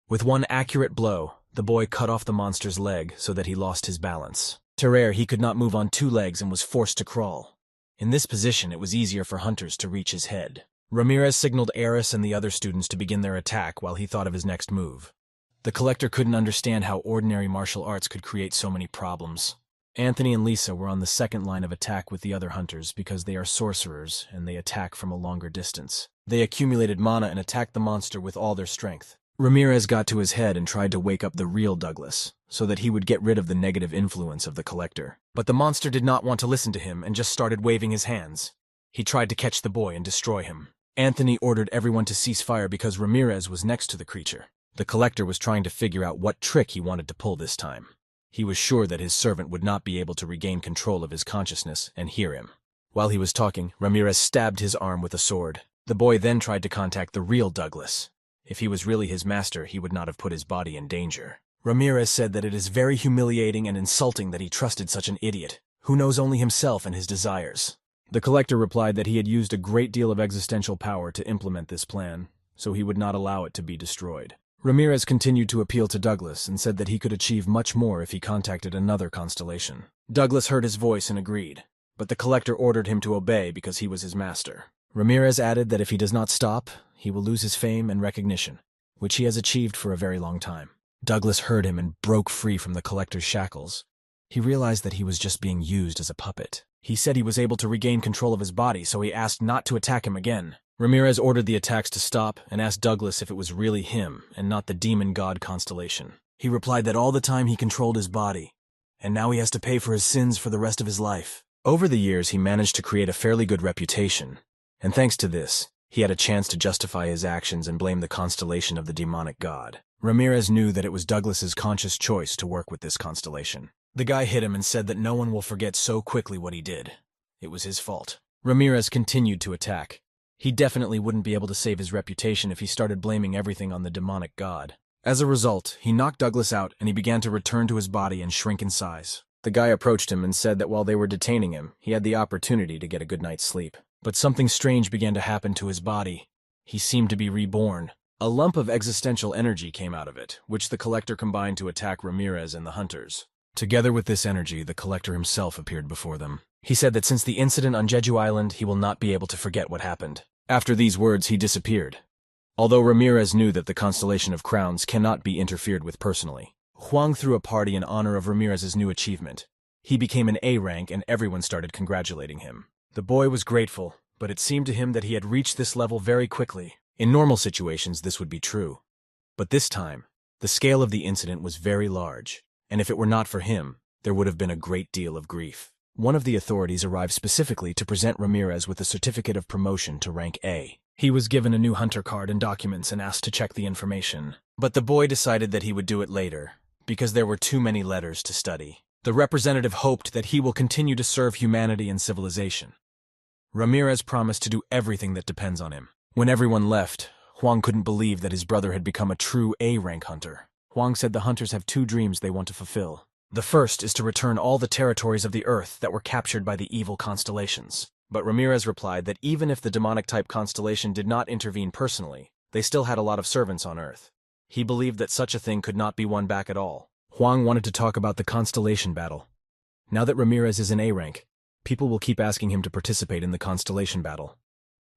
With one accurate blow, the boy cut off the monster's leg so that he lost his balance. Terrere, he could not move on two legs and was forced to crawl. In this position, it was easier for hunters to reach his head. Ramirez signaled Eris and the other students to begin their attack while he thought of his next move. The collector couldn't understand how ordinary martial arts could create so many problems. Anthony and Lisa were on the second line of attack with the other hunters because they are sorcerers and they attack from a longer distance. They accumulated mana and attacked the monster with all their strength. Ramirez got to his head and tried to wake up the real Douglas, so that he would get rid of the negative influence of the collector. But the monster did not want to listen to him and just started waving his hands. He tried to catch the boy and destroy him. Anthony ordered everyone to cease fire because Ramirez was next to the creature. The collector was trying to figure out what trick he wanted to pull this time. He was sure that his servant would not be able to regain control of his consciousness and hear him. While he was talking, Ramirez stabbed his arm with a sword. The boy then tried to contact the real Douglas. If he was really his master, he would not have put his body in danger. Ramirez said that it is very humiliating and insulting that he trusted such an idiot, who knows only himself and his desires. The collector replied that he had used a great deal of existential power to implement this plan, so he would not allow it to be destroyed. Ramirez continued to appeal to Douglas and said that he could achieve much more if he contacted another constellation. Douglas heard his voice and agreed, but the collector ordered him to obey because he was his master. Ramirez added that if he does not stop, he will lose his fame and recognition, which he has achieved for a very long time. Douglas heard him and broke free from the collector's shackles. He realized that he was just being used as a puppet. He said he was able to regain control of his body, so he asked not to attack him again. Ramirez ordered the attacks to stop and asked Douglas if it was really him and not the demon god constellation. He replied that all the time he controlled his body, and now he has to pay for his sins for the rest of his life. Over the years, he managed to create a fairly good reputation, and thanks to this, he had a chance to justify his actions and blame the constellation of the demonic god. Ramirez knew that it was Douglas's conscious choice to work with this constellation. The guy hit him and said that no one will forget so quickly what he did. It was his fault. Ramirez continued to attack. He definitely wouldn't be able to save his reputation if he started blaming everything on the demonic god. As a result, he knocked Douglas out and he began to return to his body and shrink in size. The guy approached him and said that while they were detaining him, he had the opportunity to get a good night's sleep. But something strange began to happen to his body. He seemed to be reborn. A lump of existential energy came out of it, which the collector combined to attack Ramirez and the hunters. Together with this energy, the collector himself appeared before them. He said that since the incident on Jeju Island, he will not be able to forget what happened. After these words, he disappeared. Although Ramirez knew that the constellation of crowns cannot be interfered with personally, Huang threw a party in honor of Ramirez's new achievement. He became an A rank and everyone started congratulating him. The boy was grateful, but it seemed to him that he had reached this level very quickly. In normal situations, this would be true. But this time, the scale of the incident was very large, and if it were not for him, there would have been a great deal of grief. One of the authorities arrived specifically to present Ramirez with a certificate of promotion to rank A. He was given a new hunter card and documents and asked to check the information. But the boy decided that he would do it later, because there were too many letters to study. The representative hoped that he will continue to serve humanity and civilization. Ramirez promised to do everything that depends on him. When everyone left, Huang couldn't believe that his brother had become a true A-rank hunter. Huang said the hunters have two dreams they want to fulfill. The first is to return all the territories of the Earth that were captured by the evil constellations. But Ramirez replied that even if the demonic-type constellation did not intervene personally, they still had a lot of servants on Earth. He believed that such a thing could not be won back at all. Huang wanted to talk about the constellation battle. Now that Ramirez is in A rank, people will keep asking him to participate in the constellation battle.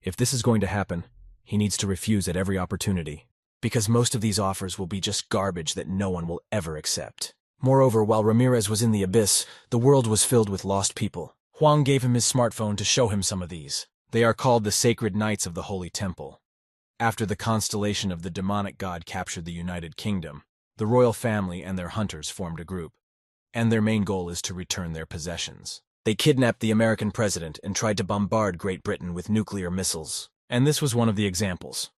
If this is going to happen, he needs to refuse at every opportunity, because most of these offers will be just garbage that no one will ever accept. Moreover, while Ramirez was in the abyss, the world was filled with lost people. Huang gave him his smartphone to show him some of these. They are called the Sacred Knights of the Holy Temple. After the constellation of the demonic god captured the United Kingdom, the royal family and their hunters formed a group, and their main goal is to return their possessions. They kidnapped the American president and tried to bombard Great Britain with nuclear missiles, and this was one of the examples.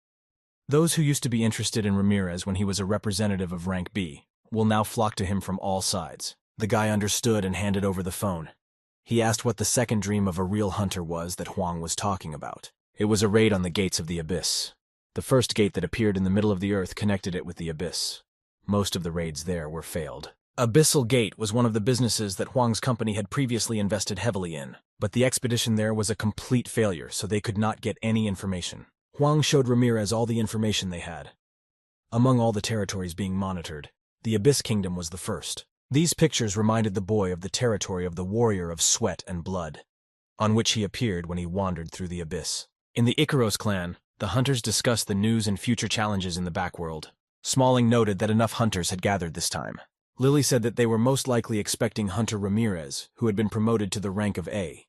Those who used to be interested in Ramirez when he was a representative of rank B will now flock to him from all sides. The guy understood and handed over the phone. He asked what the second dream of a real hunter was that Huang was talking about. It was a raid on the gates of the abyss. The first gate that appeared in the middle of the earth connected it with the abyss. Most of the raids there were failed. Abyssal Gate was one of the businesses that Huang's company had previously invested heavily in, but the expedition there was a complete failure, so they could not get any information. Huang showed Ramirez all the information they had. Among all the territories being monitored, the Abyss Kingdom was the first. These pictures reminded the boy of the territory of the Warrior of Sweat and Blood, on which he appeared when he wandered through the abyss. In the Icaros clan, the hunters discussed the news and future challenges in the backworld. Smalling noted that enough hunters had gathered this time. Lily said that they were most likely expecting Hunter Ramirez, who had been promoted to the rank of A.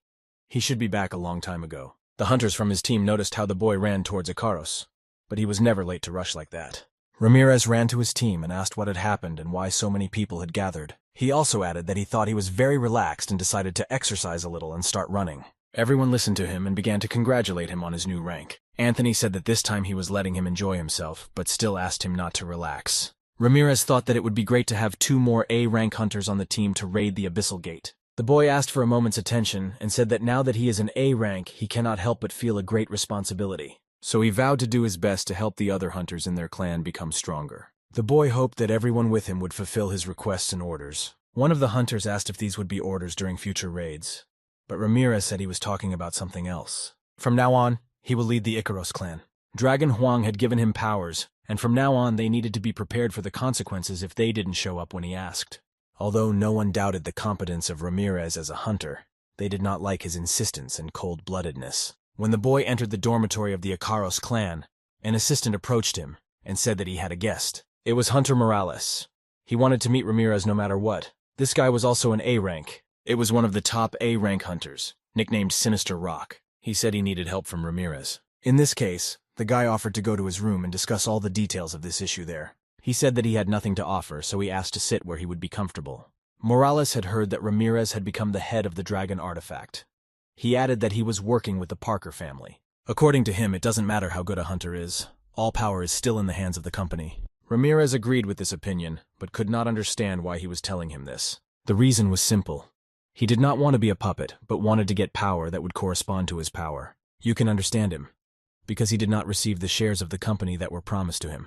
He should be back a long time ago. The hunters from his team noticed how the boy ran towards Icaros, but he was never late to rush like that. Ramirez ran to his team and asked what had happened and why so many people had gathered. He also added that he thought he was very relaxed and decided to exercise a little and start running. Everyone listened to him and began to congratulate him on his new rank. Anthony said that this time he was letting him enjoy himself, but still asked him not to relax. Ramirez thought that it would be great to have 2 more A-rank hunters on the team to raid the Abyssal Gate. The boy asked for a moment's attention and said that now that he is an A rank, he cannot help but feel a great responsibility. So he vowed to do his best to help the other hunters in their clan become stronger. The boy hoped that everyone with him would fulfill his requests and orders. One of the hunters asked if these would be orders during future raids, but Ramirez said he was talking about something else. From now on, he will lead the Icaros clan. Dragon Huang had given him powers, and from now on they needed to be prepared for the consequences if they didn't show up when he asked. Although no one doubted the competence of Ramirez as a hunter, they did not like his insistence and cold-bloodedness. When the boy entered the dormitory of the Icaros clan, an assistant approached him and said that he had a guest. It was Hunter Morales. He wanted to meet Ramirez no matter what. This guy was also an A rank. It was one of the top A rank hunters, nicknamed Sinister Rock. He said he needed help from Ramirez. In this case, the guy offered to go to his room and discuss all the details of this issue there. He said that he had nothing to offer, so he asked to sit where he would be comfortable. Morales had heard that Ramirez had become the head of the dragon artifact. He added that he was working with the Parker family. According to him, it doesn't matter how good a hunter is. All power is still in the hands of the company. Ramirez agreed with this opinion, but could not understand why he was telling him this. The reason was simple. He did not want to be a puppet, but wanted to get power that would correspond to his power. You can understand him, because he did not receive the shares of the company that were promised to him.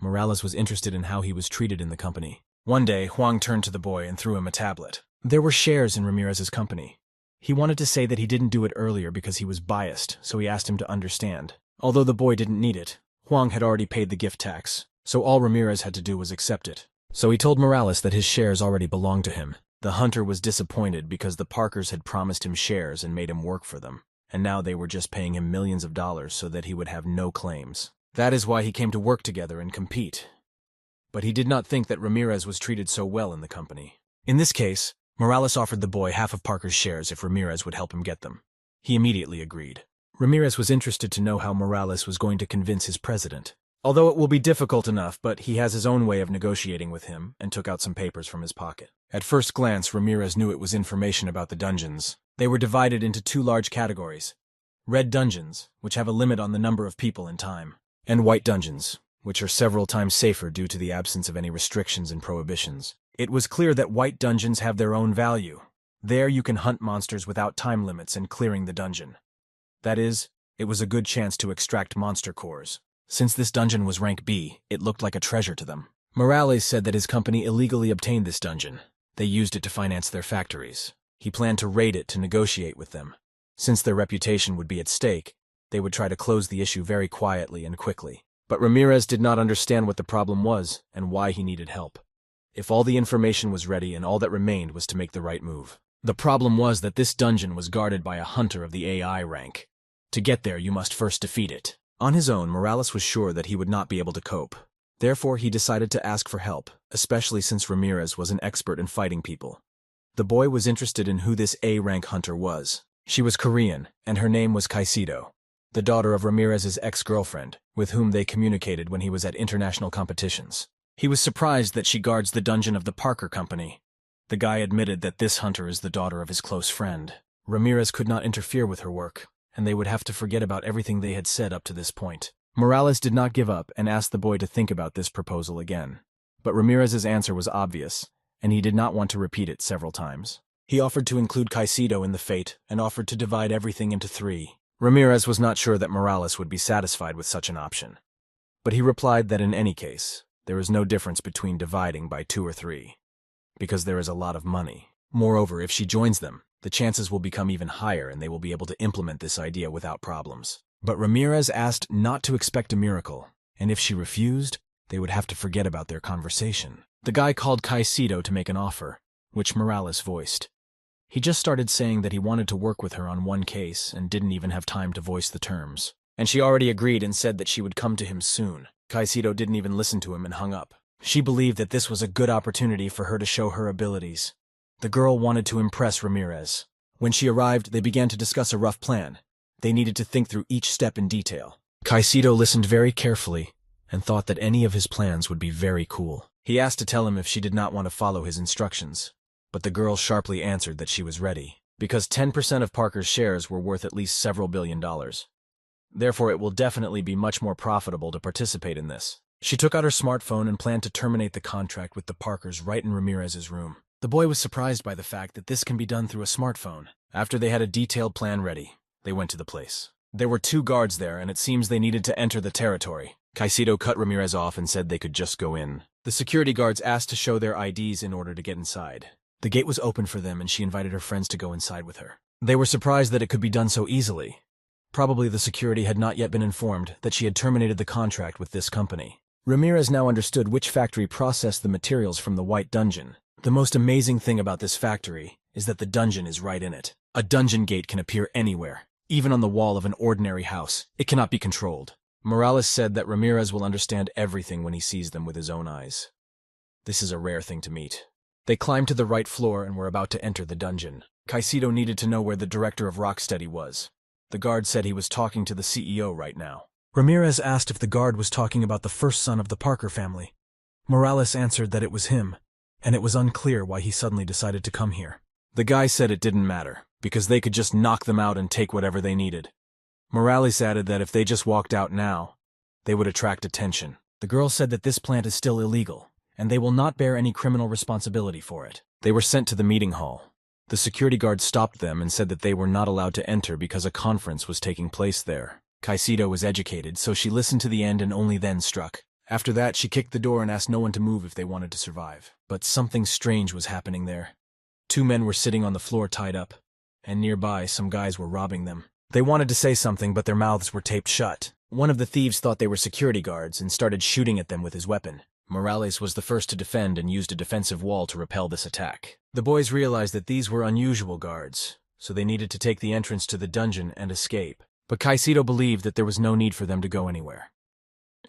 Morales was interested in how he was treated in the company. One day, Huang turned to the boy and threw him a tablet. There were shares in Ramirez's company. He wanted to say that he didn't do it earlier because he was biased, so he asked him to understand. Although the boy didn't need it, Huang had already paid the gift tax, so all Ramirez had to do was accept it. So he told Morales that his shares already belonged to him. The hunter was disappointed because the Parkers had promised him shares and made him work for them, and now they were just paying him millions of dollars so that he would have no claims. That is why he came to work together and compete. But he did not think that Ramirez was treated so well in the company. In this case, Morales offered the boy half of Parker's shares if Ramirez would help him get them. He immediately agreed. Ramirez was interested to know how Morales was going to convince his president. Although it will be difficult enough, but he has his own way of negotiating with him, and took out some papers from his pocket. At first glance, Ramirez knew it was information about the dungeons. They were divided into two large categories: red dungeons, which have a limit on the number of people and time, and white dungeons, which are several times safer due to the absence of any restrictions and prohibitions. It was clear that white dungeons have their own value. There you can hunt monsters without time limits and clearing the dungeon. That is, it was a good chance to extract monster cores. Since this dungeon was rank B, it looked like a treasure to them. Morales said that his company illegally obtained this dungeon. They used it to finance their factories. He planned to raid it to negotiate with them. Since their reputation would be at stake, they would try to close the issue very quietly and quickly. But Ramirez did not understand what the problem was and why he needed help. If all the information was ready and all that remained was to make the right move. The problem was that this dungeon was guarded by a hunter of the AI rank. To get there, you must first defeat it. On his own, Morales was sure that he would not be able to cope. Therefore, he decided to ask for help, especially since Ramirez was an expert in fighting people. The boy was interested in who this A-rank hunter was. She was Korean, and her name was Caicedo, the daughter of Ramirez's ex-girlfriend, with whom they communicated when he was at international competitions. He was surprised that she guards the dungeon of the Parker Company. The guy admitted that this hunter is the daughter of his close friend. Ramirez could not interfere with her work, and they would have to forget about everything they had said up to this point. Morales did not give up and asked the boy to think about this proposal again. But Ramirez's answer was obvious, and he did not want to repeat it several times. He offered to include Caicedo in the fate and offered to divide everything into 3. Ramirez was not sure that Morales would be satisfied with such an option. But he replied that in any case, there is no difference between dividing by 2 or 3, because there is a lot of money. Moreover, if she joins them, the chances will become even higher and they will be able to implement this idea without problems. But Ramirez asked not to expect a miracle, and if she refused, they would have to forget about their conversation. The guy called Caicedo to make an offer, which Morales voiced. He just started saying that he wanted to work with her on one case and didn't even have time to voice the terms. And she already agreed and said that she would come to him soon. Caicedo didn't even listen to him and hung up. She believed that this was a good opportunity for her to show her abilities. The girl wanted to impress Ramirez. When she arrived, they began to discuss a rough plan. They needed to think through each step in detail. Caicedo listened very carefully and thought that any of his plans would be very cool. He asked to tell him if she did not want to follow his instructions, but the girl sharply answered that she was ready, because 10% of Parker's shares were worth at least several $billions. Therefore, it will definitely be much more profitable to participate in this. She took out her smartphone and planned to terminate the contract with the Parkers right in Ramirez's room. The boy was surprised by the fact that this can be done through a smartphone. After they had a detailed plan ready, they went to the place. There were 2 guards there, and it seems they needed to enter the territory. Caicedo cut Ramirez off and said they could just go in. The security guards asked to show their IDs in order to get inside. The gate was open for them, and she invited her friends to go inside with her. They were surprised that it could be done so easily. Probably the security had not yet been informed that she had terminated the contract with this company. Ramirez now understood which factory processed the materials from the White Dungeon. The most amazing thing about this factory is that the dungeon is right in it. A dungeon gate can appear anywhere, even on the wall of an ordinary house. It cannot be controlled. Morales said that Ramirez will understand everything when he sees them with his own eyes. This is a rare thing to meet. They climbed to the right floor and were about to enter the dungeon. Caicedo needed to know where the director of Rocksteady was. The guard said he was talking to the CEO right now. Ramirez asked if the guard was talking about the first son of the Parker family. Morales answered that it was him, and it was unclear why he suddenly decided to come here. The guy said it didn't matter, because they could just knock them out and take whatever they needed. Morales added that if they just walked out now, they would attract attention. The girl said that this plant is still illegal, and they will not bear any criminal responsibility for it. They were sent to the meeting hall. The security guard stopped them and said that they were not allowed to enter because a conference was taking place there. Caicedo was educated, so she listened to the end and only then struck. After that, she kicked the door and asked no one to move if they wanted to survive. But something strange was happening there. 2 men were sitting on the floor tied up, and nearby some guys were robbing them. They wanted to say something, but their mouths were taped shut. One of the thieves thought they were security guards and started shooting at them with his weapon. Morales was the first to defend and used a defensive wall to repel this attack. The boys realized that these were unusual guards, so they needed to take the entrance to the dungeon and escape. But Caicedo believed that there was no need for them to go anywhere,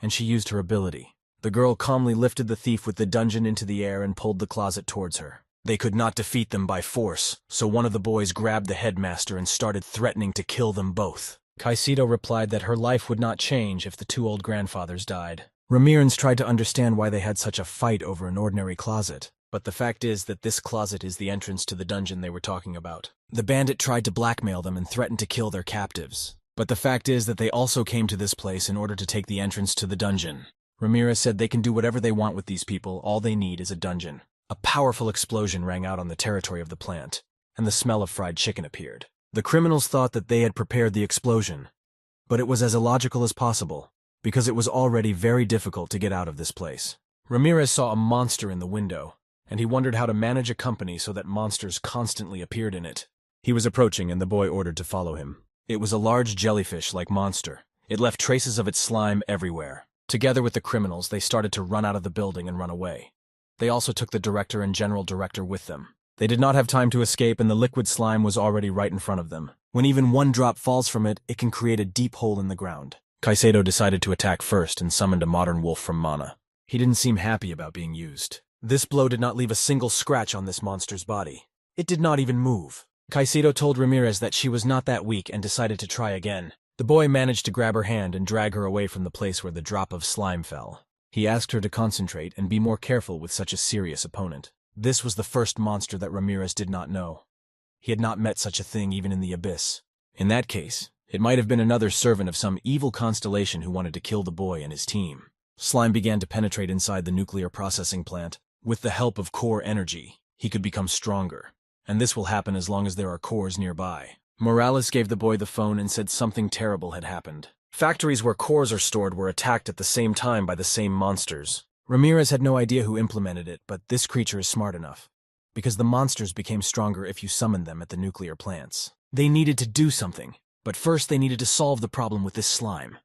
and she used her ability. The girl calmly lifted the thief with the dungeon into the air and pulled the closet towards her. They could not defeat them by force, so one of the boys grabbed the headmaster and started threatening to kill them both. Caicedo replied that her life would not change if the 2 old grandfathers died. Ramirez tried to understand why they had such a fight over an ordinary closet. But the fact is that this closet is the entrance to the dungeon they were talking about. The bandit tried to blackmail them and threatened to kill their captives. But the fact is that they also came to this place in order to take the entrance to the dungeon. Ramirez said they can do whatever they want with these people, all they need is a dungeon. A powerful explosion rang out on the territory of the plant, and the smell of fried chicken appeared. The criminals thought that they had prepared the explosion, but it was as illogical as possible, because it was already very difficult to get out of this place. Ramirez saw a monster in the window, and he wondered how to manage a company so that monsters constantly appeared in it. He was approaching, and the boy ordered to follow him. It was a large jellyfish-like monster. It left traces of its slime everywhere. Together with the criminals, they started to run out of the building and run away. They also took the director and general director with them. They did not have time to escape, and the liquid slime was already right in front of them. When even one drop falls from it, it can create a deep hole in the ground. Caicedo decided to attack first and summoned a modern wolf from Mana. He didn't seem happy about being used. This blow did not leave a single scratch on this monster's body. It did not even move. Caicedo told Ramirez that she was not that weak and decided to try again. The boy managed to grab her hand and drag her away from the place where the drop of slime fell. He asked her to concentrate and be more careful with such a serious opponent. This was the first monster that Ramirez did not know. He had not met such a thing even in the abyss. In that case, it might have been another servant of some evil constellation who wanted to kill the boy and his team. Slime began to penetrate inside the nuclear processing plant. With the help of core energy, he could become stronger. And this will happen as long as there are cores nearby. Morales gave the boy the phone and said something terrible had happened. Factories where cores are stored were attacked at the same time by the same monsters. Ramirez had no idea who implemented it, but this creature is smart enough. Because the monsters became stronger if you summoned them at the nuclear plants. They needed to do something, but first they needed to solve the problem with this slime.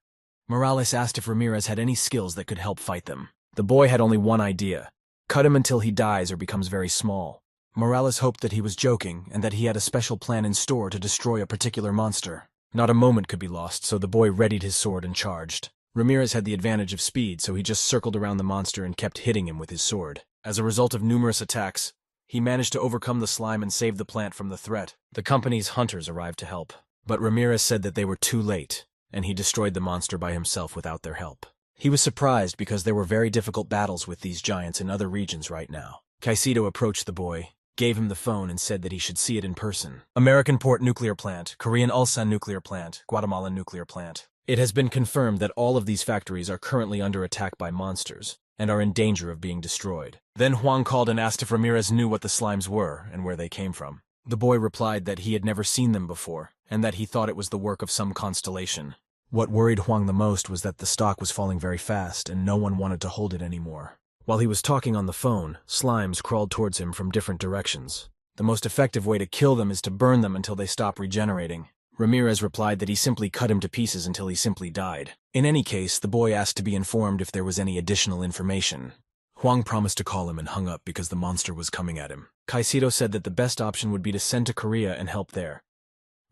Morales asked if Ramirez had any skills that could help fight them. The boy had only one idea. Cut him until he dies or becomes very small. Morales hoped that he was joking and that he had a special plan in store to destroy a particular monster. Not a moment could be lost, so the boy readied his sword and charged. Ramirez had the advantage of speed, so he just circled around the monster and kept hitting him with his sword. As a result of numerous attacks, he managed to overcome the slime and save the plant from the threat. The company's hunters arrived to help, but Ramirez said that they were too late, and he destroyed the monster by himself without their help. He was surprised because there were very difficult battles with these giants in other regions right now. Caicedo approached the boy, gave him the phone and said that he should see it in person. American Port Nuclear Plant, Korean Ulsan Nuclear Plant, Guatemalan Nuclear Plant. It has been confirmed that all of these factories are currently under attack by monsters and are in danger of being destroyed. Then Huang called and asked if Ramirez knew what the slimes were and where they came from. The boy replied that he had never seen them before and that he thought it was the work of some constellation. What worried Huang the most was that the stock was falling very fast and no one wanted to hold it anymore. While he was talking on the phone, slimes crawled towards him from different directions. The most effective way to kill them is to burn them until they stop regenerating. Ramirez replied that he simply cut him to pieces until he simply died. In any case, the boy asked to be informed if there was any additional information. Huang promised to call him and hung up because the monster was coming at him. Caicedo said that the best option would be to send to Korea and help there.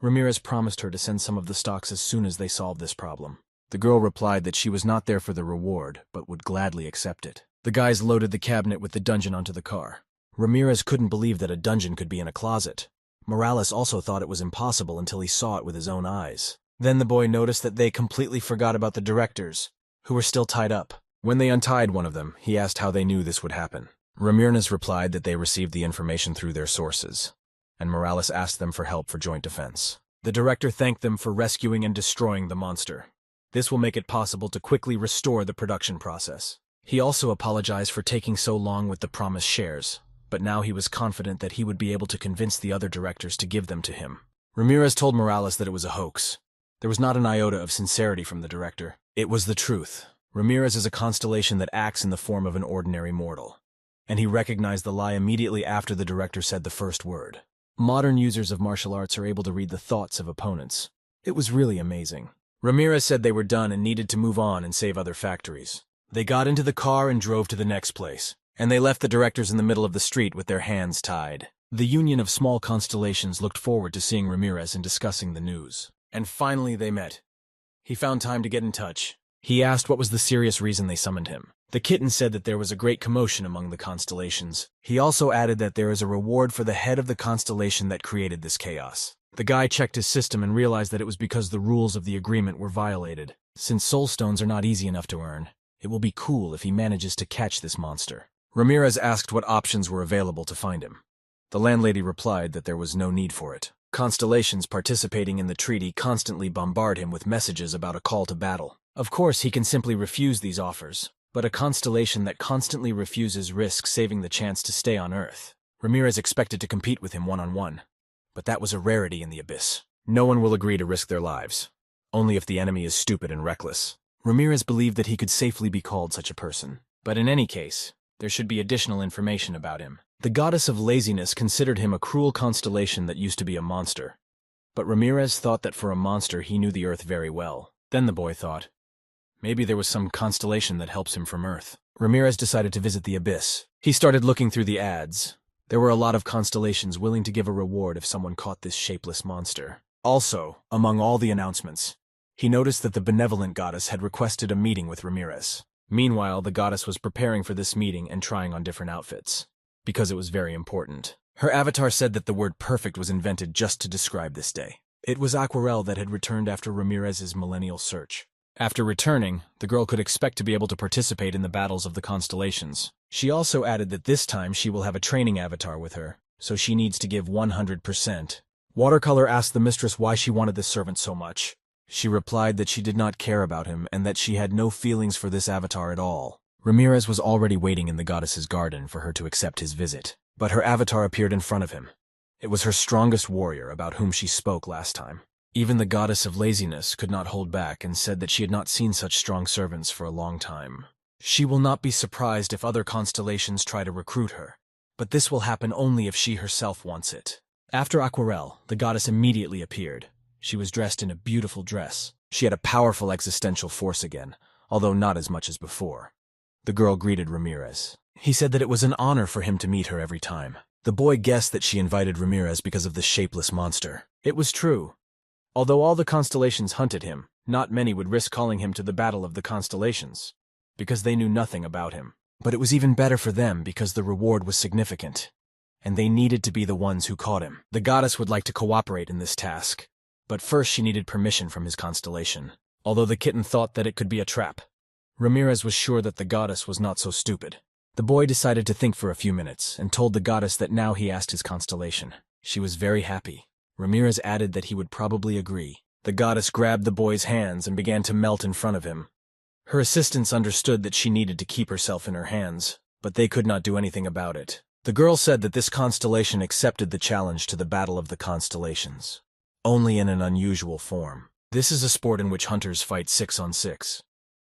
Ramirez promised her to send some of the stocks as soon as they solved this problem. The girl replied that she was not there for the reward, but would gladly accept it. The guys loaded the cabinet with the dungeon onto the car. Ramirez couldn't believe that a dungeon could be in a closet. Morales also thought it was impossible until he saw it with his own eyes. Then the boy noticed that they completely forgot about the directors, who were still tied up. When they untied one of them, he asked how they knew this would happen. Ramirez replied that they received the information through their sources, and Morales asked them for help for joint defense. The director thanked them for rescuing and destroying the monster. This will make it possible to quickly restore the production process. He also apologized for taking so long with the promised shares, but now he was confident that he would be able to convince the other directors to give them to him. Ramirez told Morales that it was a hoax. There was not an iota of sincerity from the director. It was the truth. Ramirez is a constellation that acts in the form of an ordinary mortal, and he recognized the lie immediately after the director said the first word. Modern users of martial arts are able to read the thoughts of opponents. It was really amazing. Ramirez said they were done and needed to move on and save other factories. They got into the car and drove to the next place, and they left the directors in the middle of the street with their hands tied. The Union of Small Constellations looked forward to seeing Ramirez and discussing the news. And finally they met. He found time to get in touch. He asked what was the serious reason they summoned him. The kitten said that there was a great commotion among the constellations. He also added that there is a reward for the head of the constellation that created this chaos. The guy checked his system and realized that it was because the rules of the agreement were violated. Since soul stones are not easy enough to earn, it will be cool if he manages to catch this monster. Ramirez asked what options were available to find him. The landlady replied that there was no need for it. Constellations participating in the treaty constantly bombard him with messages about a call to battle. Of course, he can simply refuse these offers, but a constellation that constantly refuses risks saving the chance to stay on Earth. Ramirez expected to compete with him one-on-one, but that was a rarity in the Abyss. No one will agree to risk their lives, only if the enemy is stupid and reckless. Ramirez believed that he could safely be called such a person, but in any case, there should be additional information about him. The goddess of laziness considered him a cruel constellation that used to be a monster. But Ramirez thought that for a monster he knew the Earth very well. Then the boy thought, maybe there was some constellation that helps him from Earth. Ramirez decided to visit the Abyss. He started looking through the ads. There were a lot of constellations willing to give a reward if someone caught this shapeless monster. Also, among all the announcements, he noticed that the benevolent goddess had requested a meeting with Ramirez. Meanwhile, the goddess was preparing for this meeting and trying on different outfits, because it was very important. Her avatar said that the word perfect was invented just to describe this day. It was Aquarelle that had returned after Ramirez's millennial search. After returning, the girl could expect to be able to participate in the battles of the constellations. She also added that this time she will have a training avatar with her, so she needs to give 100%. Watercolor asked the mistress why she wanted this servant so much. She replied that she did not care about him and that she had no feelings for this avatar at all. Ramirez was already waiting in the goddess's garden for her to accept his visit, but her avatar appeared in front of him. It was her strongest warrior about whom she spoke last time. Even the goddess of laziness could not hold back and said that she had not seen such strong servants for a long time. She will not be surprised if other constellations try to recruit her, but this will happen only if she herself wants it. After Aquarelle, the goddess immediately appeared. She was dressed in a beautiful dress. She had a powerful existential force again, although not as much as before. The girl greeted Ramirez. He said that it was an honor for him to meet her every time. The boy guessed that she invited Ramirez because of the shapeless monster. It was true. Although all the constellations hunted him, not many would risk calling him to the battle of the constellations, because they knew nothing about him. But it was even better for them because the reward was significant, and they needed to be the ones who caught him. The goddess would like to cooperate in this task, but first she needed permission from his constellation, although the kitten thought that it could be a trap. Ramirez was sure that the goddess was not so stupid. The boy decided to think for a few minutes and told the goddess that now he asked his constellation. She was very happy. Ramirez added that he would probably agree. The goddess grabbed the boy's hands and began to melt in front of him. Her assistants understood that she needed to keep herself in her hands, but they could not do anything about it. The girl said that this constellation accepted the challenge to the battle of the constellations, only in an unusual form. This is a sport in which hunters fight 6-on-6.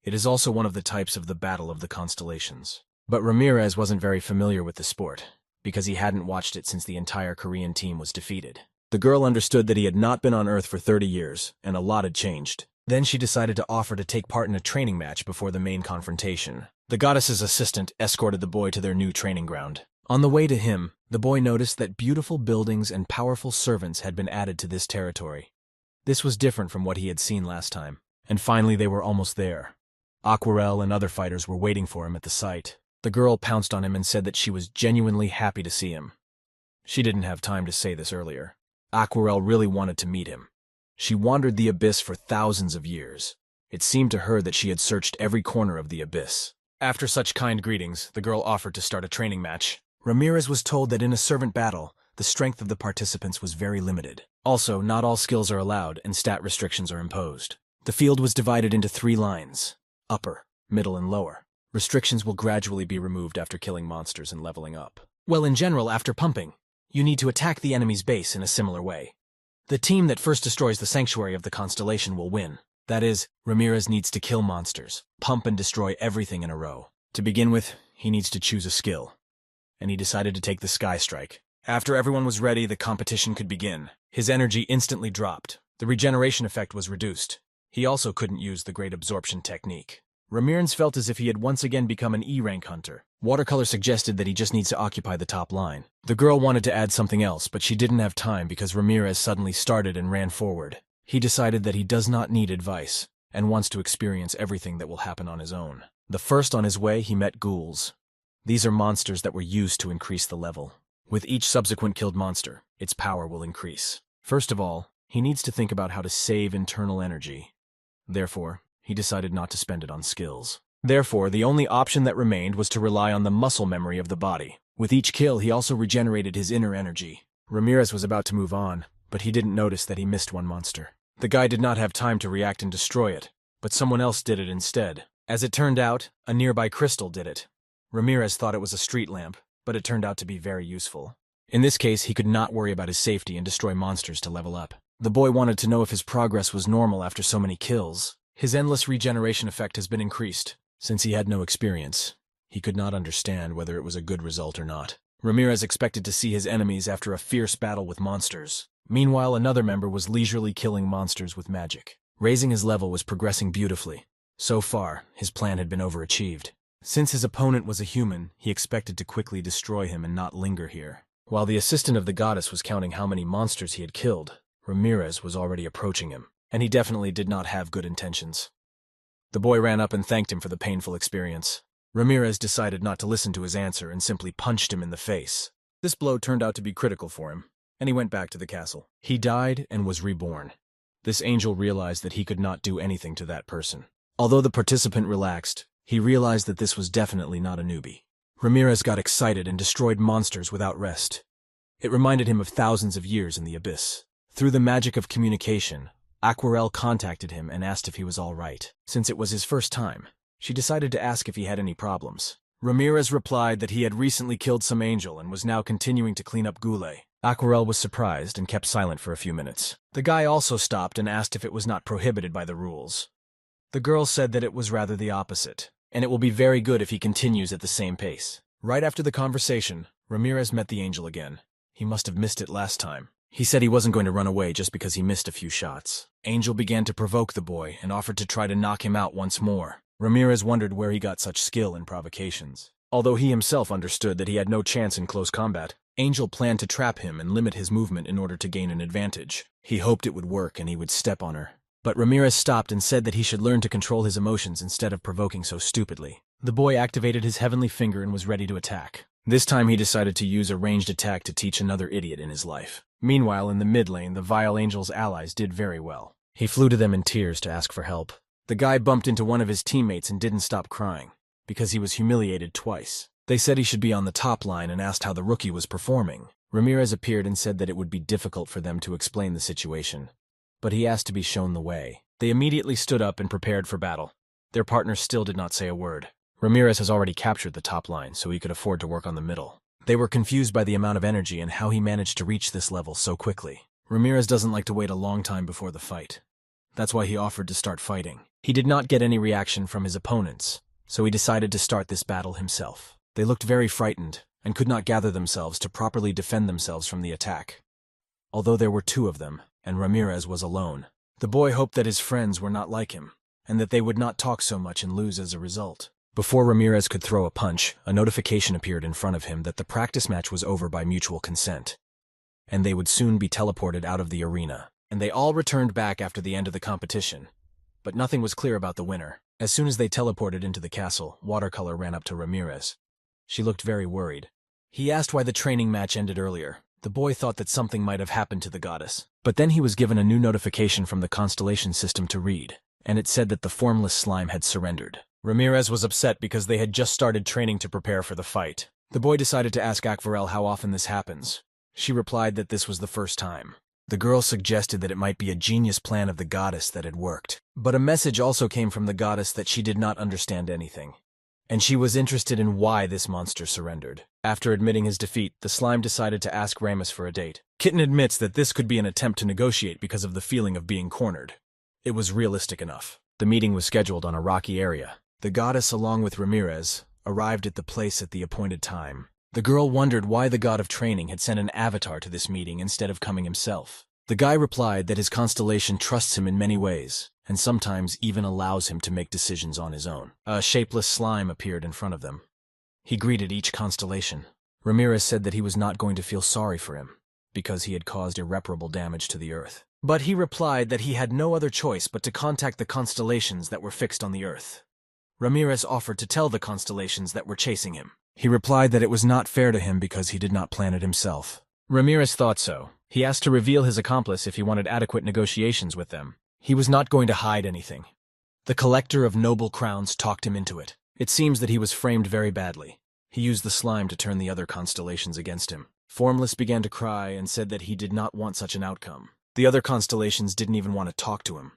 It is also one of the types of the battle of the constellations. But Ramirez wasn't very familiar with the sport, because he hadn't watched it since the entire Korean team was defeated. The girl understood that he had not been on Earth for 30 years, and a lot had changed. Then she decided to offer to take part in a training match before the main confrontation. The goddess's assistant escorted the boy to their new training ground. On the way to him, the boy noticed that beautiful buildings and powerful servants had been added to this territory. This was different from what he had seen last time, and finally they were almost there. Aquarelle and other fighters were waiting for him at the site. The girl pounced on him and said that she was genuinely happy to see him. She didn't have time to say this earlier. Aquarelle really wanted to meet him. She wandered the Abyss for thousands of years. It seemed to her that she had searched every corner of the Abyss. After such kind greetings, the girl offered to start a training match. Ramirez was told that in a servant battle, the strength of the participants was very limited. Also, not all skills are allowed and stat restrictions are imposed. The field was divided into 3 lines: upper, middle, and lower. Restrictions will gradually be removed after killing monsters and leveling up. Well, in general, after pumping, you need to attack the enemy's base in a similar way. The team that first destroys the sanctuary of the constellation will win. That is, Ramirez needs to kill monsters, pump and destroy everything in a row. To begin with, he needs to choose a skill, and he decided to take the Sky Strike. After everyone was ready, the competition could begin. His energy instantly dropped. The regeneration effect was reduced. He also couldn't use the Great Absorption technique. Ramirez felt as if he had once again become an E-rank hunter. Watercolor suggested that he just needs to occupy the top line. The girl wanted to add something else, but she didn't have time because Ramirez suddenly started and ran forward. He decided that he does not need advice, and wants to experience everything that will happen on his own. The first on his way, he met ghouls. These are monsters that were used to increase the level. With each subsequent killed monster, its power will increase. First of all, he needs to think about how to save internal energy. Therefore, he decided not to spend it on skills. Therefore, the only option that remained was to rely on the muscle memory of the body. With each kill, he also regenerated his inner energy. Ramirez was about to move on, but he didn't notice that he missed one monster. The guy did not have time to react and destroy it, but someone else did it instead. As it turned out, a nearby crystal did it. Ramirez thought it was a street lamp, but it turned out to be very useful. In this case, he could not worry about his safety and destroy monsters to level up. The boy wanted to know if his progress was normal after so many kills. His endless regeneration effect has been increased. Since he had no experience, he could not understand whether it was a good result or not. Ramirez expected to see his enemies after a fierce battle with monsters. Meanwhile, another member was leisurely killing monsters with magic. Raising his level was progressing beautifully. So far, his plan had been overachieved. Since his opponent was a human, he expected to quickly destroy him and not linger here. While the assistant of the goddess was counting how many monsters he had killed, Ramirez was already approaching him, and he definitely did not have good intentions. The boy ran up and thanked him for the painful experience. Ramirez decided not to listen to his answer and simply punched him in the face. This blow turned out to be critical for him, and he went back to the castle. He died and was reborn. This angel realized that he could not do anything to that person. Although the participant relaxed, he realized that this was definitely not a newbie. Ramirez got excited and destroyed monsters without rest. It reminded him of thousands of years in the abyss. Through the magic of communication, Aquarelle contacted him and asked if he was all right. Since it was his first time, she decided to ask if he had any problems. Ramirez replied that he had recently killed some angel and was now continuing to clean up Goulet. Aquarelle was surprised and kept silent for a few minutes. The guy also stopped and asked if it was not prohibited by the rules. The girl said that it was rather the opposite, and it will be very good if he continues at the same pace. Right after the conversation, Ramirez met the angel again. He must have missed it last time. He said he wasn't going to run away just because he missed a few shots. Angel began to provoke the boy and offered to try to knock him out once more. Ramirez wondered where he got such skill in provocations. Although he himself understood that he had no chance in close combat, Angel planned to trap him and limit his movement in order to gain an advantage. He hoped it would work and he would step on her. But Ramirez stopped and said that he should learn to control his emotions instead of provoking so stupidly. The boy activated his heavenly finger and was ready to attack. This time he decided to use a ranged attack to teach another idiot in his life. Meanwhile, in the mid lane, the Vile Angel's allies did very well. He flew to them in tears to ask for help. The guy bumped into one of his teammates and didn't stop crying, because he was humiliated twice. They said he should be on the top line and asked how the rookie was performing. Ramirez appeared and said that it would be difficult for them to explain the situation, but he asked to be shown the way. They immediately stood up and prepared for battle. Their partner still did not say a word. Ramirez has already captured the top line, so he could afford to work on the middle. They were confused by the amount of energy and how he managed to reach this level so quickly. Ramirez doesn't like to wait a long time before the fight. That's why he offered to start fighting. He did not get any reaction from his opponents, so he decided to start this battle himself. They looked very frightened and could not gather themselves to properly defend themselves from the attack. Although there were two of them, and Ramirez was alone, the boy hoped that his friends were not like him, and that they would not talk so much and lose as a result. Before Ramirez could throw a punch, a notification appeared in front of him that the practice match was over by mutual consent, and they would soon be teleported out of the arena. And they all returned back after the end of the competition, but nothing was clear about the winner. As soon as they teleported into the castle, Watercolor ran up to Ramirez. She looked very worried. He asked why the training match ended earlier. The boy thought that something might have happened to the goddess. But then he was given a new notification from the constellation system to read, and it said that the formless slime had surrendered. Ramirez was upset because they had just started training to prepare for the fight. The boy decided to ask Aquarelle how often this happens. She replied that this was the first time. The girl suggested that it might be a genius plan of the goddess that had worked. But a message also came from the goddess that she did not understand anything, and she was interested in why this monster surrendered. After admitting his defeat, the slime decided to ask Ramus for a date. Kitten admits that this could be an attempt to negotiate because of the feeling of being cornered. It was realistic enough. The meeting was scheduled on a rocky area. The goddess, along with Ramirez, arrived at the place at the appointed time. The girl wondered why the god of training had sent an avatar to this meeting instead of coming himself. The guy replied that his constellation trusts him in many ways, and sometimes even allows him to make decisions on his own. A shapeless slime appeared in front of them. He greeted each constellation. Ramirez said that he was not going to feel sorry for him, because he had caused irreparable damage to the Earth. But he replied that he had no other choice but to contact the constellations that were fixed on the Earth. Ramirez offered to tell the constellations that were chasing him. He replied that it was not fair to him because he did not plan it himself. Ramirez thought so. He asked to reveal his accomplice if he wanted adequate negotiations with them. He was not going to hide anything. The collector of noble crowns talked him into it. It seems that he was framed very badly. He used the slime to turn the other constellations against him. Formless began to cry and said that he did not want such an outcome. The other constellations didn't even want to talk to him.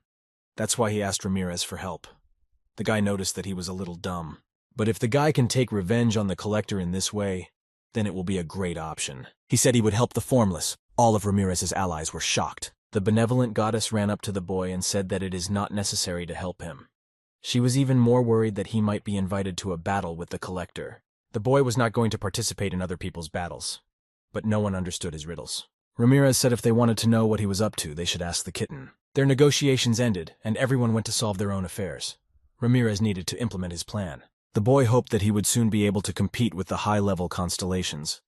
That's why he asked Ramirez for help. The guy noticed that he was a little dumb. But if the guy can take revenge on the collector in this way, then it will be a great option. He said he would help the Formless. All of Ramirez's allies were shocked. The benevolent goddess ran up to the boy and said that it is not necessary to help him. She was even more worried that he might be invited to a battle with the collector. The boy was not going to participate in other people's battles, but no one understood his riddles. Ramirez said if they wanted to know what he was up to, they should ask the kitten. Their negotiations ended, and everyone went to solve their own affairs. Ramirez needed to implement his plan. The boy hoped that he would soon be able to compete with the high-level constellations.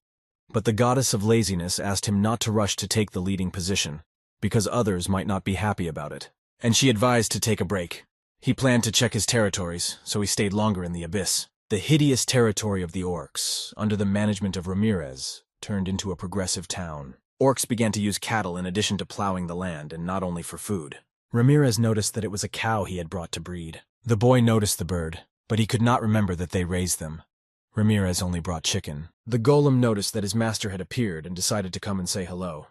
But the goddess of laziness asked him not to rush to take the leading position, because others might not be happy about it. And she advised to take a break. He planned to check his territories, so he stayed longer in the abyss. The hideous territory of the orcs, under the management of Ramirez, turned into a progressive town. Orcs began to use cattle in addition to plowing the land, and not only for food. Ramirez noticed that it was a cow he had brought to breed. The boy noticed the bird, but he could not remember that they raised them. Ramirez only brought chicken. The golem noticed that his master had appeared and decided to come and say hello.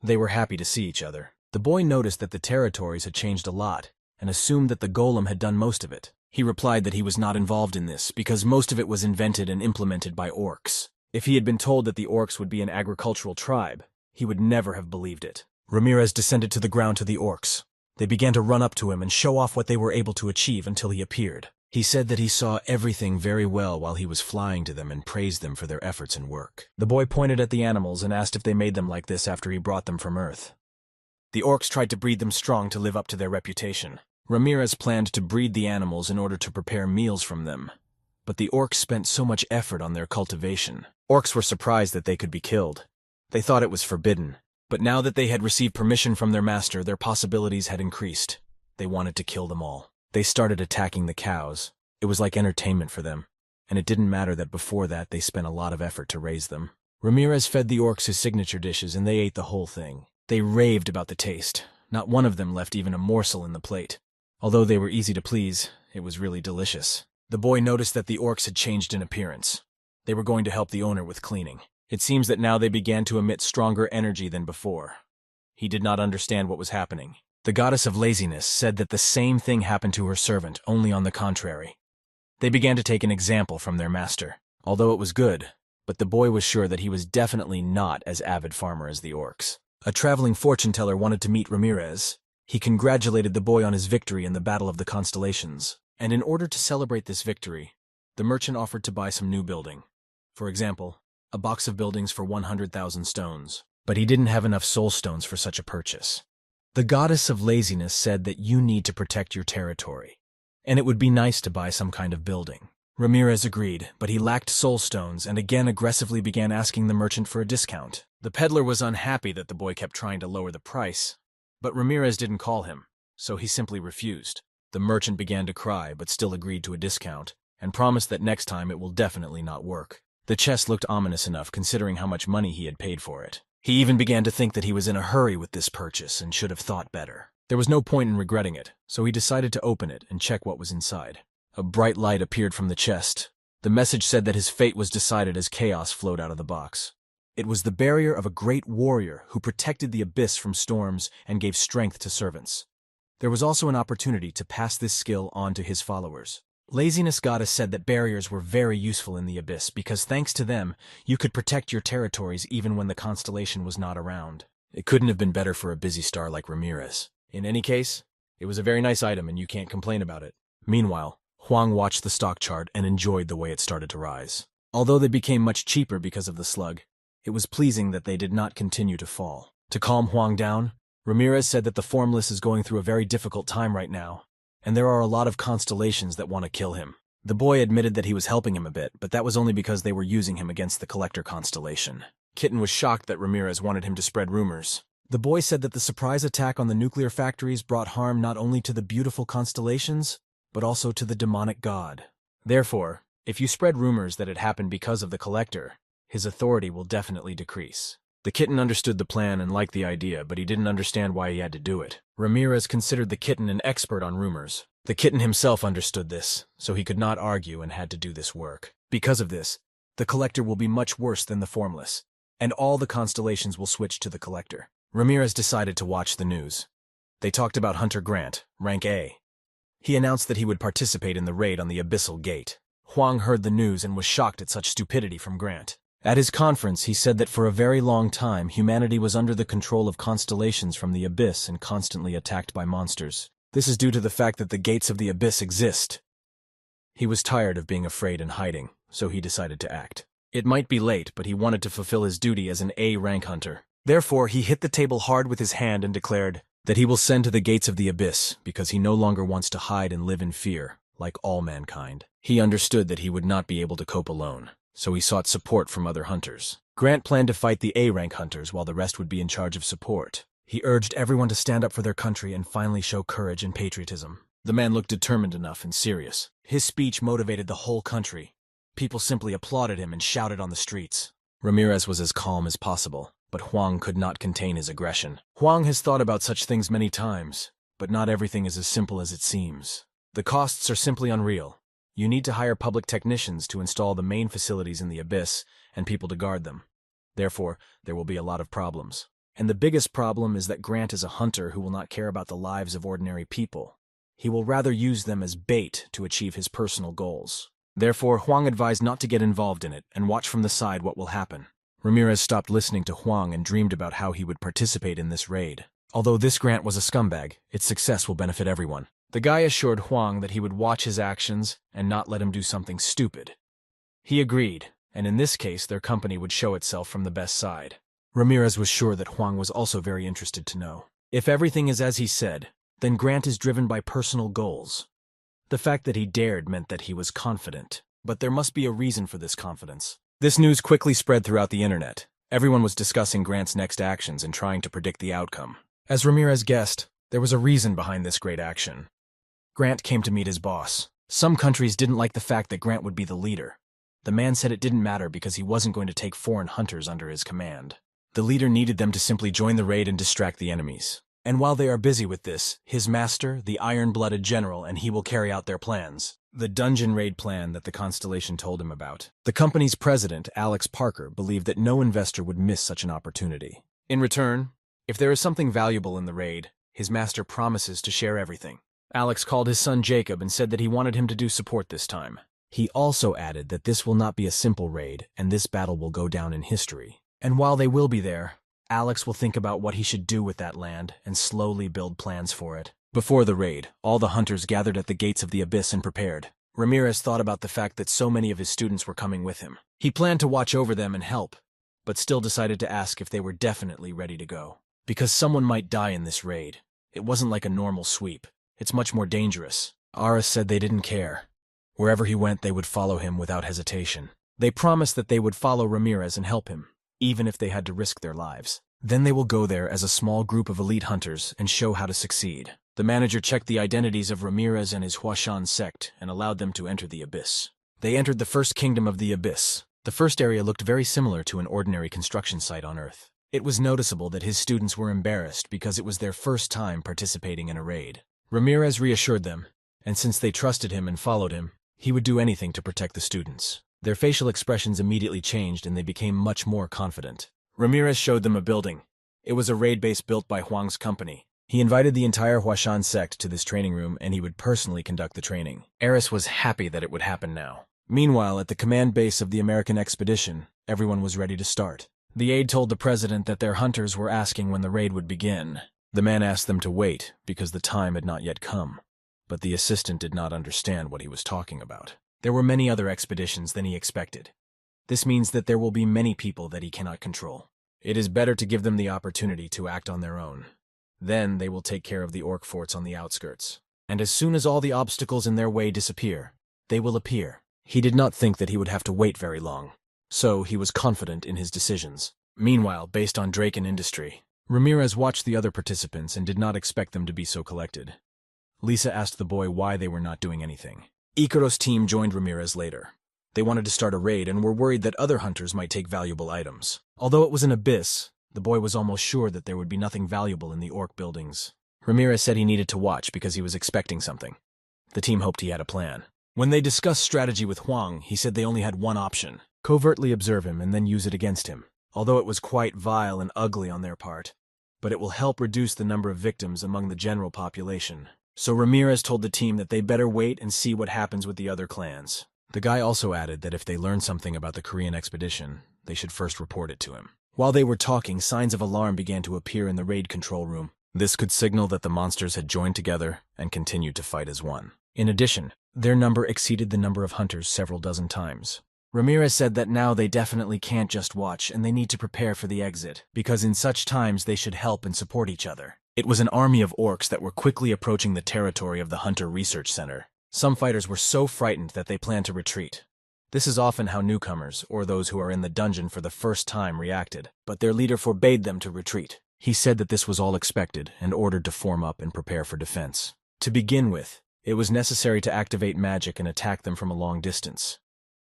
They were happy to see each other. The boy noticed that the territories had changed a lot, and assumed that the golem had done most of it. He replied that he was not involved in this, because most of it was invented and implemented by orcs. If he had been told that the orcs would be an agricultural tribe, he would never have believed it. Ramirez descended to the ground to the orcs. They began to run up to him and show off what they were able to achieve until he appeared. He said that he saw everything very well while he was flying to them and praised them for their efforts and work. The boy pointed at the animals and asked if they made them like this after he brought them from Earth. The orcs tried to breed them strong to live up to their reputation. Ramirez planned to breed the animals in order to prepare meals from them, but the orcs spent so much effort on their cultivation. Orcs were surprised that they could be killed. They thought it was forbidden, but now that they had received permission from their master, their possibilities had increased. They wanted to kill them all. They started attacking the cows. It was like entertainment for them, and it didn't matter that before that they spent a lot of effort to raise them. Ramirez fed the orcs his signature dishes, and they ate the whole thing. They raved about the taste. Not one of them left even a morsel in the plate. Although they were easy to please, it was really delicious. The boy noticed that the orcs had changed in appearance. They were going to help the owner with cleaning. It seems that now they began to emit stronger energy than before. He did not understand what was happening. The goddess of laziness said that the same thing happened to her servant, only on the contrary. They began to take an example from their master. Although it was good, but the boy was sure that he was definitely not as avid farmer as the orcs. A traveling fortune teller wanted to meet Ramirez. He congratulated the boy on his victory in the Battle of the Constellations. And in order to celebrate this victory, the merchant offered to buy some new building. For example, a box of buildings for 100,000 stones. But he didn't have enough soul stones for such a purchase. The goddess of laziness said that you need to protect your territory, and it would be nice to buy some kind of building. Ramirez agreed, but he lacked soul stones and again aggressively began asking the merchant for a discount. The peddler was unhappy that the boy kept trying to lower the price, but Ramirez didn't call him, so he simply refused. The merchant began to cry, but still agreed to a discount, and promised that next time it will definitely not work. The chest looked ominous enough considering how much money he had paid for it. He even began to think that he was in a hurry with this purchase and should have thought better. There was no point in regretting it, so he decided to open it and check what was inside. A bright light appeared from the chest. The message said that his fate was decided as chaos flowed out of the box. It was the barrier of a great warrior who protected the abyss from storms and gave strength to servants. There was also an opportunity to pass this skill on to his followers. Laziness Goddess said that barriers were very useful in the abyss because thanks to them, you could protect your territories even when the constellation was not around. It couldn't have been better for a busy star like Ramirez. In any case, it was a very nice item and you can't complain about it. Meanwhile, Huang watched the stock chart and enjoyed the way it started to rise. Although they became much cheaper because of the slug, it was pleasing that they did not continue to fall. To calm Huang down, Ramirez said that the Formless is going through a very difficult time right now, and there are a lot of constellations that want to kill him. The boy admitted that he was helping him a bit, but that was only because they were using him against the Collector constellation. Kitten was shocked that Ramirez wanted him to spread rumors. The boy said that the surprise attack on the nuclear factories brought harm not only to the beautiful constellations, but also to the demonic god. Therefore, if you spread rumors that it happened because of the Collector, his authority will definitely decrease. The kitten understood the plan and liked the idea, but he didn't understand why he had to do it. Ramirez considered the kitten an expert on rumors, The kitten himself understood this, so he could not argue and had to do this work. Because of this, the collector will be much worse than the formless, and all the constellations will switch to the collector. Ramirez decided to watch the news. They talked about Hunter Grant, rank A. He announced that he would participate in the raid on the Abyssal Gate. Huang heard the news and was shocked at such stupidity from Grant. At his conference, he said that for a very long time, humanity was under the control of constellations from the abyss and constantly attacked by monsters. This is due to the fact that the gates of the abyss exist. He was tired of being afraid and hiding, so he decided to act. It might be late, but he wanted to fulfill his duty as an A-rank hunter. Therefore, he hit the table hard with his hand and declared that he will send to the gates of the abyss because he no longer wants to hide and live in fear, like all mankind. He understood that he would not be able to cope alone, so he sought support from other hunters. Grant planned to fight the A-rank hunters while the rest would be in charge of support. He urged everyone to stand up for their country and finally show courage and patriotism. The man looked determined enough and serious. His speech motivated the whole country. People simply applauded him and shouted on the streets. Ramirez was as calm as possible, but Huang could not contain his aggression. Huang has thought about such things many times, but not everything is as simple as it seems. The costs are simply unreal. You need to hire public technicians to install the main facilities in the abyss and people to guard them. Therefore, there will be a lot of problems. And the biggest problem is that Grant is a hunter who will not care about the lives of ordinary people. He will rather use them as bait to achieve his personal goals. Therefore, Huang advised not to get involved in it and watch from the side what will happen. Ramirez stopped listening to Huang and dreamed about how he would participate in this raid. Although this Grant was a scumbag, its success will benefit everyone. The guy assured Huang that he would watch his actions and not let him do something stupid. He agreed, and in this case their company would show itself from the best side. Ramirez was sure that Huang was also very interested to know. If everything is as he said, then Grant is driven by personal goals. The fact that he dared meant that he was confident, but there must be a reason for this confidence. This news quickly spread throughout the internet. Everyone was discussing Grant's next actions and trying to predict the outcome. As Ramirez guessed, there was a reason behind this great action. Grant came to meet his boss. Some countries didn't like the fact that Grant would be the leader. The man said it didn't matter because he wasn't going to take foreign hunters under his command. The leader needed them to simply join the raid and distract the enemies. And while they are busy with this, his master, the iron-blooded general, and he will carry out their plans. The dungeon raid plan that the constellation told him about. The company's president, Alex Parker, believed that no investor would miss such an opportunity. In return, if there is something valuable in the raid, his master promises to share everything. Alex called his son Jacob and said that he wanted him to do support this time. He also added that this will not be a simple raid, and this battle will go down in history. And while they will be there, Alex will think about what he should do with that land and slowly build plans for it. Before the raid, all the hunters gathered at the gates of the abyss and prepared. Ramirez thought about the fact that so many of his students were coming with him. He planned to watch over them and help, but still decided to ask if they were definitely ready to go. Because someone might die in this raid. It wasn't like a normal sweep. It's much more dangerous. Aras said they didn't care. Wherever he went, they would follow him without hesitation. They promised that they would follow Ramirez and help him, even if they had to risk their lives. Then they will go there as a small group of elite hunters and show how to succeed. The manager checked the identities of Ramirez and his Huashan sect and allowed them to enter the abyss. They entered the first kingdom of the abyss. The first area looked very similar to an ordinary construction site on Earth. It was noticeable that his students were embarrassed because it was their first time participating in a raid. Ramirez reassured them, and since they trusted him and followed him, he would do anything to protect the students. Their facial expressions immediately changed and they became much more confident. Ramirez showed them a building. It was a raid base built by Huang's company. He invited the entire Huashan sect to this training room and he would personally conduct the training. Eris was happy that it would happen now. Meanwhile, at the command base of the American expedition, everyone was ready to start. The aide told the president that their hunters were asking when the raid would begin. The man asked them to wait because the time had not yet come. But the assistant did not understand what he was talking about. There were many other expeditions than he expected. This means that there will be many people that he cannot control. It is better to give them the opportunity to act on their own. Then they will take care of the orc forts on the outskirts. And as soon as all the obstacles in their way disappear, they will appear. He did not think that he would have to wait very long. So he was confident in his decisions. Meanwhile, based on Draken Industry, Ramirez watched the other participants and did not expect them to be so collected. Lisa asked the boy why they were not doing anything. Ikaros' team joined Ramirez later. They wanted to start a raid and were worried that other hunters might take valuable items. Although it was an abyss, the boy was almost sure that there would be nothing valuable in the orc buildings. Ramirez said he needed to watch because he was expecting something. The team hoped he had a plan. When they discussed strategy with Huang, he said they only had one option: covertly observe him and then use it against him, although it was quite vile and ugly on their part. But it will help reduce the number of victims among the general population. So Ramirez told the team that they better wait and see what happens with the other clans. The guy also added that if they learned something about the Korean expedition, they should first report it to him. While they were talking, signs of alarm began to appear in the raid control room. This could signal that the monsters had joined together and continued to fight as one. In addition, their number exceeded the number of hunters several dozen times. Ramirez said that now they definitely can't just watch and they need to prepare for the exit, because in such times they should help and support each other. It was an army of orcs that were quickly approaching the territory of the Hunter Research Center. Some fighters were so frightened that they planned to retreat. This is often how newcomers, or those who are in the dungeon for the first time, reacted, but their leader forbade them to retreat. He said that this was all expected and ordered to form up and prepare for defense. To begin with, it was necessary to activate magic and attack them from a long distance,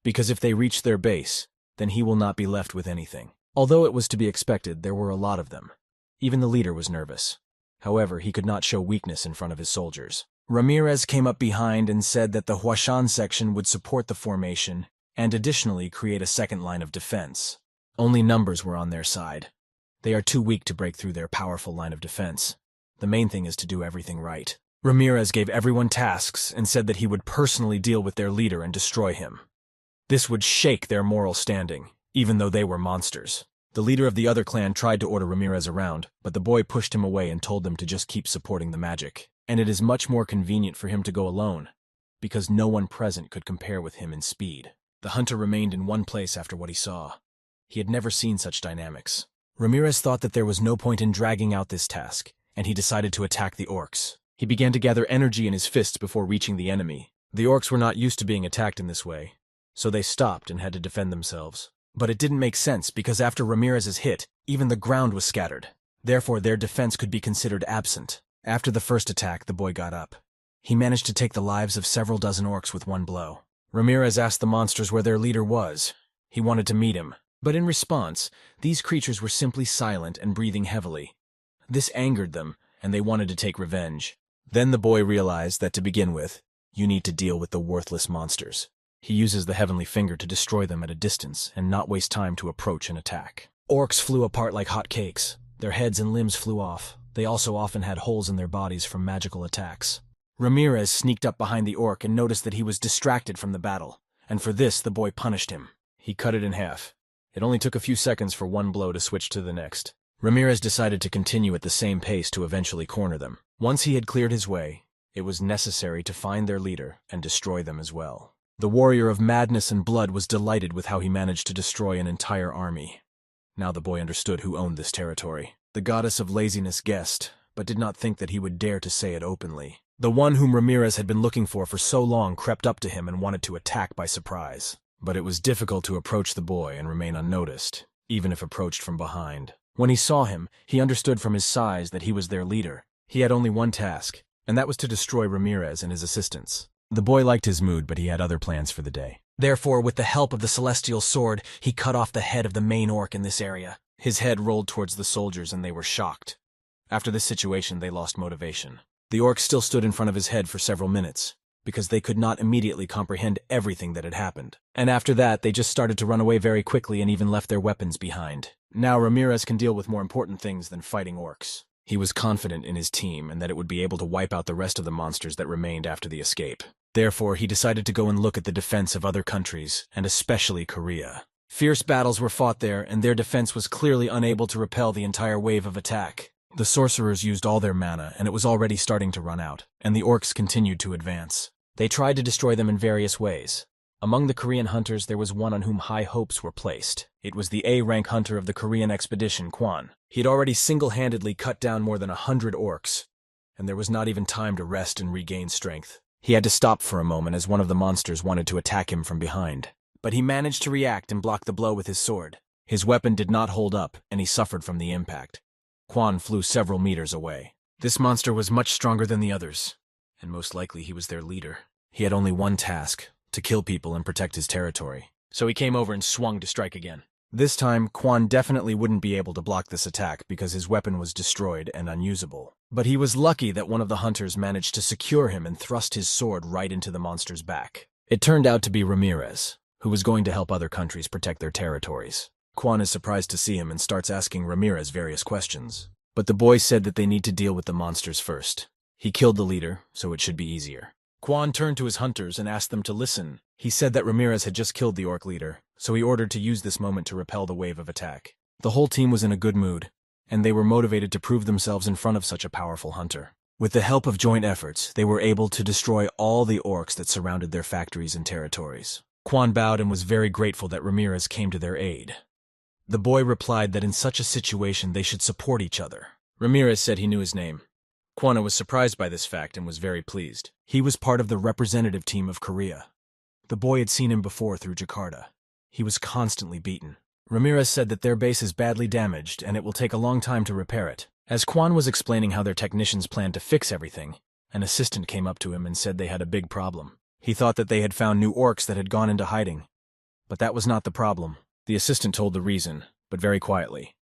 because if they reach their base, then he will not be left with anything. Although it was to be expected, there were a lot of them. Even the leader was nervous. However, he could not show weakness in front of his soldiers. Ramirez came up behind and said that the Huashan section would support the formation and additionally create a second line of defense. Only numbers were on their side. They are too weak to break through their powerful line of defense. The main thing is to do everything right. Ramirez gave everyone tasks and said that he would personally deal with their leader and destroy him. This would shake their moral standing, even though they were monsters. The leader of the other clan tried to order Ramirez around, but the boy pushed him away and told them to just keep supporting the magic. And it is much more convenient for him to go alone, because no one present could compare with him in speed. The hunter remained in one place after what he saw. He had never seen such dynamics. Ramirez thought that there was no point in dragging out this task, and he decided to attack the orcs. He began to gather energy in his fists before reaching the enemy. The orcs were not used to being attacked in this way, so they stopped and had to defend themselves. But it didn't make sense because after Ramirez's hit, even the ground was scattered. Therefore, their defense could be considered absent. After the first attack, the boy got up. He managed to take the lives of several dozen orcs with one blow. Ramirez asked the monsters where their leader was. He wanted to meet him. But in response, these creatures were simply silent and breathing heavily. This angered them, and they wanted to take revenge. Then the boy realized that to begin with, you need to deal with the worthless monsters. He uses the heavenly finger to destroy them at a distance and not waste time to approach and attack. Orcs flew apart like hot cakes. Their heads and limbs flew off. They also often had holes in their bodies from magical attacks. Ramirez sneaked up behind the orc and noticed that he was distracted from the battle, and for this the boy punished him. He cut it in half. It only took a few seconds for one blow to switch to the next. Ramirez decided to continue at the same pace to eventually corner them. Once he had cleared his way, it was necessary to find their leader and destroy them as well. The warrior of madness and blood was delighted with how he managed to destroy an entire army. Now the boy understood who owned this territory. The goddess of laziness guessed, but did not think that he would dare to say it openly. The one whom Ramirez had been looking for so long crept up to him and wanted to attack by surprise. But it was difficult to approach the boy and remain unnoticed, even if approached from behind. When he saw him, he understood from his size that he was their leader. He had only one task, and that was to destroy Ramirez and his assistants. The boy liked his mood, but he had other plans for the day. Therefore, with the help of the celestial sword, he cut off the head of the main orc in this area. His head rolled towards the soldiers and they were shocked. After this situation, they lost motivation. The orc still stood in front of his head for several minutes, because they could not immediately comprehend everything that had happened. And after that, they just started to run away very quickly and even left their weapons behind. Now Ramirez can deal with more important things than fighting orcs. He was confident in his team and that it would be able to wipe out the rest of the monsters that remained after the escape. Therefore, he decided to go and look at the defense of other countries, and especially Korea. Fierce battles were fought there, and their defense was clearly unable to repel the entire wave of attack. The sorcerers used all their mana, and it was already starting to run out, and the orcs continued to advance. They tried to destroy them in various ways. Among the Korean hunters, there was one on whom high hopes were placed. It was the A-rank hunter of the Korean expedition, Kwan. He had already single-handedly cut down more than 100 orcs, and there was not even time to rest and regain strength. He had to stop for a moment as one of the monsters wanted to attack him from behind. But he managed to react and block the blow with his sword. His weapon did not hold up, and he suffered from the impact. Kwan flew several meters away. This monster was much stronger than the others, and most likely he was their leader. He had only one task, to kill people and protect his territory. So he came over and swung to strike again. This time, Kwon definitely wouldn't be able to block this attack because his weapon was destroyed and unusable. But he was lucky that one of the hunters managed to secure him and thrust his sword right into the monster's back. It turned out to be Ramirez, who was going to help other countries protect their territories. Kwon is surprised to see him and starts asking Ramirez various questions. But the boy said that they need to deal with the monsters first. He killed the leader, so it should be easier. Kwon turned to his hunters and asked them to listen. He said that Ramirez had just killed the orc leader, so he ordered to use this moment to repel the wave of attack. The whole team was in a good mood, and they were motivated to prove themselves in front of such a powerful hunter. With the help of joint efforts, they were able to destroy all the orcs that surrounded their factories and territories. Kwon bowed and was very grateful that Ramirez came to their aid. The boy replied that in such a situation they should support each other. Ramirez said he knew his name. Kwon was surprised by this fact and was very pleased. He was part of the representative team of Korea. The boy had seen him before through Jakarta. He was constantly beaten. Ramirez said that their base is badly damaged and it will take a long time to repair it. As Kwon was explaining how their technicians planned to fix everything, an assistant came up to him and said they had a big problem. He thought that they had found new orcs that had gone into hiding. But that was not the problem. The assistant told the reason, but very quietly.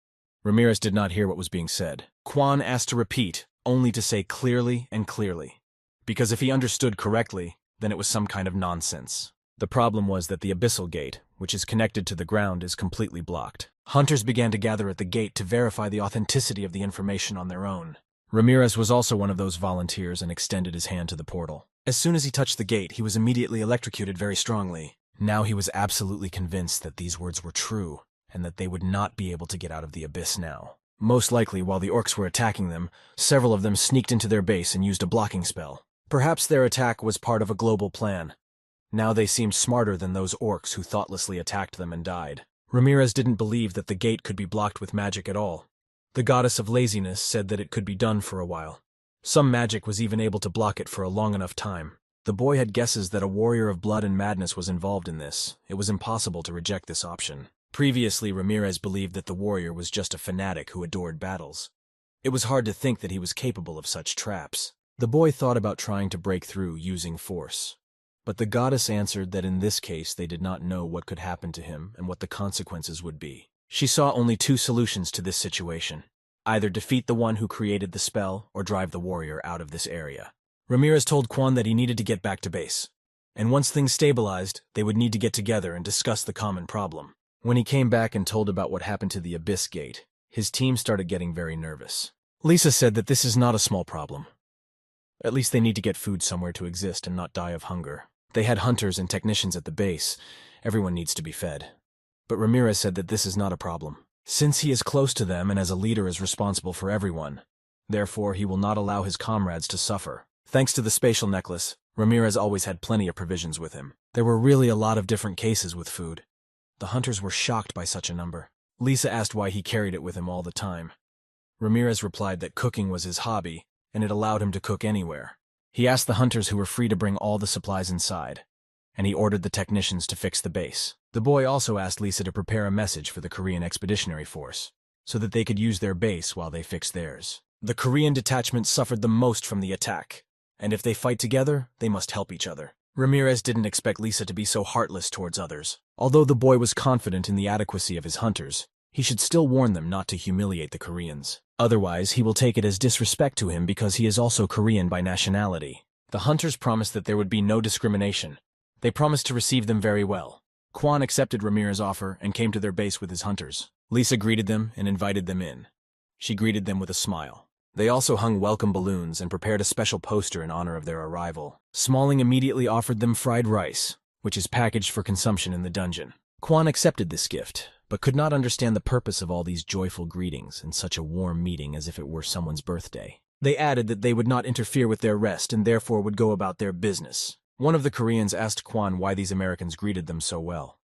Ramirez did not hear what was being said. Kwon asked to repeat, only to say clearly and clearly. Because if he understood correctly, then it was some kind of nonsense. The problem was that the abyssal gate, which is connected to the ground, is completely blocked. Hunters began to gather at the gate to verify the authenticity of the information on their own. Ramirez was also one of those volunteers and extended his hand to the portal. As soon as he touched the gate, he was immediately electrocuted very strongly. Now he was absolutely convinced that these words were true, and that they would not be able to get out of the abyss now. Most likely, while the orcs were attacking them, several of them sneaked into their base and used a blocking spell. Perhaps their attack was part of a global plan. Now they seemed smarter than those orcs who thoughtlessly attacked them and died. Ramirez didn't believe that the gate could be blocked with magic at all. The goddess of laziness said that it could be done for a while. Some magic was even able to block it for a long enough time. The boy had guesses that a warrior of blood and madness was involved in this. It was impossible to reject this option. Previously, Ramirez believed that the warrior was just a fanatic who adored battles. It was hard to think that he was capable of such traps. The boy thought about trying to break through using force. But the goddess answered that in this case they did not know what could happen to him and what the consequences would be. She saw only two solutions to this situation. Either defeat the one who created the spell or drive the warrior out of this area. Ramirez told Kwon that he needed to get back to base. And once things stabilized, they would need to get together and discuss the common problem. When he came back and told about what happened to the Abyss Gate, his team started getting very nervous. Lisa said that this is not a small problem. At least they need to get food somewhere to exist and not die of hunger. They had hunters and technicians at the base. Everyone needs to be fed. But Ramirez said that this is not a problem. Since he is close to them and as a leader is responsible for everyone, therefore he will not allow his comrades to suffer. Thanks to the spatial necklace, Ramirez always had plenty of provisions with him. There were really a lot of different cases with food. The hunters were shocked by such a number. Lisa asked why he carried it with him all the time. Ramirez replied that cooking was his hobby, and it allowed him to cook anywhere. He asked the hunters who were free to bring all the supplies inside, and he ordered the technicians to fix the base. The boy also asked Lisa to prepare a message for the Korean Expeditionary Force, so that they could use their base while they fixed theirs. The Korean detachment suffered the most from the attack, and if they fight together, they must help each other. Ramirez didn't expect Lisa to be so heartless towards others. Although the boy was confident in the adequacy of his hunters, he should still warn them not to humiliate the Koreans. Otherwise, he will take it as disrespect to him because he is also Korean by nationality. The hunters promised that there would be no discrimination. They promised to receive them very well. Kwon accepted Ramirez's offer and came to their base with his hunters. Lisa greeted them and invited them in. She greeted them with a smile. They also hung welcome balloons and prepared a special poster in honor of their arrival. Smalling immediately offered them fried rice, which is packaged for consumption in the dungeon. Kwon accepted this gift, but could not understand the purpose of all these joyful greetings and such a warm meeting as if it were someone's birthday. They added that they would not interfere with their rest and therefore would go about their business. One of the Koreans asked Kwon why these Americans greeted them so well.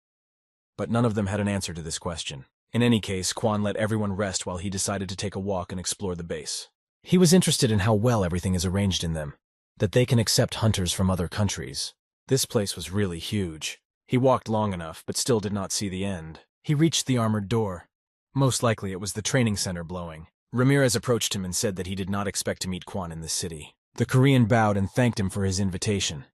But none of them had an answer to this question. In any case, Kwon let everyone rest while he decided to take a walk and explore the base. He was interested in how well everything is arranged in them, that they can accept hunters from other countries. This place was really huge. He walked long enough, but still did not see the end. He reached the armored door. Most likely it was the training center blowing. Ramirez approached him and said that he did not expect to meet Kwon in this city. The Korean bowed and thanked him for his invitation.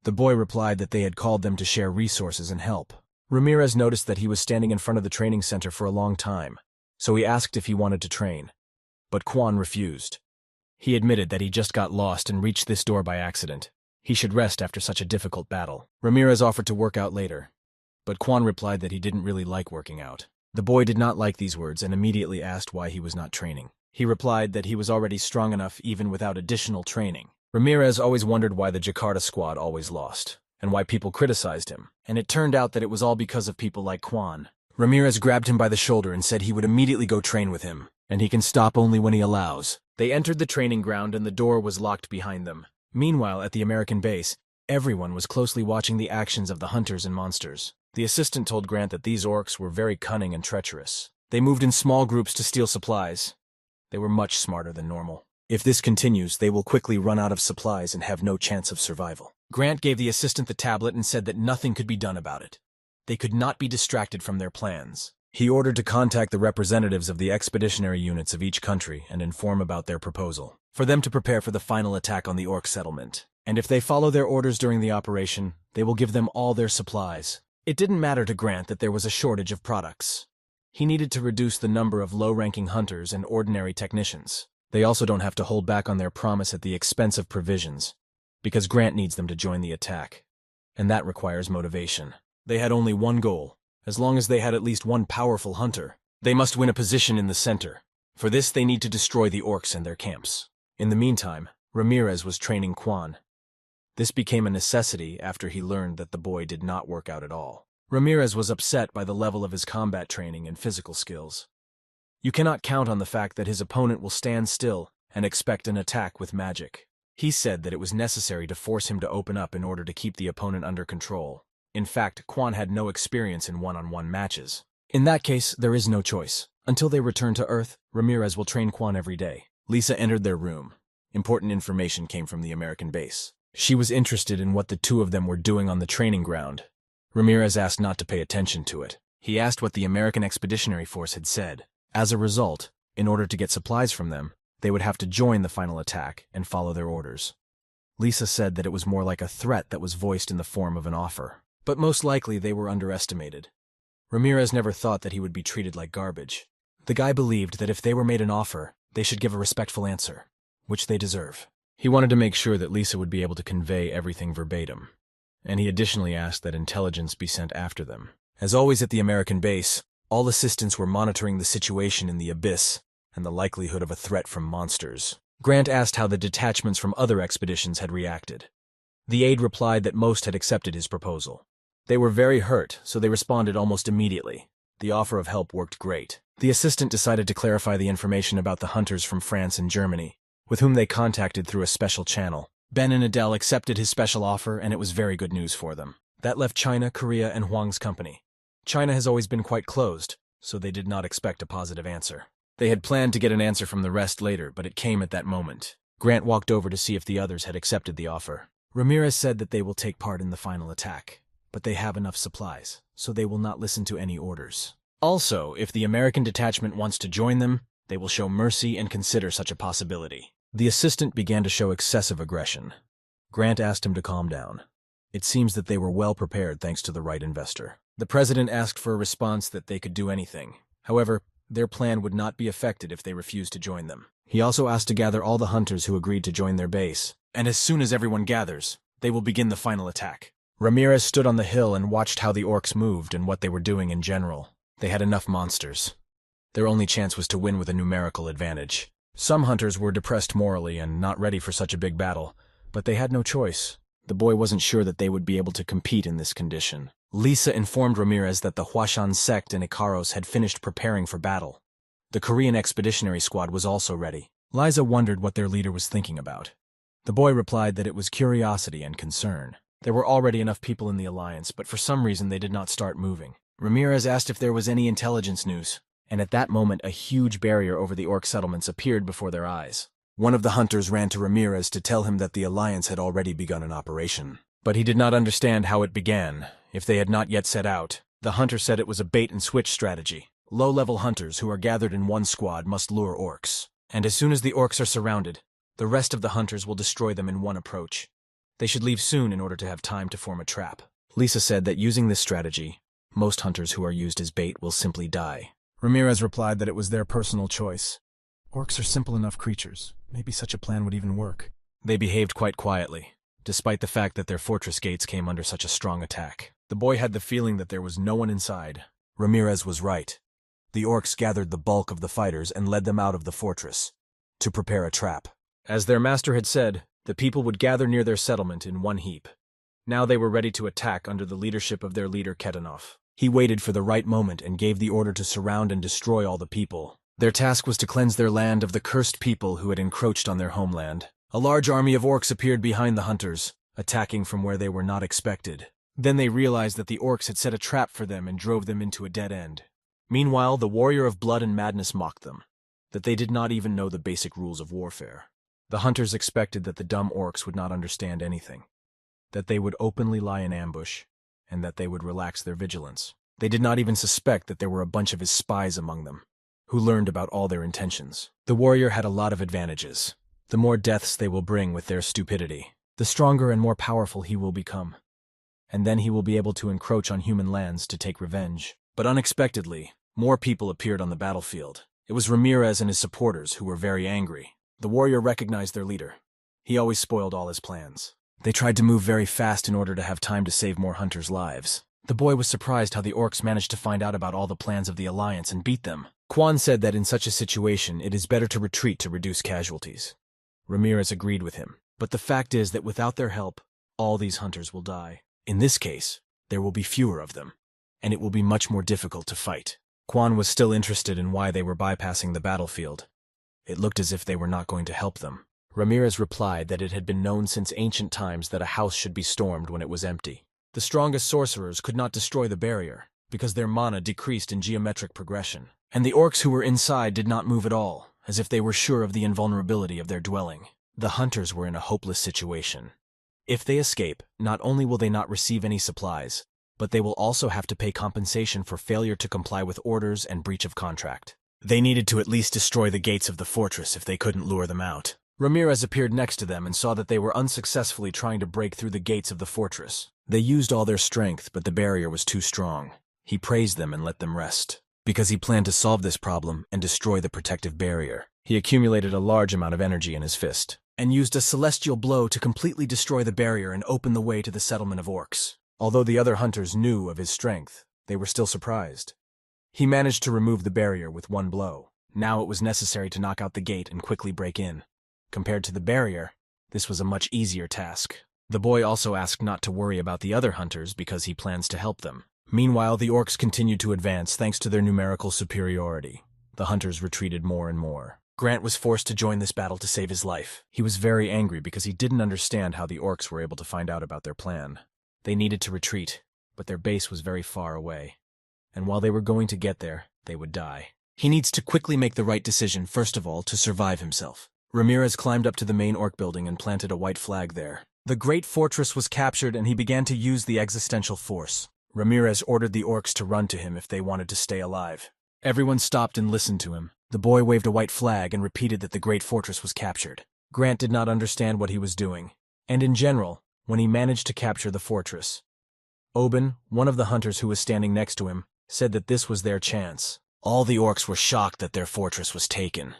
The boy replied that they had called them to share resources and help. Ramirez noticed that he was standing in front of the training center for a long time, so he asked if he wanted to train. But Quan refused. He admitted that he just got lost and reached this door by accident. He should rest after such a difficult battle. Ramirez offered to work out later, but Quan replied that he didn't really like working out. The boy did not like these words and immediately asked why he was not training. He replied that he was already strong enough even without additional training. Ramirez always wondered why the Jakarta squad always lost, and why people criticized him, and it turned out that it was all because of people like Quan. Ramirez grabbed him by the shoulder and said he would immediately go train with him, and he can stop only when he allows. They entered the training ground and the door was locked behind them. Meanwhile, at the American base, everyone was closely watching the actions of the hunters and monsters. The assistant told Grant that these orcs were very cunning and treacherous. They moved in small groups to steal supplies. They were much smarter than normal. If this continues, they will quickly run out of supplies and have no chance of survival. Grant gave the assistant the tablet and said that nothing could be done about it. They could not be distracted from their plans. He ordered to contact the representatives of the expeditionary units of each country and inform about their proposal, for them to prepare for the final attack on the orc settlement. And if they follow their orders during the operation, they will give them all their supplies. It didn't matter to Grant that there was a shortage of products. He needed to reduce the number of low-ranking hunters and ordinary technicians. They also don't have to hold back on their promise at the expense of provisions, because Grant needs them to join the attack. And that requires motivation. They had only one goal. As long as they had at least one powerful hunter, they must win a position in the center. For this, they need to destroy the orcs and their camps. In the meantime, Ramirez was training Quan. This became a necessity after he learned that the boy did not work out at all. Ramirez was upset by the level of his combat training and physical skills. You cannot count on the fact that his opponent will stand still and expect an attack with magic. He said that it was necessary to force him to open up in order to keep the opponent under control. In fact, Quan had no experience in one-on-one matches. In that case, there is no choice. Until they return to Earth, Ramirez will train Quan every day. Lisa entered their room. Important information came from the American base. She was interested in what the two of them were doing on the training ground. Ramirez asked not to pay attention to it. He asked what the American Expeditionary Force had said. As a result, in order to get supplies from them, they would have to join the final attack and follow their orders. Lisa said that it was more like a threat that was voiced in the form of an offer. But most likely they were underestimated. Ramirez never thought that he would be treated like garbage. The guy believed that if they were made an offer, they should give a respectful answer, which they deserve. He wanted to make sure that Lisa would be able to convey everything verbatim, and he additionally asked that intelligence be sent after them. As always at the American base, all assistants were monitoring the situation in the abyss and the likelihood of a threat from monsters. Grant asked how the detachments from other expeditions had reacted. The aide replied that most had accepted his proposal. They were very hurt, so they responded almost immediately. The offer of help worked great. The assistant decided to clarify the information about the hunters from France and Germany, with whom they contacted through a special channel. Ben and Adele accepted his special offer, and it was very good news for them. That left China, Korea, and Huang's company. China has always been quite closed, so they did not expect a positive answer. They had planned to get an answer from the rest later, but it came at that moment. Grant walked over to see if the others had accepted the offer. Ramirez said that they will take part in the final attack, but they have enough supplies, so they will not listen to any orders. Also, if the American detachment wants to join them, they will show mercy and consider such a possibility. The assistant began to show excessive aggression. Grant asked him to calm down. It seems that they were well prepared thanks to the right investor. The president asked for a response that they could do anything. However, their plan would not be affected if they refused to join them. He also asked to gather all the hunters who agreed to join their base, and as soon as everyone gathers, they will begin the final attack. Ramirez stood on the hill and watched how the orcs moved and what they were doing in general. They had enough monsters. Their only chance was to win with a numerical advantage. Some hunters were depressed morally and not ready for such a big battle, but they had no choice. The boy wasn't sure that they would be able to compete in this condition. Lisa informed Ramirez that the Huashan sect and Ikaros had finished preparing for battle. The Korean expeditionary squad was also ready. Liza wondered what their leader was thinking about. The boy replied that it was curiosity and concern. There were already enough people in the alliance, but for some reason they did not start moving. Ramirez asked if there was any intelligence news, and at that moment a huge barrier over the orc settlements appeared before their eyes. One of the hunters ran to Ramirez to tell him that the alliance had already begun an operation. But he did not understand how it began. If they had not yet set out, the hunter said it was a bait-and-switch strategy. Low-level hunters who are gathered in one squad must lure orcs. And as soon as the orcs are surrounded, the rest of the hunters will destroy them in one approach. They should leave soon in order to have time to form a trap. Lisa said that using this strategy, Most hunters who are used as bait will simply die. Ramirez replied that it was their personal choice. Orcs are simple enough creatures. Maybe such a plan would even work. They behaved quite quietly, despite the fact that their fortress gates came under such a strong attack. The boy had the feeling that there was no one inside. Ramirez was right. The orcs gathered the bulk of the fighters and led them out of the fortress to prepare a trap. As their master had said, the people would gather near their settlement in one heap. Now they were ready to attack under the leadership of their leader Ketanov. He waited for the right moment and gave the order to surround and destroy all the people. Their task was to cleanse their land of the cursed people who had encroached on their homeland. A large army of orcs appeared behind the hunters, attacking from where they were not expected. Then they realized that the orcs had set a trap for them and drove them into a dead end. Meanwhile, the warrior of blood and madness mocked them, that they did not even know the basic rules of warfare. The hunters expected that the dumb orcs would not understand anything, that they would openly lie in ambush, and that they would relax their vigilance. They did not even suspect that there were a bunch of his spies among them, who learned about all their intentions. The warrior had a lot of advantages. The more deaths they will bring with their stupidity, the stronger and more powerful he will become. And then he will be able to encroach on human lands to take revenge. But unexpectedly, more people appeared on the battlefield. It was Ramirez and his supporters who were very angry. The warrior recognized their leader. He always spoiled all his plans. They tried to move very fast in order to have time to save more hunters' lives. The boy was surprised how the orcs managed to find out about all the plans of the Alliance and beat them. Quan said that in such a situation it is better to retreat to reduce casualties. Ramirez agreed with him. But the fact is that without their help, all these hunters will die. In this case, there will be fewer of them, and it will be much more difficult to fight. Quan was still interested in why they were bypassing the battlefield. It looked as if they were not going to help them. Ramirez replied that it had been known since ancient times that a house should be stormed when it was empty. The strongest sorcerers could not destroy the barrier, because their mana decreased in geometric progression, and the orcs who were inside did not move at all, as if they were sure of the invulnerability of their dwelling. The hunters were in a hopeless situation. If they escape, not only will they not receive any supplies, but they will also have to pay compensation for failure to comply with orders and breach of contract. They needed to at least destroy the gates of the fortress if they couldn't lure them out. Ramirez appeared next to them and saw that they were unsuccessfully trying to break through the gates of the fortress. They used all their strength, but the barrier was too strong. He praised them and let them rest, because he planned to solve this problem and destroy the protective barrier. He accumulated a large amount of energy in his fist, and used a celestial blow to completely destroy the barrier and open the way to the settlement of orcs. Although the other hunters knew of his strength, they were still surprised. He managed to remove the barrier with one blow. Now it was necessary to knock out the gate and quickly break in. Compared to the barrier, this was a much easier task. The boy also asked not to worry about the other hunters because he plans to help them. Meanwhile, the orcs continued to advance thanks to their numerical superiority. The hunters retreated more and more. Grant was forced to join this battle to save his life. He was very angry because he didn't understand how the orcs were able to find out about their plan. They needed to retreat, but their base was very far away. And while they were going to get there, they would die. He needs to quickly make the right decision, first of all, to survive himself. Ramirez climbed up to the main orc building and planted a white flag there. The great fortress was captured and he began to use the existential force. Ramirez ordered the orcs to run to him if they wanted to stay alive. Everyone stopped and listened to him. The boy waved a white flag and repeated that the great fortress was captured. Grant did not understand what he was doing, and in general, when he managed to capture the fortress. Oben, one of the hunters who was standing next to him, said that this was their chance. All the orcs were shocked that their fortress was taken.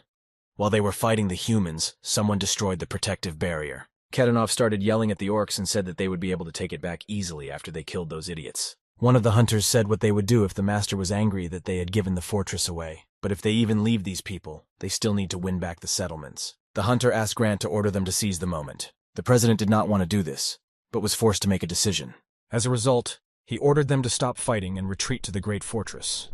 While they were fighting the humans, someone destroyed the protective barrier. Ketanov started yelling at the orcs and said that they would be able to take it back easily after they killed those idiots. One of the hunters said what they would do if the master was angry that they had given the fortress away. But if they even leave these people, they still need to win back the settlements. The hunter asked Grant to order them to seize the moment. The president did not want to do this, but was forced to make a decision. As a result, he ordered them to stop fighting and retreat to the great fortress.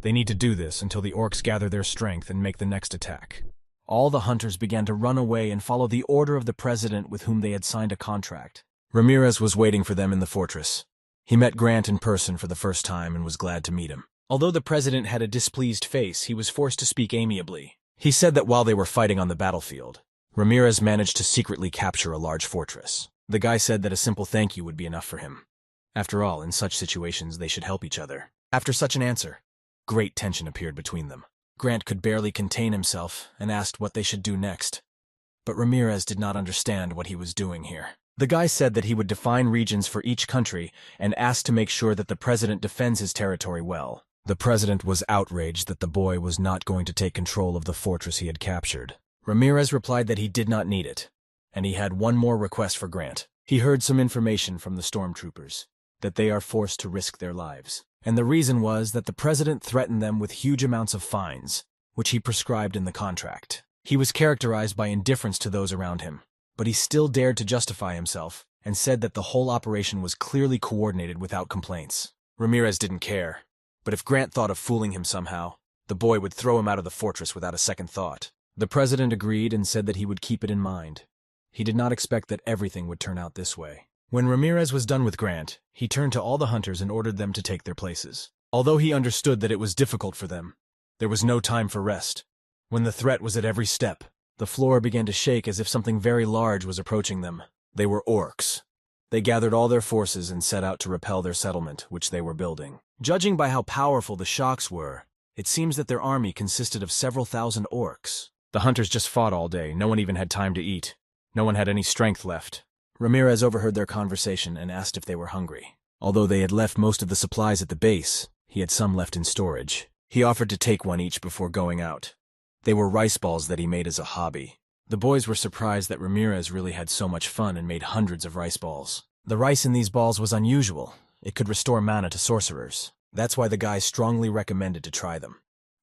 They need to do this until the orcs gather their strength and make the next attack. All the hunters began to run away and follow the order of the president with whom they had signed a contract. Ramirez was waiting for them in the fortress. He met Grant in person for the first time and was glad to meet him. Although the president had a displeased face, he was forced to speak amiably. He said that while they were fighting on the battlefield, Ramirez managed to secretly capture a large fortress. The guy said that a simple thank you would be enough for him. After all, in such situations, they should help each other. After such an answer, great tension appeared between them. Grant could barely contain himself and asked what they should do next. But Ramirez did not understand what he was doing here. The guy said that he would define regions for each country and asked to make sure that the president defends his territory well. The president was outraged that the boy was not going to take control of the fortress he had captured. Ramirez replied that he did not need it, and he had one more request for Grant. He heard some information from the stormtroopers, that they are forced to risk their lives. And the reason was that the president threatened them with huge amounts of fines, which he prescribed in the contract. He was characterized by indifference to those around him, but he still dared to justify himself and said that the whole operation was clearly coordinated without complaints. Ramirez didn't care, but if Grant thought of fooling him somehow, the boy would throw him out of the fortress without a second thought. The president agreed and said that he would keep it in mind. He did not expect that everything would turn out this way. When Ramirez was done with Grant, he turned to all the hunters and ordered them to take their places. Although he understood that it was difficult for them, there was no time for rest. When the threat was at every step, the floor began to shake as if something very large was approaching them. They were orcs. They gathered all their forces and set out to repel their settlement, which they were building. Judging by how powerful the shocks were, it seems that their army consisted of several thousand orcs. The hunters just fought all day. No one even had time to eat. No one had any strength left. Ramirez overheard their conversation and asked if they were hungry. Although they had left most of the supplies at the base, he had some left in storage. He offered to take one each before going out. They were rice balls that he made as a hobby. The boys were surprised that Ramirez really had so much fun and made hundreds of rice balls. The rice in these balls was unusual. It could restore mana to sorcerers. That's why the guy strongly recommended to try them,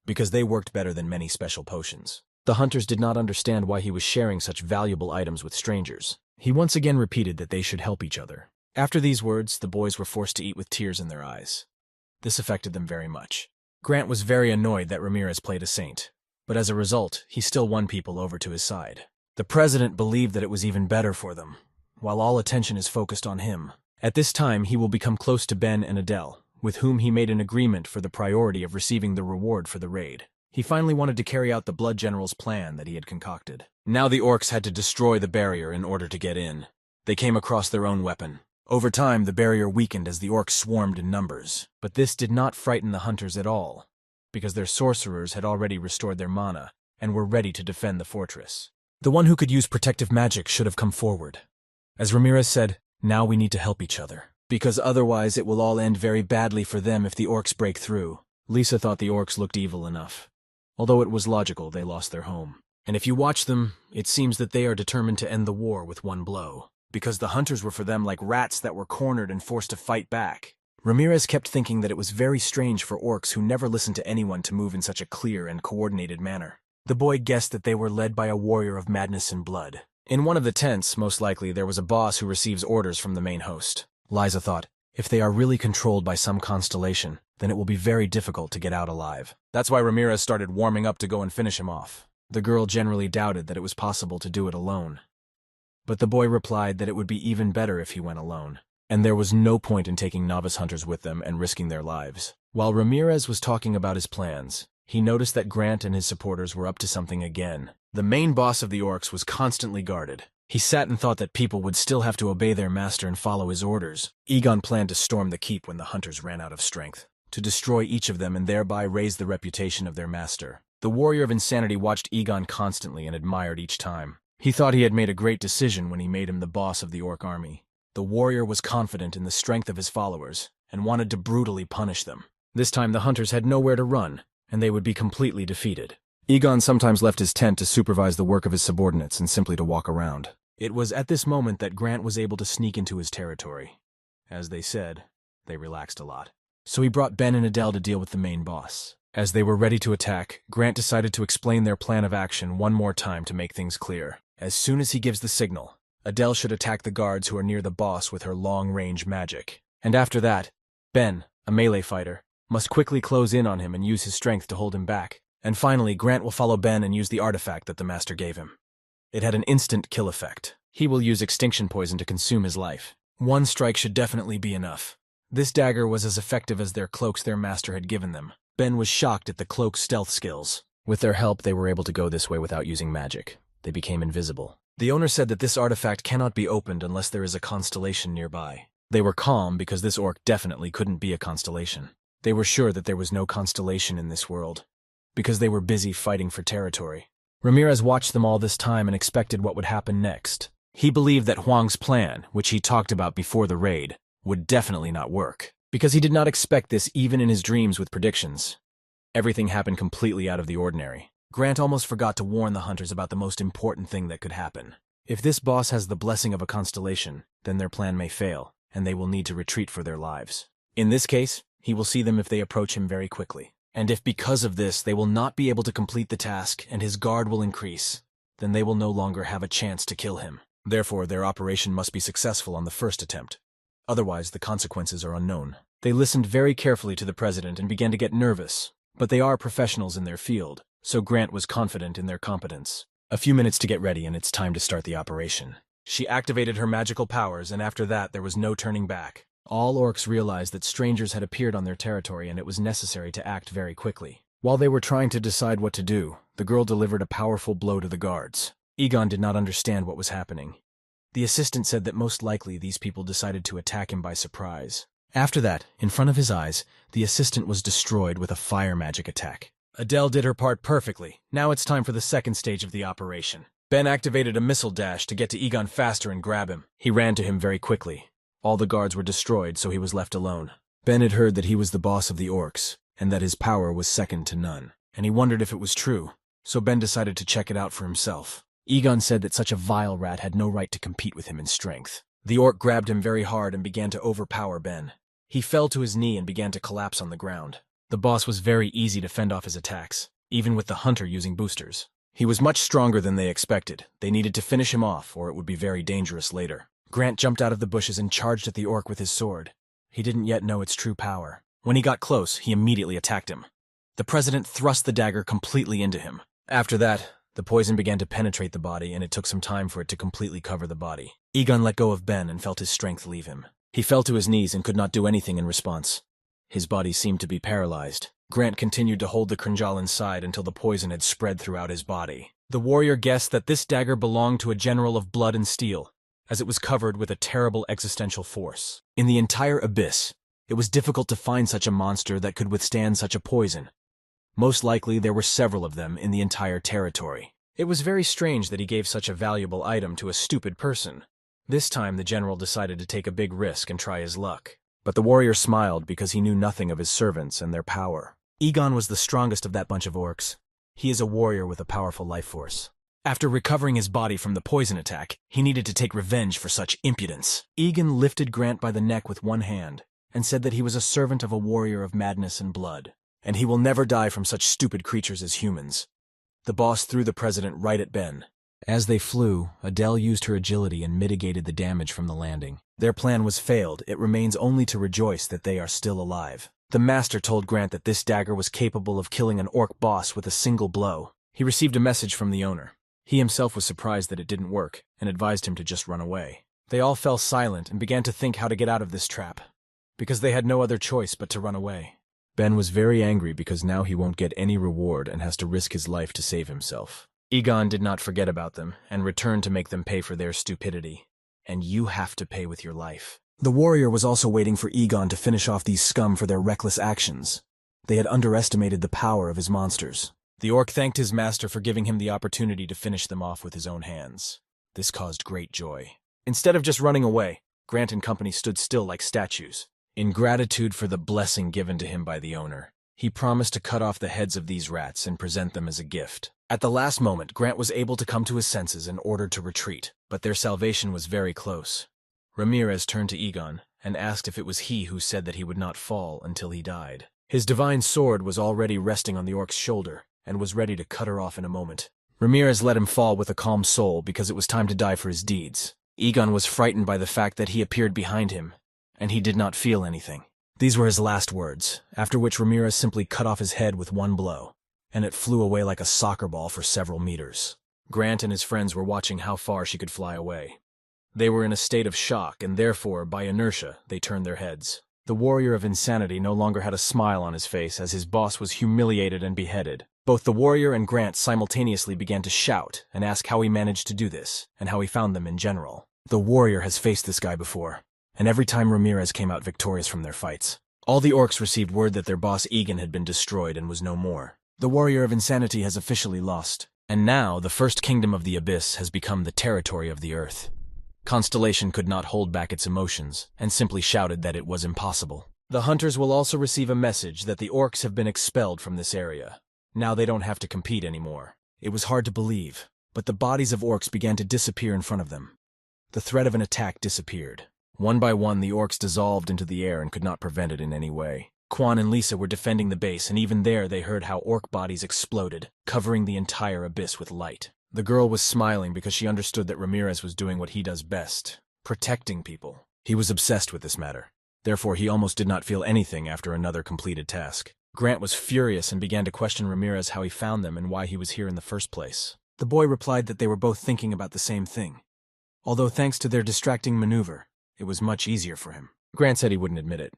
because they worked better than many special potions. The hunters did not understand why he was sharing such valuable items with strangers. He once again repeated that they should help each other. After these words, the boys were forced to eat with tears in their eyes. This affected them very much. Grant was very annoyed that Ramirez played a saint, but as a result, he still won people over to his side. The president believed that it was even better for them, while all attention is focused on him. At this time, he will become close to Ben and Adele, with whom he made an agreement for the priority of receiving the reward for the raid. He finally wanted to carry out the Blood General's plan that he had concocted. Now the orcs had to destroy the barrier in order to get in. They came across their own weapon. Over time, the barrier weakened as the orcs swarmed in numbers. But this did not frighten the hunters at all, because their sorcerers had already restored their mana and were ready to defend the fortress. The one who could use protective magic should have come forward. As Ramirez said, now we need to help each other, because otherwise it will all end very badly for them if the orcs break through. Lisa thought the orcs looked evil enough. Although it was logical, they lost their home. And if you watch them, it seems that they are determined to end the war with one blow, because the hunters were for them like rats that were cornered and forced to fight back. Ramirez kept thinking that it was very strange for orcs who never listened to anyone to move in such a clear and coordinated manner. The boy guessed that they were led by a warrior of madness and blood. In one of the tents, most likely, there was a boss who receives orders from the main host. Liza thought, if they are really controlled by some constellation, then it will be very difficult to get out alive. That's why Ramirez started warming up to go and finish him off. The girl generally doubted that it was possible to do it alone. But the boy replied that it would be even better if he went alone, and there was no point in taking novice hunters with them and risking their lives. While Ramirez was talking about his plans, he noticed that Grant and his supporters were up to something again. The main boss of the orcs was constantly guarded. He sat and thought that people would still have to obey their master and follow his orders. Egon planned to storm the keep when the hunters ran out of strength, to destroy each of them and thereby raise the reputation of their master. The warrior of insanity watched Egon constantly and admired each time. He thought he had made a great decision when he made him the boss of the orc army. The warrior was confident in the strength of his followers and wanted to brutally punish them. This time the hunters had nowhere to run, and they would be completely defeated. Egon sometimes left his tent to supervise the work of his subordinates and simply to walk around. It was at this moment that Grant was able to sneak into his territory. As they said, they relaxed a lot. So he brought Ben and Adele to deal with the main boss. As they were ready to attack, Grant decided to explain their plan of action one more time to make things clear. As soon as he gives the signal, Adele should attack the guards who are near the boss with her long-range magic. And after that, Ben, a melee fighter, must quickly close in on him and use his strength to hold him back. And finally, Grant will follow Ben and use the artifact that the master gave him. It had an instant kill effect. He will use extinction poison to consume his life. One strike should definitely be enough. This dagger was as effective as their cloaks their master had given them. Ben was shocked at the cloak's stealth skills. With their help, they were able to go this way without using magic. They became invisible. The owner said that this artifact cannot be opened unless there is a constellation nearby. They were calm because this orc definitely couldn't be a constellation. They were sure that there was no constellation in this world, because they were busy fighting for territory. Ramirez watched them all this time and expected what would happen next. He believed that Huang's plan, which he talked about before the raid, would definitely not work, because he did not expect this even in his dreams with predictions. Everything happened completely out of the ordinary. Grant almost forgot to warn the hunters about the most important thing that could happen. If this boss has the blessing of a constellation, then their plan may fail, and they will need to retreat for their lives. In this case, he will see them if they approach him very quickly. And if because of this they will not be able to complete the task and his guard will increase, then they will no longer have a chance to kill him. Therefore, their operation must be successful on the first attempt. Otherwise, the consequences are unknown. They listened very carefully to the president and began to get nervous, but they are professionals in their field, so Grant was confident in their competence. A few minutes to get ready and it's time to start the operation. She activated her magical powers, and after that there was no turning back. All orcs realized that strangers had appeared on their territory and it was necessary to act very quickly. While they were trying to decide what to do, the girl delivered a powerful blow to the guards. Egon did not understand what was happening. The assistant said that most likely these people decided to attack him by surprise. After that, in front of his eyes, the assistant was destroyed with a fire magic attack. Adele did her part perfectly. Now it's time for the second stage of the operation. Ben activated a missile dash to get to Egon faster and grab him. He ran to him very quickly. All the guards were destroyed, so he was left alone. Ben had heard that he was the boss of the orcs, and that his power was second to none. And he wondered if it was true, so Ben decided to check it out for himself. Egon said that such a vile rat had no right to compete with him in strength. The orc grabbed him very hard and began to overpower Ben. He fell to his knee and began to collapse on the ground. The boss was very easy to fend off his attacks, even with the hunter using boosters. He was much stronger than they expected. They needed to finish him off, or it would be very dangerous later. Grant jumped out of the bushes and charged at the orc with his sword. He didn't yet know its true power. When he got close, he immediately attacked him. The president thrust the dagger completely into him. After that, the poison began to penetrate the body, and it took some time for it to completely cover the body. Egon let go of Ben and felt his strength leave him. He fell to his knees and could not do anything in response. His body seemed to be paralyzed. Grant continued to hold the Krinjal inside until the poison had spread throughout his body. The warrior guessed that this dagger belonged to a general of blood and steel, as it was covered with a terrible existential force. In the entire abyss, it was difficult to find such a monster that could withstand such a poison. Most likely there were several of them in the entire territory. It was very strange that he gave such a valuable item to a stupid person. This time the general decided to take a big risk and try his luck. But the warrior smiled because he knew nothing of his servants and their power. Egon was the strongest of that bunch of orcs. He is a warrior with a powerful life force. After recovering his body from the poison attack, he needed to take revenge for such impudence. Egon lifted Grant by the neck with one hand and said that he was a servant of a warrior of madness and blood, and he will never die from such stupid creatures as humans. The boss threw the president right at Ben. As they flew, Adele used her agility and mitigated the damage from the landing. Their plan was failed. It remains only to rejoice that they are still alive. The master told Grant that this dagger was capable of killing an orc boss with a single blow. He received a message from the owner. He himself was surprised that it didn't work and advised him to just run away. They all fell silent and began to think how to get out of this trap, because they had no other choice but to run away. Ben was very angry because now he won't get any reward and has to risk his life to save himself. Egon did not forget about them and returned to make them pay for their stupidity. And you have to pay with your life. The warrior was also waiting for Egon to finish off these scum for their reckless actions. They had underestimated the power of his monsters. The orc thanked his master for giving him the opportunity to finish them off with his own hands. This caused great joy. Instead of just running away, Grant and company stood still like statues. In gratitude for the blessing given to him by the owner, he promised to cut off the heads of these rats and present them as a gift. At the last moment, Grant was able to come to his senses and ordered to retreat, but their salvation was very close. Ramirez turned to Egon and asked if it was he who said that he would not fall until he died. His divine sword was already resting on the orc's shoulder and was ready to cut her off in a moment. Ramirez let him fall with a calm soul because it was time to die for his deeds. Egon was frightened by the fact that he appeared behind him, and he did not feel anything. These were his last words, after which Ramirez simply cut off his head with one blow, and it flew away like a soccer ball for several meters. Grant and his friends were watching how far she could fly away. They were in a state of shock, and therefore, by inertia, they turned their heads. The warrior of insanity no longer had a smile on his face as his boss was humiliated and beheaded. Both the warrior and Grant simultaneously began to shout and ask how he managed to do this, and how he found them in general. The warrior has faced this guy before, and every time Ramirez came out victorious from their fights. All the orcs received word that their boss Egon had been destroyed and was no more. The warrior of insanity has officially lost, and now the first kingdom of the abyss has become the territory of the earth. Constellation could not hold back its emotions and simply shouted that it was impossible. The hunters will also receive a message that the orcs have been expelled from this area. Now they don't have to compete anymore. It was hard to believe, but the bodies of orcs began to disappear in front of them. The threat of an attack disappeared. One by one, the orcs dissolved into the air and could not prevent it in any way. Quan and Lisa were defending the base, and even there they heard how orc bodies exploded, covering the entire abyss with light. The girl was smiling because she understood that Ramirez was doing what he does best, protecting people. He was obsessed with this matter. Therefore, he almost did not feel anything after another completed task. Grant was furious and began to question Ramirez how he found them and why he was here in the first place. The boy replied that they were both thinking about the same thing. Although thanks to their distracting maneuver, it was much easier for him. Grant said he wouldn't admit it,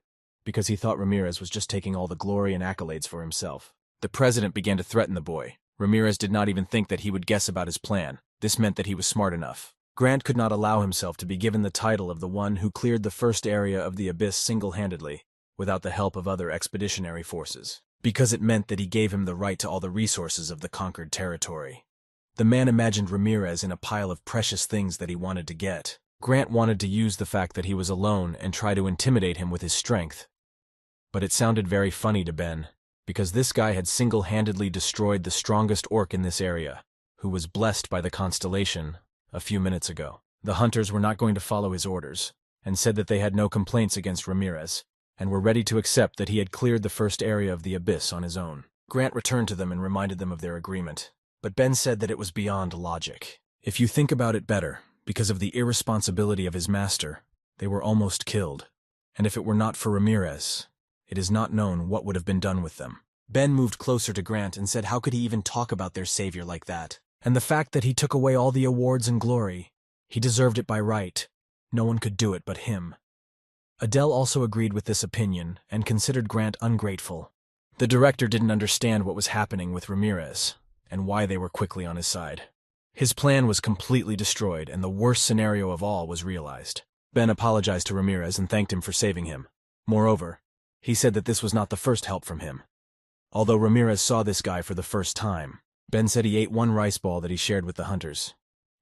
because he thought Ramirez was just taking all the glory and accolades for himself. The president began to threaten the boy. Ramirez did not even think that he would guess about his plan. This meant that he was smart enough. Grant could not allow himself to be given the title of the one who cleared the first area of the abyss single-handedly, without the help of other expeditionary forces, because it meant that he gave him the right to all the resources of the conquered territory. The man imagined Ramirez in a pile of precious things that he wanted to get. Grant wanted to use the fact that he was alone and try to intimidate him with his strength. But it sounded very funny to Ben, because this guy had single-handedly destroyed the strongest orc in this area, who was blessed by the constellation a few minutes ago. The hunters were not going to follow his orders, and said that they had no complaints against Ramirez, and were ready to accept that he had cleared the first area of the abyss on his own. Grant returned to them and reminded them of their agreement, but Ben said that it was beyond logic. If you think about it better, because of the irresponsibility of his master, they were almost killed, and if it were not for Ramirez, it is not known what would have been done with them. Ben moved closer to Grant and said how could he even talk about their savior like that? And the fact that he took away all the awards and glory, he deserved it by right. No one could do it but him. Adele also agreed with this opinion and considered Grant ungrateful. The director didn't understand what was happening with Ramirez and why they were quickly on his side. His plan was completely destroyed and the worst scenario of all was realized. Ben apologized to Ramirez and thanked him for saving him. Moreover, he said that this was not the first help from him. Although Ramirez saw this guy for the first time, Ben said he ate one rice ball that he shared with the hunters.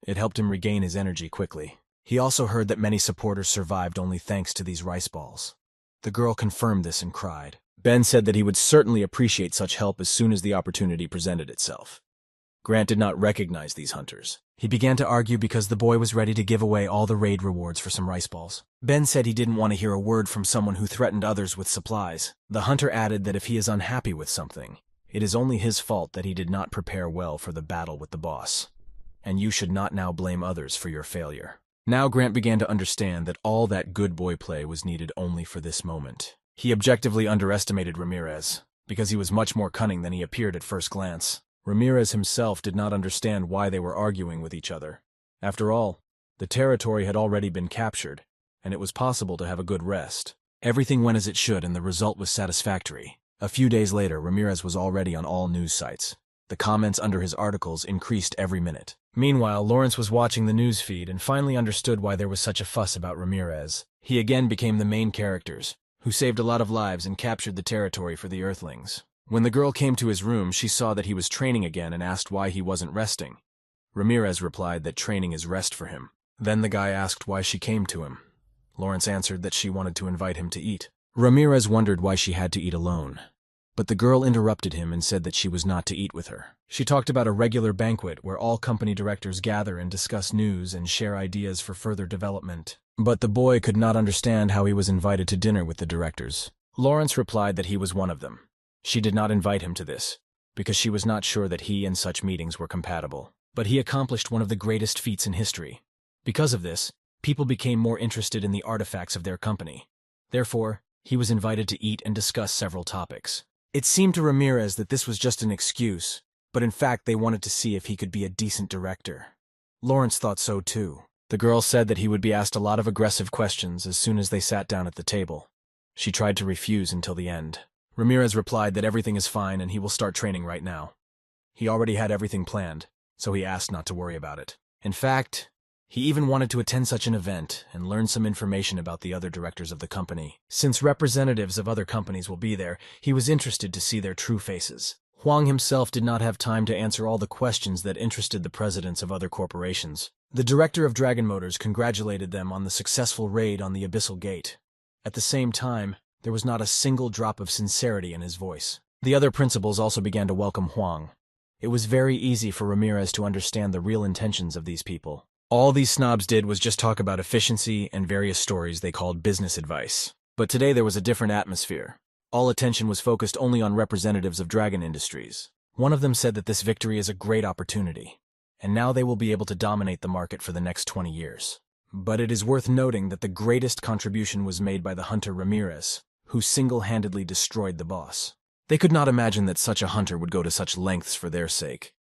It helped him regain his energy quickly. He also heard that many supporters survived only thanks to these rice balls. The girl confirmed this and cried. Ben said that he would certainly appreciate such help as soon as the opportunity presented itself. Grant did not recognize these hunters. He began to argue because the boy was ready to give away all the raid rewards for some rice balls. Ben said he didn't want to hear a word from someone who threatened others with supplies. The hunter added that if he is unhappy with something, it is only his fault that he did not prepare well for the battle with the boss, and you should not now blame others for your failure. Now Grant began to understand that all that good boy play was needed only for this moment. He objectively underestimated Ramirez, because he was much more cunning than he appeared at first glance. Ramirez himself did not understand why they were arguing with each other. After all, the territory had already been captured, and it was possible to have a good rest. Everything went as it should, and the result was satisfactory. A few days later, Ramirez was already on all news sites. The comments under his articles increased every minute. Meanwhile, Lawrence was watching the news feed and finally understood why there was such a fuss about Ramirez. He again became the main characters, who saved a lot of lives and captured the territory for the Earthlings. When the girl came to his room, she saw that he was training again and asked why he wasn't resting. Ramirez replied that training is rest for him. Then the guy asked why she came to him. Lawrence answered that she wanted to invite him to eat. Ramirez wondered why she had to eat alone, but the girl interrupted him and said that she was not to eat with her. She talked about a regular banquet where all company directors gather and discuss news and share ideas for further development. But the boy could not understand how he was invited to dinner with the directors. Lawrence replied that he was one of them. She did not invite him to this, because she was not sure that he and such meetings were compatible. But he accomplished one of the greatest feats in history. Because of this, people became more interested in the artifacts of their company. Therefore, he was invited to eat and discuss several topics. It seemed to Ramirez that this was just an excuse, but in fact they wanted to see if he could be a decent director. Lawrence thought so too. The girl said that he would be asked a lot of aggressive questions as soon as they sat down at the table. She tried to refuse until the end. Ramirez replied that everything is fine and he will start training right now. He already had everything planned, so he asked not to worry about it. In fact, he even wanted to attend such an event and learn some information about the other directors of the company. Since representatives of other companies will be there, he was interested to see their true faces. Huang himself did not have time to answer all the questions that interested the presidents of other corporations. The director of Dragon Motors congratulated them on the successful raid on the Abyssal Gate. At the same time, there was not a single drop of sincerity in his voice. The other principals also began to welcome Huang. It was very easy for Ramirez to understand the real intentions of these people. All these snobs did was just talk about efficiency and various stories they called business advice. But today there was a different atmosphere. All attention was focused only on representatives of Dragon Industries. One of them said that this victory is a great opportunity, and now they will be able to dominate the market for the next 20 years. But it is worth noting that the greatest contribution was made by the hunter Ramirez, who single-handedly destroyed the boss. They could not imagine that such a hunter would go to such lengths for their sake.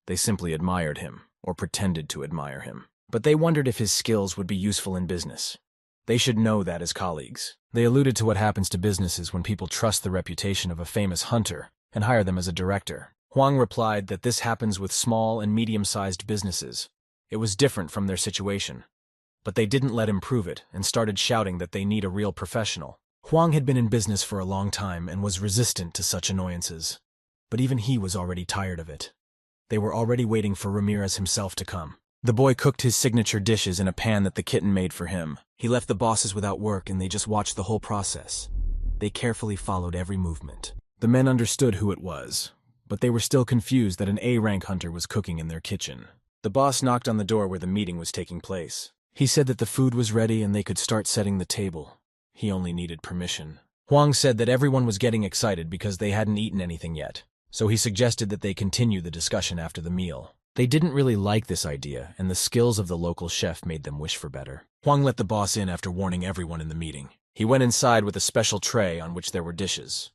They simply admired him, or pretended to admire him. But they wondered if his skills would be useful in business. They should know that as colleagues. They alluded to what happens to businesses when people trust the reputation of a famous hunter and hire them as a director. Huang replied that this happens with small and medium-sized businesses. It was different from their situation. But they didn't let him prove it and started shouting that they need a real professional. Huang had been in business for a long time and was resistant to such annoyances. But even he was already tired of it. They were already waiting for Ramirez himself to come. The boy cooked his signature dishes in a pan that the kitten made for him. He left the bosses without work and they just watched the whole process. They carefully followed every movement. The men understood who it was, but they were still confused that an A-rank hunter was cooking in their kitchen. The boss knocked on the door where the meeting was taking place. He said that the food was ready and they could start setting the table. He only needed permission. Huang said that everyone was getting excited because they hadn't eaten anything yet, so he suggested that they continue the discussion after the meal. They didn't really like this idea, and the skills of the local chef made them wish for better. Huang let the boss in after warning everyone in the meeting. He went inside with a special tray on which there were dishes.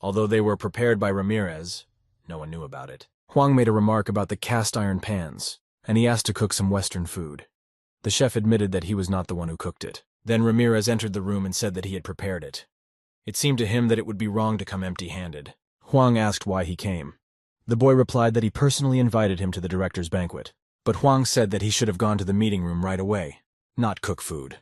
Although they were prepared by Ramirez, no one knew about it. Huang made a remark about the cast iron pans, and he asked to cook some Western food. The chef admitted that he was not the one who cooked it. Then Ramirez entered the room and said that he had prepared it. It seemed to him that it would be wrong to come empty-handed. Huang asked why he came. The boy replied that he personally invited him to the director's banquet. But Huang said that he should have gone to the meeting room right away, not cook food.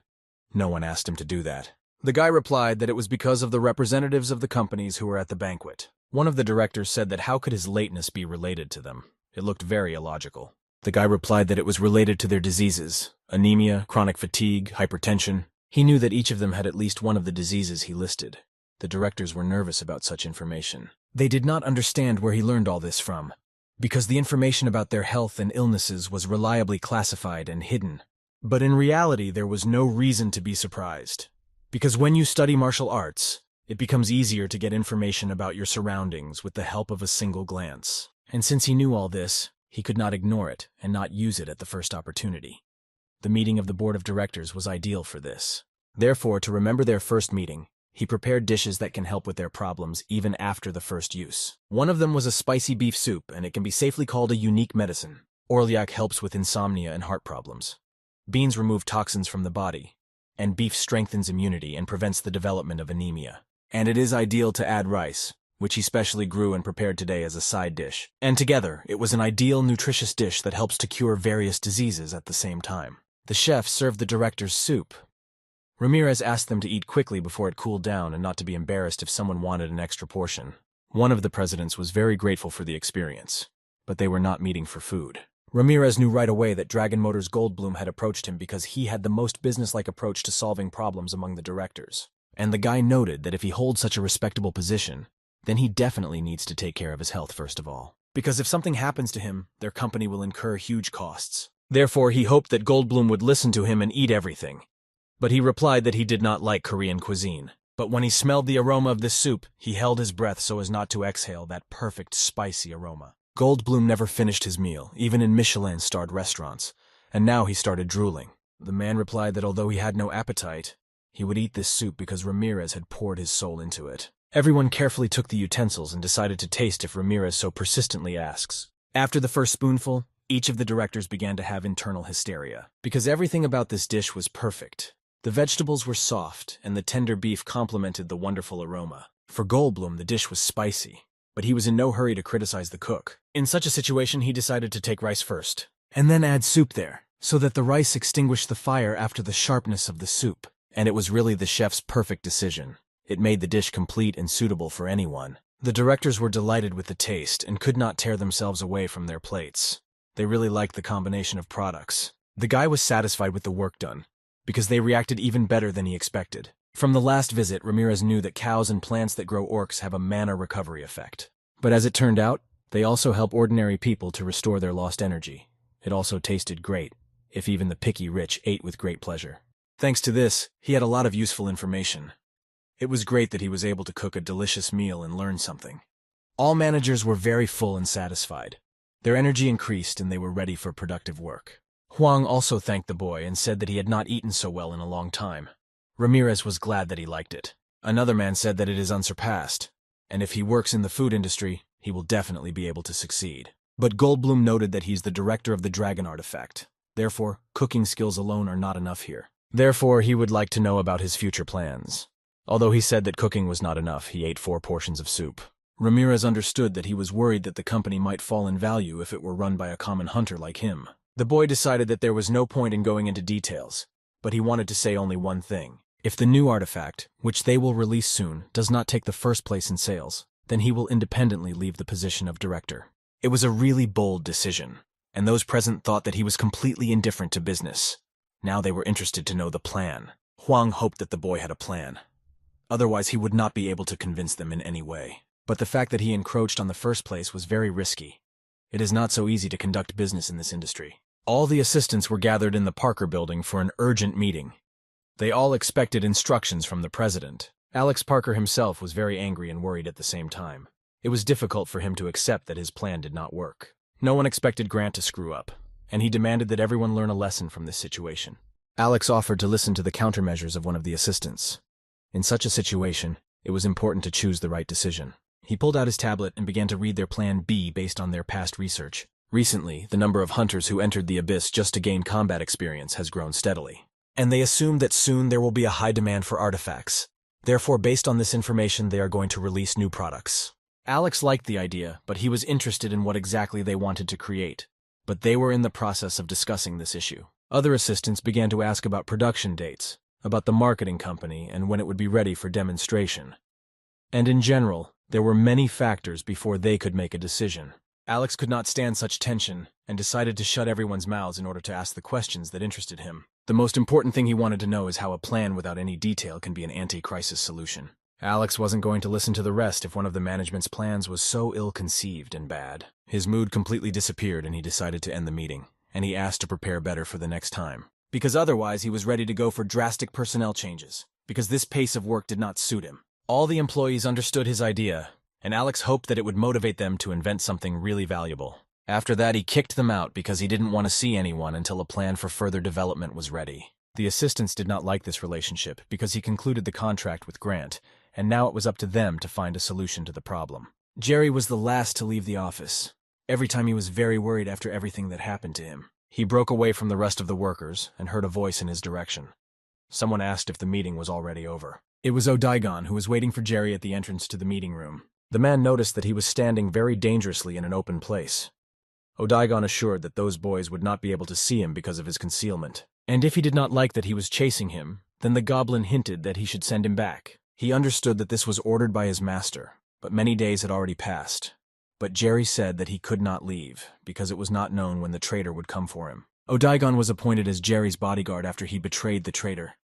No one asked him to do that. The guy replied that it was because of the representatives of the companies who were at the banquet. One of the directors said that how could his lateness be related to them? It looked very illogical. The guy replied that it was related to their diseases: anemia, chronic fatigue, hypertension. He knew that each of them had at least one of the diseases he listed. The directors were nervous about such information. They did not understand where he learned all this from, because the information about their health and illnesses was reliably classified and hidden. But in reality, there was no reason to be surprised, because when you study martial arts, it becomes easier to get information about your surroundings with the help of a single glance. And since he knew all this, he could not ignore it and not use it at the first opportunity. The meeting of the board of directors was ideal for this. Therefore, to remember their first meeting, he prepared dishes that can help with their problems even after the first use. One of them was a spicy beef soup, and it can be safely called a unique medicine. Orliac helps with insomnia and heart problems. Beans remove toxins from the body, and beef strengthens immunity and prevents the development of anemia. And it is ideal to add rice, which he specially grew and prepared today as a side dish. And together, it was an ideal, nutritious dish that helps to cure various diseases at the same time. The chef served the director's soup. Ramirez asked them to eat quickly before it cooled down and not to be embarrassed if someone wanted an extra portion. One of the presidents was very grateful for the experience, but they were not meeting for food. Ramirez knew right away that Dragon Motors Goldblum had approached him because he had the most businesslike approach to solving problems among the directors. And the guy noted that if he holds such a respectable position, then he definitely needs to take care of his health first of all. Because if something happens to him, their company will incur huge costs. Therefore, he hoped that Goldblum would listen to him and eat everything. But he replied that he did not like Korean cuisine. But when he smelled the aroma of this soup, he held his breath so as not to exhale that perfect, spicy aroma. Goldblum never finished his meal, even in Michelin-starred restaurants, and now he started drooling. The man replied that although he had no appetite, he would eat this soup because Ramirez had poured his soul into it. Everyone carefully took the utensils and decided to taste if Ramirez so persistently asks. After the first spoonful, each of the directors began to have internal hysteria, because everything about this dish was perfect. The vegetables were soft, and the tender beef complemented the wonderful aroma. For Goldblum, the dish was spicy, but he was in no hurry to criticize the cook. In such a situation, he decided to take rice first, and then add soup there, so that the rice extinguished the fire after the sharpness of the soup. And it was really the chef's perfect decision. It made the dish complete and suitable for anyone. The directors were delighted with the taste and could not tear themselves away from their plates. They really liked the combination of products. The guy was satisfied with the work done, because they reacted even better than he expected. From the last visit, Ramirez knew that cows and plants that grow orcs have a mana recovery effect. But as it turned out, they also help ordinary people to restore their lost energy. It also tasted great, if even the picky rich ate with great pleasure. Thanks to this, he had a lot of useful information. It was great that he was able to cook a delicious meal and learn something. All managers were very full and satisfied. Their energy increased and they were ready for productive work. Huang also thanked the boy and said that he had not eaten so well in a long time. Ramirez was glad that he liked it. Another man said that it is unsurpassed, and if he works in the food industry, he will definitely be able to succeed. But Goldblum noted that he's the director of the dragon artifact. Therefore, cooking skills alone are not enough here. Therefore, he would like to know about his future plans. Although he said that cooking was not enough, he ate 4 portions of soup. Ramirez understood that he was worried that the company might fall in value if it were run by a common hunter like him. The boy decided that there was no point in going into details, but he wanted to say only one thing. If the new artifact, which they will release soon, does not take the first place in sales, then he will independently leave the position of director. It was a really bold decision, and those present thought that he was completely indifferent to business. Now they were interested to know the plan. Huang hoped that the boy had a plan. Otherwise, he would not be able to convince them in any way. But the fact that he encroached on the first place was very risky. It is not so easy to conduct business in this industry. All the assistants were gathered in the Parker building for an urgent meeting. They all expected instructions from the president. Alex Parker himself was very angry and worried at the same time. It was difficult for him to accept that his plan did not work. No one expected Grant to screw up, and he demanded that everyone learn a lesson from this situation. Alex offered to listen to the countermeasures of one of the assistants. In such a situation, it was important to choose the right decision. He pulled out his tablet and began to read their plan B based on their past research. Recently, the number of hunters who entered the abyss just to gain combat experience has grown steadily. And they assume that soon there will be a high demand for artifacts. Therefore, based on this information, they are going to release new products. Alex liked the idea, but he was interested in what exactly they wanted to create. But they were in the process of discussing this issue. Other assistants began to ask about production dates, about the marketing company, and when it would be ready for demonstration. And in general, there were many factors before they could make a decision. Alex could not stand such tension and decided to shut everyone's mouths in order to ask the questions that interested him. The most important thing he wanted to know is how a plan without any detail can be an anti-crisis solution. Alex wasn't going to listen to the rest if one of the management's plans was so ill-conceived and bad. His mood completely disappeared and he decided to end the meeting, and he asked to prepare better for the next time. Because otherwise he was ready to go for drastic personnel changes, because this pace of work did not suit him. All the employees understood his idea, and Alex hoped that it would motivate them to invent something really valuable. After that, he kicked them out because he didn't want to see anyone until a plan for further development was ready. The assistants did not like this relationship because he concluded the contract with Grant, and now it was up to them to find a solution to the problem. Jerry was the last to leave the office. Every time he was very worried after everything that happened to him. He broke away from the rest of the workers and heard a voice in his direction. Someone asked if the meeting was already over. It was Odaigon, who was waiting for Jerry at the entrance to the meeting room. The man noticed that he was standing very dangerously in an open place. Odaigon assured that those boys would not be able to see him because of his concealment. And if he did not like that he was chasing him, then the goblin hinted that he should send him back. He understood that this was ordered by his master, but many days had already passed. But Jerry said that he could not leave, because it was not known when the traitor would come for him. Odaigon was appointed as Jerry's bodyguard after he betrayed the traitor.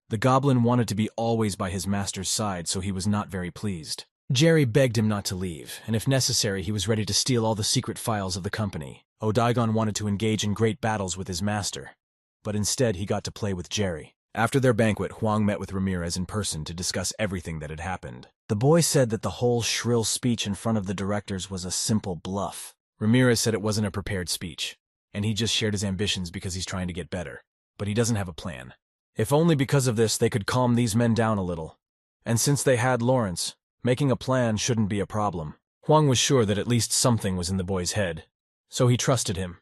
The goblin wanted to be always by his master's side, so he was not very pleased. Jerry begged him not to leave, and if necessary he was ready to steal all the secret files of the company. Odaigon wanted to engage in great battles with his master, but instead he got to play with Jerry. After their banquet, Huang met with Ramirez in person to discuss everything that had happened. The boy said that the whole shrill speech in front of the directors was a simple bluff. Ramirez said it wasn't a prepared speech, and he just shared his ambitions because he's trying to get better. But he doesn't have a plan. If only because of this they could calm these men down a little. And since they had Lawrence, making a plan shouldn't be a problem. Huang was sure that at least something was in the boy's head, so he trusted him,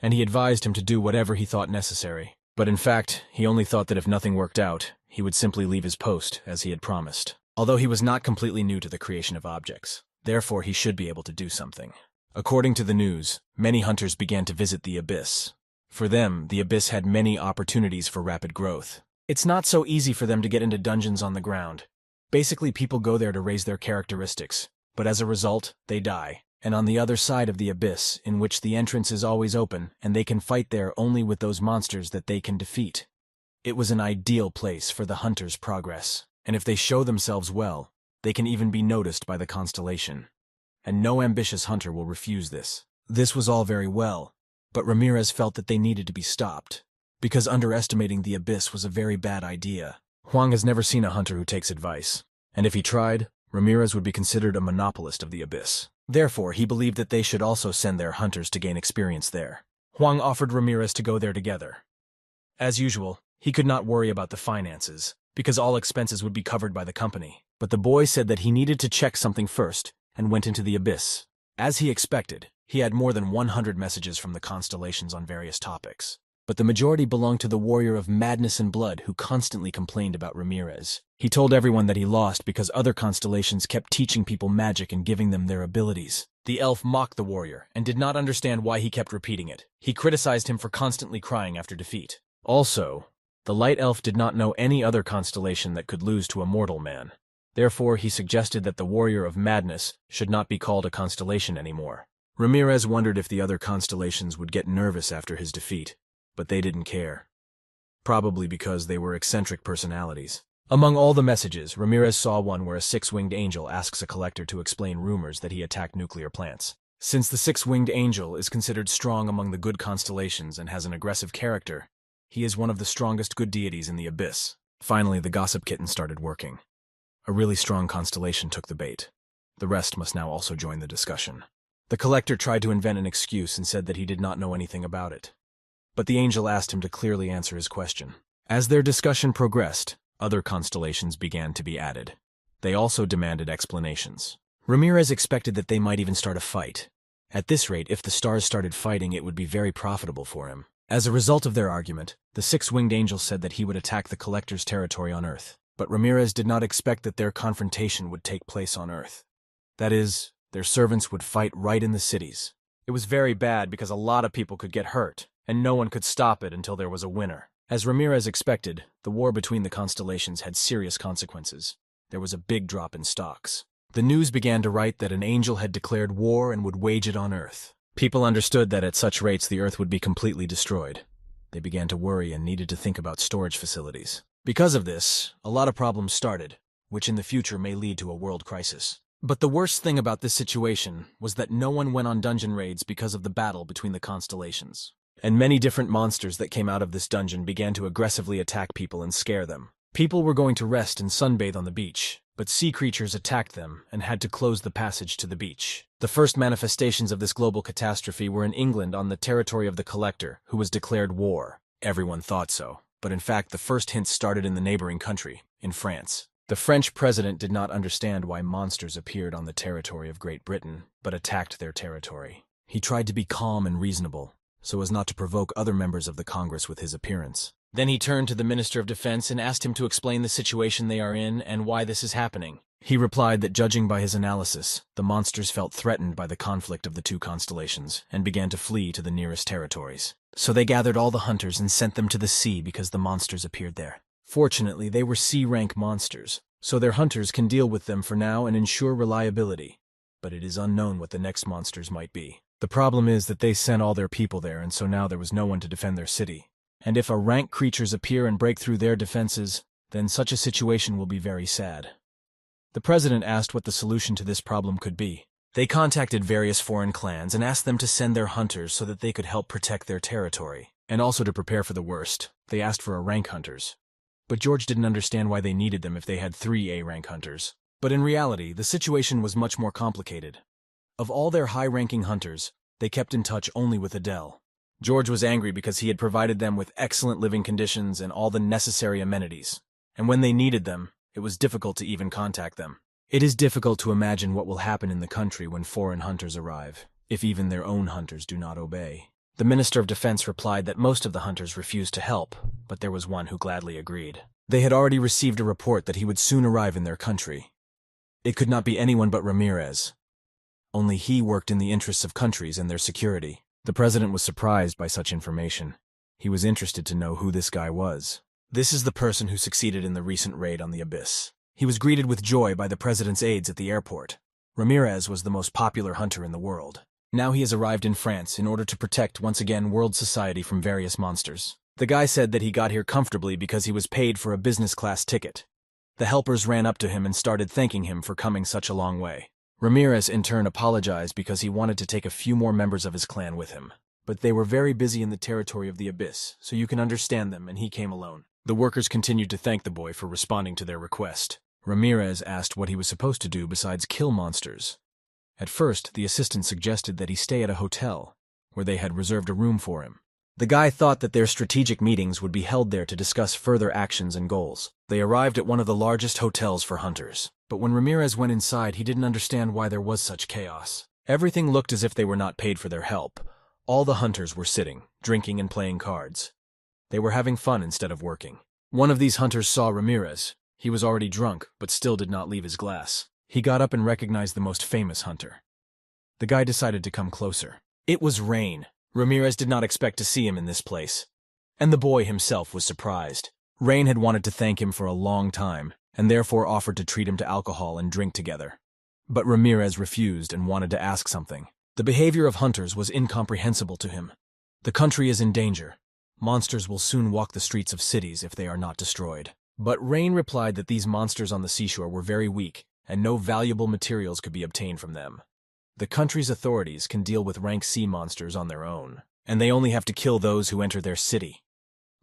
and he advised him to do whatever he thought necessary. But in fact, he only thought that if nothing worked out, he would simply leave his post, as he had promised. Although he was not completely new to the creation of objects, therefore he should be able to do something. According to the news, many hunters began to visit the Abyss. For them, the Abyss had many opportunities for rapid growth. It's not so easy for them to get into dungeons on the ground. Basically, people go there to raise their characteristics, but as a result, they die. And on the other side of the abyss, in which the entrance is always open, and they can fight there only with those monsters that they can defeat. It was an ideal place for the hunters' progress, and if they show themselves well, they can even be noticed by the constellation. And no ambitious hunter will refuse this. This was all very well, but Ramirez felt that they needed to be stopped, because underestimating the abyss was a very bad idea. Huang has never seen a hunter who takes advice, and if he tried, Ramirez would be considered a monopolist of the abyss. Therefore, he believed that they should also send their hunters to gain experience there. Huang offered Ramirez to go there together. As usual, he could not worry about the finances, because all expenses would be covered by the company. But the boy said that he needed to check something first, and went into the abyss. As he expected, he had more than 100 messages from the constellations on various topics. But the majority belonged to the warrior of madness and blood who constantly complained about Ramirez. He told everyone that he lost because other constellations kept teaching people magic and giving them their abilities. The elf mocked the warrior and did not understand why he kept repeating it. He criticized him for constantly crying after defeat. Also, the light elf did not know any other constellation that could lose to a mortal man. Therefore, he suggested that the warrior of madness should not be called a constellation anymore. Ramirez wondered if the other constellations would get nervous after his defeat, but they didn't care. Probably because they were eccentric personalities. Among all the messages, Ramirez saw one where a six-winged angel asks a collector to explain rumors that he attacked nuclear plants. Since the six-winged angel is considered strong among the good constellations and has an aggressive character, he is one of the strongest good deities in the abyss. Finally, the gossip kitten started working. A really strong constellation took the bait. The rest must now also join the discussion. The collector tried to invent an excuse and said that he did not know anything about it. But the angel asked him to clearly answer his question. As their discussion progressed, other constellations began to be added. They also demanded explanations. Ramirez expected that they might even start a fight. At this rate, if the stars started fighting, it would be very profitable for him. As a result of their argument, the six-winged angel said that he would attack the collector's territory on Earth. But Ramirez did not expect that their confrontation would take place on Earth. That is, their servants would fight right in the cities. It was very bad because a lot of people could get hurt, and no one could stop it until there was a winner. As Ramirez expected, the war between the constellations had serious consequences. There was a big drop in stocks. The news began to write that an angel had declared war and would wage it on Earth. People understood that at such rates the Earth would be completely destroyed. They began to worry and needed to think about storage facilities. Because of this, a lot of problems started, which in the future may lead to a world crisis. But the worst thing about this situation was that no one went on dungeon raids because of the battle between the constellations. And many different monsters that came out of this dungeon began to aggressively attack people and scare them. People were going to rest and sunbathe on the beach, but sea creatures attacked them and had to close the passage to the beach. The first manifestations of this global catastrophe were in England on the territory of the Collector, who was declared war. Everyone thought so, but in fact the first hints started in the neighboring country, in France. The French president did not understand why monsters appeared on the territory of Great Britain, but attacked their territory. He tried to be calm and reasonable, so as not to provoke other members of the Congress with his appearance. Then he turned to the Minister of Defense and asked him to explain the situation they are in and why this is happening. He replied that judging by his analysis, the monsters felt threatened by the conflict of the two constellations and began to flee to the nearest territories. So they gathered all the hunters and sent them to the sea because the monsters appeared there. Fortunately, they were C-rank monsters, so their hunters can deal with them for now and ensure reliability. But it is unknown what the next monsters might be. The problem is that they sent all their people there, and so now there was no one to defend their city. And if rank creatures appear and break through their defenses, then such a situation will be very sad. The president asked what the solution to this problem could be. They contacted various foreign clans and asked them to send their hunters so that they could help protect their territory. And also to prepare for the worst, they asked for rank hunters. But George didn't understand why they needed them if they had 3 A-rank hunters. But in reality, the situation was much more complicated. Of all their high-ranking hunters, they kept in touch only with Adele. George was angry because he had provided them with excellent living conditions and all the necessary amenities. And when they needed them, it was difficult to even contact them. It is difficult to imagine what will happen in the country when foreign hunters arrive, if even their own hunters do not obey. The Minister of Defense replied that most of the hunters refused to help, but there was one who gladly agreed. They had already received a report that he would soon arrive in their country. It could not be anyone but Ramirez. Only he worked in the interests of countries and their security. The president was surprised by such information. He was interested to know who this guy was. This is the person who succeeded in the recent raid on the Abyss. He was greeted with joy by the president's aides at the airport. Ramirez was the most popular hunter in the world. Now he has arrived in France in order to protect once again world society from various monsters. The guy said that he got here comfortably because he was paid for a business class ticket. The helpers ran up to him and started thanking him for coming such a long way. Ramirez in turn apologized because he wanted to take a few more members of his clan with him. But they were very busy in the territory of the Abyss, so you can understand them, and he came alone. The workers continued to thank the boy for responding to their request. Ramirez asked what he was supposed to do besides kill monsters. At first, the assistant suggested that he stay at a hotel, where they had reserved a room for him. The guy thought that their strategic meetings would be held there to discuss further actions and goals. They arrived at one of the largest hotels for hunters. But when Ramirez went inside, he didn't understand why there was such chaos. Everything looked as if they were not paid for their help. All the hunters were sitting, drinking and playing cards. They were having fun instead of working. One of these hunters saw Ramirez. He was already drunk, but still did not leave his glass. He got up and recognized the most famous hunter. The guy decided to come closer. It was Rain. Ramirez did not expect to see him in this place. And the boy himself was surprised. Rain had wanted to thank him for a long time, and therefore offered to treat him to alcohol and drink together. But Ramirez refused and wanted to ask something. The behavior of hunters was incomprehensible to him. The country is in danger. Monsters will soon walk the streets of cities if they are not destroyed. But Rain replied that these monsters on the seashore were very weak, and no valuable materials could be obtained from them. The country's authorities can deal with rank C monsters on their own, and they only have to kill those who enter their city.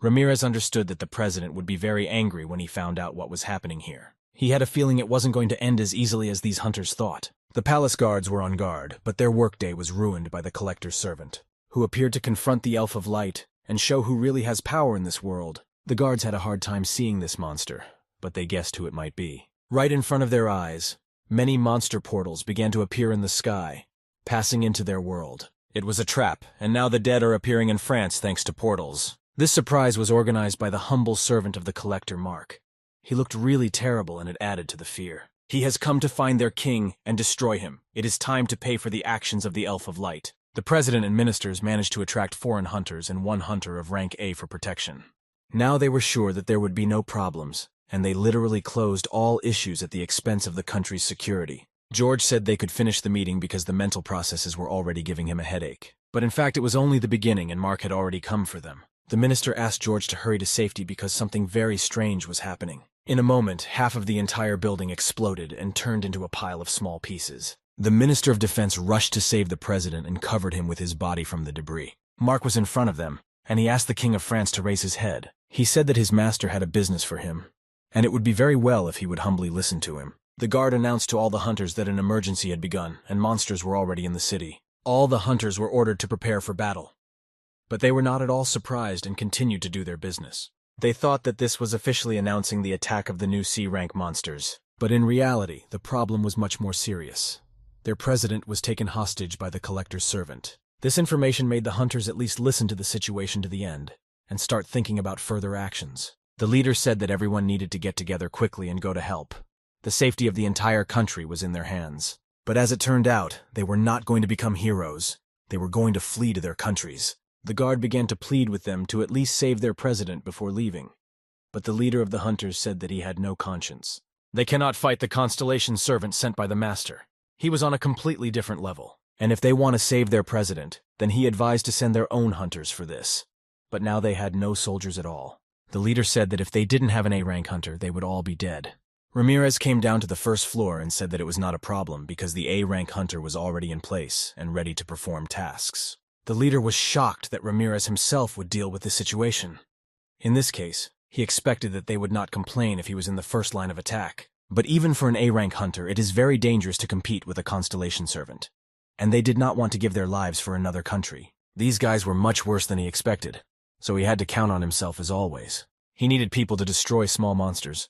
Ramirez understood that the president would be very angry when he found out what was happening here. He had a feeling it wasn't going to end as easily as these hunters thought. The palace guards were on guard, but their workday was ruined by the collector's servant, who appeared to confront the Elf of Light and show who really has power in this world. The guards had a hard time seeing this monster, but they guessed who it might be. Right in front of their eyes, many monster portals began to appear in the sky, passing into their world. It was a trap, and now the dead are appearing in France thanks to portals. This surprise was organized by the humble servant of the collector, Mark. He looked really terrible, and it added to the fear. He has come to find their king and destroy him. It is time to pay for the actions of the Elf of Light. The president and ministers managed to attract foreign hunters and one hunter of rank A for protection. Now they were sure that there would be no problems, and they literally closed all issues at the expense of the country's security. George said they could finish the meeting because the mental processes were already giving him a headache. But in fact, it was only the beginning, and Mark had already come for them. The minister asked George to hurry to safety because something very strange was happening. In a moment, half of the entire building exploded and turned into a pile of small pieces. The Minister of Defense rushed to save the president and covered him with his body from the debris. Mark was in front of them, and he asked the King of France to raise his head. He said that his master had a business for him, and it would be very well if he would humbly listen to him. The guard announced to all the hunters that an emergency had begun, and monsters were already in the city. All the hunters were ordered to prepare for battle. But they were not at all surprised and continued to do their business. They thought that this was officially announcing the attack of the new C-rank monsters. But in reality, the problem was much more serious. Their president was taken hostage by the collector's servant. This information made the hunters at least listen to the situation to the end, and start thinking about further actions. The leader said that everyone needed to get together quickly and go to help. The safety of the entire country was in their hands. But as it turned out, they were not going to become heroes. They were going to flee to their countries. The guard began to plead with them to at least save their president before leaving. But the leader of the hunters said that he had no conscience. They cannot fight the constellation servant sent by the master. He was on a completely different level. And if they want to save their president, then he advised to send their own hunters for this. But now they had no soldiers at all. The leader said that if they didn't have an A-rank hunter, they would all be dead. Ramirez came down to the first floor and said that it was not a problem because the A-rank hunter was already in place and ready to perform tasks. The leader was shocked that Ramirez himself would deal with the situation. In this case, he expected that they would not complain if he was in the first line of attack. But even for an A-rank hunter, it is very dangerous to compete with a constellation servant. And they did not want to give their lives for another country. These guys were much worse than he expected, so he had to count on himself as always. He needed people to destroy small monsters,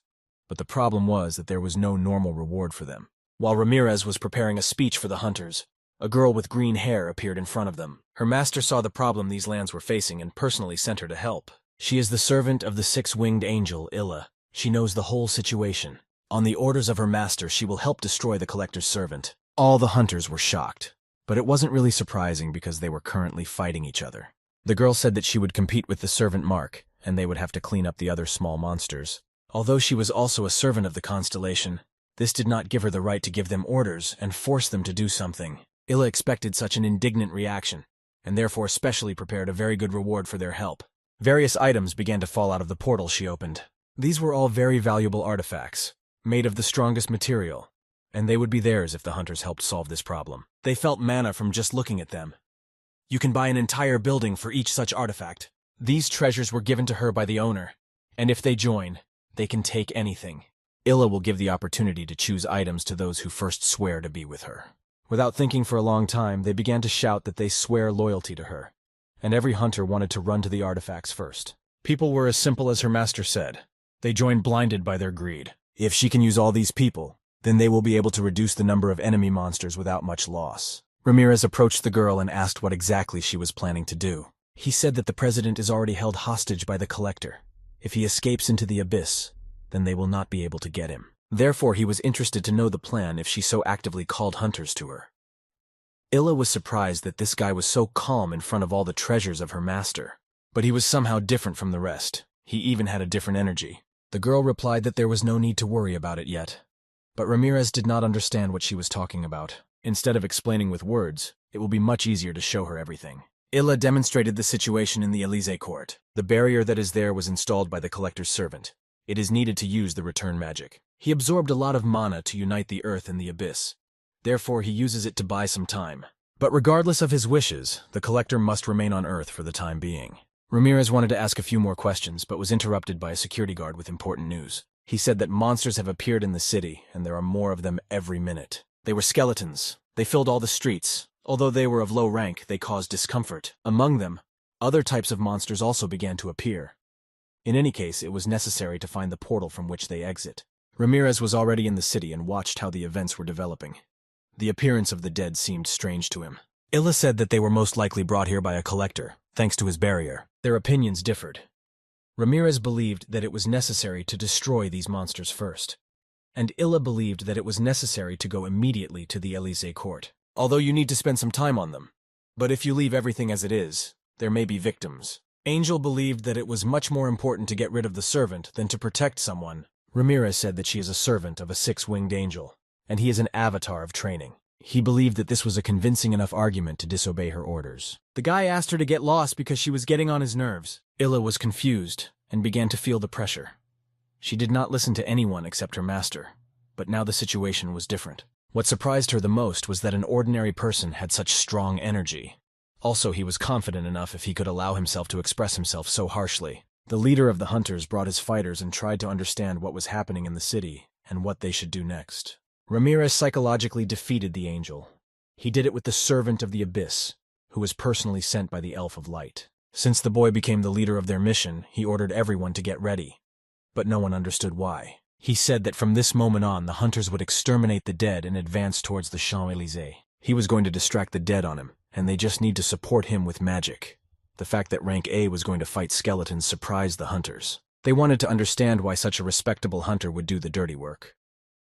but the problem was that there was no normal reward for them. While Ramirez was preparing a speech for the hunters, a girl with green hair appeared in front of them. Her master saw the problem these lands were facing and personally sent her to help. She is the servant of the six-winged angel, Illa. She knows the whole situation. On the orders of her master, she will help destroy the collector's servant. All the hunters were shocked, but it wasn't really surprising because they were currently fighting each other. The girl said that she would compete with the servant Mark, and they would have to clean up the other small monsters. Although she was also a servant of the constellation, This did not give her the right to give them orders and force them to do something. Illa expected such an indignant reaction, and therefore specially prepared a very good reward for their help. Various items began to fall out of the portal she opened. These were all very valuable artifacts, made of the strongest material, and they would be theirs if the hunters helped solve this problem. They felt mana from just looking at them. You can buy an entire building for each such artifact. These treasures were given to her by the owner, and if they join, they can take anything. Illa will give the opportunity to choose items to those who first swear to be with her. Without thinking for a long time, they began to shout that they swear loyalty to her, and every hunter wanted to run to the artifacts first. People were as simple as her master said. They joined blinded by their greed. If she can use all these people, then they will be able to reduce the number of enemy monsters without much loss. Ramirez approached the girl and asked what exactly she was planning to do. He said that the president is already held hostage by the collector. If he escapes into the abyss, then they will not be able to get him. Therefore, he was interested to know the plan if she so actively called hunters to her. Illa was surprised that this guy was so calm in front of all the treasures of her master. But he was somehow different from the rest. He even had a different energy. The girl replied that there was no need to worry about it yet. But Ramirez did not understand what she was talking about. Instead of explaining with words, it will be much easier to show her everything. Illa demonstrated the situation in the Elysee court. The barrier that is there was installed by the collector's servant. It is needed to use the return magic. He absorbed a lot of mana to unite the earth and the abyss. Therefore, he uses it to buy some time. But regardless of his wishes, the collector must remain on Earth for the time being. Ramirez wanted to ask a few more questions, but was interrupted by a security guard with important news. He said that monsters have appeared in the city, and there are more of them every minute. They were skeletons. They filled all the streets. Although they were of low rank, they caused discomfort. Among them, other types of monsters also began to appear. In any case, it was necessary to find the portal from which they exit. Ramirez was already in the city and watched how the events were developing. The appearance of the dead seemed strange to him. Illa said that they were most likely brought here by a collector, thanks to his barrier. Their opinions differed. Ramirez believed that it was necessary to destroy these monsters first, and Illa believed that it was necessary to go immediately to the Elysee court. Although you need to spend some time on them. But if you leave everything as it is, there may be victims. Angel believed that it was much more important to get rid of the servant than to protect someone. Ramirez said that she is a servant of a six-winged angel, and he is an avatar of training. He believed that this was a convincing enough argument to disobey her orders. The guy asked her to get lost because she was getting on his nerves. Illa was confused and began to feel the pressure. She did not listen to anyone except her master, but now the situation was different. What surprised her the most was that an ordinary person had such strong energy. Also, he was confident enough if he could allow himself to express himself so harshly. The leader of the hunters brought his fighters and tried to understand what was happening in the city and what they should do next. Ramirez psychologically defeated the angel. He did it with the servant of the abyss, who was personally sent by the elf of light. Since the boy became the leader of their mission, he ordered everyone to get ready. But no one understood why. He said that from this moment on, the hunters would exterminate the dead and advance towards the Champs-Élysées. He was going to distract the dead on him, and they just need to support him with magic. The fact that Rank A was going to fight skeletons surprised the hunters. They wanted to understand why such a respectable hunter would do the dirty work.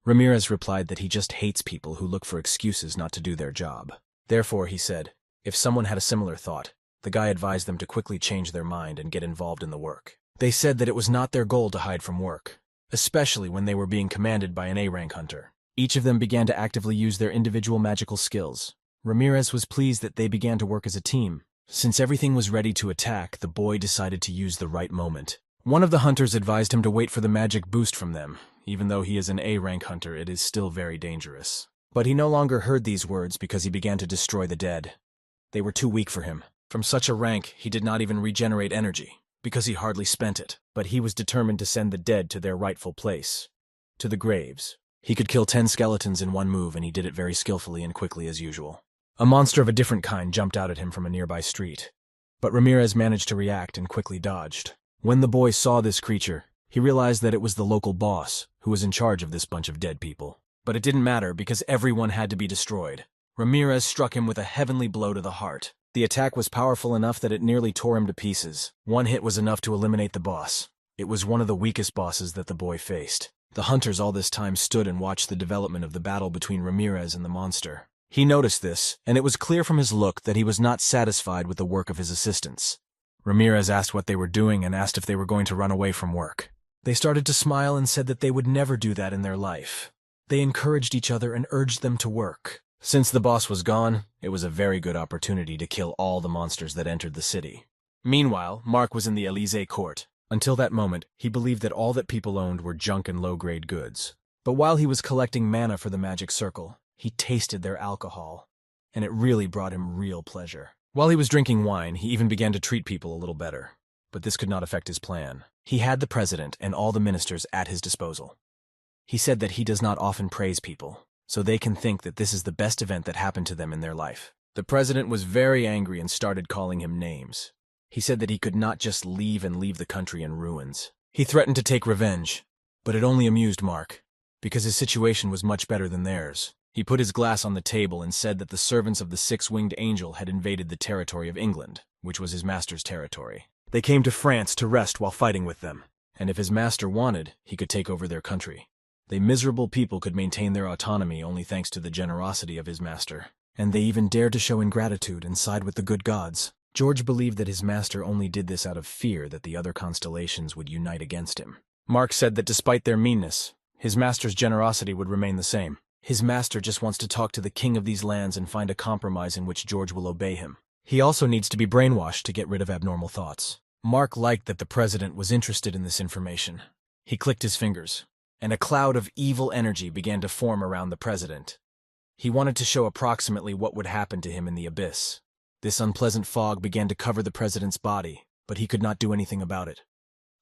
Ramirez replied that he just hates people who look for excuses not to do their job. Therefore, he said, if someone had a similar thought, the guy advised them to quickly change their mind and get involved in the work. They said that it was not their goal to hide from work, especially when they were being commanded by an A-rank hunter. Each of them began to actively use their individual magical skills. Ramirez was pleased that they began to work as a team. Since everything was ready to attack, the boy decided to use the right moment. One of the hunters advised him to wait for the magic boost from them. Even though he is an A-rank hunter, it is still very dangerous. But he no longer heard these words because he began to destroy the dead. They were too weak for him. From such a rank, he did not even regenerate energy, because he hardly spent it. But he was determined to send the dead to their rightful place, to the graves. He could kill 10 skeletons in one move, and he did it very skillfully and quickly as usual. A monster of a different kind jumped out at him from a nearby street, but Ramirez managed to react and quickly dodged. When the boy saw this creature, he realized that it was the local boss, who was in charge of this bunch of dead people. But it didn't matter because everyone had to be destroyed. Ramirez struck him with a heavenly blow to the heart. The attack was powerful enough that it nearly tore him to pieces. One hit was enough to eliminate the boss. It was one of the weakest bosses that the boy faced. The hunters all this time stood and watched the development of the battle between Ramirez and the monster. He noticed this, and it was clear from his look that he was not satisfied with the work of his assistants. Ramirez asked what they were doing and asked if they were going to run away from work. They started to smile and said that they would never do that in their life. They encouraged each other and urged them to work. Since the boss was gone, it was a very good opportunity to kill all the monsters that entered the city. Meanwhile, Mark was in the Elysee court. Until that moment, he believed that all that people owned were junk and low-grade goods. But while he was collecting mana for the magic circle, he tasted their alcohol, and it really brought him real pleasure. While he was drinking wine, he even began to treat people a little better. But this could not affect his plan. He had the president and all the ministers at his disposal. He said that he does not often praise people, so they can think that this is the best event that happened to them in their life. The president was very angry and started calling him names. He said that he could not just leave the country in ruins. He threatened to take revenge, but it only amused Mark, because his situation was much better than theirs. He put his glass on the table and said that the servants of the six-winged angel had invaded the territory of England, which was his master's territory. They came to France to rest while fighting with them, and if his master wanted, he could take over their country. They miserable people could maintain their autonomy only thanks to the generosity of his master, and they even dared to show ingratitude and side with the good gods. George believed that his master only did this out of fear that the other constellations would unite against him. Mark said that despite their meanness, his master's generosity would remain the same. His master just wants to talk to the king of these lands and find a compromise in which George will obey him. He also needs to be brainwashed to get rid of abnormal thoughts. Mark liked that the president was interested in this information. He clicked his fingers, and a cloud of evil energy began to form around the president. He wanted to show approximately what would happen to him in the abyss. This unpleasant fog began to cover the president's body, but he could not do anything about it.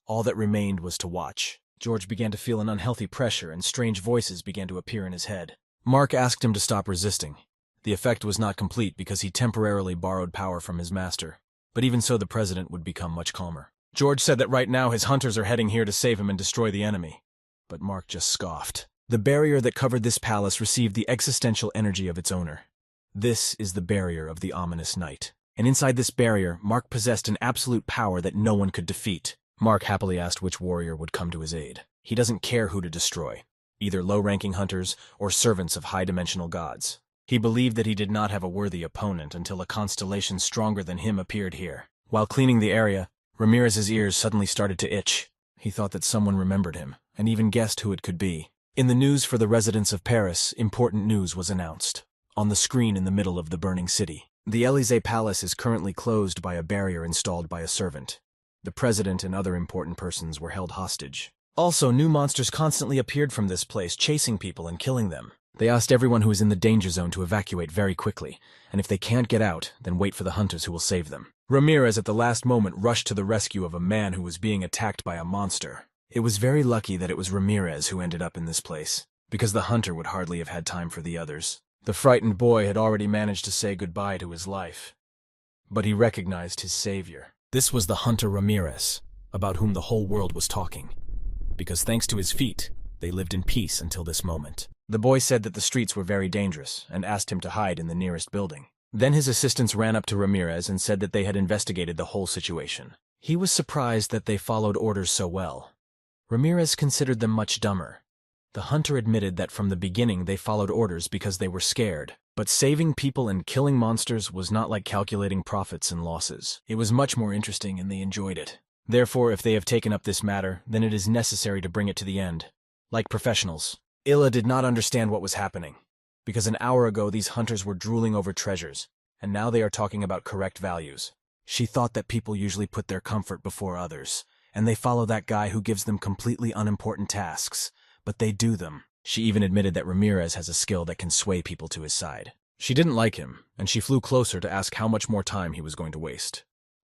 All that remained was to watch. George began to feel an unhealthy pressure and strange voices began to appear in his head. Mark asked him to stop resisting. The effect was not complete because he temporarily borrowed power from his master, but even so the president would become much calmer. George said that right now his hunters are heading here to save him and destroy the enemy. But Mark just scoffed. The barrier that covered this palace received the existential energy of its owner. This is the barrier of the ominous night. And inside this barrier, Mark possessed an absolute power that no one could defeat. Mark happily asked which warrior would come to his aid. He doesn't care who to destroy, either low-ranking hunters or servants of high-dimensional gods. He believed that he did not have a worthy opponent until a constellation stronger than him appeared here. While cleaning the area, Ramirez's ears suddenly started to itch. He thought that someone remembered him, and even guessed who it could be. In the news for the residents of Paris, important news was announced. On the screen in the middle of the burning city. The Elysee Palace is currently closed by a barrier installed by a servant. The president and other important persons were held hostage. Also, new monsters constantly appeared from this place, chasing people and killing them. They asked everyone who is in the danger zone to evacuate very quickly, and if they can't get out, then wait for the hunters who will save them. Ramirez at the last moment rushed to the rescue of a man who was being attacked by a monster. It was very lucky that it was Ramirez who ended up in this place, because the hunter would hardly have had time for the others. The frightened boy had already managed to say goodbye to his life. But he recognized his savior. This was the hunter Ramirez, about whom the whole world was talking. Because thanks to his feat, they lived in peace until this moment. The boy said that the streets were very dangerous and asked him to hide in the nearest building. Then his assistants ran up to Ramirez and said that they had investigated the whole situation. He was surprised that they followed orders so well. Ramirez considered them much dumber. The hunter admitted that from the beginning they followed orders because they were scared. But saving people and killing monsters was not like calculating profits and losses. It was much more interesting and they enjoyed it. Therefore, if they have taken up this matter, then it is necessary to bring it to the end. Like professionals. Illa did not understand what was happening. Because an hour ago these hunters were drooling over treasures, and now they are talking about correct values. She thought that people usually put their comfort before others, and they follow that guy who gives them completely unimportant tasks. But they do them. She even admitted that Ramirez has a skill that can sway people to his side. She didn't like him, and she flew closer to ask how much more time he was going to waste.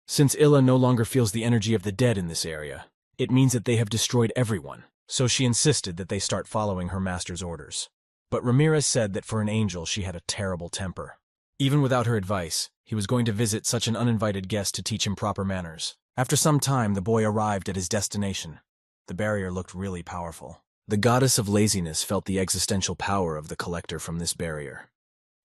Since Illa no longer feels the energy of the dead in this area, it means that they have destroyed everyone, so she insisted that they start following her master's orders. But Ramirez said that for an angel she had a terrible temper. Even without her advice, he was going to visit such an uninvited guest to teach him proper manners. After some time, the boy arrived at his destination. The barrier looked really powerful. The goddess of laziness felt the existential power of the collector from this barrier.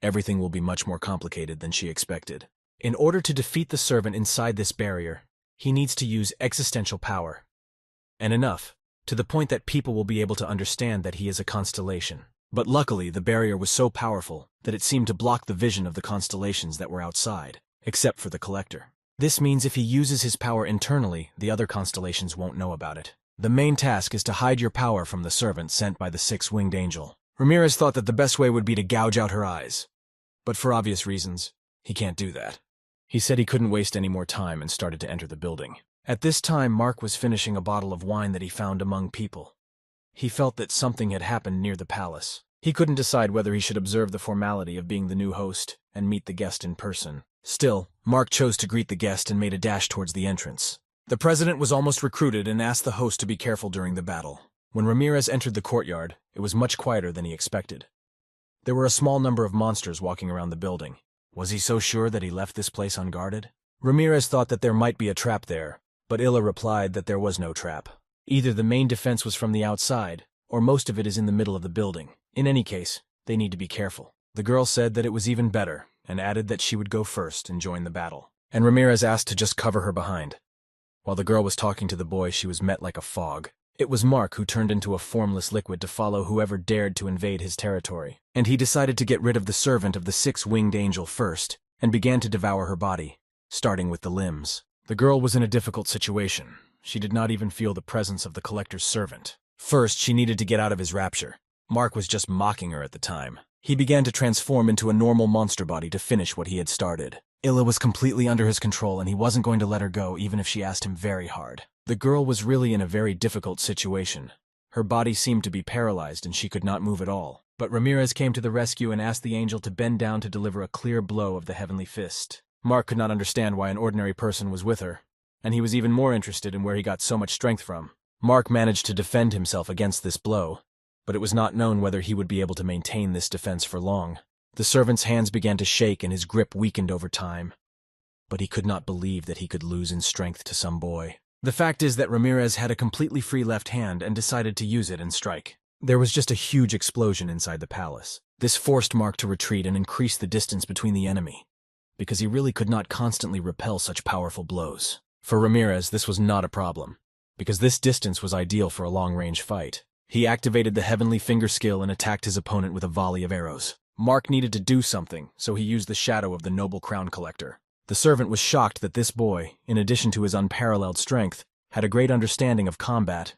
Everything will be much more complicated than she expected. In order to defeat the servant inside this barrier, he needs to use existential power. And enough, to the point that people will be able to understand that he is a constellation. But luckily, the barrier was so powerful that it seemed to block the vision of the constellations that were outside, except for the collector. This means if he uses his power internally, the other constellations won't know about it. The main task is to hide your power from the servant sent by the six-winged angel. Ramirez thought that the best way would be to gouge out her eyes. But for obvious reasons, he can't do that. He said he couldn't waste any more time and started to enter the building. At this time, Mark was finishing a bottle of wine that he found among people. He felt that something had happened near the palace. He couldn't decide whether he should observe the formality of being the new host and meet the guest in person. Still, Mark chose to greet the guest and made a dash towards the entrance. The president was almost recruited and asked the host to be careful during the battle. When Ramirez entered the courtyard, it was much quieter than he expected. There were a small number of monsters walking around the building. Was he so sure that he left this place unguarded? Ramirez thought that there might be a trap there, but Illa replied that there was no trap. Either the main defense was from the outside, or most of it is in the middle of the building. In any case, they need to be careful. The girl said that it was even better, and added that she would go first and join the battle. And Ramirez asked to just cover her behind. While the girl was talking to the boy, she was met like a fog. It was Mark who turned into a formless liquid to follow whoever dared to invade his territory, and he decided to get rid of the servant of the six-winged angel first, and began to devour her body, starting with the limbs. The girl was in a difficult situation. She did not even feel the presence of the collector's servant. First, she needed to get out of his rapture. Mark was just mocking her at the time. He began to transform into a normal monster body to finish what he had started. Illa was completely under his control, and he wasn't going to let her go even if she asked him very hard. The girl was really in a very difficult situation. Her body seemed to be paralyzed and she could not move at all. But Ramirez came to the rescue and asked the angel to bend down to deliver a clear blow of the heavenly fist. Mark could not understand why an ordinary person was with her, and he was even more interested in where he got so much strength from. Mark managed to defend himself against this blow, but it was not known whether he would be able to maintain this defense for long. The servant's hands began to shake and his grip weakened over time, but he could not believe that he could lose in strength to some boy. The fact is that Ramirez had a completely free left hand and decided to use it and strike. There was just a huge explosion inside the palace. This forced Mark to retreat and increase the distance between the enemy, because he really could not constantly repel such powerful blows. For Ramirez, this was not a problem, because this distance was ideal for a long-range fight. He activated the heavenly finger skill and attacked his opponent with a volley of arrows. Mark needed to do something, so he used the shadow of the noble crown collector. The servant was shocked that this boy, in addition to his unparalleled strength, had a great understanding of combat.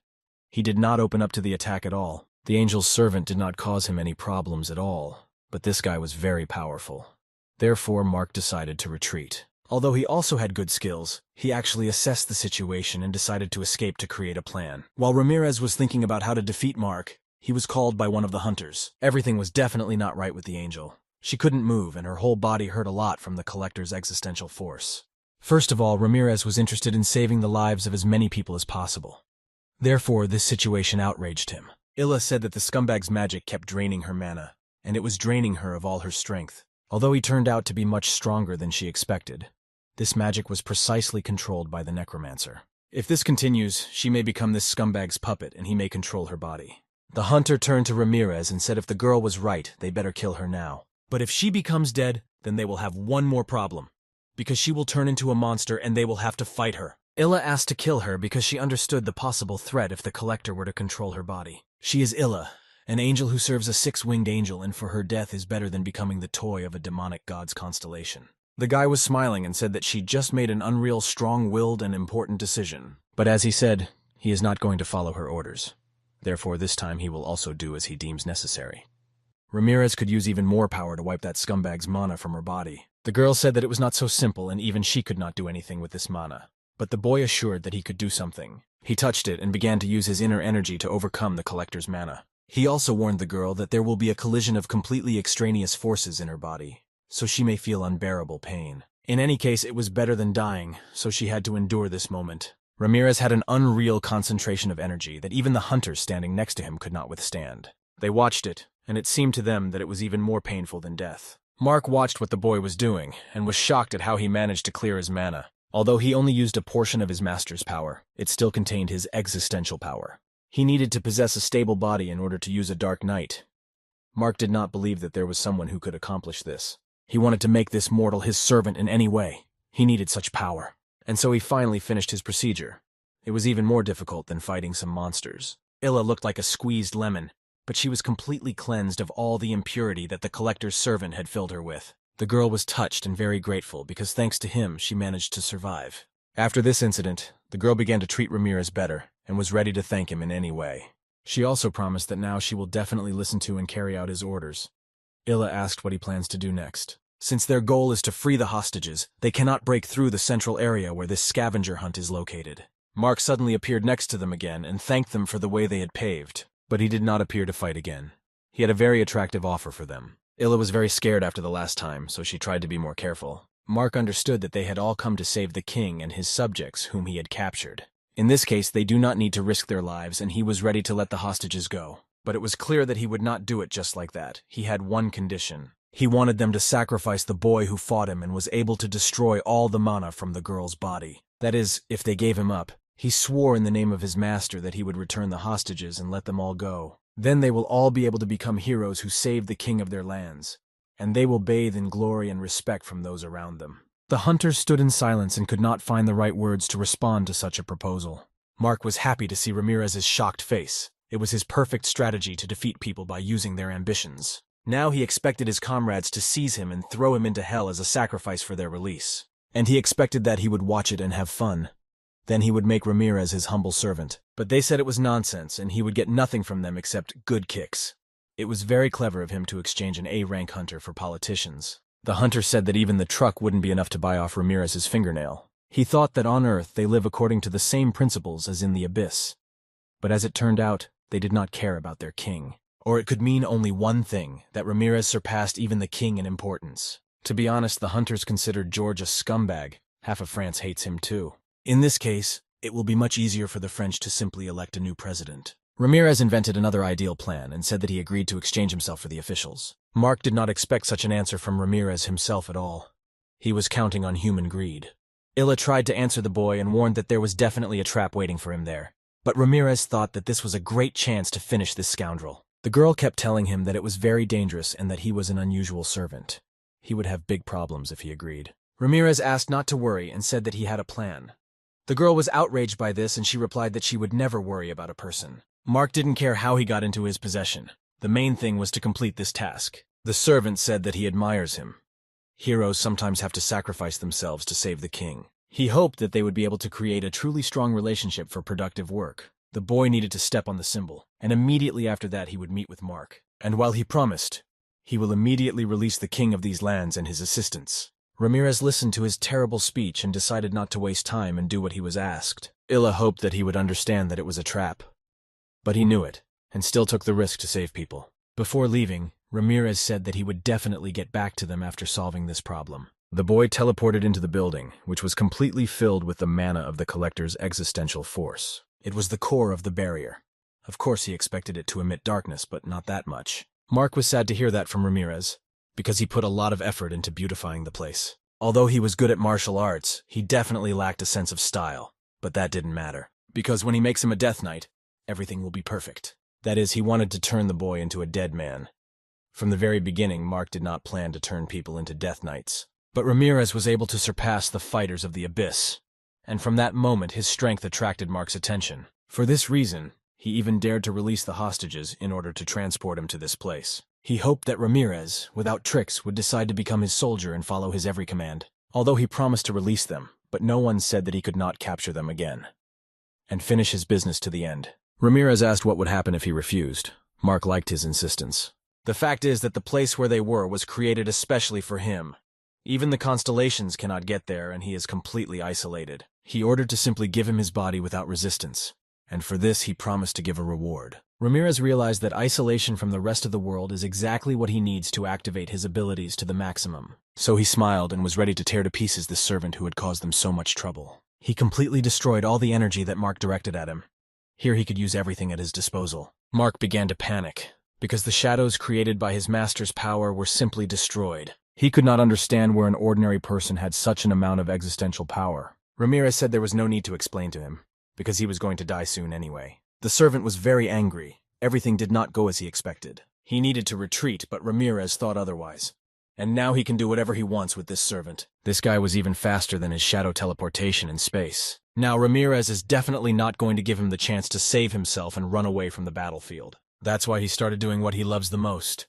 He did not open up to the attack at all. The angel's servant did not cause him any problems at all, but this guy was very powerful. Therefore, Mark decided to retreat. Although he also had good skills, he actually assessed the situation and decided to escape to create a plan. While Ramirez was thinking about how to defeat Mark, he was called by one of the hunters. Everything was definitely not right with the angel. She couldn't move, and her whole body hurt a lot from the collector's existential force. First of all, Ramirez was interested in saving the lives of as many people as possible. Therefore, this situation outraged him. Illa said that the scumbag's magic kept draining her mana, and it was draining her of all her strength. Although he turned out to be much stronger than she expected, this magic was precisely controlled by the necromancer. If this continues, she may become this scumbag's puppet and he may control her body. The hunter turned to Ramirez and said if the girl was right, they better kill her now. But if she becomes dead, then they will have one more problem, because she will turn into a monster and they will have to fight her. Illa asked to kill her because she understood the possible threat if the collector were to control her body. She is Illa, an angel who serves a six-winged angel, and for her death is better than becoming the toy of a demonic god's constellation. The guy was smiling and said that she just made an unreal strong-willed and important decision. But as he said, he is not going to follow her orders. Therefore, this time he will also do as he deems necessary. Ramirez could use even more power to wipe that scumbag's mana from her body. The girl said that it was not so simple and even she could not do anything with this mana. But the boy assured that he could do something. He touched it and began to use his inner energy to overcome the collector's mana. He also warned the girl that there will be a collision of completely extraneous forces in her body, so she may feel unbearable pain. In any case, it was better than dying, so she had to endure this moment. Ramirez had an unreal concentration of energy that even the hunters standing next to him could not withstand. They watched it, and it seemed to them that it was even more painful than death. Mark watched what the boy was doing, and was shocked at how he managed to clear his mana. Although he only used a portion of his master's power, it still contained his existential power. He needed to possess a stable body in order to use a dark night. Mark did not believe that there was someone who could accomplish this. He wanted to make this mortal his servant in any way. He needed such power. And so he finally finished his procedure. It was even more difficult than fighting some monsters. Illa looked like a squeezed lemon, but she was completely cleansed of all the impurity that the collector's servant had filled her with. The girl was touched and very grateful because thanks to him she managed to survive. After this incident, the girl began to treat Ramirez better and was ready to thank him in any way. She also promised that now she will definitely listen to and carry out his orders. Illa asked what he plans to do next. Since their goal is to free the hostages, they cannot break through the central area where this scavenger hunt is located. Mark suddenly appeared next to them again and thanked them for the way they had paved, but he did not appear to fight again. He had a very attractive offer for them. Illa was very scared after the last time, so she tried to be more careful. Mark understood that they had all come to save the king and his subjects whom he had captured. In this case, they do not need to risk their lives, and he was ready to let the hostages go. But it was clear that he would not do it just like that. He had one condition. He wanted them to sacrifice the boy who fought him and was able to destroy all the mana from the girl's body. That is, if they gave him up. He swore in the name of his master that he would return the hostages and let them all go. Then they will all be able to become heroes who saved the king of their lands, and they will bathe in glory and respect from those around them. The hunters stood in silence and could not find the right words to respond to such a proposal. Mark was happy to see Ramirez's shocked face. It was his perfect strategy to defeat people by using their ambitions. Now he expected his comrades to seize him and throw him into hell as a sacrifice for their release. And he expected that he would watch it and have fun. Then he would make Ramirez his humble servant. But they said it was nonsense, and he would get nothing from them except good kicks. It was very clever of him to exchange an A-rank hunter for politicians. The hunter said that even the truck wouldn't be enough to buy off Ramirez's fingernail. He thought that on Earth they live according to the same principles as in the abyss. But as it turned out, they did not care about their king. Or it could mean only one thing, that Ramirez surpassed even the king in importance. To be honest, the hunters considered George a scumbag. Half of France hates him too. In this case, it will be much easier for the French to simply elect a new president. Ramirez invented another ideal plan and said that he agreed to exchange himself for the officials. Mark did not expect such an answer from Ramirez himself at all. He was counting on human greed. Illa tried to answer the boy and warned that there was definitely a trap waiting for him there. But Ramirez thought that this was a great chance to finish this scoundrel. The girl kept telling him that it was very dangerous and that he was an unusual servant. He would have big problems if he agreed. Ramirez asked not to worry and said that he had a plan. The girl was outraged by this and she replied that she would never worry about a person. Mark didn't care how he got into his possession. The main thing was to complete this task. The servant said that he admires him. Heroes sometimes have to sacrifice themselves to save the king. He hoped that they would be able to create a truly strong relationship for productive work. The boy needed to step on the symbol, and immediately after that he would meet with Mark. And while he promised, he will immediately release the king of these lands and his assistants. Ramirez listened to his terrible speech and decided not to waste time and do what he was asked. Illa hoped that he would understand that it was a trap. But he knew it, and still took the risk to save people. Before leaving, Ramirez said that he would definitely get back to them after solving this problem. The boy teleported into the building, which was completely filled with the mana of the collector's existential force. It was the core of the barrier. Of course he expected it to emit darkness, but not that much. Mark was sad to hear that from Ramirez, because he put a lot of effort into beautifying the place. Although he was good at martial arts, he definitely lacked a sense of style. But that didn't matter, because when he makes him a Death Knight, everything will be perfect. That is, he wanted to turn the boy into a dead man. From the very beginning, Mark did not plan to turn people into Death Knights. But Ramirez was able to surpass the fighters of the abyss, and from that moment his strength attracted Mark's attention. For this reason, he even dared to release the hostages in order to transport him to this place. He hoped that Ramirez, without tricks, would decide to become his soldier and follow his every command. Although he promised to release them, but no one said that he could not capture them again. And finish his business to the end. Ramirez asked what would happen if he refused. Mark liked his insistence. The fact is that the place where they were was created especially for him. Even the constellations cannot get there, and he is completely isolated. He ordered to simply give him his body without resistance, and for this he promised to give a reward. Ramirez realized that isolation from the rest of the world is exactly what he needs to activate his abilities to the maximum. So he smiled and was ready to tear to pieces this servant who had caused them so much trouble. He completely destroyed all the energy that Mark directed at him. Here he could use everything at his disposal. Mark began to panic, because the shadows created by his master's power were simply destroyed. He could not understand where an ordinary person had such an amount of existential power. Ramirez said there was no need to explain to him, because he was going to die soon anyway. The servant was very angry. Everything did not go as he expected. He needed to retreat, but Ramirez thought otherwise. And now he can do whatever he wants with this servant. This guy was even faster than his shadow teleportation in space. Now Ramirez is definitely not going to give him the chance to save himself and run away from the battlefield. That's why he started doing what he loves the most: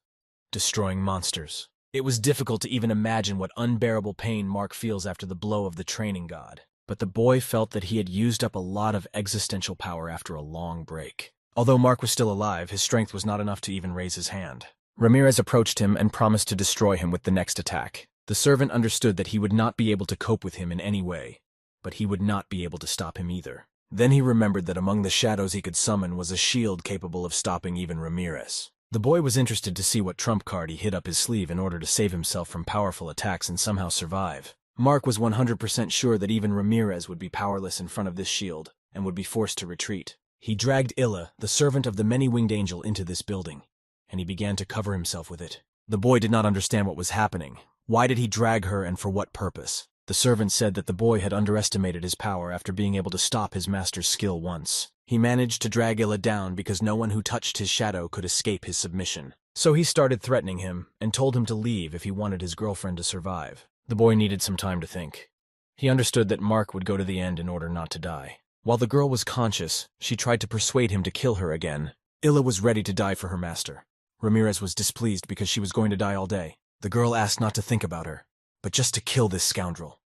destroying monsters. It was difficult to even imagine what unbearable pain Mark feels after the blow of the training god. But the boy felt that he had used up a lot of existential power after a long break. Although Mark was still alive, his strength was not enough to even raise his hand. Ramirez approached him and promised to destroy him with the next attack. The servant understood that he would not be able to cope with him in any way, but he would not be able to stop him either. Then he remembered that among the shadows he could summon was a shield capable of stopping even Ramirez. The boy was interested to see what trump card he hid up his sleeve in order to save himself from powerful attacks and somehow survive. Mark was 100% sure that even Ramirez would be powerless in front of this shield and would be forced to retreat. He dragged Illa, the servant of the many-winged angel, into this building, and he began to cover himself with it. The boy did not understand what was happening. Why did he drag her and for what purpose? The servant said that the boy had underestimated his power after being able to stop his master's skill once. He managed to drag Illa down because no one who touched his shadow could escape his submission. So he started threatening him and told him to leave if he wanted his girlfriend to survive. The boy needed some time to think. He understood that Mark would go to the end in order not to die. While the girl was conscious, she tried to persuade him to kill her again. Illa was ready to die for her master. Ramirez was displeased because she was going to die all day. The girl asked not to think about her, but just to kill this scoundrel.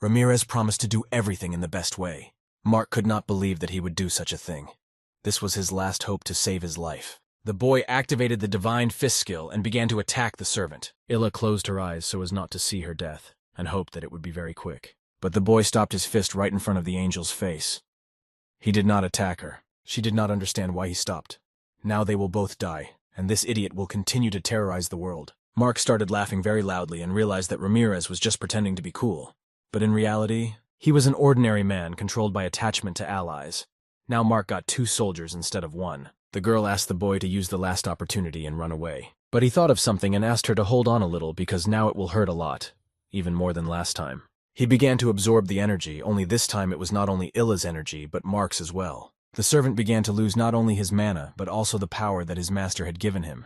Ramirez promised to do everything in the best way. Mark could not believe that he would do such a thing. This was his last hope to save his life. The boy activated the divine fist skill and began to attack the servant. Illa closed her eyes so as not to see her death, and hoped that it would be very quick. But the boy stopped his fist right in front of the angel's face. He did not attack her. She did not understand why he stopped. Now they will both die, and this idiot will continue to terrorize the world. Mark started laughing very loudly and realized that Ramirez was just pretending to be cool. But in reality, he was an ordinary man controlled by attachment to allies. Now Mark got 2 soldiers instead of 1. The girl asked the boy to use the last opportunity and run away. But he thought of something and asked her to hold on a little because now it will hurt a lot, even more than last time. He began to absorb the energy, only this time it was not only Illa's energy, but Mark's as well. The servant began to lose not only his mana, but also the power that his master had given him.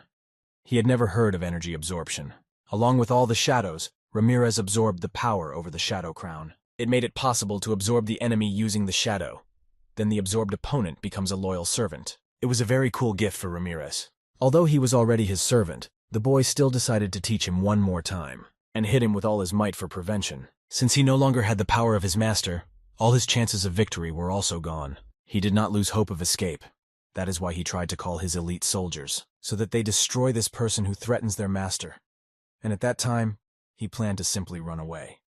He had never heard of energy absorption. Along with all the shadows, Ramirez absorbed the power over the Shadow Crown. It made it possible to absorb the enemy using the shadow. Then the absorbed opponent becomes a loyal servant. It was a very cool gift for Ramirez. Although he was already his servant, the boy still decided to teach him one more time, and hit him with all his might for prevention. Since he no longer had the power of his master, all his chances of victory were also gone. He did not lose hope of escape. That is why he tried to call his elite soldiers, so that they destroy this person who threatens their master. And at that time, he planned to simply run away.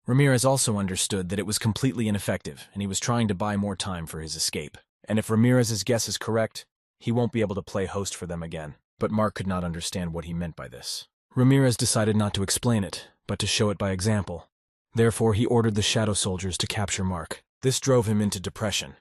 Ramirez also understood that it was completely ineffective, and he was trying to buy more time for his escape. And if Ramirez's guess is correct, he won't be able to play host for them again. But Mark could not understand what he meant by this. Ramirez decided not to explain it, but to show it by example. Therefore, he ordered the shadow soldiers to capture Mark. This drove him into depression.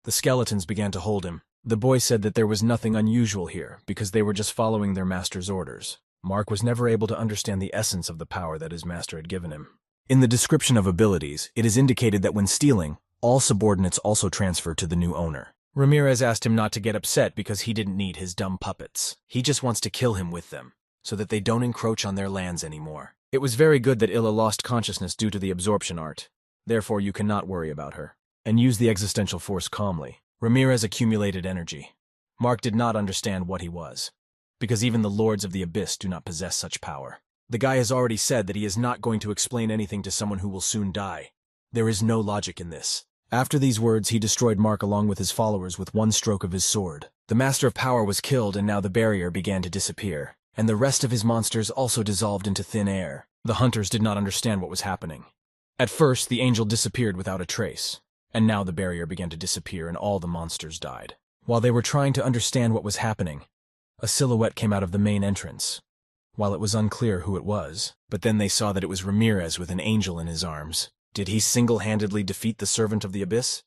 The skeletons began to hold him. The boy said that there was nothing unusual here, because they were just following their master's orders. Mark was never able to understand the essence of the power that his master had given him. In the description of abilities, it is indicated that when stealing, all subordinates also transfer to the new owner. Ramirez asked him not to get upset because he didn't need his dumb puppets. He just wants to kill him with them, so that they don't encroach on their lands anymore. It was very good that Illa lost consciousness due to the absorption art. Therefore, you cannot worry about her. And use the existential force calmly. Ramirez accumulated energy. Mark did not understand what he was, because even the lords of the abyss do not possess such power. The guy has already said that he is not going to explain anything to someone who will soon die. There is no logic in this. After these words, he destroyed Mark along with his followers with one stroke of his sword. The Master of Power was killed, and now the barrier began to disappear, and the rest of his monsters also dissolved into thin air. The hunters did not understand what was happening. At first, the angel disappeared without a trace, and now the barrier began to disappear and all the monsters died. While they were trying to understand what was happening, a silhouette came out of the main entrance. While it was unclear who it was, but then they saw that it was Ramirez with an angel in his arms. Did he single-handedly defeat the Servant of the Abyss?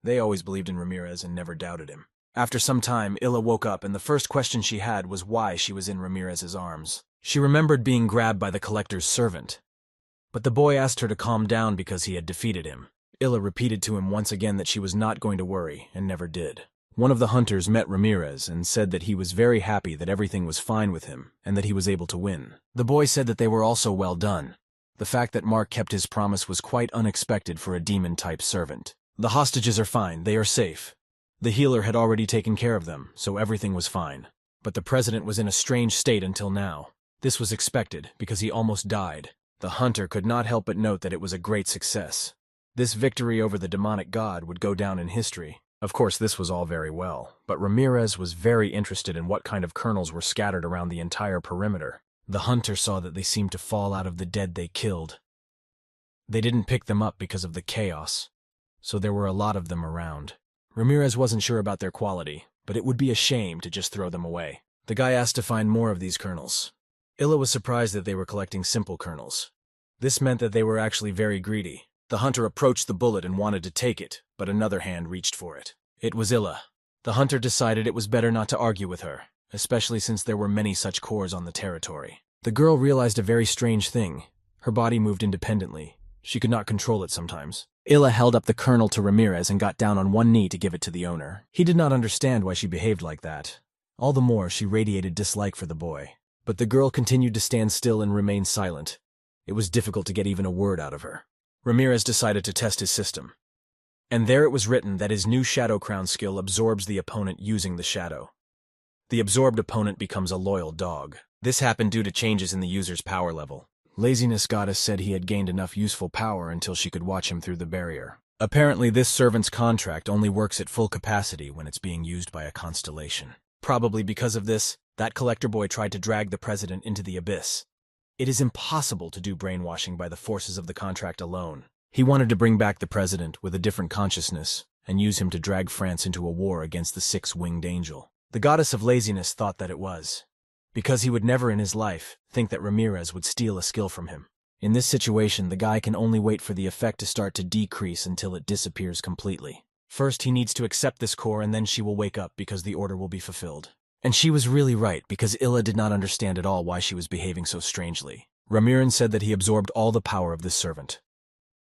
They always believed in Ramirez and never doubted him. After some time, Illa woke up, and the first question she had was why she was in Ramirez's arms. She remembered being grabbed by the collector's servant. But the boy asked her to calm down because he had defeated him. Illa repeated to him once again that she was not going to worry, and never did. One of the hunters met Ramirez and said that he was very happy that everything was fine with him, and that he was able to win. The boy said that they were also well done. The fact that Mark kept his promise was quite unexpected for a demon-type servant. The hostages are fine, they are safe. The healer had already taken care of them, so everything was fine. But the president was in a strange state until now. This was expected, because he almost died. The hunter could not help but note that it was a great success. This victory over the demonic god would go down in history. Of course, this was all very well, but Ramirez was very interested in what kind of kernels were scattered around the entire perimeter. The hunter saw that they seemed to fall out of the dead they killed. They didn't pick them up because of the chaos, so there were a lot of them around. Ramirez wasn't sure about their quality, but it would be a shame to just throw them away. The guy asked to find more of these kernels. Illa was surprised that they were collecting simple kernels. This meant that they were actually very greedy. The hunter approached the bullet and wanted to take it, but another hand reached for it. It was Illa. The hunter decided it was better not to argue with her, especially since there were many such cores on the territory. The girl realized a very strange thing. Her body moved independently. She could not control it sometimes. Illa held up the kernel to Ramirez and got down on one knee to give it to the owner. He did not understand why she behaved like that. All the more, she radiated dislike for the boy. But the girl continued to stand still and remain silent. It was difficult to get even a word out of her. Ramirez decided to test his system. And there it was written that his new Shadow Crown skill absorbs the opponent using the shadow. The absorbed opponent becomes a loyal dog. This happened due to changes in the user's power level. Laziness Goddess said he had gained enough useful power until she could watch him through the barrier. Apparently, this servant's contract only works at full capacity when it's being used by a constellation. Probably because of this, that collector boy tried to drag the president into the abyss. It is impossible to do brainwashing by the forces of the contract alone. He wanted to bring back the president with a different consciousness and use him to drag France into a war against the six-winged angel. The goddess of laziness thought that it was, because he would never in his life think that Ramirez would steal a skill from him. In this situation, the guy can only wait for the effect to start to decrease until it disappears completely. First, he needs to accept this core, and then she will wake up because the order will be fulfilled. And she was really right, because Illa did not understand at all why she was behaving so strangely. Ramirez said that he absorbed all the power of this servant.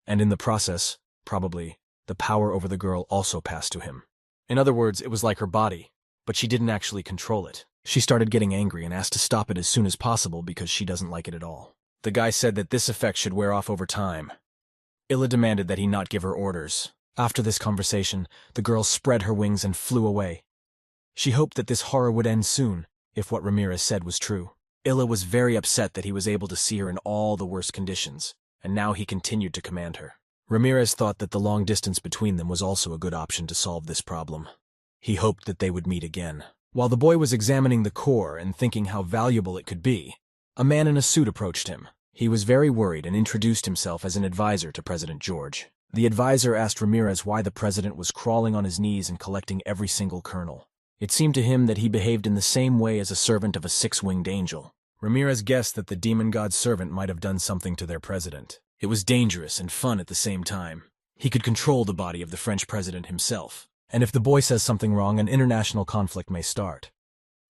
And in the process, probably, the power over the girl also passed to him. In other words, it was like her body, but she didn't actually control it. She started getting angry and asked to stop it as soon as possible because she doesn't like it at all. The guy said that this effect should wear off over time. Illa demanded that he not give her orders. After this conversation, the girl spread her wings and flew away. She hoped that this horror would end soon, if what Ramirez said was true. Illa was very upset that he was able to see her in all the worst conditions, and now he continued to command her. Ramirez thought that the long distance between them was also a good option to solve this problem. He hoped that they would meet again. While the boy was examining the core and thinking how valuable it could be, a man in a suit approached him. He was very worried and introduced himself as an advisor to President George. The advisor asked Ramirez why the president was crawling on his knees and collecting every single kernel. It seemed to him that he behaved in the same way as a servant of a six-winged angel. Ramirez guessed that the demon god's servant might have done something to their president. It was dangerous and fun at the same time. He could control the body of the French president himself. And if the boy says something wrong, an international conflict may start.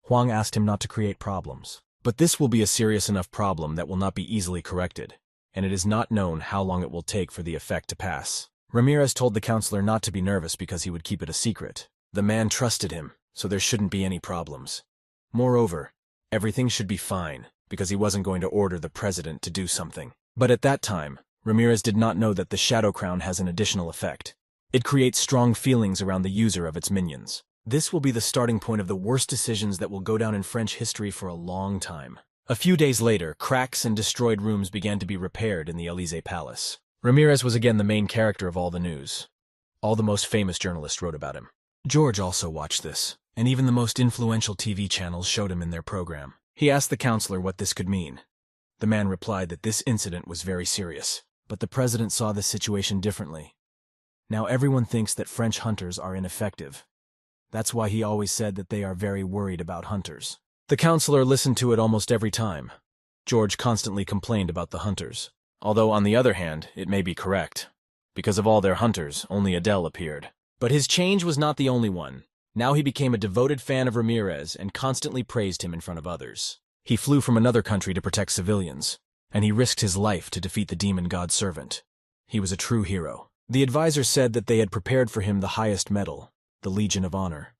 Huang asked him not to create problems. But this will be a serious enough problem that will not be easily corrected, and it is not known how long it will take for the effect to pass. Ramirez told the counselor not to be nervous because he would keep it a secret. The man trusted him, so there shouldn't be any problems. Moreover, everything should be fine, because he wasn't going to order the president to do something. But at that time, Ramirez did not know that the Shadow Crown has an additional effect. It creates strong feelings around the user of its minions. This will be the starting point of the worst decisions that will go down in French history for a long time. A few days later, cracks and destroyed rooms began to be repaired in the Élysée Palace. Ramirez was again the main character of all the news. All the most famous journalists wrote about him. George also watched this, and even the most influential TV channels showed him in their program. He asked the counselor what this could mean. The man replied that this incident was very serious, but the president saw this situation differently. Now everyone thinks that French hunters are ineffective. That's why he always said that they are very worried about hunters. The counselor listened to it almost every time. George constantly complained about the hunters. Although, on the other hand, it may be correct. Because of all their hunters, only Adele appeared. But his change was not the only one. Now he became a devoted fan of Ramirez and constantly praised him in front of others. He flew from another country to protect civilians, and he risked his life to defeat the demon god servant. He was a true hero. The advisor said that they had prepared for him the highest medal, the Legion of Honor.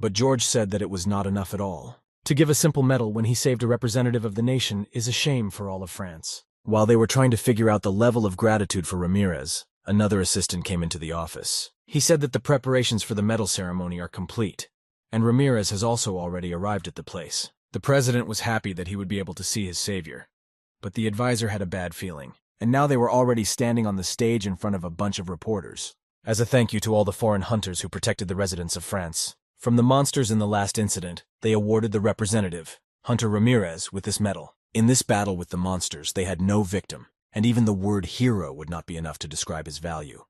But George said that it was not enough at all. To give a simple medal when he saved a representative of the nation is a shame for all of France. While they were trying to figure out the level of gratitude for Ramirez, another assistant came into the office. He said that the preparations for the medal ceremony are complete, and Ramirez has also already arrived at the place. The president was happy that he would be able to see his savior, but the advisor had a bad feeling. And now they were already standing on the stage in front of a bunch of reporters. as a thank you to all the foreign hunters who protected the residents of France. From the monsters in the last incident, they awarded the representative, Hunter Ramirez, with this medal. In this battle with the monsters, they had no victim, and even the word hero would not be enough to describe his value.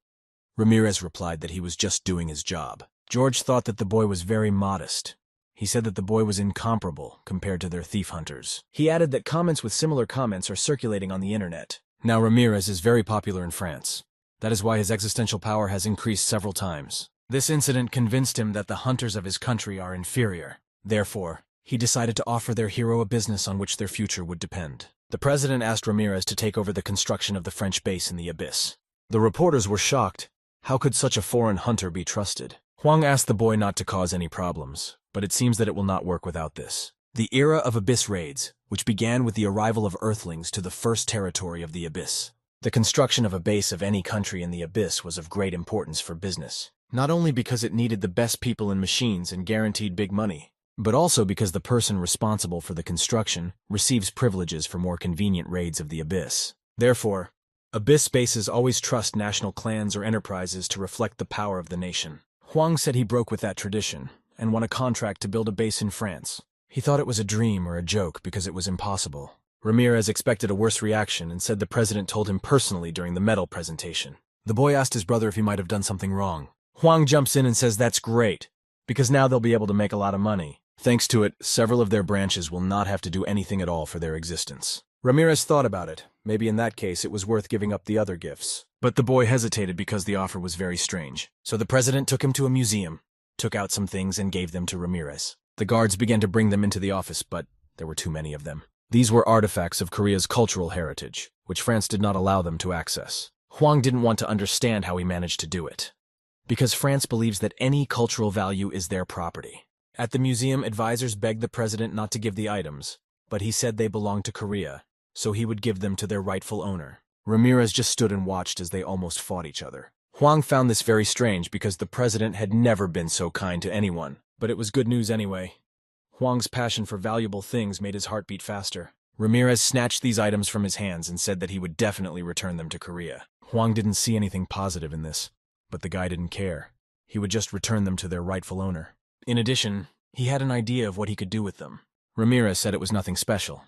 Ramirez replied that he was just doing his job. George thought that the boy was very modest. He said that the boy was incomparable compared to their thief hunters. He added that comments with similar comments are circulating on the internet. Now Ramirez is very popular in France. That is why his existential power has increased several times. This incident convinced him that the hunters of his country are inferior. Therefore, he decided to offer their hero a business on which their future would depend. The president asked Ramirez to take over the construction of the French base in the abyss. The reporters were shocked. How could such a foreign hunter be trusted? Huang asked the boy not to cause any problems, but it seems that it will not work without this. The era of abyss raids, which began with the arrival of Earthlings to the first territory of the abyss. The construction of a base of any country in the abyss was of great importance for business. Not only because it needed the best people and machines and guaranteed big money, but also because the person responsible for the construction receives privileges for more convenient raids of the abyss. Therefore, abyss bases always trust national clans or enterprises to reflect the power of the nation. Huang said he broke with that tradition and won a contract to build a base in France. He thought it was a dream or a joke because it was impossible. Ramirez expected a worse reaction and said the president told him personally during the medal presentation. The boy asked his brother if he might have done something wrong. Huang jumps in and says that's great, because now they'll be able to make a lot of money. Thanks to it, several of their branches will not have to do anything at all for their existence. Ramirez thought about it. Maybe in that case it was worth giving up the other gifts. But the boy hesitated because the offer was very strange. So the president took him to a museum, took out some things and gave them to Ramirez. The guards began to bring them into the office, but there were too many of them. These were artifacts of Korea's cultural heritage, which France did not allow them to access. Huang didn't want to understand how he managed to do it, because France believes that any cultural value is their property. At the museum, advisors begged the president not to give the items, but he said they belonged to Korea, so he would give them to their rightful owner. Ramirez just stood and watched as they almost fought each other. Huang found this very strange because the president had never been so kind to anyone, but it was good news anyway. Huang's passion for valuable things made his heart beat faster. Ramirez snatched these items from his hands and said that he would definitely return them to Korea. Huang didn't see anything positive in this, but the guy didn't care. He would just return them to their rightful owner. In addition, he had an idea of what he could do with them. Ramirez said it was nothing special,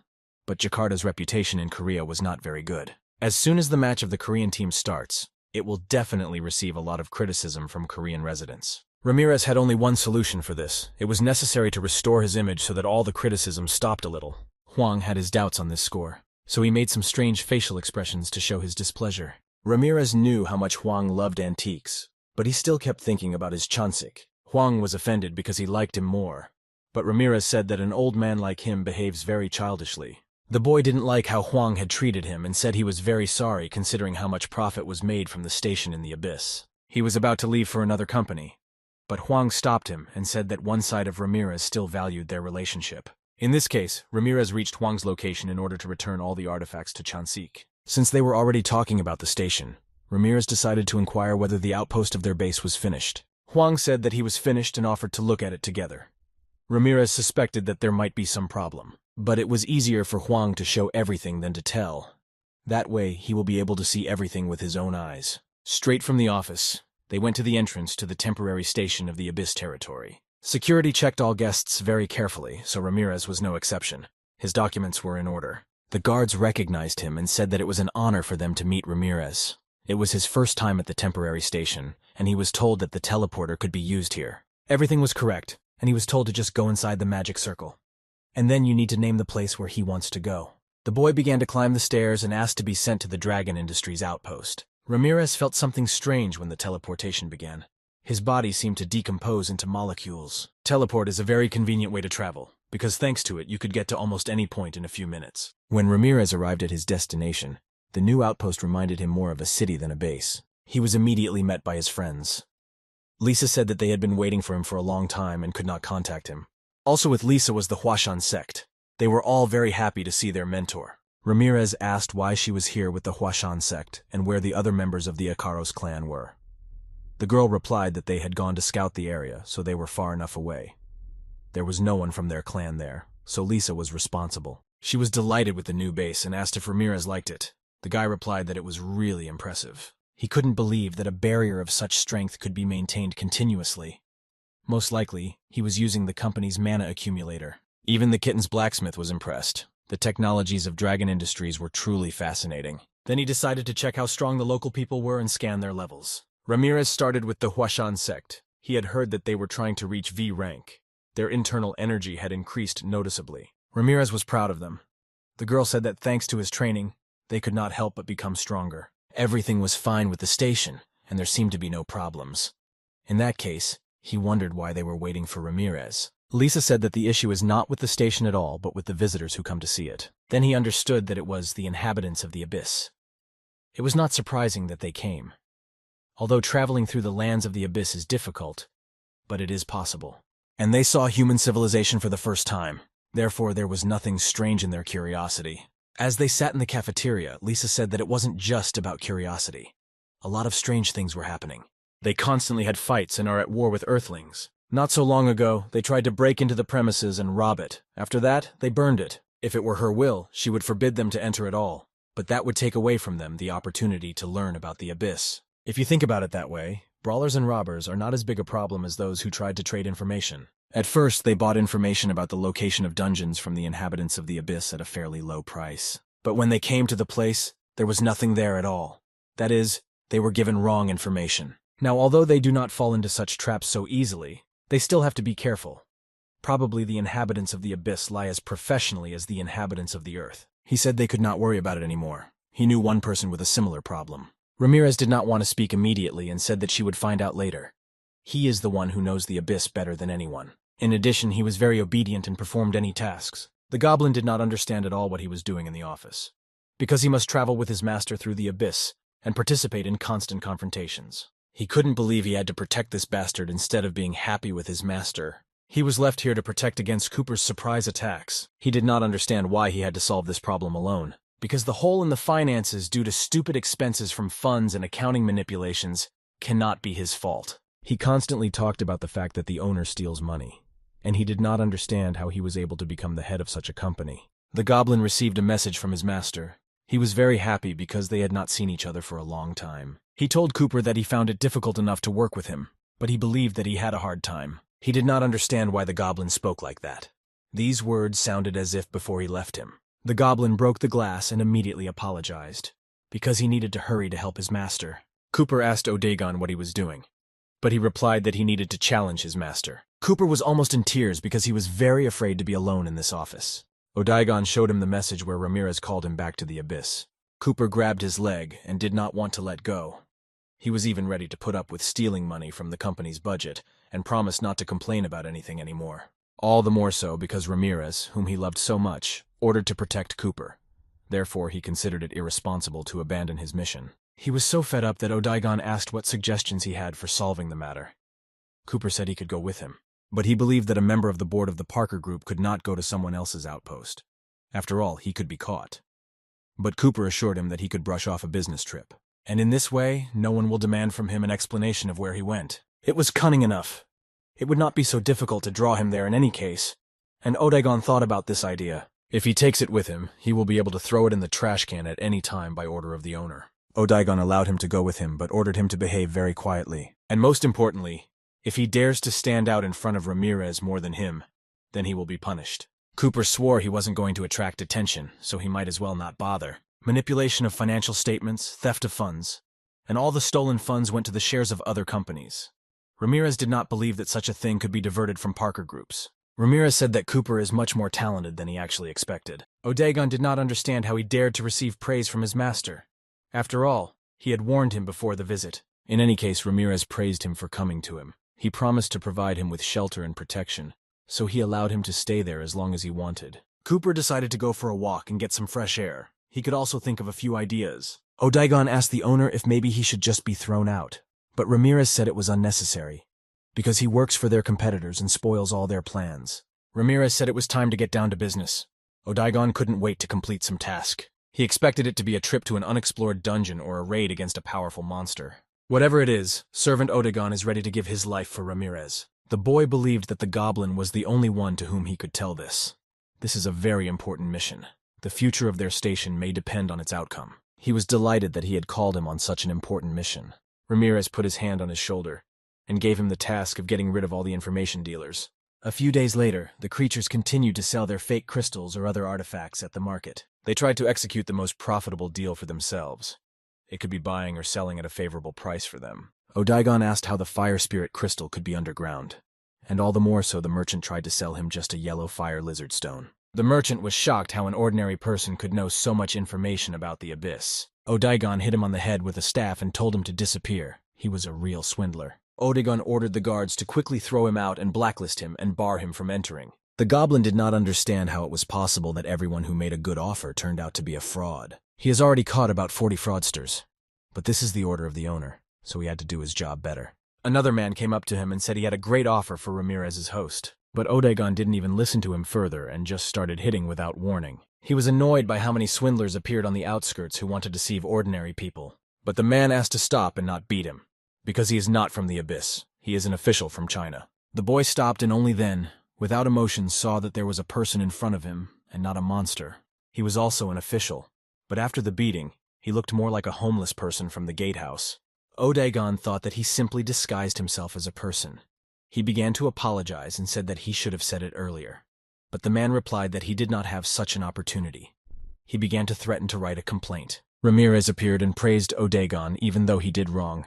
but Jakarta's reputation in Korea was not very good. As soon as the match of the Korean team starts, it will definitely receive a lot of criticism from Korean residents. Ramirez had only one solution for this. It was necessary to restore his image so that all the criticism stopped a little. Huang had his doubts on this score, so he made some strange facial expressions to show his displeasure. Ramirez knew how much Huang loved antiques, but he still kept thinking about his chansik. Huang was offended because he liked him more, but Ramirez said that an old man like him behaves very childishly. The boy didn't like how Huang had treated him and said he was very sorry considering how much profit was made from the station in the abyss. He was about to leave for another company, but Huang stopped him and said that one side of Ramirez still valued their relationship. In this case, Ramirez reached Huang's location in order to return all the artifacts to Chansik. Since they were already talking about the station, Ramirez decided to inquire whether the outpost of their base was finished. Huang said that he was finished and offered to look at it together. Ramirez suspected that there might be some problem, but it was easier for Huang to show everything than to tell. That way, he will be able to see everything with his own eyes. Straight from the office, they went to the entrance to the temporary station of the Abyss territory. Security checked all guests very carefully, so Ramirez was no exception. His documents were in order. The guards recognized him and said that it was an honor for them to meet Ramirez. It was his first time at the temporary station, and he was told that the teleporter could be used here. Everything was correct, and he was told to just go inside the magic circle. And then you need to name the place where he wants to go. The boy began to climb the stairs and asked to be sent to the Dragon Industries outpost. Ramirez felt something strange when the teleportation began. His body seemed to decompose into molecules. Teleport is a very convenient way to travel, because thanks to it you could get to almost any point in a few minutes. When Ramirez arrived at his destination, the new outpost reminded him more of a city than a base. He was immediately met by his friends. Lisa said that they had been waiting for him for a long time and could not contact him. Also with Lisa was the Huashan sect. They were all very happy to see their mentor. Ramirez asked why she was here with the Huashan sect and where the other members of the Ikaros clan were. The girl replied that they had gone to scout the area, so they were far enough away. There was no one from their clan there, so Lisa was responsible. She was delighted with the new base and asked if Ramirez liked it. The guy replied that it was really impressive. He couldn't believe that a barrier of such strength could be maintained continuously. Most likely, he was using the company's mana accumulator. Even the kitten's blacksmith was impressed. The technologies of Dragon Industries were truly fascinating. Then he decided to check how strong the local people were and scan their levels. Ramirez started with the Huashan sect. He had heard that they were trying to reach V rank. Their internal energy had increased noticeably. Ramirez was proud of them. The girl said that thanks to his training, they could not help but become stronger. Everything was fine with the station, and there seemed to be no problems. In that case, he wondered why they were waiting for Ramirez. Lisa said that the issue is not with the station at all, but with the visitors who come to see it. Then he understood that it was the inhabitants of the abyss. It was not surprising that they came. Although traveling through the lands of the abyss is difficult, but it is possible. And they saw human civilization for the first time. Therefore, there was nothing strange in their curiosity. As they sat in the cafeteria, Lisa said that it wasn't just about curiosity. A lot of strange things were happening. They constantly had fights and are at war with Earthlings. Not so long ago, they tried to break into the premises and rob it. After that, they burned it. If it were her will, she would forbid them to enter at all. But that would take away from them the opportunity to learn about the abyss. If you think about it that way, brawlers and robbers are not as big a problem as those who tried to trade information. At first, they bought information about the location of dungeons from the inhabitants of the abyss at a fairly low price. But when they came to the place, there was nothing there at all. That is, they were given wrong information. Now, although they do not fall into such traps so easily, they still have to be careful. Probably the inhabitants of the abyss lie as professionally as the inhabitants of the earth. He said they could not worry about it anymore. He knew one person with a similar problem. Ramirez did not want to speak immediately and said that she would find out later. He is the one who knows the abyss better than anyone. In addition, he was very obedient and performed any tasks. The goblin did not understand at all what he was doing in the office, because he must travel with his master through the abyss and participate in constant confrontations. He couldn't believe he had to protect this bastard instead of being happy with his master. He was left here to protect against Cooper's surprise attacks. He did not understand why he had to solve this problem alone, because the hole in the finances due to stupid expenses from funds and accounting manipulations cannot be his fault. He constantly talked about the fact that the owner steals money, and he did not understand how he was able to become the head of such a company. The goblin received a message from his master. He was very happy because they had not seen each other for a long time. He told Cooper that he found it difficult enough to work with him, but he believed that he had a hard time. He did not understand why the goblin spoke like that. These words sounded as if before he left him. The goblin broke the glass and immediately apologized, because he needed to hurry to help his master. Cooper asked Odagon what he was doing, but he replied that he needed to challenge his master. Cooper was almost in tears because he was very afraid to be alone in this office. Odagon showed him the message where Ramirez called him back to the abyss. Cooper grabbed his leg and did not want to let go. He was even ready to put up with stealing money from the company's budget and promised not to complain about anything anymore. All the more so because Ramirez, whom he loved so much, ordered to protect Cooper. Therefore, he considered it irresponsible to abandon his mission. He was so fed up that Odagon asked what suggestions he had for solving the matter. Cooper said he could go with him, but he believed that a member of the board of the Parker Group could not go to someone else's outpost. After all, he could be caught. But Cooper assured him that he could brush off a business trip, and in this way, no one will demand from him an explanation of where he went. It was cunning enough. It would not be so difficult to draw him there in any case, and Odagon thought about this idea. If he takes it with him, he will be able to throw it in the trash can at any time by order of the owner. Odagon allowed him to go with him, but ordered him to behave very quietly. And most importantly, if he dares to stand out in front of Ramirez more than him, then he will be punished. Cooper swore he wasn't going to attract attention, so he might as well not bother. Manipulation of financial statements, theft of funds, and all the stolen funds went to the shares of other companies. Ramirez did not believe that such a thing could be diverted from Parker Groups. Ramirez said that Cooper is much more talented than he actually expected. Odagon did not understand how he dared to receive praise from his master. After all, he had warned him before the visit. In any case, Ramirez praised him for coming to him. He promised to provide him with shelter and protection, so he allowed him to stay there as long as he wanted. Cooper decided to go for a walk and get some fresh air. He could also think of a few ideas. Odagon asked the owner if maybe he should just be thrown out, but Ramirez said it was unnecessary, because he works for their competitors and spoils all their plans. Ramirez said it was time to get down to business. Odagon couldn't wait to complete some task. He expected it to be a trip to an unexplored dungeon or a raid against a powerful monster. Whatever it is, Servant Odagon is ready to give his life for Ramirez. The boy believed that the goblin was the only one to whom he could tell this. This is a very important mission. The future of their station may depend on its outcome. He was delighted that he had called him on such an important mission. Ramirez put his hand on his shoulder and gave him the task of getting rid of all the information dealers. A few days later, the creatures continued to sell their fake crystals or other artifacts at the market. They tried to execute the most profitable deal for themselves. It could be buying or selling at a favorable price for them. Odaigon asked how the fire spirit crystal could be underground, and all the more so the merchant tried to sell him just a yellow fire lizard stone. The merchant was shocked how an ordinary person could know so much information about the abyss. Odaigon hit him on the head with a staff and told him to disappear. He was a real swindler. Odaigon ordered the guards to quickly throw him out and blacklist him and bar him from entering. The goblin did not understand how it was possible that everyone who made a good offer turned out to be a fraud. He has already caught about 40 fraudsters, but this is the order of the owner, so he had to do his job better. Another man came up to him and said he had a great offer for Ramirez's host, but Odaigon didn't even listen to him further and just started hitting without warning. He was annoyed by how many swindlers appeared on the outskirts who want to deceive ordinary people, but the man asked to stop and not beat him, because he is not from the abyss. He is an official from China. The boy stopped and only then, without emotion, saw that there was a person in front of him and not a monster. He was also an official, but after the beating, he looked more like a homeless person from the gatehouse. Odaigon thought that he simply disguised himself as a person. He began to apologize and said that he should have said it earlier, but the man replied that he did not have such an opportunity. He began to threaten to write a complaint. Ramirez appeared and praised Odaigon even though he did wrong,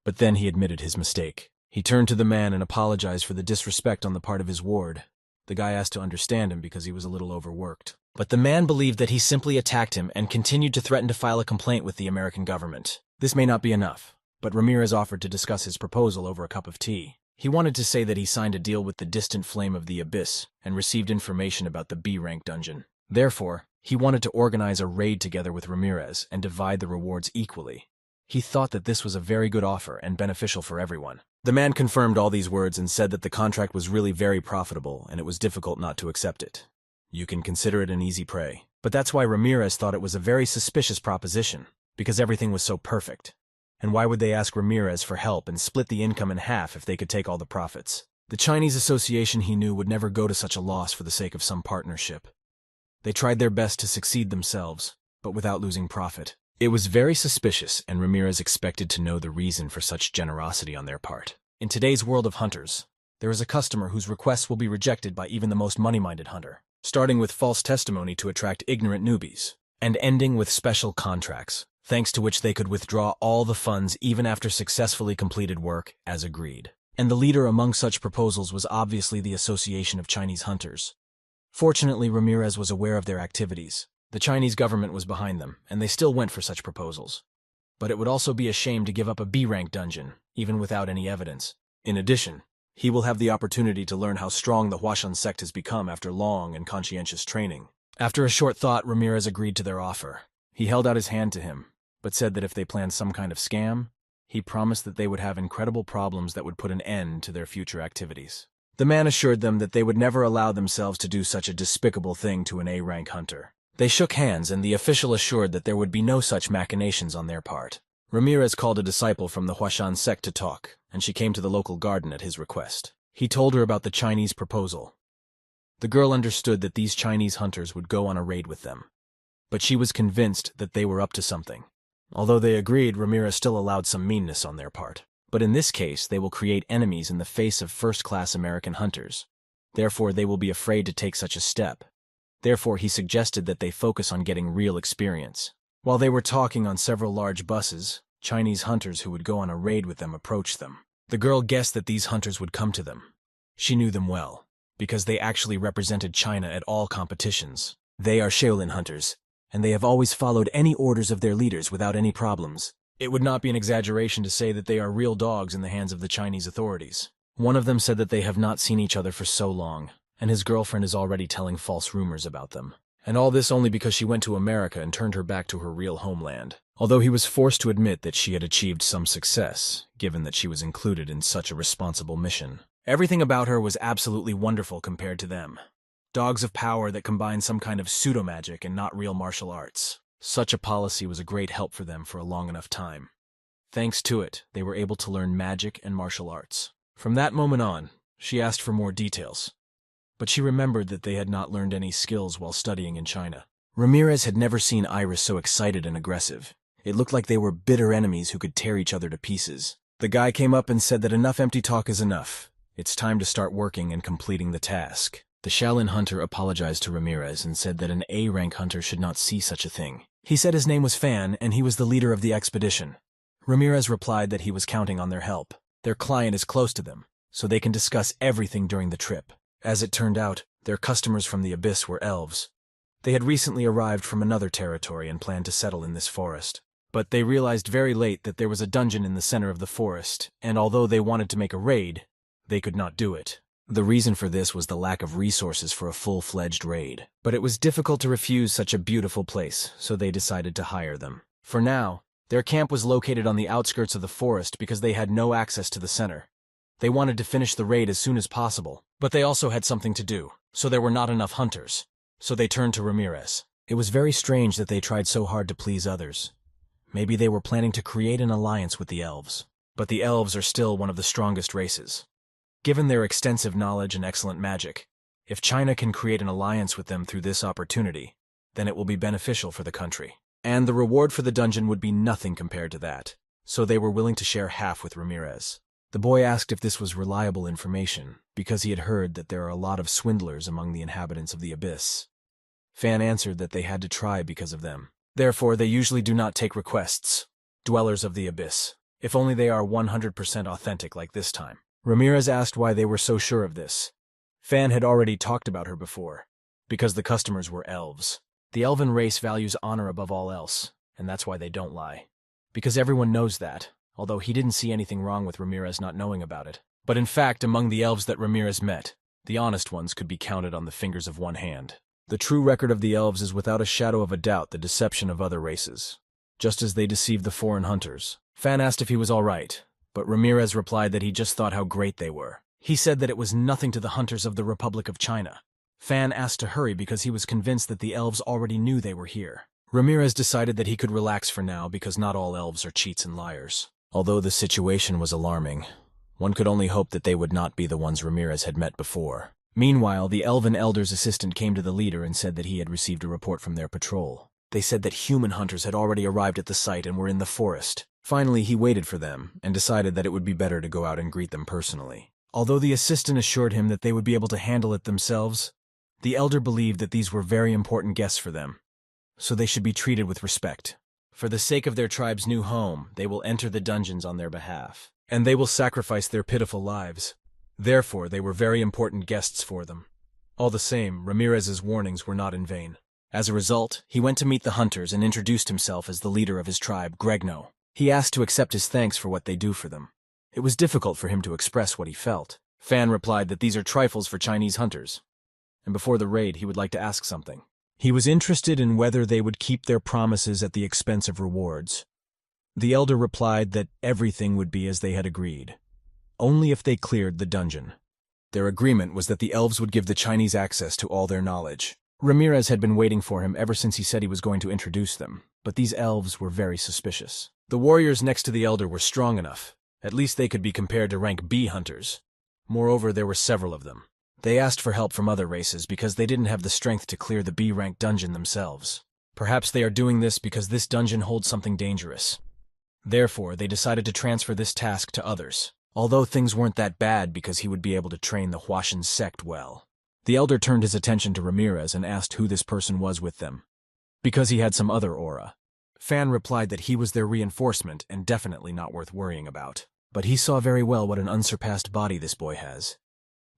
but then he admitted his mistake. He turned to the man and apologized for the disrespect on the part of his ward. The guy asked to understand him because he was a little overworked. But the man believed that he simply attacked him and continued to threaten to file a complaint with the American government. This may not be enough, but Ramirez offered to discuss his proposal over a cup of tea. He wanted to say that he signed a deal with the distant flame of the abyss and received information about the B-rank dungeon. Therefore, he wanted to organize a raid together with Ramirez and divide the rewards equally. He thought that this was a very good offer and beneficial for everyone. The man confirmed all these words and said that the contract was really very profitable and it was difficult not to accept it. You can consider it an easy prey. But that's why Ramirez thought it was a very suspicious proposition, because everything was so perfect. And why would they ask Ramirez for help and split the income in half if they could take all the profits? The Chinese association, he knew, would never go to such a loss for the sake of some partnership. They tried their best to succeed themselves, but without losing profit. It was very suspicious, and Ramirez expected to know the reason for such generosity on their part. In today's world of hunters, there is a customer whose requests will be rejected by even the most money-minded hunter, starting with false testimony to attract ignorant newbies, and ending with special contracts, thanks to which they could withdraw all the funds even after successfully completed work, as agreed. And the leader among such proposals was obviously the Association of Chinese Hunters. Fortunately, Ramirez was aware of their activities. The Chinese government was behind them, and they still went for such proposals. But it would also be a shame to give up a B-rank dungeon, even without any evidence. In addition, he will have the opportunity to learn how strong the Huashan sect has become after long and conscientious training. After a short thought, Ramirez agreed to their offer. He held out his hand to him, but said that if they planned some kind of scam, he promised that they would have incredible problems that would put an end to their future activities. The man assured them that they would never allow themselves to do such a despicable thing to an A-rank hunter. They shook hands, and the official assured that there would be no such machinations on their part. Ramirez called a disciple from the Huashan sect to talk, and she came to the local garden at his request. He told her about the Chinese proposal. The girl understood that these Chinese hunters would go on a raid with them, but she was convinced that they were up to something. Although they agreed, Ramirez still allowed some meanness on their part. But in this case, they will create enemies in the face of first-class American hunters. Therefore, they will be afraid to take such a step. Therefore, he suggested that they focus on getting real experience. While they were talking on several large buses, Chinese hunters who would go on a raid with them approached them. The girl guessed that these hunters would come to them. She knew them well, because they actually represented China at all competitions. They are Shaolin hunters, and they have always followed any orders of their leaders without any problems. It would not be an exaggeration to say that they are real dogs in the hands of the Chinese authorities. One of them said that they have not seen each other for so long, and his girlfriend is already telling false rumors about them. And all this only because she went to America and turned her back to her real homeland. Although he was forced to admit that she had achieved some success, given that she was included in such a responsible mission. Everything about her was absolutely wonderful compared to them. Dogs of power that combined some kind of pseudo-magic and not real martial arts. Such a policy was a great help for them for a long enough time. Thanks to it, they were able to learn magic and martial arts. From that moment on, she asked for more details. But she remembered that they had not learned any skills while studying in China. Ramirez had never seen Iris so excited and aggressive. It looked like they were bitter enemies who could tear each other to pieces. The guy came up and said that enough empty talk is enough. It's time to start working and completing the task. The Shaolin hunter apologized to Ramirez and said that an A-rank hunter should not see such a thing. He said his name was Fan and he was the leader of the expedition. Ramirez replied that he was counting on their help. Their client is close to them, so they can discuss everything during the trip. As it turned out, their customers from the abyss were elves. They had recently arrived from another territory and planned to settle in this forest. But they realized very late that there was a dungeon in the center of the forest, and although they wanted to make a raid, they could not do it. The reason for this was the lack of resources for a full-fledged raid. But it was difficult to refuse such a beautiful place, so they decided to hire them. For now, their camp was located on the outskirts of the forest because they had no access to the center. They wanted to finish the raid as soon as possible, but they also had something to do, so there were not enough hunters. So they turned to Ramirez. It was very strange that they tried so hard to please others. Maybe they were planning to create an alliance with the elves. But the elves are still one of the strongest races. Given their extensive knowledge and excellent magic, if China can create an alliance with them through this opportunity, then it will be beneficial for the country. And the reward for the dungeon would be nothing compared to that, so they were willing to share half with Ramirez. The boy asked if this was reliable information, because he had heard that there are a lot of swindlers among the inhabitants of the abyss. Fan answered that they had to try because of them. Therefore, they usually do not take requests. Dwellers of the abyss, if only they are 100% authentic like this time. Ramirez asked why they were so sure of this. Fan had already talked about her before, because the customers were elves. The elven race values honor above all else, and that's why they don't lie. Because everyone knows that, although he didn't see anything wrong with Ramirez not knowing about it. But in fact, among the elves that Ramirez met, the honest ones could be counted on the fingers of one hand. The true record of the elves is without a shadow of a doubt the deception of other races, just as they deceived the foreign hunters. Fan asked if he was all right, but Ramirez replied that he just thought how great they were. He said that it was nothing to the hunters of the Republic of China. Fan asked to hurry because he was convinced that the elves already knew they were here. Ramirez decided that he could relax for now because not all elves are cheats and liars. Although the situation was alarming, one could only hope that they would not be the ones Ramirez had met before. Meanwhile, the elven elder's assistant came to the leader and said that he had received a report from their patrol. They said that human hunters had already arrived at the site and were in the forest. Finally, he waited for them and decided that it would be better to go out and greet them personally. Although the assistant assured him that they would be able to handle it themselves, the elder believed that these were very important guests for them, so they should be treated with respect. For the sake of their tribe's new home, they will enter the dungeons on their behalf, and they will sacrifice their pitiful lives. Therefore, they were very important guests for them. All the same, Ramirez's warnings were not in vain. As a result, he went to meet the hunters and introduced himself as the leader of his tribe, Gregno. He asked to accept his thanks for what they do for them. It was difficult for him to express what he felt. Fan replied that these are trifles for Chinese hunters, and before the raid he would like to ask something. He was interested in whether they would keep their promises at the expense of rewards. The elder replied that everything would be as they had agreed, only if they cleared the dungeon. Their agreement was that the elves would give the Chinese access to all their knowledge. Ramirez had been waiting for him ever since he said he was going to introduce them, but these elves were very suspicious. The warriors next to the elder were strong enough. At least they could be compared to rank B hunters. Moreover, there were several of them. They asked for help from other races because they didn't have the strength to clear the B-rank dungeon themselves. Perhaps they are doing this because this dungeon holds something dangerous. Therefore, they decided to transfer this task to others, although things weren't that bad because he would be able to train the Huashan sect well. The elder turned his attention to Ramirez and asked who this person was with them, because he had some other aura. Fan replied that he was their reinforcement and definitely not worth worrying about. But he saw very well what an unsurpassed body this boy has.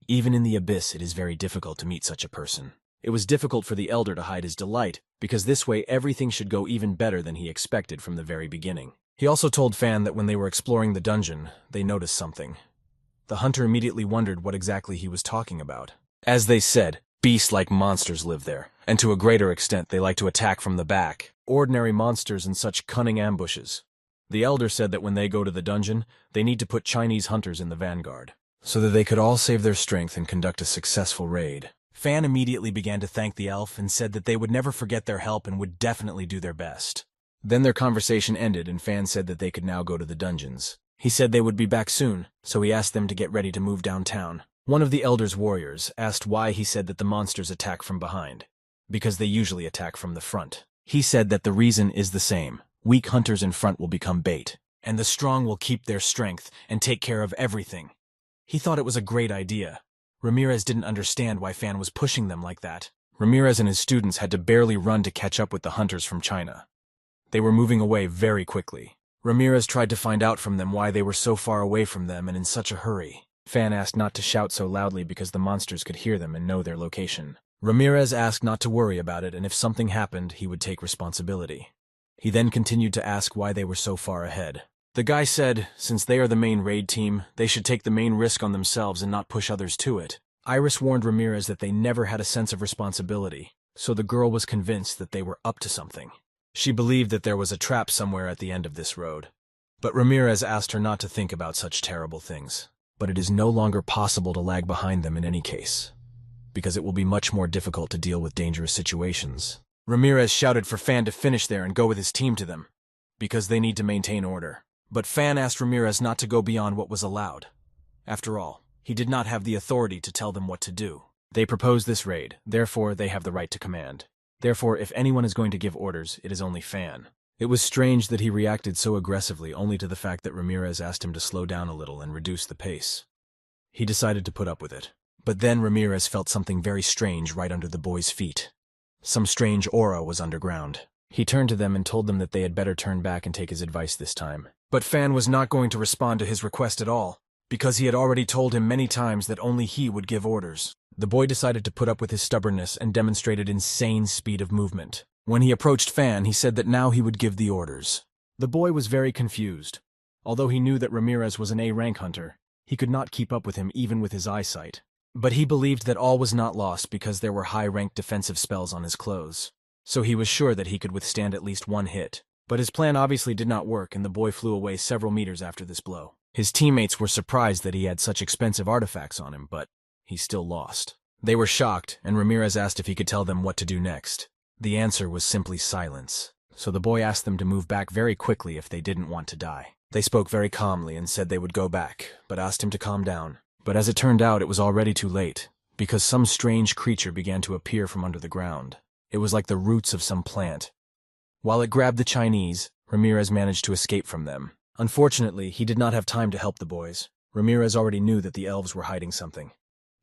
Even in the abyss, it is very difficult to meet such a person. It was difficult for the elder to hide his delight, because this way everything should go even better than he expected from the very beginning. He also told Fan that when they were exploring the dungeon, they noticed something. The hunter immediately wondered what exactly he was talking about. As they said, beast-like monsters live there, and to a greater extent they like to attack from the back. Ordinary monsters and such cunning ambushes. The elder said that when they go to the dungeon, they need to put Chinese hunters in the vanguard, so that they could all save their strength and conduct a successful raid. Fan immediately began to thank the elf and said that they would never forget their help and would definitely do their best. Then their conversation ended and Fan said that they could now go to the dungeons. He said they would be back soon, so he asked them to get ready to move downtown. One of the elder's warriors asked why he said that the monsters attack from behind, because they usually attack from the front. He said that the reason is the same, Weak hunters in front will become bait, and the strong will keep their strength and take care of everything. He thought it was a great idea. Ramirez didn't understand why Fan was pushing them like that. Ramirez and his students had to barely run to catch up with the hunters from China. They were moving away very quickly. Ramirez tried to find out from them why they were so far away from them and in such a hurry. Fan asked not to shout so loudly because the monsters could hear them and know their location. Ramirez asked not to worry about it, and if something happened, he would take responsibility. He then continued to ask why they were so far ahead. The guy said, since they are the main raid team, they should take the main risk on themselves and not push others to it. Iris warned Ramirez that they never had a sense of responsibility, so the girl was convinced that they were up to something. She believed that there was a trap somewhere at the end of this road. But Ramirez asked her not to think about such terrible things. But it is no longer possible to lag behind them in any case, because it will be much more difficult to deal with dangerous situations. Ramirez shouted for Fan to finish there and go with his team to them, because they need to maintain order. But Fan asked Ramirez not to go beyond what was allowed. After all, he did not have the authority to tell them what to do. They proposed this raid, therefore they have the right to command. Therefore, if anyone is going to give orders, it is only Fan. It was strange that he reacted so aggressively only to the fact that Ramirez asked him to slow down a little and reduce the pace. He decided to put up with it. But then Ramirez felt something very strange right under the boy's feet. Some strange aura was underground. He turned to them and told them that they had better turn back and take his advice this time. But Fan was not going to respond to his request at all, because he had already told him many times that only he would give orders. The boy decided to put up with his stubbornness and demonstrated insane speed of movement. When he approached Fan, he said that now he would give the orders. The boy was very confused. Although he knew that Ramirez was an A-rank hunter, he could not keep up with him even with his eyesight. But he believed that all was not lost because there were high-ranked defensive spells on his clothes. So he was sure that he could withstand at least one hit. But his plan obviously did not work, and the boy flew away several meters after this blow. His teammates were surprised that he had such expensive artifacts on him, but he still lost. They were shocked, and Ramirez asked if he could tell them what to do next. The answer was simply silence. So the boy asked them to move back very quickly if they didn't want to die. They spoke very calmly and said they would go back, but asked him to calm down. But as it turned out, it was already too late, because some strange creature began to appear from under the ground. It was like the roots of some plant. While it grabbed the Chinese, Ramirez managed to escape from them. Unfortunately, he did not have time to help the boys. Ramirez already knew that the elves were hiding something.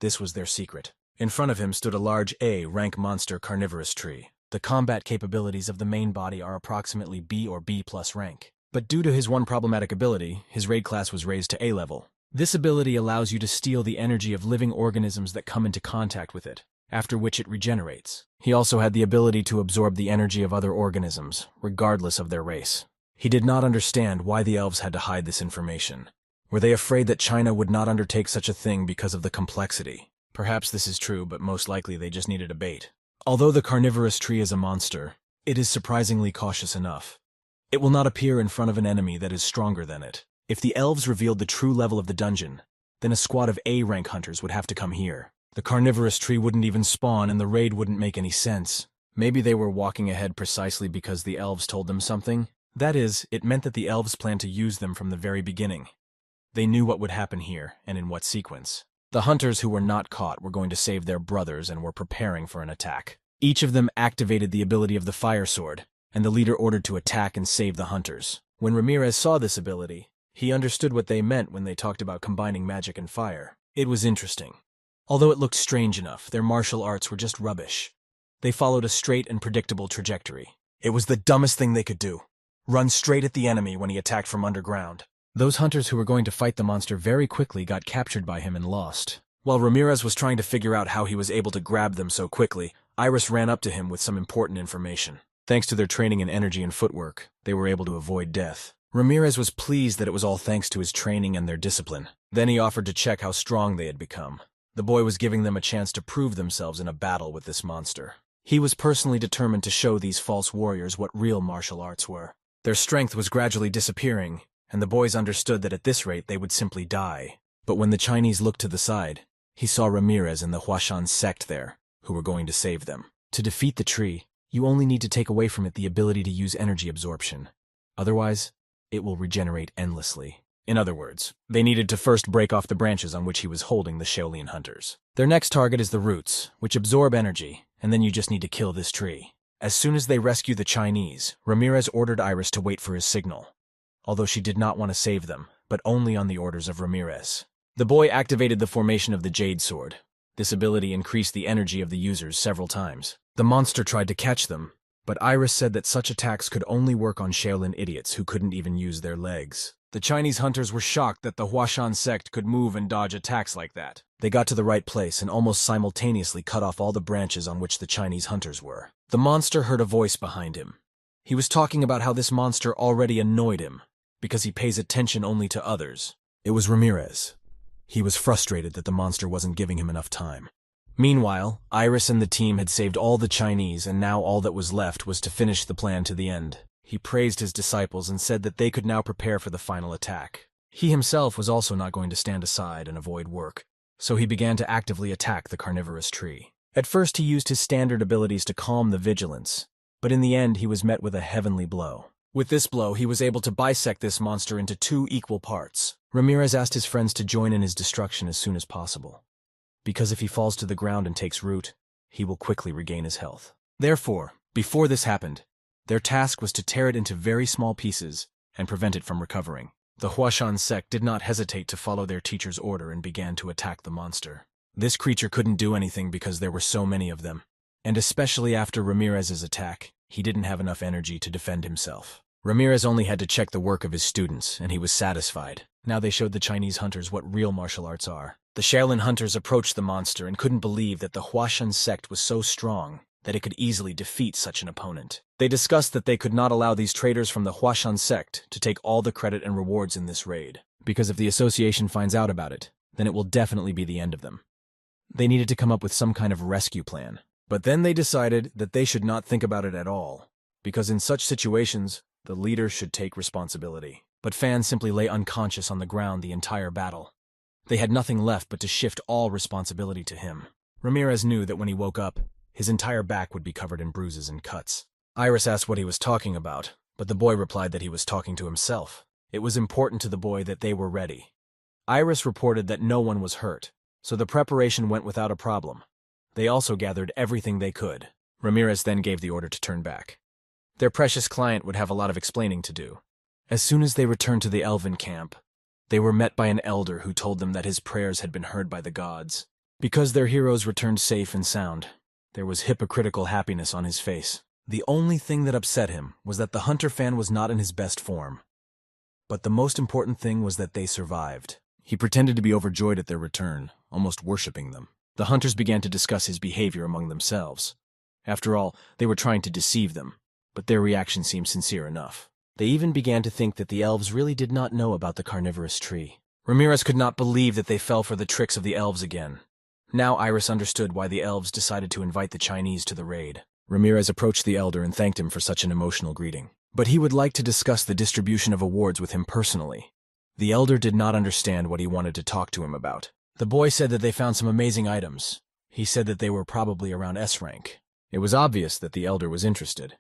This was their secret. In front of him stood a large A-rank monster carnivorous tree. The combat capabilities of the main body are approximately B or B+ rank. But due to his one problematic ability, his raid class was raised to A level. This ability allows you to steal the energy of living organisms that come into contact with it, after which it regenerates. He also had the ability to absorb the energy of other organisms, regardless of their race. He did not understand why the elves had to hide this information. Were they afraid that China would not undertake such a thing because of the complexity? Perhaps this is true, but most likely they just needed a bait. Although the carnivorous tree is a monster, it is surprisingly cautious enough. It will not appear in front of an enemy that is stronger than it. If the elves revealed the true level of the dungeon, then a squad of A-rank hunters would have to come here. The carnivorous tree wouldn't even spawn and the raid wouldn't make any sense. Maybe they were walking ahead precisely because the elves told them something? That is, it meant that the elves planned to use them from the very beginning. They knew what would happen here, and in what sequence. The hunters who were not caught were going to save their brothers and were preparing for an attack. Each of them activated the ability of the fire sword, and the leader ordered to attack and save the hunters. When Ramirez saw this ability, he understood what they meant when they talked about combining magic and fire. It was interesting. Although it looked strange enough, their martial arts were just rubbish. They followed a straight and predictable trajectory. It was the dumbest thing they could do. Run straight at the enemy when he attacked from underground. Those hunters who were going to fight the monster very quickly got captured by him and lost. While Ramirez was trying to figure out how he was able to grab them so quickly, Iris ran up to him with some important information. Thanks to their training in energy and footwork, they were able to avoid death. Ramirez was pleased that it was all thanks to his training and their discipline. Then he offered to check how strong they had become. The boy was giving them a chance to prove themselves in a battle with this monster. He was personally determined to show these false warriors what real martial arts were. Their strength was gradually disappearing, and the boys understood that at this rate they would simply die. But when the Chinese looked to the side, he saw Ramirez and the Huashan sect there, who were going to save them. To defeat the tree, you only need to take away from it the ability to use energy absorption. Otherwise, it will regenerate endlessly. In other words, they needed to first break off the branches on which he was holding the Shaolin hunters. Their next target is the roots, which absorb energy, and then you just need to kill this tree. As soon as they rescue the Chinese, Ramirez ordered Iris to wait for his signal, although she did not want to save them, but only on the orders of Ramirez. The boy activated the formation of the Jade Sword. This ability increased the energy of the users several times. The monster tried to catch them, but Iris said that such attacks could only work on Shaolin idiots who couldn't even use their legs. The Chinese hunters were shocked that the Huashan sect could move and dodge attacks like that. They got to the right place and almost simultaneously cut off all the branches on which the Chinese hunters were. The monster heard a voice behind him. He was talking about how this monster already annoyed him, because he pays attention only to others. It was Ramirez. He was frustrated that the monster wasn't giving him enough time. Meanwhile, Iris and the team had saved all the Chinese, and now all that was left was to finish the plan to the end. He praised his disciples and said that they could now prepare for the final attack. He himself was also not going to stand aside and avoid work, so he began to actively attack the carnivorous tree. At first he used his standard abilities to calm the vigilance, but in the end he was met with a heavenly blow. With this blow, he was able to bisect this monster into 2 equal parts. Ramirez asked his friends to join in his destruction as soon as possible, because if he falls to the ground and takes root, he will quickly regain his health. Therefore, before this happened, their task was to tear it into very small pieces and prevent it from recovering. The Huashan sect did not hesitate to follow their teacher's order and began to attack the monster. This creature couldn't do anything because there were so many of them, and especially after Ramirez's attack, he didn't have enough energy to defend himself. Ramirez only had to check the work of his students, and he was satisfied. Now they showed the Chinese hunters what real martial arts are. The Shaolin hunters approached the monster and couldn't believe that the Huashan sect was so strong that it could easily defeat such an opponent. They discussed that they could not allow these traitors from the Huashan sect to take all the credit and rewards in this raid, because if the association finds out about it, then it will definitely be the end of them. They needed to come up with some kind of rescue plan. But then they decided that they should not think about it at all, because in such situations, the leader should take responsibility. But Fan simply lay unconscious on the ground the entire battle. They had nothing left but to shift all responsibility to him. Ramirez knew that when he woke up, his entire back would be covered in bruises and cuts. Iris asked what he was talking about, but the boy replied that he was talking to himself. It was important to the boy that they were ready. Iris reported that no one was hurt, so the preparation went without a problem. They also gathered everything they could. Ramirez then gave the order to turn back. Their precious client would have a lot of explaining to do. As soon as they returned to the elven camp, they were met by an elder who told them that his prayers had been heard by the gods. Because their heroes returned safe and sound, there was hypocritical happiness on his face. The only thing that upset him was that the hunter fan was not in his best form. But the most important thing was that they survived. He pretended to be overjoyed at their return, almost worshipping them. The hunters began to discuss his behavior among themselves. After all, they were trying to deceive them, but their reaction seemed sincere enough. They even began to think that the elves really did not know about the carnivorous tree. Ramirez could not believe that they fell for the tricks of the elves again. Now Iris understood why the elves decided to invite the Chinese to the raid. Ramirez approached the elder and thanked him for such an emotional greeting. But he would like to discuss the distribution of awards with him personally. The elder did not understand what he wanted to talk to him about. The boy said that they found some amazing items. He said that they were probably around S rank. It was obvious that the elder was interested.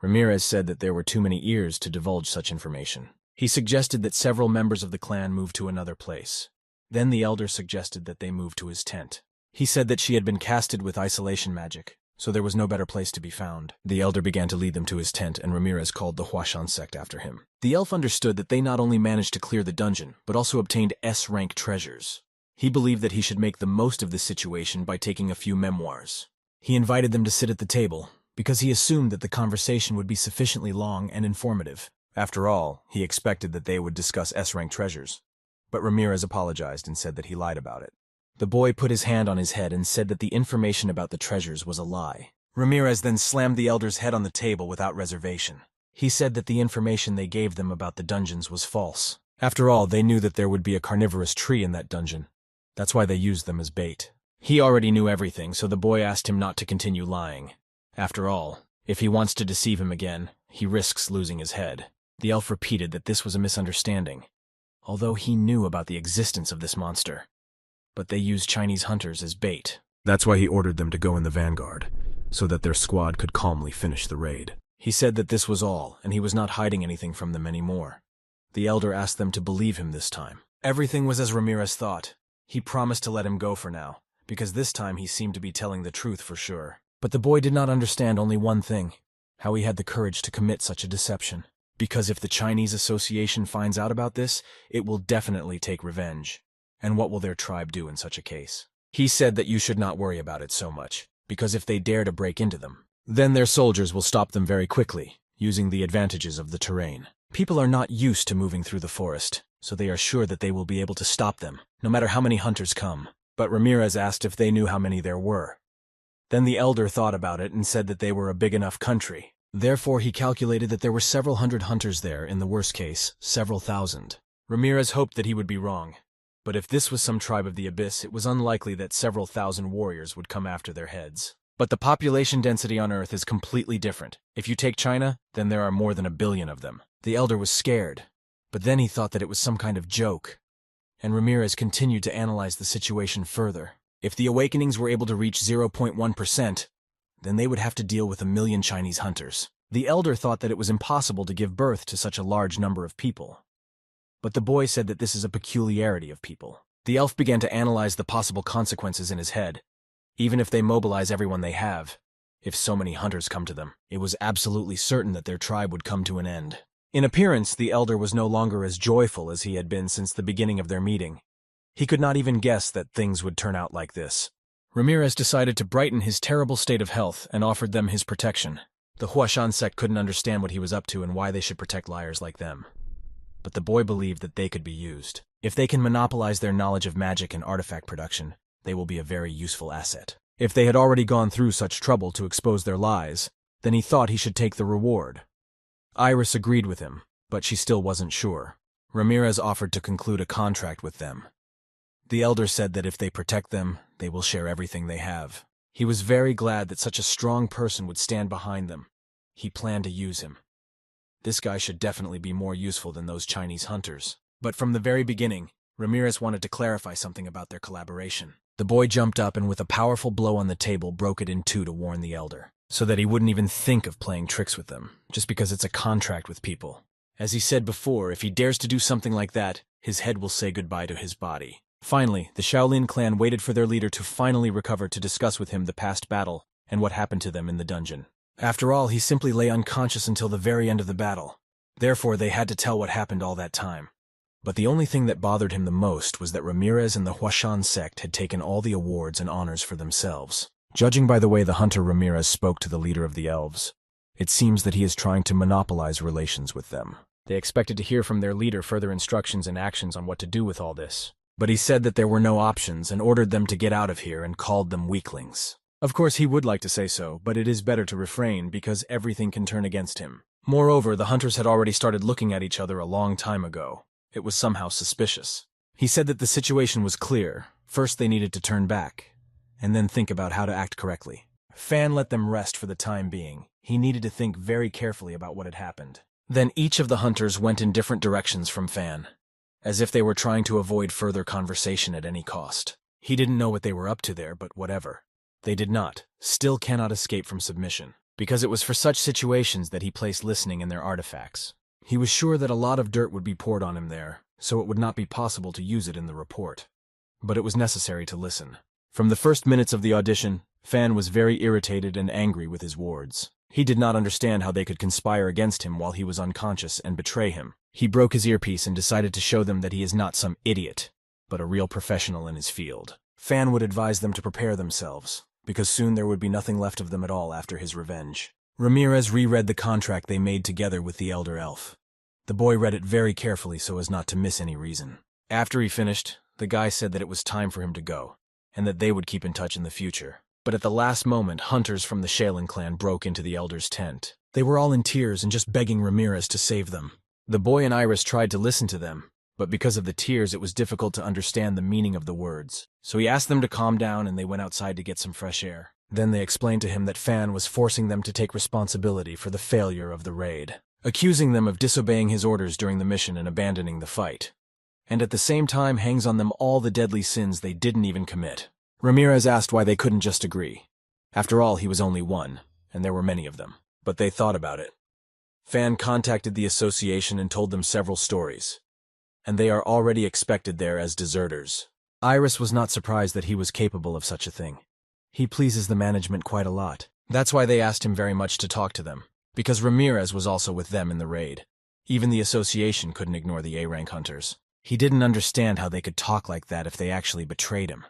Ramirez said that there were too many ears to divulge such information. He suggested that several members of the clan move to another place. Then the elder suggested that they move to his tent. He said that she had been casted with isolation magic, so there was no better place to be found. The elder began to lead them to his tent, and Ramirez called the Huashan sect after him. The elf understood that they not only managed to clear the dungeon, but also obtained S-rank treasures. He believed that he should make the most of this situation by taking a few memoirs. He invited them to sit at the table, because he assumed that the conversation would be sufficiently long and informative. After all, he expected that they would discuss S-rank treasures. But Ramirez apologized and said that he lied about it. The boy put his hand on his head and said that the information about the treasures was a lie. Ramirez then slammed the elder's head on the table without reservation. He said that the information they gave them about the dungeons was false. After all, they knew that there would be a carnivorous tree in that dungeon. That's why they used them as bait. He already knew everything, so the boy asked him not to continue lying. After all, if he wants to deceive him again, he risks losing his head. The elf repeated that this was a misunderstanding, although he knew about the existence of this monster. But they used Chinese hunters as bait. That's why he ordered them to go in the vanguard, so that their squad could calmly finish the raid. He said that this was all, and he was not hiding anything from them anymore. The elder asked them to believe him this time. Everything was as Ramirez thought. He promised to let him go for now, because this time he seemed to be telling the truth for sure. But the boy did not understand only one thing: how he had the courage to commit such a deception. Because if the Chinese Association finds out about this, it will definitely take revenge. And what will their tribe do in such a case? He said that you should not worry about it so much, because if they dare to break into them, then their soldiers will stop them very quickly, using the advantages of the terrain. People are not used to moving through the forest, so they are sure that they will be able to stop them, no matter how many hunters come. But Ramirez asked if they knew how many there were. Then the elder thought about it and said that they were a big enough country. Therefore, he calculated that there were several hundred hunters there, in the worst case, several thousand. Ramirez hoped that he would be wrong. But if this was some tribe of the abyss, it was unlikely that several thousand warriors would come after their heads. But the population density on Earth is completely different. If you take China, then there are more than 1 billion of them. The elder was scared, but then he thought that it was some kind of joke. And Ramirez continued to analyze the situation further. If the awakenings were able to reach 0.1%, then they would have to deal with 1 million Chinese hunters. The elder thought that it was impossible to give birth to such a large number of people. But the boy said that this is a peculiarity of people. The elf began to analyze the possible consequences in his head. Even if they mobilize everyone they have, if so many hunters come to them, it was absolutely certain that their tribe would come to an end. In appearance, the elder was no longer as joyful as he had been since the beginning of their meeting. He could not even guess that things would turn out like this. Ramirez decided to brighten his terrible state of health and offered them his protection. The Huashan sect couldn't understand what he was up to and why they should protect liars like them. But the boy believed that they could be used. If they can monopolize their knowledge of magic and artifact production, they will be a very useful asset. If they had already gone through such trouble to expose their lies, then he thought he should take the reward. Iris agreed with him, but she still wasn't sure. Ramirez offered to conclude a contract with them. The elder said that if they protect them, they will share everything they have. He was very glad that such a strong person would stand behind them. He planned to use him. This guy should definitely be more useful than those Chinese hunters. But from the very beginning, Ramirez wanted to clarify something about their collaboration. The boy jumped up and with a powerful blow on the table broke it in two to warn the elder, so that he wouldn't even think of playing tricks with them, just because it's a contract with people. As he said before, if he dares to do something like that, his head will say goodbye to his body. Finally, the Shaolin clan waited for their leader to finally recover to discuss with him the past battle and what happened to them in the dungeon. After all, he simply lay unconscious until the very end of the battle. Therefore, they had to tell what happened all that time. But the only thing that bothered him the most was that Ramirez and the Huashan sect had taken all the awards and honors for themselves. Judging by the way the hunter Ramirez spoke to the leader of the elves, it seems that he is trying to monopolize relations with them. They expected to hear from their leader further instructions and actions on what to do with all this. But he said that there were no options and ordered them to get out of here and called them weaklings. Of course, he would like to say so, but it is better to refrain because everything can turn against him. Moreover, the hunters had already started looking at each other a long time ago. It was somehow suspicious. He said that the situation was clear. First, they needed to turn back, and then think about how to act correctly. Fan let them rest for the time being. He needed to think very carefully about what had happened. Then each of the hunters went in different directions from Fan, as if they were trying to avoid further conversation at any cost. He didn't know what they were up to there, but whatever. They did not, still cannot escape from submission, because it was for such situations that he placed listening in their artifacts. He was sure that a lot of dirt would be poured on him there, so it would not be possible to use it in the report. But it was necessary to listen. From the first minutes of the audition, Fan was very irritated and angry with his wards. He did not understand how they could conspire against him while he was unconscious and betray him. He broke his earpiece and decided to show them that he is not some idiot, but a real professional in his field. Fan would advise them to prepare themselves, because soon there would be nothing left of them at all after his revenge. Ramirez reread the contract they made together with the elder elf. The boy read it very carefully so as not to miss any reason. After he finished, the guy said that it was time for him to go, and that they would keep in touch in the future. But at the last moment, hunters from the Shaolin clan broke into the elder's tent. They were all in tears and just begging Ramirez to save them. The boy and Iris tried to listen to them, but because of the tears it was difficult to understand the meaning of the words. So he asked them to calm down and they went outside to get some fresh air. Then they explained to him that Fan was forcing them to take responsibility for the failure of the raid, accusing them of disobeying his orders during the mission and abandoning the fight, and at the same time hangs on them all the deadly sins they didn't even commit. Ramirez asked why they couldn't just agree. After all, he was only one, and there were many of them. But they thought about it. Fan contacted the association and told them several stories, and they are already expected there as deserters. Iris was not surprised that he was capable of such a thing. He pleases the management quite a lot. That's why they asked him very much to talk to them, because Ramirez was also with them in the raid. Even the association couldn't ignore the A-rank hunters. He didn't understand how they could talk like that if they actually betrayed him.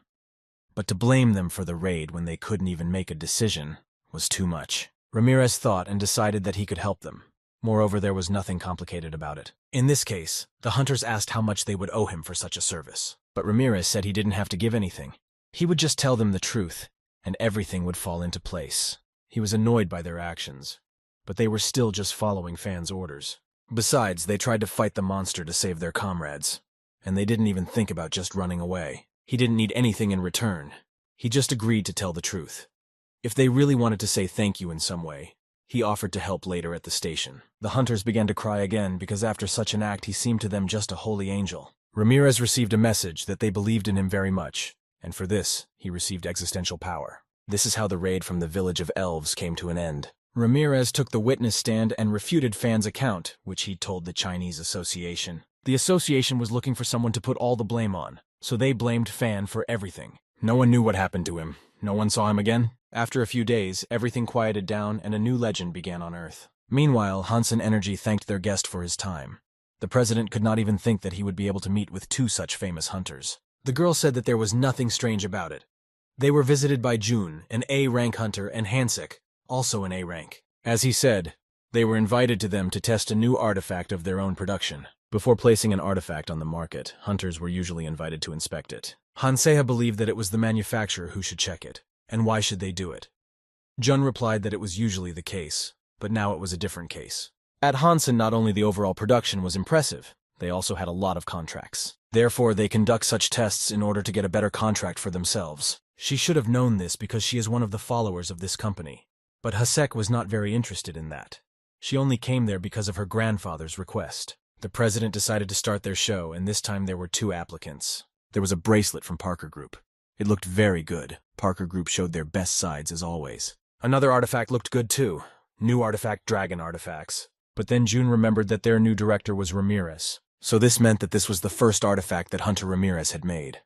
But to blame them for the raid when they couldn't even make a decision was too much. Ramirez thought and decided that he could help them. Moreover, there was nothing complicated about it. In this case, the hunters asked how much they would owe him for such a service. But Ramirez said he didn't have to give anything. He would just tell them the truth, and everything would fall into place. He was annoyed by their actions, but they were still just following fans' orders. Besides, they tried to fight the monster to save their comrades, and they didn't even think about just running away. He didn't need anything in return. He just agreed to tell the truth. If they really wanted to say thank you in some way, he offered to help later at the station. The hunters began to cry again because after such an act he seemed to them just a holy angel. Ramirez received a message that they believed in him very much, and for this, he received existential power. This is how the raid from the village of elves came to an end. Ramirez took the witness stand and refuted Fan's account, which he'd told the Chinese association. The association was looking for someone to put all the blame on, so they blamed Fan for everything. No one knew what happened to him. No one saw him again. After a few days, everything quieted down and a new legend began on Earth. Meanwhile, Hansen Energy thanked their guest for his time. The president could not even think that he would be able to meet with two such famous hunters. The girl said that there was nothing strange about it. They were visited by June, an A-rank hunter, and Hansik, also an A-rank. As he said, they were invited to them to test a new artifact of their own production. Before placing an artifact on the market, hunters were usually invited to inspect it. Hanseha believed that it was the manufacturer who should check it, and why should they do it? Jun replied that it was usually the case, but now it was a different case. At Hansen, not only the overall production was impressive, they also had a lot of contracts. Therefore, they conduct such tests in order to get a better contract for themselves. She should have known this because she is one of the followers of this company. But Hasek was not very interested in that. She only came there because of her grandfather's request. The president decided to start their show, and this time there were two applicants. There was a bracelet from Parker Group. It looked very good. Parker Group showed their best sides as always. Another artifact looked good too. New artifact, dragon artifacts. But then June remembered that their new director was Ramirez. So this meant that this was the first artifact that Hunter Ramirez had made.